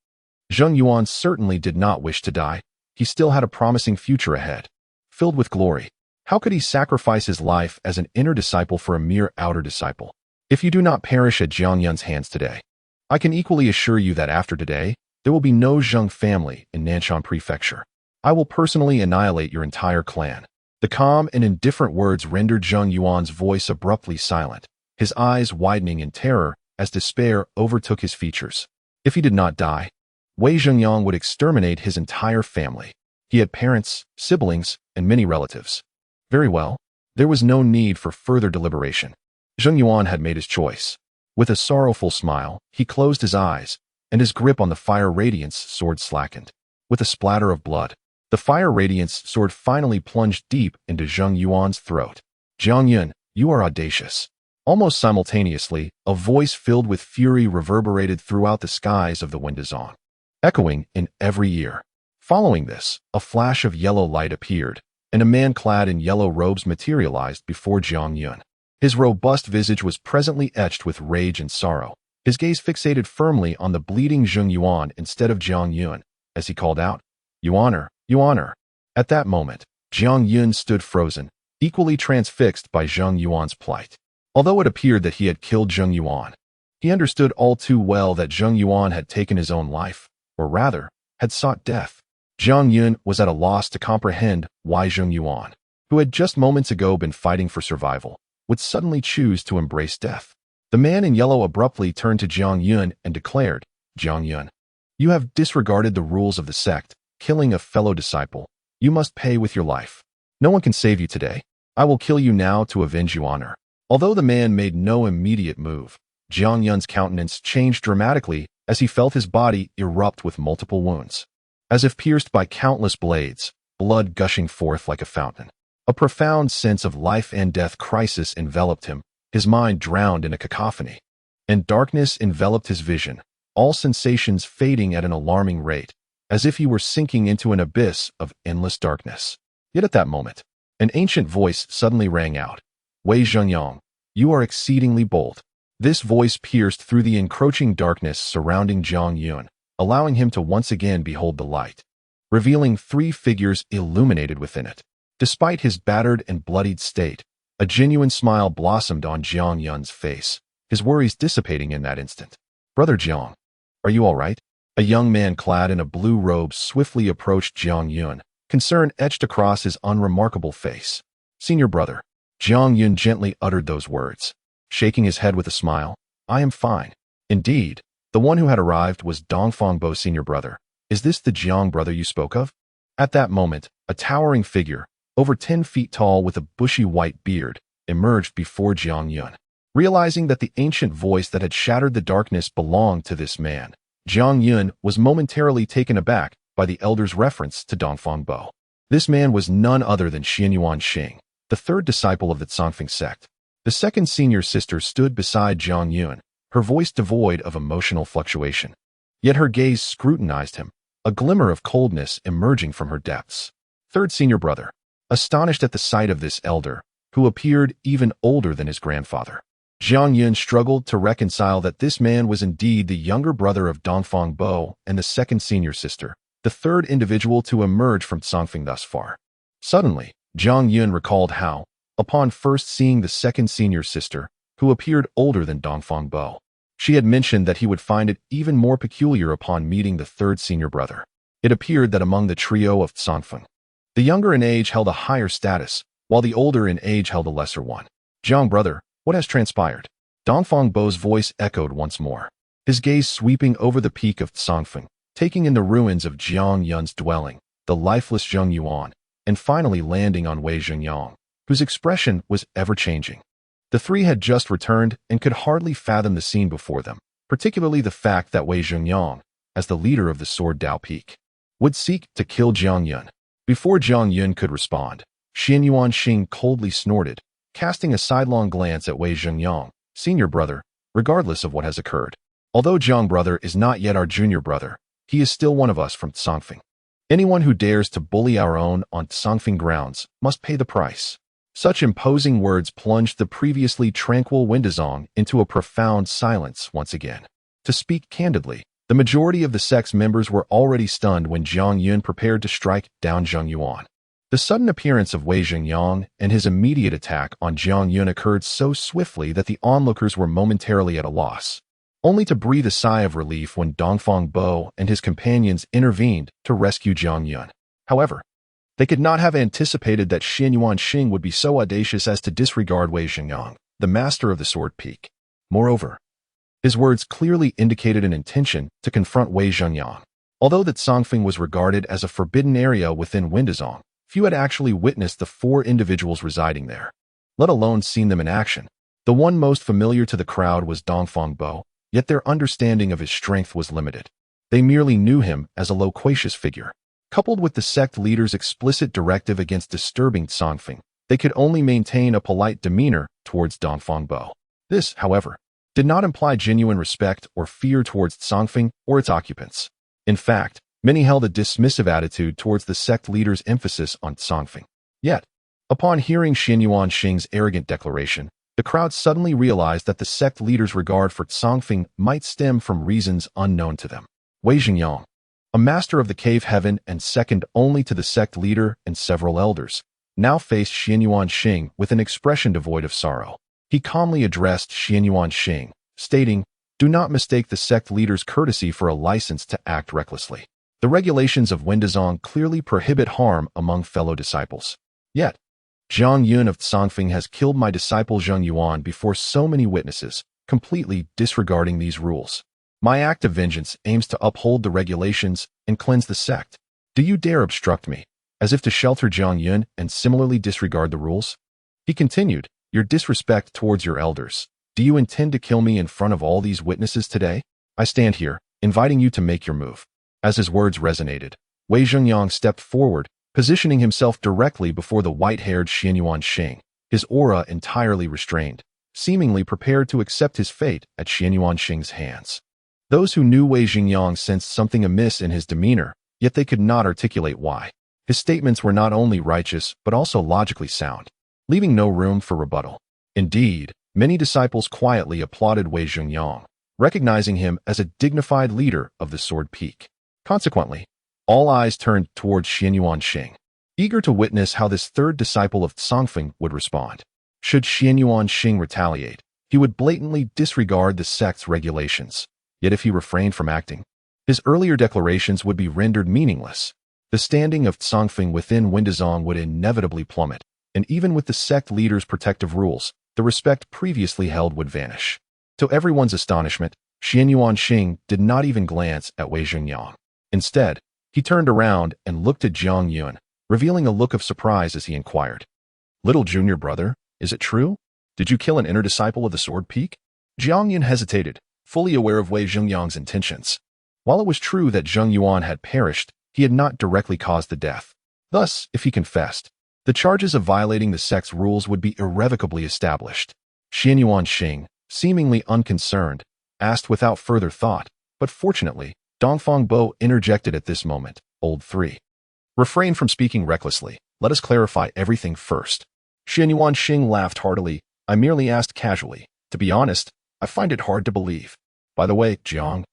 Zheng Yuan certainly did not wish to die. He still had a promising future ahead, filled with glory. How could he sacrifice his life as an inner disciple for a mere outer disciple? "If you do not perish at Jiang Yun's hands today, I can equally assure you that after today, there will be no Zheng family in Nanshan Prefecture. I will personally annihilate your entire clan." The calm and indifferent words rendered Zheng Yuan's voice abruptly silent, his eyes widening in terror as despair overtook his features. If he did not die, Wei Zhengyang would exterminate his entire family. He had parents, siblings, and many relatives. Very well. There was no need for further deliberation. Zheng Yuan had made his choice. With a sorrowful smile, he closed his eyes, and his grip on the fire radiance sword slackened. With a splatter of blood, the fire radiance sword finally plunged deep into Zheng Yuan's throat. Jiang Yun, you are audacious. Almost simultaneously, a voice filled with fury reverberated throughout the skies of the Windazong, echoing in every ear. Following this, a flash of yellow light appeared, and a man clad in yellow robes materialized before Jiang Yun. His robust visage was presently etched with rage and sorrow, his gaze fixated firmly on the bleeding Zheng Yuan instead of Jiang Yun, as he called out, "You honor, you honor." At that moment, Jiang Yun stood frozen, equally transfixed by Zheng Yuan's plight. Although it appeared that he had killed Zheng Yuan, he understood all too well that Zheng Yuan had taken his own life, or rather, had sought death. Jiang Yun was at a loss to comprehend why Zheng Yuan, who had just moments ago been fighting for survival, would suddenly choose to embrace death. The man in yellow abruptly turned to Jiang Yun and declared, "Jiang Yun, you have disregarded the rules of the sect, killing a fellow disciple. You must pay with your life. No one can save you today. I will kill you now to avenge your honor." Although the man made no immediate move, Jiang Yun's countenance changed dramatically as he felt his body erupt with multiple wounds. As if pierced by countless blades, blood gushing forth like a fountain. A profound sense of life and death crisis enveloped him, his mind drowned in a cacophony. And darkness enveloped his vision, all sensations fading at an alarming rate, as if he were sinking into an abyss of endless darkness. Yet at that moment, an ancient voice suddenly rang out. "Wei Zhengyang, you are exceedingly bold." This voice pierced through the encroaching darkness surrounding Jiang Yun, allowing him to once again behold the light, revealing three figures illuminated within it. Despite his battered and bloodied state, a genuine smile blossomed on Jiang Yun's face, his worries dissipating in that instant. "Brother Jiang, are you all right?" A young man clad in a blue robe swiftly approached Jiang Yun, concern etched across his unremarkable face. "Senior brother." Jiang Yun gently uttered those words, shaking his head with a smile. "I am fine." Indeed, the one who had arrived was Dongfang Bo, senior brother. "Is this the Jiang brother you spoke of?" At that moment, a towering figure, over 10 feet tall with a bushy white beard, emerged before Jiang Yun. Realizing that the ancient voice that had shattered the darkness belonged to this man, Jiang Yun was momentarily taken aback by the elder's reference to Dongfang Bo. This man was none other than Xianyuan Xing, the third disciple of the Tsongfeng sect. The second senior sister stood beside Jiang Yun, her voice devoid of emotional fluctuation. Yet her gaze scrutinized him, a glimmer of coldness emerging from her depths. Third senior brother, astonished at the sight of this elder, who appeared even older than his grandfather. Jiang Yun struggled to reconcile that this man was indeed the younger brother of Dongfang Bo and the second senior sister, the third individual to emerge from Tsongfeng thus far. Suddenly, Jiang Yun recalled how, upon first seeing the second senior sister, who appeared older than Dongfang Bo, she had mentioned that he would find it even more peculiar upon meeting the third senior brother. It appeared that among the trio of Tsongfeng, the younger in age held a higher status, while the older in age held a lesser one. "Jiang brother, what has transpired?" Dongfang Bo's voice echoed once more, his gaze sweeping over the peak of Tsongfeng, taking in the ruins of Jiang Yun's dwelling, the lifeless Zheng Yuan, and finally landing on Wei Zhengyang, whose expression was ever-changing. The three had just returned and could hardly fathom the scene before them, particularly the fact that Wei Zhengyang, as the leader of the Sword Dao Peak, would seek to kill Jiang Yun. Before Jiang Yun could respond, Xianyuan Xing coldly snorted, casting a sidelong glance at Wei Zhengyang, "Senior brother, regardless of what has occurred. Although Jiang brother is not yet our junior brother, he is still one of us from Tsongfeng. Anyone who dares to bully our own on Tsongfeng grounds must pay the price." Such imposing words plunged the previously tranquil Windazong into a profound silence once again. To speak candidly, the majority of the sect's members were already stunned when Jiang Yun prepared to strike down Zheng Yuan. The sudden appearance of Wei Zhengyang and his immediate attack on Jiang Yun occurred so swiftly that the onlookers were momentarily at a loss, only to breathe a sigh of relief when Dongfang Bo and his companions intervened to rescue Jiang Yun. However, They could not have anticipated that Xianyuan Xing would be so audacious as to disregard Wei Xingyang, the master of the sword peak. Moreover, his words clearly indicated an intention to confront Wei Zhengyang. Although that Songfeng was regarded as a forbidden area within Windazong, few had actually witnessed the 4 individuals residing there, let alone seen them in action. The one most familiar to the crowd was Dongfang Bo, yet their understanding of his strength was limited. They merely knew him as a loquacious figure. Coupled with the sect leader's explicit directive against disturbing Songfeng, they could only maintain a polite demeanor towards Dongfang Bo. This, however, did not imply genuine respect or fear towards Songfeng or its occupants. In fact, many held a dismissive attitude towards the sect leader's emphasis on Songfeng. Yet, upon hearing Xianyuan Xing's arrogant declaration, the crowd suddenly realized that the sect leader's regard for Songfeng might stem from reasons unknown to them. Wei Xingyang, a master of the cave heaven and second only to the sect leader and several elders, now faced Xianyuan Xing with an expression devoid of sorrow. He calmly addressed Xianyuan Xing, stating, "Do not mistake the sect leader's courtesy for a license to act recklessly. The regulations of Windazong clearly prohibit harm among fellow disciples. Yet, Zhang Yun of Songfeng has killed my disciple Zheng Yuan before so many witnesses, completely disregarding these rules. My act of vengeance aims to uphold the regulations and cleanse the sect. Do you dare obstruct me, as if to shelter Zhang Yun and similarly disregard the rules?" He continued, "Your disrespect towards your elders. Do you intend to kill me in front of all these witnesses today? I stand here, inviting you to make your move." As his words resonated, Wei Zhengyang stepped forward, positioning himself directly before the white-haired Xianyuan Xing, his aura entirely restrained, seemingly prepared to accept his fate at Xianyuan Xing's hands. Those who knew Wei Zhengyang sensed something amiss in his demeanor, yet they could not articulate why. His statements were not only righteous but also logically sound, leaving no room for rebuttal. Indeed, many disciples quietly applauded Wei Zhengyang, recognizing him as a dignified leader of the Sword Peak. Consequently, all eyes turned towards Xianyuan Xing, eager to witness how this third disciple of Songfeng would respond. Should Xianyuan Xing retaliate, he would blatantly disregard the sect's regulations. Yet if he refrained from acting, his earlier declarations would be rendered meaningless. The standing of Songfeng within Windazong would inevitably plummet, and even with the sect leader's protective rules, the respect previously held would vanish. To everyone's astonishment, Xianyuan Xing did not even glance at Wei Zhengyang. Instead, he turned around and looked at Zhang Yun, revealing a look of surprise as he inquired, "Little junior brother, is it true? Did you kill an inner disciple of the Sword Peak?" Zhang Yun hesitated, fully aware of Wei Zhengyang's intentions. While it was true that Zheng Yuan had perished, he had not directly caused the death. Thus, if he confessed, the charges of violating the sect's rules would be irrevocably established. Xianyuan Xing, seemingly unconcerned, asked without further thought, but fortunately, Dongfang Bo interjected at this moment, "Old 3. Refrain from speaking recklessly. Let us clarify everything first." Xianyuan Xing laughed heartily. "I merely asked casually. To be honest, I find it hard to believe. By the way, Jiang,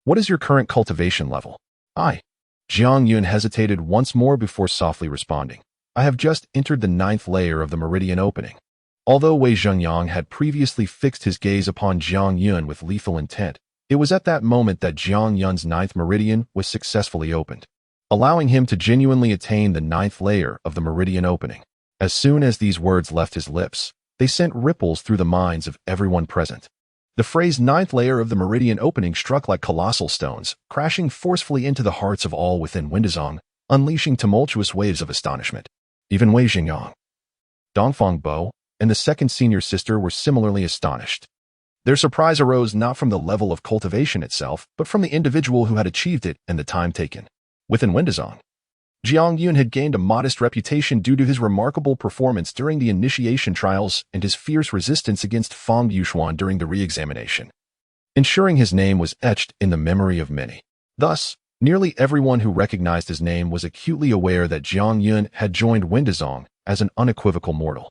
what is your current cultivation level?" Jiang Yun hesitated once more before softly responding, "I have just entered the 9th layer of the meridian opening." Although Wei Zhengyang had previously fixed his gaze upon Jiang Yun with lethal intent, it was at that moment that Jiang Yun's 9th meridian was successfully opened, allowing him to genuinely attain the 9th layer of the meridian opening. As soon as these words left his lips, they sent ripples through the minds of everyone present. The phrase 9th layer of the meridian opening struck like colossal stones, crashing forcefully into the hearts of all within Windazong, unleashing tumultuous waves of astonishment. Even Wei Zhengyang, Dongfang Bo, and the second senior sister were similarly astonished. Their surprise arose not from the level of cultivation itself, but from the individual who had achieved it and the time taken. Within Windazong, Jiang Yun had gained a modest reputation due to his remarkable performance during the initiation trials and his fierce resistance against Fang Yuxuan during the re-examination, ensuring his name was etched in the memory of many. Thus, nearly everyone who recognized his name was acutely aware that Jiang Yun had joined Windazong as an unequivocal mortal.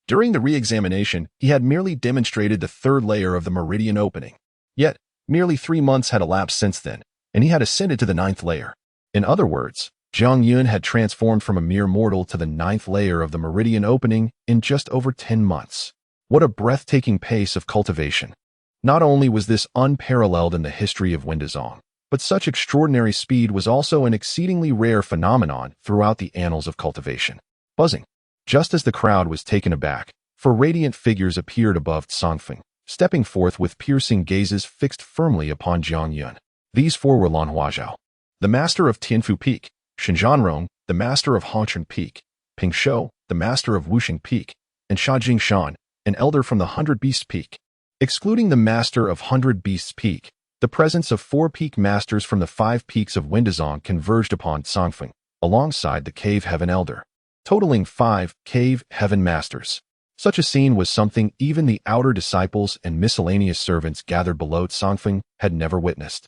During the re-examination, he had merely demonstrated the 3rd layer of the meridian opening. Yet, merely 3 months had elapsed since then, and he had ascended to the 9th layer. In other words, Zhang Yun had transformed from a mere mortal to the 9th layer of the meridian opening in just over 10 months. What a breathtaking pace of cultivation. Not only was this unparalleled in the history of Windazong, But such extraordinary speed was also an exceedingly rare phenomenon throughout the annals of cultivation. Buzzing. Just as the crowd was taken aback, four radiant figures appeared above Tsongfeng, stepping forth with piercing gazes fixed firmly upon Jiang Yun. These four were Lan Huazhao, the master of Tianfu Peak; Shen Zhanrong, the master of Hongchen Peak; Ping Shou, the master of Wuxing Peak; and Sha Jingshan, an elder from the Hundred Beasts Peak. Excluding the master of Hundred Beasts Peak, the presence of four peak masters from the 5 peaks of Windazong converged upon Tsongfeng, alongside the Cave Heaven Elder, totaling 5 Cave Heaven Masters. Such a scene was something even the outer disciples and miscellaneous servants gathered below Tsongfeng had never witnessed,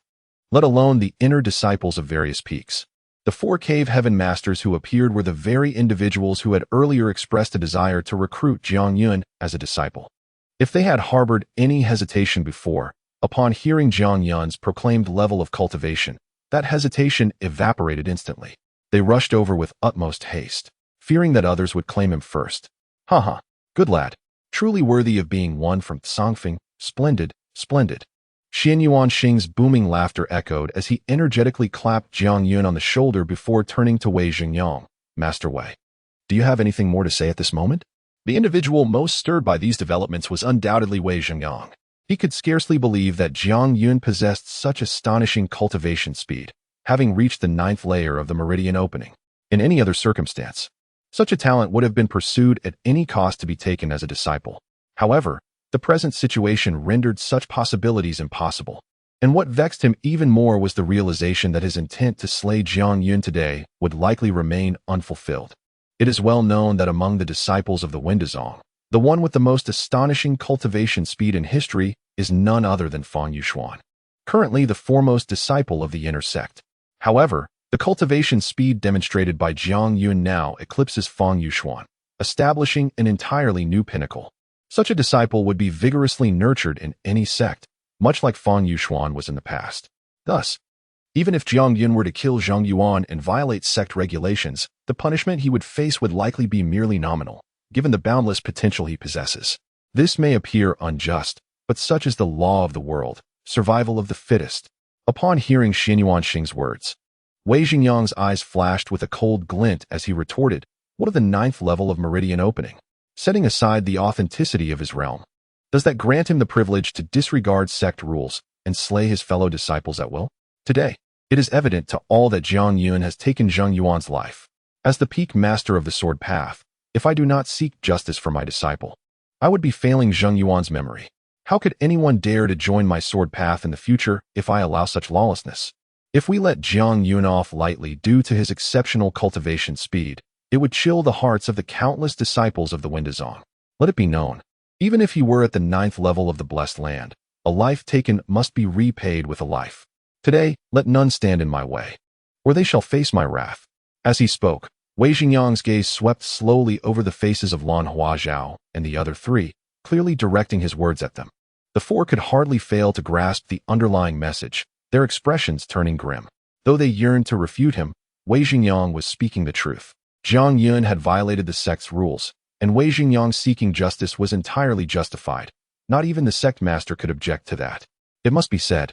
let alone the inner disciples of various peaks. The 4 Cave Heaven Masters who appeared were the very individuals who had earlier expressed a desire to recruit Jiang Yun as a disciple. If they had harbored any hesitation before, upon hearing Jiang Yun's proclaimed level of cultivation, that hesitation evaporated instantly. They rushed over with utmost haste, fearing that others would claim him first. Ha! Good lad. Truly worthy of being one from Tsongfeng. Splendid, splendid. Xian Yuanxing's booming laughter echoed as he energetically clapped Jiang Yun on the shoulder before turning to Wei Xingyang. Master Wei, do you have anything more to say at this moment? The individual most stirred by these developments was undoubtedly Wei Xingyang. He could scarcely believe that Jiang Yun possessed such astonishing cultivation speed, having reached the 9th layer of the meridian opening. In any other circumstance, such a talent would have been pursued at any cost to be taken as a disciple. However, the present situation rendered such possibilities impossible. And what vexed him even more was the realization that his intent to slay Jiang Yun today would likely remain unfulfilled. It is well known that among the disciples of the Windazong, the one with the most astonishing cultivation speed in history is none other than Fang Yuxuan, currently the foremost disciple of the inner sect. However, the cultivation speed demonstrated by Jiang Yun now eclipses Fang Yuxuan, establishing an entirely new pinnacle. Such a disciple would be vigorously nurtured in any sect, much like Fang Yuxuan was in the past. Thus, even if Jiang Yun were to kill Zhang Yuan and violate sect regulations, the punishment he would face would likely be merely nominal, given the boundless potential he possesses. This may appear unjust, but such is the law of the world, survival of the fittest. Upon hearing Xian Yuanxing's words, Wei Xingyang's eyes flashed with a cold glint as he retorted, "What of the 9th level of meridian opening? Setting aside the authenticity of his realm, does that grant him the privilege to disregard sect rules and slay his fellow disciples at will? Today, it is evident to all that Jiang Yun has taken Zhang Yuan's life. As the peak master of the sword path, if I do not seek justice for my disciple, I would be failing Zhang Yuan's memory. How could anyone dare to join my sword path in the future if I allow such lawlessness? If we let Jiang Yun off lightly due to his exceptional cultivation speed, it would chill the hearts of the countless disciples of the Windazong. Let it be known, even if he were at the 9th level of the blessed land, a life taken must be repaid with a life. Today, let none stand in my way, or they shall face my wrath." As he spoke, Wei Xingyang's gaze swept slowly over the faces of Lan Huazhao and the other 3, clearly directing his words at them. The 4 could hardly fail to grasp the underlying message, their expressions turning grim. Though they yearned to refute him, Wei Xingyang was speaking the truth. Jiang Yun had violated the sect's rules, and Wei Xingyang seeking justice was entirely justified. Not even the sect master could object to that. It must be said,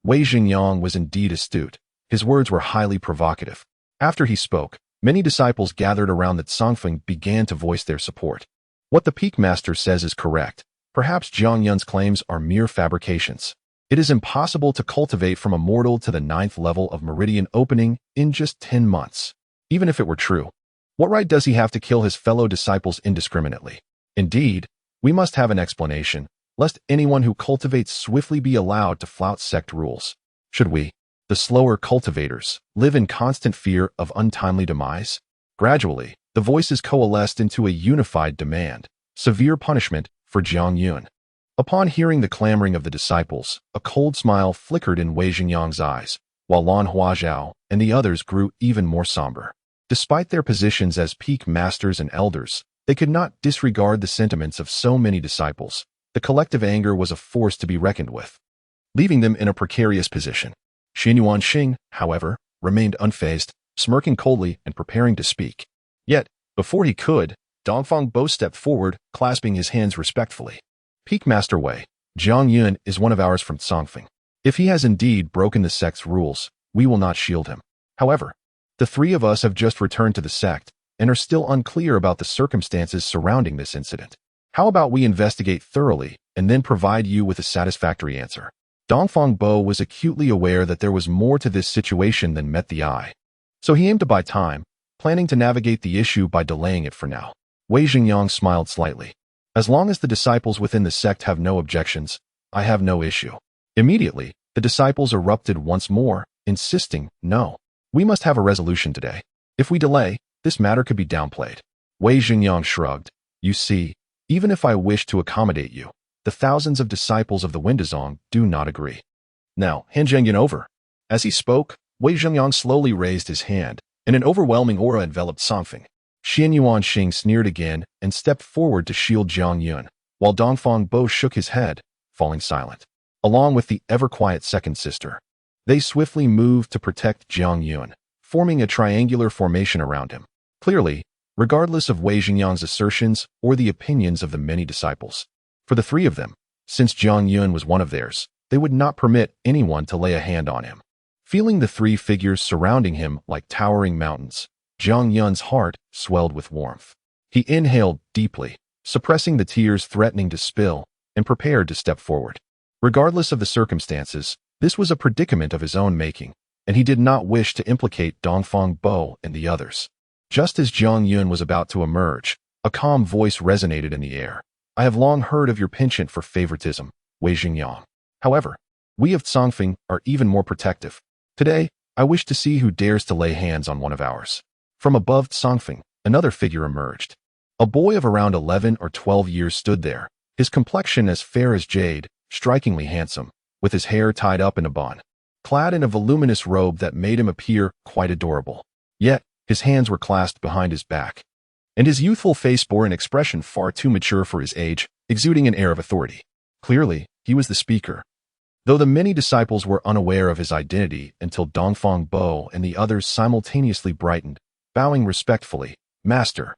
Wei Xingyang was indeed astute. His words were highly provocative. After he spoke, many disciples gathered around the Tsongfeng began to voice their support. What the peak master says is correct. Perhaps Jiang Yun's claims are mere fabrications. It is impossible to cultivate from a mortal to the 9th level of meridian opening in just 10 months. Even if it were true, what right does he have to kill his fellow disciples indiscriminately? Indeed, we must have an explanation, lest anyone who cultivates swiftly be allowed to flout sect rules. Should we, the slower cultivators, live in constant fear of untimely demise? Gradually, the voices coalesced into a unified demand: severe punishment for Jiang Yun. Upon hearing the clamoring of the disciples, a cold smile flickered in Wei Xingyang's eyes, while Lan Huazhao and the others grew even more somber. Despite their positions as peak masters and elders, they could not disregard the sentiments of so many disciples. The collective anger was a force to be reckoned with, leaving them in a precarious position. Xian Yuanxing, however, remained unfazed, smirking coldly and preparing to speak. Yet, before he could, Dongfang Bo stepped forward, clasping his hands respectfully. "Peak Master Wei, Jiang Yun is one of ours from Tsongfeng. If he has indeed broken the sect's rules, we will not shield him. However, the three of us have just returned to the sect and are still unclear about the circumstances surrounding this incident. How about we investigate thoroughly and then provide you with a satisfactory answer? Dongfang Bo was acutely aware that there was more to this situation than met the eye. So he aimed to buy time, planning to navigate the issue by delaying it for now. Wei Xingyang smiled slightly. As long as the disciples within the sect have no objections, I have no issue. Immediately, the disciples erupted once more, insisting, no. We must have a resolution today. If we delay, this matter could be downplayed. Wei Xingyang shrugged. You see, even if I wish to accommodate you, the thousands of disciples of the Windazong do not agree. Now, hand Zhengyan over. As he spoke, Wei Xingyang slowly raised his hand, and an overwhelming aura enveloped Songfeng. Xian Yuanxing sneered again and stepped forward to shield Jiang Yun, while Dongfang Bo shook his head, falling silent. Along with the ever-quiet second sister, they swiftly moved to protect Jiang Yun, forming a triangular formation around him. Clearly, regardless of Wei Xingyang's assertions or the opinions of the many disciples. For the three of them, since Jiang Yun was one of theirs, they would not permit anyone to lay a hand on him. Feeling the three figures surrounding him like towering mountains, Jiang Yun's heart swelled with warmth. He inhaled deeply, suppressing the tears threatening to spill, and prepared to step forward. Regardless of the circumstances, this was a predicament of his own making, and he did not wish to implicate Dongfang Bo and the others. Just as Jiang Yun was about to emerge, a calm voice resonated in the air. I have long heard of your penchant for favoritism, Wei Xingyang. However, we of Songfeng are even more protective. Today, I wish to see who dares to lay hands on one of ours. From above Songfeng, another figure emerged. A boy of around 11 or 12 years stood there, his complexion as fair as jade, strikingly handsome, with his hair tied up in a bun, clad in a voluminous robe that made him appear quite adorable. Yet, his hands were clasped behind his back, and his youthful face bore an expression far too mature for his age, exuding an air of authority. Clearly, he was the speaker. Though the many disciples were unaware of his identity until Dongfang Bo and the others simultaneously brightened, bowing respectfully, Master.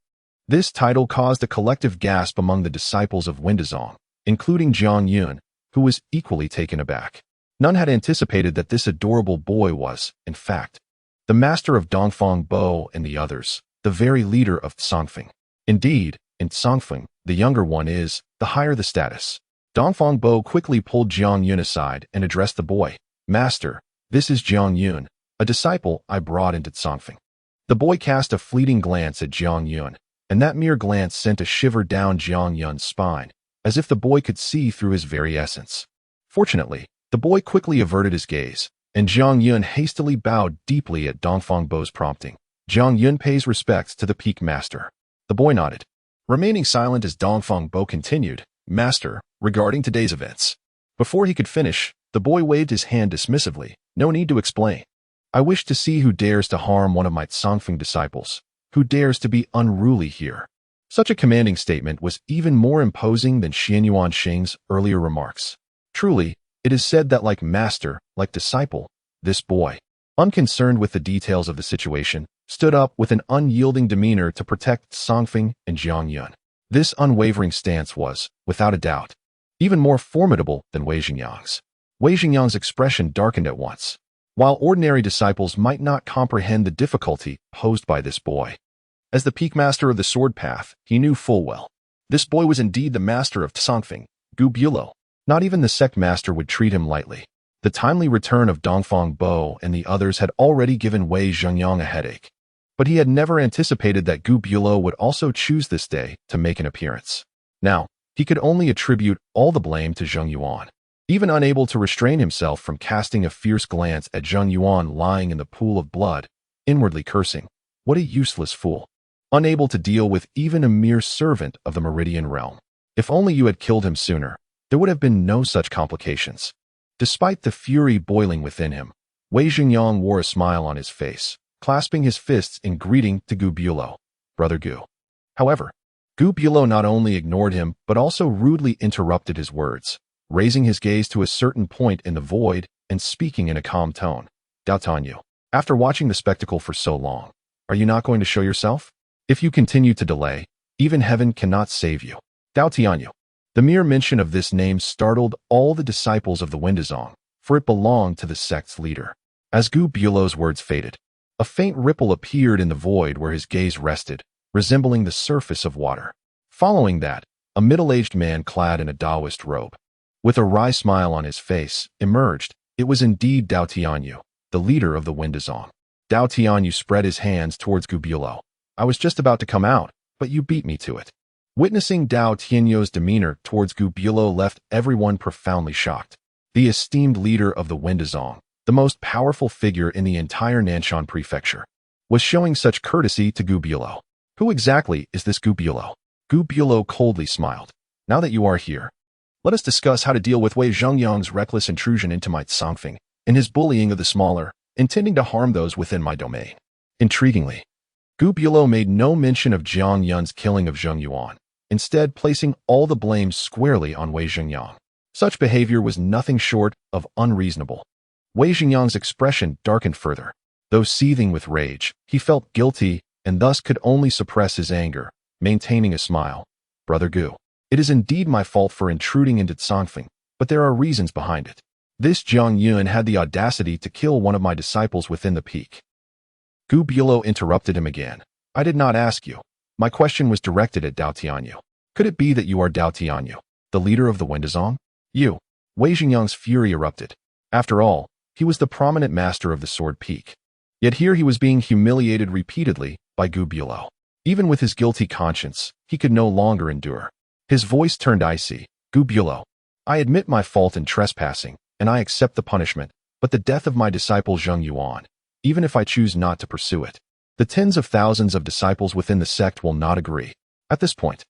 This title caused a collective gasp among the disciples of Windazong, including Jiang Yun, who was equally taken aback. None had anticipated that this adorable boy was, in fact, the master of Dongfang Bo and the others, the very leader of Songfeng. Indeed, in Songfeng, the younger one is, the higher the status. Dongfang Bo quickly pulled Jiang Yun aside and addressed the boy. Master, this is Jiang Yun, a disciple I brought into Songfeng. The boy cast a fleeting glance at Jiang Yun, and that mere glance sent a shiver down Jiang Yun's spine, as if the boy could see through his very essence. Fortunately, the boy quickly averted his gaze, and Jiang Yun hastily bowed deeply at Dongfang Bo's prompting. Jiang Yun pays respects to the peak master. The boy nodded, remaining silent as Dongfang Bo continued, Master, regarding today's events. Before he could finish, the boy waved his hand dismissively. No need to explain. I wish to see who dares to harm one of my Songfeng disciples, who dares to be unruly here. Such a commanding statement was even more imposing than Xian Yuanxing's earlier remarks. Truly, it is said that like master, like disciple, this boy, unconcerned with the details of the situation, stood up with an unyielding demeanor to protect Songfeng and Jiang Yun. This unwavering stance was, without a doubt, even more formidable than Wei Xingyang's. Wei Xingyang's expression darkened at once. While ordinary disciples might not comprehend the difficulty posed by this boy, as the peak master of the sword path, he knew full well. This boy was indeed the master of Songfeng, Gu Bulo. Not even the sect master would treat him lightly. The timely return of Dongfang Bo and the others had already given Wei Xingyang a headache. But he had never anticipated that Gu Bulo would also choose this day to make an appearance. Now, he could only attribute all the blame to Zheng Yuan. Even unable to restrain himself from casting a fierce glance at Zheng Yuan lying in the pool of blood, inwardly cursing, what a useless fool. Unable to deal with even a mere servant of the Meridian realm. If only you had killed him sooner, there would have been no such complications. Despite the fury boiling within him, Wei Xingyang wore a smile on his face, clasping his fists in greeting to Gu Bulo, Brother Gu. However, Gu Bulo not only ignored him but also rudely interrupted his words, raising his gaze to a certain point in the void and speaking in a calm tone. Dao Tanyu, after watching the spectacle for so long, are you not going to show yourself? If you continue to delay, even heaven cannot save you. Dao Tianyu. The mere mention of this name startled all the disciples of the Windazong, for it belonged to the sect's leader. As Gu Bulo's words faded, a faint ripple appeared in the void where his gaze rested, resembling the surface of water. Following that, a middle-aged man clad in a Taoist robe, with a wry smile on his face, emerged. It was indeed Dao Tianyu, the leader of the Windazong. Dao Tianyu spread his hands towards Gu Bulo. I was just about to come out, but you beat me to it. Witnessing Dao Tianyu's demeanor towards Gu Bulo left everyone profoundly shocked. The esteemed leader of the Windazong, the most powerful figure in the entire Nanshan prefecture, was showing such courtesy to Gu Bulo. Who exactly is this Gu Bulo? Gu Bulo coldly smiled. Now that you are here, let us discuss how to deal with Wei Zhengyang's reckless intrusion into my Tsangfeng and his bullying of the smaller, intending to harm those within my domain. Intriguingly, Gu Bulo made no mention of Jiang Yun's killing of Zheng Yuan, instead placing all the blame squarely on Wei Zhengyang. Such behavior was nothing short of unreasonable. Wei Zhengyang's expression darkened further. Though seething with rage, he felt guilty and thus could only suppress his anger, maintaining a smile. Brother Gu, it is indeed my fault for intruding into Tsangfeng, but there are reasons behind it. This Jiang Yun had the audacity to kill one of my disciples within the peak. Gu Bulo interrupted him again. I did not ask you. My question was directed at Dao Tianyu. Could it be that you are Dao Tianyu, the leader of the Windazong? You. Wei Zhengyang's fury erupted. After all, he was the prominent master of the Sword Peak. Yet here he was being humiliated repeatedly by Gu Bulo. Even with his guilty conscience, he could no longer endure. His voice turned icy. Gu Bulo, I admit my fault in trespassing, and I accept the punishment, but the death of my disciple Zheng Yuan, even if I choose not to pursue it, the tens of thousands of disciples within the sect will not agree. At this point,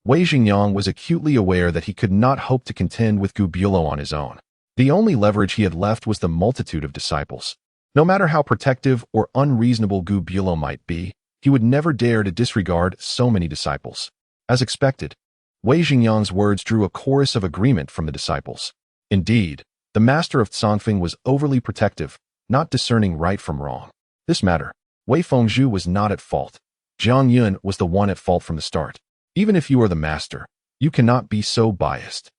Wei Zhengyang was acutely aware that he could not hope to contend with Gu Bulo on his own. The only leverage he had left was the multitude of disciples. No matter how protective or unreasonable Gu Bulo might be, he would never dare to disregard so many disciples. As expected, Wei Zhengyang's words drew a chorus of agreement from the disciples. Indeed, the master of Tsangfeng was overly protective, not discerning right from wrong. This matter, Wei Fengzhu was not at fault. Jiang Yun was the one at fault from the start. Even if you are the master, you cannot be so biased.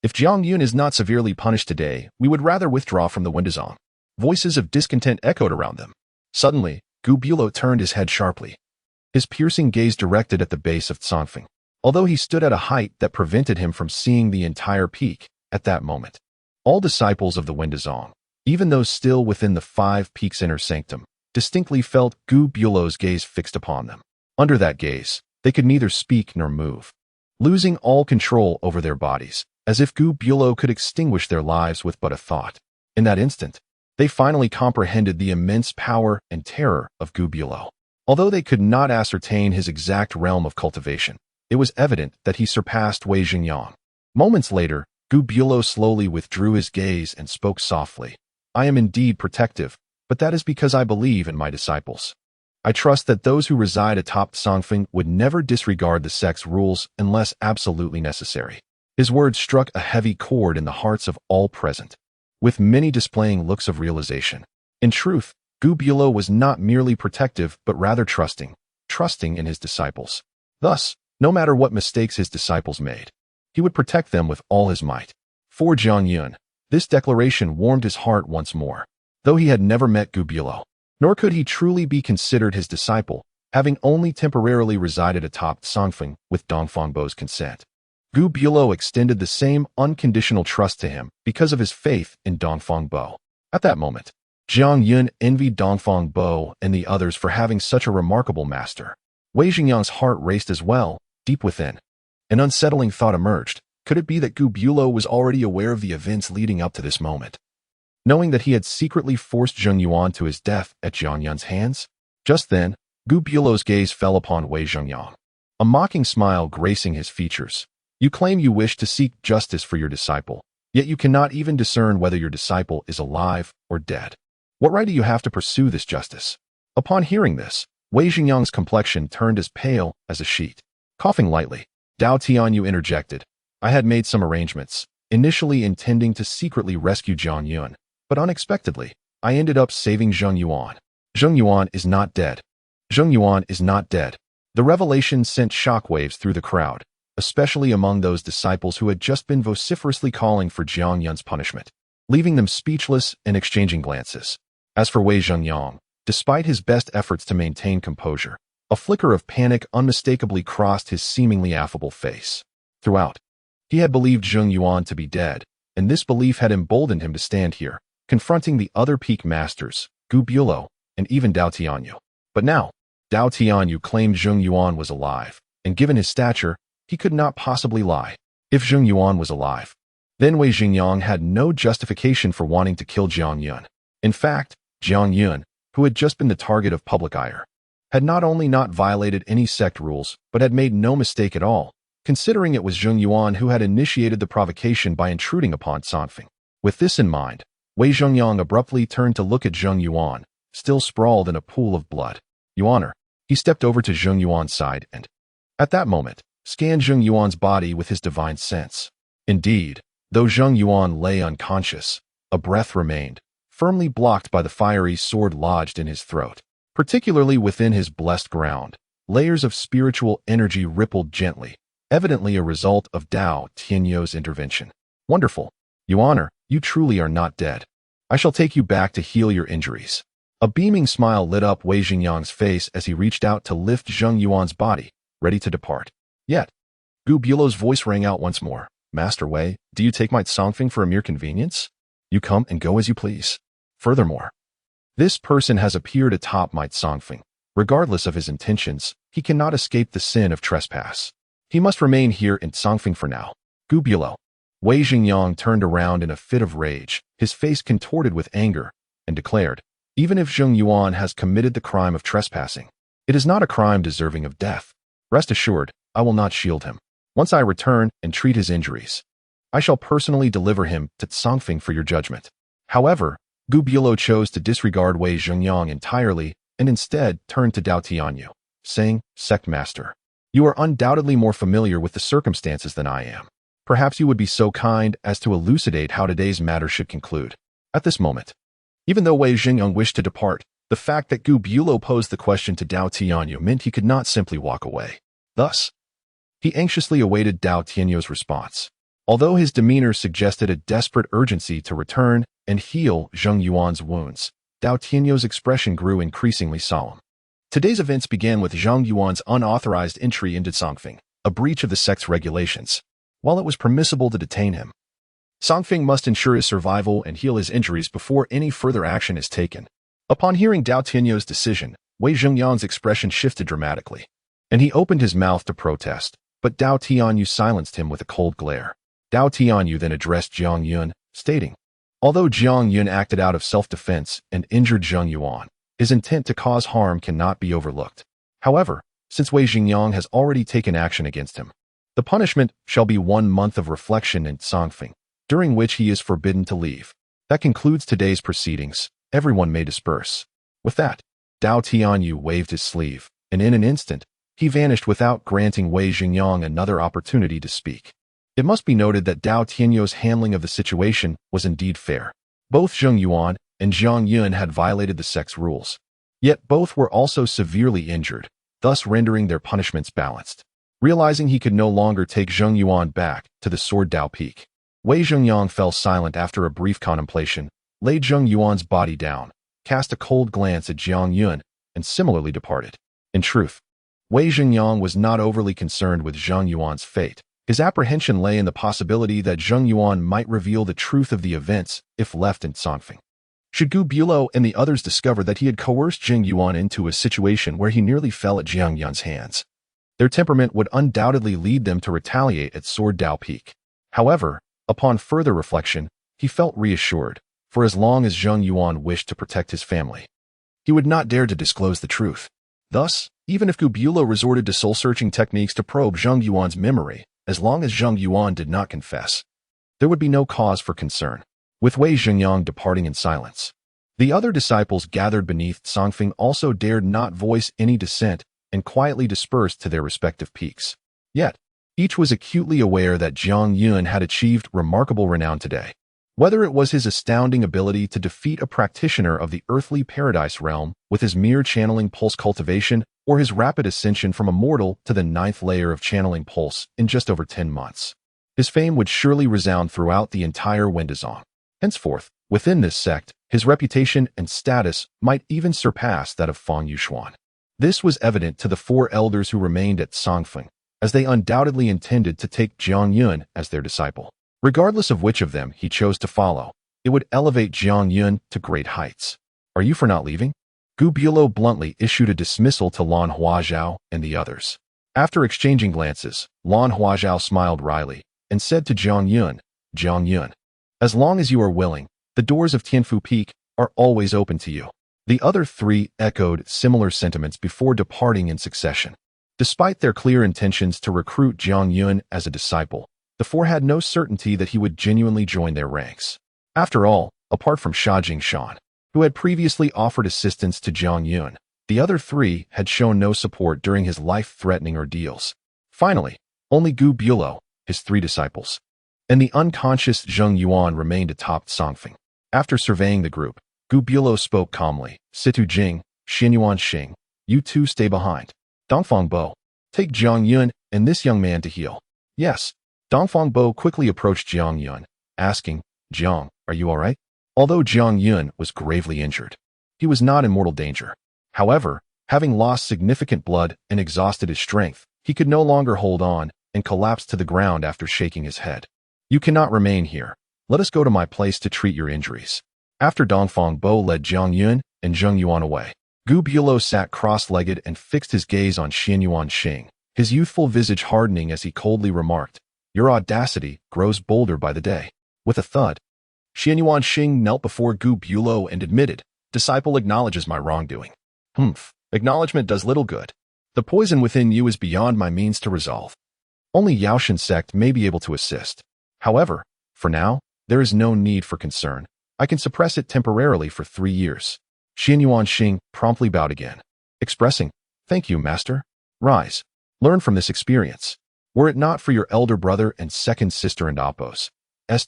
If Jiang Yun is not severely punished today, we would rather withdraw from the Windazong. Voices of discontent echoed around them. Suddenly, Gu Bulo turned his head sharply, his piercing gaze directed at the base of Tsangfeng. Although he stood at a height that prevented him from seeing the entire peak at that moment, all disciples of the Windazong, even those still within the 5 peaks inner sanctum, distinctly felt Gu Bulo's gaze fixed upon them. Under that gaze, they could neither speak nor move, losing all control over their bodies, as if Gu Bulo could extinguish their lives with but a thought. In that instant, they finally comprehended the immense power and terror of Gu Bulo. Although they could not ascertain his exact realm of cultivation, it was evident that he surpassed Wei Zhengyang. Moments later, Gu Bulo slowly withdrew his gaze and spoke softly. I am indeed protective, but that is because I believe in my disciples. I trust that those who reside atop Tsangfeng would never disregard the sect's rules unless absolutely necessary. His words struck a heavy chord in the hearts of all present, with many displaying looks of realization. In truth, Gu Bulo was not merely protective but rather trusting in his disciples. Thus, no matter what mistakes his disciples made, he would protect them with all his might. For Jiang Yun, this declaration warmed his heart once more. Though he had never met Gu Bulo, nor could he truly be considered his disciple, having only temporarily resided atop Tsangfeng with Dongfang Bo's consent. Gu Bulo extended the same unconditional trust to him because of his faith in Dongfang Bo. At that moment, Jiang Yun envied Dongfang Bo and the others for having such a remarkable master. Wei Zhengyang's heart raced as well, deep within. An unsettling thought emerged. Could it be that Gu Bulo was already aware of the events leading up to this moment, knowing that he had secretly forced Zheng Yuan to his death at Jiang Yun's hands? Just then, Gu Bulo's gaze fell upon Wei Zhengyang, a mocking smile gracing his features. You claim you wish to seek justice for your disciple, yet you cannot even discern whether your disciple is alive or dead. What right do you have to pursue this justice? Upon hearing this, Wei Zhengyang's complexion turned as pale as a sheet. Coughing lightly, Dao Tianyu interjected. I had made some arrangements, initially intending to secretly rescue Jiang Yun, but unexpectedly, I ended up saving Zheng Yuan. Zheng Yuan is not dead. Zheng Yuan is not dead. The revelation sent shockwaves through the crowd, especially among those disciples who had just been vociferously calling for Jiang Yun's punishment. leaving them speechless and exchanging glances. As for Wei Zhengyang, despite his best efforts to maintain composure, a flicker of panic unmistakably crossed his seemingly affable face. Throughout, he had believed Zheng Yuan to be dead, and this belief had emboldened him to stand here, confronting the other peak masters, Gu Bulo, and even Dao Tianyu. But now, Dao Tianyu claimed Zheng Yuan was alive, and given his stature, he could not possibly lie. If Zheng Yuan was alive, then Wei Xingyang had no justification for wanting to kill Jiang Yun. In fact, Jiang Yun, who had just been the target of public ire, had not only not violated any sect rules, but had made no mistake at all, considering it was Zheng Yuan who had initiated the provocation by intruding upon Sanfeng. With this in mind, Wei Zhengyang abruptly turned to look at Zheng Yuan, still sprawled in a pool of blood. Yuaner. He stepped over to Zheng Yuan's side and, at that moment, scanned Zheng Yuan's body with his divine sense. Indeed, though Zheng Yuan lay unconscious, a breath remained, firmly blocked by the fiery sword lodged in his throat. Particularly within his blessed ground, layers of spiritual energy rippled gently, evidently a result of Dao Tianyu's intervention. Wonderful. Yuaner, you truly are not dead. I shall take you back to heal your injuries. A beaming smile lit up Wei Xingyang's face as he reached out to lift Zheng Yuan's body, ready to depart. Yet, Gu Bulo's voice rang out once more. Master Wei, do you take my Songfeng for a mere convenience? You come and go as you please. Furthermore, this person has appeared atop my Songfeng. Regardless of his intentions, he cannot escape the sin of trespass. He must remain here in Songfeng for now. Gu Bulo. Wei Xingyang turned around in a fit of rage, his face contorted with anger, and declared, even if Zheng Yuan has committed the crime of trespassing, it is not a crime deserving of death. Rest assured, I will not shield him. Once I return and treat his injuries, I shall personally deliver him to Songfeng for your judgment. However, Gu Bulo chose to disregard Wei Zhengyang entirely and instead turned to Dao Tianyu, saying, Sect Master, you are undoubtedly more familiar with the circumstances than I am. Perhaps you would be so kind as to elucidate how today's matter should conclude. At this moment, even though Wei Zhengyang wished to depart, the fact that Gu Bulo posed the question to Dao Tianyu meant he could not simply walk away. Thus, he anxiously awaited Dao Tianyu's response. Although his demeanor suggested a desperate urgency to return and heal Zheng Yuan's wounds, Dao Tianyu's expression grew increasingly solemn. Today's events began with Zheng Yuan's unauthorized entry into Songfeng, a breach of the sect's regulations. While it was permissible to detain him, Songfeng must ensure his survival and heal his injuries before any further action is taken. Upon hearing Dao Tianyu's decision, Wei Zhengyang's expression shifted dramatically, and he opened his mouth to protest, but Dao Tianyu silenced him with a cold glare. Dao Tianyu then addressed Jiang Yun, stating, although Jiang Yun acted out of self-defense and injured Zheng Yuan, his intent to cause harm cannot be overlooked. However, since Wei Zhengyang has already taken action against him, the punishment shall be 1 month of reflection in Songfeng, during which he is forbidden to leave. That concludes today's proceedings. Everyone may disperse. With that, Dao Tianyu waved his sleeve, and in an instant, he vanished without granting Wei Zhengyang another opportunity to speak. It must be noted that Dao Tianyu's handling of the situation was indeed fair. Both Zheng Yuan and Jiang Yun had violated the sect's rules. Yet both were also severely injured, thus rendering their punishments balanced. Realizing he could no longer take Zheng Yuan back to the Sword Dao Peak, Wei Zhengyang fell silent after a brief contemplation, laid Zheng Yuan's body down, cast a cold glance at Jiang Yun, and similarly departed. In truth, Wei Zhengyang was not overly concerned with Zheng Yuan's fate. His apprehension lay in the possibility that Zheng Yuan might reveal the truth of the events if left in Songfeng. Should Gu Bulo and the others discover that he had coerced Zheng Yuan into a situation where he nearly fell at Jiang Yun's hands, their temperament would undoubtedly lead them to retaliate at Sword Dao Peak. However, upon further reflection, he felt reassured, for as long as Zheng Yuan wished to protect his family, he would not dare to disclose the truth. Thus, even if Gu Bulo resorted to soul-searching techniques to probe Zheng Yuan's memory, as long as Zheng Yuan did not confess, there would be no cause for concern. With Wei Zhengyang departing in silence, the other disciples gathered beneath Songfeng also dared not voice any dissent and quietly dispersed to their respective peaks. Yet, each was acutely aware that Jiang Yun had achieved remarkable renown today. Whether it was his astounding ability to defeat a practitioner of the earthly paradise realm with his mere channeling pulse cultivation, or his rapid ascension from a mortal to the 9th layer of channeling pulse in just over 10 months, his fame would surely resound throughout the entire Wendazong. Henceforth, within this sect, his reputation and status might even surpass that of Fang Yuxuan. This was evident to the four elders who remained at Songfeng, as they undoubtedly intended to take Jiang Yun as their disciple. Regardless of which of them he chose to follow, it would elevate Jiang Yun to great heights. Are you for not leaving? Gu Bulo bluntly issued a dismissal to Lan Huazhao and the others. After exchanging glances, Lan Huazhao smiled wryly and said to Jiang Yun, as long as you are willing, the doors of Tianfu Peak are always open to you. The other three echoed similar sentiments before departing in succession. Despite their clear intentions to recruit Jiang Yun as a disciple, the four had no certainty that he would genuinely join their ranks. After all, apart from Sha Jingshan, who had previously offered assistance to Jiang Yun, the other three had shown no support during his life-threatening ordeals. Finally, only Gu Bulo, his three disciples, and the unconscious Zheng Yuan remained atop Songfeng. After surveying the group, Gu Bulo spoke calmly. Situ Jing, Xianyuan Xing, you two stay behind. Dongfang Bo, take Jiang Yun and this young man to heal. Yes. Dongfang Bo quickly approached Jiang Yun, asking, Jiang, are you all right? Although Jiang Yun was gravely injured, he was not in mortal danger. However, having lost significant blood and exhausted his strength, he could no longer hold on and collapsed to the ground after shaking his head. You cannot remain here. Let us go to my place to treat your injuries. After Dongfang Bo led Jiang Yun and Zheng Yuan away, Gu Bulo sat cross-legged and fixed his gaze on Xianyuan Xing, his youthful visage hardening as he coldly remarked, your audacity grows bolder by the day. With a thud, Xianyuan Xing knelt before Gu Bulo and admitted, disciple acknowledges my wrongdoing. Acknowledgement does little good. The poison within you is beyond my means to resolve. Only Yaoshan sect may be able to assist. However, for now, there is no need for concern. I can suppress it temporarily for 3 years. Xianyuan Xing promptly bowed again, expressing, thank you, master. Rise. Learn from this experience. Were it not for your elder brother and second sister and Appo's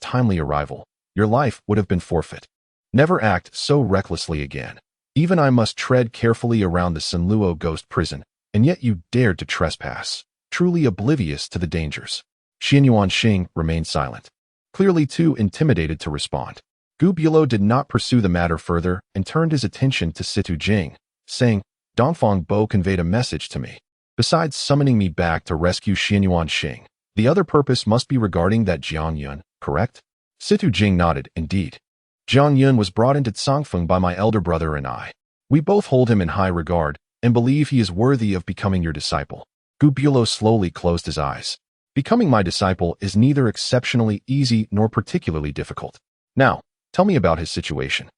timely arrival, your life would have been forfeit. Never act so recklessly again. Even I must tread carefully around the Sanluo ghost prison, and yet you dared to trespass, truly oblivious to the dangers. Xianyuan Xing remained silent, clearly too intimidated to respond. Gu Bulo did not pursue the matter further and turned his attention to Situ Jing, saying, Dongfang Bo conveyed a message to me. Besides summoning me back to rescue Xianyuan Xing, the other purpose must be regarding that Jiang Yun, correct? Situ Jing nodded, indeed. Jiang Yun was brought into Songfeng by my elder brother and I. We both hold him in high regard and believe he is worthy of becoming your disciple. Gu Bulo slowly closed his eyes. Becoming my disciple is neither exceptionally easy nor particularly difficult. Now, tell me about his situation.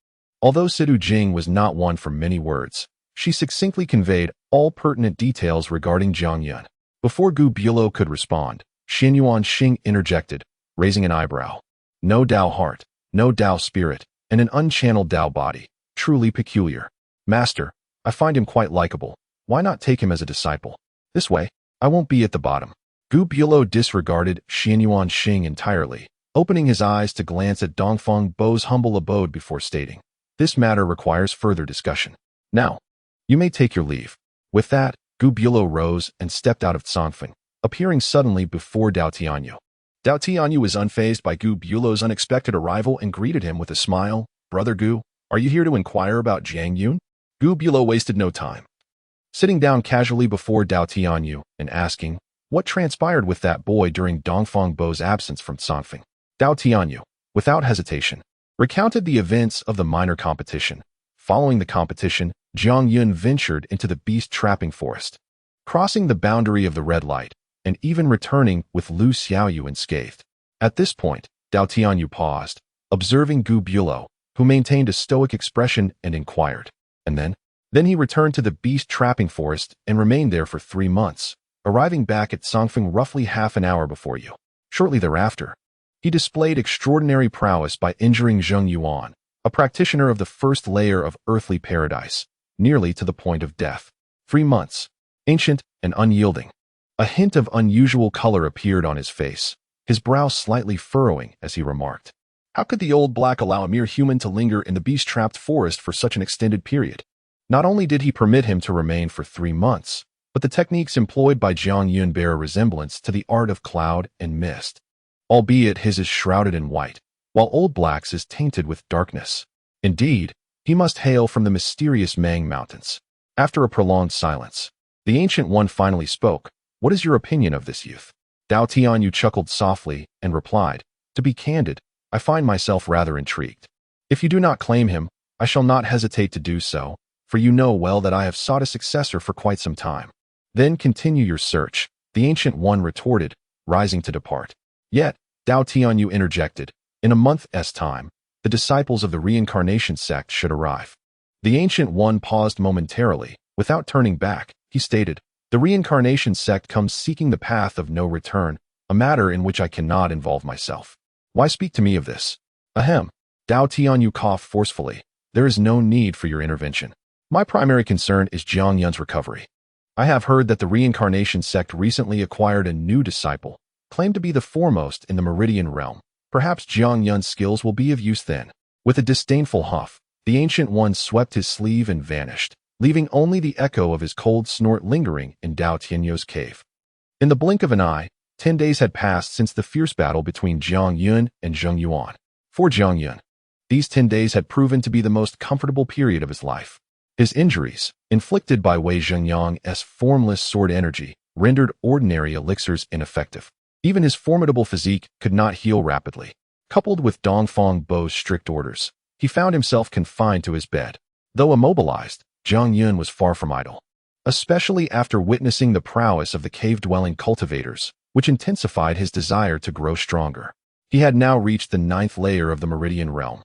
Although Situ Jing was not one for many words, she succinctly conveyed all pertinent details regarding Jiang Yun. Before Gu Bulo could respond, Xianyuan Xing interjected, raising an eyebrow. No Tao heart, no Tao spirit, and an unchanneled Tao body. Truly peculiar. Master, I find him quite likable. Why not take him as a disciple? This way, I won't be at the bottom. Gu Bulo disregarded Xianyuan Xing entirely, opening his eyes to glance at Dongfang Bo's humble abode before stating, this matter requires further discussion. Now, you may take your leave. With that, Gu Bulo rose and stepped out of Songfeng, appearing suddenly before Dao Tianyu. Dao Tianyu was unfazed by Gu Bulo's unexpected arrival and greeted him with a smile. Brother Gu, are you here to inquire about Jiang Yun? Gu Bulo wasted no time, sitting down casually before Dao Tianyu and asking, what transpired with that boy during Dongfang Bo's absence from Songfeng? Dao Tianyu, without hesitation, recounted the events of the minor competition. Following the competition, Jiang Yun ventured into the beast-trapping forest, crossing the boundary of the red light, and even returning with Lu Xiaoyu unscathed. At this point, Dao Tianyu paused, observing Gu Bulo, who maintained a stoic expression and inquired. And then he returned to the beast-trapping forest and remained there for 3 months, arriving back at Songfeng roughly half an hour before you. Shortly thereafter, he displayed extraordinary prowess by injuring Zheng Yuan, a practitioner of the first layer of earthly paradise, nearly to the point of death. 3 months, ancient and unyielding. A hint of unusual color appeared on his face, his brow slightly furrowing as he remarked, how could the old black allow a mere human to linger in the beast-trapped forest for such an extended period? Not only did he permit him to remain for 3 months, but the techniques employed by Jiang Yun bear a resemblance to the art of cloud and mist. Albeit his is shrouded in white, while Old Black's is tainted with darkness. Indeed, he must hail from the mysterious Mang Mountains. After a prolonged silence, the Ancient One finally spoke. What is your opinion of this youth? Dao Tianyu chuckled softly and replied, to be candid, I find myself rather intrigued. If you do not claim him, I shall not hesitate to do so, for you know well that I have sought a successor for quite some time. Then continue your search, the Ancient One retorted, rising to depart. Yet, Dao Tianyu interjected, in a month's time, the disciples of the reincarnation sect should arrive. The Ancient One paused momentarily. Without turning back, he stated, the reincarnation sect comes seeking the path of no return, a matter in which I cannot involve myself. Why speak to me of this? Ahem. Dao Tianyu coughed forcefully. There is no need for your intervention. My primary concern is Jiang Yun's recovery. I have heard that the reincarnation sect recently acquired a new disciple, claimed to be the foremost in the Meridian realm. Perhaps Jiang Yun's skills will be of use then. With a disdainful huff, the Ancient One swept his sleeve and vanished, leaving only the echo of his cold snort lingering in Dao Tianyu's cave. In the blink of an eye, 10 days had passed since the fierce battle between Jiang Yun and Zheng Yuan. For Jiang Yun, these 10 days had proven to be the most comfortable period of his life. His injuries, inflicted by Wei Zhengyang's formless sword energy, rendered ordinary elixirs ineffective. Even his formidable physique could not heal rapidly. Coupled with Dongfang Bo's strict orders, he found himself confined to his bed. Though immobilized, Jiang Yun was far from idle. Especially after witnessing the prowess of the cave-dwelling cultivators, which intensified his desire to grow stronger. He had now reached the 9th layer of the Meridian realm.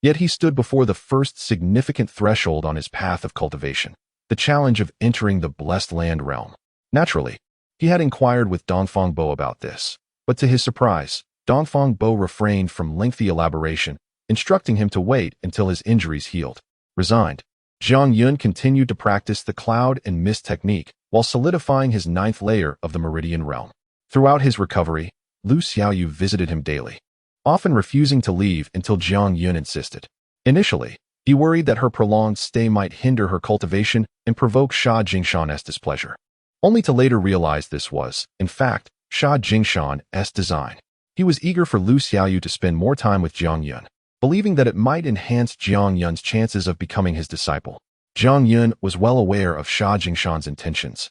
Yet he stood before the first significant threshold on his path of cultivation, the challenge of entering the blessed land realm. Naturally, he had inquired with Dongfang Bo about this, but to his surprise, Dongfang Bo refrained from lengthy elaboration, instructing him to wait until his injuries healed. Resigned, Jiang Yun continued to practice the cloud and mist technique while solidifying his 9th layer of the Meridian realm. Throughout his recovery, Lu Xiaoyu visited him daily, often refusing to leave until Jiang Yun insisted. Initially, he worried that her prolonged stay might hinder her cultivation and provoke Sha Jingshan's displeasure, only to later realize this was, in fact, Sha Jingshan's design. He was eager for Lu Xiaoyu to spend more time with Jiang Yun, believing that it might enhance Jiang Yun's chances of becoming his disciple. Jiang Yun was well aware of Sha Jingshan's intentions,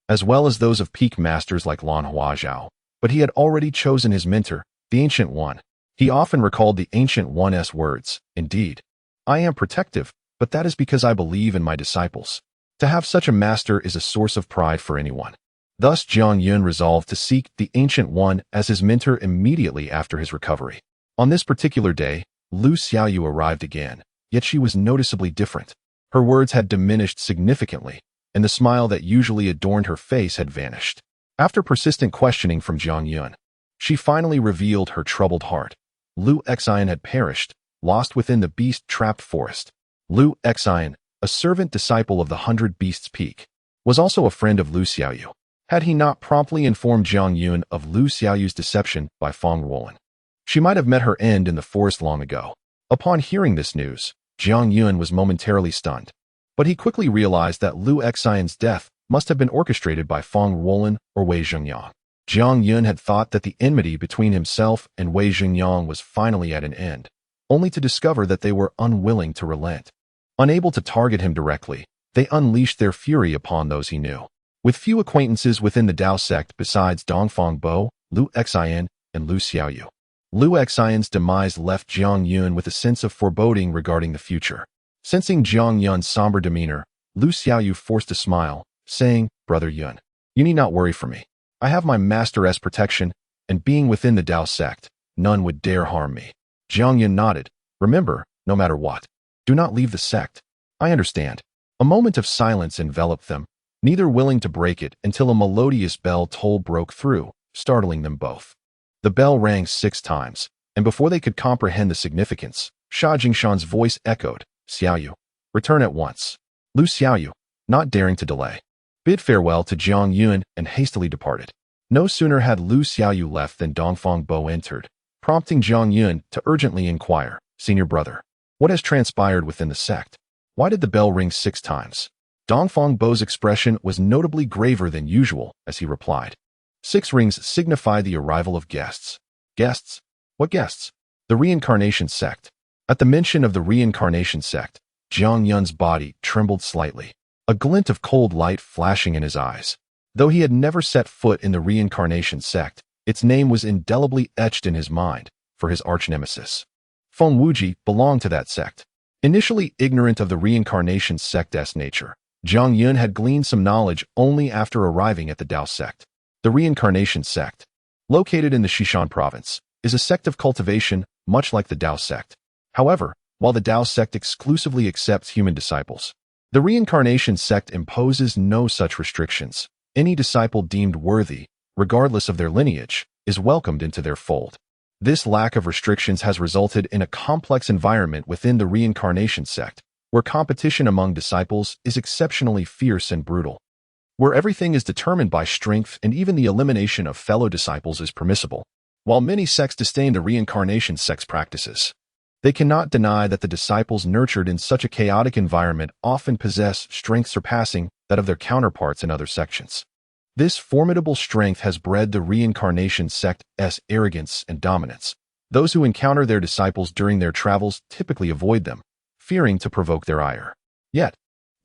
as well as those of peak masters like Lan Huazhao, but he had already chosen his mentor, the Ancient One. He often recalled the Ancient One's words, indeed, I am protective, but that is because I believe in my disciples. To have such a master is a source of pride for anyone. Thus Jiang Yun resolved to seek the Ancient One as his mentor immediately after his recovery. On this particular day, Lu Xiaoyu arrived again, yet she was noticeably different. Her words had diminished significantly, and the smile that usually adorned her face had vanished. After persistent questioning from Jiang Yun, she finally revealed her troubled heart. Lu Xian had perished, lost within the beast-trapped forest. Lu Xian, a servant disciple of the 100 Beasts Peak, was also a friend of Lu Xiaoyu. Had he not promptly informed Jiang Yun of Lu Xiaoyu's deception by Feng Wulan, she might have met her end in the forest long ago. Upon hearing this news, Jiang Yun was momentarily stunned, but he quickly realized that Lu Xian's death must have been orchestrated by Feng Wulan or Wei Zhengyang. Jiang Yun had thought that the enmity between himself and Wei Zhengyang was finally at an end, only to discover that they were unwilling to relent. Unable to target him directly, they unleashed their fury upon those he knew. With few acquaintances within the Dao sect besides Dongfang Bo, Lu Xian, and Lu Xiaoyu, Lu Xian's demise left Jiang Yun with a sense of foreboding regarding the future. Sensing Jiang Yun's somber demeanor, Lu Xiaoyu forced a smile, saying, Brother Yun, you need not worry for me. I have my master's protection, and being within the Dao sect, none would dare harm me. Jiang Yun nodded. Remember, no matter what, do not leave the sect. I understand. A moment of silence enveloped them, neither willing to break it until a melodious bell toll broke through, startling them both. The bell rang 6 times, and before they could comprehend the significance, Sha Jingshan's voice echoed, Xiaoyu, return at once. Lu Xiaoyu, not daring to delay, bid farewell to Jiang Yun and hastily departed. No sooner had Lu Xiaoyu left than Dongfang Bo entered, prompting Jiang Yun to urgently inquire, Senior brother, what has transpired within the sect? Why did the bell ring 6 times? Dongfang Bo's expression was notably graver than usual as he replied, 6 rings signify the arrival of guests. Guests? What guests? The reincarnation sect. At the mention of the reincarnation sect, Jiang Yun's body trembled slightly, a glint of cold light flashing in his eyes. Though he had never set foot in the reincarnation sect, its name was indelibly etched in his mind for his arch-nemesis. Feng Wuji belonged to that sect. Initially ignorant of the reincarnation sect's nature, Jiang Yun had gleaned some knowledge only after arriving at the Tao sect. The reincarnation sect, located in the Xishan province, is a sect of cultivation much like the Tao sect. However, while the Tao sect exclusively accepts human disciples, the reincarnation sect imposes no such restrictions. Any disciple deemed worthy, regardless of their lineage, is welcomed into their fold. This lack of restrictions has resulted in a complex environment within the reincarnation sect, where competition among disciples is exceptionally fierce and brutal, where everything is determined by strength and even the elimination of fellow disciples is permissible. While many sects disdain the reincarnation sect's practices, they cannot deny that the disciples nurtured in such a chaotic environment often possess strength surpassing that of their counterparts in other sections. This formidable strength has bred the reincarnation sect's arrogance and dominance. Those who encounter their disciples during their travels typically avoid them, fearing to provoke their ire. Yet,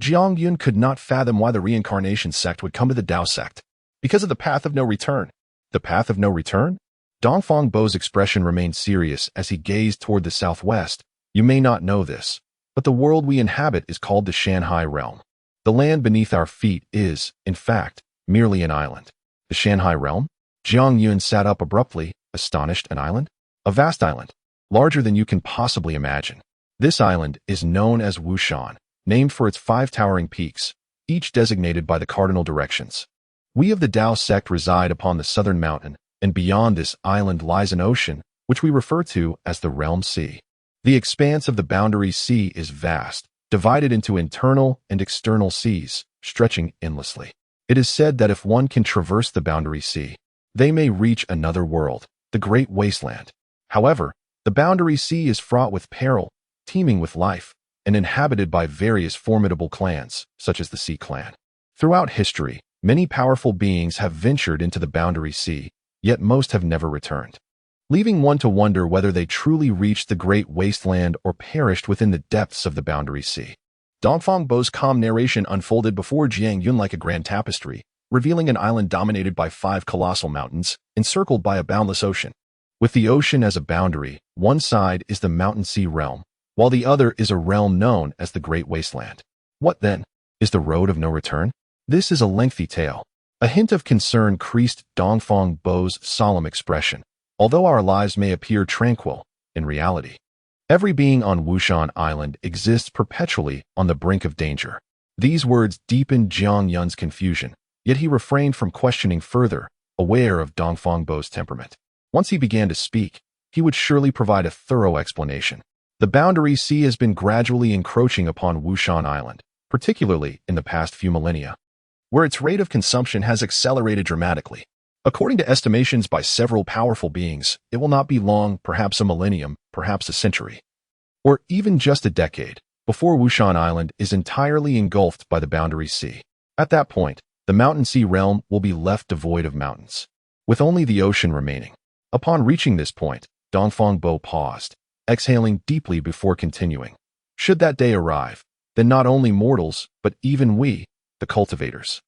Jiang Yun could not fathom why the reincarnation sect would come to the Tao sect. Because of the path of no return. The path of no return? Dongfang Bo's expression remained serious as he gazed toward the southwest. You may not know this, but the world we inhabit is called the Shanhai realm. The land beneath our feet is, in fact, merely an island. The Shanhai realm? Jiang Yun sat up abruptly, astonished. An island? A vast island, larger than you can possibly imagine. This island is known as Wushan, named for its 5 towering peaks, each designated by the cardinal directions. We of the Tao sect reside upon the southern mountain, and beyond this island lies an ocean, which we refer to as the Realm Sea. The expanse of the boundary sea is vast, divided into internal and external seas, stretching endlessly. It is said that if one can traverse the boundary sea, they may reach another world, the Great Wasteland. However, the boundary sea is fraught with peril, teeming with life, and inhabited by various formidable clans, such as the Sea Clan. Throughout history, many powerful beings have ventured into the boundary sea, yet most have never returned, leaving one to wonder whether they truly reached the Great Wasteland or perished within the depths of the boundary sea. Dongfang Bo's calm narration unfolded before Jiang Yun like a grand tapestry, revealing an island dominated by 5 colossal mountains, encircled by a boundless ocean. With the ocean as a boundary, one side is the Mountain Sea realm, while the other is a realm known as the Great Wasteland. What then? Is the road of no return? This is a lengthy tale. A hint of concern creased Dongfang Bo's solemn expression. Although our lives may appear tranquil, in reality, every being on Wushan Island exists perpetually on the brink of danger. These words deepened Jiang Yun's confusion, yet he refrained from questioning further, aware of Dongfang Bo's temperament. Once he began to speak, he would surely provide a thorough explanation. The boundary sea has been gradually encroaching upon Wushan Island, particularly in the past few millennia, where its rate of consumption has accelerated dramatically. According to estimations by several powerful beings, it will not be long, perhaps a millennium, perhaps a century, or even just a decade, before Wushan Island is entirely engulfed by the boundary sea. At that point, the Mountain Sea realm will be left devoid of mountains, with only the ocean remaining. Upon reaching this point, Dongfang Bo paused, exhaling deeply before continuing. Should that day arrive, then not only mortals, but even we, the cultivators,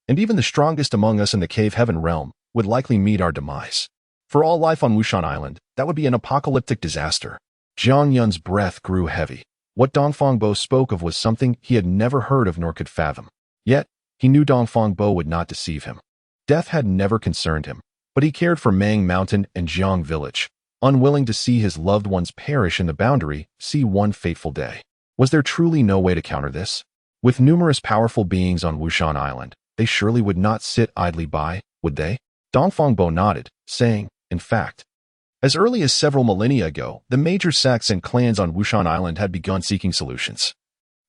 and even the strongest among us in the Cave Heaven realm, would likely meet our demise. For all life on Wushan Island, that would be an apocalyptic disaster. Jiang Yun's breath grew heavy. What Dongfang Bo spoke of was something he had never heard of nor could fathom. Yet, he knew Dongfang Bo would not deceive him. Death had never concerned him, but he cared for Mang Mountain and Jiang Village, unwilling to see his loved ones perish in the boundary sea one fateful day. Was there truly no way to counter this? With numerous powerful beings on Wushan Island, they surely would not sit idly by, would they? Dongfang Bo nodded, saying, in fact, as early as several millennia ago, the major sects and clans on Wushan Island had begun seeking solutions.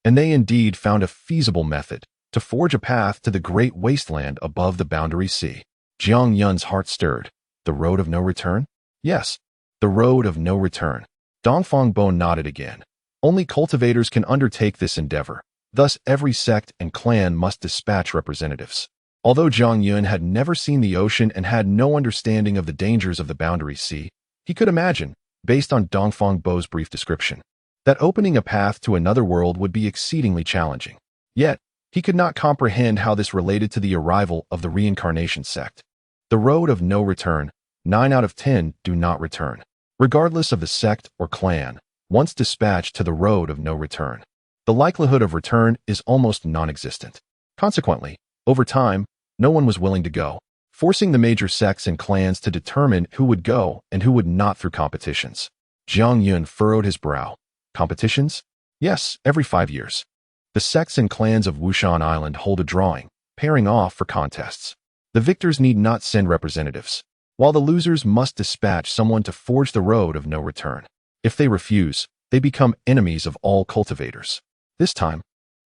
And they indeed found a feasible method to forge a path to the great wasteland above the boundary sea. Jiang Yun's heart stirred. The road of no return? Yes, the road of no return. Dongfang Bo nodded again. Only cultivators can undertake this endeavor. Thus, every sect and clan must dispatch representatives. Although Jiang Yun had never seen the ocean and had no understanding of the dangers of the boundary sea, he could imagine based on Dongfang Bo's brief description, that opening a path to another world would be exceedingly challenging. Yet, he could not comprehend how this related to the arrival of the reincarnation sect. The road of no return, 9 out of 10 do not return. Regardless of the sect or clan, once dispatched to the road of no return, the likelihood of return is almost non-existent. Consequently, over time, no one was willing to go, forcing the major sects and clans to determine who would go and who would not through competitions. Jiang Yun furrowed his brow. Competitions? Yes, every 5 years. The sects and clans of Wushan Island hold a drawing, pairing off for contests. The victors need not send representatives, while the losers must dispatch someone to forge the road of no return. If they refuse, they become enemies of all cultivators. This time,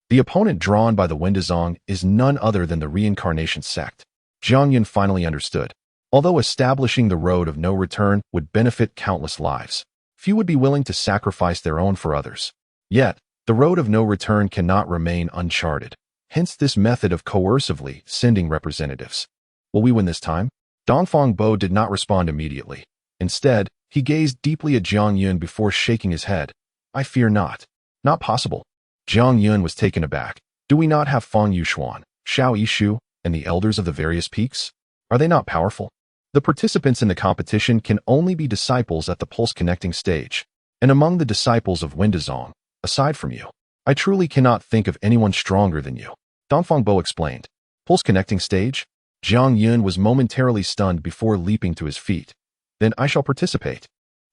the opponent drawn by the Windazong is none other than the reincarnation sect. Jiang Yun finally understood. Although establishing the road of no return would benefit countless lives, few would be willing to sacrifice their own for others. Yet, the road of no return cannot remain uncharted. Hence this method of coercively sending representatives. Will we win this time? Dongfang Bo did not respond immediately. Instead, he gazed deeply at Jiang Yun before shaking his head. I fear not. Not possible. Jiang Yun was taken aback. Do we not have Feng Yuxuan, Xiao Yishu, and the elders of the various peaks? Are they not powerful? The participants in the competition can only be disciples at the pulse-connecting stage. And among the disciples of Windazong, aside from you, I truly cannot think of anyone stronger than you. Dongfang Bo explained. Pulse-connecting stage? Jiang Yun was momentarily stunned before leaping to his feet. Then I shall participate.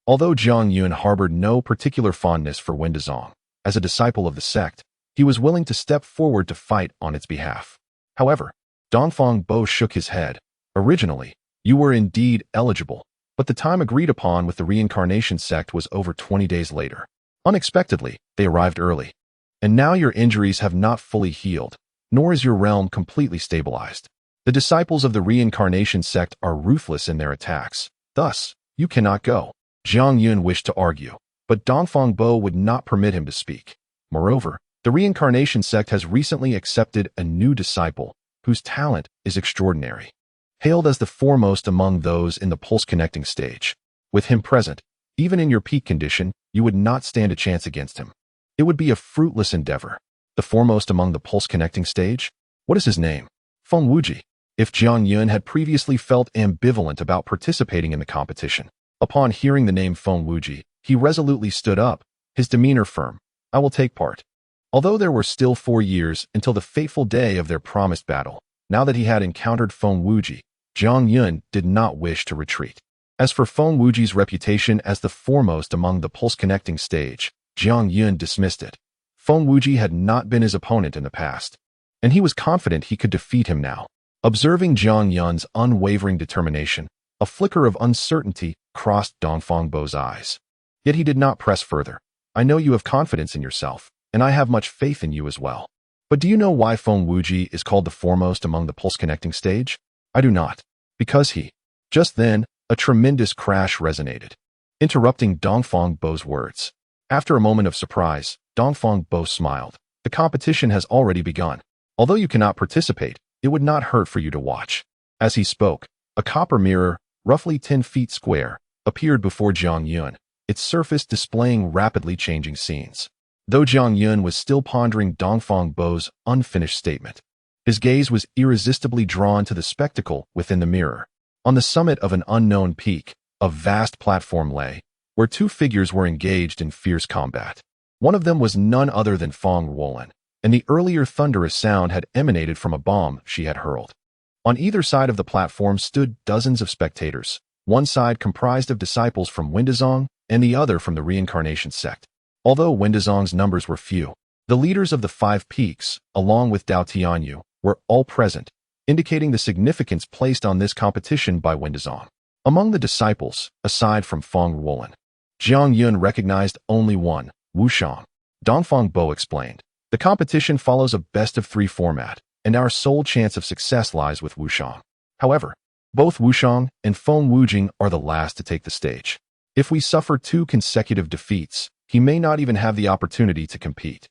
Although Jiang Yun harbored no particular fondness for Windazong, as a disciple of the sect, he was willing to step forward to fight on its behalf. However, Dongfang Bo shook his head. Originally, you were indeed eligible, but the time agreed upon with the reincarnation sect was over 20 days later. Unexpectedly, they arrived early. And now your injuries have not fully healed, nor is your realm completely stabilized. The disciples of the reincarnation sect are ruthless in their attacks. Thus, you cannot go. Jiang Yun wished to argue, but Dongfang Bo would not permit him to speak. Moreover, the reincarnation sect has recently accepted a new disciple whose talent is extraordinary. Hailed as the foremost among those in the pulse-connecting stage. With him present, even in your peak condition, you would not stand a chance against him. It would be a fruitless endeavor. The foremost among the pulse-connecting stage? What is his name? Feng Wuji. If Jiang Yun had previously felt ambivalent about participating in the competition, upon hearing the name Feng Wuji, he resolutely stood up, his demeanor firm. I will take part. Although there were still 4 years until the fateful day of their promised battle, now that he had encountered Feng Wuji, Jiang Yun did not wish to retreat. As for Feng Wuji's reputation as the foremost among the pulse-connecting stage, Jiang Yun dismissed it. Feng Wuji had not been his opponent in the past, and he was confident he could defeat him now. Observing Jiang Yun's unwavering determination, a flicker of uncertainty crossed Dongfang Bo's eyes. Yet he did not press further. I know you have confidence in yourself, and I have much faith in you as well. But do you know why Feng Wuji is called the foremost among the pulse-connecting stage? I do not. Because he. Just then, a tremendous crash resonated, interrupting Dongfang Bo's words. After a moment of surprise, Dongfang Bo smiled. The competition has already begun. Although you cannot participate, it would not hurt for you to watch. As he spoke, a copper mirror, roughly 10 feet square, appeared before Jiang Yun, its surface displaying rapidly changing scenes. Though Jiang Yun was still pondering Dongfang Bo's unfinished statement, his gaze was irresistibly drawn to the spectacle within the mirror. On the summit of an unknown peak, a vast platform lay, where 2 figures were engaged in fierce combat. One of them was none other than Feng Wulan, and the earlier thunderous sound had emanated from a bomb she had hurled. On either side of the platform stood dozens of spectators, one side comprised of disciples from Windazong and the other from the reincarnation sect. Although Windazong's numbers were few, the leaders of the 5 peaks, along with Dao Tianyu, were all present, indicating the significance placed on this competition by Windazong. Among the disciples, aside from Feng Wulan, Jiang Yun recognized only one, Wushang. Dongfang Bo explained. The competition follows a best-of-3 format, and our sole chance of success lies with Wushang. However, both Wushang and Feng Wujing are the last to take the stage. If we suffer 2 consecutive defeats, he may not even have the opportunity to compete.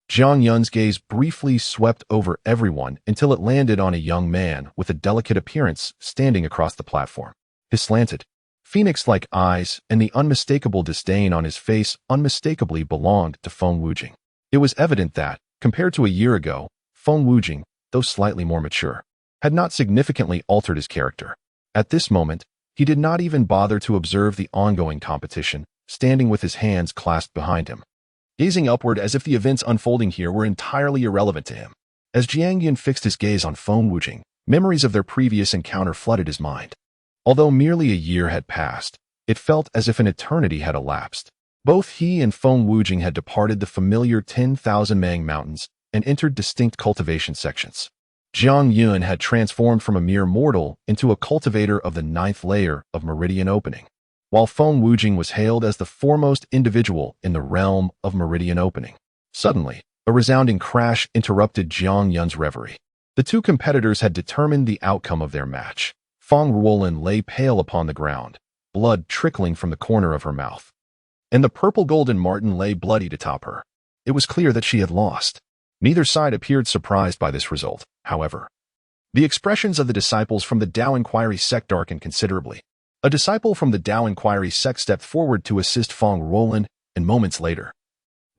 Jiang Yun's gaze briefly swept over everyone until it landed on a young man with a delicate appearance standing across the platform. His slanted, phoenix-like eyes, and the unmistakable disdain on his face unmistakably belonged to Feng Wujing. It was evident that, compared to a year ago, Feng Wujing, though slightly more mature, had not significantly altered his character. At this moment, he did not even bother to observe the ongoing competition, standing with his hands clasped behind him, gazing upward as if the events unfolding here were entirely irrelevant to him. As Jiang Yun fixed his gaze on Feng Wujing, memories of their previous encounter flooded his mind. Although merely a year had passed, it felt as if an eternity had elapsed. Both he and Feng Wujing had departed the familiar 10,000 Mang Mountains and entered distinct cultivation sections. Jiang Yun had transformed from a mere mortal into a cultivator of the 9th layer of Meridian Opening, while Feng Wujing was hailed as the foremost individual in the realm of Meridian Opening. Suddenly, a resounding crash interrupted Jiang Yun's reverie. The two competitors had determined the outcome of their match. Feng Ruolin lay pale upon the ground, blood trickling from the corner of her mouth, and the purple-golden marten lay bloodied atop her. It was clear that she had lost. Neither side appeared surprised by this result, however. The expressions of the disciples from the Tao Inquiry sect darkened considerably. A disciple from the Tao Inquiry sect stepped forward to assist Feng Ruolin, and moments later,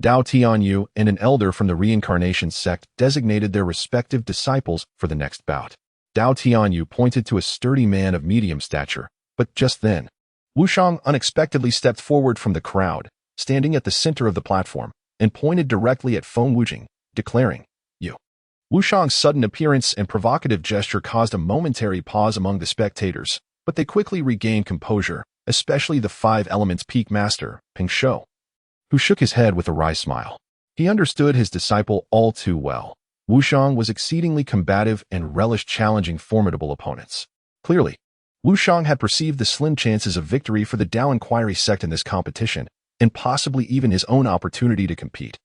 Dao Tianyu and an elder from the Reincarnation sect designated their respective disciples for the next bout. Dao Tianyu pointed to a sturdy man of medium stature, but just then, Wushang unexpectedly stepped forward from the crowd, standing at the center of the platform, and pointed directly at Feng Wujing, declaring, "You." Wushang's sudden appearance and provocative gesture caused a momentary pause among the spectators, but they quickly regained composure, especially the Five Elements Peak Master, Ping Shou, who shook his head with a wry smile. He understood his disciple all too well. Wushang was exceedingly combative and relished challenging formidable opponents. Clearly, Wushang had perceived the slim chances of victory for the Tao Inquiry sect in this competition, and possibly even his own opportunity to compete,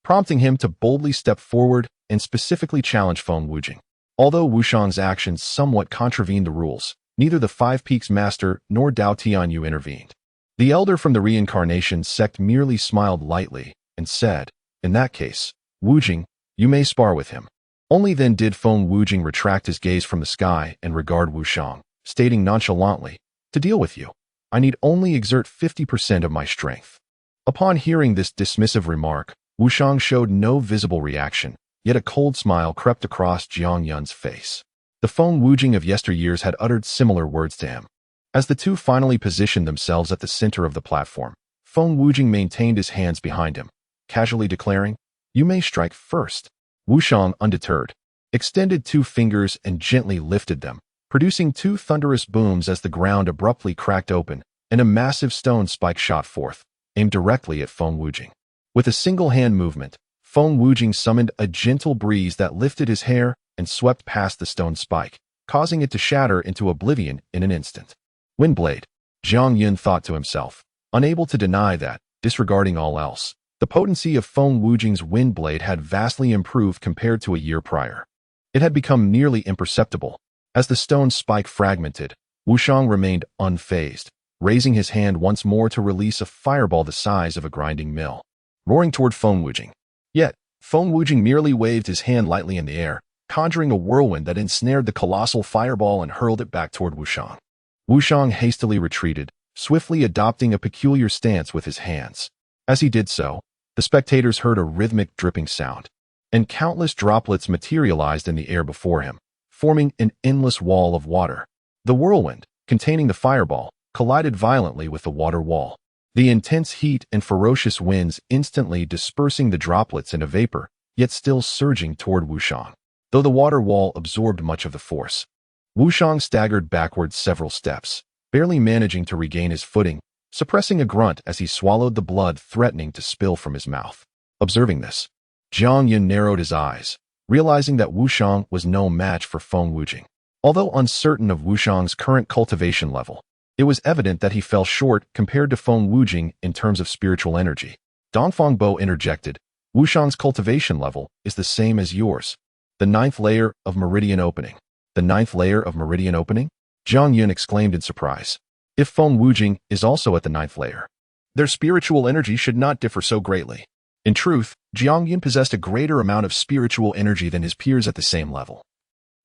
prompting him to boldly step forward and specifically challenge Feng Wujing. Although Wushang's actions somewhat contravened the rules, neither the Five Peaks Master nor Dao Tianyu intervened. The elder from the Reincarnation sect merely smiled lightly and said, "In that case, Wujing, you may spar with him." Only then did Feng Wujing retract his gaze from the sky and regard Wushang, stating nonchalantly, "To deal with you, I need only exert 50% of my strength." Upon hearing this dismissive remark, Wushang showed no visible reaction, yet a cold smile crept across Jiang Yun's face. The Feng Wujing of yesteryears had uttered similar words to him. As the two finally positioned themselves at the center of the platform, Feng Wujing maintained his hands behind him, casually declaring, "You may strike first." Wushang, undeterred, extended two fingers and gently lifted them, producing two thunderous booms as the ground abruptly cracked open, and a massive stone spike shot forth, aimed directly at Feng Wujing. With a single hand movement, Feng Wujing summoned a gentle breeze that lifted his hair and swept past the stone spike, causing it to shatter into oblivion in an instant. Windblade, Jiang Yun thought to himself, unable to deny that, disregarding all else, the potency of Feng Wujing's Windblade had vastly improved compared to a year prior. It had become nearly imperceptible. As the stone spike fragmented, Wushang remained unfazed, raising his hand once more to release a fireball the size of a grinding mill, roaring toward Feng Wujing. Yet, Feng Wujing merely waved his hand lightly in the air, conjuring a whirlwind that ensnared the colossal fireball and hurled it back toward Wushang. Wushang hastily retreated, swiftly adopting a peculiar stance with his hands. As he did so, the spectators heard a rhythmic dripping sound, and countless droplets materialized in the air before him, forming an endless wall of water. The whirlwind, containing the fireball, collided violently with the water wall, the intense heat and ferocious winds instantly dispersing the droplets into vapor, yet still surging toward Wushang. Though the water wall absorbed much of the force, Wushang staggered backward several steps, barely managing to regain his footing, suppressing a grunt as he swallowed the blood threatening to spill from his mouth. Observing this, Jiang Yun narrowed his eyes, realizing that Wushang was no match for Feng Wujing. Although uncertain of Wushang's current cultivation level, it was evident that he fell short compared to Feng Wujing in terms of spiritual energy. Dongfang Bo interjected, "Wushang's cultivation level is the same as yours. The 9th layer of Meridian Opening." "The 9th layer of Meridian Opening?" Jiang Yun exclaimed in surprise. If Feng Wujing is also at the 9th layer, their spiritual energy should not differ so greatly. In truth, Jiang Yun possessed a greater amount of spiritual energy than his peers at the same level,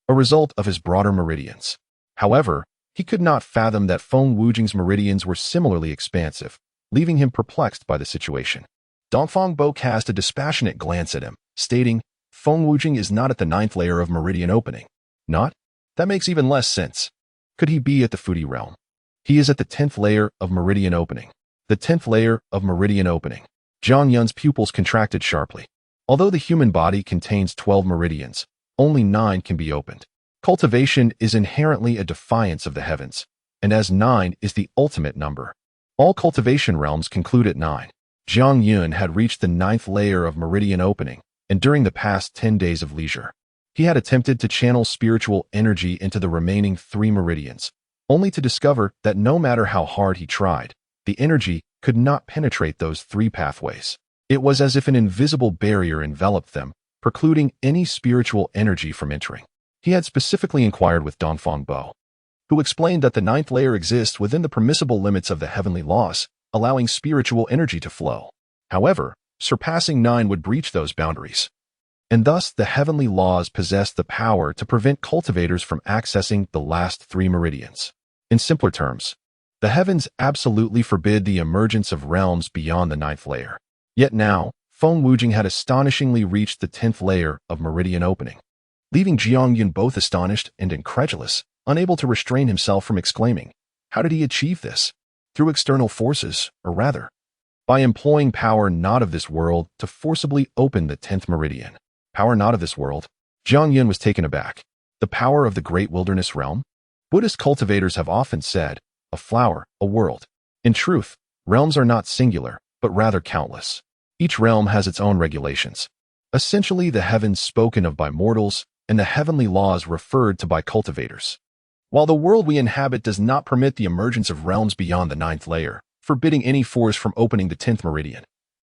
a result of his broader meridians. However, He could not fathom that Feng Wujing's meridians were similarly expansive, leaving him perplexed by the situation. Dongfang Bo cast a dispassionate glance at him, stating, Feng Wujing is not at the 9th layer of meridian opening. Not? That makes even less sense. Could he be at the Futi realm? He is at the 10th layer of meridian opening. The 10th layer of meridian opening. Zhang Yun's pupils contracted sharply. Although the human body contains 12 meridians, only 9 can be opened. Cultivation is inherently a defiance of the heavens, and as 9 is the ultimate number, all cultivation realms conclude at 9. Zhang Yun had reached the 9th layer of meridian opening, and during the past 10 days of leisure, he had attempted to channel spiritual energy into the remaining 3 meridians, only to discover that no matter how hard he tried, the energy could not penetrate those 3 pathways. It was as if an invisible barrier enveloped them, precluding any spiritual energy from entering. He had specifically inquired with Dongfang Bo, who explained that the 9th layer exists within the permissible limits of the heavenly laws, allowing spiritual energy to flow. However, surpassing 9 would breach those boundaries. And thus, the heavenly laws possess the power to prevent cultivators from accessing the last 3 meridians. In simpler terms, the heavens absolutely forbid the emergence of realms beyond the 9th layer. Yet now, Feng Wujing had astonishingly reached the 10th layer of meridian opening, leaving Jiang Yun both astonished and incredulous, unable to restrain himself from exclaiming, how did he achieve this? Through external forces, or rather, by employing power not of this world to forcibly open the 10th meridian. Power not of this world? Jiang Yun was taken aback. The power of the great wilderness realm? Buddhist cultivators have often said, a flower, a world. In truth, realms are not singular, but rather countless. Each realm has its own regulations. Essentially, the heavens spoken of by mortals, and the heavenly laws referred to by cultivators. While the world we inhabit does not permit the emergence of realms beyond the 9th layer, forbidding any force from opening the 10th meridian,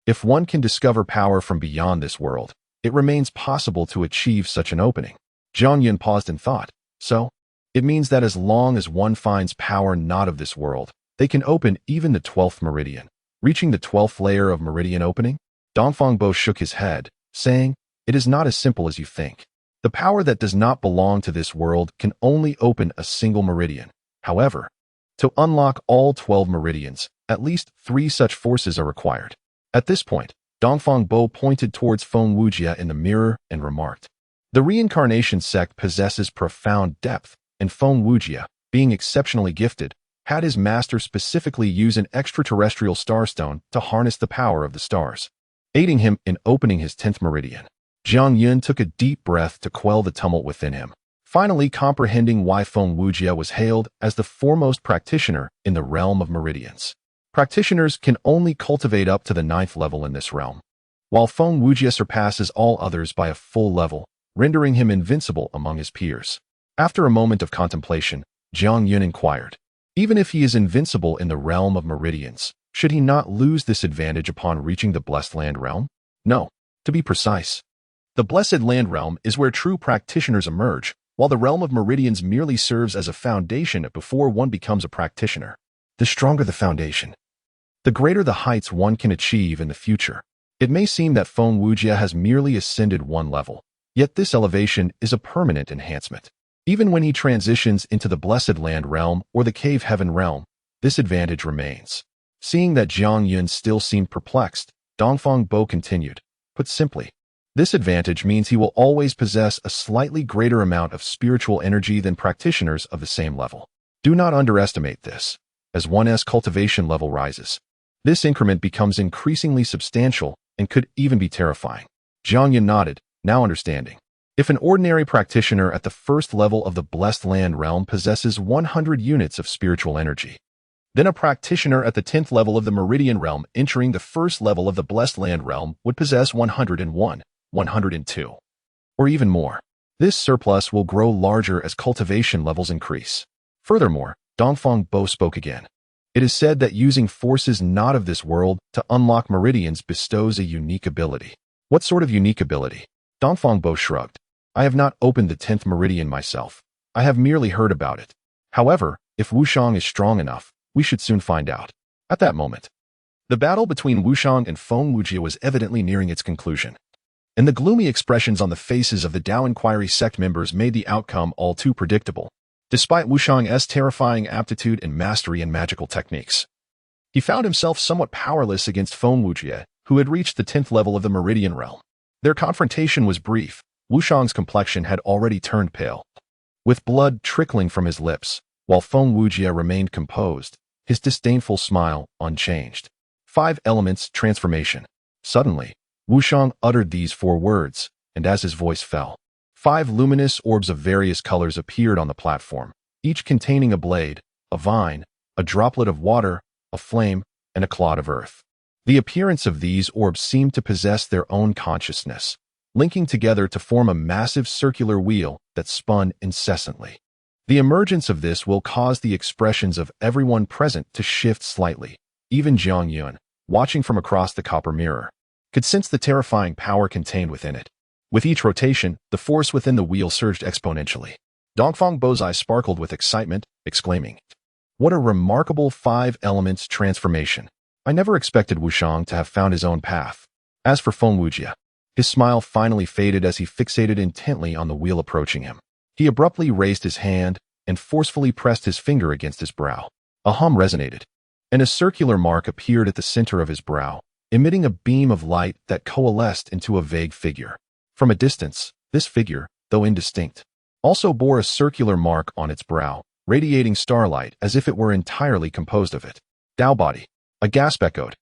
if one can discover power from beyond this world, it remains possible to achieve such an opening. Zhang Yun paused in thought. So, it means that as long as one finds power not of this world, they can open even the 12th meridian, reaching the 12th layer of meridian opening? Dongfang Bo shook his head, saying, it is not as simple as you think. The power that does not belong to this world can only open a single meridian. However, to unlock all 12 meridians, at least 3 such forces are required. At this point, Dongfang Bo pointed towards Feng Wujia in the mirror and remarked, the reincarnation sect possesses profound depth, and Feng Wujia, being exceptionally gifted, had his master specifically use an extraterrestrial starstone to harness the power of the stars, aiding him in opening his 10th meridian. Jiang Yun took a deep breath to quell the tumult within him, finally comprehending why Feng Wujia was hailed as the foremost practitioner in the realm of meridians. Practitioners can only cultivate up to the 9th level in this realm, while Feng Wujia surpasses all others by a full level, rendering him invincible among his peers. After a moment of contemplation, Jiang Yun inquired, even if he is invincible in the realm of meridians, should he not lose this advantage upon reaching the Blessed Land realm? No. To be precise, the Blessed Land realm is where true practitioners emerge, while the realm of meridians merely serves as a foundation before one becomes a practitioner. The stronger the foundation, the greater the heights one can achieve in the future. It may seem that Feng Wujia has merely ascended one level, yet this elevation is a permanent enhancement. Even when he transitions into the Blessed Land realm or the Cave Heaven realm, this advantage remains. Seeing that Jiang Yun still seemed perplexed, Dongfang Bo continued, put simply, this advantage means he will always possess a slightly greater amount of spiritual energy than practitioners of the same level. Do not underestimate this. As one's cultivation level rises, this increment becomes increasingly substantial and could even be terrifying. Jiang Yun nodded, now understanding. If an ordinary practitioner at the first level of the Blessed Land realm possesses 100 units of spiritual energy, then a practitioner at the 10th level of the Meridian realm entering the first level of the Blessed Land realm would possess 101, 102, or even more. This surplus will grow larger as cultivation levels increase. Furthermore, Dongfang Bo spoke again. It is said that using forces not of this world to unlock meridians bestows a unique ability. What sort of unique ability? Dongfang Bo shrugged. I have not opened the 10th meridian myself. I have merely heard about it. However, if Wushang is strong enough, we should soon find out. At that moment, the battle between Wushang and Feng Wujia was evidently nearing its conclusion, and the gloomy expressions on the faces of the Tao Inquiry sect members made the outcome all too predictable. Despite Wushang's terrifying aptitude and mastery in magical techniques, he found himself somewhat powerless against Feng Wujie, who had reached the 10th level of the Meridian Realm. Their confrontation was brief. Wushang's complexion had already turned pale, with blood trickling from his lips, while Feng Wujie remained composed, his disdainful smile unchanged. 5 elements transformation. Suddenly, Wushang uttered these 4 words, and as his voice fell, 5 luminous orbs of various colors appeared on the platform, each containing a blade, a vine, a droplet of water, a flame, and a clod of earth. The appearance of these orbs seemed to possess their own consciousness, linking together to form a massive circular wheel that spun incessantly. The emergence of this will cause the expressions of everyone present to shift slightly. Even Jiang Yun, watching from across the copper mirror, could sense the terrifying power contained within it. With each rotation, the force within the wheel surged exponentially. Dongfang Bo's eyes sparkled with excitement, exclaiming, "What a remarkable 5 elements transformation! I never expected Wushang to have found his own path." As for Feng Wujie, his smile finally faded as he fixated intently on the wheel approaching him. He abruptly raised his hand and forcefully pressed his finger against his brow. A hum resonated, and a circular mark appeared at the center of his brow, emitting a beam of light that coalesced into a vague figure. From a distance, this figure, though indistinct, also bore a circular mark on its brow, radiating starlight as if it were entirely composed of it. "Tao body," a gasp echoed,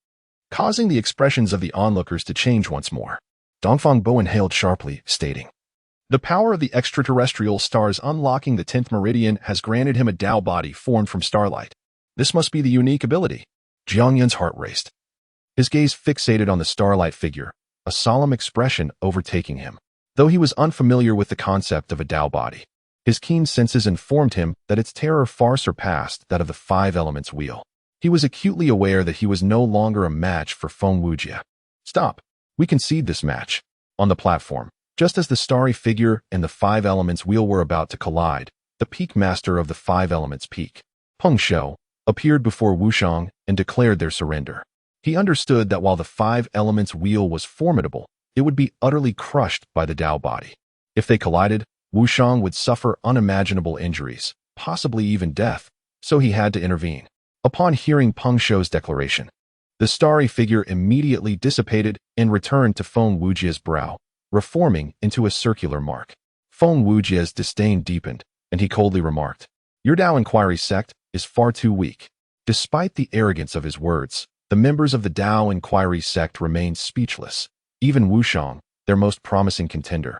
causing the expressions of the onlookers to change once more. Dongfang Bo inhaled sharply, stating, "The power of the extraterrestrial stars unlocking the 10th meridian has granted him a Tao body formed from starlight. This must be the unique ability." Jiang Yun's heart raced. His gaze fixated on the starlight figure, a solemn expression overtaking him. Though he was unfamiliar with the concept of a Tao body, his keen senses informed him that its terror far surpassed that of the 5 elements wheel. He was acutely aware that he was no longer a match for Feng Wujie. "Stop. We concede this match." On the platform, just as the starry figure and the 5 elements wheel were about to collide, the peak master of the 5 elements peak, Peng Shou, appeared before Wushang and declared their surrender. He understood that while the 5 elements wheel was formidable, it would be utterly crushed by the Tao body. If they collided, Wushang would suffer unimaginable injuries, possibly even death, so he had to intervene. Upon hearing Peng Shou's declaration, the starry figure immediately dissipated and returned to Feng Wujie's brow, reforming into a circular mark. Feng Wujie's disdain deepened, and he coldly remarked, "Your Tao Inquiry sect is far too weak." Despite the arrogance of his words, the members of the Tao Inquiry sect remained speechless. Even Wushang, their most promising contender,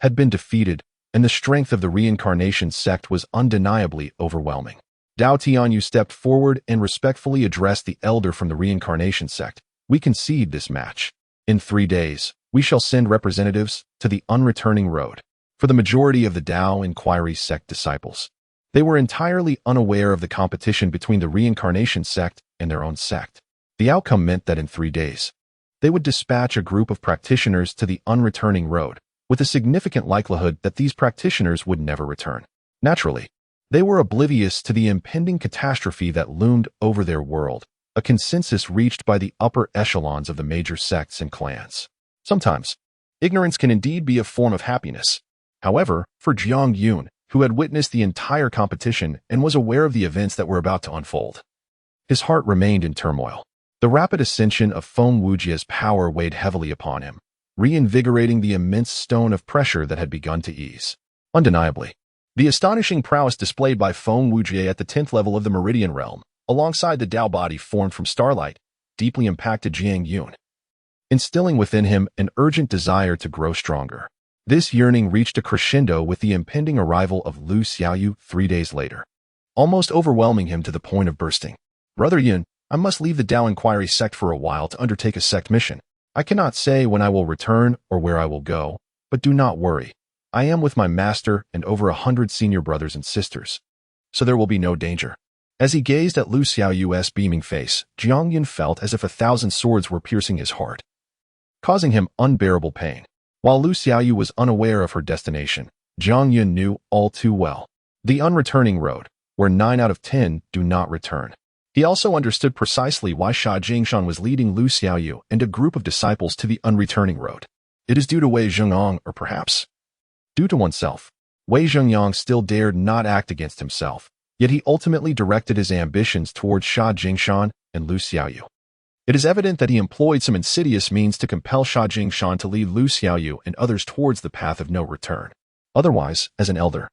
had been defeated, and the strength of the reincarnation sect was undeniably overwhelming. Dao Tianyu stepped forward and respectfully addressed the elder from the reincarnation sect. "We concede this match. In 3 days, we shall send representatives to the unreturning road." For the majority of the Tao Inquiry sect disciples, they were entirely unaware of the competition between the reincarnation sect and their own sect. The outcome meant that in 3 days, they would dispatch a group of practitioners to the unreturning road, with a significant likelihood that these practitioners would never return. Naturally, they were oblivious to the impending catastrophe that loomed over their world, a consensus reached by the upper echelons of the major sects and clans. Sometimes, ignorance can indeed be a form of happiness. However, for Jiang Yun, who had witnessed the entire competition and was aware of the events that were about to unfold, his heart remained in turmoil. The rapid ascension of Feng Wujie's power weighed heavily upon him, reinvigorating the immense stone of pressure that had begun to ease. Undeniably, the astonishing prowess displayed by Feng Wujie at the 10th level of the Meridian Realm, alongside the Tao body formed from starlight, deeply impacted Jiang Yun, instilling within him an urgent desire to grow stronger. This yearning reached a crescendo with the impending arrival of Lu Xiaoyu 3 days later, almost overwhelming him to the point of bursting. "Brother Yun, I must leave the Tao Inquiry sect for a while to undertake a sect mission. I cannot say when I will return or where I will go, but do not worry. I am with my master and over 100 senior brothers and sisters, so there will be no danger." As he gazed at Lu Xiaoyu's beaming face, Jiang Yun felt as if 1,000 swords were piercing his heart, causing him unbearable pain. While Lu Xiaoyu was unaware of her destination, Jiang Yun knew all too well the unreturning road, where 9 out of 10 do not return. He also understood precisely why Sha Jingshan was leading Lu Xiaoyu and a group of disciples to the unreturning road. It is due to Wei Zhengong, or perhaps due to oneself. Wei Zhengyang still dared not act against himself, yet he ultimately directed his ambitions towards Sha Jingshan and Lu Xiaoyu. It is evident that he employed some insidious means to compel Sha Jingshan to lead Lu Xiaoyu and others towards the path of no return. Otherwise, as an elder,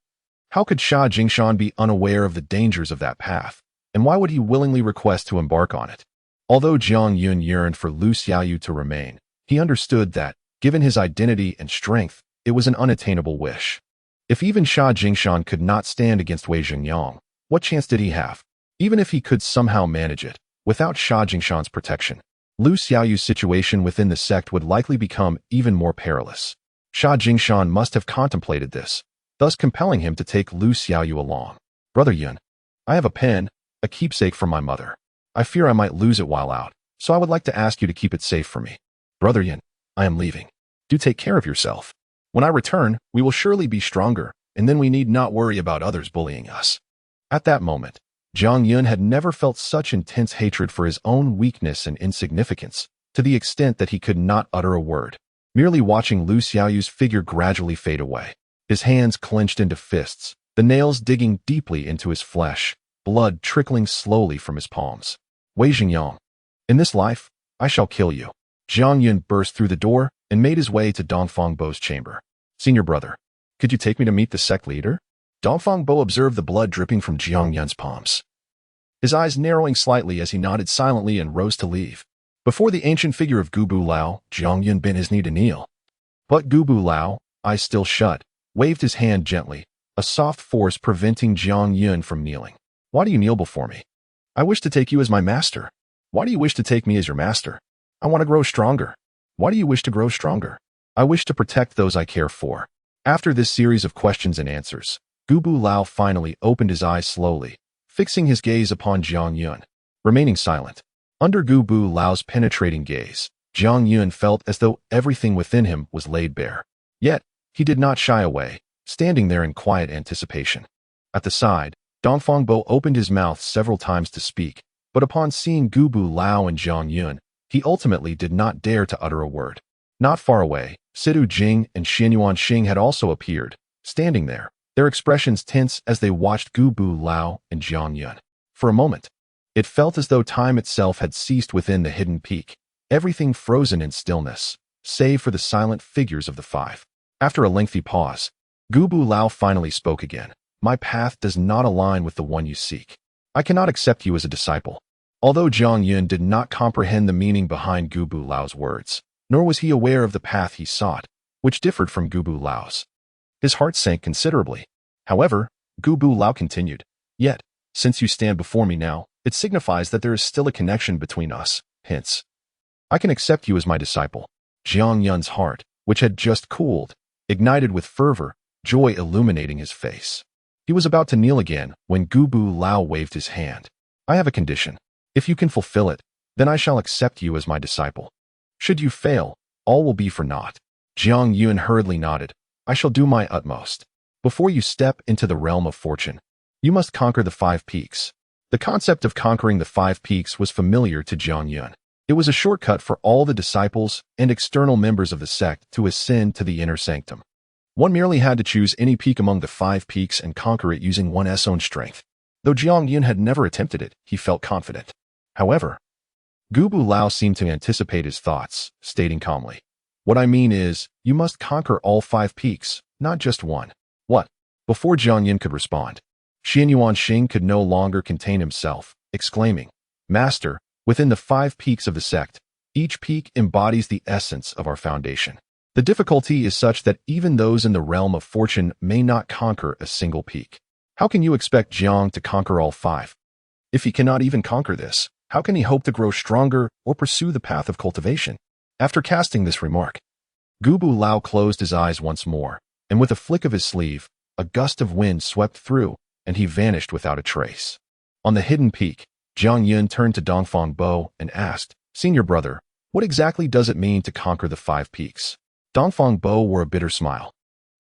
how could Sha Jingshan be unaware of the dangers of that path, and why would he willingly request to embark on it? Although Jiang Yun yearned for Lu Xiaoyu to remain, he understood that, given his identity and strength, it was an unattainable wish. If even Sha Jingshan could not stand against Wei Zhengyang, what chance did he have? Even if he could somehow manage it, without Sha Jingshan's protection, Lu Xiaoyu's situation within the sect would likely become even more perilous. Sha Jingshan must have contemplated this, thus compelling him to take Lu Xiaoyu along. Brother Yun, I have a pen, a keepsake from my mother. I fear I might lose it while out, so I would like to ask you to keep it safe for me. Brother Yun, I am leaving. Do take care of yourself. When I return, we will surely be stronger, and then we need not worry about others bullying us. At that moment, Jiang Yun had never felt such intense hatred for his own weakness and insignificance, to the extent that he could not utter a word, merely watching Lu Xiaoyu's figure gradually fade away. His hands clenched into fists, the nails digging deeply into his flesh, blood trickling slowly from his palms. Wei Zhengyang, in this life, I shall kill you. Jiang Yun burst through the door and made his way to Dongfang Bo's chamber. Senior brother, could you take me to meet the sect leader? Dongfang Bo observed the blood dripping from Jiang Yun's palms, his eyes narrowing slightly as he nodded silently and rose to leave. Before the ancient figure of Gubu Lao, Jiang Yun bent his knee to kneel. But Gubu Lao, eyes still shut, waved his hand gently, a soft force preventing Jiang Yun from kneeling. Why do you kneel before me? I wish to take you as my master. Why do you wish to take me as your master? I want to grow stronger. Why do you wish to grow stronger? I wish to protect those I care for. After this series of questions and answers, Gubu Lao finally opened his eyes slowly, fixing his gaze upon Jiang Yun, remaining silent. Under Gubu Lao's penetrating gaze, Jiang Yun felt as though everything within him was laid bare. Yet, he did not shy away, standing there in quiet anticipation. At the side, Dongfang Bo opened his mouth several times to speak, but upon seeing Gubu Lao and Jiang Yun, he ultimately did not dare to utter a word. Not far away, Sidu Jing and Xianyuan Xing had also appeared, standing there, their expressions tense as they watched Gubu Lao and Jiang Yun. For a moment, it felt as though time itself had ceased within the hidden peak, everything frozen in stillness, save for the silent figures of the five. After a lengthy pause, Gubu Lao finally spoke again. My path does not align with the one you seek. I cannot accept you as a disciple. Although Jiang Yun did not comprehend the meaning behind Gubu Lao's words, nor was he aware of the path he sought, which differed from Gubu Lao's. His heart sank considerably. However, Gubu Lao continued, Yet, since you stand before me now, it signifies that there is still a connection between us, hence, I can accept you as my disciple. Jiang Yun's heart, which had just cooled, ignited with fervor, joy illuminating his face. He was about to kneel again when Gubu Lao waved his hand. I have a condition. If you can fulfill it, then I shall accept you as my disciple. Should you fail, all will be for naught. Jiang Yun hurriedly nodded. I shall do my utmost. Before you step into the realm of fortune, you must conquer the 5 peaks. The concept of conquering the 5 peaks was familiar to Jiang Yun. It was a shortcut for all the disciples and external members of the sect to ascend to the inner sanctum. One merely had to choose any peak among the 5 peaks and conquer it using one's own strength. Though Jiang Yun had never attempted it, he felt confident. However, Gubu Lao seemed to anticipate his thoughts, stating calmly, What I mean is, you must conquer all 5 peaks, not just one. What? Before Jiang Yun could respond, Xianyuan Xing could no longer contain himself, exclaiming, Master, within the 5 peaks of the sect, each peak embodies the essence of our foundation. The difficulty is such that even those in the realm of fortune may not conquer a single peak. How can you expect Jiang to conquer all 5? If he cannot even conquer this, how can he hope to grow stronger or pursue the path of cultivation? After casting this remark, Gubu Lao closed his eyes once more, and with a flick of his sleeve, a gust of wind swept through, and he vanished without a trace. On the hidden peak, Jiang Yun turned to Dongfang Bo and asked, Senior brother, what exactly does it mean to conquer the 5 peaks? Dongfang Bo wore a bitter smile.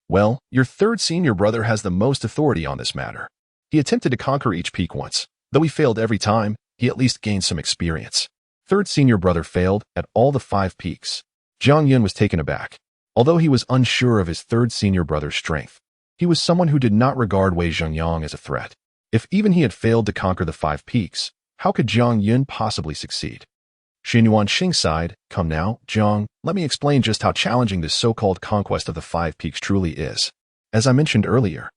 Well, your third senior brother has the most authority on this matter. He attempted to conquer each peak once. Though he failed every time, he at least gained some experience. Third senior brother failed at all the 5 peaks. Jiang Yun was taken aback. Although he was unsure of his third senior brother's strength, he He was someone who did not regard Wei Zhengyang as a threat. If even he had failed to conquer the 5 peaks, how could Jiang Yun possibly succeed? Xin Yuanxing sighed. Come now, Jiang, let me explain just how challenging this so-called conquest of the 5 peaks truly is. As I mentioned earlier,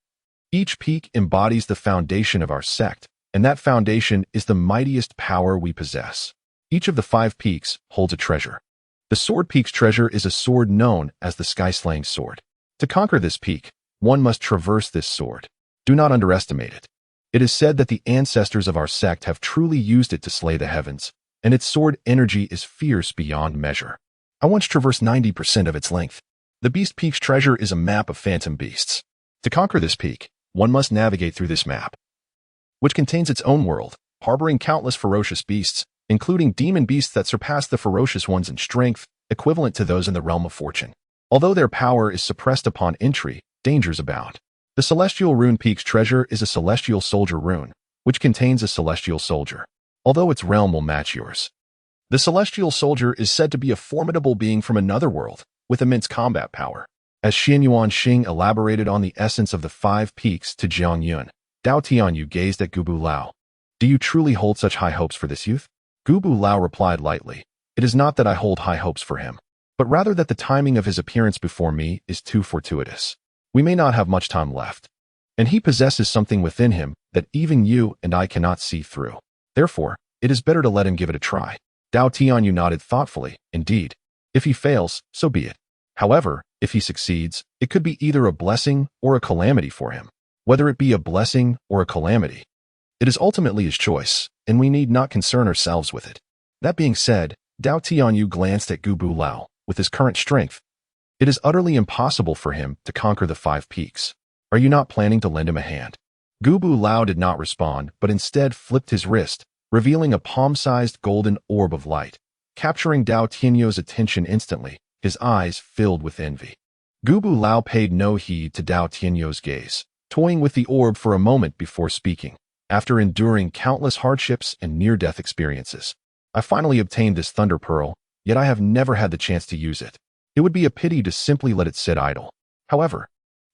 each peak embodies the foundation of our sect, and that foundation is the mightiest power we possess. Each of the 5 peaks holds a treasure. The Sword Peak's treasure is a sword known as the Sky-Slaying Sword. To conquer this peak, one must traverse this sword. Do not underestimate it. It is said that the ancestors of our sect have truly used it to slay the heavens, and its sword energy is fierce beyond measure. I once traversed 90% of its length. The Beast Peak's treasure is a map of phantom beasts. To conquer this peak, one must navigate through this map, which contains its own world, harboring countless ferocious beasts, including demon beasts that surpass the ferocious ones in strength, equivalent to those in the realm of fortune. Although their power is suppressed upon entry, dangers abound. The Celestial Rune Peak's treasure is a Celestial Soldier rune, which contains a Celestial Soldier, although its realm will match yours. The Celestial Soldier is said to be a formidable being from another world, with immense combat power. As Xin Yuanxing elaborated on the essence of the 5 peaks to Jiang Yun, Dao Tianyu gazed at Gubu Lao. Do you truly hold such high hopes for this youth? Gubu Lao replied lightly, it is not that I hold high hopes for him, but rather that the timing of his appearance before me is too fortuitous. We may not have much time left, and he possesses something within him that even you and I cannot see through. Therefore, it is better to let him give it a try. Dao Tianyu nodded thoughtfully. Indeed, if he fails, so be it. However, if he succeeds, it could be either a blessing or a calamity for him. Whether it be a blessing or a calamity, it is ultimately his choice, and we need not concern ourselves with it. That being said, Dao Tianyu glanced at Gubu Lao. With his current strength, it is utterly impossible for him to conquer the 5 peaks. Are you not planning to lend him a hand? Gubu Lao did not respond, but instead flipped his wrist, revealing a palm-sized golden orb of light. Capturing Dao Tianyu's attention instantly, his eyes filled with envy. Gubu Lao paid no heed to Dao Tianyu's gaze, toying with the orb for a moment before speaking. After enduring countless hardships and near-death experiences, I finally obtained this Thunder Pearl, yet I have never had the chance to use it. It would be a pity to simply let it sit idle. However,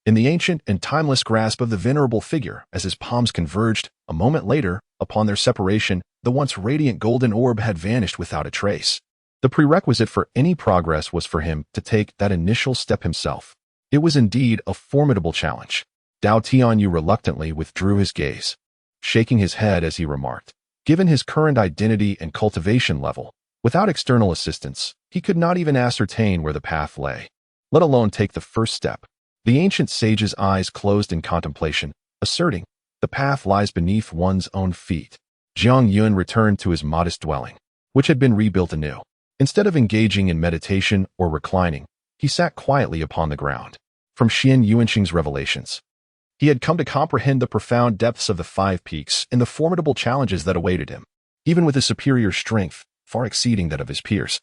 in the ancient and timeless grasp of the venerable figure, as his palms converged, a moment later, upon their separation, the once radiant golden orb had vanished without a trace. The prerequisite for any progress was for him to take that initial step himself. It was indeed a formidable challenge. Dao Tianyu reluctantly withdrew his gaze, shaking his head as he remarked, given his current identity and cultivation level, without external assistance, he could not even ascertain where the path lay, let alone take the first step. The ancient sage's eyes closed in contemplation, asserting, the path lies beneath one's own feet. Jiang Yun returned to his modest dwelling, which had been rebuilt anew. Instead of engaging in meditation or reclining, he sat quietly upon the ground. From Xin Yuanxing's revelations, he had come to comprehend the profound depths of the 5 peaks and the formidable challenges that awaited him. Even with his superior strength, far exceeding that of his peers,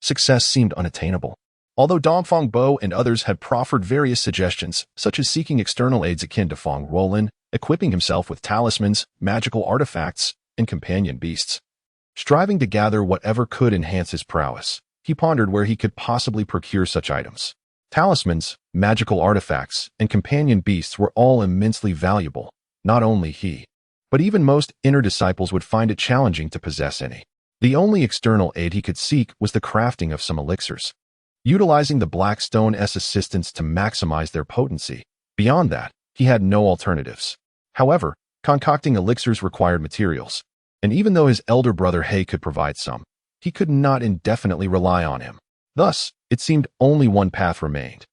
success seemed unattainable. Although Dongfang Bo and others had proffered various suggestions, such as seeking external aids akin to Feng Ruolin, equipping himself with talismans, magical artifacts, and companion beasts, striving to gather whatever could enhance his prowess, he pondered where he could possibly procure such items. Talismans, magical artifacts, and companion beasts were all immensely valuable. Not only he, but even most inner disciples would find it challenging to possess any. The only external aid he could seek was the crafting of some elixirs, utilizing the Black Stone's assistance to maximize their potency. Beyond that, he had no alternatives. However, concocting elixirs required materials, and even though his elder brother He could provide some, he could not indefinitely rely on him. Thus, it seemed only one path remained.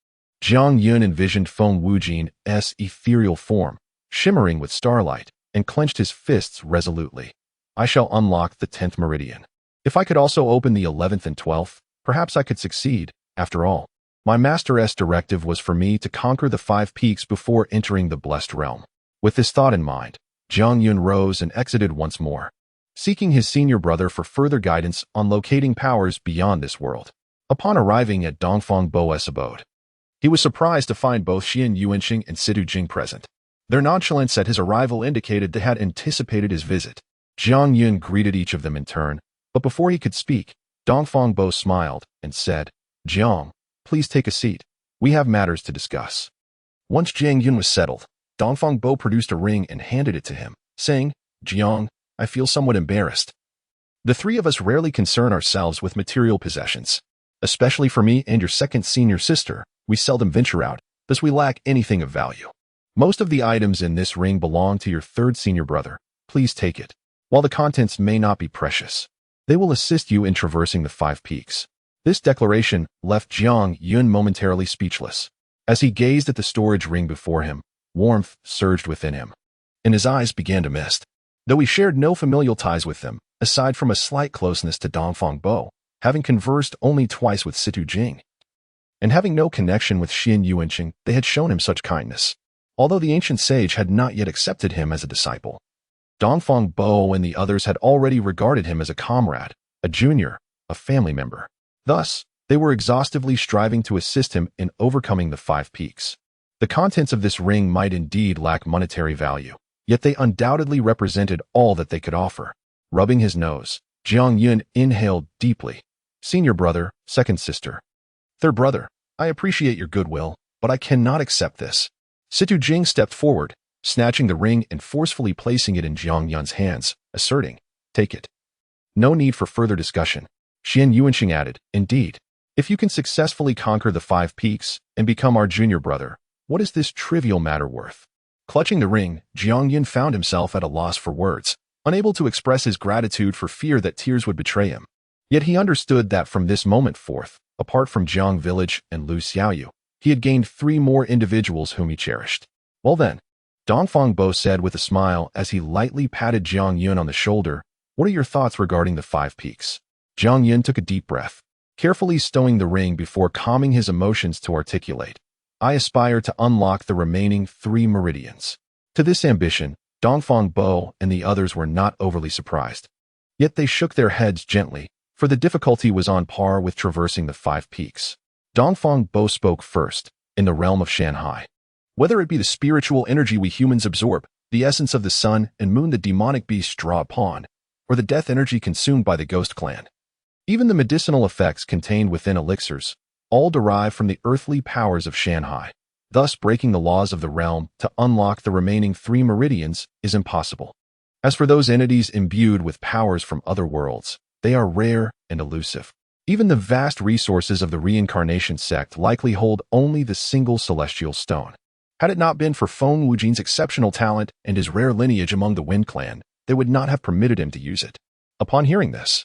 Jiang Yun envisioned Feng Wujin's ethereal form, shimmering with starlight, and clenched his fists resolutely. I shall unlock the 10th meridian. If I could also open the 11th and 12th, perhaps I could succeed. After all, my master's directive was for me to conquer the 5 peaks before entering the blessed realm. With this thought in mind, Jiang Yun rose and exited once more, seeking his senior brother for further guidance on locating powers beyond this world. Upon arriving at Dongfang Bo's abode, he was surprised to find both Xin Yuanxing and Sidu Jing present. Their nonchalance at his arrival indicated they had anticipated his visit. Jiang Yun greeted each of them in turn, but before he could speak, Dongfang Bo smiled and said, Jiang, please take a seat. We have matters to discuss. Once Jiang Yun was settled, Dongfang Bo produced a ring and handed it to him, saying, "Jiang, I feel somewhat embarrassed. The three of us rarely concern ourselves with material possessions. Especially for me and your second senior sister, we seldom venture out, thus we lack anything of value. Most of the items in this ring belong to your third senior brother. Please take it. While the contents may not be precious, they will assist you in traversing the 5 peaks." This declaration left Jiang Yun momentarily speechless. As he gazed at the storage ring before him, warmth surged within him, and his eyes began to mist. Though he shared no familial ties with them, aside from a slight closeness to Dongfang Bo, having conversed only twice with Situ Jing, and having no connection with Xian Yuanqing, they had shown him such kindness, although the ancient sage had not yet accepted him as a disciple. Dongfang Bo and the others had already regarded him as a comrade, a junior, a family member. Thus, they were exhaustively striving to assist him in overcoming the 5 peaks. The contents of this ring might indeed lack monetary value, yet they undoubtedly represented all that they could offer. Rubbing his nose, Jiang Yun inhaled deeply. "Senior brother, second sister, third brother, I appreciate your goodwill, but I cannot accept this." Situ Jing stepped forward, snatching the ring and forcefully placing it in Jiang Yun's hands, asserting, "Take it." No need for further discussion. Xian Yuanqing added, "Indeed, if you can successfully conquer the 5 peaks and become our junior brother, what is this trivial matter worth?" Clutching the ring, Jiang Yun found himself at a loss for words, unable to express his gratitude for fear that tears would betray him. Yet he understood that from this moment forth, apart from Jiang Village and Lu Xiaoyu, he had gained 3 more individuals whom he cherished. "Well then," Dongfang Bo said with a smile as he lightly patted Jiang Yun on the shoulder, "what are your thoughts regarding the 5 peaks?" Jiang Yun took a deep breath, carefully stowing the ring before calming his emotions to articulate, "I aspire to unlock the remaining 3 meridians." To this ambition, Dongfang Bo and the others were not overly surprised. Yet they shook their heads gently, for the difficulty was on par with traversing the 5 peaks. Dongfang Bo spoke first, in the realm of Shanhai. "Whether it be the spiritual energy we humans absorb, the essence of the sun and moon the demonic beasts draw upon, or the death energy consumed by the ghost clan, even the medicinal effects contained within elixirs, all derive from the earthly powers of Shanhai. Thus, breaking the laws of the realm to unlock the remaining 3 meridians is impossible. As for those entities imbued with powers from other worlds, they are rare and elusive. Even the vast resources of the reincarnation sect likely hold only the single celestial stone. Had it not been for Feng Wujin's exceptional talent and his rare lineage among the Wind Clan, they would not have permitted him to use it." Upon hearing this,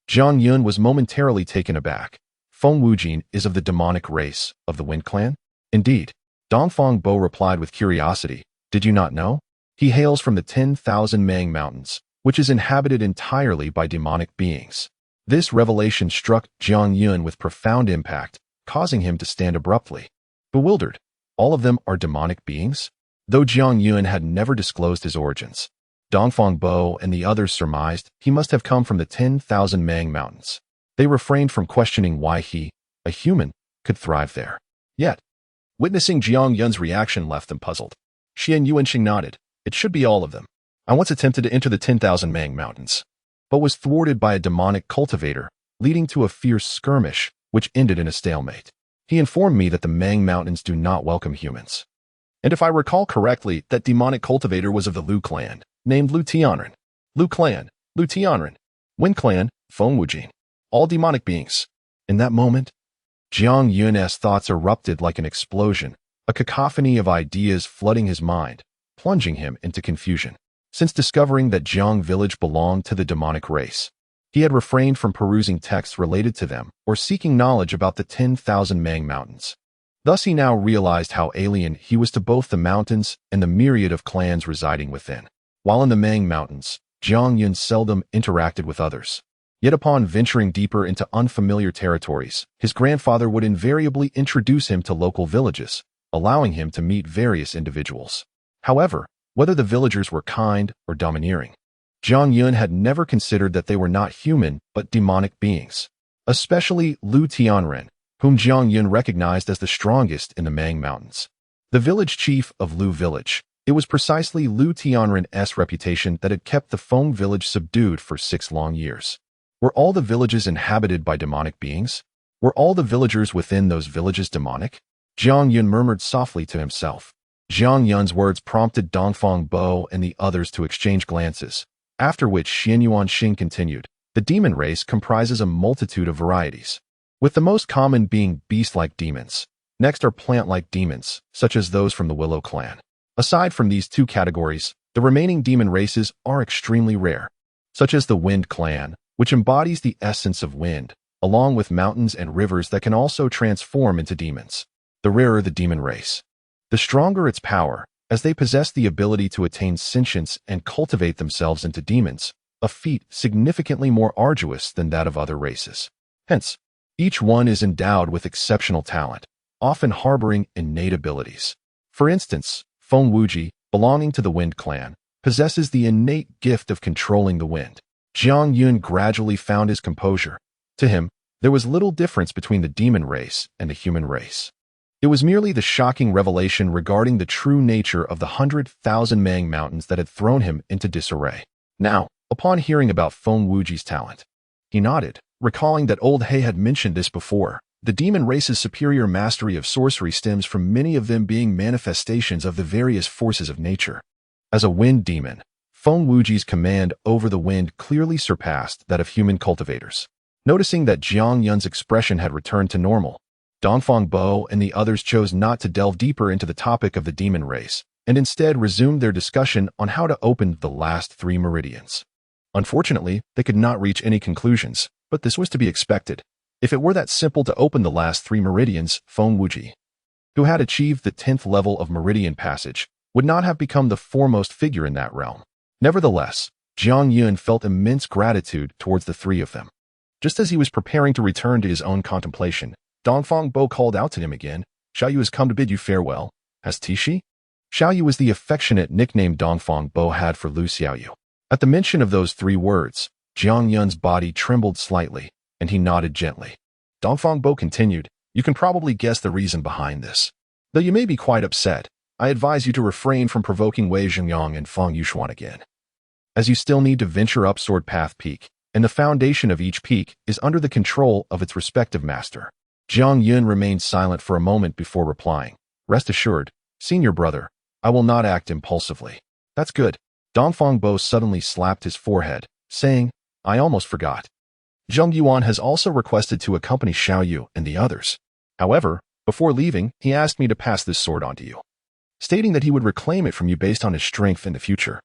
Jiang Yun was momentarily taken aback. "Feng Wujin is of the demonic race of the Wind Clan?" "Indeed," Dongfang Bo replied with curiosity. "Did you not know? He hails from the 10,000 Mang Mountains, which is inhabited entirely by demonic beings." This revelation struck Jiang Yun with profound impact, causing him to stand abruptly. Bewildered, all of them are demonic beings? Though Jiang Yun had never disclosed his origins, Dongfang Bo and the others surmised he must have come from the 10,000 Mang Mountains. They refrained from questioning why he, a human, could thrive there. Yet, witnessing Jiang Yun's reaction left them puzzled. Xian Yuanqing nodded. "It should be all of them. I once attempted to enter the 10,000 Mang Mountains, but was thwarted by a demonic cultivator, leading to a fierce skirmish, which ended in a stalemate. He informed me that the Mang Mountains do not welcome humans. And if I recall correctly, that demonic cultivator was of the Lu clan, named Lu Tianren. Lu clan, Lu Tianren. Wind clan, Feng Wujin. All demonic beings." In that moment, Jiang Yun's thoughts erupted like an explosion, a cacophony of ideas flooding his mind, plunging him into confusion. Since discovering that Jiang Village belonged to the demonic race, he had refrained from perusing texts related to them or seeking knowledge about the 10,000 Mang Mountains. Thus he now realized how alien he was to both the mountains and the myriad of clans residing within. While in the Mang Mountains, Jiang Yun seldom interacted with others. Yet upon venturing deeper into unfamiliar territories, his grandfather would invariably introduce him to local villages, allowing him to meet various individuals. However, whether the villagers were kind or domineering, Jiang Yun had never considered that they were not human but demonic beings, especially Lu Tianren, whom Jiang Yun recognized as the strongest in the Mang Mountains. The village chief of Lu Village, it was precisely Lu Tianren's reputation that had kept the Feng village subdued for 6 long years. Were all the villages inhabited by demonic beings? Were all the villagers within those villages demonic? Jiang Yun murmured softly to himself. Jiang Yun's words prompted Dongfang Bo and the others to exchange glances, after which Xianyuan Xing continued. The demon race comprises a multitude of varieties, with the most common being beast-like demons. Next are plant-like demons, such as those from the Willow clan. Aside from these two categories, the remaining demon races are extremely rare, such as the Wind clan, which embodies the essence of wind, along with mountains and rivers that can also transform into demons. The rarer the demon race, the stronger its power, as they possess the ability to attain sentience and cultivate themselves into demons, a feat significantly more arduous than that of other races. Hence, each one is endowed with exceptional talent, often harboring innate abilities. For instance, Feng Wuji, belonging to the Wind clan, possesses the innate gift of controlling the wind. Jiang Yun gradually found his composure. To him, there was little difference between the demon race and the human race. It was merely the shocking revelation regarding the true nature of the 100,000 Mang Mountains that had thrown him into disarray. Now, upon hearing about Feng Wuji's talent, he nodded, recalling that old He had mentioned this before. The demon race's superior mastery of sorcery stems from many of them being manifestations of the various forces of nature. As a wind demon, Feng Wuji's command over the wind clearly surpassed that of human cultivators. Noticing that Jiang Yun's expression had returned to normal, Dongfang Bo and the others chose not to delve deeper into the topic of the demon race, and instead resumed their discussion on how to open the last 3 meridians. Unfortunately, they could not reach any conclusions, but this was to be expected. If it were that simple to open the last 3 meridians, Feng Wuji, who had achieved the 10th level of meridian passage, would not have become the foremost figure in that realm. Nevertheless, Jiang Yun felt immense gratitude towards the 3 of them. Just as he was preparing to return to his own contemplation, Dongfang Bo called out to him again. Xiaoyu has come to bid you farewell. Has Tishi? Xiaoyu was the affectionate nickname Dongfang Bo had for Lu Xiaoyu. At the mention of those 3 words, Jiang Yun's body trembled slightly, and he nodded gently. Dongfang Bo continued, you can probably guess the reason behind this. Though you may be quite upset, I advise you to refrain from provoking Wei Zhengyang and Feng Yushuan again, as you still need to venture up Sword Path Peak, and the foundation of each peak is under the control of its respective master. Jiang Yun remained silent for a moment before replying. Rest assured, senior brother, I will not act impulsively. That's good. Dongfang Bo suddenly slapped his forehead, saying, I almost forgot. Zheng Yuan has also requested to accompany Xiaoyu and the others. However, before leaving, he asked me to pass this sword on to you, stating that he would reclaim it from you based on his strength in the future.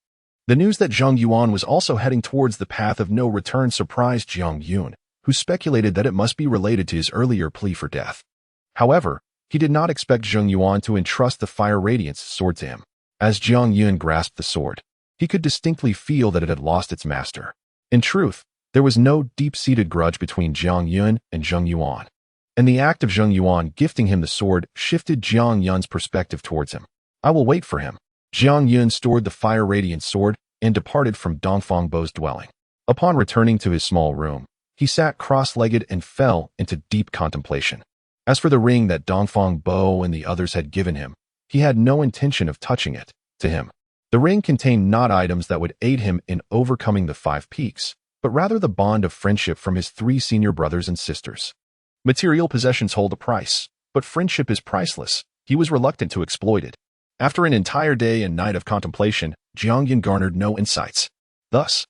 The news that Zheng Yuan was also heading towards the path of no return surprised Jiang Yun, who speculated that it must be related to his earlier plea for death. However, he did not expect Zheng Yuan to entrust the Fire Radiance sword to him. As Jiang Yun grasped the sword, he could distinctly feel that it had lost its master. In truth, there was no deep-seated grudge between Jiang Yun and Zheng Yuan, and the act of Zheng Yuan gifting him the sword shifted Jiang Yun's perspective towards him. I will wait for him. Jiang Yun stored the Fire Radiance sword and departed from Dongfang Bo's dwelling. Upon returning to his small room, he sat cross-legged and fell into deep contemplation. As for the ring that Dongfang Bo and the others had given him, he had no intention of touching it. To him, the ring contained not items that would aid him in overcoming the 5 peaks, but rather the bond of friendship from his 3 senior brothers and sisters. Material possessions hold a price, but friendship is priceless. He was reluctant to exploit it. After an entire day and night of contemplation, Jiang Yun garnered no insights. Thus,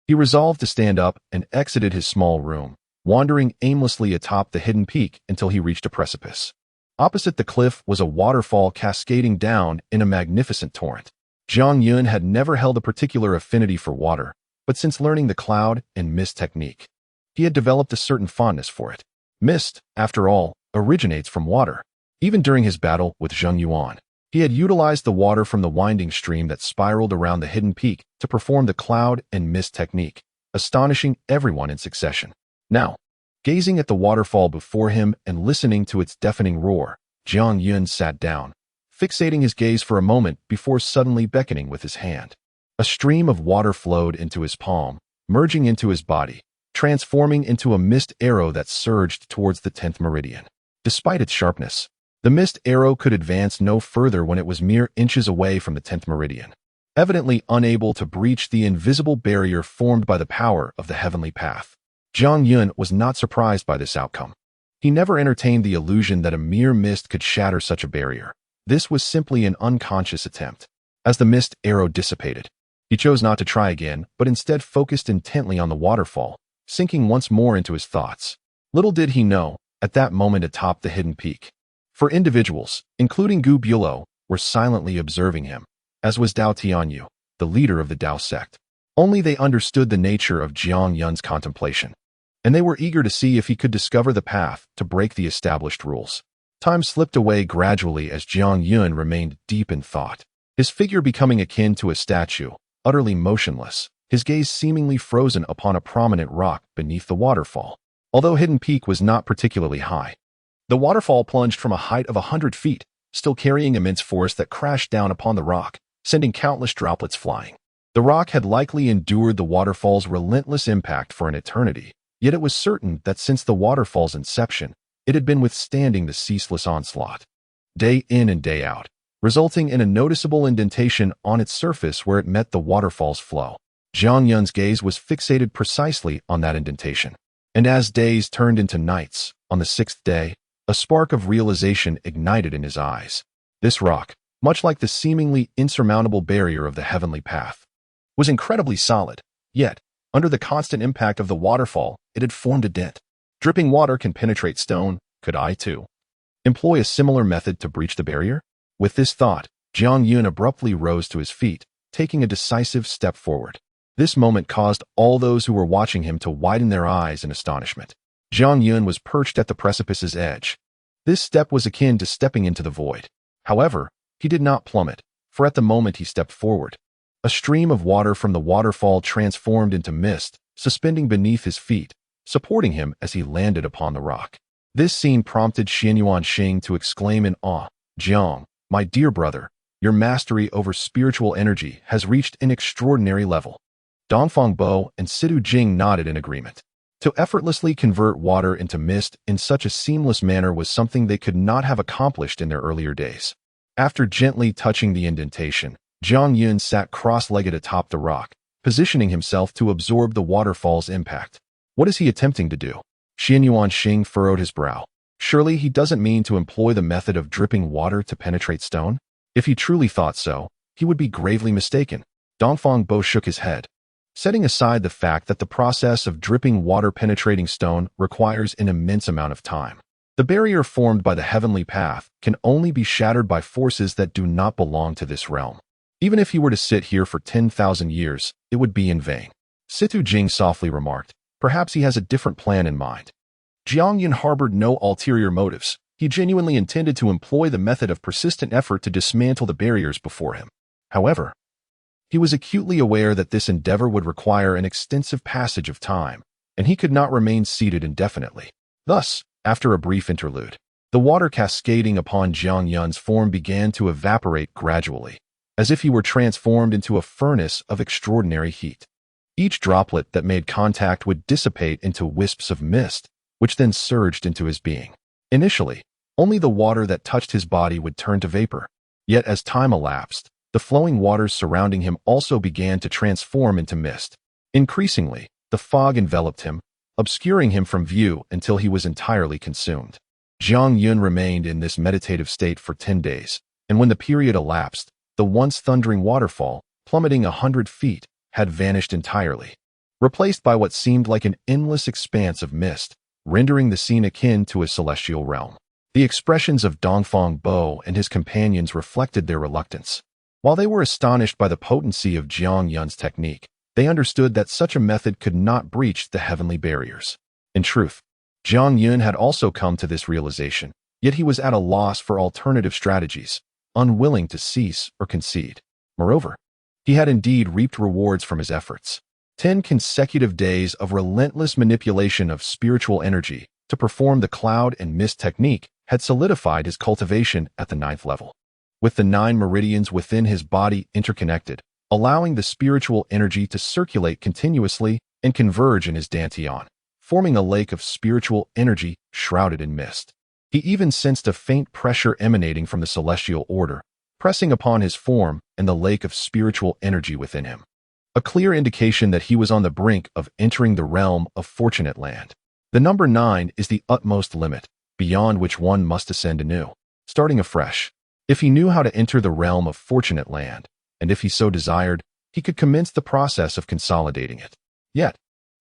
he resolved to stand up and exited his small room, wandering aimlessly atop the hidden peak until he reached a precipice. Opposite the cliff was a waterfall cascading down in a magnificent torrent. Jiang Yun had never held a particular affinity for water, but since learning the cloud and mist technique, he had developed a certain fondness for it. Mist, after all, originates from water. Even during his battle with Zheng Yuan, he had utilized the water from the winding stream that spiraled around the hidden peak to perform the cloud and mist technique, astonishing everyone in succession. Now, gazing at the waterfall before him and listening to its deafening roar, Jiang Yun sat down, fixating his gaze for a moment before suddenly beckoning with his hand. A stream of water flowed into his palm, merging into his body, transforming into a mist arrow that surged towards the 10th meridian. Despite its sharpness, the mist arrow could advance no further when it was mere inches away from the 10th meridian, evidently unable to breach the invisible barrier formed by the power of the heavenly path. Jiang Yun was not surprised by this outcome. He never entertained the illusion that a mere mist could shatter such a barrier. This was simply an unconscious attempt. As the mist arrow dissipated, he chose not to try again, but instead focused intently on the waterfall, sinking once more into his thoughts. Little did he know, at that moment atop the hidden peak, for individuals, including Gu Bulo, were silently observing him, as was Dao Tianyu, the leader of the Dao sect. Only they understood the nature of Jiang Yun's contemplation, and they were eager to see if he could discover the path to break the established rules. Time slipped away gradually as Jiang Yun remained deep in thought, his figure becoming akin to a statue, utterly motionless, his gaze seemingly frozen upon a prominent rock beneath the waterfall. Although Hidden Peak was not particularly high, the waterfall plunged from a height of 100 feet, still carrying immense force that crashed down upon the rock, sending countless droplets flying. The rock had likely endured the waterfall's relentless impact for an eternity, yet it was certain that since the waterfall's inception, it had been withstanding the ceaseless onslaught, day in and day out, resulting in a noticeable indentation on its surface where it met the waterfall's flow. Jiang Yun's gaze was fixated precisely on that indentation. And as days turned into nights, on the 6th day, a spark of realization ignited in his eyes. This rock, much like the seemingly insurmountable barrier of the heavenly path, was incredibly solid, yet, under the constant impact of the waterfall, it had formed a dent. Dripping water can penetrate stone, could I, too, employ a similar method to breach the barrier? With this thought, Jiang Yun abruptly rose to his feet, taking a decisive step forward. This moment caused all those who were watching him to widen their eyes in astonishment. Jiang Yun was perched at the precipice's edge. This step was akin to stepping into the void. However, he did not plummet, for at the moment he stepped forward, a stream of water from the waterfall transformed into mist, suspending beneath his feet, supporting him as he landed upon the rock. This scene prompted Xianyuan Xing to exclaim in awe, "Jiang, my dear brother, your mastery over spiritual energy has reached an extraordinary level." Dongfang Bo and Sidu Jing nodded in agreement. To effortlessly convert water into mist in such a seamless manner was something they could not have accomplished in their earlier days. After gently touching the indentation, Jiang Yun sat cross-legged atop the rock, positioning himself to absorb the waterfall's impact. What is he attempting to do? Xianyuan Xing furrowed his brow. Surely he doesn't mean to employ the method of dripping water to penetrate stone? If he truly thought so, he would be gravely mistaken. Dongfang Bo shook his head. Setting aside the fact that the process of dripping water penetrating stone requires an immense amount of time, the barrier formed by the heavenly path can only be shattered by forces that do not belong to this realm. Even if he were to sit here for 10,000 years, it would be in vain. Situ Jing softly remarked, perhaps he has a different plan in mind. Jiang Yun harbored no ulterior motives. He genuinely intended to employ the method of persistent effort to dismantle the barriers before him. However, he was acutely aware that this endeavor would require an extensive passage of time, and he could not remain seated indefinitely. Thus, after a brief interlude, the water cascading upon Jiang Yun's form began to evaporate gradually, as if he were transformed into a furnace of extraordinary heat. Each droplet that made contact would dissipate into wisps of mist, which then surged into his being. Initially, only the water that touched his body would turn to vapor. Yet as time elapsed, the flowing waters surrounding him also began to transform into mist. Increasingly, the fog enveloped him, obscuring him from view until he was entirely consumed. Jiang Yun remained in this meditative state for 10 days, and when the period elapsed, the once thundering waterfall, plummeting 100 feet, had vanished entirely, replaced by what seemed like an endless expanse of mist, rendering the scene akin to a celestial realm. The expressions of Dongfang Bo and his companions reflected their reluctance. While they were astonished by the potency of Jiang Yun's technique, they understood that such a method could not breach the heavenly barriers. In truth, Jiang Yun had also come to this realization, yet he was at a loss for alternative strategies, unwilling to cease or concede. Moreover, he had indeed reaped rewards from his efforts. 10 consecutive days of relentless manipulation of spiritual energy to perform the cloud and mist technique had solidified his cultivation at the 9th level. With the 9 meridians within his body interconnected, allowing the spiritual energy to circulate continuously and converge in his dantian, forming a lake of spiritual energy shrouded in mist. He even sensed a faint pressure emanating from the celestial order, pressing upon his form and the lake of spiritual energy within him. A clear indication that he was on the brink of entering the realm of fortunate land. The number 9 is the utmost limit, beyond which one must ascend anew, starting afresh. If he knew how to enter the realm of fortunate land, and if he so desired, he could commence the process of consolidating it. Yet,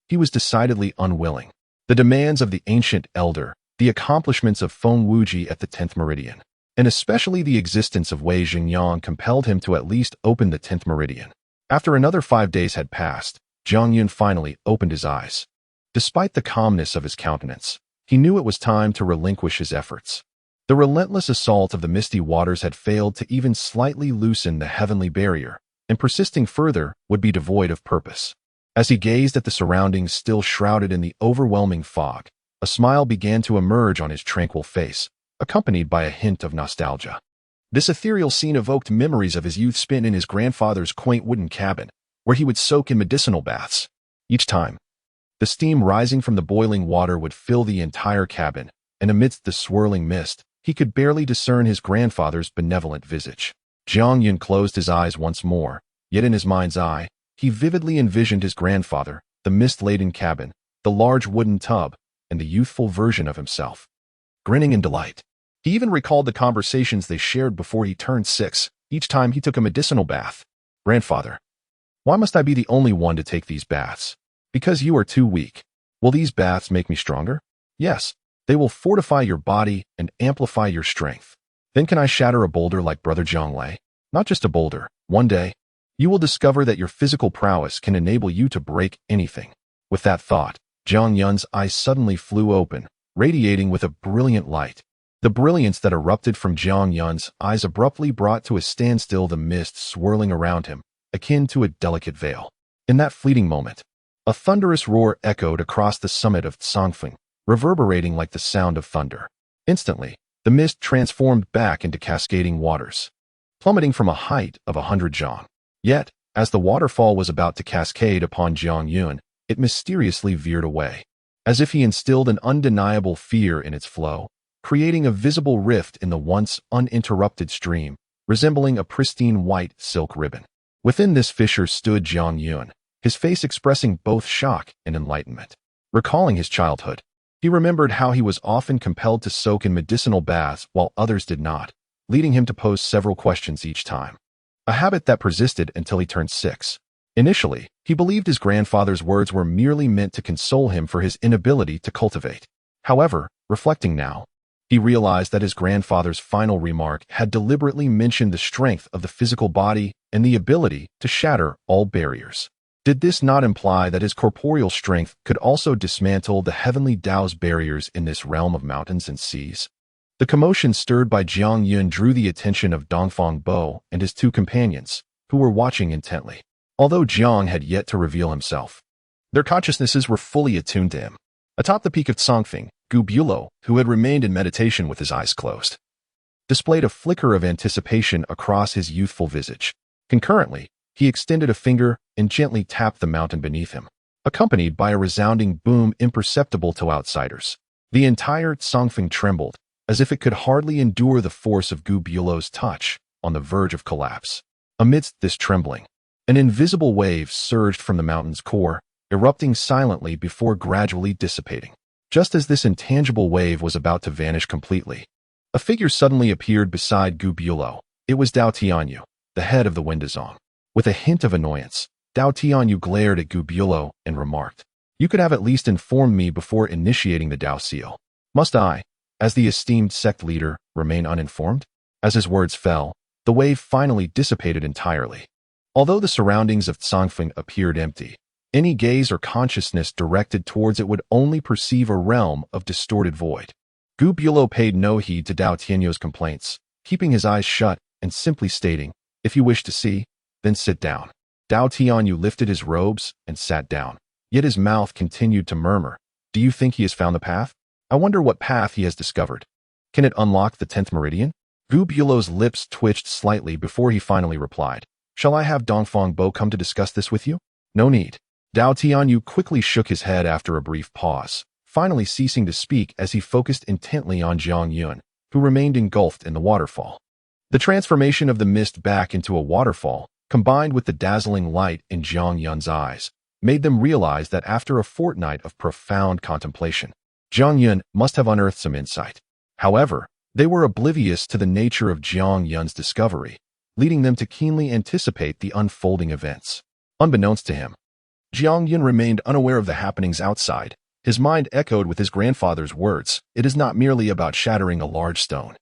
he was decidedly unwilling. The demands of the ancient elder, the accomplishments of Feng Wuji at the 10th meridian, and especially the existence of Wei Xingyang compelled him to at least open the 10th meridian. After another 5 days had passed, Jiang Yun finally opened his eyes. Despite the calmness of his countenance, he knew it was time to relinquish his efforts. The relentless assault of the misty waters had failed to even slightly loosen the heavenly barrier, and persisting further would be devoid of purpose. As he gazed at the surroundings still shrouded in the overwhelming fog, a smile began to emerge on his tranquil face, accompanied by a hint of nostalgia. This ethereal scene evoked memories of his youth spent in his grandfather's quaint wooden cabin, where he would soak in medicinal baths. Each time, the steam rising from the boiling water would fill the entire cabin, and amidst the swirling mist, he could barely discern his grandfather's benevolent visage. Jiang Yun closed his eyes once more, yet in his mind's eye, he vividly envisioned his grandfather, the mist-laden cabin, the large wooden tub, and the youthful version of himself. Grinning in delight, he even recalled the conversations they shared before he turned 6, each time he took a medicinal bath. Grandfather, why must I be the only one to take these baths? Because you are too weak. Will these baths make me stronger? Yes, they will fortify your body and amplify your strength. Then can I shatter a boulder like Brother Zhonglei? Not just a boulder. One day, you will discover that your physical prowess can enable you to break anything. With that thought, Jiang Yun's eyes suddenly flew open, radiating with a brilliant light. The brilliance that erupted from Jiang Yun's eyes abruptly brought to a standstill the mist swirling around him, akin to a delicate veil. In that fleeting moment, a thunderous roar echoed across the summit of Tsangfeng, reverberating like the sound of thunder. Instantly, the mist transformed back into cascading waters, plummeting from a height of 100 zhang. Yet, as the waterfall was about to cascade upon Jiang Yun, it mysteriously veered away, as if he instilled an undeniable fear in its flow, creating a visible rift in the once uninterrupted stream, resembling a pristine white silk ribbon. Within this fissure stood Jiang Yun, his face expressing both shock and enlightenment. Recalling his childhood, he remembered how he was often compelled to soak in medicinal baths while others did not, leading him to pose several questions each time. A habit that persisted until he turned 6. Initially, he believed his grandfather's words were merely meant to console him for his inability to cultivate. However, reflecting now, he realized that his grandfather's final remark had deliberately mentioned the strength of the physical body and the ability to shatter all barriers. Did this not imply that his corporeal strength could also dismantle the heavenly Tao's barriers in this realm of mountains and seas? The commotion stirred by Jiang Yun drew the attention of Dongfang Bo and his 2 companions, who were watching intently. Although Jiang had yet to reveal himself, their consciousnesses were fully attuned to him. Atop the peak of Tsangfeng, Gu Bulo, who had remained in meditation with his eyes closed, displayed a flicker of anticipation across his youthful visage. Concurrently, he extended a finger and gently tapped the mountain beneath him, accompanied by a resounding boom imperceptible to outsiders. The entire Tsangfeng trembled, as if it could hardly endure the force of Gu Bulo's touch, on the verge of collapse. Amidst this trembling, an invisible wave surged from the mountain's core, erupting silently before gradually dissipating. Just as this intangible wave was about to vanish completely, a figure suddenly appeared beside Gu Bulo. It was Dao Tianyu, the head of the Windazong. With a hint of annoyance, Dao Tianyu glared at Gu Bulo and remarked, "You could have at least informed me before initiating the Dao seal. Must I, as the esteemed sect leader, remain uninformed?" As his words fell, the wave finally dissipated entirely. Although the surroundings of Tsangfeng appeared empty, any gaze or consciousness directed towards it would only perceive a realm of distorted void. Gu Bulo paid no heed to Dao Tianyu's complaints, keeping his eyes shut and simply stating, "If you wish to see, then sit down." Dao Tianyu lifted his robes and sat down, yet his mouth continued to murmur, "Do you think he has found the path? I wonder what path he has discovered. Can it unlock the 10th meridian?" Gu Bulo's lips twitched slightly before he finally replied, "Shall I have Dongfang Bo come to discuss this with you?" "No need." Dao Tianyu quickly shook his head after a brief pause, finally ceasing to speak as he focused intently on Jiang Yun, who remained engulfed in the waterfall. The transformation of the mist back into a waterfall, combined with the dazzling light in Jiang Yun's eyes, made them realize that after a fortnight of profound contemplation, Jiang Yun must have unearthed some insight. However, they were oblivious to the nature of Jiang Yun's discovery, leading them to keenly anticipate the unfolding events. Unbeknownst to him, Jiang Yun remained unaware of the happenings outside. His mind echoed with his grandfather's words, "It is not merely about shattering a large stone.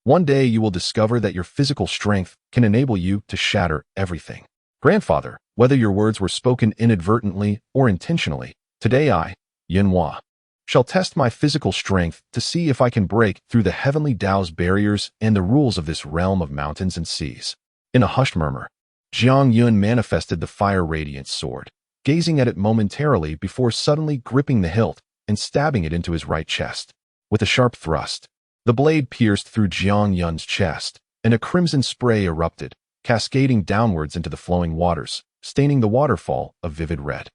One day you will discover that your physical strength can enable you to shatter everything." Grandfather, whether your words were spoken inadvertently or intentionally, today I, Yunhua, shall test my physical strength to see if I can break through the heavenly Tao's barriers and the rules of this realm of mountains and seas. In a hushed murmur, Jiang Yun manifested the fire radiance sword, gazing at it momentarily before suddenly gripping the hilt and stabbing it into his right chest. With a sharp thrust, the blade pierced through Jiang Yun's chest, and a crimson spray erupted, cascading downwards into the flowing waters, staining the waterfall a vivid red.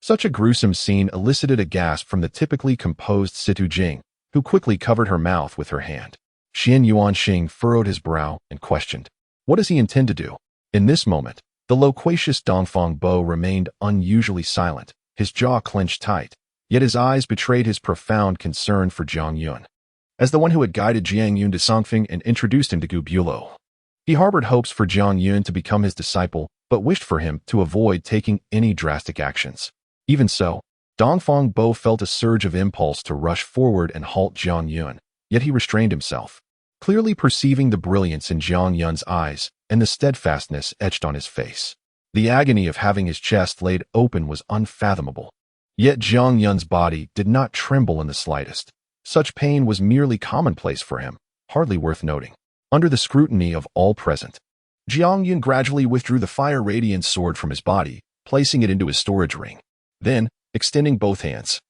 Such a gruesome scene elicited a gasp from the typically composed Situ Jing, who quickly covered her mouth with her hand. Xian Yuanxing furrowed his brow and questioned, "What does he intend to do?" In this moment, the loquacious Dongfang Bo remained unusually silent, his jaw clenched tight, yet his eyes betrayed his profound concern for Jiang Yun. As the one who had guided Jiang Yun to Songfeng and introduced him to Gu Bulo, he harbored hopes for Jiang Yun to become his disciple, but wished for him to avoid taking any drastic actions. Even so, Dongfang Bo felt a surge of impulse to rush forward and halt Jiang Yun, yet he restrained himself, clearly perceiving the brilliance in Jiang Yun's eyes and the steadfastness etched on his face. The agony of having his chest laid open was unfathomable. Yet Jiang Yun's body did not tremble in the slightest. Such pain was merely commonplace for him, hardly worth noting. Under the scrutiny of all present, Jiang Yun gradually withdrew the fire radiance sword from his body, placing it into his storage ring. Then, extending both hands,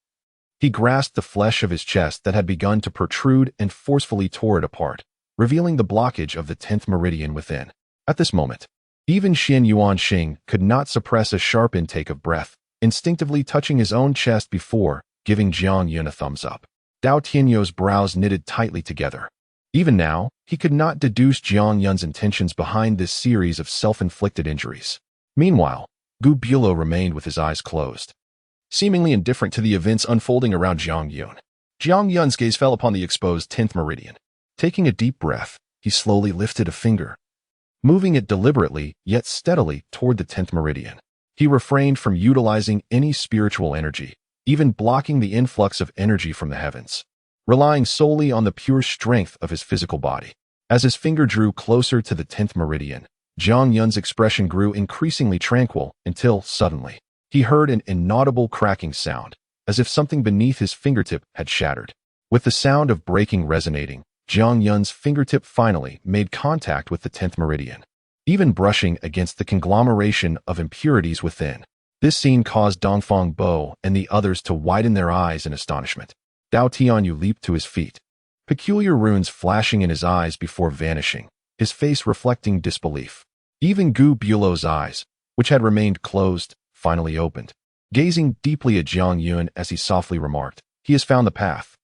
he grasped the flesh of his chest that had begun to protrude and forcefully tore it apart, revealing the blockage of the 10th meridian within. At this moment, even Xian Yuanxing could not suppress a sharp intake of breath, instinctively touching his own chest before giving Jiang Yun a thumbs up. Dao Tianyou's brows knitted tightly together. Even now, he could not deduce Jiang Yun's intentions behind this series of self-inflicted injuries. Meanwhile, Gu Bulo remained with his eyes closed, seemingly indifferent to the events unfolding around Jiang Yun. Jiang Yun's gaze fell upon the exposed 10th meridian. Taking a deep breath, he slowly lifted a finger, moving it deliberately yet steadily toward the 10th meridian. He refrained from utilizing any spiritual energy, even blocking the influx of energy from the heavens, relying solely on the pure strength of his physical body. As his finger drew closer to the 10th meridian, Jiang Yun's expression grew increasingly tranquil until, suddenly, he heard an inaudible cracking sound, as if something beneath his fingertip had shattered. With the sound of breaking resonating, Jiang Yun's fingertip finally made contact with the 10th meridian, even brushing against the conglomeration of impurities within. This scene caused Dongfang Bo and the others to widen their eyes in astonishment. Dao Tianyu leaped to his feet, peculiar runes flashing in his eyes before vanishing, his face reflecting disbelief. Even Gu Bulo's eyes, which had remained closed, finally opened, gazing deeply at Jiang Yun as he softly remarked, "He has found the path."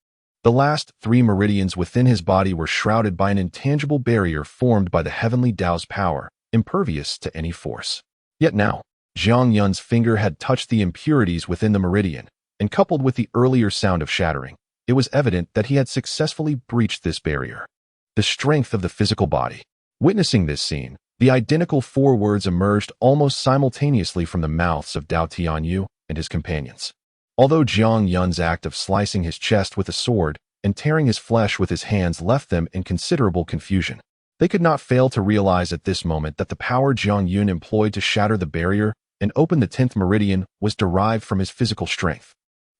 The last 3 meridians within his body were shrouded by an intangible barrier formed by the heavenly Tao's power, impervious to any force. Yet now, Jiang Yun's finger had touched the impurities within the meridian, and coupled with the earlier sound of shattering, it was evident that he had successfully breached this barrier. The strength of the physical body. Witnessing this scene, the identical 4 words emerged almost simultaneously from the mouths of Dao Tianyu and his companions. Although Jiang Yun's act of slicing his chest with a sword and tearing his flesh with his hands left them in considerable confusion, they could not fail to realize at this moment that the power Jiang Yun employed to shatter the barrier and open the 10th meridian was derived from his physical strength.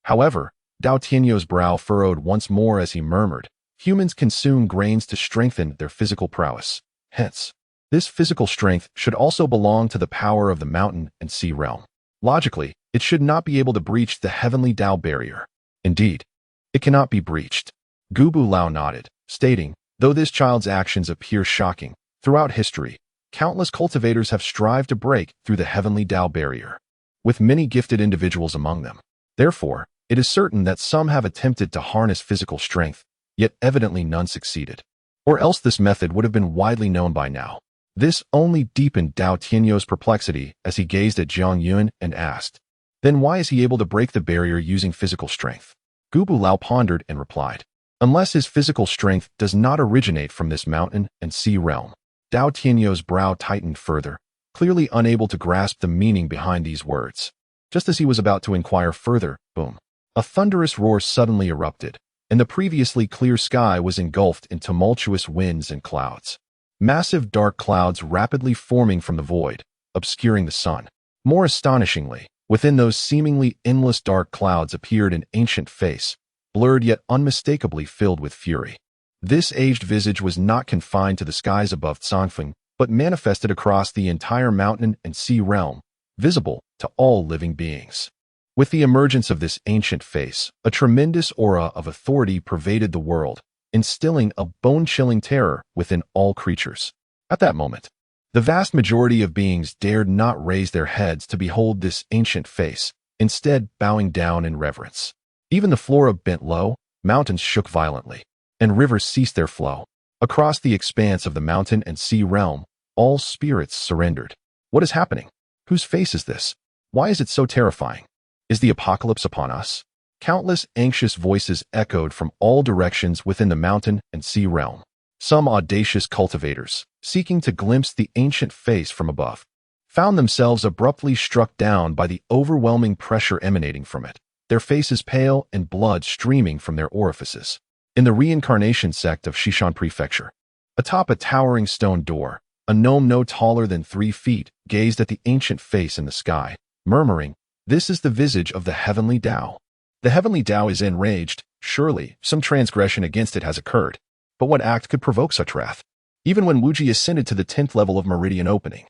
However, Dao Tianyou's brow furrowed once more as he murmured, "Humans consume grains to strengthen their physical prowess. Hence, this physical strength should also belong to the power of the mountain and sea realm. Logically, it should not be able to breach the heavenly Tao barrier. Indeed, it cannot be breached." Gubu Lao nodded, stating, "Though this child's actions appear shocking, throughout history, countless cultivators have strived to break through the heavenly Tao barrier, with many gifted individuals among them. Therefore, it is certain that some have attempted to harness physical strength, yet evidently none succeeded. Or else this method would have been widely known by now." This only deepened Dao Tianyo's perplexity as he gazed at Jiang Yun and asked, "Then why is he able to break the barrier using physical strength?" Gubu Lao pondered and replied, "Unless his physical strength does not originate from this mountain and sea realm." Dao Tianyo's brow tightened further, clearly unable to grasp the meaning behind these words. Just as he was about to inquire further, boom! A thunderous roar suddenly erupted, and the previously clear sky was engulfed in tumultuous winds and clouds. Massive dark clouds rapidly forming from the void, obscuring the sun. More astonishingly, within those seemingly endless dark clouds appeared an ancient face, blurred yet unmistakably filled with fury. This aged visage was not confined to the skies above Zhangfeng, but manifested across the entire mountain and sea realm, visible to all living beings. With the emergence of this ancient face, a tremendous aura of authority pervaded the world, instilling a bone-chilling terror within all creatures. At that moment, the vast majority of beings dared not raise their heads to behold this ancient face, instead bowing down in reverence. Even the flora bent low, mountains shook violently, and rivers ceased their flow. Across the expanse of the mountain and sea realm, all spirits surrendered. What is happening? Whose face is this? Why is it so terrifying? Is the apocalypse upon us? Countless anxious voices echoed from all directions within the mountain and sea realm. Some audacious cultivators, seeking to glimpse the ancient face from above, found themselves abruptly struck down by the overwhelming pressure emanating from it, their faces pale and blood streaming from their orifices. In the reincarnation sect of Shishan Prefecture, atop a towering stone door, a gnome no taller than 3 feet gazed at the ancient face in the sky, murmuring, "This is the visage of the heavenly Tao." The heavenly Tao is enraged. Surely, some transgression against it has occurred. But what act could provoke such wrath? Even when Wuji ascended to the 10th level of meridian opening,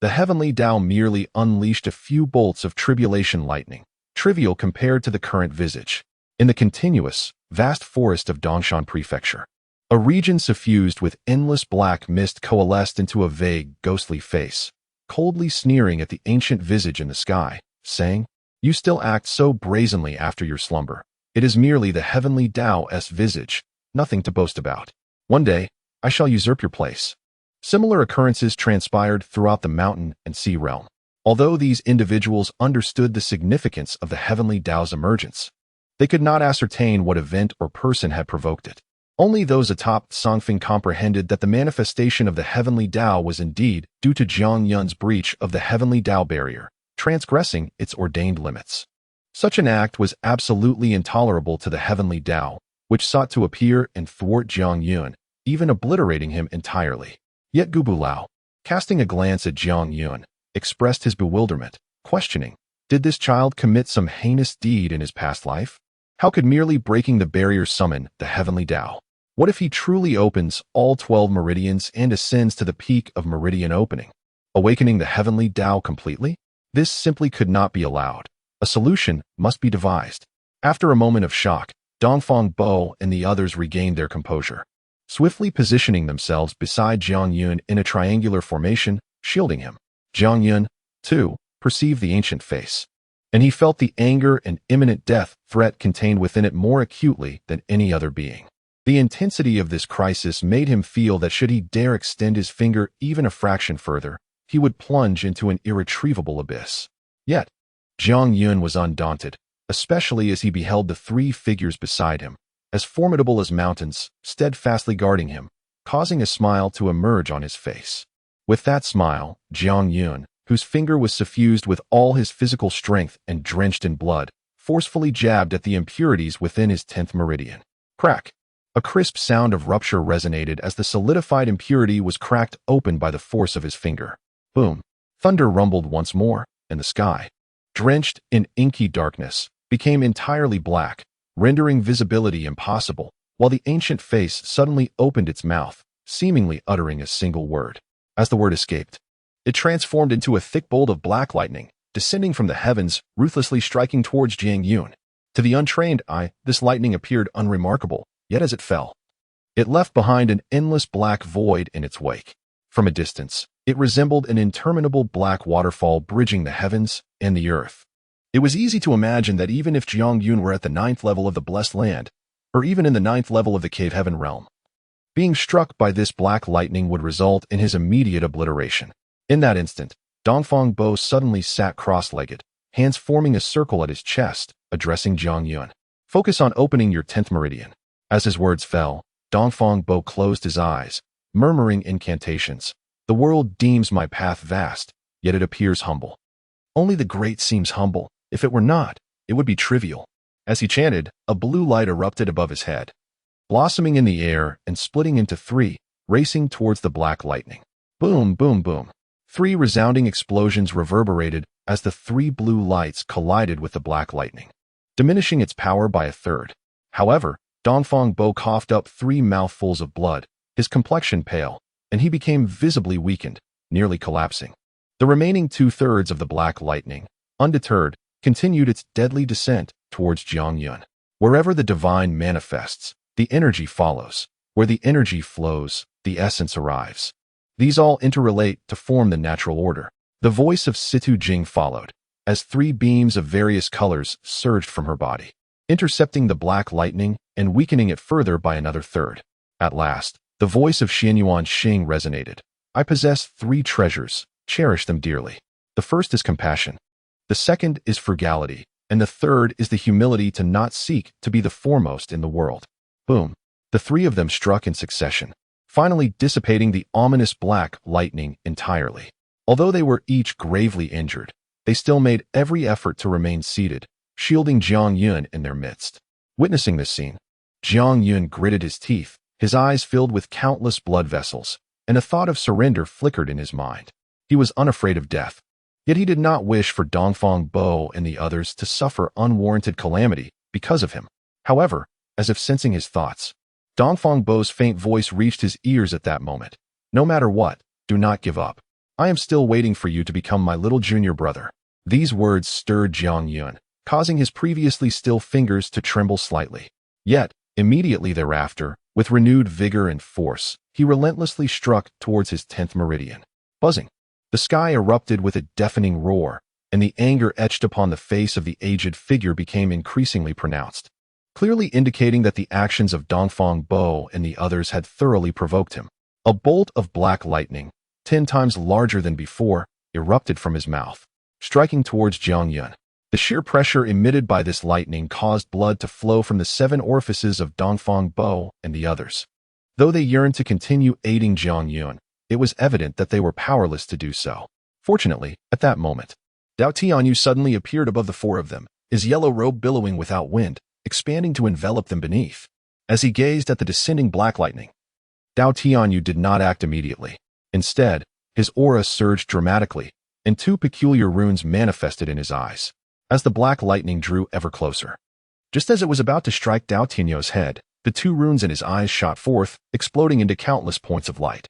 the heavenly Tao merely unleashed a few bolts of tribulation lightning, trivial compared to the current visage. In the continuous, vast forest of Dongshan Prefecture, a region suffused with endless black mist coalesced into a vague, ghostly face, coldly sneering at the ancient visage in the sky, saying, "You still act so brazenly after your slumber. It is merely the heavenly Tao's visage, nothing to boast about. One day, I shall usurp your place." Similar occurrences transpired throughout the mountain and sea realm. Although these individuals understood the significance of the heavenly Tao's emergence, they could not ascertain what event or person had provoked it. Only those atop Zhangfeng comprehended that the manifestation of the heavenly Tao was indeed due to Jiang Yun's breach of the heavenly Tao barrier, transgressing its ordained limits. Such an act was absolutely intolerable to the heavenly Tao, which sought to appear and thwart Jiang Yun, even obliterating him entirely. Yet Gubu Lao, casting a glance at Jiang Yun, expressed his bewilderment, questioning, did this child commit some heinous deed in his past life? How could merely breaking the barrier summon the heavenly Tao? What if he truly opens all 12 meridians and ascends to the peak of meridian opening, awakening the heavenly Tao completely? This simply could not be allowed. A solution must be devised. After a moment of shock, Dongfang Bo and the others regained their composure, swiftly positioning themselves beside Jiang Yun in a triangular formation, shielding him. Jiang Yun, too, perceived the ancient face, and he felt the anger and imminent death threat contained within it more acutely than any other being. The intensity of this crisis made him feel that should he dare extend his finger even a fraction further, he would plunge into an irretrievable abyss. Yet, Jiang Yun was undaunted, especially as he beheld the 3 figures beside him, as formidable as mountains, steadfastly guarding him, causing a smile to emerge on his face. With that smile, Jiang Yun, whose finger was suffused with all his physical strength and drenched in blood, forcefully jabbed at the impurities within his 10th meridian. Crack! A crisp sound of rupture resonated as the solidified impurity was cracked open by the force of his finger. Boom! Thunder rumbled once more, and the sky, drenched in inky darkness, became entirely black, rendering visibility impossible, while the ancient face suddenly opened its mouth, seemingly uttering a single word. As the word escaped, it transformed into a thick bolt of black lightning, descending from the heavens, ruthlessly striking towards Jiang Yun. To the untrained eye, this lightning appeared unremarkable, yet as it fell, it left behind an endless black void in its wake. From a distance, it resembled an interminable black waterfall bridging the heavens and the earth. It was easy to imagine that even if Jiang Yun were at the 9th level of the Blessed Land, or even in the 9th level of the Cave Heaven realm, Being struck by this black lightning would result in his immediate obliteration. In that instant, Dongfang Bo suddenly sat cross-legged, hands forming a circle at his chest, addressing Jiang Yun. Focus on opening your 10th meridian. As his words fell, Dongfang Bo closed his eyes, murmuring incantations. The world deems my path vast, yet it appears humble. Only the great seems humble. If it were not, it would be trivial. As he chanted, a blue light erupted above his head, blossoming in the air and splitting into three, racing towards the black lightning. Boom, boom, boom. 3 resounding explosions reverberated as the 3 blue lights collided with the black lightning, diminishing its power by a third. However, Dongfang Bo coughed up 3 mouthfuls of blood, his complexion pale, and he became visibly weakened, nearly collapsing. The remaining 2/3 of the black lightning, undeterred, continued its deadly descent towards Jiang Yun. Wherever the divine manifests, the energy follows. Where the energy flows, the essence arrives. These all interrelate to form the natural order. The voice of Situ Jing followed, as 3 beams of various colors surged from her body, intercepting the black lightning and weakening it further by another third. At last, the voice of Xianyuan Xing resonated. I possess 3 treasures, cherish them dearly. The first is compassion. The second is frugality, and the third is the humility to not seek to be the foremost in the world. Boom. The 3 of them struck in succession, finally dissipating the ominous black lightning entirely. Although they were each gravely injured, they still made every effort to remain seated, shielding Jiang Yun in their midst. Witnessing this scene, Jiang Yun gritted his teeth, his eyes filled with countless blood vessels, and a thought of surrender flickered in his mind. He was unafraid of death, yet he did not wish for Dongfang Bo and the others to suffer unwarranted calamity because of him. However, as if sensing his thoughts, Dongfang Bo's faint voice reached his ears at that moment. No matter what, do not give up. I am still waiting for you to become my little junior brother. These words stirred Jiang Yun, causing his previously still fingers to tremble slightly. Yet, immediately thereafter, with renewed vigor and force, he relentlessly struck towards his 10th meridian. Buzzing. The sky erupted with a deafening roar, and the anger etched upon the face of the aged figure became increasingly pronounced, clearly indicating that the actions of Dongfang Bo and the others had thoroughly provoked him. A bolt of black lightning, 10 times larger than before, erupted from his mouth, striking towards Jiang Yun. The sheer pressure emitted by this lightning caused blood to flow from the 7 orifices of Dongfang Bo and the others. Though they yearned to continue aiding Jiang Yun, it was evident that they were powerless to do so. Fortunately, at that moment, Dao Tianyu suddenly appeared above the 4 of them, his yellow robe billowing without wind, expanding to envelop them beneath. As he gazed at the descending black lightning, Dao Tianyu did not act immediately. Instead, his aura surged dramatically, and 2 peculiar runes manifested in his eyes, as the black lightning drew ever closer. Just as it was about to strike Dao Tianyu's head, the 2 runes in his eyes shot forth, exploding into countless points of light,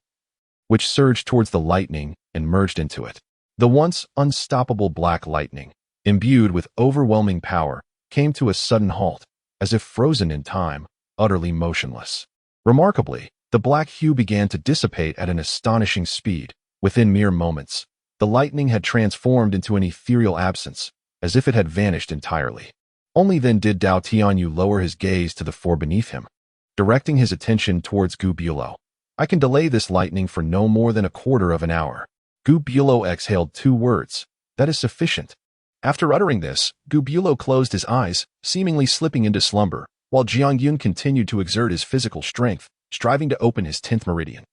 which surged towards the lightning and merged into it. The once unstoppable black lightning, imbued with overwhelming power, came to a sudden halt, as if frozen in time, utterly motionless. Remarkably, the black hue began to dissipate at an astonishing speed. Within mere moments, the lightning had transformed into an ethereal absence, as if it had vanished entirely. Only then did Dao Tianyu lower his gaze to the 4 beneath him, directing his attention towards Gu Bulo. I can delay this lightning for no more than a quarter of an hour. Gu Bulo exhaled 2 words. That is sufficient. After uttering this, Gu Bulo closed his eyes, seemingly slipping into slumber, while Jiang Yun continued to exert his physical strength, striving to open his 10th meridian.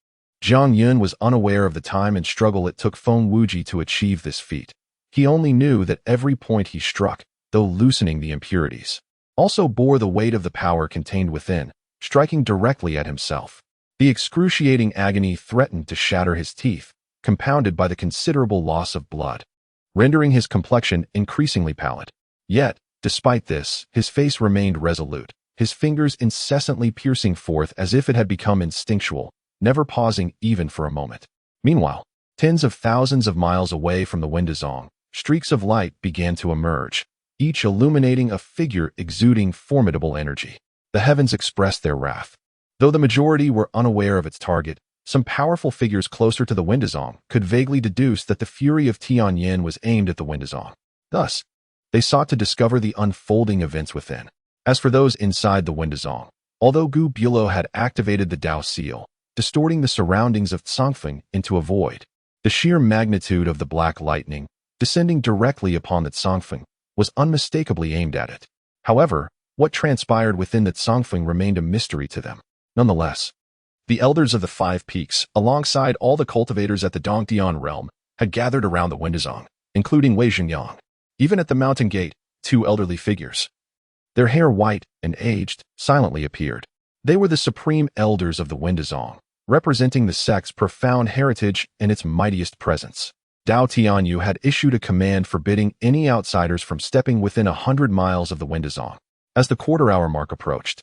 Jiang Yun was unaware of the time and struggle it took Feng Wuji to achieve this feat. He only knew that every point he struck, though loosening the impurities, also bore the weight of the power contained within, striking directly at himself. The excruciating agony threatened to shatter his teeth, compounded by the considerable loss of blood, rendering his complexion increasingly pallid. Yet, despite this, his face remained resolute, his fingers incessantly piercing forth as if it had become instinctual, never pausing even for a moment. Meanwhile, tens of thousands of miles away from the Windazong, streaks of light began to emerge, each illuminating a figure exuding formidable energy. The heavens expressed their wrath. Though the majority were unaware of its target, some powerful figures closer to the Windazong could vaguely deduce that the fury of Tianyin was aimed at the Windazong. Thus, they sought to discover the unfolding events within. As for those inside the Windazong, Although Gu Bulo had activated the Dao seal, distorting the surroundings of Tsongfeng into a void, the sheer magnitude of the black lightning, descending directly upon the Tsongfeng, was unmistakably aimed at it. However, what transpired within the Tsongfeng remained a mystery to them. Nonetheless, the elders of the Five Peaks, alongside all the cultivators at the Dongdian realm, had gathered around the Windazong, including Wei Xingyang. Even at the mountain gate, two elderly figures, their hair white and aged, silently appeared. They were the supreme elders of the Windazong, representing the sect's profound heritage and its mightiest presence. Dao Tianyu had issued a command forbidding any outsiders from stepping within 100 miles of the Windazong. As the quarter-hour mark approached,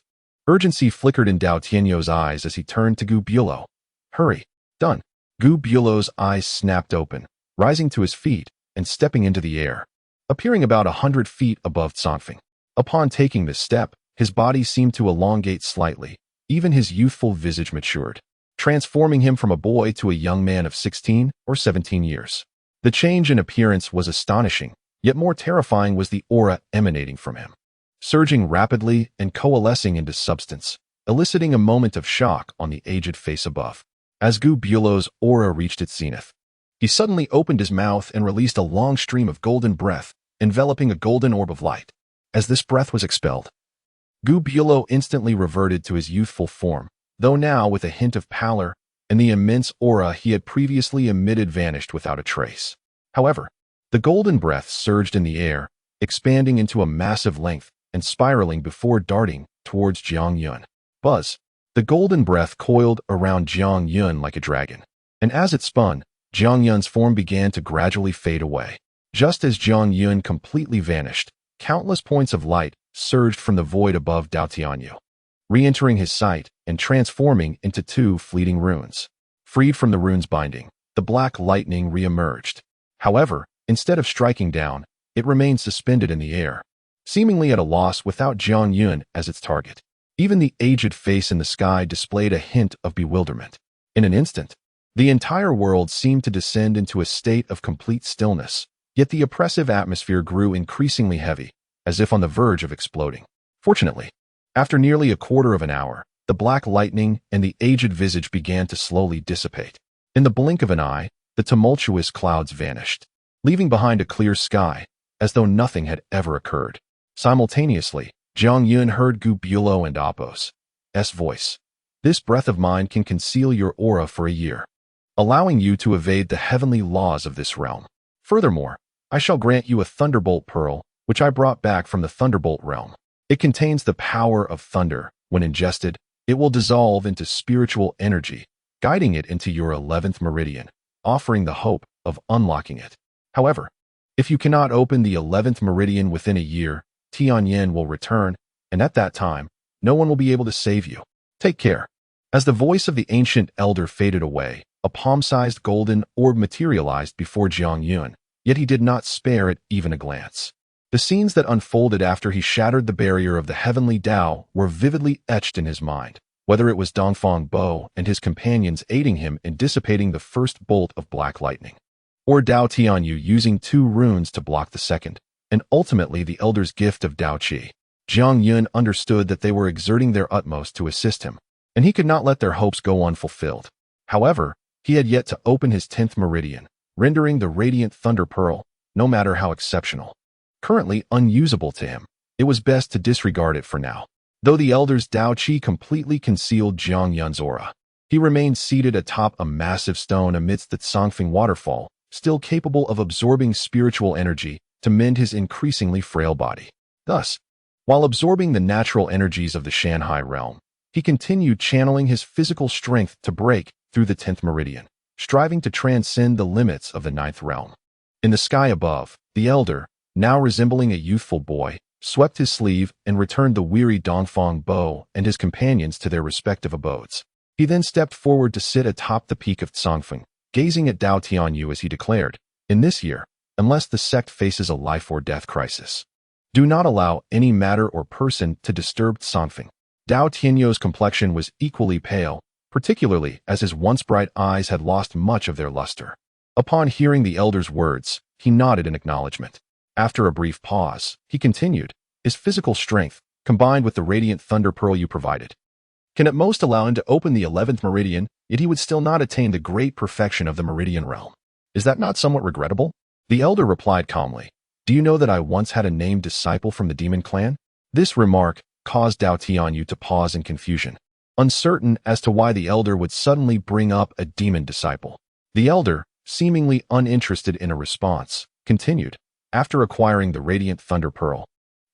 urgency flickered in Dao Tianyu's eyes as he turned to Gu Bulo. Hurry. Done. Gu Bulo's eyes snapped open, rising to his feet and stepping into the air, appearing about 100 feet above Tsongfeng. Upon taking this step, his body seemed to elongate slightly. Even his youthful visage matured, transforming him from a boy to a young man of 16 or 17 years. The change in appearance was astonishing, yet more terrifying was the aura emanating from him, surging rapidly and coalescing into substance, eliciting a moment of shock on the aged face above. As Gu Bulo's aura reached its zenith, he suddenly opened his mouth and released a long stream of golden breath, enveloping a golden orb of light. As this breath was expelled, Gu Bulo instantly reverted to his youthful form, though now with a hint of pallor, and the immense aura he had previously emitted vanished without a trace. However, the golden breath surged in the air, expanding into a massive length and spiraling before darting towards Jiang Yun. Buzz! The golden breath coiled around Jiang Yun like a dragon, and as it spun, Jiang Yun's form began to gradually fade away. Just as Jiang Yun completely vanished, countless points of light surged from the void above Dao Tianyu, re-entering his sight and transforming into two fleeting runes. Freed from the rune's binding, the black lightning re-emerged. However, instead of striking down, it remained suspended in the air, seemingly at a loss without Jiang Yun as its target. Even the aged face in the sky displayed a hint of bewilderment. In an instant, the entire world seemed to descend into a state of complete stillness, yet the oppressive atmosphere grew increasingly heavy, as if on the verge of exploding. Fortunately, after nearly a quarter of an hour, the black lightning and the aged visage began to slowly dissipate. In the blink of an eye, the tumultuous clouds vanished, leaving behind a clear sky, as though nothing had ever occurred. Simultaneously, Jiang Yun heard Gu Bulo and Apos' voice. This breath of mine can conceal your aura for a year, allowing you to evade the heavenly laws of this realm. Furthermore, I shall grant you a thunderbolt pearl, which I brought back from the thunderbolt realm. It contains the power of thunder. When ingested, it will dissolve into spiritual energy, guiding it into your 11th meridian, offering the hope of unlocking it. However, if you cannot open the 11th meridian within a year, Tianyan will return, and at that time, no one will be able to save you. Take care. As the voice of the ancient elder faded away, a palm-sized golden orb materialized before Jiang Yun, yet he did not spare it even a glance. The scenes that unfolded after he shattered the barrier of the heavenly Tao were vividly etched in his mind, whether it was Dongfang Bo and his companions aiding him in dissipating the first bolt of black lightning, or Dao Tianyu using two runes to block the second, and ultimately the elder's gift of Dao Qi. Jiang Yun understood that they were exerting their utmost to assist him, and he could not let their hopes go unfulfilled. However, he had yet to open his 10th meridian, rendering the radiant thunder pearl, no matter how exceptional, currently unusable to him. It was best to disregard it for now. Though the elder's Dao Qi completely concealed Jiang Yun's aura, he remained seated atop a massive stone amidst the Tsongfeng waterfall, still capable of absorbing spiritual energy to mend his increasingly frail body. Thus, while absorbing the natural energies of the Shanhai realm, he continued channeling his physical strength to break through the 10th meridian, striving to transcend the limits of the 9th realm. In the sky above, the elder, now resembling a youthful boy, swept his sleeve and returned the weary Dongfang Bo and his companions to their respective abodes. He then stepped forward to sit atop the peak of Tsongfeng, gazing at Dao Tianyu as he declared, "In this year, unless the sect faces a life-or-death crisis, do not allow any matter or person to disturb Tsongfeng." Dao Tianyu's complexion was equally pale, particularly as his once bright eyes had lost much of their luster. Upon hearing the elder's words, he nodded in acknowledgement. After a brief pause, he continued, "His physical strength, combined with the radiant thunder pearl you provided, can at most allow him to open the 11th meridian, yet he would still not attain the great perfection of the meridian realm. Is that not somewhat regrettable? The elder replied calmly, "Do you know that I once had a named disciple from the demon clan?" This remark caused Dao Tianyu to pause in confusion, uncertain as to why the elder would suddenly bring up a demon disciple. The elder, seemingly uninterested in a response, continued, "After acquiring the radiant thunder pearl,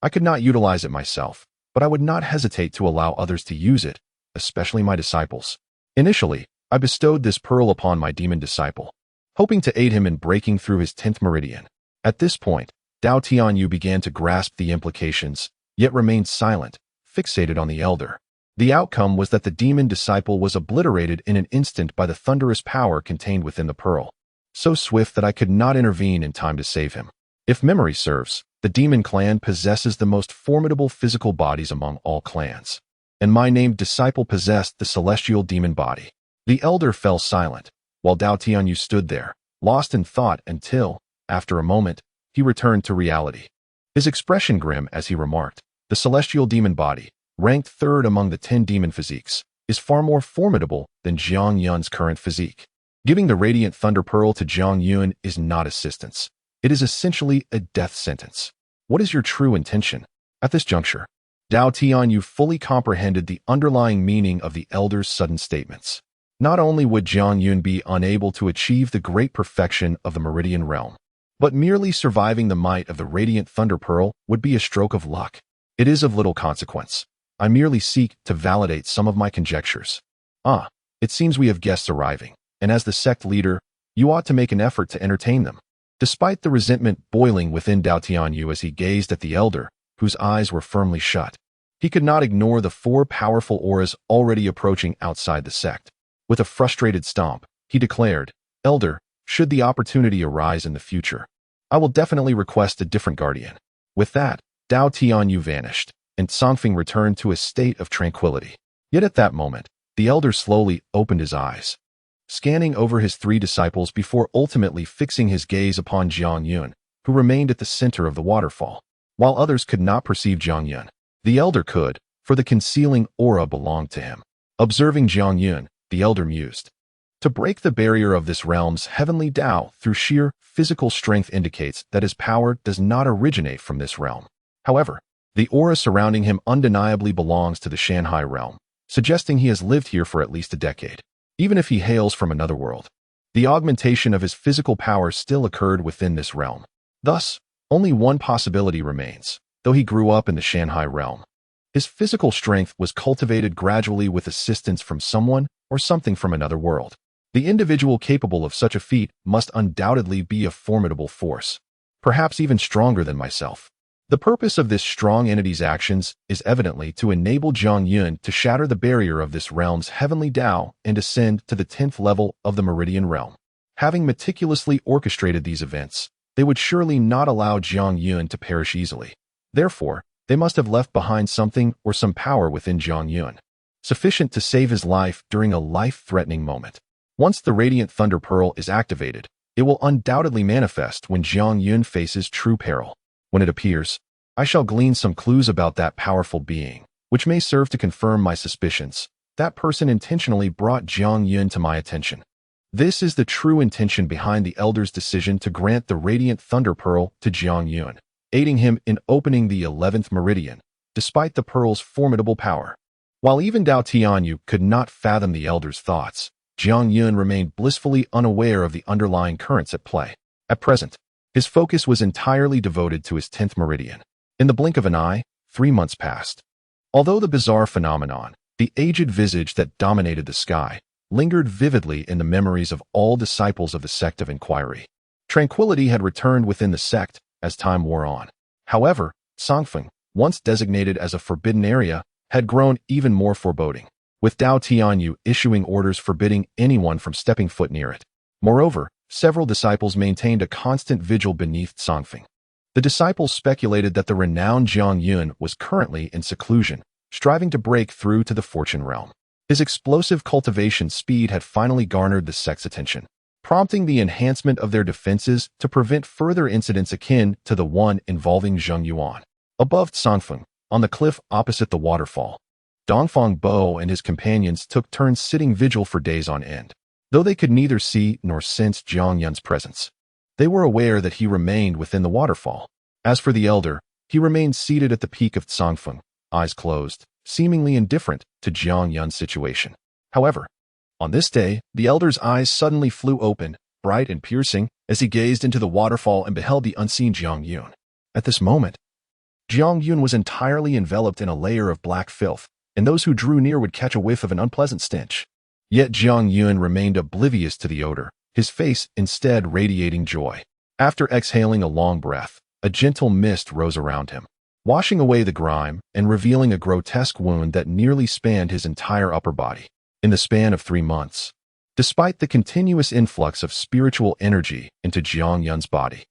I could not utilize it myself, but I would not hesitate to allow others to use it, especially my disciples. Initially, I bestowed this pearl upon my demon disciple, hoping to aid him in breaking through his 10th meridian." At this point, Dao Tianyu began to grasp the implications, yet remained silent, fixated on the elder. The outcome was that the demon disciple was obliterated in an instant by the thunderous power contained within the pearl, so swift that I could not intervene in time to save him. If memory serves, the demon clan possesses the most formidable physical bodies among all clans, and my named disciple possessed the celestial demon body. The elder fell silent, while Dao Tianyu stood there, lost in thought until, after a moment, he returned to reality. His expression grim as he remarked, "The celestial demon body, ranked third among the 10 demon physiques, is far more formidable than Jiang Yun's current physique. Giving the radiant thunder pearl to Jiang Yun is not assistance. It is essentially a death sentence. What is your true intention?" At this juncture, Dao Tianyu fully comprehended the underlying meaning of the elder's sudden statements. Not only would Jiang Yun be unable to achieve the great perfection of the meridian realm, but merely surviving the might of the radiant thunder pearl would be a stroke of luck. "It is of little consequence. I merely seek to validate some of my conjectures." "Ah, it seems we have guests arriving, and as the sect leader, you ought to make an effort to entertain them." Despite the resentment boiling within Dao Tianyu as he gazed at the elder, whose eyes were firmly shut, he could not ignore the 4 powerful auras already approaching outside the sect. With a frustrated stomp, he declared, "Elder, should the opportunity arise in the future, I will definitely request a different guardian." With that, Dao Tianyu vanished, and Songfeng returned to a state of tranquility. Yet at that moment, the elder slowly opened his eyes, scanning over his 3 disciples before ultimately fixing his gaze upon Jiang Yun, who remained at the center of the waterfall. While others could not perceive Jiang Yun, the elder could, for the concealing aura belonged to him. Observing Jiang Yun, the elder mused, "To break the barrier of this realm's heavenly Tao through sheer physical strength indicates that his power does not originate from this realm. However, the aura surrounding him undeniably belongs to the Shanghai realm, suggesting he has lived here for at least a decade. Even if he hails from another world, the augmentation of his physical power still occurred within this realm. Thus, only one possibility remains, though he grew up in the Shanghai realm. His physical strength was cultivated gradually with assistance from someone or something from another world. The individual capable of such a feat must undoubtedly be a formidable force, perhaps even stronger than myself. The purpose of this strong entity's actions is evidently to enable Jiang Yun to shatter the barrier of this realm's heavenly Tao and ascend to the 10th level of the Meridian realm. Having meticulously orchestrated these events, they would surely not allow Jiang Yun to perish easily. Therefore, they must have left behind something or some power within Jiang Yun, sufficient to save his life during a life-threatening moment. Once the Radiant Thunder Pearl is activated, it will undoubtedly manifest when Jiang Yun faces true peril. When it appears, I shall glean some clues about that powerful being, which may serve to confirm my suspicions. That person intentionally brought Jiang Yun to my attention. This is the true intention behind the Elder's decision to grant the Radiant Thunder Pearl to Jiang Yun, aiding him in opening the 11th meridian, despite the pearl's formidable power. While even Dao Tianyu could not fathom the Elder's thoughts, Jiang Yun remained blissfully unaware of the underlying currents at play. At present, his focus was entirely devoted to his 10th meridian. In the blink of an eye, 3 months passed. Although the bizarre phenomenon, the aged visage that dominated the sky, lingered vividly in the memories of all disciples of the sect of inquiry, tranquility had returned within the sect as time wore on. However, Songfeng, once designated as a forbidden area, had grown even more foreboding, with Dao Tianyu issuing orders forbidding anyone from stepping foot near it. Moreover, several disciples maintained a constant vigil beneath Songfeng. The disciples speculated that the renowned Jiang Yun was currently in seclusion, striving to break through to the fortune realm. His explosive cultivation speed had finally garnered the sect's attention, prompting the enhancement of their defenses to prevent further incidents akin to the one involving Zheng Yuan. Above Songfeng, on the cliff opposite the waterfall, Dongfang Bo and his companions took turns sitting vigil for days on end. Though they could neither see nor sense Jiang Yun's presence, they were aware that he remained within the waterfall. As for the elder, he remained seated at the peak of Tsangfeng, eyes closed, seemingly indifferent to Jiang Yun's situation. However, on this day, the elder's eyes suddenly flew open, bright and piercing, as he gazed into the waterfall and beheld the unseen Jiang Yun. At this moment, Jiang Yun was entirely enveloped in a layer of black filth, and those who drew near would catch a whiff of an unpleasant stench. Yet Jiang Yun remained oblivious to the odor, his face instead radiating joy. After exhaling a long breath, a gentle mist rose around him, washing away the grime and revealing a grotesque wound that nearly spanned his entire upper body. In the span of 3 months, despite the continuous influx of spiritual energy into Jiang Yun's body,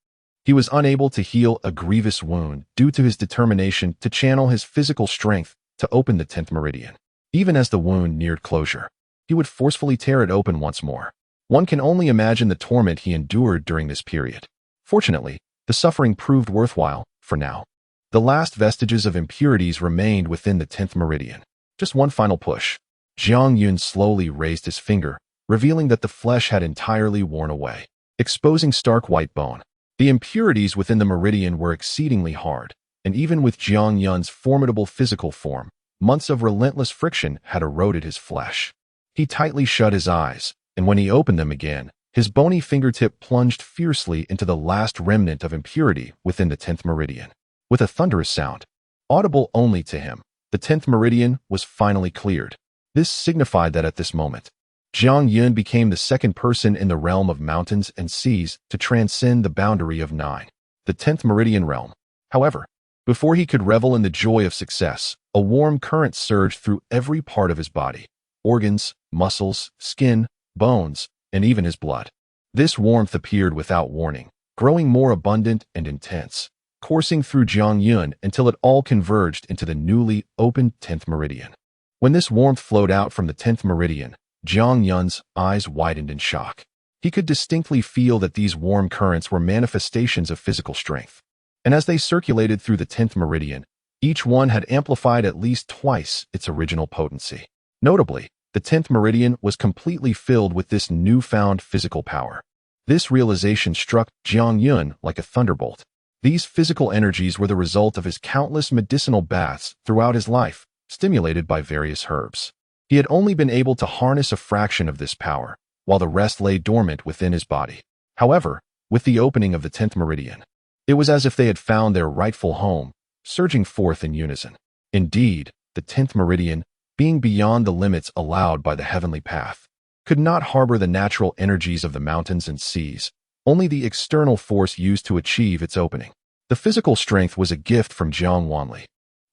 he was unable to heal a grievous wound due to his determination to channel his physical strength to open the 10th meridian. Even as the wound neared closure, he would forcefully tear it open once more. One can only imagine the torment he endured during this period. Fortunately, the suffering proved worthwhile, for now. The last vestiges of impurities remained within the 10th meridian. Just one final push. Jiang Yun slowly raised his finger, revealing that the flesh had entirely worn away, exposing stark white bone. The impurities within the meridian were exceedingly hard, and even with Jiang Yun's formidable physical form, months of relentless friction had eroded his flesh. He tightly shut his eyes, and when he opened them again, his bony fingertip plunged fiercely into the last remnant of impurity within the 10th meridian. With a thunderous sound, audible only to him, the 10th meridian was finally cleared. This signified that at this moment, Jiang Yun became the second person in the realm of mountains and seas to transcend the boundary of 9, the 10th meridian realm. However, before he could revel in the joy of success, a warm current surged through every part of his body, organs, muscles, skin, bones, and even his blood. This warmth appeared without warning, growing more abundant and intense, coursing through Jiang Yun until it all converged into the newly opened 10th meridian. When this warmth flowed out from the 10th meridian, Jiang Yun's eyes widened in shock. He could distinctly feel that these warm currents were manifestations of physical strength. And as they circulated through the 10th meridian, each one had amplified at least twice its original potency. Notably, the 10th meridian was completely filled with this newfound physical power. This realization struck Jiang Yun like a thunderbolt. These physical energies were the result of his countless medicinal baths throughout his life, stimulated by various herbs. He had only been able to harness a fraction of this power, while the rest lay dormant within his body. However, with the opening of the 10th meridian, it was as if they had found their rightful home, surging forth in unison. Indeed, the 10th meridian, being beyond the limits allowed by the heavenly path, could not harbor the natural energies of the mountains and seas, only the external force used to achieve its opening. The physical strength was a gift from Jiang Wanli.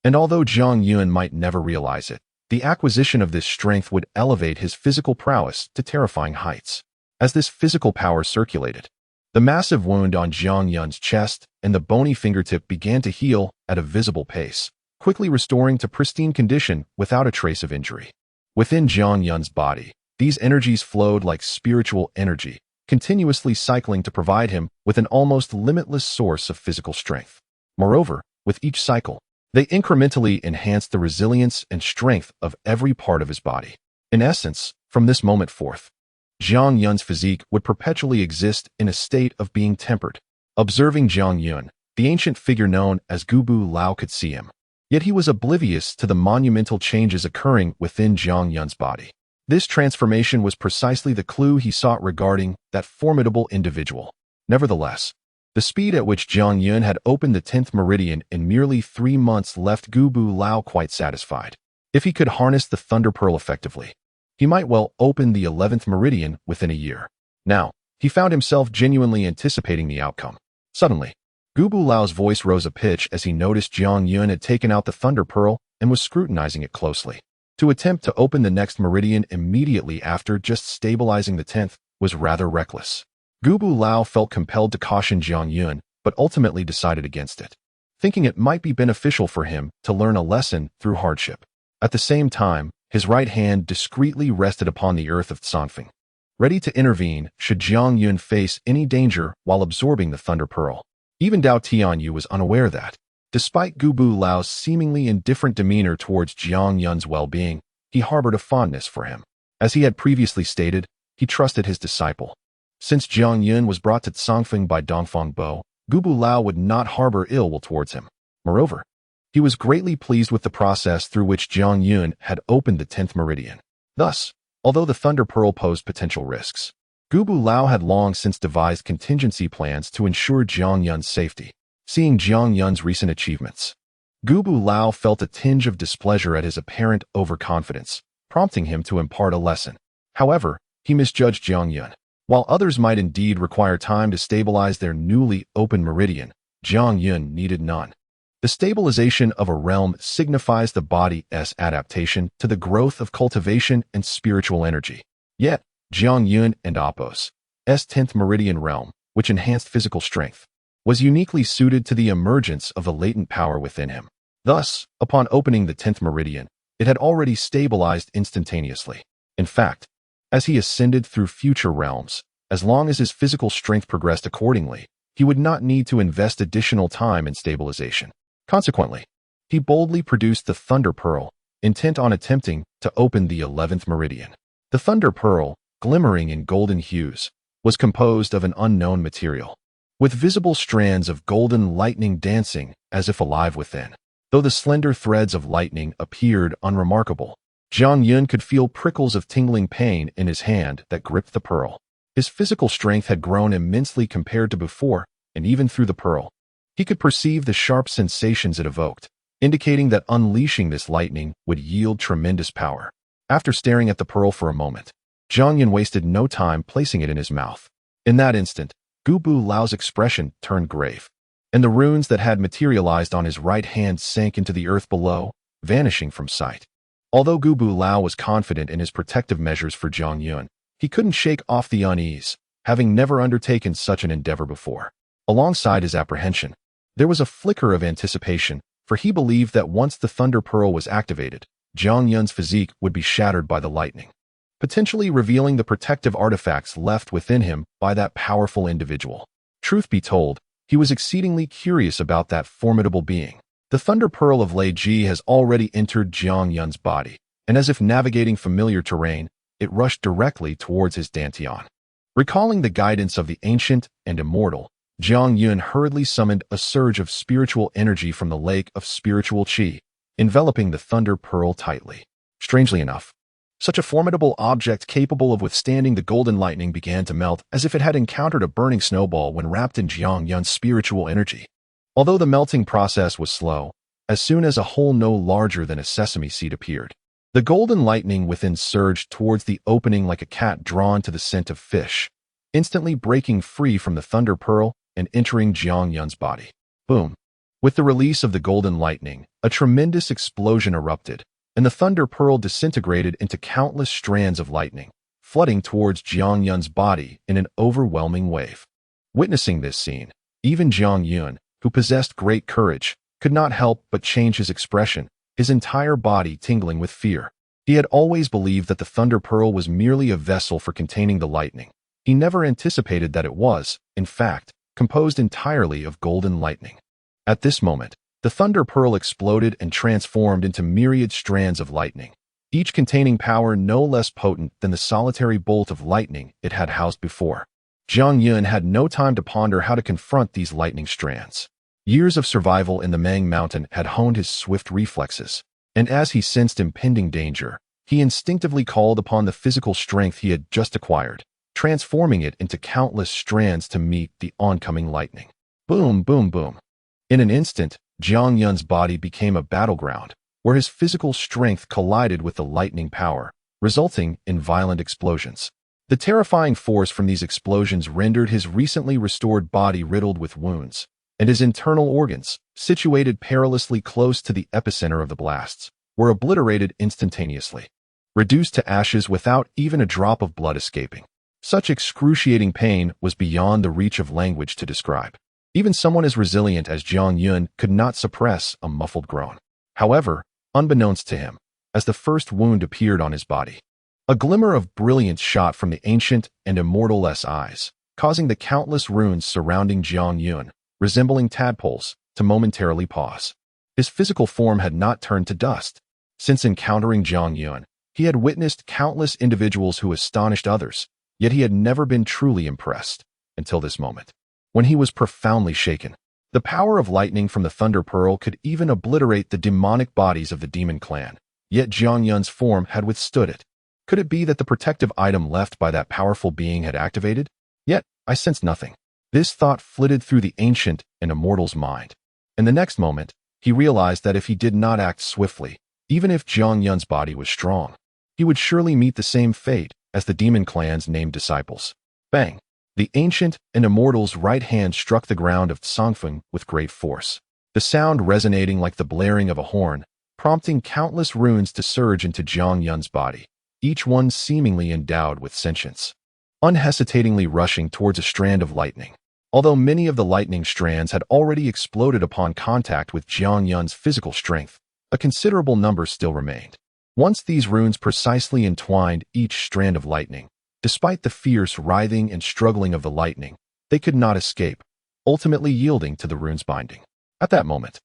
And although Jiang Yun might never realize it, the acquisition of this strength would elevate his physical prowess to terrifying heights. As this physical power circulated, the massive wound on Jiang Yun's chest and the bony fingertip began to heal at a visible pace, quickly restoring to pristine condition without a trace of injury. Within Jiang Yun's body, these energies flowed like spiritual energy, continuously cycling to provide him with an almost limitless source of physical strength. Moreover, with each cycle, they incrementally enhanced the resilience and strength of every part of his body. In essence, from this moment forth, Jiang Yun's physique would perpetually exist in a state of being tempered. Observing Jiang Yun, the ancient figure known as Gubu Lao could see him. Yet he was oblivious to the monumental changes occurring within Jiang Yun's body. This transformation was precisely the clue he sought regarding that formidable individual. Nevertheless, the speed at which Jiang Yun had opened the 10th meridian in merely 3 months left Gubu Lao quite satisfied. If he could harness the Thunder Pearl effectively, he might well open the 11th meridian within a year. Now, he found himself genuinely anticipating the outcome. Suddenly, Gubu Lao's voice rose a pitch as he noticed Jiang Yun had taken out the Thunder Pearl and was scrutinizing it closely. To attempt to open the next meridian immediately after just stabilizing the 10th was rather reckless. Gubu Lao felt compelled to caution Jiang Yun, but ultimately decided against it, thinking it might be beneficial for him to learn a lesson through hardship. At the same time, his right hand discreetly rested upon the earth of Tsangfeng, ready to intervene should Jiang Yun face any danger while absorbing the Thunder Pearl. Even Dao Tianyu was unaware that, Despite Gubu Lao's seemingly indifferent demeanor towards Jiang Yun's well-being, he harbored a fondness for him. As he had previously stated, he trusted his disciple. Since Jiang Yun was brought to Tsangfeng by Dongfang Bo, Gubu Lao would not harbor ill will towards him. Moreover, he was greatly pleased with the process through which Jiang Yun had opened the 10th meridian. Thus, although the Thunder Pearl posed potential risks, Gubu Lao had long since devised contingency plans to ensure Jiang Yun's safety. Seeing Jiang Yun's recent achievements, Gubu Lao felt a tinge of displeasure at his apparent overconfidence, prompting him to impart a lesson. However, he misjudged Jiang Yun. While others might indeed require time to stabilize their newly opened meridian, Jiang Yun needed none. The stabilization of a realm signifies the body's adaptation to the growth of cultivation and spiritual energy. Yet, Jiang Yun and Appo's 10th meridian realm, which enhanced physical strength, was uniquely suited to the emergence of the latent power within him. Thus, upon opening the 10th meridian, it had already stabilized instantaneously. In fact, as he ascended through future realms, as long as his physical strength progressed accordingly, he would not need to invest additional time in stabilization. Consequently, he boldly produced the Thunder Pearl, intent on attempting to open the 11th meridian. The Thunder Pearl, glimmering in golden hues, was composed of an unknown material, with visible strands of golden lightning dancing as if alive within. Though the slender threads of lightning appeared unremarkable, Jiang Yun could feel prickles of tingling pain in his hand that gripped the pearl. His physical strength had grown immensely compared to before, and even through the pearl, he could perceive the sharp sensations it evoked, indicating that unleashing this lightning would yield tremendous power. After staring at the pearl for a moment, Jiang Yun wasted no time placing it in his mouth. In that instant, Gubu Lao's expression turned grave, and the runes that had materialized on his right hand sank into the earth below, vanishing from sight. Although Gubu Lao was confident in his protective measures for Jiang Yun, he couldn't shake off the unease, having never undertaken such an endeavor before. Alongside his apprehension, there was a flicker of anticipation, for he believed that once the Thunder Pearl was activated, Jiang Yun's physique would be shattered by the lightning, potentially revealing the protective artifacts left within him by that powerful individual. Truth be told, he was exceedingly curious about that formidable being. The Thunder Pearl of Lei Ji has already entered Jiang Yun's body, and as if navigating familiar terrain, it rushed directly towards his dantian. Recalling the guidance of the ancient and immortal, Jiang Yun hurriedly summoned a surge of spiritual energy from the lake of spiritual qi, enveloping the Thunder Pearl tightly. Strangely enough, such a formidable object capable of withstanding the golden lightning began to melt as if it had encountered a burning snowball when wrapped in Jiang Yun's spiritual energy. Although the melting process was slow, as soon as a hole no larger than a sesame seed appeared, the golden lightning within surged towards the opening like a cat drawn to the scent of fish, instantly breaking free from the Thunder Pearl and entering Jiang Yun's body. Boom! With the release of the golden lightning, a tremendous explosion erupted, and the Thunder Pearl disintegrated into countless strands of lightning, flooding towards Jiang Yun's body in an overwhelming wave. Witnessing this scene, even Jiang Yun, who possessed great courage, could not help but change his expression, his entire body tingling with fear. He had always believed that the Thunder Pearl was merely a vessel for containing the lightning. He never anticipated that it was, in fact, composed entirely of golden lightning. At this moment, the Thunder Pearl exploded and transformed into myriad strands of lightning, each containing power no less potent than the solitary bolt of lightning it had housed before. Jiang Yun had no time to ponder how to confront these lightning strands. Years of survival in the Mang Mountain had honed his swift reflexes, and as he sensed impending danger, he instinctively called upon the physical strength he had just acquired, transforming it into countless strands to meet the oncoming lightning. Boom, boom, boom. In an instant, Jiang Yun's body became a battleground, where his physical strength collided with the lightning power, resulting in violent explosions. The terrifying force from these explosions rendered his recently restored body riddled with wounds, and his internal organs, situated perilously close to the epicenter of the blasts, were obliterated instantaneously, reduced to ashes without even a drop of blood escaping. Such excruciating pain was beyond the reach of language to describe. Even someone as resilient as Jiang Yun could not suppress a muffled groan. However, unbeknownst to him, as the first wound appeared on his body, a glimmer of brilliance shot from the ancient and immortal eyes, causing the countless runes surrounding Jiang Yun, resembling tadpoles, to momentarily pause. His physical form had not turned to dust. Since encountering Zhang Yun, he had witnessed countless individuals who astonished others, yet he had never been truly impressed, until this moment, when he was profoundly shaken. The power of lightning from the Thunder Pearl could even obliterate the demonic bodies of the demon clan, yet Zhang Yun's form had withstood it. Could it be that the protective item left by that powerful being had activated? Yet, I sensed nothing. This thought flitted through the ancient and immortal's mind. In the next moment, he realized that if he did not act swiftly, even if Zhang Yun's body was strong, he would surely meet the same fate as the demon clan's named disciples. Bang! The ancient and immortal's right hand struck the ground of Tsangfeng with great force, the sound resonating like the blaring of a horn, prompting countless runes to surge into Zhang Yun's body, each one seemingly endowed with sentience, unhesitatingly rushing towards a strand of lightning. Although many of the lightning strands had already exploded upon contact with Zhang Yun's physical strength, a considerable number still remained. Once these runes precisely entwined each strand of lightning, despite the fierce writhing and struggling of the lightning, they could not escape, ultimately yielding to the rune's binding. At that moment,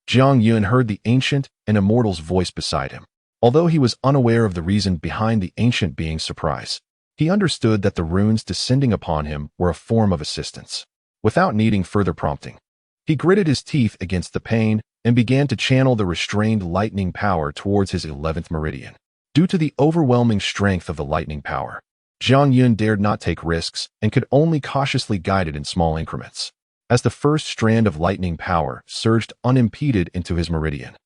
Zhang Yun heard the ancient and immortal's voice beside him. Although he was unaware of the reason behind the ancient being's surprise, he understood that the runes descending upon him were a form of assistance. Without needing further prompting, he gritted his teeth against the pain and began to channel the restrained lightning power towards his 11th meridian. Due to the overwhelming strength of the lightning power, Zhang Yun dared not take risks and could only cautiously guide it in small increments. As the first strand of lightning power surged unimpeded into his meridian,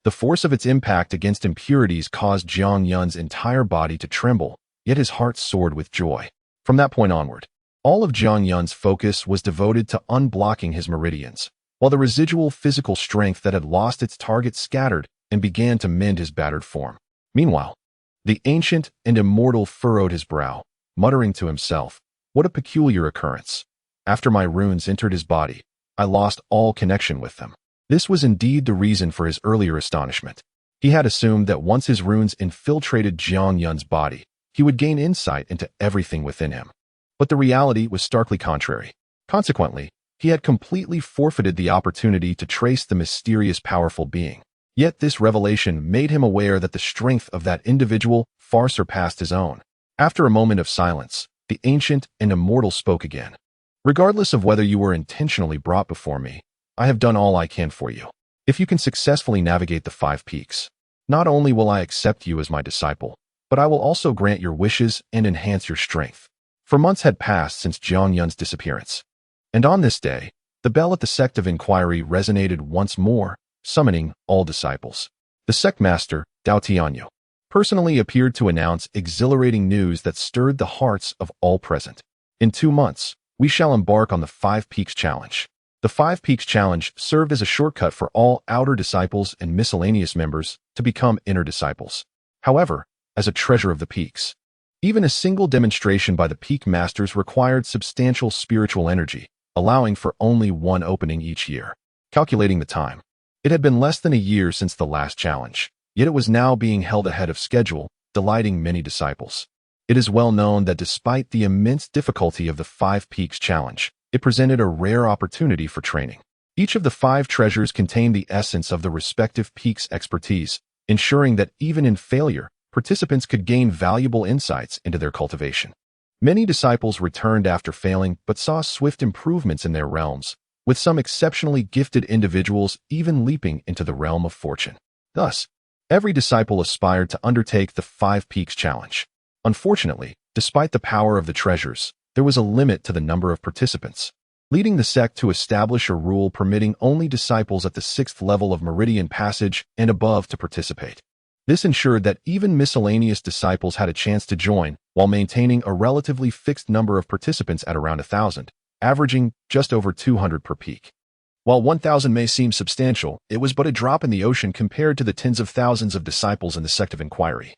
the force of its impact against impurities caused Zhang Yun's entire body to tremble, yet his heart soared with joy. From that point onward, all of Zhang Yun's focus was devoted to unblocking his meridians, while the residual physical strength that had lost its target scattered and began to mend his battered form. Meanwhile, the ancient and immortal furrowed his brow, muttering to himself, "What a peculiar occurrence. After my runes entered his body, I lost all connection with them." This was indeed the reason for his earlier astonishment. He had assumed that once his runes infiltrated Zhang Yun's body, he would gain insight into everything within him. But the reality was starkly contrary. Consequently, he had completely forfeited the opportunity to trace the mysterious powerful being. Yet this revelation made him aware that the strength of that individual far surpassed his own. After a moment of silence, the ancient and immortal spoke again. "Regardless of whether you were intentionally brought before me, I have done all I can for you. If you can successfully navigate the 5 peaks, not only will I accept you as my disciple, but I will also grant your wishes and enhance your strength." For months had passed since Zhang Yun's disappearance, and on this day, the bell at the sect of inquiry resonated once more, summoning all disciples. The sect master, Dao Tianyu, personally appeared to announce exhilarating news that stirred the hearts of all present. "In 2 months, we shall embark on the 5 Peaks Challenge." The 5 Peaks Challenge served as a shortcut for all outer disciples and miscellaneous members to become inner disciples. However, as a treasure of the peaks, even a single demonstration by the peak masters required substantial spiritual energy, allowing for only one opening each year. Calculating the time, it had been less than a year since the last challenge, yet it was now being held ahead of schedule, delighting many disciples. It is well known that despite the immense difficulty of the 5 Peaks Challenge, it presented a rare opportunity for training. Each of the 5 treasures contained the essence of the respective peaks' expertise, ensuring that even in failure, participants could gain valuable insights into their cultivation. Many disciples returned after failing but saw swift improvements in their realms, with some exceptionally gifted individuals even leaping into the realm of fortune. Thus, every disciple aspired to undertake the 5 Peaks Challenge. Unfortunately, despite the power of the treasures, there was a limit to the number of participants, leading the sect to establish a rule permitting only disciples at the 6th level of Meridian Passage and above to participate. This ensured that even miscellaneous disciples had a chance to join, while maintaining a relatively fixed number of participants at around 1,000, averaging just over 200 per peak. While 1,000 may seem substantial, it was but a drop in the ocean compared to the tens of thousands of disciples in the sect of inquiry,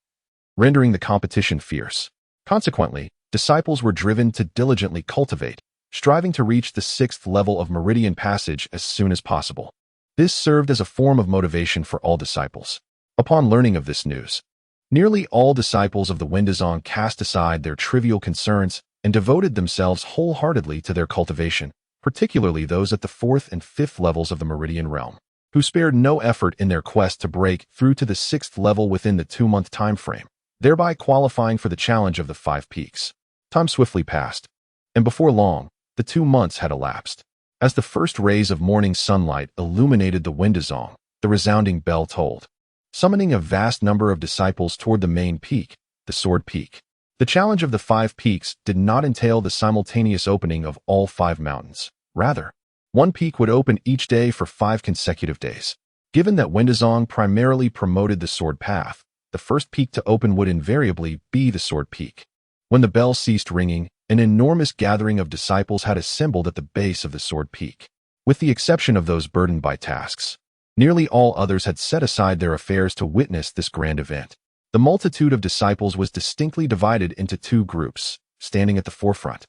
rendering the competition fierce. Consequently, disciples were driven to diligently cultivate, striving to reach the 6th level of Meridian Passage as soon as possible. This served as a form of motivation for all disciples. Upon learning of this news, nearly all disciples of the Wendazong cast aside their trivial concerns and devoted themselves wholeheartedly to their cultivation, particularly those at the 4th and 5th levels of the Meridian realm, who spared no effort in their quest to break through to the 6th level within the 2-month time frame, thereby qualifying for the challenge of the 5 peaks. Time swiftly passed, and before long, the 2 months had elapsed. As the first rays of morning sunlight illuminated the Windazong, the resounding bell tolled, summoning a vast number of disciples toward the main peak, the Sword Peak. The challenge of the 5 peaks did not entail the simultaneous opening of all 5 mountains. Rather, one peak would open each day for 5 consecutive days. Given that Windazong primarily promoted the Sword Path, the first peak to open would invariably be the Sword Peak. When the bell ceased ringing, an enormous gathering of disciples had assembled at the base of the Sword Peak. With the exception of those burdened by tasks, nearly all others had set aside their affairs to witness this grand event. The multitude of disciples was distinctly divided into 2 groups, standing at the forefront.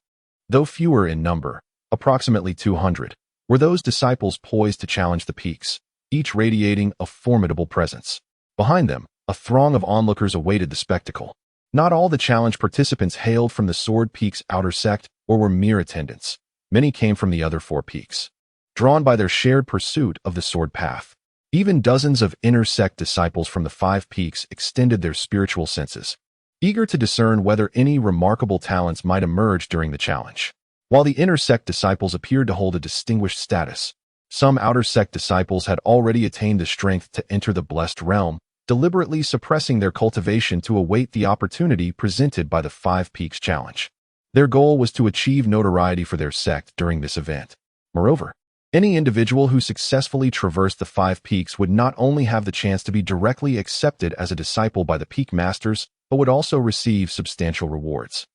Though fewer in number, approximately 200, were those disciples poised to challenge the peaks, each radiating a formidable presence. Behind them, a throng of onlookers awaited the spectacle. Not all the challenge participants hailed from the Sword Peak's outer sect or were mere attendants. Many came from the other 4 peaks, drawn by their shared pursuit of the Sword Path. Even dozens of inner sect disciples from the 5 peaks extended their spiritual senses, eager to discern whether any remarkable talents might emerge during the challenge. While the inner sect disciples appeared to hold a distinguished status, some outer sect disciples had already attained the strength to enter the blessed realm, deliberately suppressing their cultivation to await the opportunity presented by the 5 peaks challenge. Their goal was to achieve notoriety for their sect during this event. Moreover, any individual who successfully traversed the 5 peaks would not only have the chance to be directly accepted as a disciple by the peak masters, but would also receive substantial rewards.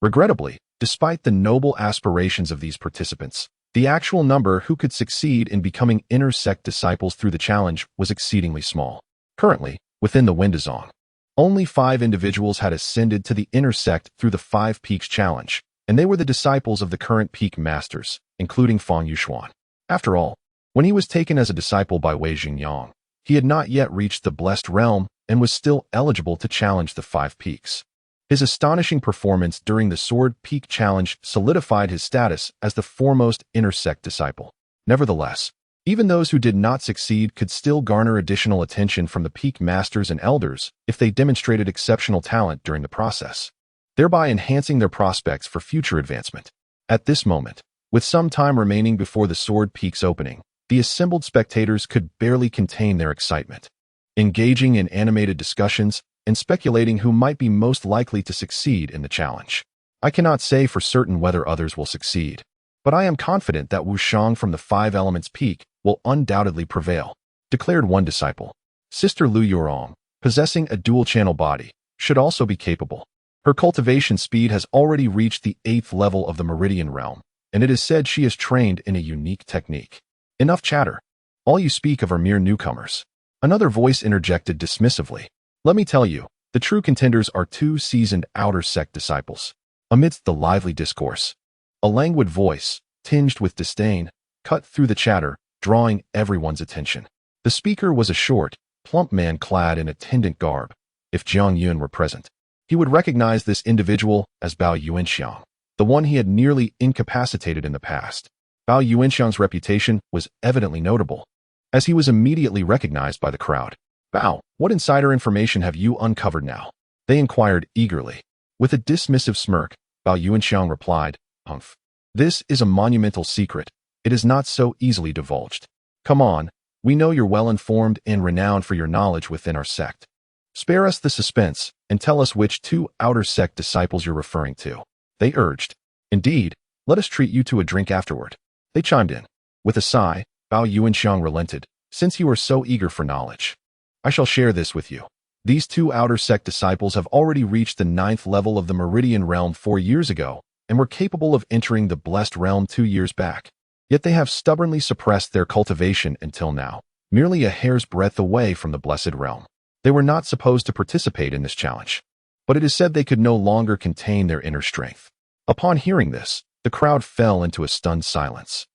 Regrettably, despite the noble aspirations of these participants, the actual number who could succeed in becoming inner sect disciples through the challenge was exceedingly small. Currently, within the Windazong, only 5 individuals had ascended to the inner sect through the 5 peaks challenge, and they were the disciples of the current peak masters, including Fang Yuxuan. After all, when he was taken as a disciple by Wei Xingyang, he had not yet reached the blessed realm and was still eligible to challenge the 5 peaks. His astonishing performance during the Sword Peak challenge solidified his status as the foremost inner sect disciple. Nevertheless, even those who did not succeed could still garner additional attention from the peak masters and elders if they demonstrated exceptional talent during the process, thereby enhancing their prospects for future advancement. At this moment, with some time remaining before the Sword Peak's opening, the assembled spectators could barely contain their excitement, engaging in animated discussions and speculating who might be most likely to succeed in the challenge. I cannot say for certain whether others will succeed, but I am confident that Wushang from the 5 Elements Peak will undoubtedly prevail, declared one disciple. Sister Lu Yurong, possessing a dual-channel body, should also be capable. Her cultivation speed has already reached the 8th level of the Meridian realm, and it is said she is trained in a unique technique. Enough chatter. All you speak of are mere newcomers. Another voice interjected dismissively. Let me tell you, the true contenders are 2 seasoned outer sect disciples. Amidst the lively discourse, a languid voice, tinged with disdain, cut through the chatter, drawing everyone's attention. The speaker was a short, plump man clad in attendant garb. If Jiang Yun were present, he would recognize this individual as Bao Yuanxiang, the one he had nearly incapacitated in the past. Bao Yuanxiang's reputation was evidently notable, as he was immediately recognized by the crowd. Bao, what insider information have you uncovered now? They inquired eagerly. With a dismissive smirk, Bao Yuanxiang replied, Humph. This is a monumental secret. It is not so easily divulged. Come on, we know you're well-informed and renowned for your knowledge within our sect. Spare us the suspense and tell us which 2 outer sect disciples you're referring to. They urged. Indeed, let us treat you to a drink afterward. They chimed in. With a sigh, Bao Yuanxiang relented. Since you are so eager for knowledge, I shall share this with you. These 2 outer sect disciples have already reached the 9th level of the Meridian realm 4 years ago and were capable of entering the blessed realm 2 years back. Yet they have stubbornly suppressed their cultivation until now, merely a hair's breadth away from the blessed realm. They were not supposed to participate in this challenge, but it is said they could no longer contain their inner strength. Upon hearing this, the crowd fell into a stunned silence,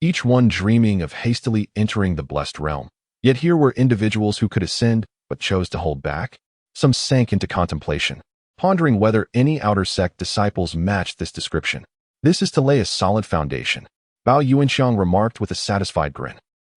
each one dreaming of hastily entering the blessed realm. Yet here were individuals who could ascend, but chose to hold back. Some sank into contemplation, pondering whether any outer sect disciples matched this description. This is to lay a solid foundation. Bao Yuanxiang remarked with a satisfied grin.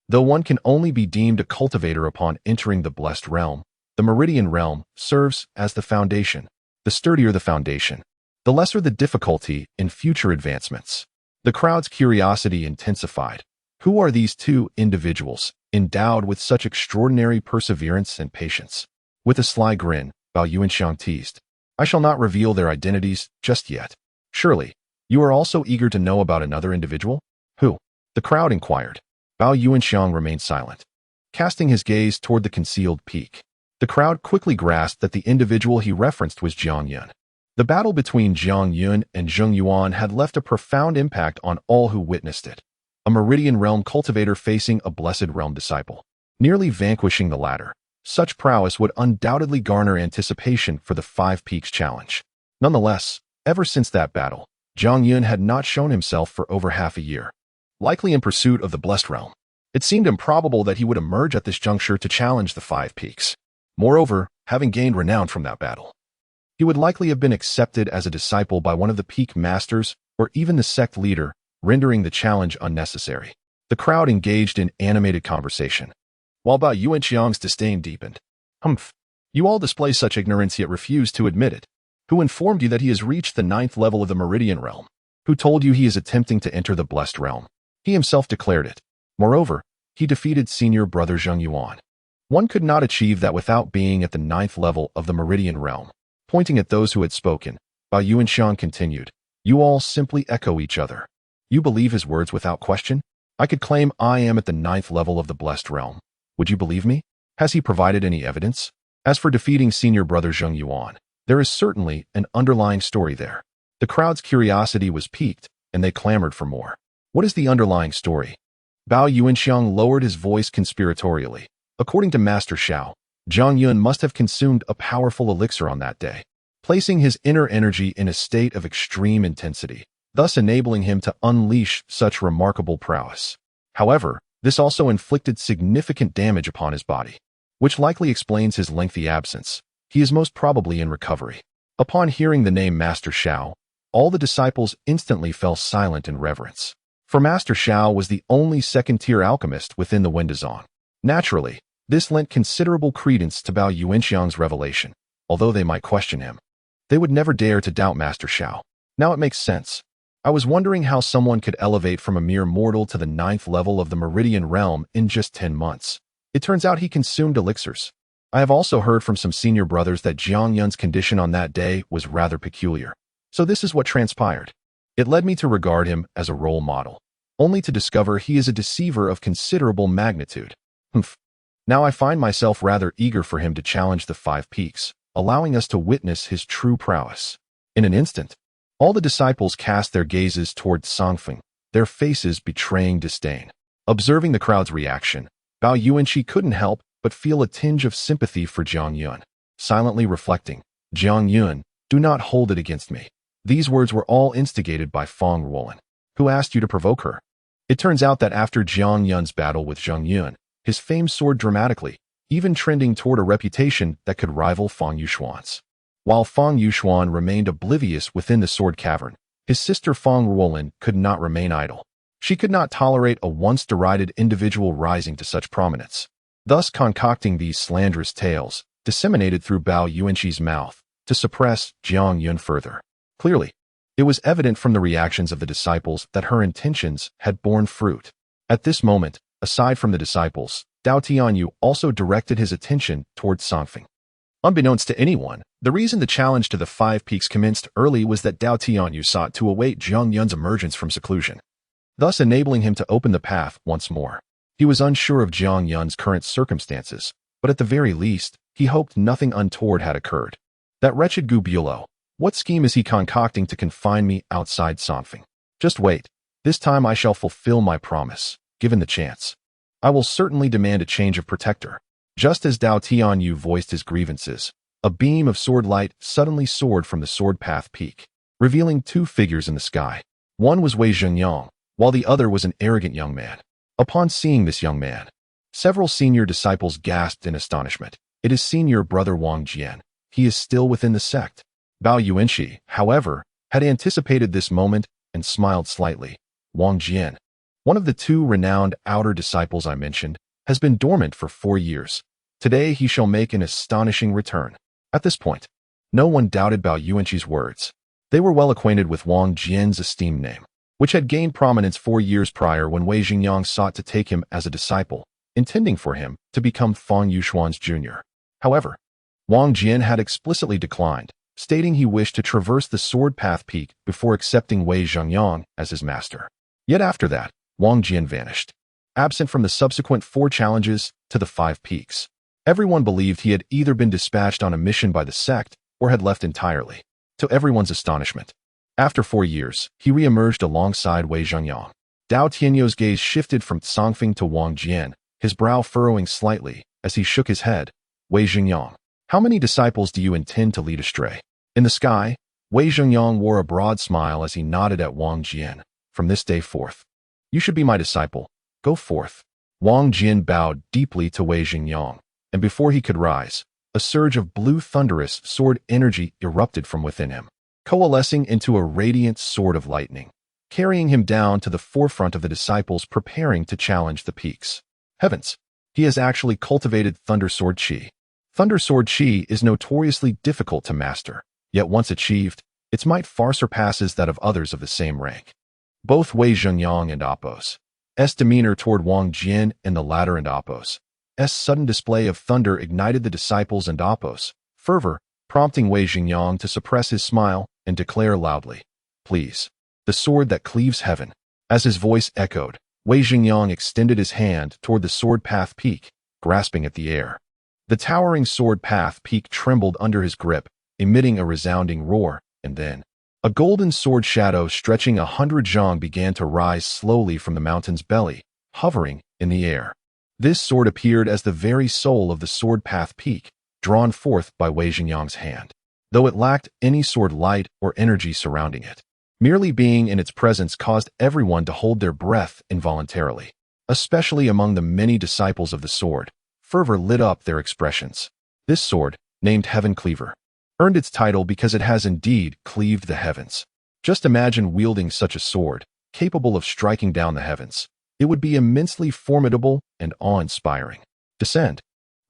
Though one can only be deemed a cultivator upon entering the blessed realm, the meridian realm serves as the foundation. The sturdier the foundation, the lesser the difficulty in future advancements. The crowd's curiosity intensified. Who are these two individuals, endowed with such extraordinary perseverance and patience? With a sly grin, Bao Yuanxiang teased, I shall not reveal their identities just yet. Surely, you are also eager to know about another individual? Who? The crowd inquired. Bao Yuanxiang remained silent, casting his gaze toward the concealed peak. The crowd quickly grasped that the individual he referenced was Jiang Yun. The battle between Jiang Yun and Zheng Yuan had left a profound impact on all who witnessed it. A meridian realm cultivator facing a blessed realm disciple, nearly vanquishing the latter. Such prowess would undoubtedly garner anticipation for the Five Peaks challenge. Nonetheless, ever since that battle, Jiang Yun had not shown himself for over half a year, likely in pursuit of the blessed realm. It seemed improbable that he would emerge at this juncture to challenge the Five Peaks. Moreover, having gained renown from that battle, he would likely have been accepted as a disciple by one of the peak masters or even the sect leader, rendering the challenge unnecessary. The crowd engaged in animated conversation, while Bao Yuanxiang's disdain deepened. Humph! You all display such ignorance yet refuse to admit it. Who informed you that he has reached the 9th level of the Meridian Realm? Who told you he is attempting to enter the Blessed Realm? He himself declared it. Moreover, he defeated senior brother Zheng Yuan. One could not achieve that without being at the 9th level of the Meridian Realm. Pointing at those who had spoken, Bao Yuanxiang continued, You all simply echo each other. You believe his words without question? I could claim I am at the 9th level of the Blessed Realm. Would you believe me? Has he provided any evidence? As for defeating senior brother Zheng Yuan, there is certainly an underlying story there. The crowd's curiosity was piqued, and they clamored for more. What is the underlying story? Bao Yuanxiang lowered his voice conspiratorially. According to Master Shao, Jiang Yun must have consumed a powerful elixir on that day, placing his inner energy in a state of extreme intensity, thus enabling him to unleash such remarkable prowess. However, this also inflicted significant damage upon his body, which likely explains his lengthy absence. He is most probably in recovery. Upon hearing the name Master Shao, all the disciples instantly fell silent in reverence. For Master Shao was the only second-tier alchemist within the Wendazong. Naturally, this lent considerable credence to Bao Yuanxiang's revelation. Although they might question him, they would never dare to doubt Master Shao. Now it makes sense. I was wondering how someone could elevate from a mere mortal to the 9th level of the Meridian Realm in just 10 months. It turns out he consumed elixirs. I have also heard from some senior brothers that Jiang Yun's condition on that day was rather peculiar. So this is what transpired. It led me to regard him as a role model, only to discover he is a deceiver of considerable magnitude. Humph. Now I find myself rather eager for him to challenge the Five Peaks, allowing us to witness his true prowess. In an instant, all the disciples cast their gazes toward Songfeng, their faces betraying disdain. Observing the crowd's reaction, Bao Yuanxi couldn't help but feel a tinge of sympathy for Jiang Yun, silently reflecting, Jiang Yun, do not hold it against me. These words were all instigated by Feng Ruolin. Who asked you to provoke her? It turns out that after Jiang Yun's battle with Zheng Yun, his fame soared dramatically, even trending toward a reputation that could rival Feng Yuxuan's. While Feng Yuxuan remained oblivious within the sword cavern, his sister Feng Ruolin could not remain idle. She could not tolerate a once derided individual rising to such prominence, thus concocting these slanderous tales, disseminated through Bao Yuanxi's mouth, to suppress Jiang Yun further. Clearly, it was evident from the reactions of the disciples that her intentions had borne fruit. At this moment, aside from the disciples, Dao Tianyu also directed his attention towards Songfeng. Unbeknownst to anyone, the reason the challenge to the Five Peaks commenced early was that Dao Tianyu sought to await Jiang Yun's emergence from seclusion, thus enabling him to open the path once more. He was unsure of Jiang Yun's current circumstances, but at the very least, he hoped nothing untoward had occurred. That wretched Gubulo, what scheme is he concocting to confine me outside Songfeng? Just wait. This time I shall fulfill my promise, given the chance. I will certainly demand a change of protector. Just as Dao Tianyu voiced his grievances, a beam of sword light suddenly soared from the Sword Path peak, revealing two figures in the sky. One was Wei Zhengyang, while the other was an arrogant young man. Upon seeing this young man, several senior disciples gasped in astonishment. It is senior brother Wang Jian. He is still within the sect. Bao Yuanxi, however, had anticipated this moment and smiled slightly. Wang Jian, One of the two renowned outer disciples I mentioned has been dormant for 4 years. Today he shall make an astonishing return. At this point, no one doubted Bao Yuanqi's words. They were well acquainted with Wang Jian's esteemed name, which had gained prominence 4 years prior when Wei Xingyang sought to take him as a disciple, intending for him to become Fang Yushuan's junior. However, Wang Jian had explicitly declined, stating he wished to traverse the Sword Path Peak before accepting Wei Xingyang as his master. Yet after that, Wang Jian vanished, absent from the subsequent 4 challenges to the 5 peaks. Everyone believed he had either been dispatched on a mission by the sect or had left entirely. To everyone's astonishment, after 4 years, he re-emerged alongside Wei Xingyang. Dao Tianyou's gaze shifted from Tsongfeng to Wang Jian, his brow furrowing slightly as he shook his head. Wei Xingyang, how many disciples do you intend to lead astray? In the sky, Wei Xingyang wore a broad smile as he nodded at Wang Jian. From this day forth, you should be my disciple. Go forth. Wang Jian bowed deeply to Wei Xingyang, and before he could rise, a surge of blue thunderous sword energy erupted from within him, coalescing into a radiant sword of lightning, carrying him down to the forefront of the disciples preparing to challenge the peaks. Heavens! He has actually cultivated Thunder Sword Qi. Thunder Sword Qi is notoriously difficult to master, yet once achieved, its might far surpasses that of others of the same rank. Both Wei Xingyang and Apos' demeanor toward Wang Jian and the latter and Apos' sudden display of thunder ignited the disciples and Apos' fervor, prompting Wei Xingyang to suppress his smile and declare loudly, "Please, the sword that cleaves heaven." As his voice echoed, Wei Xingyang extended his hand toward the Sword Path Peak, grasping at the air. The towering Sword Path Peak trembled under his grip, emitting a resounding roar, and then a golden sword shadow stretching 100 zhang began to rise slowly from the mountain's belly, hovering in the air. This sword appeared as the very soul of the Sword Path Peak, drawn forth by Wei Xingyang's hand, though it lacked any sword light or energy surrounding it. Merely being in its presence caused everyone to hold their breath involuntarily, especially among the many disciples of the sword. Fervor lit up their expressions. This sword, named Heaven Cleaver, earned its title because it has indeed cleaved the heavens. Just imagine wielding such a sword, capable of striking down the heavens. It would be immensely formidable and awe-inspiring. Descend!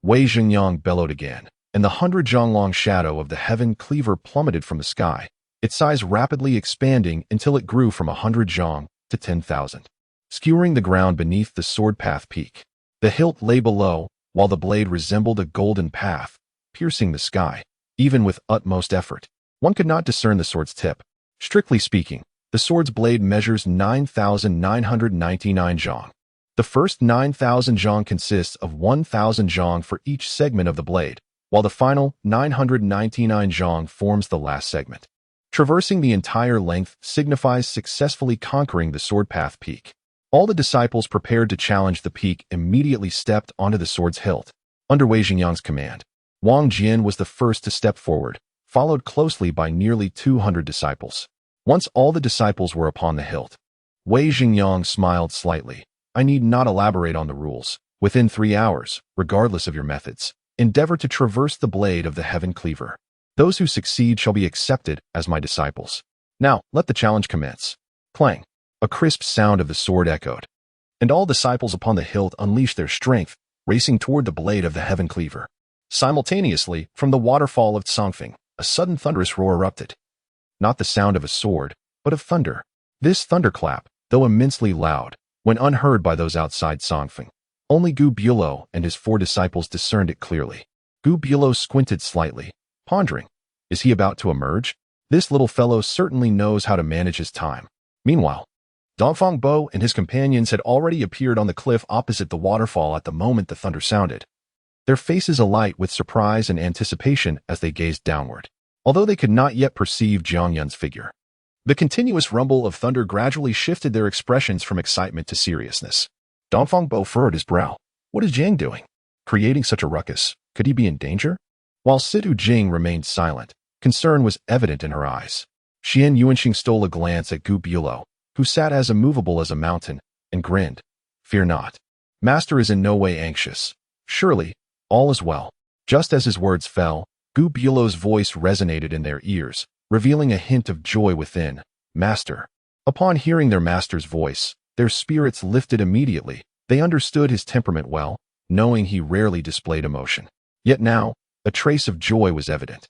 Wei Xingyang bellowed again, and the 100 zhang long shadow of the Heaven Cleaver plummeted from the sky, its size rapidly expanding until it grew from 100 zhang to 10,000, skewering the ground beneath the Sword Path Peak. The hilt lay below, while the blade resembled a golden path, piercing the sky. Even with utmost effort, one could not discern the sword's tip. Strictly speaking, the sword's blade measures 9,999 zhang. The first 9,000 zhang consists of 1,000 zhang for each segment of the blade, while the final 999 zhang forms the last segment. Traversing the entire length signifies successfully conquering the Sword Path Peak. All the disciples prepared to challenge the peak immediately stepped onto the sword's hilt. Under Wei Xingyang's command, Wang Jian was the first to step forward, followed closely by nearly 200 disciples. Once all the disciples were upon the hilt, Wei Xingyang smiled slightly. I need not elaborate on the rules. Within 3 hours, regardless of your methods, endeavor to traverse the blade of the Heaven Cleaver. Those who succeed shall be accepted as my disciples. Now, let the challenge commence. Clang! A crisp sound of the sword echoed, and all disciples upon the hilt unleashed their strength, racing toward the blade of the Heaven Cleaver. Simultaneously, from the waterfall of Tsongfeng, a sudden thunderous roar erupted. Not the sound of a sword, but of thunder. This thunderclap, though immensely loud, went unheard by those outside Tsongfeng. Only Gu Bulo and his 4 disciples discerned it clearly. Gu Bulo squinted slightly, pondering. Is he about to emerge? This little fellow certainly knows how to manage his time. Meanwhile, Dongfang Bo and his companions had already appeared on the cliff opposite the waterfall at the moment the thunder sounded, their faces alight with surprise and anticipation as they gazed downward, although they could not yet perceive Jiang Yun's figure. The continuous rumble of thunder gradually shifted their expressions from excitement to seriousness. Dongfang Bo furrowed his brow. What is Jiang doing? Creating such a ruckus? Could he be in danger? While Sidu Jing remained silent, concern was evident in her eyes. Xian Yuanxing stole a glance at Gu Bulo, who sat as immovable as a mountain, and grinned. Fear not. Master is in no way anxious. Surely, all is well. Just as his words fell, Gu Bulo's voice resonated in their ears, revealing a hint of joy within. Master. Upon hearing their master's voice, Their spirits lifted immediately. They understood his temperament well, knowing he rarely displayed emotion. Yet now, a trace of joy was evident,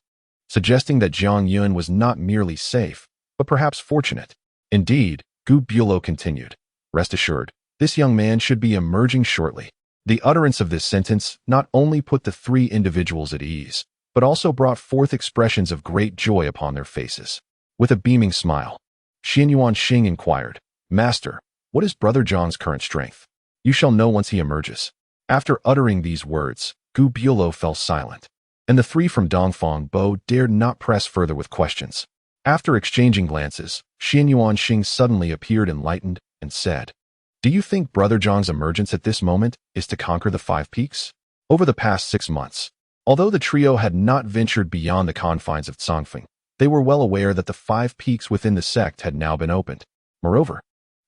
suggesting that Jiang Yun was not merely safe, but perhaps fortunate. Indeed, Gu Bulo continued, "Rest assured, this young man should be emerging shortly." The utterance of this sentence not only put the three individuals at ease, but also brought forth expressions of great joy upon their faces. With a beaming smile, Xianyuan Xing inquired, "Master, what is Brother Zhang's current strength? You shall know once he emerges." After uttering these words, Gu Bulo fell silent, and the three from Dongfang Bo dared not press further with questions. After exchanging glances, Xianyuan Xing suddenly appeared enlightened and said, "Do you think Brother Zhang's emergence at this moment is to conquer the Five Peaks?" Over the past 6 months, although the trio had not ventured beyond the confines of Cangfeng, they were well aware that the 5 peaks within the sect had now been opened. Moreover,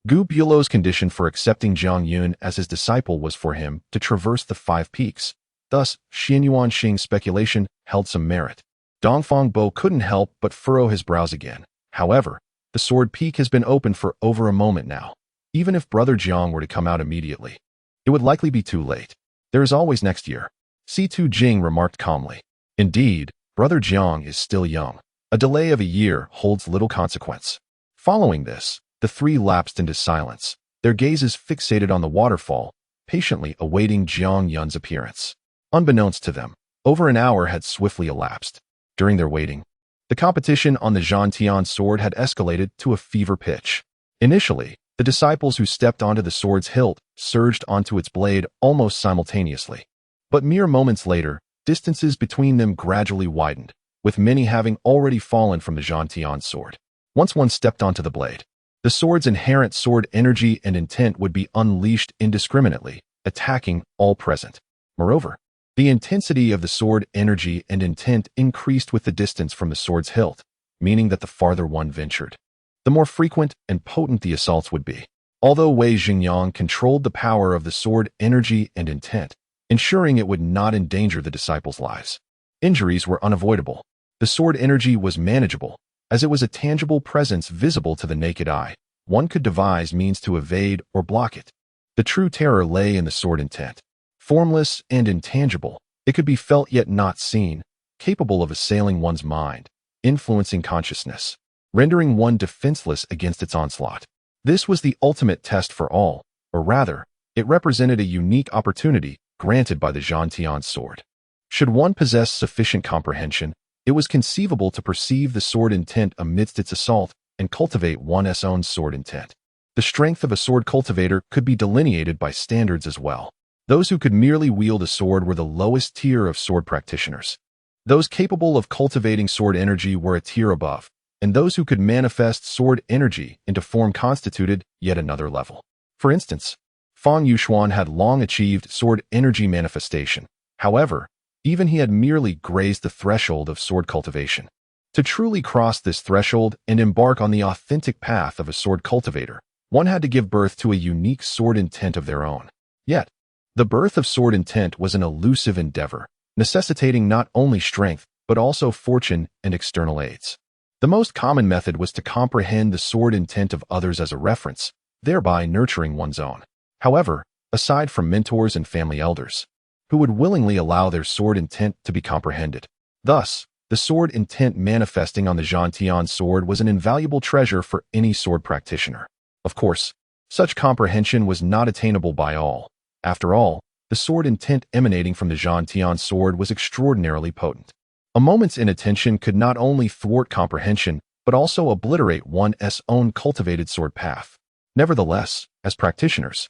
Gu Bulo's condition for accepting Jiang Yun as his disciple was for him to traverse the 5 peaks. Thus, Xianyuan Xing's speculation held some merit. Dongfang Bo couldn't help but furrow his brows again. However, the Sword Peak has been open for over a moment now. Even if Brother Jiang were to come out immediately, it would likely be too late. There is always next year. C2 Jing remarked calmly. Indeed, Brother Jiang is still young. A delay of a year holds little consequence. Following this, the three lapsed into silence, their gazes fixated on the waterfall, patiently awaiting Jiang Yun's appearance. Unbeknownst to them, over an hour had swiftly elapsed. During their waiting, the competition on the Zhantian sword had escalated to a fever pitch. Initially, the disciples who stepped onto the sword's hilt surged onto its blade almost simultaneously. But mere moments later, distances between them gradually widened, with many having already fallen from the Zhantian sword. Once one stepped onto the blade, the sword's inherent sword energy and intent would be unleashed indiscriminately, attacking all present. Moreover, the intensity of the sword energy and intent increased with the distance from the sword's hilt, meaning that the farther one ventured, the more frequent and potent the assaults would be. Although Wei Xingyang controlled the power of the sword energy and intent, ensuring it would not endanger the disciples' lives, injuries were unavoidable. The sword energy was manageable, as it was a tangible presence visible to the naked eye. One could devise means to evade or block it. The true terror lay in the sword intent. Formless and intangible, it could be felt yet not seen, capable of assailing one's mind, influencing consciousness, rendering one defenseless against its onslaught. This was the ultimate test for all, or rather, it represented a unique opportunity granted by the Zhantian sword. Should one possess sufficient comprehension, it was conceivable to perceive the sword intent amidst its assault and cultivate one's own sword intent. The strength of a sword cultivator could be delineated by standards as well. Those who could merely wield a sword were the lowest tier of sword practitioners. Those capable of cultivating sword energy were a tier above, and those who could manifest sword energy into form constituted yet another level. For instance, Fang Yuxuan had long achieved sword energy manifestation. However, even he had merely grazed the threshold of sword cultivation. To truly cross this threshold and embark on the authentic path of a sword cultivator, one had to give birth to a unique sword intent of their own. Yet, the birth of sword intent was an elusive endeavor, necessitating not only strength, but also fortune and external aids. The most common method was to comprehend the sword intent of others as a reference, thereby nurturing one's own. However, aside from mentors and family elders, who would willingly allow their sword intent to be comprehended. Thus, the sword intent manifesting on the Zhantian sword was an invaluable treasure for any sword practitioner. Of course, such comprehension was not attainable by all. After all, the sword intent emanating from the Zhantian sword was extraordinarily potent. A moment's inattention could not only thwart comprehension, but also obliterate one's own cultivated sword path. Nevertheless, as practitioners,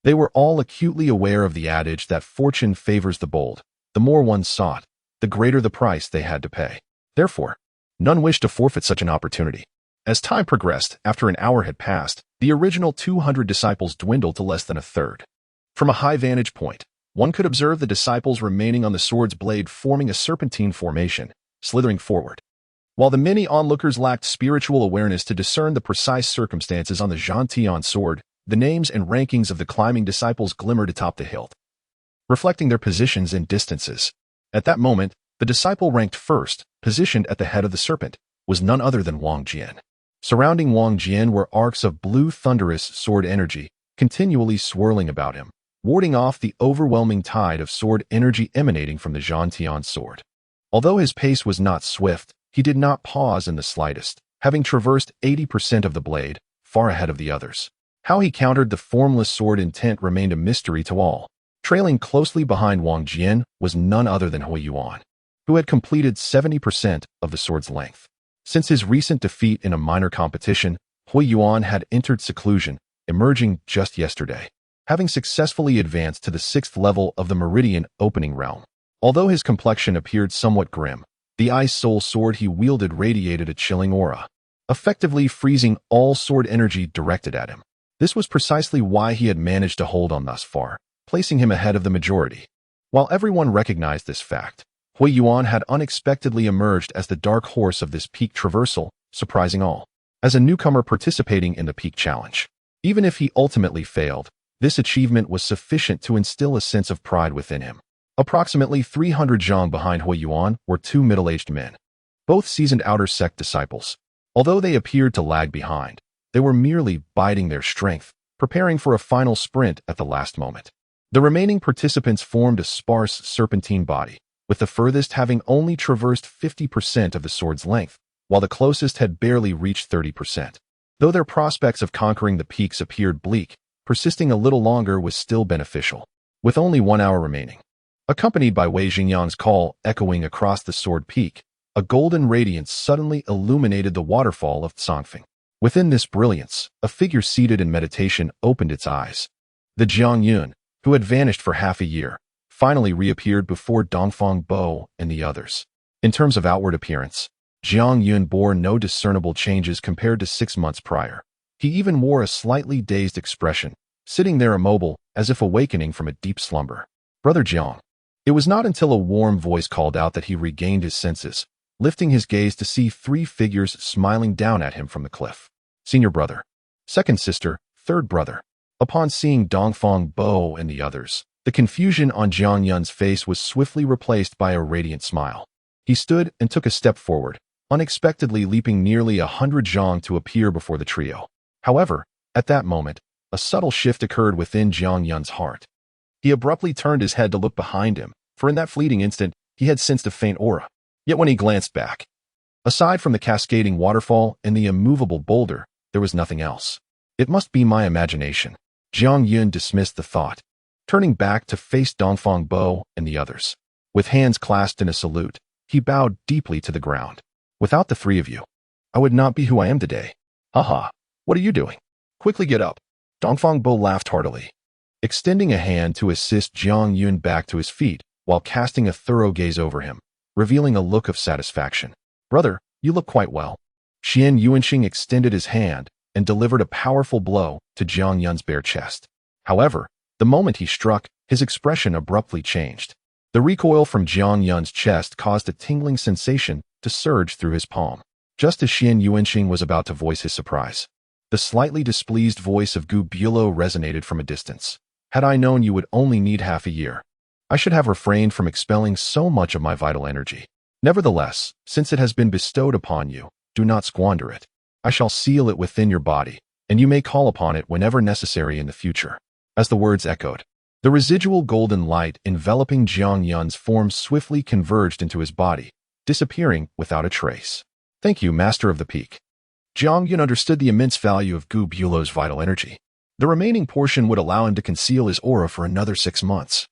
they were all acutely aware of the adage that fortune favors the bold. The more one sought, the greater the price they had to pay. Therefore, none wished to forfeit such an opportunity. As time progressed, after an hour had passed, the original 200 disciples dwindled to less than a third. From a high vantage point, one could observe the disciples remaining on the sword's blade forming a serpentine formation, slithering forward. While the many onlookers lacked spiritual awareness to discern the precise circumstances on the Zhantian sword, the names and rankings of the climbing disciples glimmered atop the hilt, reflecting their positions and distances. At that moment, the disciple ranked first, positioned at the head of the serpent, was none other than Wang Jian. Surrounding Wang Jian were arcs of blue thunderous sword energy, continually swirling about him, warding off the overwhelming tide of sword energy emanating from the Zhantian sword. Although his pace was not swift, he did not pause in the slightest, having traversed 80% of the blade, far ahead of the others. How he countered the formless sword intent remained a mystery to all. Trailing closely behind Wang Jian was none other than Hui Yuan, who had completed 70% of the sword's length. Since his recent defeat in a minor competition, Hui Yuan had entered seclusion, emerging just yesterday, having successfully advanced to the 6th level of the Meridian Opening Realm. Although his complexion appeared somewhat grim, the Ice Soul sword he wielded radiated a chilling aura, effectively freezing all sword energy directed at him. This was precisely why he had managed to hold on thus far, placing him ahead of the majority. While everyone recognized this fact, Hui Yuan had unexpectedly emerged as the dark horse of this peak traversal, surprising all. As a newcomer participating in the peak challenge, even if he ultimately failed, this achievement was sufficient to instill a sense of pride within him. Approximately 300 zhang behind Hui Yuan were two middle-aged men, both seasoned outer sect disciples. Although they appeared to lag behind, they were merely biding their strength, preparing for a final sprint at the last moment. The remaining participants formed a sparse serpentine body, with the furthest having only traversed 50% of the sword's length, while the closest had barely reached 30%. Though their prospects of conquering the peaks appeared bleak, persisting a little longer was still beneficial. With only 1 hour remaining, accompanied by Wei Xingyang's call echoing across the sword peak, a golden radiance suddenly illuminated the waterfall of Tsangfeng. Within this brilliance, a figure seated in meditation opened its eyes. The Jiang Yun, who had vanished for half a year, finally reappeared before Dongfang Bo and the others. In terms of outward appearance, Jiang Yun bore no discernible changes compared to 6 months prior. He even wore a slightly dazed expression, sitting there immobile, as if awakening from a deep slumber. "Brother Jiang." It was not until a warm voice called out that he regained his senses, lifting his gaze to see 3 figures smiling down at him from the cliff. Senior brother, second sister, third brother. Upon seeing Dongfang Bo and the others, the confusion on Jiang Yun's face was swiftly replaced by a radiant smile. He stood and took a step forward, unexpectedly leaping nearly 100 zhang to appear before the trio. However, at that moment, a subtle shift occurred within Jiang Yun's heart. He abruptly turned his head to look behind him, for in that fleeting instant, he had sensed a faint aura. Yet when he glanced back, aside from the cascading waterfall and the immovable boulder, there was nothing else. It must be my imagination. Jiang Yun dismissed the thought, turning back to face Dongfang Bo and the others. With hands clasped in a salute, he bowed deeply to the ground. "Without the 3 of you, I would not be who I am today." "Haha, what are you doing? Quickly get up." Dongfang Bo laughed heartily, extending a hand to assist Jiang Yun back to his feet while casting a thorough gaze over him, revealing a look of satisfaction. "Brother, you look quite well." Xian Yuanxing extended his hand and delivered a powerful blow to Jiang Yun's bare chest. However, the moment he struck, his expression abruptly changed. The recoil from Jiang Yun's chest caused a tingling sensation to surge through his palm. Just as Xian Yuanxing was about to voice his surprise, the slightly displeased voice of Gu Bulo resonated from a distance. "Had I known you would only need half a year, I should have refrained from expelling so much of my vital energy. Nevertheless, since it has been bestowed upon you, do not squander it. I shall seal it within your body, and you may call upon it whenever necessary in the future." As the words echoed, the residual golden light enveloping Jiang Yun's form swiftly converged into his body, disappearing without a trace. "Thank you, Master of the Peak." Jiang Yun understood the immense value of Gu Bulo's vital energy. The remaining portion would allow him to conceal his aura for another 6 months.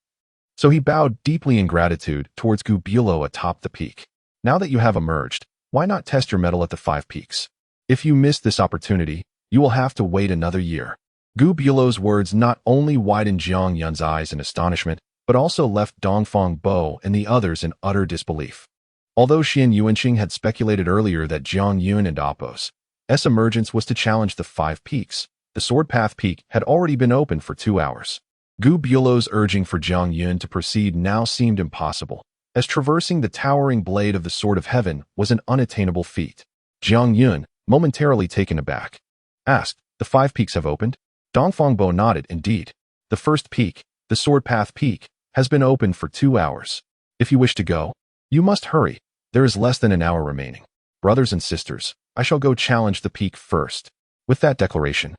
So he bowed deeply in gratitude towards Gu Bulo atop the peak. "Now that you have emerged, why not test your mettle at the 5 peaks? If you miss this opportunity, you will have to wait another year." Gu Bulo's words not only widened Jiang Yun's eyes in astonishment, but also left Dongfang Bo and the others in utter disbelief. Although Xian Yuanxing had speculated earlier that Jiang Yun and Apos' emergence was to challenge the 5 peaks, the Sword Path Peak had already been open for 2 hours. Gu Bulo's urging for Jiang Yun to proceed now seemed impossible, as traversing the towering blade of the Sword of Heaven was an unattainable feat. Jiang Yun, momentarily taken aback, asked, "The 5 peaks have opened?" Dongfang Bo nodded. "Indeed. The first peak, the Sword Path Peak, has been open for 2 hours. If you wish to go, you must hurry. There is less than an hour remaining." "Brothers and sisters, I shall go challenge the peak first." With that declaration,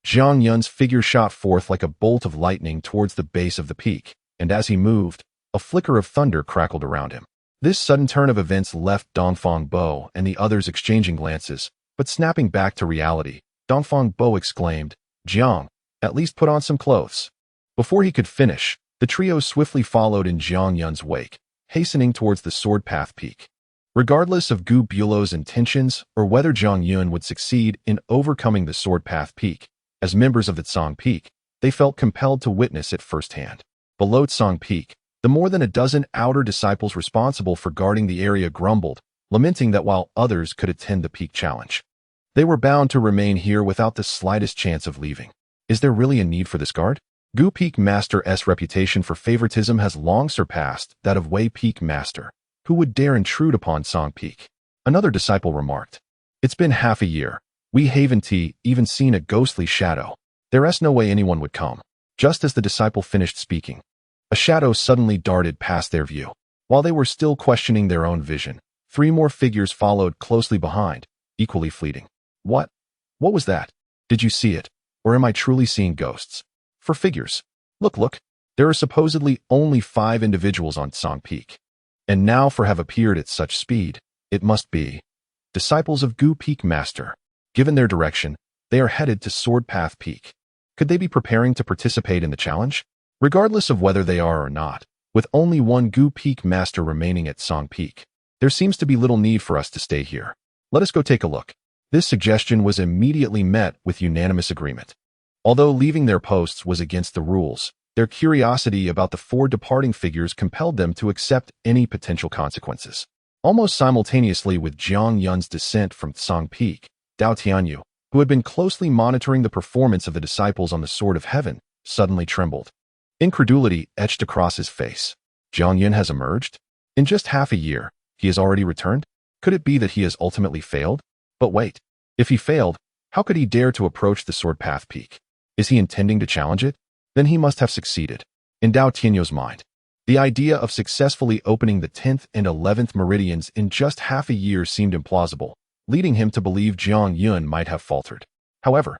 Jiang Yun's figure shot forth like a bolt of lightning towards the base of the peak, and as he moved, a flicker of thunder crackled around him. This sudden turn of events left Dongfang Bo and the others exchanging glances, but snapping back to reality, Dongfang Bo exclaimed, "Jiang, at least put on some clothes." Before he could finish, the trio swiftly followed in Jiang Yun's wake, hastening towards the Sword Path Peak. Regardless of Gu Bulow's intentions or whether Jiang Yun would succeed in overcoming the Sword Path Peak, as members of the Tsang Peak, they felt compelled to witness it firsthand. Below Tsang Peak, the more than a dozen outer disciples responsible for guarding the area grumbled, lamenting that while others could attend the peak challenge, they were bound to remain here without the slightest chance of leaving. Is there really a need for this guard? Gu Peak Master's reputation for favoritism has long surpassed that of Wei Peak Master, who would dare intrude upon Tsang Peak. Another disciple remarked, "It's been half a year. We haven't even seen a ghostly shadow. There's no way anyone would come." Just as the disciple finished speaking, a shadow suddenly darted past their view. While they were still questioning their own vision, 3 more figures followed closely behind, equally fleeting. What was that? Did you see it? Or am I truly seeing ghosts? For figures. Look, there are supposedly only 5 individuals on Tsang Peak. And now for have appeared at such speed, it must be disciples of Gu Peak Master. Given their direction, they are headed to Sword Path Peak. Could they be preparing to participate in the challenge? Regardless of whether they are or not, with only one Gu Peak Master remaining at Tsang Peak, there seems to be little need for us to stay here. Let us go take a look. This suggestion was immediately met with unanimous agreement. Although leaving their posts was against the rules, their curiosity about the 4 departing figures compelled them to accept any potential consequences. Almost simultaneously with Jiang Yun's descent from Tsang Peak, Dao Tianyu, who had been closely monitoring the performance of the disciples on the Sword of Heaven, suddenly trembled. Incredulity etched across his face. Jiang Yun has emerged? In just half a year, he has already returned? Could it be that he has ultimately failed? But wait, if he failed, how could he dare to approach the Sword Path Peak? Is he intending to challenge it? Then he must have succeeded. In Dao Tianyu's mind, the idea of successfully opening the 10th and 11th meridians in just half a year seemed implausible, leading him to believe Jiang Yun might have faltered. However,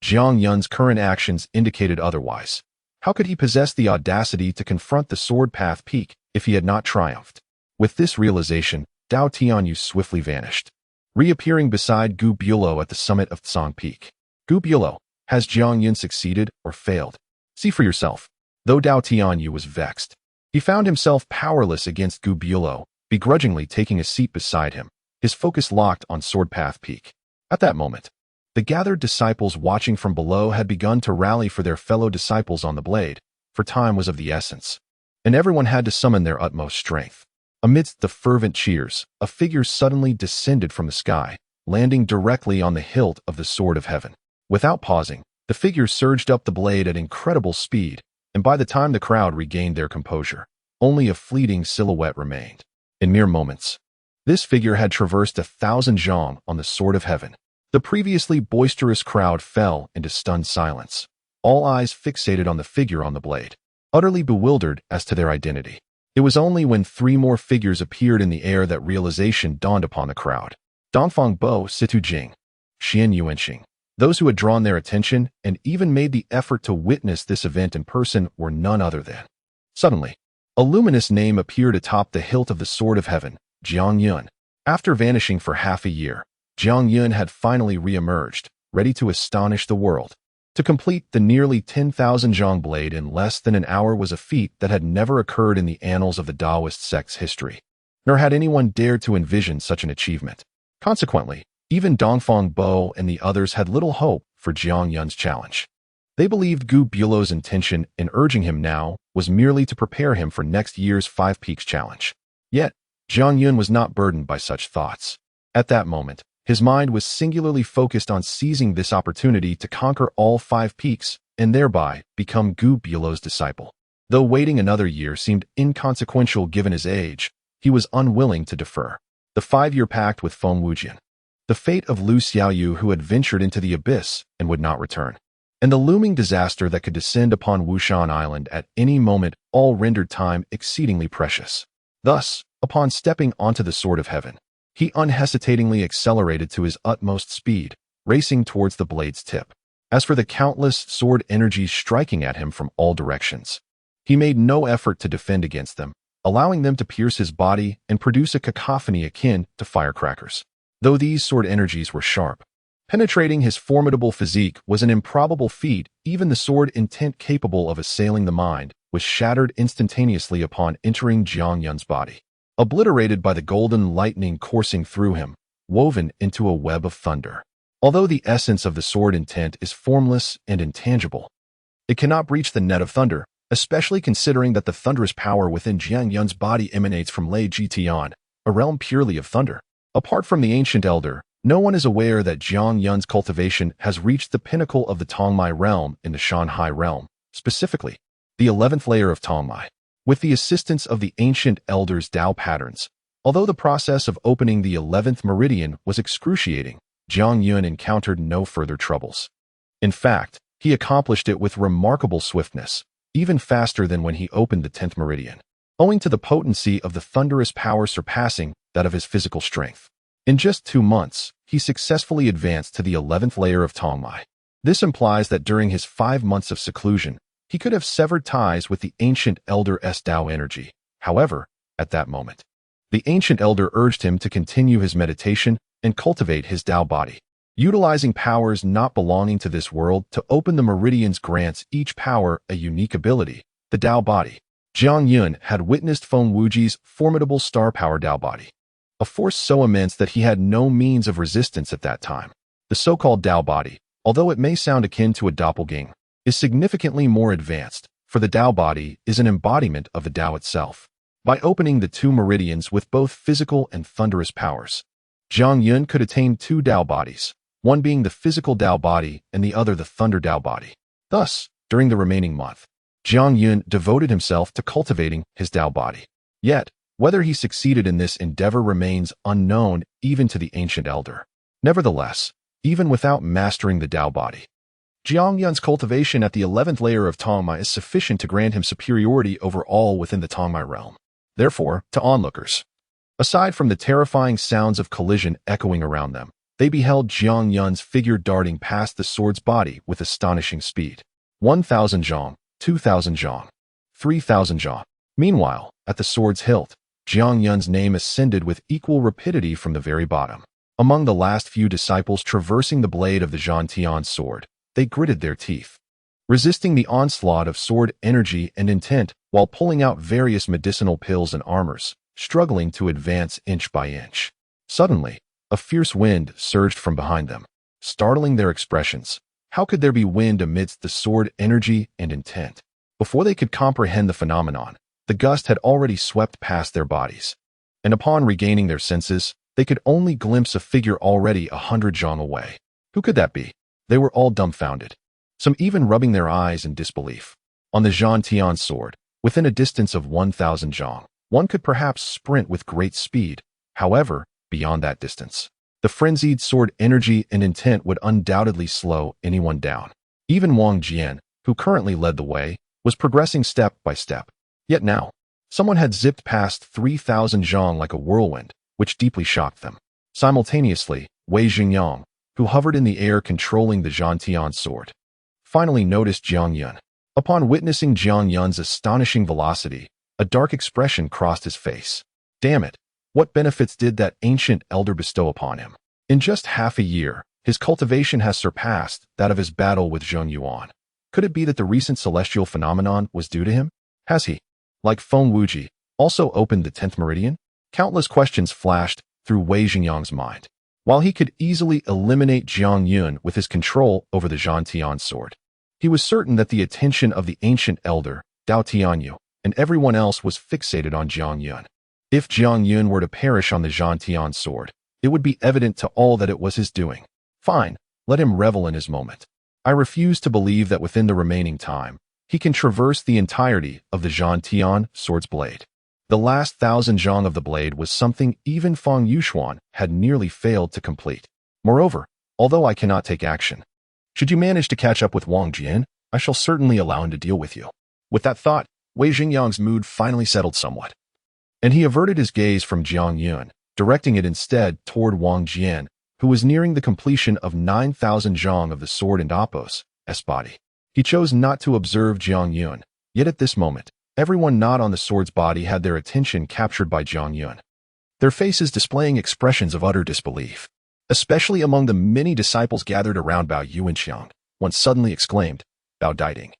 Jiang Yun's current actions indicated otherwise. How could he possess the audacity to confront the Sword Path Peak if he had not triumphed? With this realization, Dao Tianyu swiftly vanished, reappearing beside Gu Bulo at the summit of Tsang Peak. Gu Bulo, has Jiang Yun succeeded or failed? See for yourself. Though Dao Tianyu was vexed, he found himself powerless against Gu Bulo, begrudgingly taking a seat beside him, his focus locked on Sword Path Peak. At that moment, the gathered disciples watching from below had begun to rally for their fellow disciples on the blade, for time was of the essence, and everyone had to summon their utmost strength. Amidst the fervent cheers, a figure suddenly descended from the sky, landing directly on the hilt of the Sword of Heaven. Without pausing, the figure surged up the blade at incredible speed, and by the time the crowd regained their composure, only a fleeting silhouette remained. In mere moments, this figure had traversed 1,000 zhang on the Sword of Heaven. The previously boisterous crowd fell into stunned silence, all eyes fixated on the figure on the blade, utterly bewildered as to their identity. It was only when 3 more figures appeared in the air that realization dawned upon the crowd. Dongfang Bo, Situ Jing, Xian Yuanxing. Those who had drawn their attention and even made the effort to witness this event in person were none other than. Suddenly, a luminous name appeared atop the hilt of the Sword of Heaven, Jiang Yun. After vanishing for half a year, Jiang Yun had finally re-emerged, ready to astonish the world. To complete the nearly 10,000 zhang blade in less than an hour was a feat that had never occurred in the annals of the Taoist sect's history, nor had anyone dared to envision such an achievement. Consequently, even Dongfang Bo and the others had little hope for Jiang Yun's challenge. They believed Gu Bulo's intention in urging him now was merely to prepare him for next year's 5 Peaks challenge. Yet, Jiang Yun was not burdened by such thoughts. At that moment, his mind was singularly focused on seizing this opportunity to conquer all 5 peaks and thereby become Gu Bulo's disciple. Though waiting another year seemed inconsequential given his age, he was unwilling to defer. The 5-year pact with Feng Wujian, the fate of Lu Xiaoyu who had ventured into the abyss and would not return, and the looming disaster that could descend upon Wushan Island at any moment all rendered time exceedingly precious. Thus, upon stepping onto the Sword of Heaven, He unhesitatingly accelerated to his utmost speed, racing towards the blade's tip. As for the countless sword energies striking at him from all directions, he made no effort to defend against them, allowing them to pierce his body and produce a cacophony akin to firecrackers. Though these sword energies were sharp, penetrating his formidable physique was an improbable feat. Even the sword intent capable of assailing the mind was shattered instantaneously upon entering Jiang Yun's body, obliterated by the golden lightning coursing through him, woven into a web of thunder. Although the essence of the sword intent is formless and intangible, it cannot breach the net of thunder, especially considering that the thunderous power within Jiang Yun's body emanates from Lei Jitian, a realm purely of thunder. Apart from the ancient elder, no one is aware that Jiang Yun's cultivation has reached the pinnacle of the Tongmai realm in the Shanhai realm, specifically, the 11th layer of Tongmai. With the assistance of the ancient elder's Tao patterns, although the process of opening the 11th meridian was excruciating, Jiang Yun encountered no further troubles. In fact, he accomplished it with remarkable swiftness, even faster than when he opened the 10th meridian, owing to the potency of the thunderous power surpassing that of his physical strength. In just 2 months, he successfully advanced to the 11th layer of Tongmai. This implies that during his 5 months of seclusion, he could have severed ties with the ancient elder's Tao energy. However, at that moment, the ancient elder urged him to continue his meditation and cultivate his Tao body. Utilizing powers not belonging to this world to open the meridians grants each power a unique ability, the Tao body. Jiang Yun had witnessed Feng Wuji's formidable star power Tao body, a force so immense that he had no means of resistance at that time. The so-called Tao body, although it may sound akin to a doppelganger, is significantly more advanced, for the Tao body is an embodiment of the Tao itself. By opening the 2 meridians with both physical and thunderous powers, Jiang Yun could attain 2 Tao bodies, one being the physical Tao body and the other the thunder Tao body. Thus, during the remaining month, Jiang Yun devoted himself to cultivating his Tao body. Yet, whether he succeeded in this endeavor remains unknown even to the ancient elder. Nevertheless, even without mastering the Tao body, Jiang Yun's cultivation at the 11th layer of Tongmai is sufficient to grant him superiority over all within the Tongmai realm. Therefore, to onlookers, aside from the terrifying sounds of collision echoing around them, they beheld Jiang Yun's figure darting past the sword's body with astonishing speed. 1,000 zhong, 2,000 zhong, 3,000 zhong. Meanwhile, at the sword's hilt, Jiang Yun's name ascended with equal rapidity from the very bottom. Among the last few disciples traversing the blade of the Zhantian sword, they gritted their teeth, resisting the onslaught of sword energy and intent while pulling out various medicinal pills and armors, struggling to advance inch by inch. Suddenly, a fierce wind surged from behind them, startling their expressions. How could there be wind amidst the sword energy and intent? Before they could comprehend the phenomenon, the gust had already swept past their bodies, and upon regaining their senses, they could only glimpse a figure already 100 zhong away. Who could that be? They were all dumbfounded, some even rubbing their eyes in disbelief. On the Zhantian sword, within a distance of 1,000 zhong, one could perhaps sprint with great speed. However, beyond that distance, the frenzied sword energy and intent would undoubtedly slow anyone down. Even Wang Jian, who currently led the way, was progressing step by step. Yet now, someone had zipped past 3,000 zhong like a whirlwind, which deeply shocked them. Simultaneously, Wei Xingyang, who hovered in the air controlling the Zhantian sword, finally noticed Jiang Yun. Upon witnessing Jiang Yun's astonishing velocity, a dark expression crossed his face. Damn it! What benefits did that ancient elder bestow upon him? In just half a year, his cultivation has surpassed that of his battle with Zheng Yuan. Could it be that the recent celestial phenomenon was due to him? Has he, like Feng Wuji, also opened the 10th meridian? Countless questions flashed through Wei Xingyang's mind. While he could easily eliminate Jiang Yun with his control over the Zhantian sword, he was certain that the attention of the ancient elder, Dao Tianyu, and everyone else was fixated on Jiang Yun. If Jiang Yun were to perish on the Zhantian sword, it would be evident to all that it was his doing. Fine, let him revel in his moment. I refuse to believe that within the remaining time, he can traverse the entirety of the Zhantian sword's blade. The last 1,000 zhong of the blade was something even Feng Yuxuan had nearly failed to complete. Moreover, although I cannot take action, should you manage to catch up with Wang Jian, I shall certainly allow him to deal with you. With that thought, Wei Xingyang's mood finally settled somewhat, and he averted his gaze from Jiang Yun, directing it instead toward Wang Jian, who was nearing the completion of 9,000 zhang of the sword and Apos S body. He chose not to observe Jiang Yun, yet at this moment, everyone not on the sword's body had their attention captured by Jiang Yun, their faces displaying expressions of utter disbelief. Especially among the many disciples gathered around Bao Yuanxiang, one suddenly exclaimed, Bao Diding.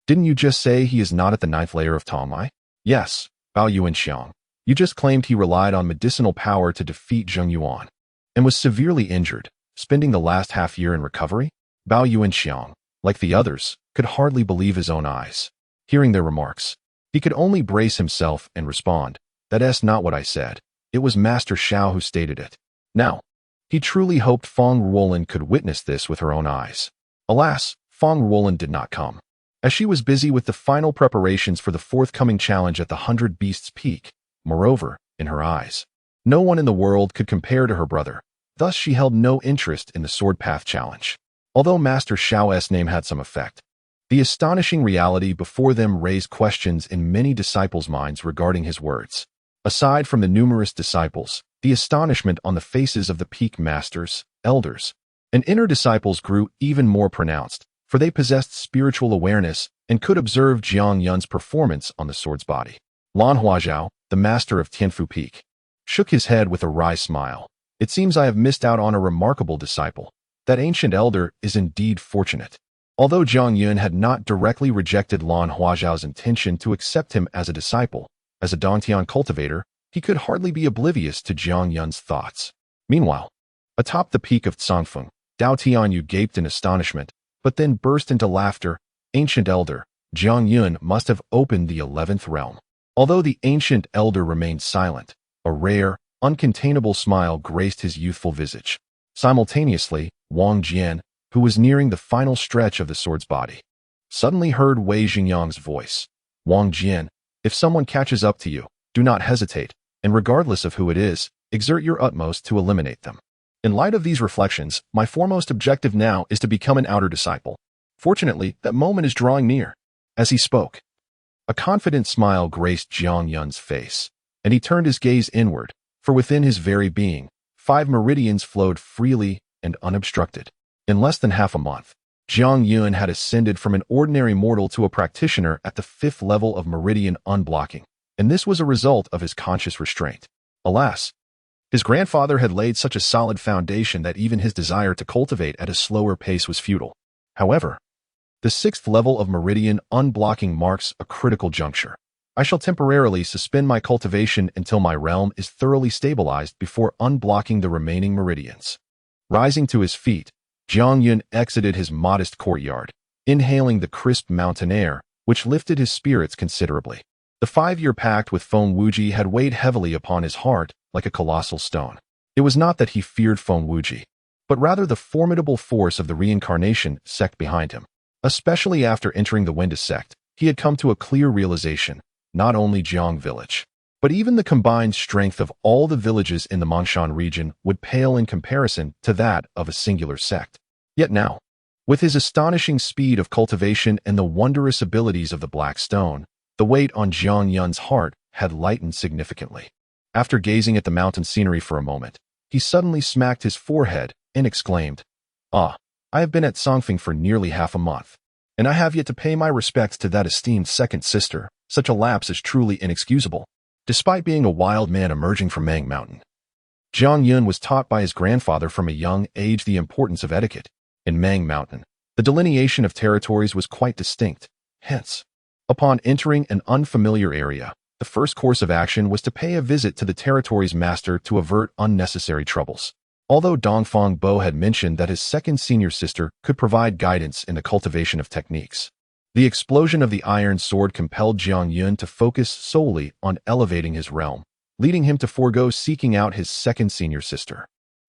Didn't you just say he is not at the 9th layer of Taomai? Yes, Bao Yuanxiang. You just claimed he relied on medicinal power to defeat Zheng Yuan, and was severely injured, spending the last half year in recovery? Bao Yuanxiang, like the others, could hardly believe his own eyes. Hearing their remarks, he could only brace himself and respond, That's not what I said. It was Master Xiao who stated it. Now, he truly hoped Feng Ruolin could witness this with her own eyes. Alas, Feng Ruolin did not come, as she was busy with the final preparations for the forthcoming challenge at the 100 Beasts Peak. Moreover, in her eyes, no one in the world could compare to her brother, thus she held no interest in the Sword Path challenge. Although Master Xiao's name had some effect, the astonishing reality before them raised questions in many disciples' minds regarding his words. Aside from the numerous disciples, the astonishment on the faces of the peak masters, elders, and inner disciples grew even more pronounced, for they possessed spiritual awareness and could observe Jiang Yun's performance on the sword's body. Lan Huazhao, the master of Tianfu Peak, shook his head with a wry smile. It seems I have missed out on a remarkable disciple. That ancient elder is indeed fortunate. Although Jiang Yun had not directly rejected Lan Huazhao's intention to accept him as a disciple, as a Dongtian cultivator, he could hardly be oblivious to Jiang Yun's thoughts. Meanwhile, atop the peak of Tsangfeng, Dao Tianyu gaped in astonishment, but then burst into laughter. Ancient elder, Jiang Yun must have opened the 11th realm. Although the ancient elder remained silent, a rare, uncontainable smile graced his youthful visage. Simultaneously, Wang Jian, who was nearing the final stretch of the sword's body, suddenly heard Wei Xingyang's voice. Wang Jian, if someone catches up to you, do not hesitate, and regardless of who it is, exert your utmost to eliminate them. In light of these reflections, my foremost objective now is to become an outer disciple. Fortunately, that moment is drawing near. As he spoke, a confident smile graced Jiang Yun's face, and he turned his gaze inward, for within his very being, 5 meridians flowed freely and unobstructed. In less than half a month, Jiang Yun had ascended from an ordinary mortal to a practitioner at the 5th level of meridian unblocking, and this was a result of his conscious restraint. Alas, his grandfather had laid such a solid foundation that even his desire to cultivate at a slower pace was futile. However, the 6th level of meridian unblocking marks a critical juncture. I shall temporarily suspend my cultivation until my realm is thoroughly stabilized before unblocking the remaining meridians. Rising to his feet, Jiang Yun exited his modest courtyard, inhaling the crisp mountain air, which lifted his spirits considerably. The 5-year pact with Feng Wuji had weighed heavily upon his heart like a colossal stone. It was not that he feared Feng Wuji, but rather the formidable force of the reincarnation sect behind him. Especially after entering the Wenda sect, he had come to a clear realization, not only Jiang village, but even the combined strength of all the villages in the Mongshan region would pale in comparison to that of a singular sect. Yet now, with his astonishing speed of cultivation and the wondrous abilities of the Black Stone, the weight on Jiang Yun's heart had lightened significantly. After gazing at the mountain scenery for a moment, he suddenly smacked his forehead and exclaimed, I have been at Songfeng for nearly half a month, and I have yet to pay my respects to that esteemed second sister. Such a lapse is truly inexcusable. Despite being a wild man emerging from Mang Mountain, Jiang Yun was taught by his grandfather from a young age the importance of etiquette. In Mang Mountain, the delineation of territories was quite distinct. Hence, upon entering an unfamiliar area, the first course of action was to pay a visit to the territory's master to avert unnecessary troubles. Although Dongfang Bo had mentioned that his second senior sister could provide guidance in the cultivation of techniques, the explosion of the iron sword compelled Jiang Yun to focus solely on elevating his realm, leading him to forego seeking out his second senior sister.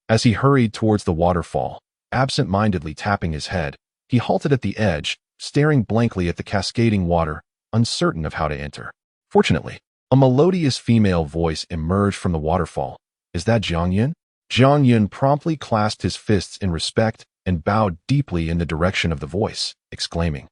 As he hurried towards the waterfall, absent-mindedly tapping his head, he halted at the edge, staring blankly at the cascading water, uncertain of how to enter. Fortunately, a melodious female voice emerged from the waterfall. Is that Jiang Yun? Jiang Yun promptly clasped his fists in respect and bowed deeply in the direction of the voice, exclaiming,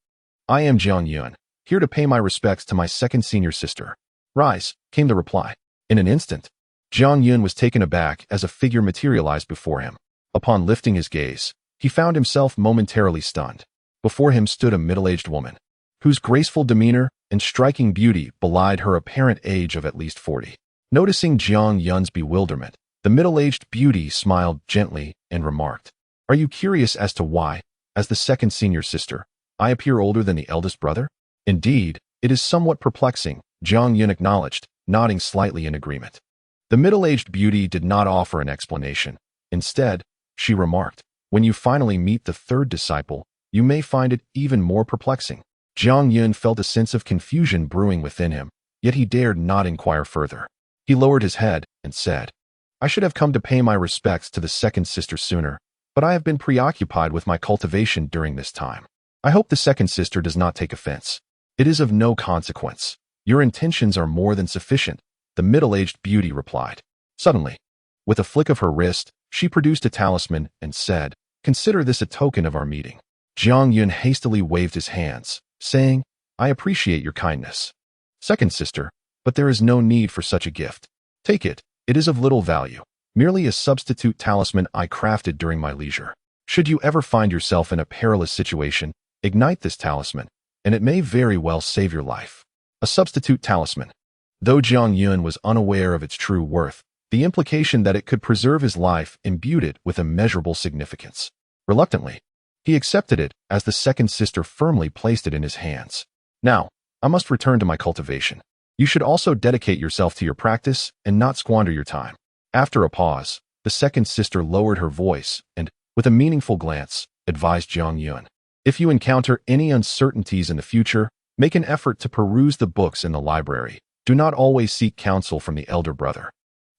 I am Jiang Yun, here to pay my respects to my second senior sister. Rise, came the reply. In an instant, Jiang Yun was taken aback as a figure materialized before him. Upon lifting his gaze, he found himself momentarily stunned. Before him stood a middle-aged woman, whose graceful demeanor and striking beauty belied her apparent age of at least 40. Noticing Jiang Yun's bewilderment, the middle-aged beauty smiled gently and remarked, "Are you curious as to why, as the second senior sister, I appear older than the eldest brother?" "Indeed, it is somewhat perplexing," Jiang Yun acknowledged, nodding slightly in agreement. The middle-aged beauty did not offer an explanation. Instead, she remarked, "When you finally meet the third disciple, you may find it even more perplexing." Jiang Yun felt a sense of confusion brewing within him, yet he dared not inquire further. He lowered his head and said, "I should have come to pay my respects to the second sister sooner, but I have been preoccupied with my cultivation during this time. I hope the second sister does not take offense. It is of no consequence. Your intentions are more than sufficient," the middle-aged beauty replied. Suddenly, with a flick of her wrist, she produced a talisman and said, "Consider this a token of our meeting." Jiang Yun hastily waved his hands, saying, "I appreciate your kindness, second sister, but there is no need for such a gift. Take it, it is of little value, merely a substitute talisman I crafted during my leisure. Should you ever find yourself in a perilous situation, ignite this talisman, and it may very well save your life." A substitute talisman. Though Jiang Yun was unaware of its true worth, the implication that it could preserve his life imbued it with immeasurable significance. Reluctantly, he accepted it as the second sister firmly placed it in his hands. "Now, I must return to my cultivation. You should also dedicate yourself to your practice and not squander your time." After a pause, the second sister lowered her voice and, with a meaningful glance, advised Jiang Yun, "If you encounter any uncertainties in the future, make an effort to peruse the books in the library. Do not always seek counsel from the elder brother.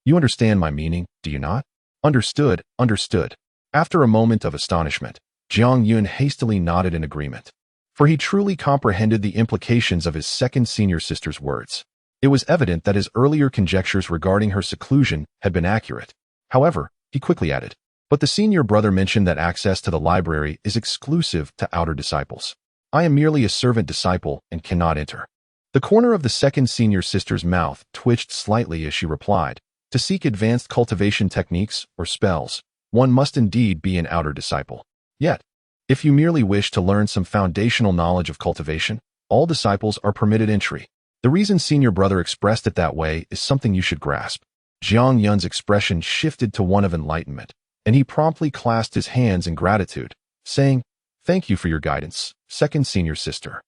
You understand my meaning, do you not?" "Understood, understood." After a moment of astonishment, Jiang Yun hastily nodded in agreement, for he truly comprehended the implications of his second senior sister's words. It was evident that his earlier conjectures regarding her seclusion had been accurate. However, he quickly added, "But the senior brother mentioned that access to the library is exclusive to outer disciples. I am merely a servant disciple and cannot enter." The corner of the second senior sister's mouth twitched slightly as she replied, "To seek advanced cultivation techniques or spells, one must indeed be an outer disciple. Yet, if you merely wish to learn some foundational knowledge of cultivation, all disciples are permitted entry. The reason senior brother expressed it that way is something you should grasp." Jiang Yun's expression shifted to one of enlightenment, and he promptly clasped his hands in gratitude, saying, "Thank you for your guidance, second senior sister."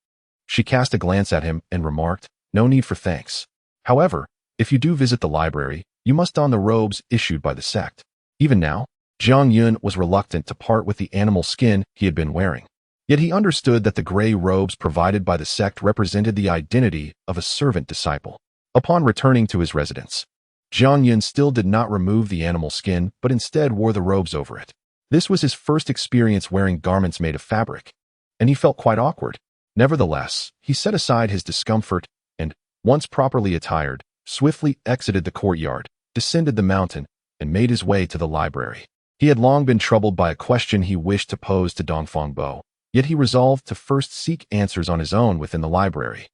She cast a glance at him and remarked, "No need for thanks. However, if you do visit the library, you must don the robes issued by the sect." Even now, Jiang Yun was reluctant to part with the animal skin he had been wearing. Yet he understood that the gray robes provided by the sect represented the identity of a servant disciple. Upon returning to his residence, Jiang Yun still did not remove the animal skin, but instead wore the robes over it. This was his first experience wearing garments made of fabric, and he felt quite awkward. Nevertheless, he set aside his discomfort and, once properly attired, swiftly exited the courtyard, descended the mountain, and made his way to the library. He had long been troubled by a question he wished to pose to Dongfang Bo, yet he resolved to first seek answers on his own within the library.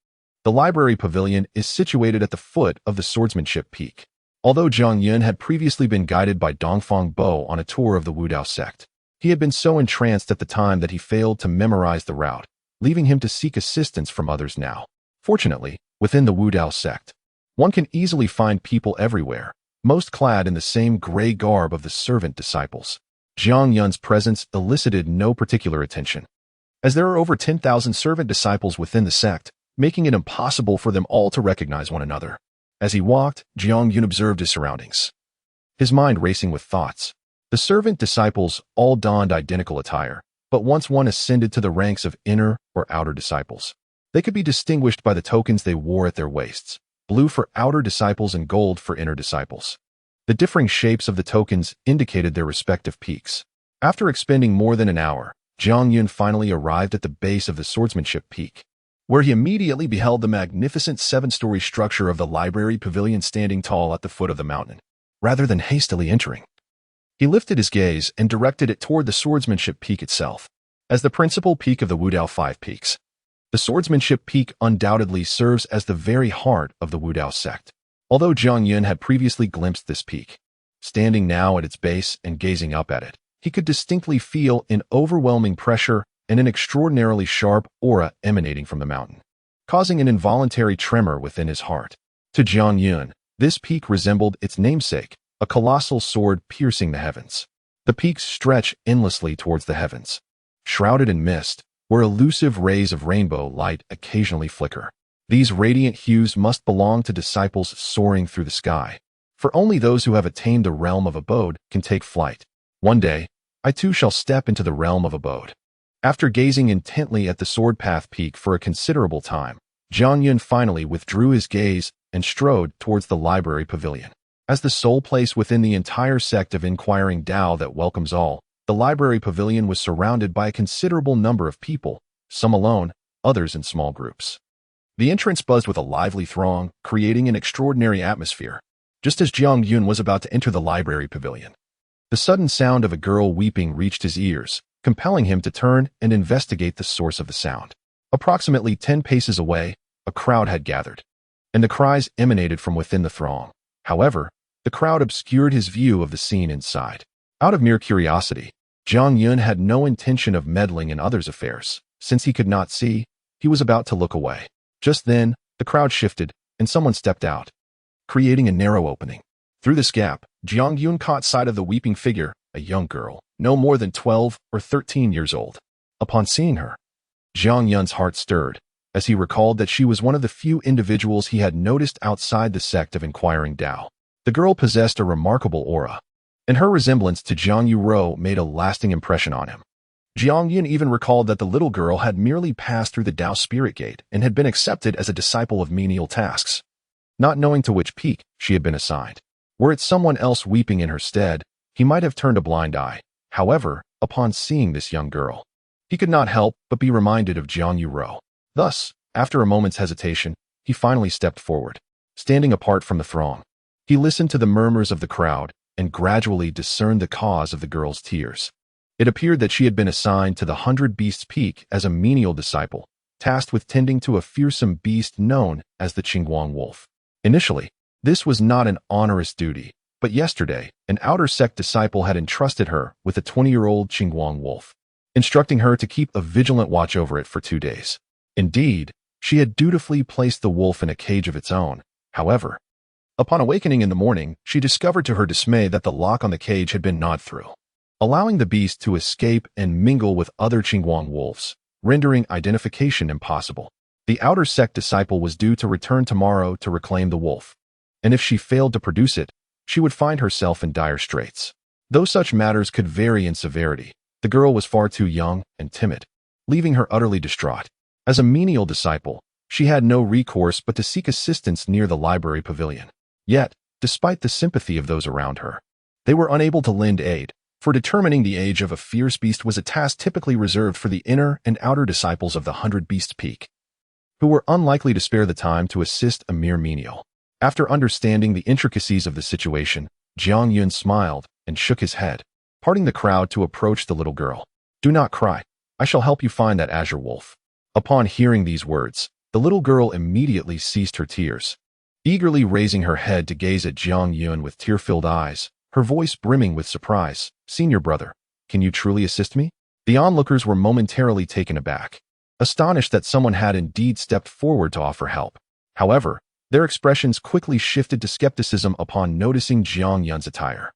The library pavilion is situated at the foot of the swordsmanship peak. Although Jiang Yun had previously been guided by Dongfang Bo on a tour of the Wudao sect, he had been so entranced at the time that he failed to memorize the route, leaving him to seek assistance from others now. Fortunately, within the Wudao sect, one can easily find people everywhere, most clad in the same gray garb of the servant disciples. Jiang Yun's presence elicited no particular attention, as there are over 10,000 servant disciples within the sect, making it impossible for them all to recognize one another. As he walked, Jiang Yun observed his surroundings, his mind racing with thoughts. The servant disciples all donned identical attire, but once one ascended to the ranks of inner or outer disciples, they could be distinguished by the tokens they wore at their waists, blue for outer disciples and gold for inner disciples. The differing shapes of the tokens indicated their respective peaks. After expending more than an hour, Jiang Yun finally arrived at the base of the swordsmanship peak, where he immediately beheld the magnificent 7-story structure of the library pavilion standing tall at the foot of the mountain. Rather than hastily entering, he lifted his gaze and directed it toward the swordsmanship peak itself. As the principal peak of the Wudao 5 peaks, the swordsmanship peak undoubtedly serves as the very heart of the Wudao sect. Although Jiang Yun had previously glimpsed this peak, standing now at its base and gazing up at it, he could distinctly feel an overwhelming pressure and an extraordinarily sharp aura emanating from the mountain, causing an involuntary tremor within his heart. To Jiang Yun, this peak resembled its namesake, a colossal sword piercing the heavens. The peaks stretch endlessly towards the heavens, shrouded in mist, where elusive rays of rainbow light occasionally flicker. These radiant hues must belong to disciples soaring through the sky, for only those who have attained the realm of abode can take flight. One day, I too shall step into the realm of abode. After gazing intently at the sword path peak for a considerable time, Jiang Yun finally withdrew his gaze and strode towards the library pavilion. As the sole place within the entire sect of inquiring Tao that welcomes all, the library pavilion was surrounded by a considerable number of people, some alone, others in small groups. The entrance buzzed with a lively throng, creating an extraordinary atmosphere. Just as Jiang Yun was about to enter the library pavilion, the sudden sound of a girl weeping reached his ears, compelling him to turn and investigate the source of the sound. Approximately 10 paces away, a crowd had gathered, and the cries emanated from within the throng. However, the crowd obscured his view of the scene inside. Out of mere curiosity, Jiang Yun had no intention of meddling in others' affairs. Since he could not see, he was about to look away. Just then, the crowd shifted, and someone stepped out, creating a narrow opening. Through this gap, Jiang Yun caught sight of the weeping figure, a young girl, no more than 12 or 13 years old. Upon seeing her, Jiang Yun's heart stirred, as he recalled that she was one of the few individuals he had noticed outside the sect of inquiring Tao. The girl possessed a remarkable aura, and her resemblance to Jiang Yuro made a lasting impression on him. Jiang Yun even recalled that the little girl had merely passed through the Tao Spirit Gate and had been accepted as a disciple of menial tasks, not knowing to which peak she had been assigned. Were it someone else weeping in her stead, he might have turned a blind eye. However, upon seeing this young girl, he could not help but be reminded of Jiang Yuro. Thus, after a moment's hesitation, he finally stepped forward. Standing apart from the throng, he listened to the murmurs of the crowd and gradually discerned the cause of the girl's tears. It appeared that she had been assigned to the 100 Beasts Peak as a menial disciple, tasked with tending to a fearsome beast known as the Qingguang wolf. Initially, this was not an onerous duty, but yesterday, an outer sect disciple had entrusted her with a 20-year-old Qingguang wolf, instructing her to keep a vigilant watch over it for 2 days. Indeed, she had dutifully placed the wolf in a cage of its own. However, upon awakening in the morning, she discovered to her dismay that the lock on the cage had been gnawed through, allowing the beast to escape and mingle with other Qingguang wolves, rendering identification impossible. The outer sect disciple was due to return tomorrow to reclaim the wolf, and if she failed to produce it, she would find herself in dire straits. Though such matters could vary in severity, the girl was far too young and timid, leaving her utterly distraught. As a menial disciple, she had no recourse but to seek assistance near the library pavilion. Yet, despite the sympathy of those around her, they were unable to lend aid, for determining the age of a fierce beast was a task typically reserved for the inner and outer disciples of the 100 Beasts Peak, who were unlikely to spare the time to assist a mere menial. After understanding the intricacies of the situation, Jiang Yun smiled and shook his head, parting the crowd to approach the little girl. "Do not cry. I shall help you find that azure wolf." Upon hearing these words, the little girl immediately ceased her tears, eagerly raising her head to gaze at Jiang Yun with tear-filled eyes, her voice brimming with surprise. "Senior brother, can you truly assist me?" The onlookers were momentarily taken aback, astonished that someone had indeed stepped forward to offer help. However, their expressions quickly shifted to skepticism upon noticing Jiang Yun's attire.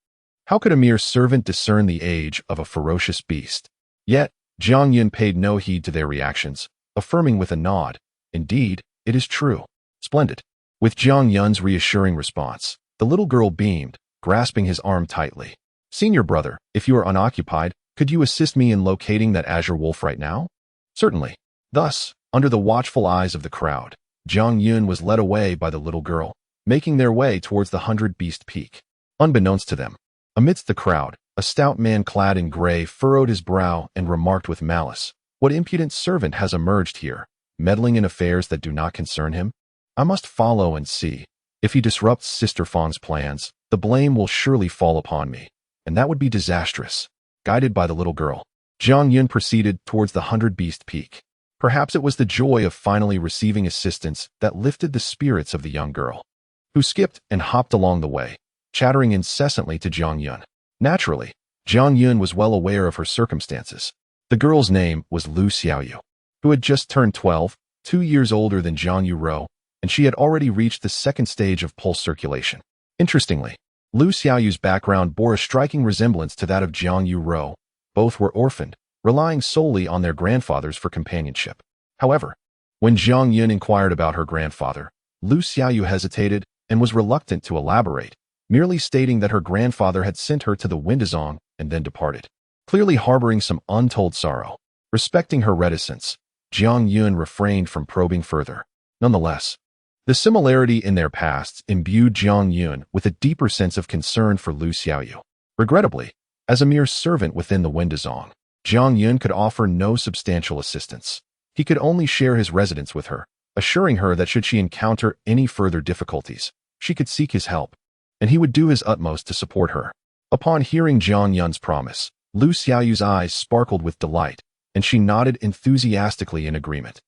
How could a mere servant discern the age of a ferocious beast? Yet, Jiang Yun paid no heed to their reactions, affirming with a nod, "Indeed, it is true." "Splendid." With Jiang Yun's reassuring response, the little girl beamed, grasping his arm tightly. "Senior brother, if you are unoccupied, could you assist me in locating that azure wolf right now?" "Certainly." Thus, under the watchful eyes of the crowd, Jiang Yun was led away by the little girl, making their way towards the 100 Beast Peak. Unbeknownst to them, amidst the crowd, a stout man clad in gray furrowed his brow and remarked with malice, "What impudent servant has emerged here, meddling in affairs that do not concern him? I must follow and see. If he disrupts Sister Fang's plans, the blame will surely fall upon me, and that would be disastrous." Guided by the little girl, Jiang Yun proceeded towards the 100 Beast Peak. Perhaps it was the joy of finally receiving assistance that lifted the spirits of the young girl. who skipped and hopped along the way, chattering incessantly to Jiang Yun. Naturally, Jiang Yun was well aware of her circumstances. The girl's name was Lu Xiaoyu, who had just turned 12, 2 years older than Zhang Yuro, and she had already reached the second stage of pulse circulation. Interestingly, Lu Xiaoyu's background bore a striking resemblance to that of Zhang Yuro. Both were orphaned, relying solely on their grandfathers for companionship. However, when Jiang Yun inquired about her grandfather, Lu Xiaoyu hesitated and was reluctant to elaborate, merely stating that her grandfather had sent her to the Windazong and then departed. Clearly harboring some untold sorrow. Respecting her reticence, Jiang Yun refrained from probing further. Nonetheless, the similarity in their pasts imbued Jiang Yun with a deeper sense of concern for Lu Xiaoyu. Regrettably, as a mere servant within the Windazong, Jiang Yun could offer no substantial assistance. He could only share his residence with her, assuring her that should she encounter any further difficulties, she could seek his help, and he would do his utmost to support her. Upon hearing Jiang Yun's promise, Lu Xiaoyu's eyes sparkled with delight, and she nodded enthusiastically in agreement.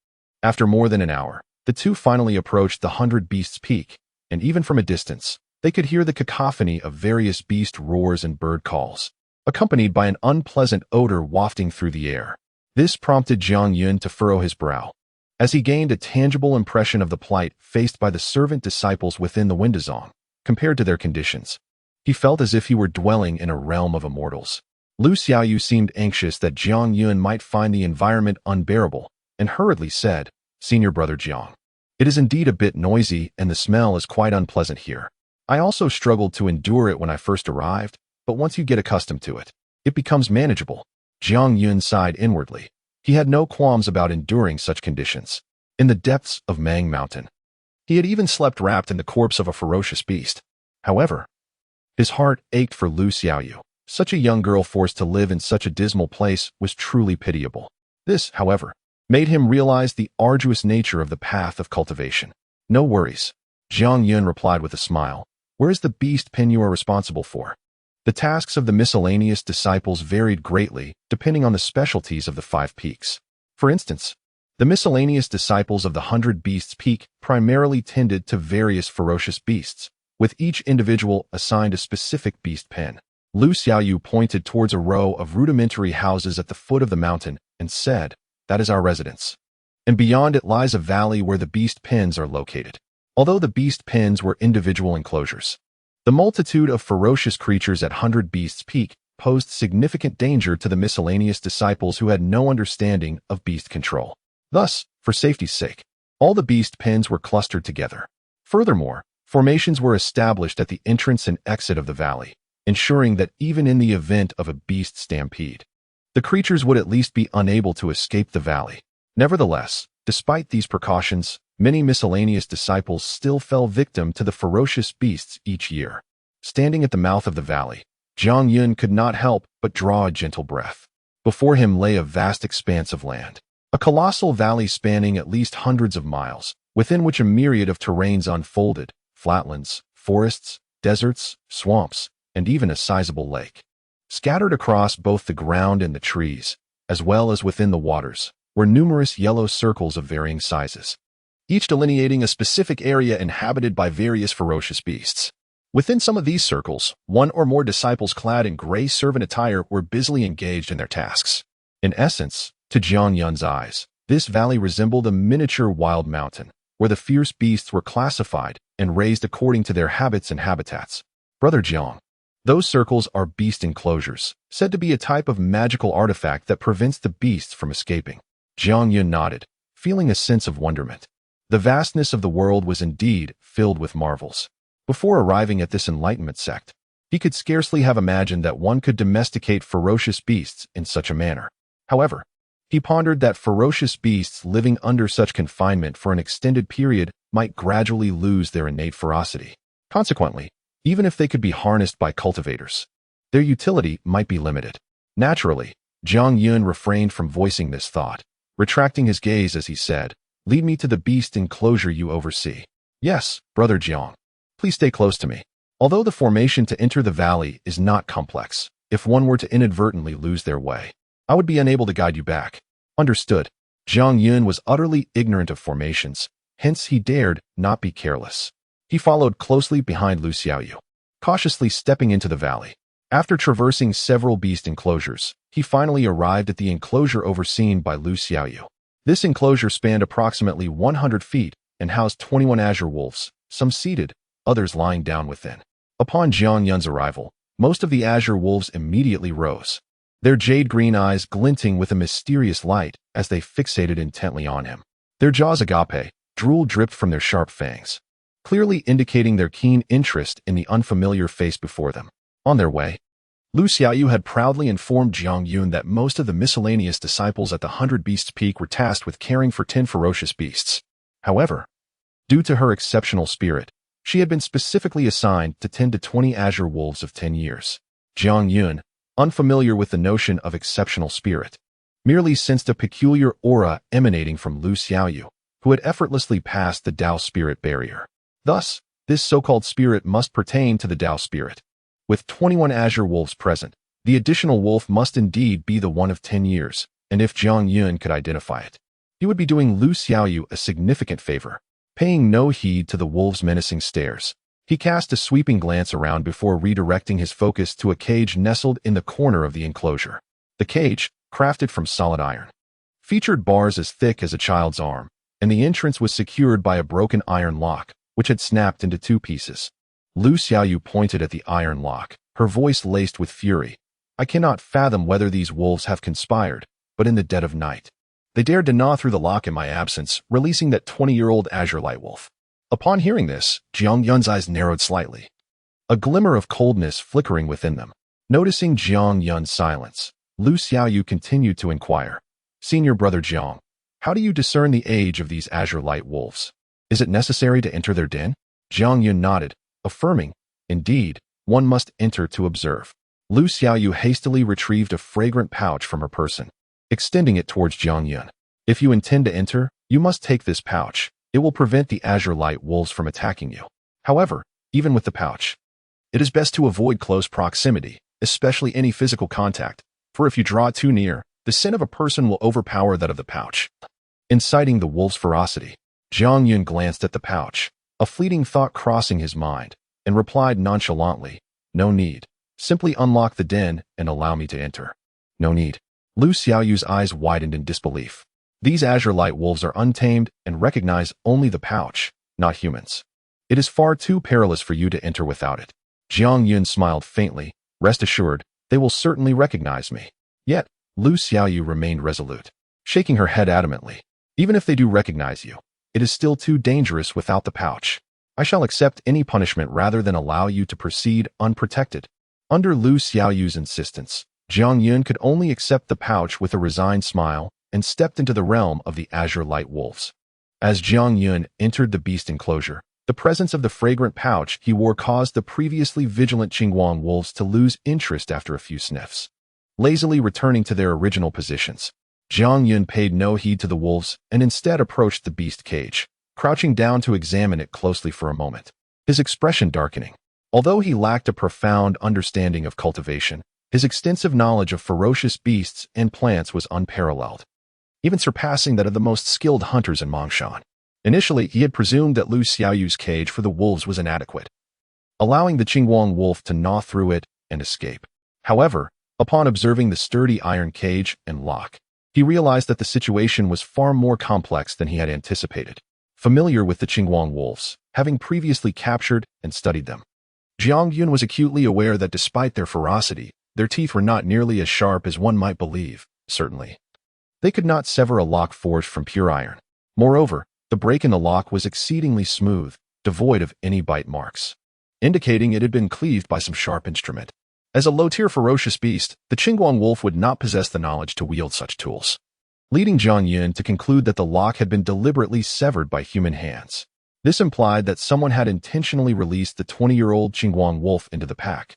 After more than an hour, the two finally approached the 100 Beasts Peak, and even from a distance, they could hear the cacophony of various beast roars and bird calls, accompanied by an unpleasant odor wafting through the air. This prompted Jiang Yun to furrow his brow, as he gained a tangible impression of the plight faced by the servant disciples within the Windazong. Compared to their conditions, he felt as if he were dwelling in a realm of immortals. Lu Xiaoyu seemed anxious that Jiang Yun might find the environment unbearable, and hurriedly said, "Senior brother Jiang, it is indeed a bit noisy and the smell is quite unpleasant here. I also struggled to endure it when I first arrived, but once you get accustomed to it, it becomes manageable." Jiang Yun sighed inwardly. He had no qualms about enduring such conditions. In the depths of Mang Mountain, he had even slept wrapped in the corpse of a ferocious beast. However, his heart ached for Lu Xiaoyu. Such a young girl forced to live in such a dismal place was truly pitiable. This, however, made him realize the arduous nature of the path of cultivation. "No worries," Jiang Yun replied with a smile. "Where is the beast pen you are responsible for?" The tasks of the miscellaneous disciples varied greatly, depending on the specialties of the 5 peaks. For instance, the miscellaneous disciples of the 100 Beasts Peak primarily tended to various ferocious beasts, with each individual assigned a specific beast pen. Lu Xiaoyu pointed towards a row of rudimentary houses at the foot of the mountain and said, "That is our residence. And beyond it lies a valley where the beast pens are located." Although the beast pens were individual enclosures, the multitude of ferocious creatures at 100 Beasts Peak posed significant danger to the miscellaneous disciples who had no understanding of beast control. Thus, for safety's sake, all the beast pens were clustered together. Furthermore, formations were established at the entrance and exit of the valley, ensuring that even in the event of a beast stampede, the creatures would at least be unable to escape the valley. Nevertheless, despite these precautions, many miscellaneous disciples still fell victim to the ferocious beasts each year. Standing at the mouth of the valley, Jiang Yun could not help but draw a gentle breath. Before him lay a vast expanse of land, a colossal valley spanning at least hundreds of miles, within which a myriad of terrains unfolded: flatlands, forests, deserts, swamps, and even a sizable lake. Scattered across both the ground and the trees, as well as within the waters, were numerous yellow circles of varying sizes, each delineating a specific area inhabited by various ferocious beasts. Within some of these circles, one or more disciples clad in gray servant attire were busily engaged in their tasks. In essence, to Jiang Yun's eyes, this valley resembled a miniature wild mountain, where the fierce beasts were classified and raised according to their habits and habitats. "Brother Jiang, those circles are beast enclosures, said to be a type of magical artifact that prevents the beasts from escaping." Jiang Yun nodded, feeling a sense of wonderment. The vastness of the world was indeed filled with marvels. Before arriving at this enlightenment sect, he could scarcely have imagined that one could domesticate ferocious beasts in such a manner. However, he pondered that ferocious beasts living under such confinement for an extended period might gradually lose their innate ferocity. Consequently, even if they could be harnessed by cultivators, their utility might be limited. Naturally, Jiang Yun refrained from voicing this thought, retracting his gaze as he said, "Lead me to the beast enclosure you oversee." "Yes, brother Jiang. Please stay close to me." Although the formation to enter the valley is not complex, if one were to inadvertently lose their way, I would be unable to guide you back. Understood. Jiang Yun was utterly ignorant of formations, hence he dared not be careless. He followed closely behind Lu Xiaoyu, cautiously stepping into the valley. After traversing several beast enclosures, he finally arrived at the enclosure overseen by Lu Xiaoyu. This enclosure spanned approximately 100 feet and housed 21 azure wolves, some seated, others lying down within. Upon Jiang Yun's arrival, most of the azure wolves immediately rose, their jade-green eyes glinting with a mysterious light as they fixated intently on him. Their jaws agape, drool dripped from their sharp fangs, clearly indicating their keen interest in the unfamiliar face before them. On their way, Lu Xiaoyu had proudly informed Jiang Yun that most of the miscellaneous disciples at the 100 Beasts Peak were tasked with caring for 10 ferocious beasts. However, due to her exceptional spirit, she had been specifically assigned to 10 to 20 azure wolves of 10 years. Jiang Yun, unfamiliar with the notion of exceptional spirit, merely sensed a peculiar aura emanating from Lu Xiaoyu, who had effortlessly passed the Tao spirit barrier. Thus, this so-called spirit must pertain to the Tao spirit. With 21 azure wolves present, the additional wolf must indeed be the one of 10 years, and if Jiang Yun could identify it, he would be doing Lu Xiaoyu a significant favor. Paying no heed to the wolves' menacing stares, he cast a sweeping glance around before redirecting his focus to a cage nestled in the corner of the enclosure. The cage, crafted from solid iron, featured bars as thick as a child's arm, and the entrance was secured by a broken iron lock, which had snapped into 2 pieces. Lu Xiaoyu pointed at the iron lock, her voice laced with fury. I cannot fathom whether these wolves have conspired, but in the dead of night, they dared to gnaw through the lock in my absence, releasing that 20-year-old azure light wolf. Upon hearing this, Jiang Yun's eyes narrowed slightly, a glimmer of coldness flickering within them. Noticing Jiang Yun's silence, Lu Xiaoyu continued to inquire, Senior Brother Jiang, how do you discern the age of these azure light wolves? Is it necessary to enter their den? Jiang Yun nodded, affirming, indeed, one must enter to observe. Lu Xiaoyu hastily retrieved a fragrant pouch from her person, extending it towards Jiang Yun. If you intend to enter, you must take this pouch. It will prevent the azure light wolves from attacking you. However, even with the pouch, it is best to avoid close proximity, especially any physical contact, for if you draw too near, the scent of a person will overpower that of the pouch, inciting the wolf's ferocity. Jiang Yun glanced at the pouch, a fleeting thought crossing his mind, and replied nonchalantly, no need. Simply unlock the den and allow me to enter. No need. Lu Xiaoyu's eyes widened in disbelief. These azure light wolves are untamed and recognize only the pouch, not humans. It is far too perilous for you to enter without it. Jiang Yun smiled faintly. Rest assured, they will certainly recognize me. Yet, Lu Xiaoyu remained resolute, shaking her head adamantly. Even if they do recognize you, it is still too dangerous without the pouch. I shall accept any punishment rather than allow you to proceed unprotected. Under Lu Xiaoyu's insistence, Jiang Yun could only accept the pouch with a resigned smile and stepped into the realm of the azure light wolves. As Jiang Yun entered the beast enclosure, the presence of the fragrant pouch he wore caused the previously vigilant Qinguang wolves to lose interest after a few sniffs. Lazily returning to their original positions, Jiang Yun paid no heed to the wolves and instead approached the beast cage, crouching down to examine it closely for a moment, his expression darkening. Although he lacked a profound understanding of cultivation, his extensive knowledge of ferocious beasts and plants was unparalleled, even surpassing that of the most skilled hunters in Mongshan. Initially, he had presumed that Lu Xiaoyu's cage for the wolves was inadequate, allowing the Qinguang wolf to gnaw through it and escape. However, upon observing the sturdy iron cage and lock, he realized that the situation was far more complex than he had anticipated. Familiar with the Qinguang wolves, having previously captured and studied them, Jiang Yun was acutely aware that despite their ferocity, their teeth were not nearly as sharp as one might believe. Certainly, they could not sever a lock forged from pure iron. Moreover, the break in the lock was exceedingly smooth, devoid of any bite marks, indicating it had been cleaved by some sharp instrument. As a low-tier ferocious beast, the Qinguang wolf would not possess the knowledge to wield such tools, leading Jiang Yun to conclude that the lock had been deliberately severed by human hands. This implied that someone had intentionally released the 20-year-old Qinguang wolf into the pack,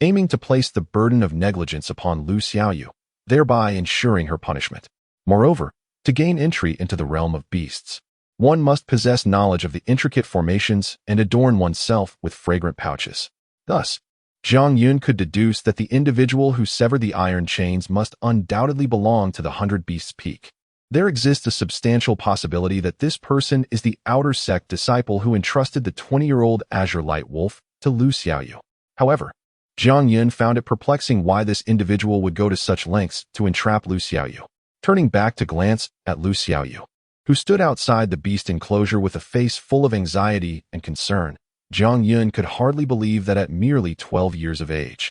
aiming to place the burden of negligence upon Lu Xiaoyu, thereby ensuring her punishment. Moreover, to gain entry into the realm of beasts, one must possess knowledge of the intricate formations and adorn oneself with fragrant pouches. Thus, Jiang Yun could deduce that the individual who severed the iron chains must undoubtedly belong to the 100 Beasts Peak. there exists a substantial possibility that this person is the outer sect disciple who entrusted the 20-year-old Azure Light Wolf to Lu Xiaoyu. However, Jiang Yun found it perplexing why this individual would go to such lengths to entrap Lu Xiaoyu. Turning back to glance at Lu Xiaoyu, who stood outside the beast enclosure with a face full of anxiety and concern, Jiang Yun could hardly believe that at merely 12 years of age,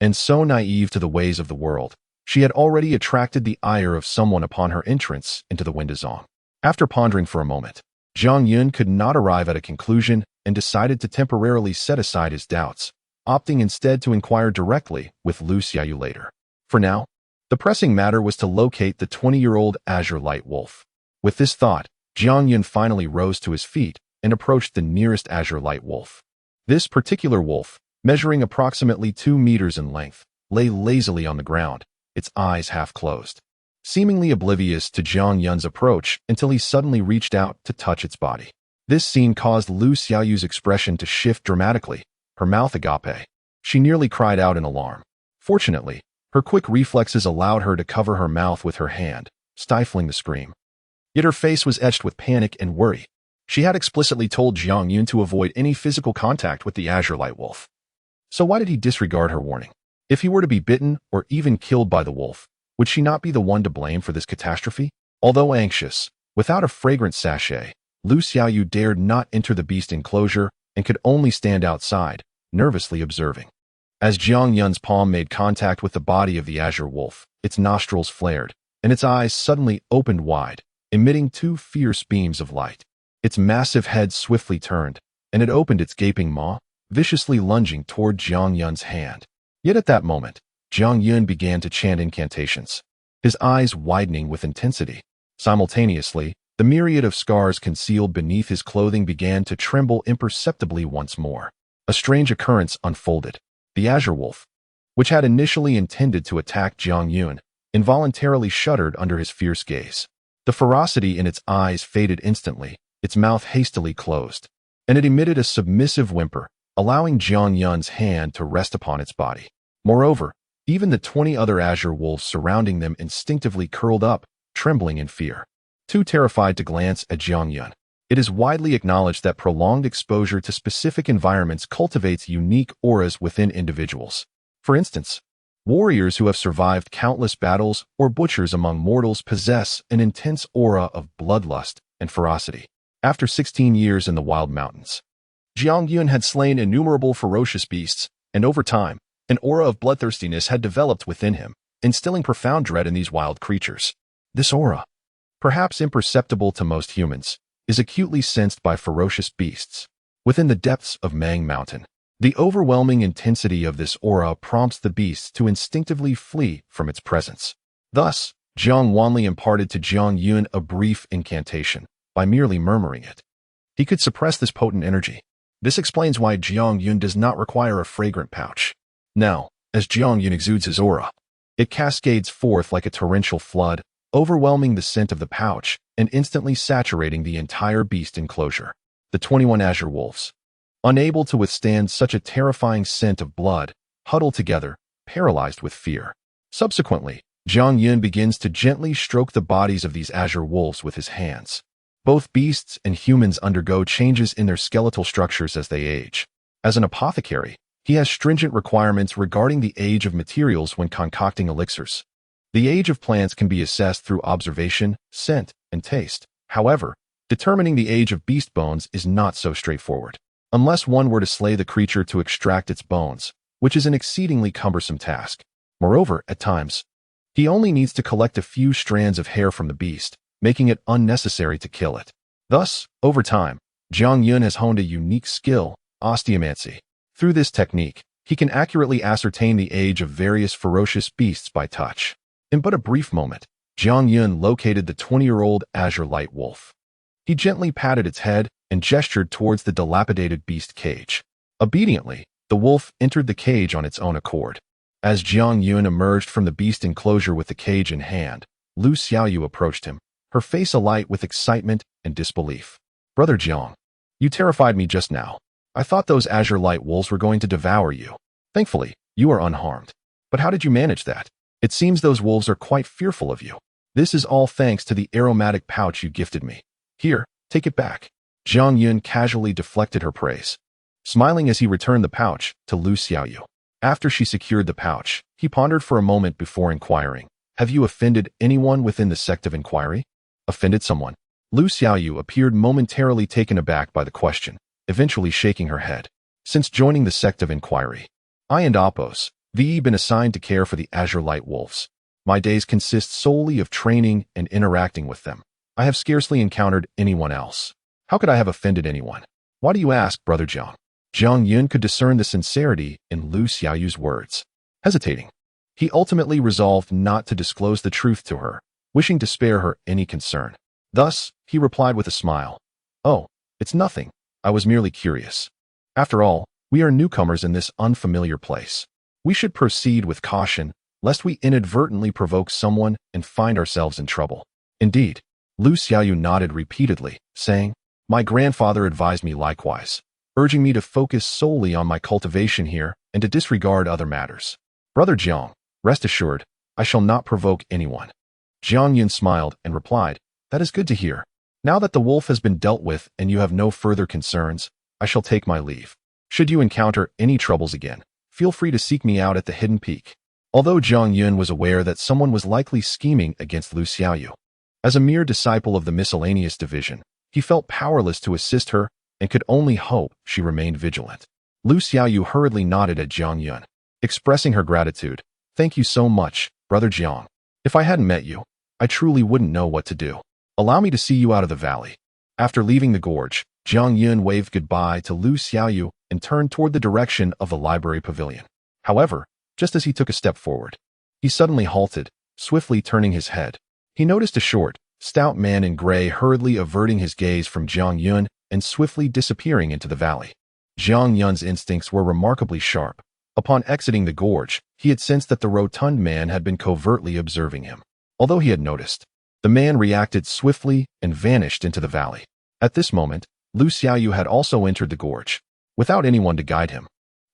and so naive to the ways of the world, she had already attracted the ire of someone upon her entrance into the Windazong. After pondering for a moment, Jiang Yun could not arrive at a conclusion and decided to temporarily set aside his doubts, opting instead to inquire directly with Lu Xiaoyu later. For now, the pressing matter was to locate the 20-year-old Azure Light Wolf. With this thought, Jiang Yun finally rose to his feet and approached the nearest Azure Light Wolf. This particular wolf, measuring approximately 2 meters in length, lay lazily on the ground, its eyes half closed, seemingly oblivious to Jiang Yun's approach until he suddenly reached out to touch its body. This scene caused Lu Xiaoyu's expression to shift dramatically, her mouth agape. She nearly cried out in alarm. Fortunately, her quick reflexes allowed her to cover her mouth with her hand, stifling the scream. Yet her face was etched with panic and worry. She had explicitly told Jiang Yun to avoid any physical contact with the Azure Light Wolf. So why did he disregard her warning? If he were to be bitten or even killed by the wolf, would she not be the one to blame for this catastrophe? Although anxious, without a fragrant sachet, Lu Xiaoyu dared not enter the beast enclosure and could only stand outside, nervously observing. As Jiang Yun's palm made contact with the body of the Azure Wolf, its nostrils flared, and its eyes suddenly opened wide, emitting 2 fierce beams of light. Its massive head swiftly turned, and it opened its gaping maw, viciously lunging toward Jiang Yun's hand. Yet at that moment, Jiang Yun began to chant incantations, his eyes widening with intensity. Simultaneously, the myriad of scars concealed beneath his clothing began to tremble imperceptibly once more. A strange occurrence unfolded. The Azure Wolf, which had initially intended to attack Jiang Yun, involuntarily shuddered under his fierce gaze. The ferocity in its eyes faded instantly, its mouth hastily closed, and it emitted a submissive whimper, allowing Jiang Yun's hand to rest upon its body. Moreover, even the 20 other Azure Wolves surrounding them instinctively curled up, trembling in fear. Too terrified to glance at Jiang Yun. It is widely acknowledged that prolonged exposure to specific environments cultivates unique auras within individuals. For instance, warriors who have survived countless battles or butchers among mortals possess an intense aura of bloodlust and ferocity. After 16 years in the wild mountains, Jiang Yun had slain innumerable ferocious beasts, and over time, an aura of bloodthirstiness had developed within him, instilling profound dread in these wild creatures. This aura, perhaps imperceptible to most humans, is acutely sensed by ferocious beasts. Within the depths of Mang Mountain, the overwhelming intensity of this aura prompts the beasts to instinctively flee from its presence. Thus, Jiang Wanli imparted to Jiang Yun a brief incantation, by merely murmuring it. He could suppress this potent energy. This explains why Jiang Yun does not require a fragrant pouch. Now, as Jiang Yun exudes his aura, it cascades forth like a torrential flood, overwhelming the scent of the pouch and instantly saturating the entire beast enclosure. The 21 Azure Wolves, unable to withstand such a terrifying scent of blood, huddle together, paralyzed with fear. Subsequently, Jiang Yun begins to gently stroke the bodies of these Azure Wolves with his hands. Both beasts and humans undergo changes in their skeletal structures as they age. As an apothecary, he has stringent requirements regarding the age of materials when concocting elixirs. The age of plants can be assessed through observation, scent, and taste. However, determining the age of beast bones is not so straightforward, unless one were to slay the creature to extract its bones, which is an exceedingly cumbersome task. Moreover, at times, he only needs to collect a few strands of hair from the beast, making it unnecessary to kill it. Thus, over time, Jiang Yun has honed a unique skill, osteomancy. Through this technique, he can accurately ascertain the age of various ferocious beasts by touch. In but a brief moment, Jiang Yun located the 20-year-old Azure Light Wolf. He gently patted its head and gestured towards the dilapidated beast cage. Obediently, the wolf entered the cage on its own accord. As Jiang Yun emerged from the beast enclosure with the cage in hand, Lu Xiaoyu approached him, her face alight with excitement and disbelief. "Brother Jiang, you terrified me just now. I thought those Azure Light Wolves were going to devour you. Thankfully, you are unharmed. But how did you manage that? It seems those wolves are quite fearful of you." This is all thanks to the aromatic pouch you gifted me. Here, take it back. Jiang Yun casually deflected her praise, smiling as he returned the pouch to Lu Xiaoyu. After she secured the pouch, he pondered for a moment before inquiring, "Have you offended anyone within the sect of inquiry?" Offended someone? Lu Xiaoyu appeared momentarily taken aback by the question, eventually shaking her head. Since joining the sect of inquiry, I and Apos, V been assigned to care for the Azure Light Wolves. My days consist solely of training and interacting with them. I have scarcely encountered anyone else. How could I have offended anyone? Why do you ask, Brother Jiang? Jiang Yun could discern the sincerity in Lu Xiaoyu's words. Hesitating, he ultimately resolved not to disclose the truth to her, wishing to spare her any concern. Thus, he replied with a smile, "Oh, it's nothing. I was merely curious. After all, we are newcomers in this unfamiliar place. We should proceed with caution, lest we inadvertently provoke someone and find ourselves in trouble." Indeed, Lu Xiaoyu nodded repeatedly, saying, "My grandfather advised me likewise, urging me to focus solely on my cultivation here and to disregard other matters. Brother Jiang, rest assured, I shall not provoke anyone." Jiang Yun smiled and replied, "That is good to hear. Now that the wolf has been dealt with and you have no further concerns, I shall take my leave. Should you encounter any troubles again, feel free to seek me out at the hidden peak." Although Jiang Yun was aware that someone was likely scheming against Lu Xiaoyu, as a mere disciple of the miscellaneous division, he felt powerless to assist her and could only hope she remained vigilant. Lu Xiaoyu hurriedly nodded at Jiang Yun, expressing her gratitude. "Thank you so much, Brother Jiang. If I hadn't met you, I truly wouldn't know what to do. Allow me to see you out of the valley." After leaving the gorge, Jiang Yun waved goodbye to Lu Xiaoyu and turned toward the direction of the library pavilion. However, just as he took a step forward, he suddenly halted, swiftly turning his head. He noticed a short, stout man in gray hurriedly averting his gaze from Jiang Yun and swiftly disappearing into the valley. Jiang Yun's instincts were remarkably sharp. Upon exiting the gorge, he had sensed that the rotund man had been covertly observing him. Although he had noticed, the man reacted swiftly and vanished into the valley. At this moment, Lu Xiaoyu had also entered the gorge, without anyone to guide him.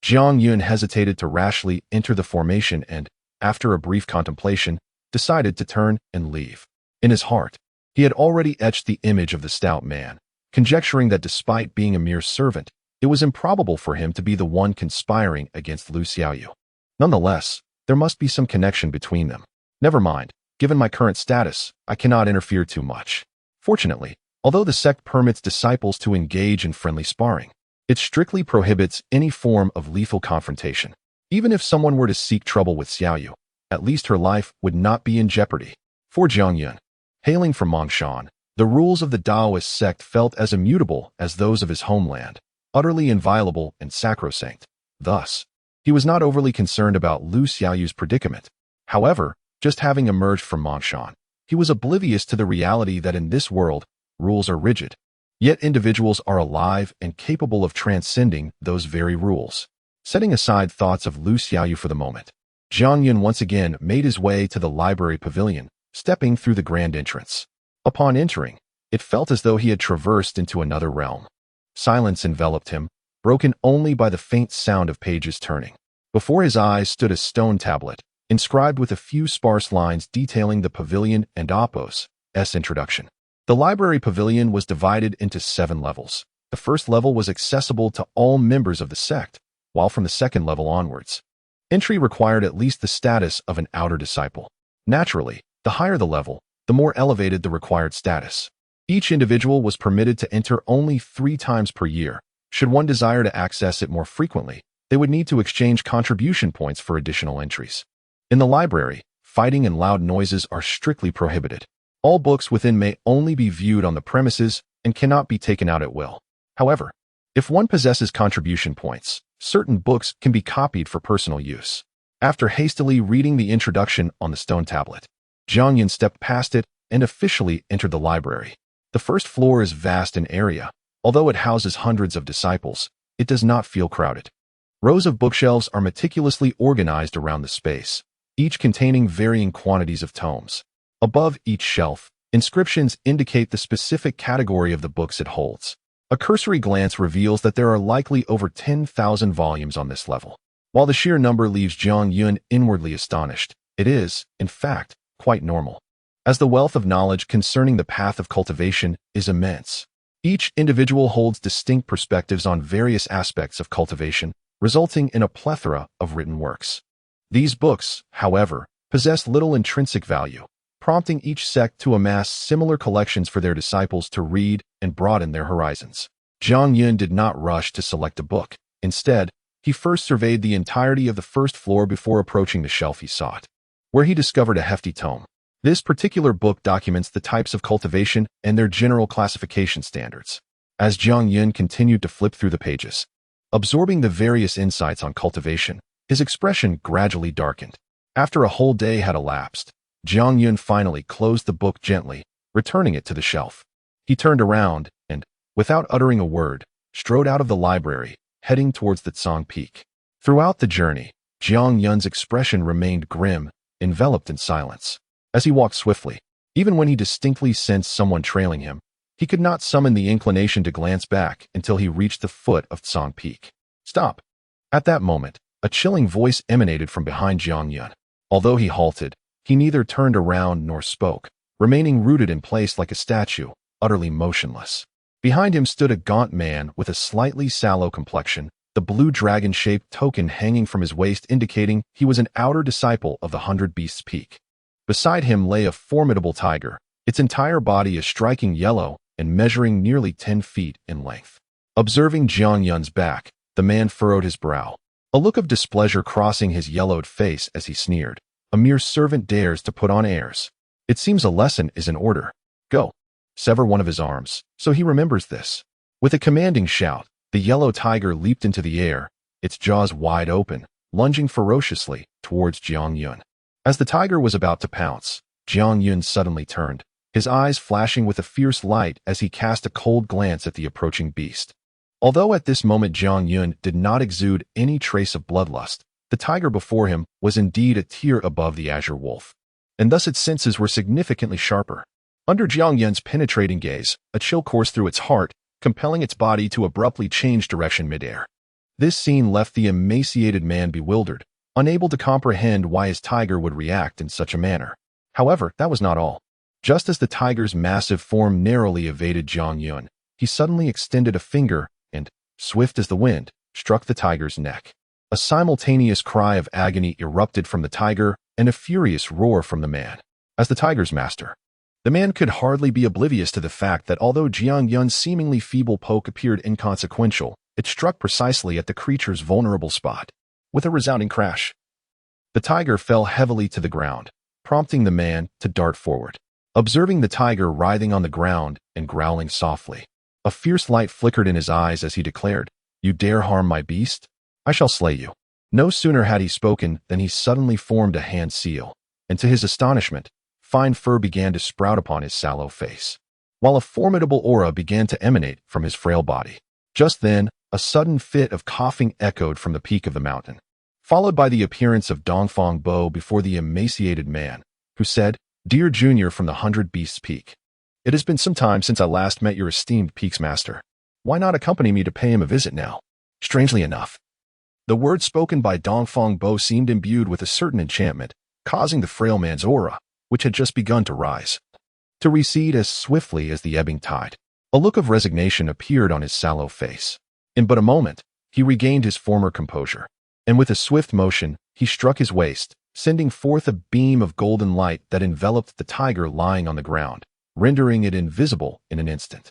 Jiang Yun hesitated to rashly enter the formation and, after a brief contemplation, decided to turn and leave. In his heart, he had already etched the image of the stout man, conjecturing that despite being a mere servant, it was improbable for him to be the one conspiring against Lu Xiaoyu. Nonetheless, there must be some connection between them. Never mind, given my current status, I cannot interfere too much. Fortunately, although the sect permits disciples to engage in friendly sparring, it strictly prohibits any form of lethal confrontation. Even if someone were to seek trouble with Xiaoyu, at least her life would not be in jeopardy. For Jiang Yun, hailing from Mongshan, the rules of the Taoist sect felt as immutable as those of his homeland, utterly inviolable and sacrosanct. Thus, he was not overly concerned about Lu Xiaoyu's predicament. However, just having emerged from Mongshan, he was oblivious to the reality that in this world, rules are rigid. Yet individuals are alive and capable of transcending those very rules. Setting aside thoughts of Lu Xiaoyu for the moment, Jiang Yun once again made his way to the library pavilion, stepping through the grand entrance. Upon entering, it felt as though he had traversed into another realm. Silence enveloped him, broken only by the faint sound of pages turning. Before his eyes stood a stone tablet, inscribed with a few sparse lines detailing the pavilion and Apos' introduction. The library pavilion was divided into 7 levels. The first level was accessible to all members of the sect, while from the second level onwards, entry required at least the status of an outer disciple. Naturally, the higher the level, the more elevated the required status. Each individual was permitted to enter only 3 times per year. Should one desire to access it more frequently, they would need to exchange contribution points for additional entries. In the library, fighting and loud noises are strictly prohibited. All books within may only be viewed on the premises and cannot be taken out at will. However, if one possesses contribution points, certain books can be copied for personal use. After hastily reading the introduction on the stone tablet, Jiang Yun stepped past it and officially entered the library. The first floor is vast in area. Although it houses hundreds of disciples, it does not feel crowded. Rows of bookshelves are meticulously organized around the space, each containing varying quantities of tomes. Above each shelf, inscriptions indicate the specific category of the books it holds. A cursory glance reveals that there are likely over 10,000 volumes on this level. While the sheer number leaves Jiang Yun inwardly astonished, it is, in fact, quite normal. as the wealth of knowledge concerning the path of cultivation is immense. Each individual holds distinct perspectives on various aspects of cultivation, resulting in a plethora of written works. These books, however, possess little intrinsic value, prompting each sect to amass similar collections for their disciples to read and broaden their horizons. Zhang Yun did not rush to select a book. Instead, he first surveyed the entirety of the first floor before approaching the shelf he sought, where he discovered a hefty tome. This particular book documents the types of cultivation and their general classification standards. As Zhang Yun continued to flip through the pages, absorbing the various insights on cultivation, his expression gradually darkened. After a whole day had elapsed, Zhang Yun finally closed the book gently, returning it to the shelf. He turned around and, without uttering a word, strode out of the library, heading towards the Tsang Peak. Throughout the journey, Zhang Yun's expression remained grim, enveloped in silence. As he walked swiftly, even when he distinctly sensed someone trailing him, he could not summon the inclination to glance back until he reached the foot of Tsang Peak. Stop! At that moment, a chilling voice emanated from behind Zhang Yun. Although he halted, he neither turned around nor spoke, remaining rooted in place like a statue, utterly motionless. Behind him stood a gaunt man with a slightly sallow complexion, the blue dragon-shaped token hanging from his waist indicating he was an outer disciple of the 100 Beasts Peak. Beside him lay a formidable tiger, its entire body a striking yellow and measuring nearly 10 feet in length. Observing Zhang Yun's back, the man furrowed his brow, a look of displeasure crossing his yellowed face as he sneered. A mere servant dares to put on airs. It seems a lesson is in order. Go. Sever one of his arms, so he remembers this. With a commanding shout, the yellow tiger leaped into the air, its jaws wide open, lunging ferociously towards Zhang Yun. As the tiger was about to pounce, Zhang Yun suddenly turned, his eyes flashing with a fierce light as he cast a cold glance at the approaching beast. Although at this moment Zhang Yun did not exude any trace of bloodlust, the tiger before him was indeed a tier above the azure wolf, and thus its senses were significantly sharper. Under Zhang Yun's penetrating gaze, a chill coursed through its heart, compelling its body to abruptly change direction midair. This scene left the emaciated man bewildered, unable to comprehend why his tiger would react in such a manner. However, that was not all. Just as the tiger's massive form narrowly evaded Zhang Yun, he suddenly extended a finger and, swift as the wind, struck the tiger's neck. A simultaneous cry of agony erupted from the tiger and a furious roar from the man. As the tiger's master, the man could hardly be oblivious to the fact that although Zhang Yun's seemingly feeble poke appeared inconsequential, it struck precisely at the creature's vulnerable spot. With a resounding crash, the tiger fell heavily to the ground, prompting the man to dart forward. Observing the tiger writhing on the ground and growling softly, a fierce light flickered in his eyes as he declared, "You dare harm my beast? I shall slay you." No sooner had he spoken than he suddenly formed a hand seal, and to his astonishment, fine fur began to sprout upon his sallow face, while a formidable aura began to emanate from his frail body. Just then, a sudden fit of coughing echoed from the peak of the mountain, followed by the appearance of Dongfang Bo before the emaciated man, who said, "Dear Junior from the 100 Beasts Peak, it has been some time since I last met your esteemed Peak's master. Why not accompany me to pay him a visit now?" Strangely enough, the words spoken by Dongfang Bo seemed imbued with a certain enchantment, causing the frail man's aura, which had just begun to rise, to recede as swiftly as the ebbing tide. A look of resignation appeared on his sallow face. In but a moment, he regained his former composure, and with a swift motion, he struck his waist, sending forth a beam of golden light that enveloped the tiger lying on the ground, rendering it invisible in an instant.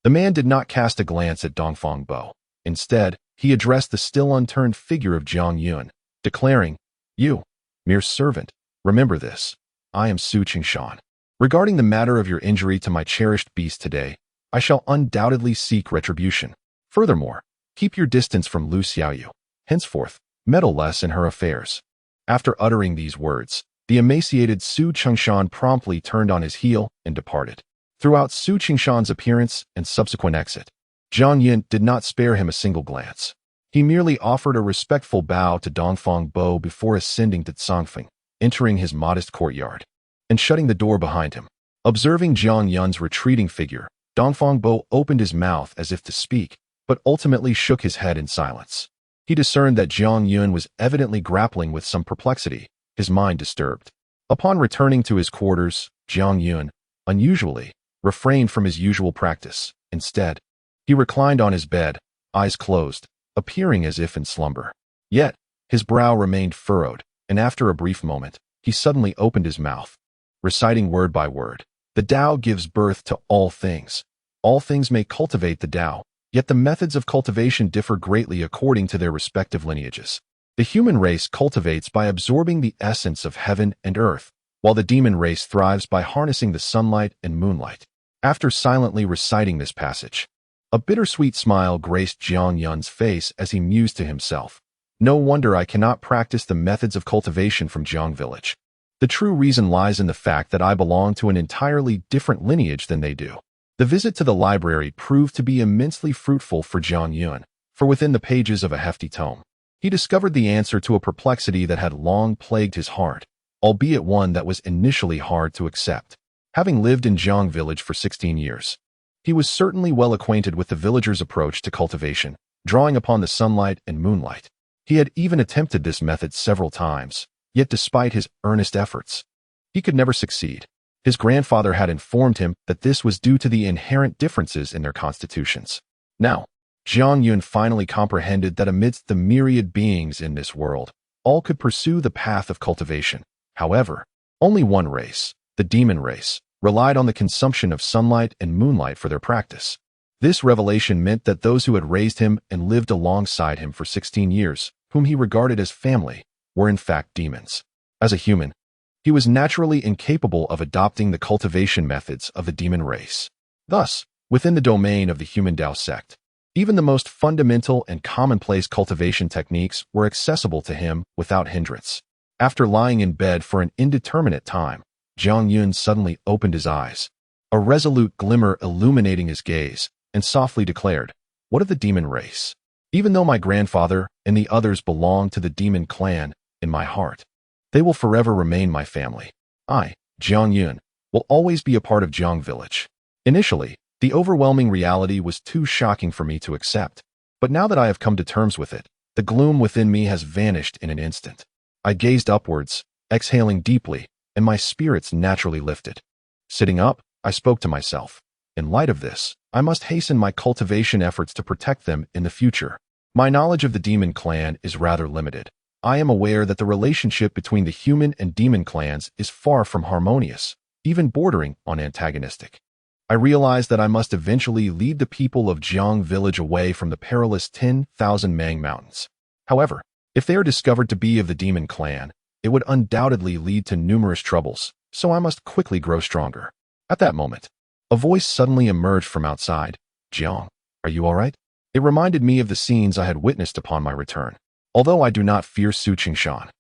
The man did not cast a glance at Dongfang Bo. Instead, he addressed the still unturned figure of Zhang Yun, declaring, "You, mere servant, remember this. I am Su Qingshan. Regarding the matter of your injury to my cherished beast today, I shall undoubtedly seek retribution. Furthermore, keep your distance from Lu Xiaoyu. Henceforth, meddle less in her affairs." After uttering these words, the emaciated Su Qingshan promptly turned on his heel and departed. Throughout Su Qingshan's appearance and subsequent exit, Zhang Yun did not spare him a single glance. He merely offered a respectful bow to Dongfang Bo before ascending to Tsangfeng, entering his modest courtyard, and shutting the door behind him. Observing Zhang Yun's retreating figure, Dongfang Bo opened his mouth as if to speak, but ultimately shook his head in silence. He discerned that Zhang Yun was evidently grappling with some perplexity, his mind disturbed. Upon returning to his quarters, Jiang Yun, unusually, refrained from his usual practice. Instead, he reclined on his bed, eyes closed, appearing as if in slumber. Yet, his brow remained furrowed, and after a brief moment, he suddenly opened his mouth, reciting word by word, "The Tao gives birth to all things. All things may cultivate the Tao, yet the methods of cultivation differ greatly according to their respective lineages. The human race cultivates by absorbing the essence of heaven and earth, while the demon race thrives by harnessing the sunlight and moonlight." After silently reciting this passage, a bittersweet smile graced Jiang Yun's face as he mused to himself, "No wonder I cannot practice the methods of cultivation from Jiang village. The true reason lies in the fact that I belong to an entirely different lineage than they do." The visit to the library proved to be immensely fruitful for Jiang Yun, for within the pages of a hefty tome, he discovered the answer to a perplexity that had long plagued his heart, albeit one that was initially hard to accept. Having lived in Jiang village for 16 years, he was certainly well acquainted with the villagers' approach to cultivation, drawing upon the sunlight and moonlight. He had even attempted this method several times, yet despite his earnest efforts, he could never succeed. His grandfather had informed him that this was due to the inherent differences in their constitutions. Now, Jiang Yun finally comprehended that amidst the myriad beings in this world, all could pursue the path of cultivation. However, only one race, the demon race, relied on the consumption of sunlight and moonlight for their practice. This revelation meant that those who had raised him and lived alongside him for 16 years, whom he regarded as family, were in fact demons. As a human, he was naturally incapable of adopting the cultivation methods of the demon race. Thus, within the domain of the human Tao sect, even the most fundamental and commonplace cultivation techniques were accessible to him without hindrance. After lying in bed for an indeterminate time, Jiang Yun suddenly opened his eyes, a resolute glimmer illuminating his gaze, and softly declared, "What of the demon race? Even though my grandfather and the others belong to the demon clan, in my heart, they will forever remain my family. I, Jiang Yun, will always be a part of Jiang village." Initially, the overwhelming reality was too shocking for me to accept, but now that I have come to terms with it, the gloom within me has vanished in an instant. I gazed upwards, exhaling deeply, and my spirits naturally lifted. Sitting up, I spoke to myself. In light of this, I must hasten my cultivation efforts to protect them in the future. My knowledge of the demon clan is rather limited. I am aware that the relationship between the human and demon clans is far from harmonious, even bordering on antagonistic. I realize that I must eventually lead the people of Jiang village away from the perilous 10,000 Mang Mountains. However, if they are discovered to be of the demon clan, it would undoubtedly lead to numerous troubles, so I must quickly grow stronger. At that moment, a voice suddenly emerged from outside. "Jiang, are you all right?" It reminded me of the scenes I had witnessed upon my return. Although I do not fear Su Qingshan,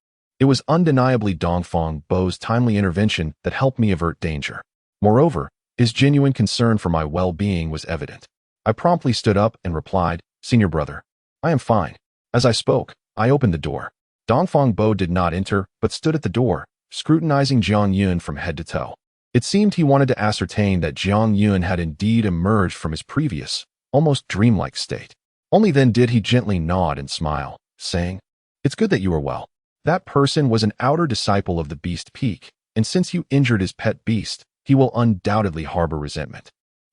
it was undeniably Dongfang Bo's timely intervention that helped me avert danger. Moreover, his genuine concern for my well-being was evident. I promptly stood up and replied, "Senior brother, I am fine." As I spoke, I opened the door. Dongfang Bo did not enter, but stood at the door, scrutinizing Jiang Yun from head to toe. It seemed he wanted to ascertain that Jiang Yun had indeed emerged from his previous, almost dreamlike state. Only then did he gently nod and smile, saying, "It's good that you are well. That person was an outer disciple of the Beast Peak, and since you injured his pet beast, he will undoubtedly harbor resentment.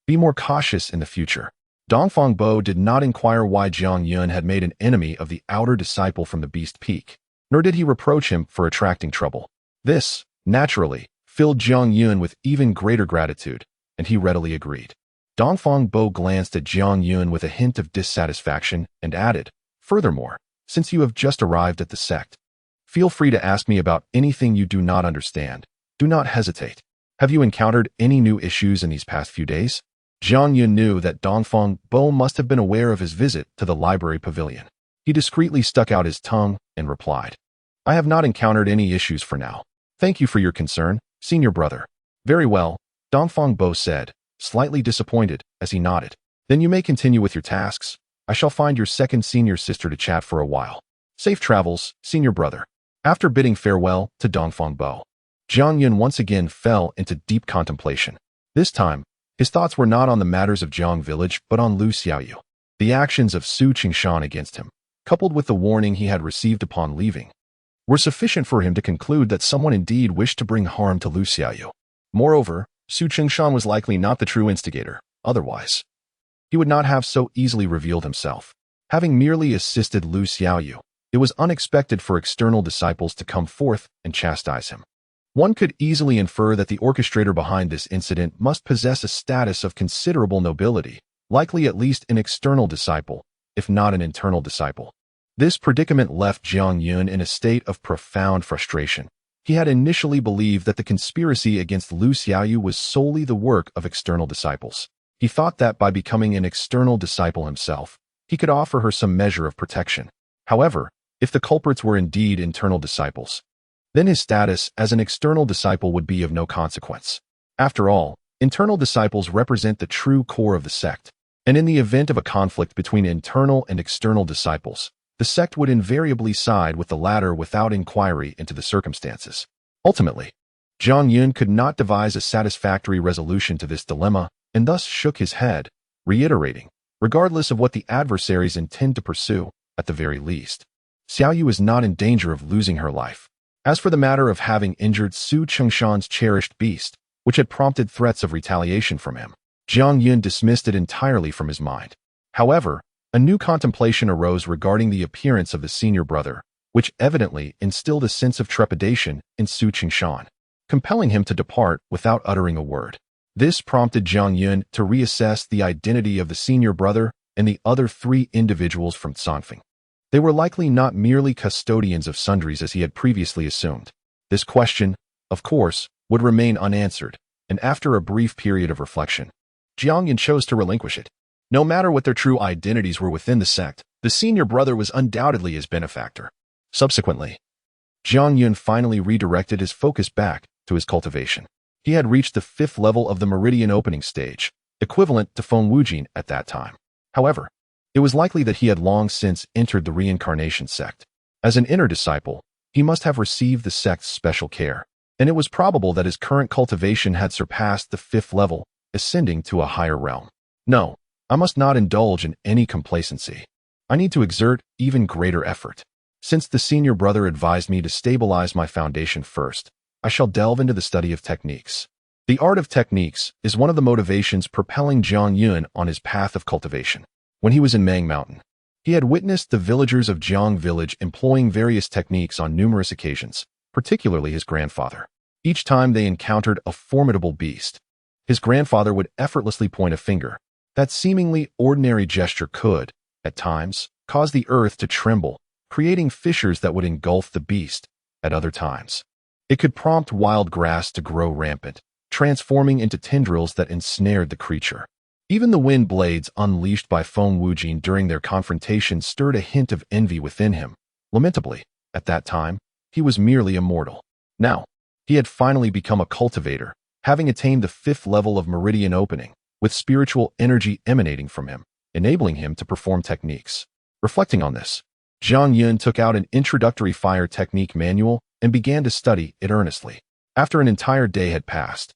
Be more cautious in the future." Dongfang Bo did not inquire why Jiang Yun had made an enemy of the outer disciple from the Beast Peak, nor did he reproach him for attracting trouble. This, naturally, filled Jiang Yun with even greater gratitude, and he readily agreed. Dongfang Bo glanced at Jiang Yun with a hint of dissatisfaction and added, "Furthermore, since you have just arrived at the sect, feel free to ask me about anything you do not understand. Do not hesitate. Have you encountered any new issues in these past few days?" Jiang Yun knew that Dongfang Bo must have been aware of his visit to the library pavilion. He discreetly stuck out his tongue and replied, "I have not encountered any issues for now. Thank you for your concern, senior brother." "Very well," Dongfang Bo said, slightly disappointed as he nodded. "Then you may continue with your tasks. I shall find your second senior sister to chat for a while. Safe travels, senior brother." After bidding farewell to Dongfang Bo, Jiang Yun once again fell into deep contemplation. This time, his thoughts were not on the matters of Jiang village but on Lu Xiaoyu. The actions of Su Qingshan against him, coupled with the warning he had received upon leaving, were sufficient for him to conclude that someone indeed wished to bring harm to Lu Xiaoyu. Moreover, Su Qingshan was likely not the true instigator. Otherwise, he would not have so easily revealed himself. Having merely assisted Lu Xiaoyu, it was unexpected for external disciples to come forth and chastise him. One could easily infer that the orchestrator behind this incident must possess a status of considerable nobility, likely at least an external disciple, if not an internal disciple. This predicament left Jiang Yun in a state of profound frustration. He had initially believed that the conspiracy against Lu Xiaoyu was solely the work of external disciples. He thought that by becoming an external disciple himself, he could offer her some measure of protection. However, if the culprits were indeed internal disciples, then his status as an external disciple would be of no consequence. After all, internal disciples represent the true core of the sect, and in the event of a conflict between internal and external disciples, the sect would invariably side with the latter without inquiry into the circumstances. Ultimately, Jiang Yun could not devise a satisfactory resolution to this dilemma and thus shook his head, reiterating, regardless of what the adversaries intend to pursue, at the very least, Xiaoyu is not in danger of losing her life. As for the matter of having injured Su Qingshan's cherished beast, which had prompted threats of retaliation from him, Jiang Yun dismissed it entirely from his mind. However, a new contemplation arose regarding the appearance of the senior brother, which evidently instilled a sense of trepidation in Su Qingshan, compelling him to depart without uttering a word. This prompted Jiang Yun to reassess the identity of the senior brother and the other three individuals from Canfeng. They were likely not merely custodians of sundries as he had previously assumed. This question, of course, would remain unanswered, and after a brief period of reflection, Jiang Yun chose to relinquish it. No matter what their true identities were within the sect, the senior brother was undoubtedly his benefactor. Subsequently, Jiang Yun finally redirected his focus back to his cultivation. He had reached the 5th level of the meridian opening stage, equivalent to Feng Wujin at that time. However, it was likely that he had long since entered the reincarnation sect. As an inner disciple, he must have received the sect's special care, and it was probable that his current cultivation had surpassed the 5th level, ascending to a higher realm. No, I must not indulge in any complacency. I need to exert even greater effort. Since the senior brother advised me to stabilize my foundation first, I shall delve into the study of techniques. The art of techniques is one of the motivations propelling Jiang Yun on his path of cultivation. When he was in Mang Mountain, he had witnessed the villagers of Jiang Village employing various techniques on numerous occasions, particularly his grandfather. Each time they encountered a formidable beast, his grandfather would effortlessly point a finger. That seemingly ordinary gesture could, at times, cause the earth to tremble, creating fissures that would engulf the beast. At other times, it could prompt wild grass to grow rampant, transforming into tendrils that ensnared the creature. Even the wind blades unleashed by Feng Wujin during their confrontation stirred a hint of envy within him. Lamentably, at that time, he was merely a mortal. Now, he had finally become a cultivator, having attained the 5th level of meridian opening, with spiritual energy emanating from him, enabling him to perform techniques. Reflecting on this, Jiang Yun took out an introductory fire technique manual and began to study it earnestly. After an entire day had passed,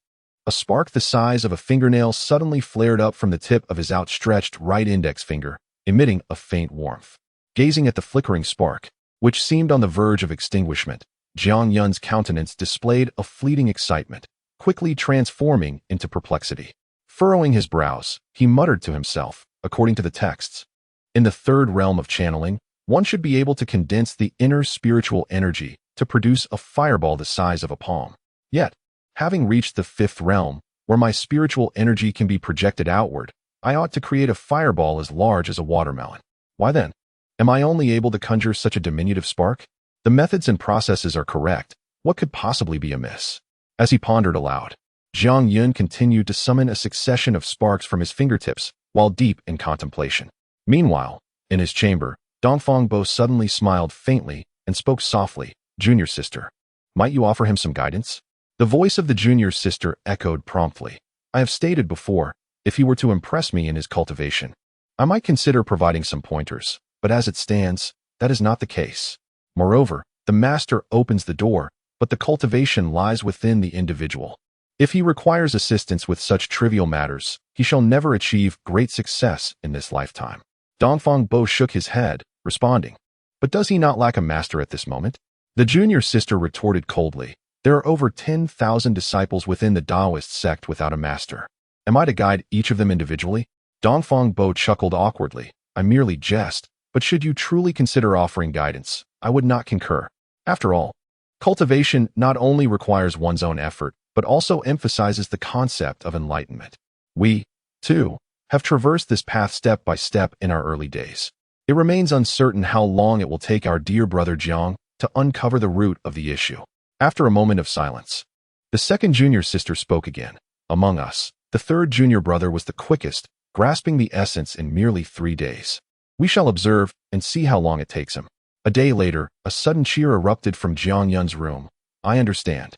a spark the size of a fingernail suddenly flared up from the tip of his outstretched right index finger, emitting a faint warmth. Gazing at the flickering spark, which seemed on the verge of extinguishment, Jiang Yun's countenance displayed a fleeting excitement, quickly transforming into perplexity. Furrowing his brows, he muttered to himself, according to the texts, in the 3rd realm of channeling, one should be able to condense the inner spiritual energy to produce a fireball the size of a palm. Yet, having reached the 5th realm, where my spiritual energy can be projected outward, I ought to create a fireball as large as a watermelon. Why then, am I only able to conjure such a diminutive spark? The methods and processes are correct. What could possibly be amiss? As he pondered aloud, Jiang Yun continued to summon a succession of sparks from his fingertips, while deep in contemplation. Meanwhile, in his chamber, Dongfang Bo suddenly smiled faintly and spoke softly, "Junior sister, might you offer him some guidance?" The voice of the junior sister echoed promptly. "I have stated before, if he were to impress me in his cultivation, I might consider providing some pointers, but as it stands, that is not the case. Moreover, the master opens the door, but the cultivation lies within the individual. If he requires assistance with such trivial matters, he shall never achieve great success in this lifetime." Dongfang Bo shook his head, responding, "But does he not lack a master at this moment?" The junior sister retorted coldly. There are over 10,000 disciples within the Taoist sect without a master. Am I to guide each of them individually? Dongfang Bo chuckled awkwardly. I merely jest, but should you truly consider offering guidance, I would not concur. After all, cultivation not only requires one's own effort, but also emphasizes the concept of enlightenment. We, too, have traversed this path step by step in our early days. It remains uncertain how long it will take our dear brother Jiang to uncover the root of the issue. After a moment of silence, the second junior sister spoke again. Among us, the third junior brother was the quickest, grasping the essence in merely 3 days. We shall observe and see how long it takes him. A day later, a sudden cheer erupted from Jiang Yun's room. I understand.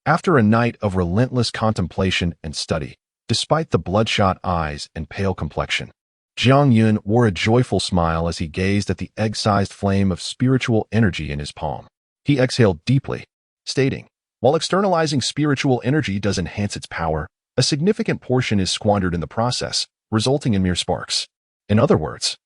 After a night of relentless contemplation and study, despite the bloodshot eyes and pale complexion, Jiang Yun wore a joyful smile as he gazed at the egg-sized flame of spiritual energy in his palm. He exhaled deeply, stating, while externalizing spiritual energy does enhance its power, a significant portion is squandered in the process, resulting in mere sparks. In other words,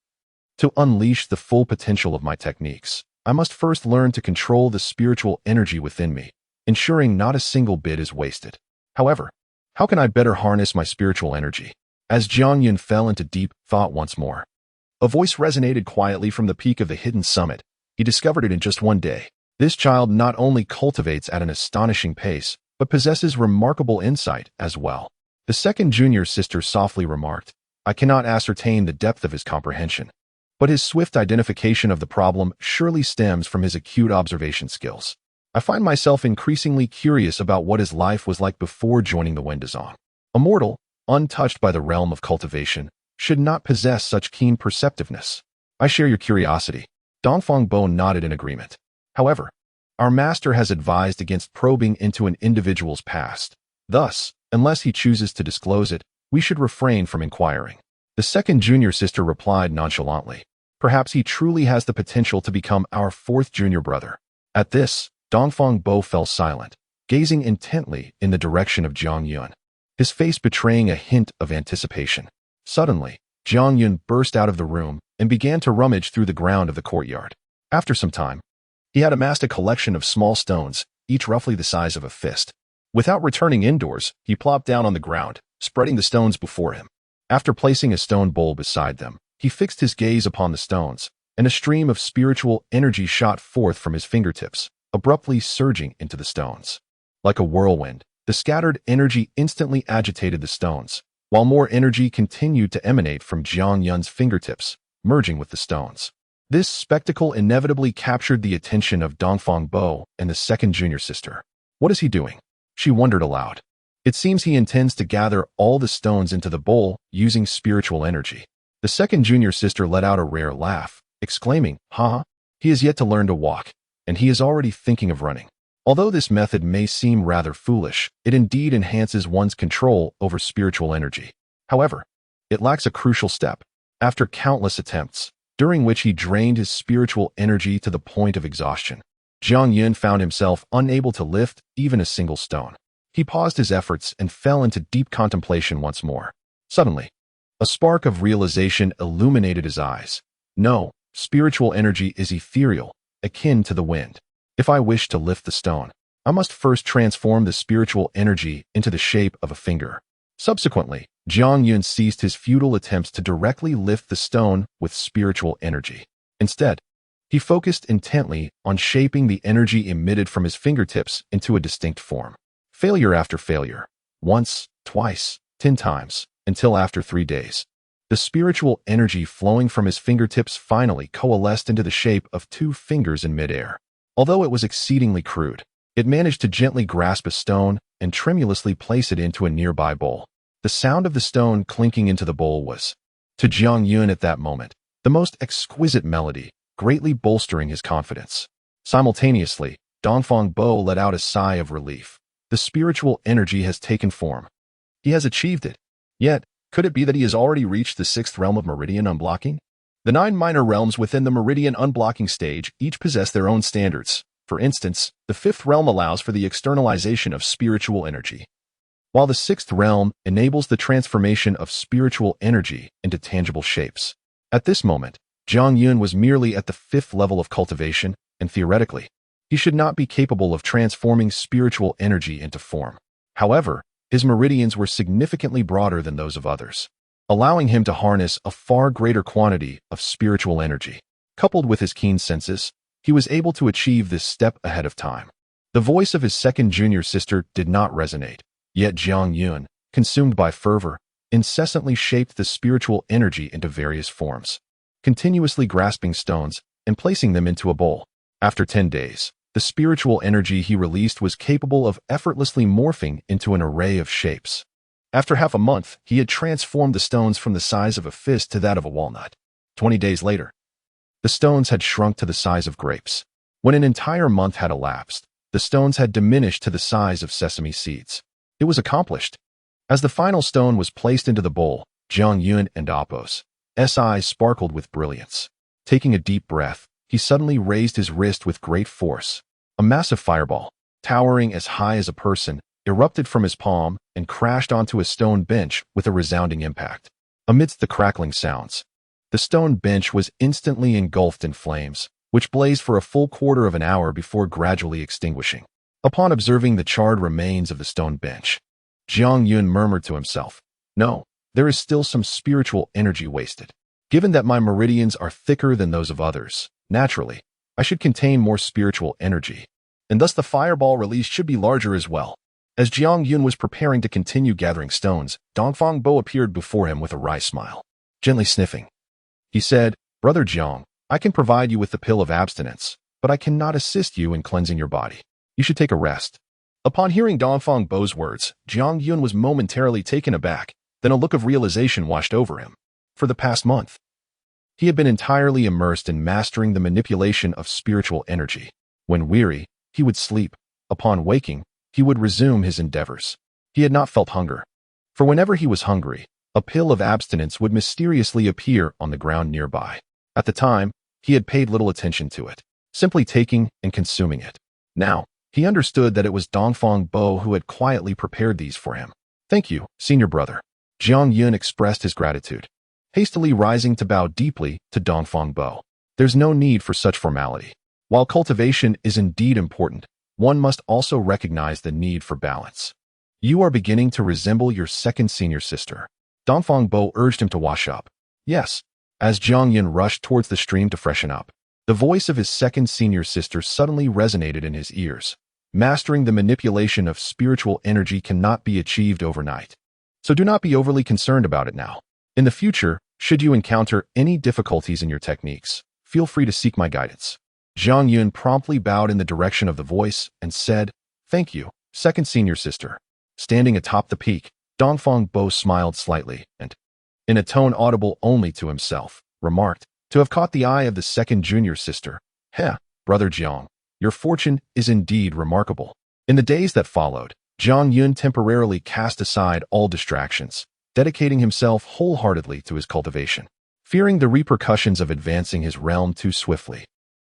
to unleash the full potential of my techniques, I must first learn to control the spiritual energy within me, ensuring not a single bit is wasted. However, how can I better harness my spiritual energy? As Jiang Yun fell into deep thought once more, a voice resonated quietly from the peak of the hidden summit. He discovered it in just 1 day. This child not only cultivates at an astonishing pace, but possesses remarkable insight as well. The second junior sister softly remarked, I cannot ascertain the depth of his comprehension, but his swift identification of the problem surely stems from his acute observation skills. I find myself increasingly curious about what his life was like before joining the Wendazong. A mortal, untouched by the realm of cultivation, should not possess such keen perceptiveness. I share your curiosity. Dongfang Bo nodded in agreement. However, our master has advised against probing into an individual's past. Thus, unless he chooses to disclose it, we should refrain from inquiring. The second junior sister replied nonchalantly. Perhaps he truly has the potential to become our fourth junior brother. At this, Dongfang Bo fell silent, gazing intently in the direction of Jiang Yun, his face betraying a hint of anticipation. Suddenly, Jiang Yun burst out of the room and began to rummage through the ground of the courtyard. After some time, he had amassed a collection of small stones, each roughly the size of a fist. Without returning indoors, he plopped down on the ground, spreading the stones before him. After placing a stone bowl beside them, he fixed his gaze upon the stones, and a stream of spiritual energy shot forth from his fingertips, abruptly surging into the stones. Like a whirlwind, the scattered energy instantly agitated the stones, while more energy continued to emanate from Jiang Yun's fingertips, merging with the stones. This spectacle inevitably captured the attention of Dongfang Bo and the second junior sister. What is he doing? She wondered aloud. It seems he intends to gather all the stones into the bowl using spiritual energy. The second junior sister let out a rare laugh, exclaiming, "Ha! He has yet to learn to walk, and he is already thinking of running." Although this method may seem rather foolish, it indeed enhances one's control over spiritual energy. However, it lacks a crucial step. After countless attempts, during which he drained his spiritual energy to the point of exhaustion, Jiang Yun found himself unable to lift even a single stone. He paused his efforts and fell into deep contemplation once more. Suddenly, a spark of realization illuminated his eyes. No, spiritual energy is ethereal, akin to the wind. If I wish to lift the stone, I must first transform the spiritual energy into the shape of a finger. Subsequently, Jiang Yun ceased his futile attempts to directly lift the stone with spiritual energy. Instead, he focused intently on shaping the energy emitted from his fingertips into a distinct form. Failure after failure, once, twice, 10 times, until after 3 days, the spiritual energy flowing from his fingertips finally coalesced into the shape of 2 fingers in midair. Although it was exceedingly crude, it managed to gently grasp a stone and tremulously place it into a nearby bowl. The sound of the stone clinking into the bowl was, to Jiang Yun at that moment, the most exquisite melody, greatly bolstering his confidence. Simultaneously, Dongfang Bo let out a sigh of relief. The spiritual energy has taken form. He has achieved it. Yet, could it be that he has already reached the 6th realm of meridian unblocking? The 9 minor realms within the meridian unblocking stage each possess their own standards. For instance, the 5th realm allows for the externalization of spiritual energy, while the 6th realm enables the transformation of spiritual energy into tangible shapes. At this moment, Jiang Yun was merely at the 5th level of cultivation, and theoretically, He should not be capable of transforming spiritual energy into form. However, his meridians were significantly broader than those of others, allowing him to harness a far greater quantity of spiritual energy. Coupled with his keen senses, he was able to achieve this step ahead of time. The voice of his second junior sister did not resonate, yet Jiang Yun, consumed by fervor, incessantly shaped the spiritual energy into various forms, continuously grasping stones and placing them into a bowl. After 10 days, the spiritual energy he released was capable of effortlessly morphing into an array of shapes. After half a month, he had transformed the stones from the size of a fist to that of a walnut. 20 days later, the stones had shrunk to the size of grapes. When an entire month had elapsed, the stones had diminished to the size of sesame seeds. It was accomplished. As the final stone was placed into the bowl, Jiang Yun and Appo's eyes sparkled with brilliance. Taking a deep breath, he suddenly raised his wrist with great force. A massive fireball, towering as high as a person, erupted from his palm and crashed onto a stone bench with a resounding impact. Amidst the crackling sounds, the stone bench was instantly engulfed in flames, which blazed for a full quarter of an hour before gradually extinguishing. Upon observing the charred remains of the stone bench, Jiang Yun murmured to himself, "No, there is still some spiritual energy wasted. Given that my meridians are thicker than those of others, naturally, I should contain more spiritual energy, and thus the fireball release should be larger as well." As Jiang Yun was preparing to continue gathering stones, Dongfang Bo appeared before him with a wry smile. Gently sniffing, he said, "Brother Jiang, I can provide you with the pill of abstinence, but I cannot assist you in cleansing your body. You should take a rest." Upon hearing Dongfang Bo's words, Jiang Yun was momentarily taken aback, then a look of realization washed over him. For the past month, he had been entirely immersed in mastering the manipulation of spiritual energy. When weary, he would sleep. Upon waking, he would resume his endeavors. He had not felt hunger, for whenever he was hungry, a pill of abstinence would mysteriously appear on the ground nearby. At the time, he had paid little attention to it, simply taking and consuming it. Now, he understood that it was Dongfang Bo who had quietly prepared these for him. "Thank you, senior brother." Jiang Yun expressed his gratitude, hastily rising to bow deeply to Dongfang Bo. There's no need for such formality. While cultivation is indeed important, one must also recognize the need for balance. You are beginning to resemble your second senior sister. Dongfang Bo urged him to wash up. Yes. As Jiang Yun rushed towards the stream to freshen up, the voice of his second senior sister suddenly resonated in his ears. Mastering the manipulation of spiritual energy cannot be achieved overnight. So do not be overly concerned about it now. In the future, should you encounter any difficulties in your techniques, feel free to seek my guidance. Jiang Yun promptly bowed in the direction of the voice and said, "Thank you, second senior sister." Standing atop the peak, Dongfang Bo smiled slightly and, in a tone audible only to himself, remarked, to have caught the eye of the second junior sister, "Heh, brother Jiang, your fortune is indeed remarkable." In the days that followed, Jiang Yun temporarily cast aside all distractions, dedicating himself wholeheartedly to his cultivation. Fearing the repercussions of advancing his realm too swiftly,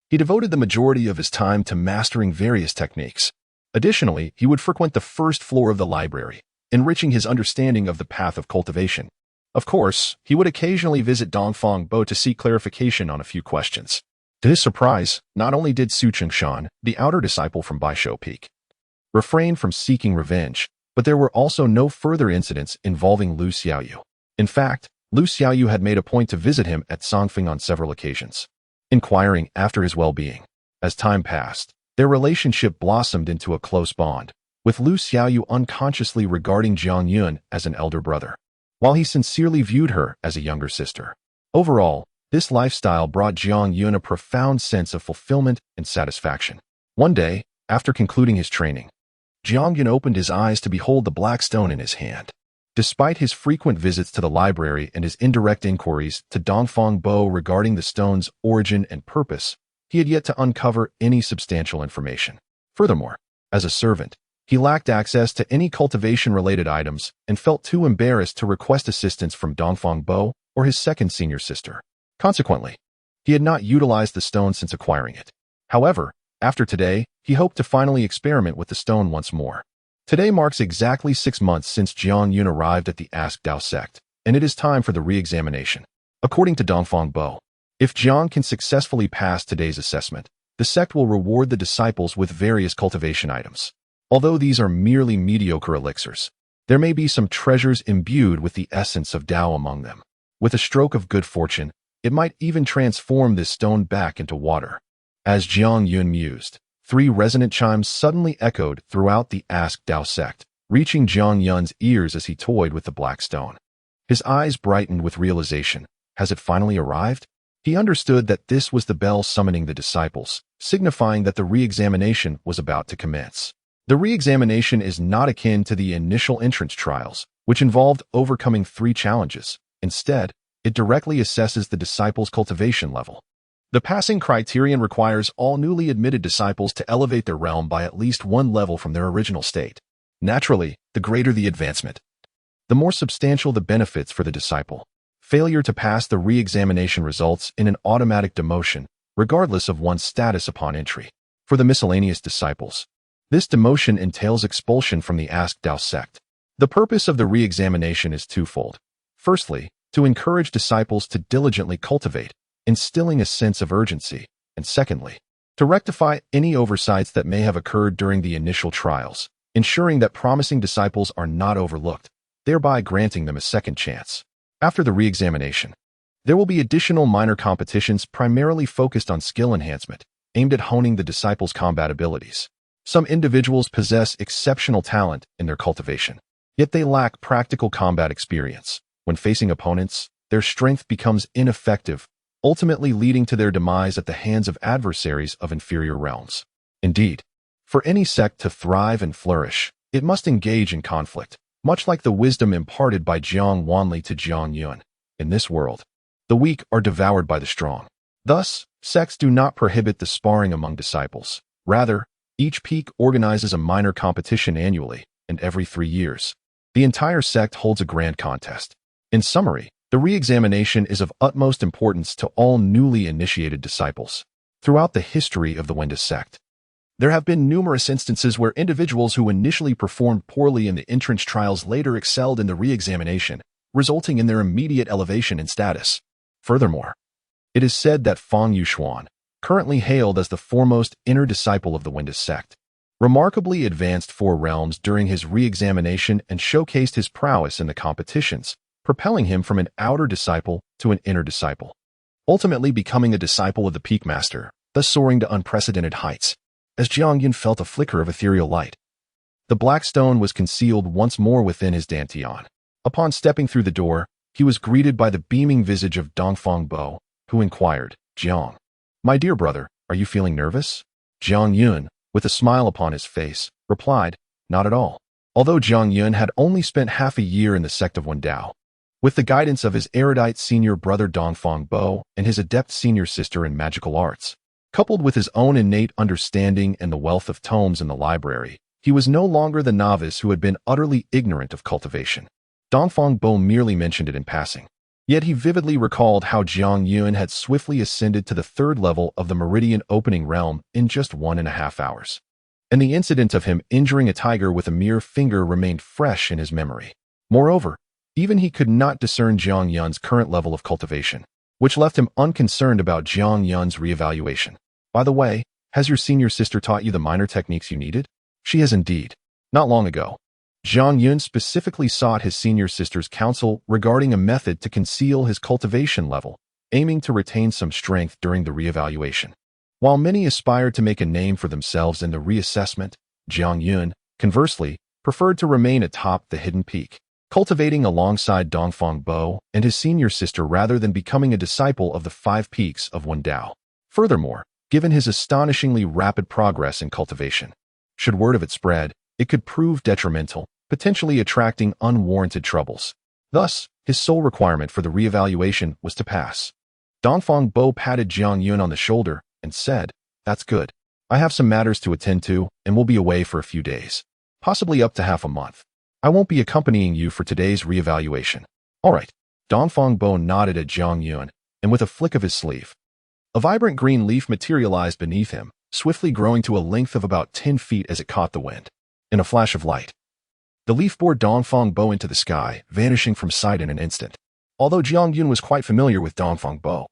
he devoted the majority of his time to mastering various techniques. Additionally, he would frequent the first floor of the library, enriching his understanding of the path of cultivation. Of course, he would occasionally visit Dongfang Bo to seek clarification on a few questions. To his surprise, not only did Su Chengshan, the outer disciple from Baishou Peak, refrain from seeking revenge, but there were also no further incidents involving Lu Xiaoyu. In fact, Lu Xiaoyu had made a point to visit him at Songfeng on several occasions, inquiring after his well-being. As time passed, their relationship blossomed into a close bond, with Lu Xiaoyu unconsciously regarding Jiang Yun as an elder brother, while he sincerely viewed her as a younger sister. Overall, this lifestyle brought Jiang Yun a profound sense of fulfillment and satisfaction. One day, after concluding his training, Jiang Yun opened his eyes to behold the black stone in his hand. Despite his frequent visits to the library and his indirect inquiries to Dongfang Bo regarding the stone's origin and purpose, he had yet to uncover any substantial information. Furthermore, as a servant, he lacked access to any cultivation-related items and felt too embarrassed to request assistance from Dongfang Bo or his second senior sister. Consequently, he had not utilized the stone since acquiring it. However, after today, he hoped to finally experiment with the stone once more. Today marks exactly 6 months since Jiang Yun arrived at the Ask Dao sect, and it is time for the re-examination. According to Dongfang Bo, if Jiang can successfully pass today's assessment, the sect will reward the disciples with various cultivation items. Although these are merely mediocre elixirs, there may be some treasures imbued with the essence of Tao among them. With a stroke of good fortune, it might even transform this stone back into water. As Jiang Yun mused, 3 resonant chimes suddenly echoed throughout the Ask Tao sect, reaching Jiang Yun's ears as he toyed with the black stone. His eyes brightened with realization. Has it finally arrived? He understood that this was the bell summoning the disciples, signifying that the re-examination was about to commence. The re-examination is not akin to the initial entrance trials, which involved overcoming 3 challenges. Instead, it directly assesses the disciples' cultivation level. The passing criterion requires all newly admitted disciples to elevate their realm by at least 1 level from their original state. Naturally, the greater the advancement, the more substantial the benefits for the disciple. Failure to pass the re-examination results in an automatic demotion, regardless of one's status upon entry. For the miscellaneous disciples, this demotion entails expulsion from the Ask Tao sect. The purpose of the re-examination is twofold. Firstly, to encourage disciples to diligently cultivate, instilling a sense of urgency, and secondly, to rectify any oversights that may have occurred during the initial trials, ensuring that promising disciples are not overlooked, thereby granting them a second chance. After the re-examination, there will be additional minor competitions primarily focused on skill enhancement, aimed at honing the disciples' combat abilities. Some individuals possess exceptional talent in their cultivation, yet they lack practical combat experience. When facing opponents, their strength becomes ineffective, ultimately leading to their demise at the hands of adversaries of inferior realms. Indeed, for any sect to thrive and flourish, it must engage in conflict, much like the wisdom imparted by Jiang Wanli to Jiang Yun. In this world, the weak are devoured by the strong. Thus, sects do not prohibit the sparring among disciples. Rather, each peak organizes a minor competition annually, and every 3 years, the entire sect holds a grand contest. In summary, the re-examination is of utmost importance to all newly initiated disciples. Throughout the history of the Wenda sect, there have been numerous instances where individuals who initially performed poorly in the entrance trials later excelled in the re-examination, resulting in their immediate elevation in status. Furthermore, it is said that Fang Yuxuan, currently hailed as the foremost inner disciple of the Wenda sect, remarkably advanced 4 realms during his re-examination and showcased his prowess in the competitions, propelling him from an outer disciple to an inner disciple, ultimately becoming a disciple of the Peak Master, thus soaring to unprecedented heights. As Jiang Yun felt a flicker of ethereal light, the black stone was concealed once more within his dantian. Upon stepping through the door, he was greeted by the beaming visage of Dongfang Bo, who inquired, "Jiang, my dear brother, are you feeling nervous?" Jiang Yun, with a smile upon his face, replied, "Not at all." Although Jiang Yun had only spent half a year in the sect of Wendao, with the guidance of his erudite senior brother Dongfang Bo and his adept senior sister in magical arts, coupled with his own innate understanding and the wealth of tomes in the library, he was no longer the novice who had been utterly ignorant of cultivation. Dongfang Bo merely mentioned it in passing. Yet he vividly recalled how Jiang Yun had swiftly ascended to the 3rd level of the Meridian Opening Realm in just 1.5 hours. And the incident of him injuring a tiger with a mere finger remained fresh in his memory. Moreover, even he could not discern Jiang Yun's current level of cultivation, which left him unconcerned about Jiang Yun's reevaluation. By the way, has your senior sister taught you the minor techniques you needed? She has indeed. Not long ago, Jiang Yun specifically sought his senior sister's counsel regarding a method to conceal his cultivation level, aiming to retain some strength during the reevaluation. While many aspired to make a name for themselves in the reassessment, Jiang Yun, conversely, preferred to remain atop the hidden peak, cultivating alongside Dongfang Bo and his senior sister rather than becoming a disciple of the 5 peaks of Wendao. Furthermore, given his astonishingly rapid progress in cultivation, should word of it spread, it could prove detrimental, potentially attracting unwarranted troubles. Thus, his sole requirement for the reevaluation was to pass. Dongfang Bo patted Jiang Yun on the shoulder and said, "That's good. I have some matters to attend to and will be away for a few days, possibly up to half a month. I won't be accompanying you for today's reevaluation." "All right." Dongfang Bo nodded at Jiang Yun, and with a flick of his sleeve, a vibrant green leaf materialized beneath him, swiftly growing to a length of about 10 feet as it caught the wind. In a flash of light, the leaf bore Dongfang Bo into the sky, vanishing from sight in an instant. Although Jiang Yun was quite familiar with Dongfang Bo,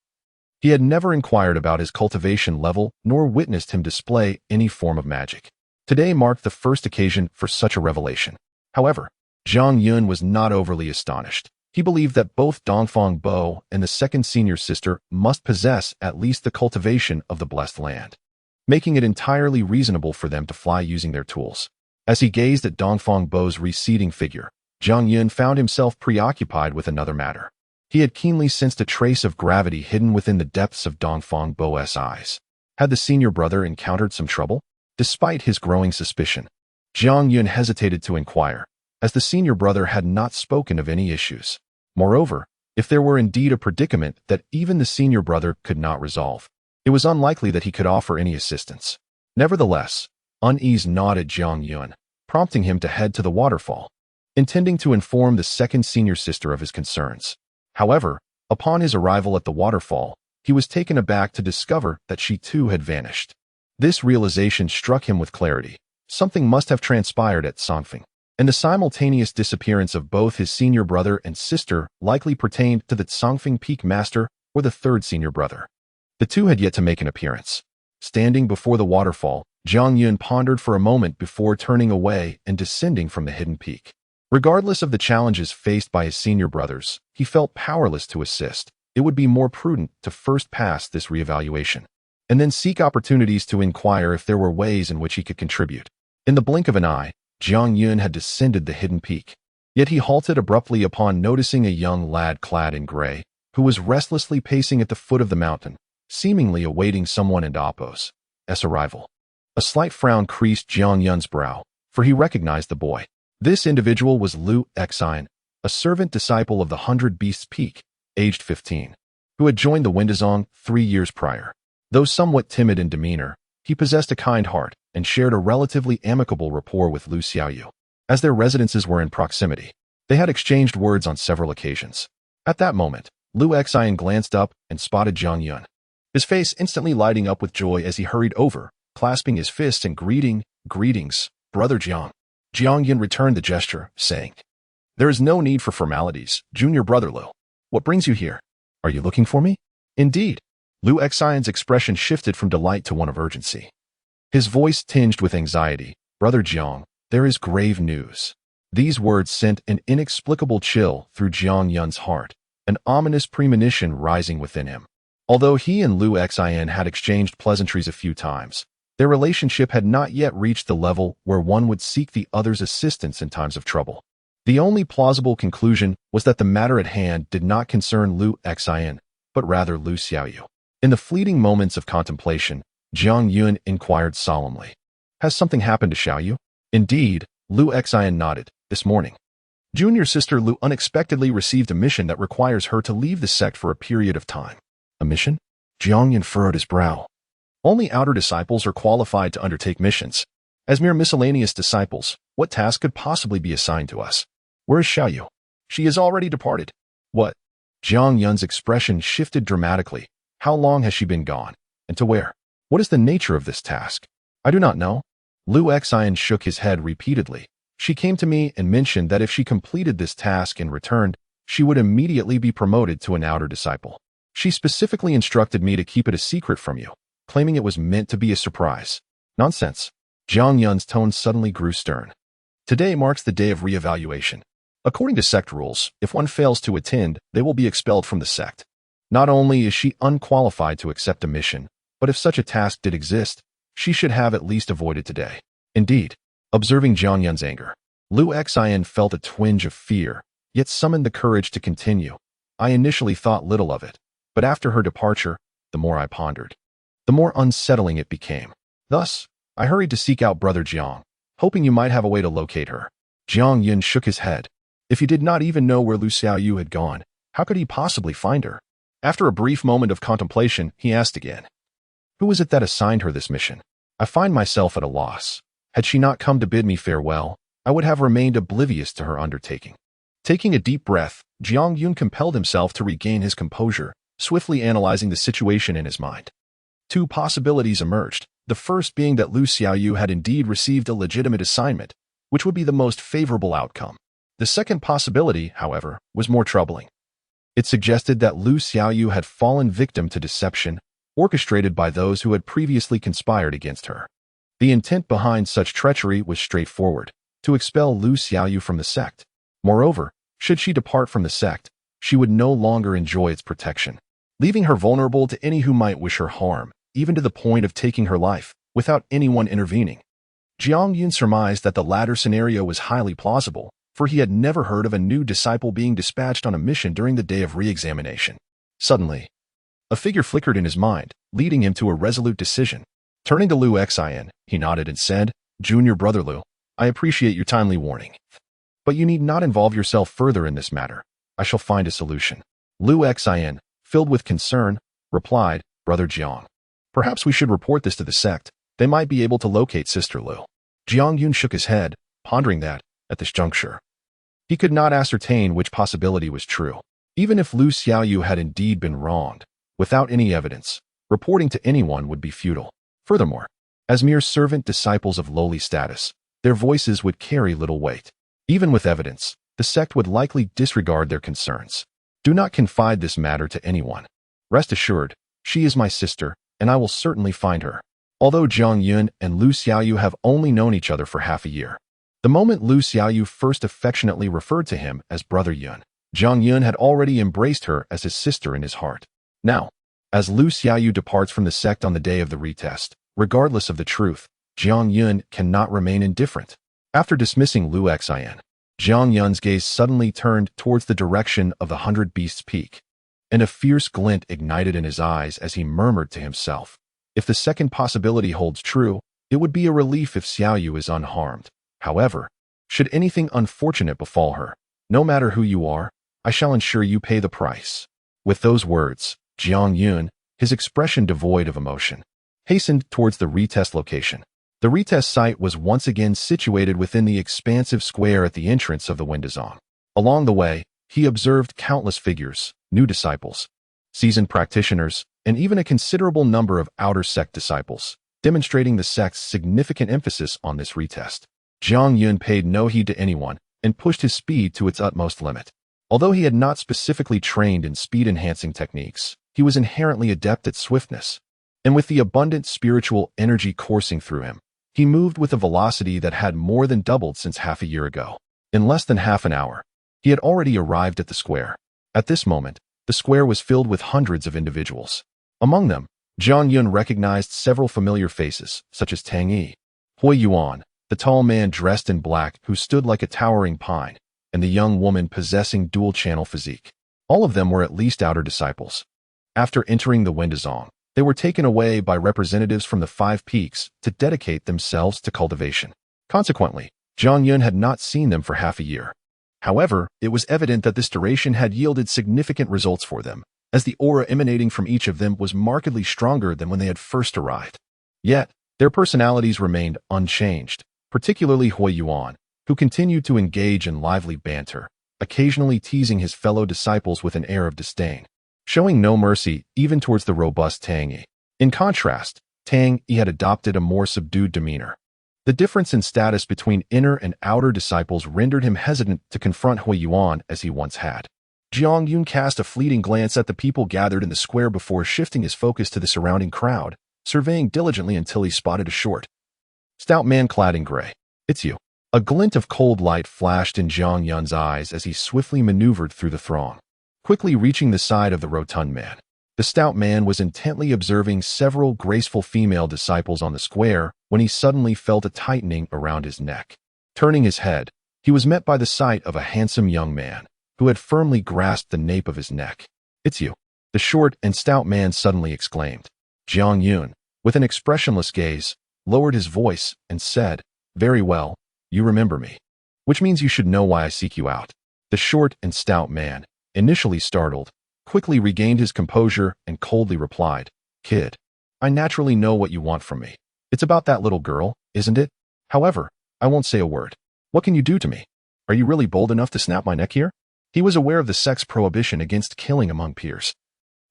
He had never inquired about his cultivation level nor witnessed him display any form of magic. Today marked the first occasion for such a revelation. However, Zhang Yun was not overly astonished. He believed that both Dongfang Bo and the second senior sister must possess at least the cultivation of the blessed land, making it entirely reasonable for them to fly using their tools. As he gazed at Dongfang Bo's receding figure, Zhang Yun found himself preoccupied with another matter. He had keenly sensed a trace of gravity hidden within the depths of Dongfang Bo's eyes. Had the senior brother encountered some trouble? Despite his growing suspicion, Zhang Yun hesitated to inquire, as the senior brother had not spoken of any issues. Moreover, if there were indeed a predicament that even the senior brother could not resolve, it was unlikely that he could offer any assistance. Nevertheless, unease gnawed at Zhang Yun, prompting him to head to the waterfall, intending to inform the second senior sister of his concerns. However, upon his arrival at the waterfall, he was taken aback to discover that she too had vanished. This realization struck him with clarity. Something must have transpired at Songfeng, and the simultaneous disappearance of both his senior brother and sister likely pertained to the Songfeng Peak Master or the third senior brother. The two had yet to make an appearance. Standing before the waterfall, Zhang Yun pondered for a moment before turning away and descending from the hidden peak. Regardless of the challenges faced by his senior brothers, he felt powerless to assist. It would be more prudent to first pass this reevaluation, and then seek opportunities to inquire if there were ways in which he could contribute. In the blink of an eye, Zhang Yun had descended the hidden peak. Yet he halted abruptly upon noticing a young lad clad in gray, who was restlessly pacing at the foot of the mountain, seemingly awaiting someone in Appo's arrival. A slight frown creased Zhang Yun's brow, for he recognized the boy. This individual was Lu Xian, a servant disciple of the 100 Beasts Peak, aged 15, who had joined the Windazong 3 years prior. Though somewhat timid in demeanor, he possessed a kind heart and shared a relatively amicable rapport with Lu Xiaoyu. As their residences were in proximity, they had exchanged words on several occasions. At that moment, Lu Xian glanced up and spotted Zhang Yun, his face instantly lighting up with joy as he hurried over, clasping his fists and greetings, Brother Jiang. Zhang Yun returned the gesture, saying, "There is no need for formalities, Junior Brother Lu. What brings you here? Are you looking for me?" "Indeed." Lu Xian's expression shifted from delight to one of urgency. His voice tinged with anxiety. "Brother Jiang, there is grave news." These words sent an inexplicable chill through Zhang Yun's heart, an ominous premonition rising within him. Although he and Lu Xian had exchanged pleasantries a few times, their relationship had not yet reached the level where one would seek the other's assistance in times of trouble. The only plausible conclusion was that the matter at hand did not concern Lu Xian, but rather Lu Xiaoyu. In the fleeting moments of contemplation, Zhang Yun inquired solemnly, "Has something happened to Xiaoyu?" "Indeed," Lu Xian nodded. "This morning, junior sister Lu unexpectedly received a mission that requires her to leave the sect for a period of time." "A mission?" Zhang Yun furrowed his brow. "Only outer disciples are qualified to undertake missions. As mere miscellaneous disciples, what task could possibly be assigned to us?" "Where is Xiaoyu?" "She has already departed." "What?" Zhang Yun's expression shifted dramatically. "How long has she been gone? And to where? What is the nature of this task?" "I do not know." Lu Xian shook his head repeatedly. "She came to me and mentioned that if she completed this task and returned, she would immediately be promoted to an outer disciple. She specifically instructed me to keep it a secret from you, claiming it was meant to be a surprise." "Nonsense." Zhang Yun's tone suddenly grew stern. "Today marks the day of reevaluation. According to sect rules, if one fails to attend, they will be expelled from the sect. Not only is she unqualified to accept a mission, but if such a task did exist, she should have at least avoided today." "Indeed." Observing Zhang Yun's anger, Lu Xian felt a twinge of fear, yet summoned the courage to continue. "I initially thought little of it, but after her departure, the more I pondered, the more unsettling it became. Thus, I hurried to seek out Brother Jiang, hoping you might have a way to locate her." Zhang Yun shook his head. If he did not even know where Lu Xiaoyu had gone, how could he possibly find her? After a brief moment of contemplation, he asked again, "Who was it that assigned her this mission? I find myself at a loss. Had she not come to bid me farewell, I would have remained oblivious to her undertaking." Taking a deep breath, Zhang Yun compelled himself to regain his composure, swiftly analyzing the situation in his mind. Two possibilities emerged, the first being that Lu Xiaoyu had indeed received a legitimate assignment, which would be the most favorable outcome. The second possibility, however, was more troubling. It suggested that Lu Xiaoyu had fallen victim to deception, orchestrated by those who had previously conspired against her. The intent behind such treachery was straightforward: to expel Lu Xiaoyu from the sect. Moreover, should she depart from the sect, she would no longer enjoy its protection, leaving her vulnerable to any who might wish her harm, even to the point of taking her life, without anyone intervening. Jiang Yun surmised that the latter scenario was highly plausible, for he had never heard of a new disciple being dispatched on a mission during the day of re-examination. Suddenly, a figure flickered in his mind, leading him to a resolute decision. Turning to Lu Xian, he nodded and said, "Junior brother Lu, I appreciate your timely warning. But you need not involve yourself further in this matter. I shall find a solution." Lu Xian, filled with concern, replied, "Brother Jiang, perhaps we should report this to the sect. They might be able to locate Sister Lu." Jiang Yun shook his head, pondering that, at this juncture, he could not ascertain which possibility was true. Even if Lu Xiaoyu had indeed been wronged, without any evidence, reporting to anyone would be futile. Furthermore, as mere servant disciples of lowly status, their voices would carry little weight. Even with evidence, the sect would likely disregard their concerns. Do not confide this matter to anyone. Rest assured, she is my sister, and I will certainly find her. Although Jiang Yun and Lu Xiaoyu have only known each other for half a year, the moment Lu Xiaoyu first affectionately referred to him as Brother Yun, Jiang Yun had already embraced her as his sister in his heart. Now, as Lu Xiaoyu departs from the sect on the day of the retest, regardless of the truth, Jiang Yun cannot remain indifferent. After dismissing Lu Xian, Jiang Yun's gaze suddenly turned towards the direction of the 100 Beasts Peak, and a fierce glint ignited in his eyes as he murmured to himself, "If the second possibility holds true, it would be a relief if Xiaoyu is unharmed. However, should anything unfortunate befall her, no matter who you are, I shall ensure you pay the price." With those words, Jiang Yun, his expression devoid of emotion, hastened towards the retest location. The retest site was once again situated within the expansive square at the entrance of the Windazong. Along the way, he observed countless figures, new disciples, seasoned practitioners, and even a considerable number of outer sect disciples, demonstrating the sect's significant emphasis on this retest. Jiang Yun paid no heed to anyone and pushed his speed to its utmost limit. Although he had not specifically trained in speed-enhancing techniques, he was inherently adept at swiftness, and with the abundant spiritual energy coursing through him, he moved with a velocity that had more than doubled since half a year ago. In less than half an hour, he had already arrived at the square. At this moment, the square was filled with hundreds of individuals. Among them, Jiang Yun recognized several familiar faces, such as Tang Yi, Hui Yuan, the tall man dressed in black who stood like a towering pine, and the young woman possessing dual-channel physique. All of them were at least outer disciples. After entering the Windazong, they were taken away by representatives from the 5 peaks to dedicate themselves to cultivation. Consequently, Jiang Yun had not seen them for half a year. However, it was evident that this duration had yielded significant results for them, as the aura emanating from each of them was markedly stronger than when they had first arrived. Yet, their personalities remained unchanged, particularly Hui Yuan, who continued to engage in lively banter, occasionally teasing his fellow disciples with an air of disdain, showing no mercy even towards the robust Tang Yi. In contrast, Tang Yi had adopted a more subdued demeanor. The difference in status between inner and outer disciples rendered him hesitant to confront Hui Yuan as he once had. Jiang Yun cast a fleeting glance at the people gathered in the square before shifting his focus to the surrounding crowd, surveying diligently until he spotted a short, stout man clad in gray. "It's you." A glint of cold light flashed in Jiang Yun's eyes as he swiftly maneuvered through the throng, quickly reaching the side of the rotund man. The stout man was intently observing several graceful female disciples on the square when he suddenly felt a tightening around his neck. Turning his head, he was met by the sight of a handsome young man who had firmly grasped the nape of his neck. "It's you," the short and stout man suddenly exclaimed. Jiang Yun, with an expressionless gaze, lowered his voice and said, "Very well, you remember me, which means you should know why I seek you out." The short and stout man, initially startled, quickly regained his composure and coldly replied, "Kid, I naturally know what you want from me. It's about that little girl, isn't it? However, I won't say a word. What can you do to me? Are you really bold enough to snap my neck here?" He was aware of the sect's prohibition against killing among peers,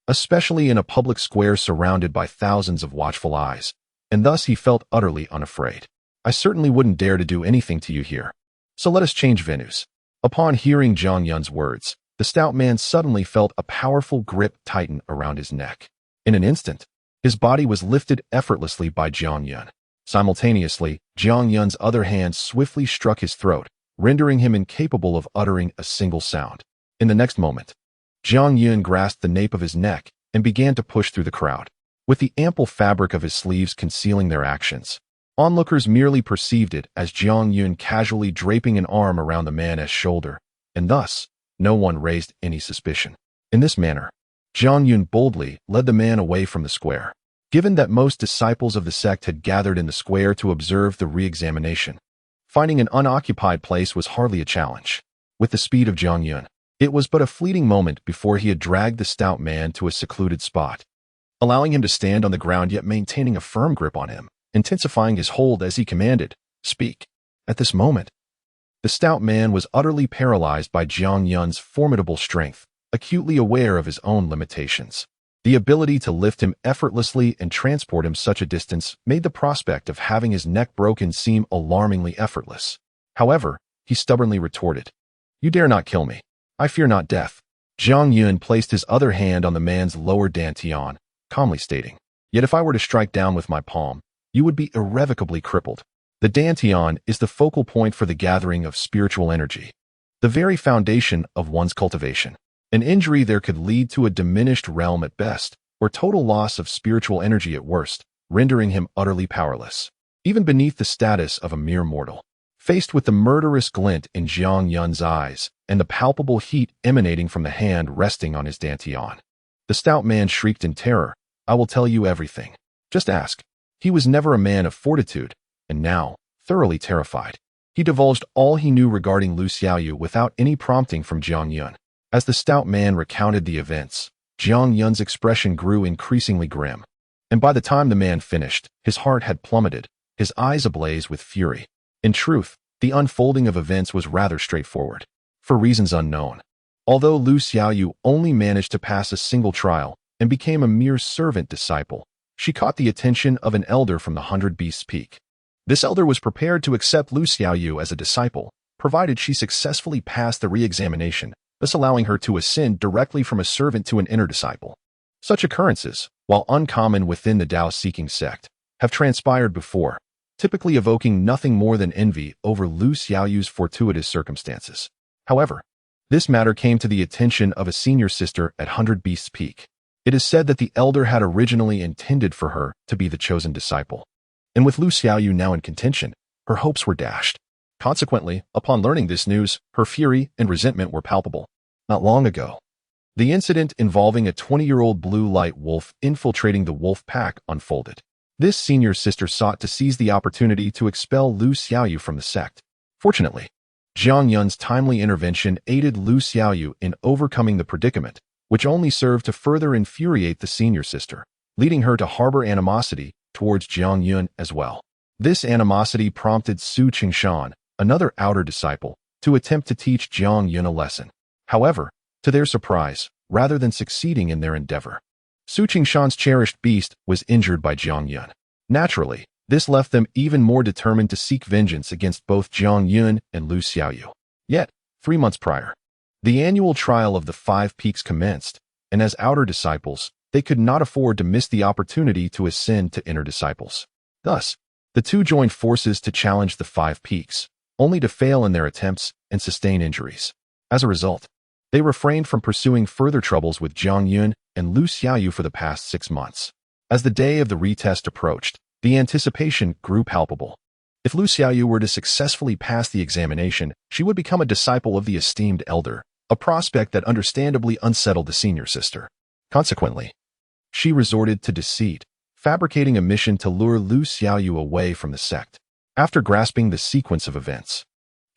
especially in a public square surrounded by thousands of watchful eyes, and thus he felt utterly unafraid. "I certainly wouldn't dare to do anything to you here. So let us change venues." Upon hearing Jiang Yun's words, the stout man suddenly felt a powerful grip tighten around his neck. In an instant, his body was lifted effortlessly by Jiang Yun. Simultaneously, Jiang Yun's other hand swiftly struck his throat, rendering him incapable of uttering a single sound. In the next moment, Jiang Yun grasped the nape of his neck and began to push through the crowd, with the ample fabric of his sleeves concealing their actions. Onlookers merely perceived it as Jiang Yun casually draping an arm around the man's shoulder, and thus, no one raised any suspicion. In this manner, Jiang Yun boldly led the man away from the square. Given that most disciples of the sect had gathered in the square to observe the re-examination, finding an unoccupied place was hardly a challenge. With the speed of Jiang Yun, it was but a fleeting moment before he had dragged the stout man to a secluded spot, allowing him to stand on the ground yet maintaining a firm grip on him, intensifying his hold as he commanded, "Speak." At this moment, the stout man was utterly paralyzed by Jiang Yun's formidable strength, acutely aware of his own limitations. The ability to lift him effortlessly and transport him such a distance made the prospect of having his neck broken seem alarmingly effortless. However, he stubbornly retorted, "You dare not kill me. I fear not death." Jiang Yun placed his other hand on the man's lower dantian, calmly stating, "Yet if I were to strike down with my palm, you would be irrevocably crippled. The dantian is the focal point for the gathering of spiritual energy, the very foundation of one's cultivation. An injury there could lead to a diminished realm at best, or total loss of spiritual energy at worst, rendering him utterly powerless, even beneath the status of a mere mortal." Faced with the murderous glint in Jiang Yun's eyes and the palpable heat emanating from the hand resting on his dantian, the stout man shrieked in terror, "I will tell you everything. Just ask." He was never a man of fortitude, and now, thoroughly terrified, he divulged all he knew regarding Lu Xiaoyu without any prompting from Jiang Yun. As the stout man recounted the events, Jiang Yun's expression grew increasingly grim, and by the time the man finished, his heart had plummeted, his eyes ablaze with fury. In truth, the unfolding of events was rather straightforward, for reasons unknown. Although Lu Xiaoyu only managed to pass a single trial and became a mere servant disciple, she caught the attention of an elder from the 100 Beasts Peak. This elder was prepared to accept Lu Xiaoyu as a disciple, provided she successfully passed the re-examination, thus allowing her to ascend directly from a servant to an inner disciple. Such occurrences, while uncommon within the Tao-seeking sect, have transpired before, typically evoking nothing more than envy over Lu Xiaoyu's fortuitous circumstances. However, this matter came to the attention of a senior sister at 100 Beasts Peak. It is said that the elder had originally intended for her to be the chosen disciple, and with Lu Xiaoyu now in contention, her hopes were dashed. Consequently, upon learning this news, her fury and resentment were palpable. Not long ago, the incident involving a 20-year-old blue light wolf infiltrating the wolf pack unfolded. This senior sister sought to seize the opportunity to expel Lu Xiaoyu from the sect. Fortunately, Jiang Yun's timely intervention aided Lu Xiaoyu in overcoming the predicament, which only served to further infuriate the senior sister, leading her to harbor animosity towards Jiang Yun as well. This animosity prompted Su Qingshan, another outer disciple, to attempt to teach Jiang Yun a lesson. However, to their surprise, rather than succeeding in their endeavor, Su Qingshan's cherished beast was injured by Jiang Yun. Naturally, this left them even more determined to seek vengeance against both Jiang Yun and Lu Xiaoyu. Yet, 3 months prior, the annual trial of the 5 peaks commenced, and as outer disciples, they could not afford to miss the opportunity to ascend to inner disciples. Thus, the two joined forces to challenge the 5 peaks, only to fail in their attempts and sustain injuries. As a result, they refrained from pursuing further troubles with Jiang Yun and Lu Xiaoyu for the past 6 months. As the day of the retest approached, the anticipation grew palpable. If Lu Xiaoyu were to successfully pass the examination, she would become a disciple of the esteemed elder, a prospect that understandably unsettled the senior sister. Consequently, she resorted to deceit, fabricating a mission to lure Lu Xiaoyu away from the sect. After grasping the sequence of events,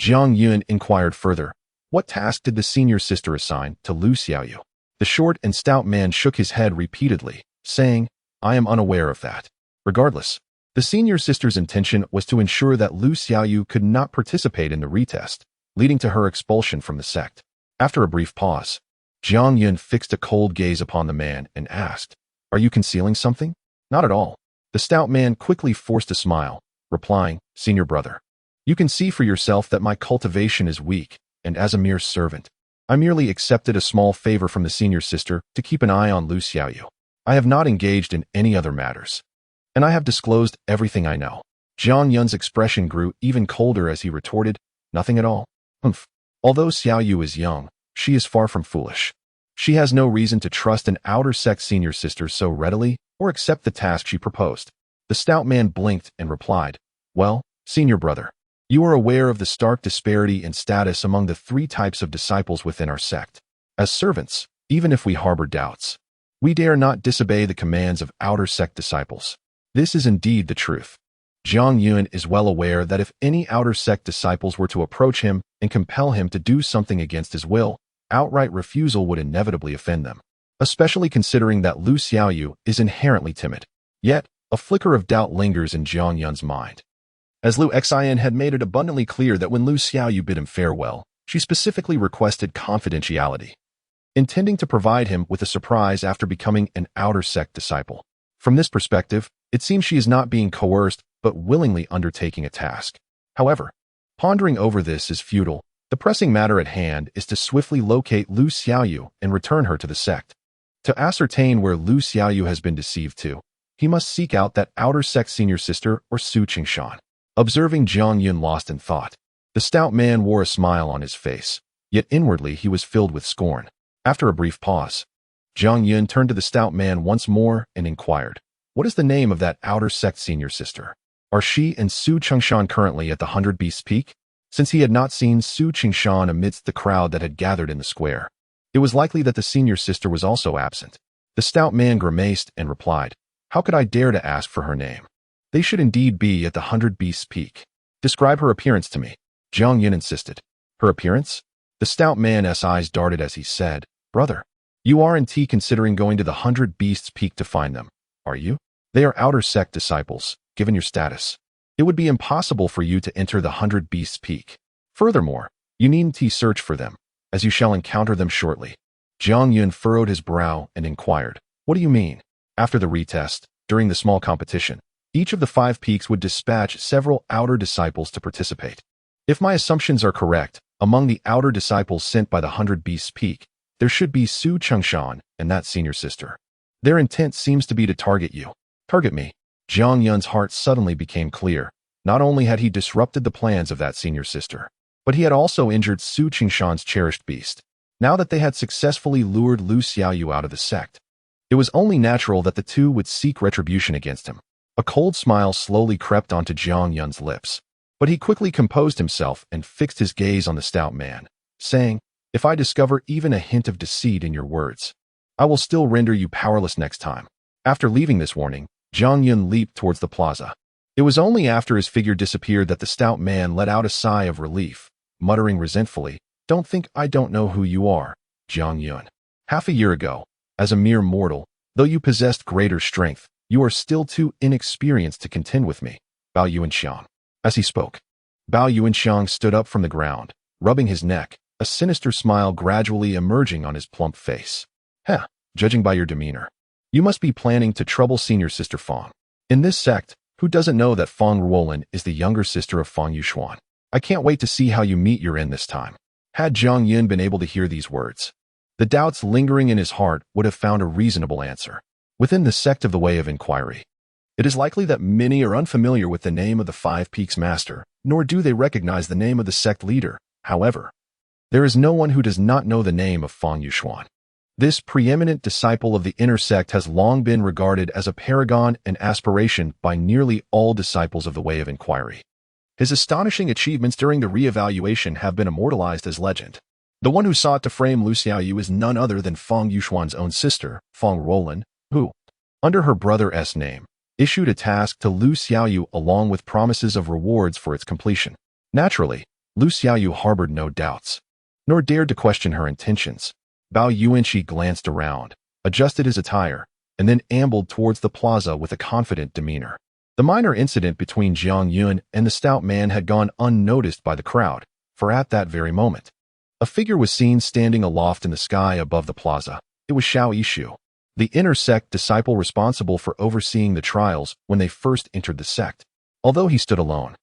Jiang Yun inquired further, what task did the senior sister assign to Lu Xiaoyu? The short and stout man shook his head repeatedly, saying, I am unaware of that. Regardless, the senior sister's intention was to ensure that Lu Xiaoyu could not participate in the retest, leading to her expulsion from the sect. After a brief pause, Jiang Yun fixed a cold gaze upon the man and asked, Are you concealing something? Not at all. The stout man quickly forced a smile, replying, Senior brother, you can see for yourself that my cultivation is weak, and as a mere servant, I merely accepted a small favor from the senior sister to keep an eye on Lu Xiaoyu. I have not engaged in any other matters. And I have disclosed everything I know. Jiang Yun's expression grew even colder as he retorted, nothing at all. Humph. Although Xiaoyu is young, she is far from foolish. She has no reason to trust an outer sect senior sister so readily or accept the task she proposed. The stout man blinked and replied, well, senior brother, you are aware of the stark disparity in status among the three types of disciples within our sect. As servants, even if we harbor doubts, we dare not disobey the commands of outer sect disciples. This is indeed the truth. Jiang Yun is well aware that if any outer sect disciples were to approach him and compel him to do something against his will, outright refusal would inevitably offend them, especially considering that Lu Xiaoyu is inherently timid. Yet, a flicker of doubt lingers in Jiang Yun's mind. As Lu Xian had made it abundantly clear that when Lu Xiaoyu bid him farewell, she specifically requested confidentiality, intending to provide him with a surprise after becoming an outer sect disciple. From this perspective, it seems she is not being coerced but willingly undertaking a task. However, pondering over this is futile. The pressing matter at hand is to swiftly locate Lu Xiaoyu and return her to the sect. To ascertain where Lu Xiaoyu has been deceived to, he must seek out that outer sect senior sister or Su Qingshan. Observing Jiang Yun lost in thought, the stout man wore a smile on his face, yet inwardly he was filled with scorn. After a brief pause, Jiang Yun turned to the stout man once more and inquired, what is the name of that outer sect senior sister? Are she and Su Qingshan currently at the 100 Beasts Peak? Since he had not seen Su Qingshan amidst the crowd that had gathered in the square, it was likely that the senior sister was also absent. The stout man grimaced and replied, how could I dare to ask for her name? They should indeed be at the 100 Beasts Peak. Describe her appearance to me, Jiang Yun insisted. Her appearance? The stout man's eyes darted as he said, brother, you aren't considering going to the 100 Beasts Peak to find them, are you? They are outer sect disciples, given your status. It would be impossible for you to enter the 100 Beasts Peak. Furthermore, you needn't search for them, as you shall encounter them shortly. Jiang Yun furrowed his brow and inquired, what do you mean? After the retest, during the small competition, each of the 5 peaks would dispatch several outer disciples to participate. If my assumptions are correct, among the outer disciples sent by the 100 Beasts Peak, there should be Su Qingshan and that senior sister. Their intent seems to be to target you. Target me. Jiang Yun's heart suddenly became clear. Not only had he disrupted the plans of that senior sister, but he had also injured Su Qingshan's cherished beast. Now that they had successfully lured Lu Xiaoyu out of the sect, it was only natural that the two would seek retribution against him. A cold smile slowly crept onto Jiang Yun's lips, but he quickly composed himself and fixed his gaze on the stout man, saying, if I discover even a hint of deceit in your words, I will still render you powerless next time. After leaving this warning, Jiang Yun leaped towards the plaza. It was only after his figure disappeared that the stout man let out a sigh of relief, muttering resentfully, don't think I don't know who you are, Jiang Yun. Half a year ago, as a mere mortal, though you possessed greater strength, you are still too inexperienced to contend with me, Bao Yuanxiang. As he spoke, Bao Yuanxiang stood up from the ground, rubbing his neck, a sinister smile gradually emerging on his plump face. Heh, judging by your demeanor, you must be planning to trouble senior sister Fang. In this sect, who doesn't know that Fang Ruolin is the younger sister of Fang Yuxuan? I can't wait to see how you meet your end this time. Had Jiang Yun been able to hear these words, the doubts lingering in his heart would have found a reasonable answer. Within the sect of the Way of Inquiry, it is likely that many are unfamiliar with the name of the 5 Peaks Master, nor do they recognize the name of the sect leader. However, there is no one who does not know the name of Fang Yuxuan. This preeminent disciple of the inner sect has long been regarded as a paragon and aspiration by nearly all disciples of the Way of Inquiry. His astonishing achievements during the re-evaluation have been immortalized as legend. The one who sought to frame Lu Xiaoyu is none other than Fang Yuxuan's own sister, Fang Ruolin, who, under her brother's name, issued a task to Lu Xiaoyu along with promises of rewards for its completion. Naturally, Lu Xiaoyu harbored no doubts, nor dared to question her intentions. Bao Yuanxi glanced around, adjusted his attire, and then ambled towards the plaza with a confident demeanor. The minor incident between Jiang Yun and the stout man had gone unnoticed by the crowd, for at that very moment, a figure was seen standing aloft in the sky above the plaza. It was Xiao Yishu, the inner sect disciple responsible for overseeing the trials when they first entered the sect. Although he stood alone,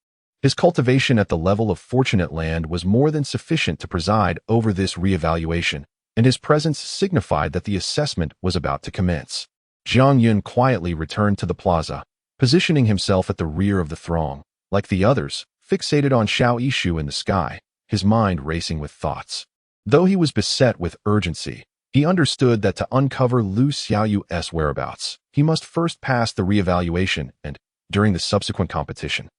His cultivation at the level of fortunate land was more than sufficient to preside over this reevaluation, and his presence signified that the assessment was about to commence. Jiang Yun quietly returned to the plaza, positioning himself at the rear of the throng. Like the others, fixated on Xiao Yishu in the sky, his mind racing with thoughts. Though he was beset with urgency, he understood that to uncover Lu Xiaoyu's whereabouts, he must first pass the reevaluation and, during the subsequent competition,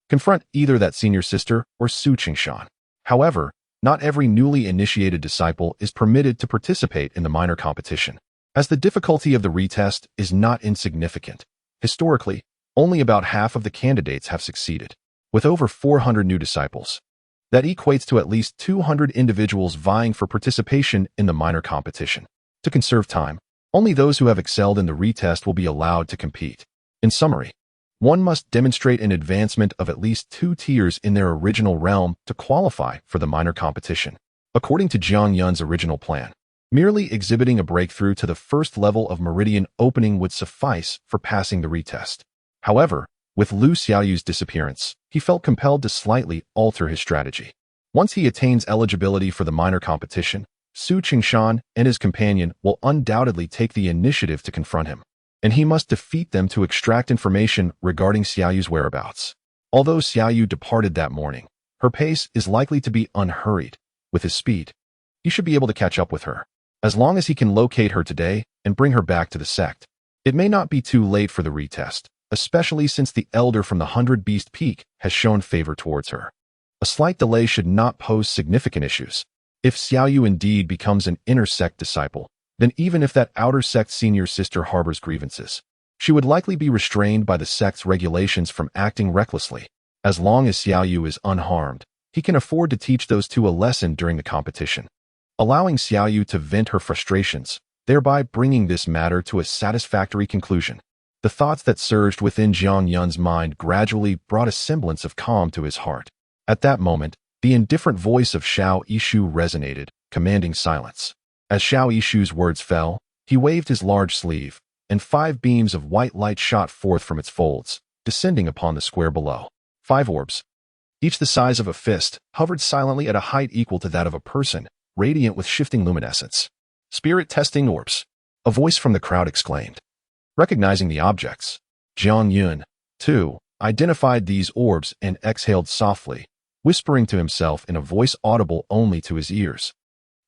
confront either that senior sister or Su Qingshan. However, not every newly initiated disciple is permitted to participate in the minor competition, as the difficulty of the retest is not insignificant. Historically, only about half of the candidates have succeeded. With over 400 new disciples, that equates to at least 200 individuals vying for participation in the minor competition. To conserve time, only those who have excelled in the retest will be allowed to compete. In summary, one must demonstrate an advancement of at least 2 tiers in their original realm to qualify for the minor competition. According to Jiang Yun's original plan, merely exhibiting a breakthrough to the first level of meridian opening would suffice for passing the retest. However, with Lu Xiaoyu's disappearance, he felt compelled to slightly alter his strategy. Once he attains eligibility for the minor competition, Su Qingshan and his companion will undoubtedly take the initiative to confront him, and he must defeat them to extract information regarding Xiaoyu's whereabouts. Although Xiaoyu departed that morning, her pace is likely to be unhurried. With his speed, he should be able to catch up with her. As long as he can locate her today and bring her back to the sect, it may not be too late for the retest, especially since the elder from the 100 Beast Peak has shown favor towards her. A slight delay should not pose significant issues. If Xiaoyu indeed becomes an inner sect disciple, then even if that outer sect senior sister harbors grievances, she would likely be restrained by the sect's regulations from acting recklessly. As long as Xiaoyu is unharmed, he can afford to teach those two a lesson during the competition, allowing Xiaoyu to vent her frustrations, thereby bringing this matter to a satisfactory conclusion. The thoughts that surged within Jiang Yun's mind gradually brought a semblance of calm to his heart. At that moment, the indifferent voice of Xiao Yishu resonated, commanding silence. As Xiao Yishu's words fell, he waved his large sleeve, and 5 beams of white light shot forth from its folds, descending upon the square below. 5 orbs, each the size of a fist, hovered silently at a height equal to that of a person, radiant with shifting luminescence. Spirit testing orbs, a voice from the crowd exclaimed. Recognizing the objects, Jiang Yun, too, identified these orbs and exhaled softly, whispering to himself in a voice audible only to his ears.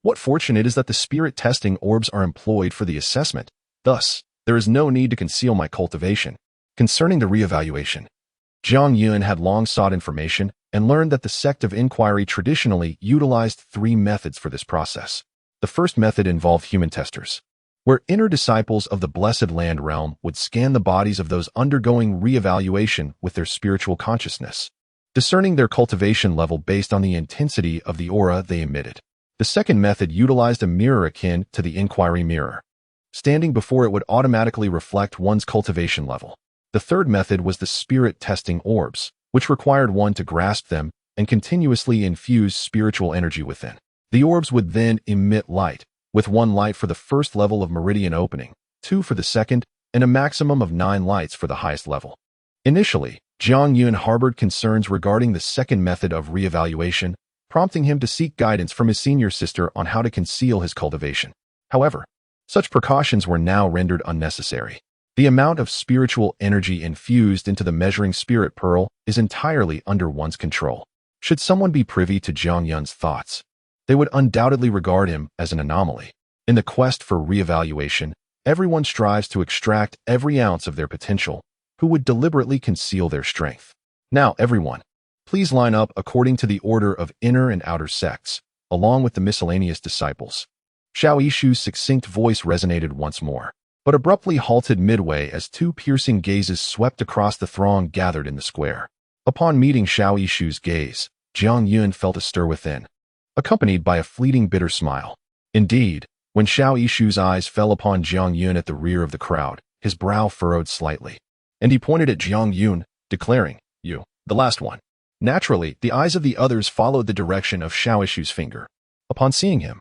What fortune it is that the spirit testing orbs are employed for the assessment. Thus, there is no need to conceal my cultivation. Concerning the reevaluation, Jiang Yun had long sought information and learned that the sect of inquiry traditionally utilized 3 methods for this process. The first method involved human testers, where inner disciples of the Blessed Land realm would scan the bodies of those undergoing reevaluation with their spiritual consciousness, discerning their cultivation level based on the intensity of the aura they emitted. The second method utilized a mirror akin to the inquiry mirror. Standing before it would automatically reflect one's cultivation level. The third method was the spirit testing orbs, which required one to grasp them and continuously infuse spiritual energy within. The orbs would then emit light, with 1 light for the first level of meridian opening, 2 for the second, and a maximum of 9 lights for the highest level. Initially, Jiang Yun harbored concerns regarding the second method of reevaluation, prompting him to seek guidance from his senior sister on how to conceal his cultivation. However, such precautions were now rendered unnecessary. The amount of spiritual energy infused into the measuring spirit pearl is entirely under one's control. Should someone be privy to Jiang Yun's thoughts, they would undoubtedly regard him as an anomaly. In the quest for reevaluation, everyone strives to extract every ounce of their potential, who would deliberately conceal their strength. Now, everyone, please line up according to the order of inner and outer sects, along with the miscellaneous disciples. Xiao Yishu's succinct voice resonated once more, but abruptly halted midway as 2 piercing gazes swept across the throng gathered in the square. Upon meeting Xiao Yishu's gaze, Jiang Yun felt a stir within, accompanied by a fleeting bitter smile. Indeed, when Xiao Yishu's eyes fell upon Jiang Yun at the rear of the crowd, his brow furrowed slightly, and he pointed at Jiang Yun, declaring, "You, the last one." Naturally, the eyes of the others followed the direction of Xiao Yishu's finger. Upon seeing him,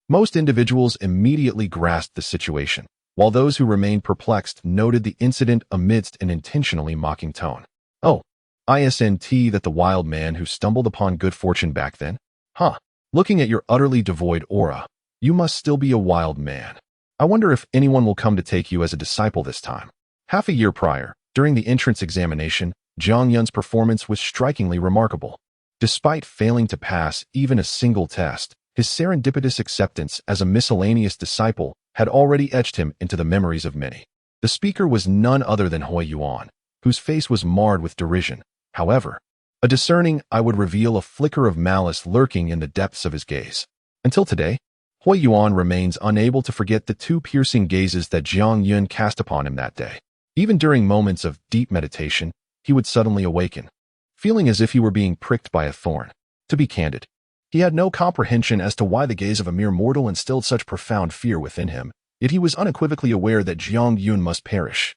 most individuals immediately grasped the situation, while those who remained perplexed noted the incident amidst an intentionally mocking tone. "Oh, Isn't that the wild man who stumbled upon good fortune back then? Huh. Looking at your utterly devoid aura, you must still be a wild man. I wonder if anyone will come to take you as a disciple this time. Half a year prior, during the entrance examination, Jiang Yun's performance was strikingly remarkable. Despite failing to pass even a single test, his serendipitous acceptance as a miscellaneous disciple had already etched him into the memories of many. The speaker was none other than Hui Yuan, whose face was marred with derision. However, a discerning eye would reveal a flicker of malice lurking in the depths of his gaze. Until today, Hui Yuan remains unable to forget the two piercing gazes that Jiang Yun cast upon him that day. Even during moments of deep meditation, he would suddenly awaken, feeling as if he were being pricked by a thorn. To be candid, he had no comprehension as to why the gaze of a mere mortal instilled such profound fear within him, yet he was unequivocally aware that Jiang Yun must perish.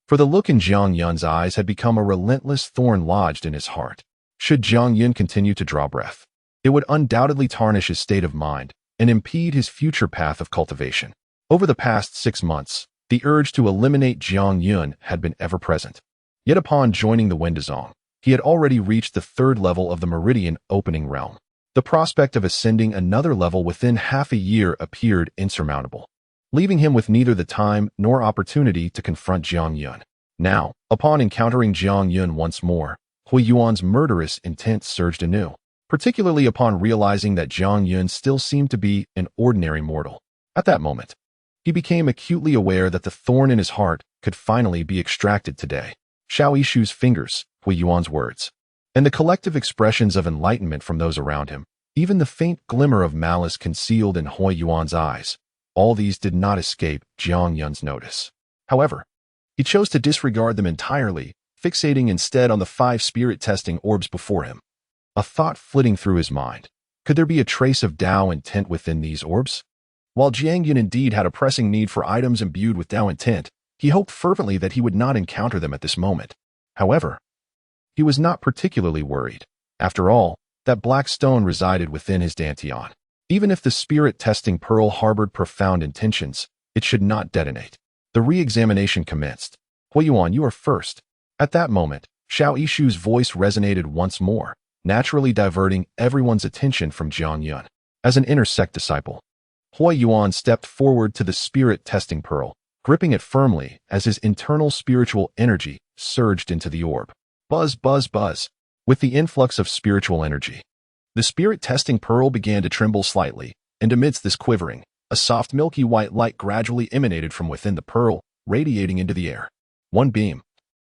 For the look in Jiang Yun's eyes had become a relentless thorn lodged in his heart. Should Jiang Yun continue to draw breath, it would undoubtedly tarnish his state of mind and impede his future path of cultivation. Over the past 6 months, the urge to eliminate Jiang Yun had been ever present. Yet upon joining the Wendazong, he had already reached the 3rd level of the Meridian opening realm. The prospect of ascending another level within half a year appeared insurmountable, leaving him with neither the time nor opportunity to confront Jiang Yun. Now, upon encountering Jiang Yun once more, Hui Yuan's murderous intent surged anew, particularly upon realizing that Jiang Yun still seemed to be an ordinary mortal. At that moment, he became acutely aware that the thorn in his heart could finally be extracted today. Xiao Yishu's fingers, Hui Yuan's words, and the collective expressions of enlightenment from those around him, even the faint glimmer of malice concealed in Hui Yuan's eyes, all these did not escape Jiang Yun's notice. However, he chose to disregard them entirely, fixating instead on the 5 spirit-testing orbs before him. A thought flitting through his mind. Could there be a trace of Tao intent within these orbs? While Jiang Yun indeed had a pressing need for items imbued with Tao intent, he hoped fervently that he would not encounter them at this moment. However, he was not particularly worried. After all, that black stone resided within his dantian. Even if the spirit-testing pearl harbored profound intentions, it should not detonate. The re-examination commenced. Hui Yuan, you are first. At that moment, Xiao Yishu's voice resonated once more, naturally diverting everyone's attention from Jiang Yun. As an inner sect disciple, Hui Yuan stepped forward to the spirit-testing pearl, gripping it firmly as his internal spiritual energy surged into the orb. Buzz, buzz, buzz. With the influx of spiritual energy, the spirit-testing pearl began to tremble slightly, and amidst this quivering, a soft milky white light gradually emanated from within the pearl, radiating into the air. 1 beam.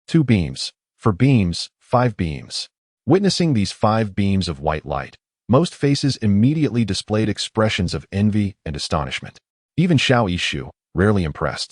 2 beams. 4 beams. 5 beams. Witnessing these 5 beams of white light, most faces immediately displayed expressions of envy and astonishment. Even Xiao Yishu, rarely impressed,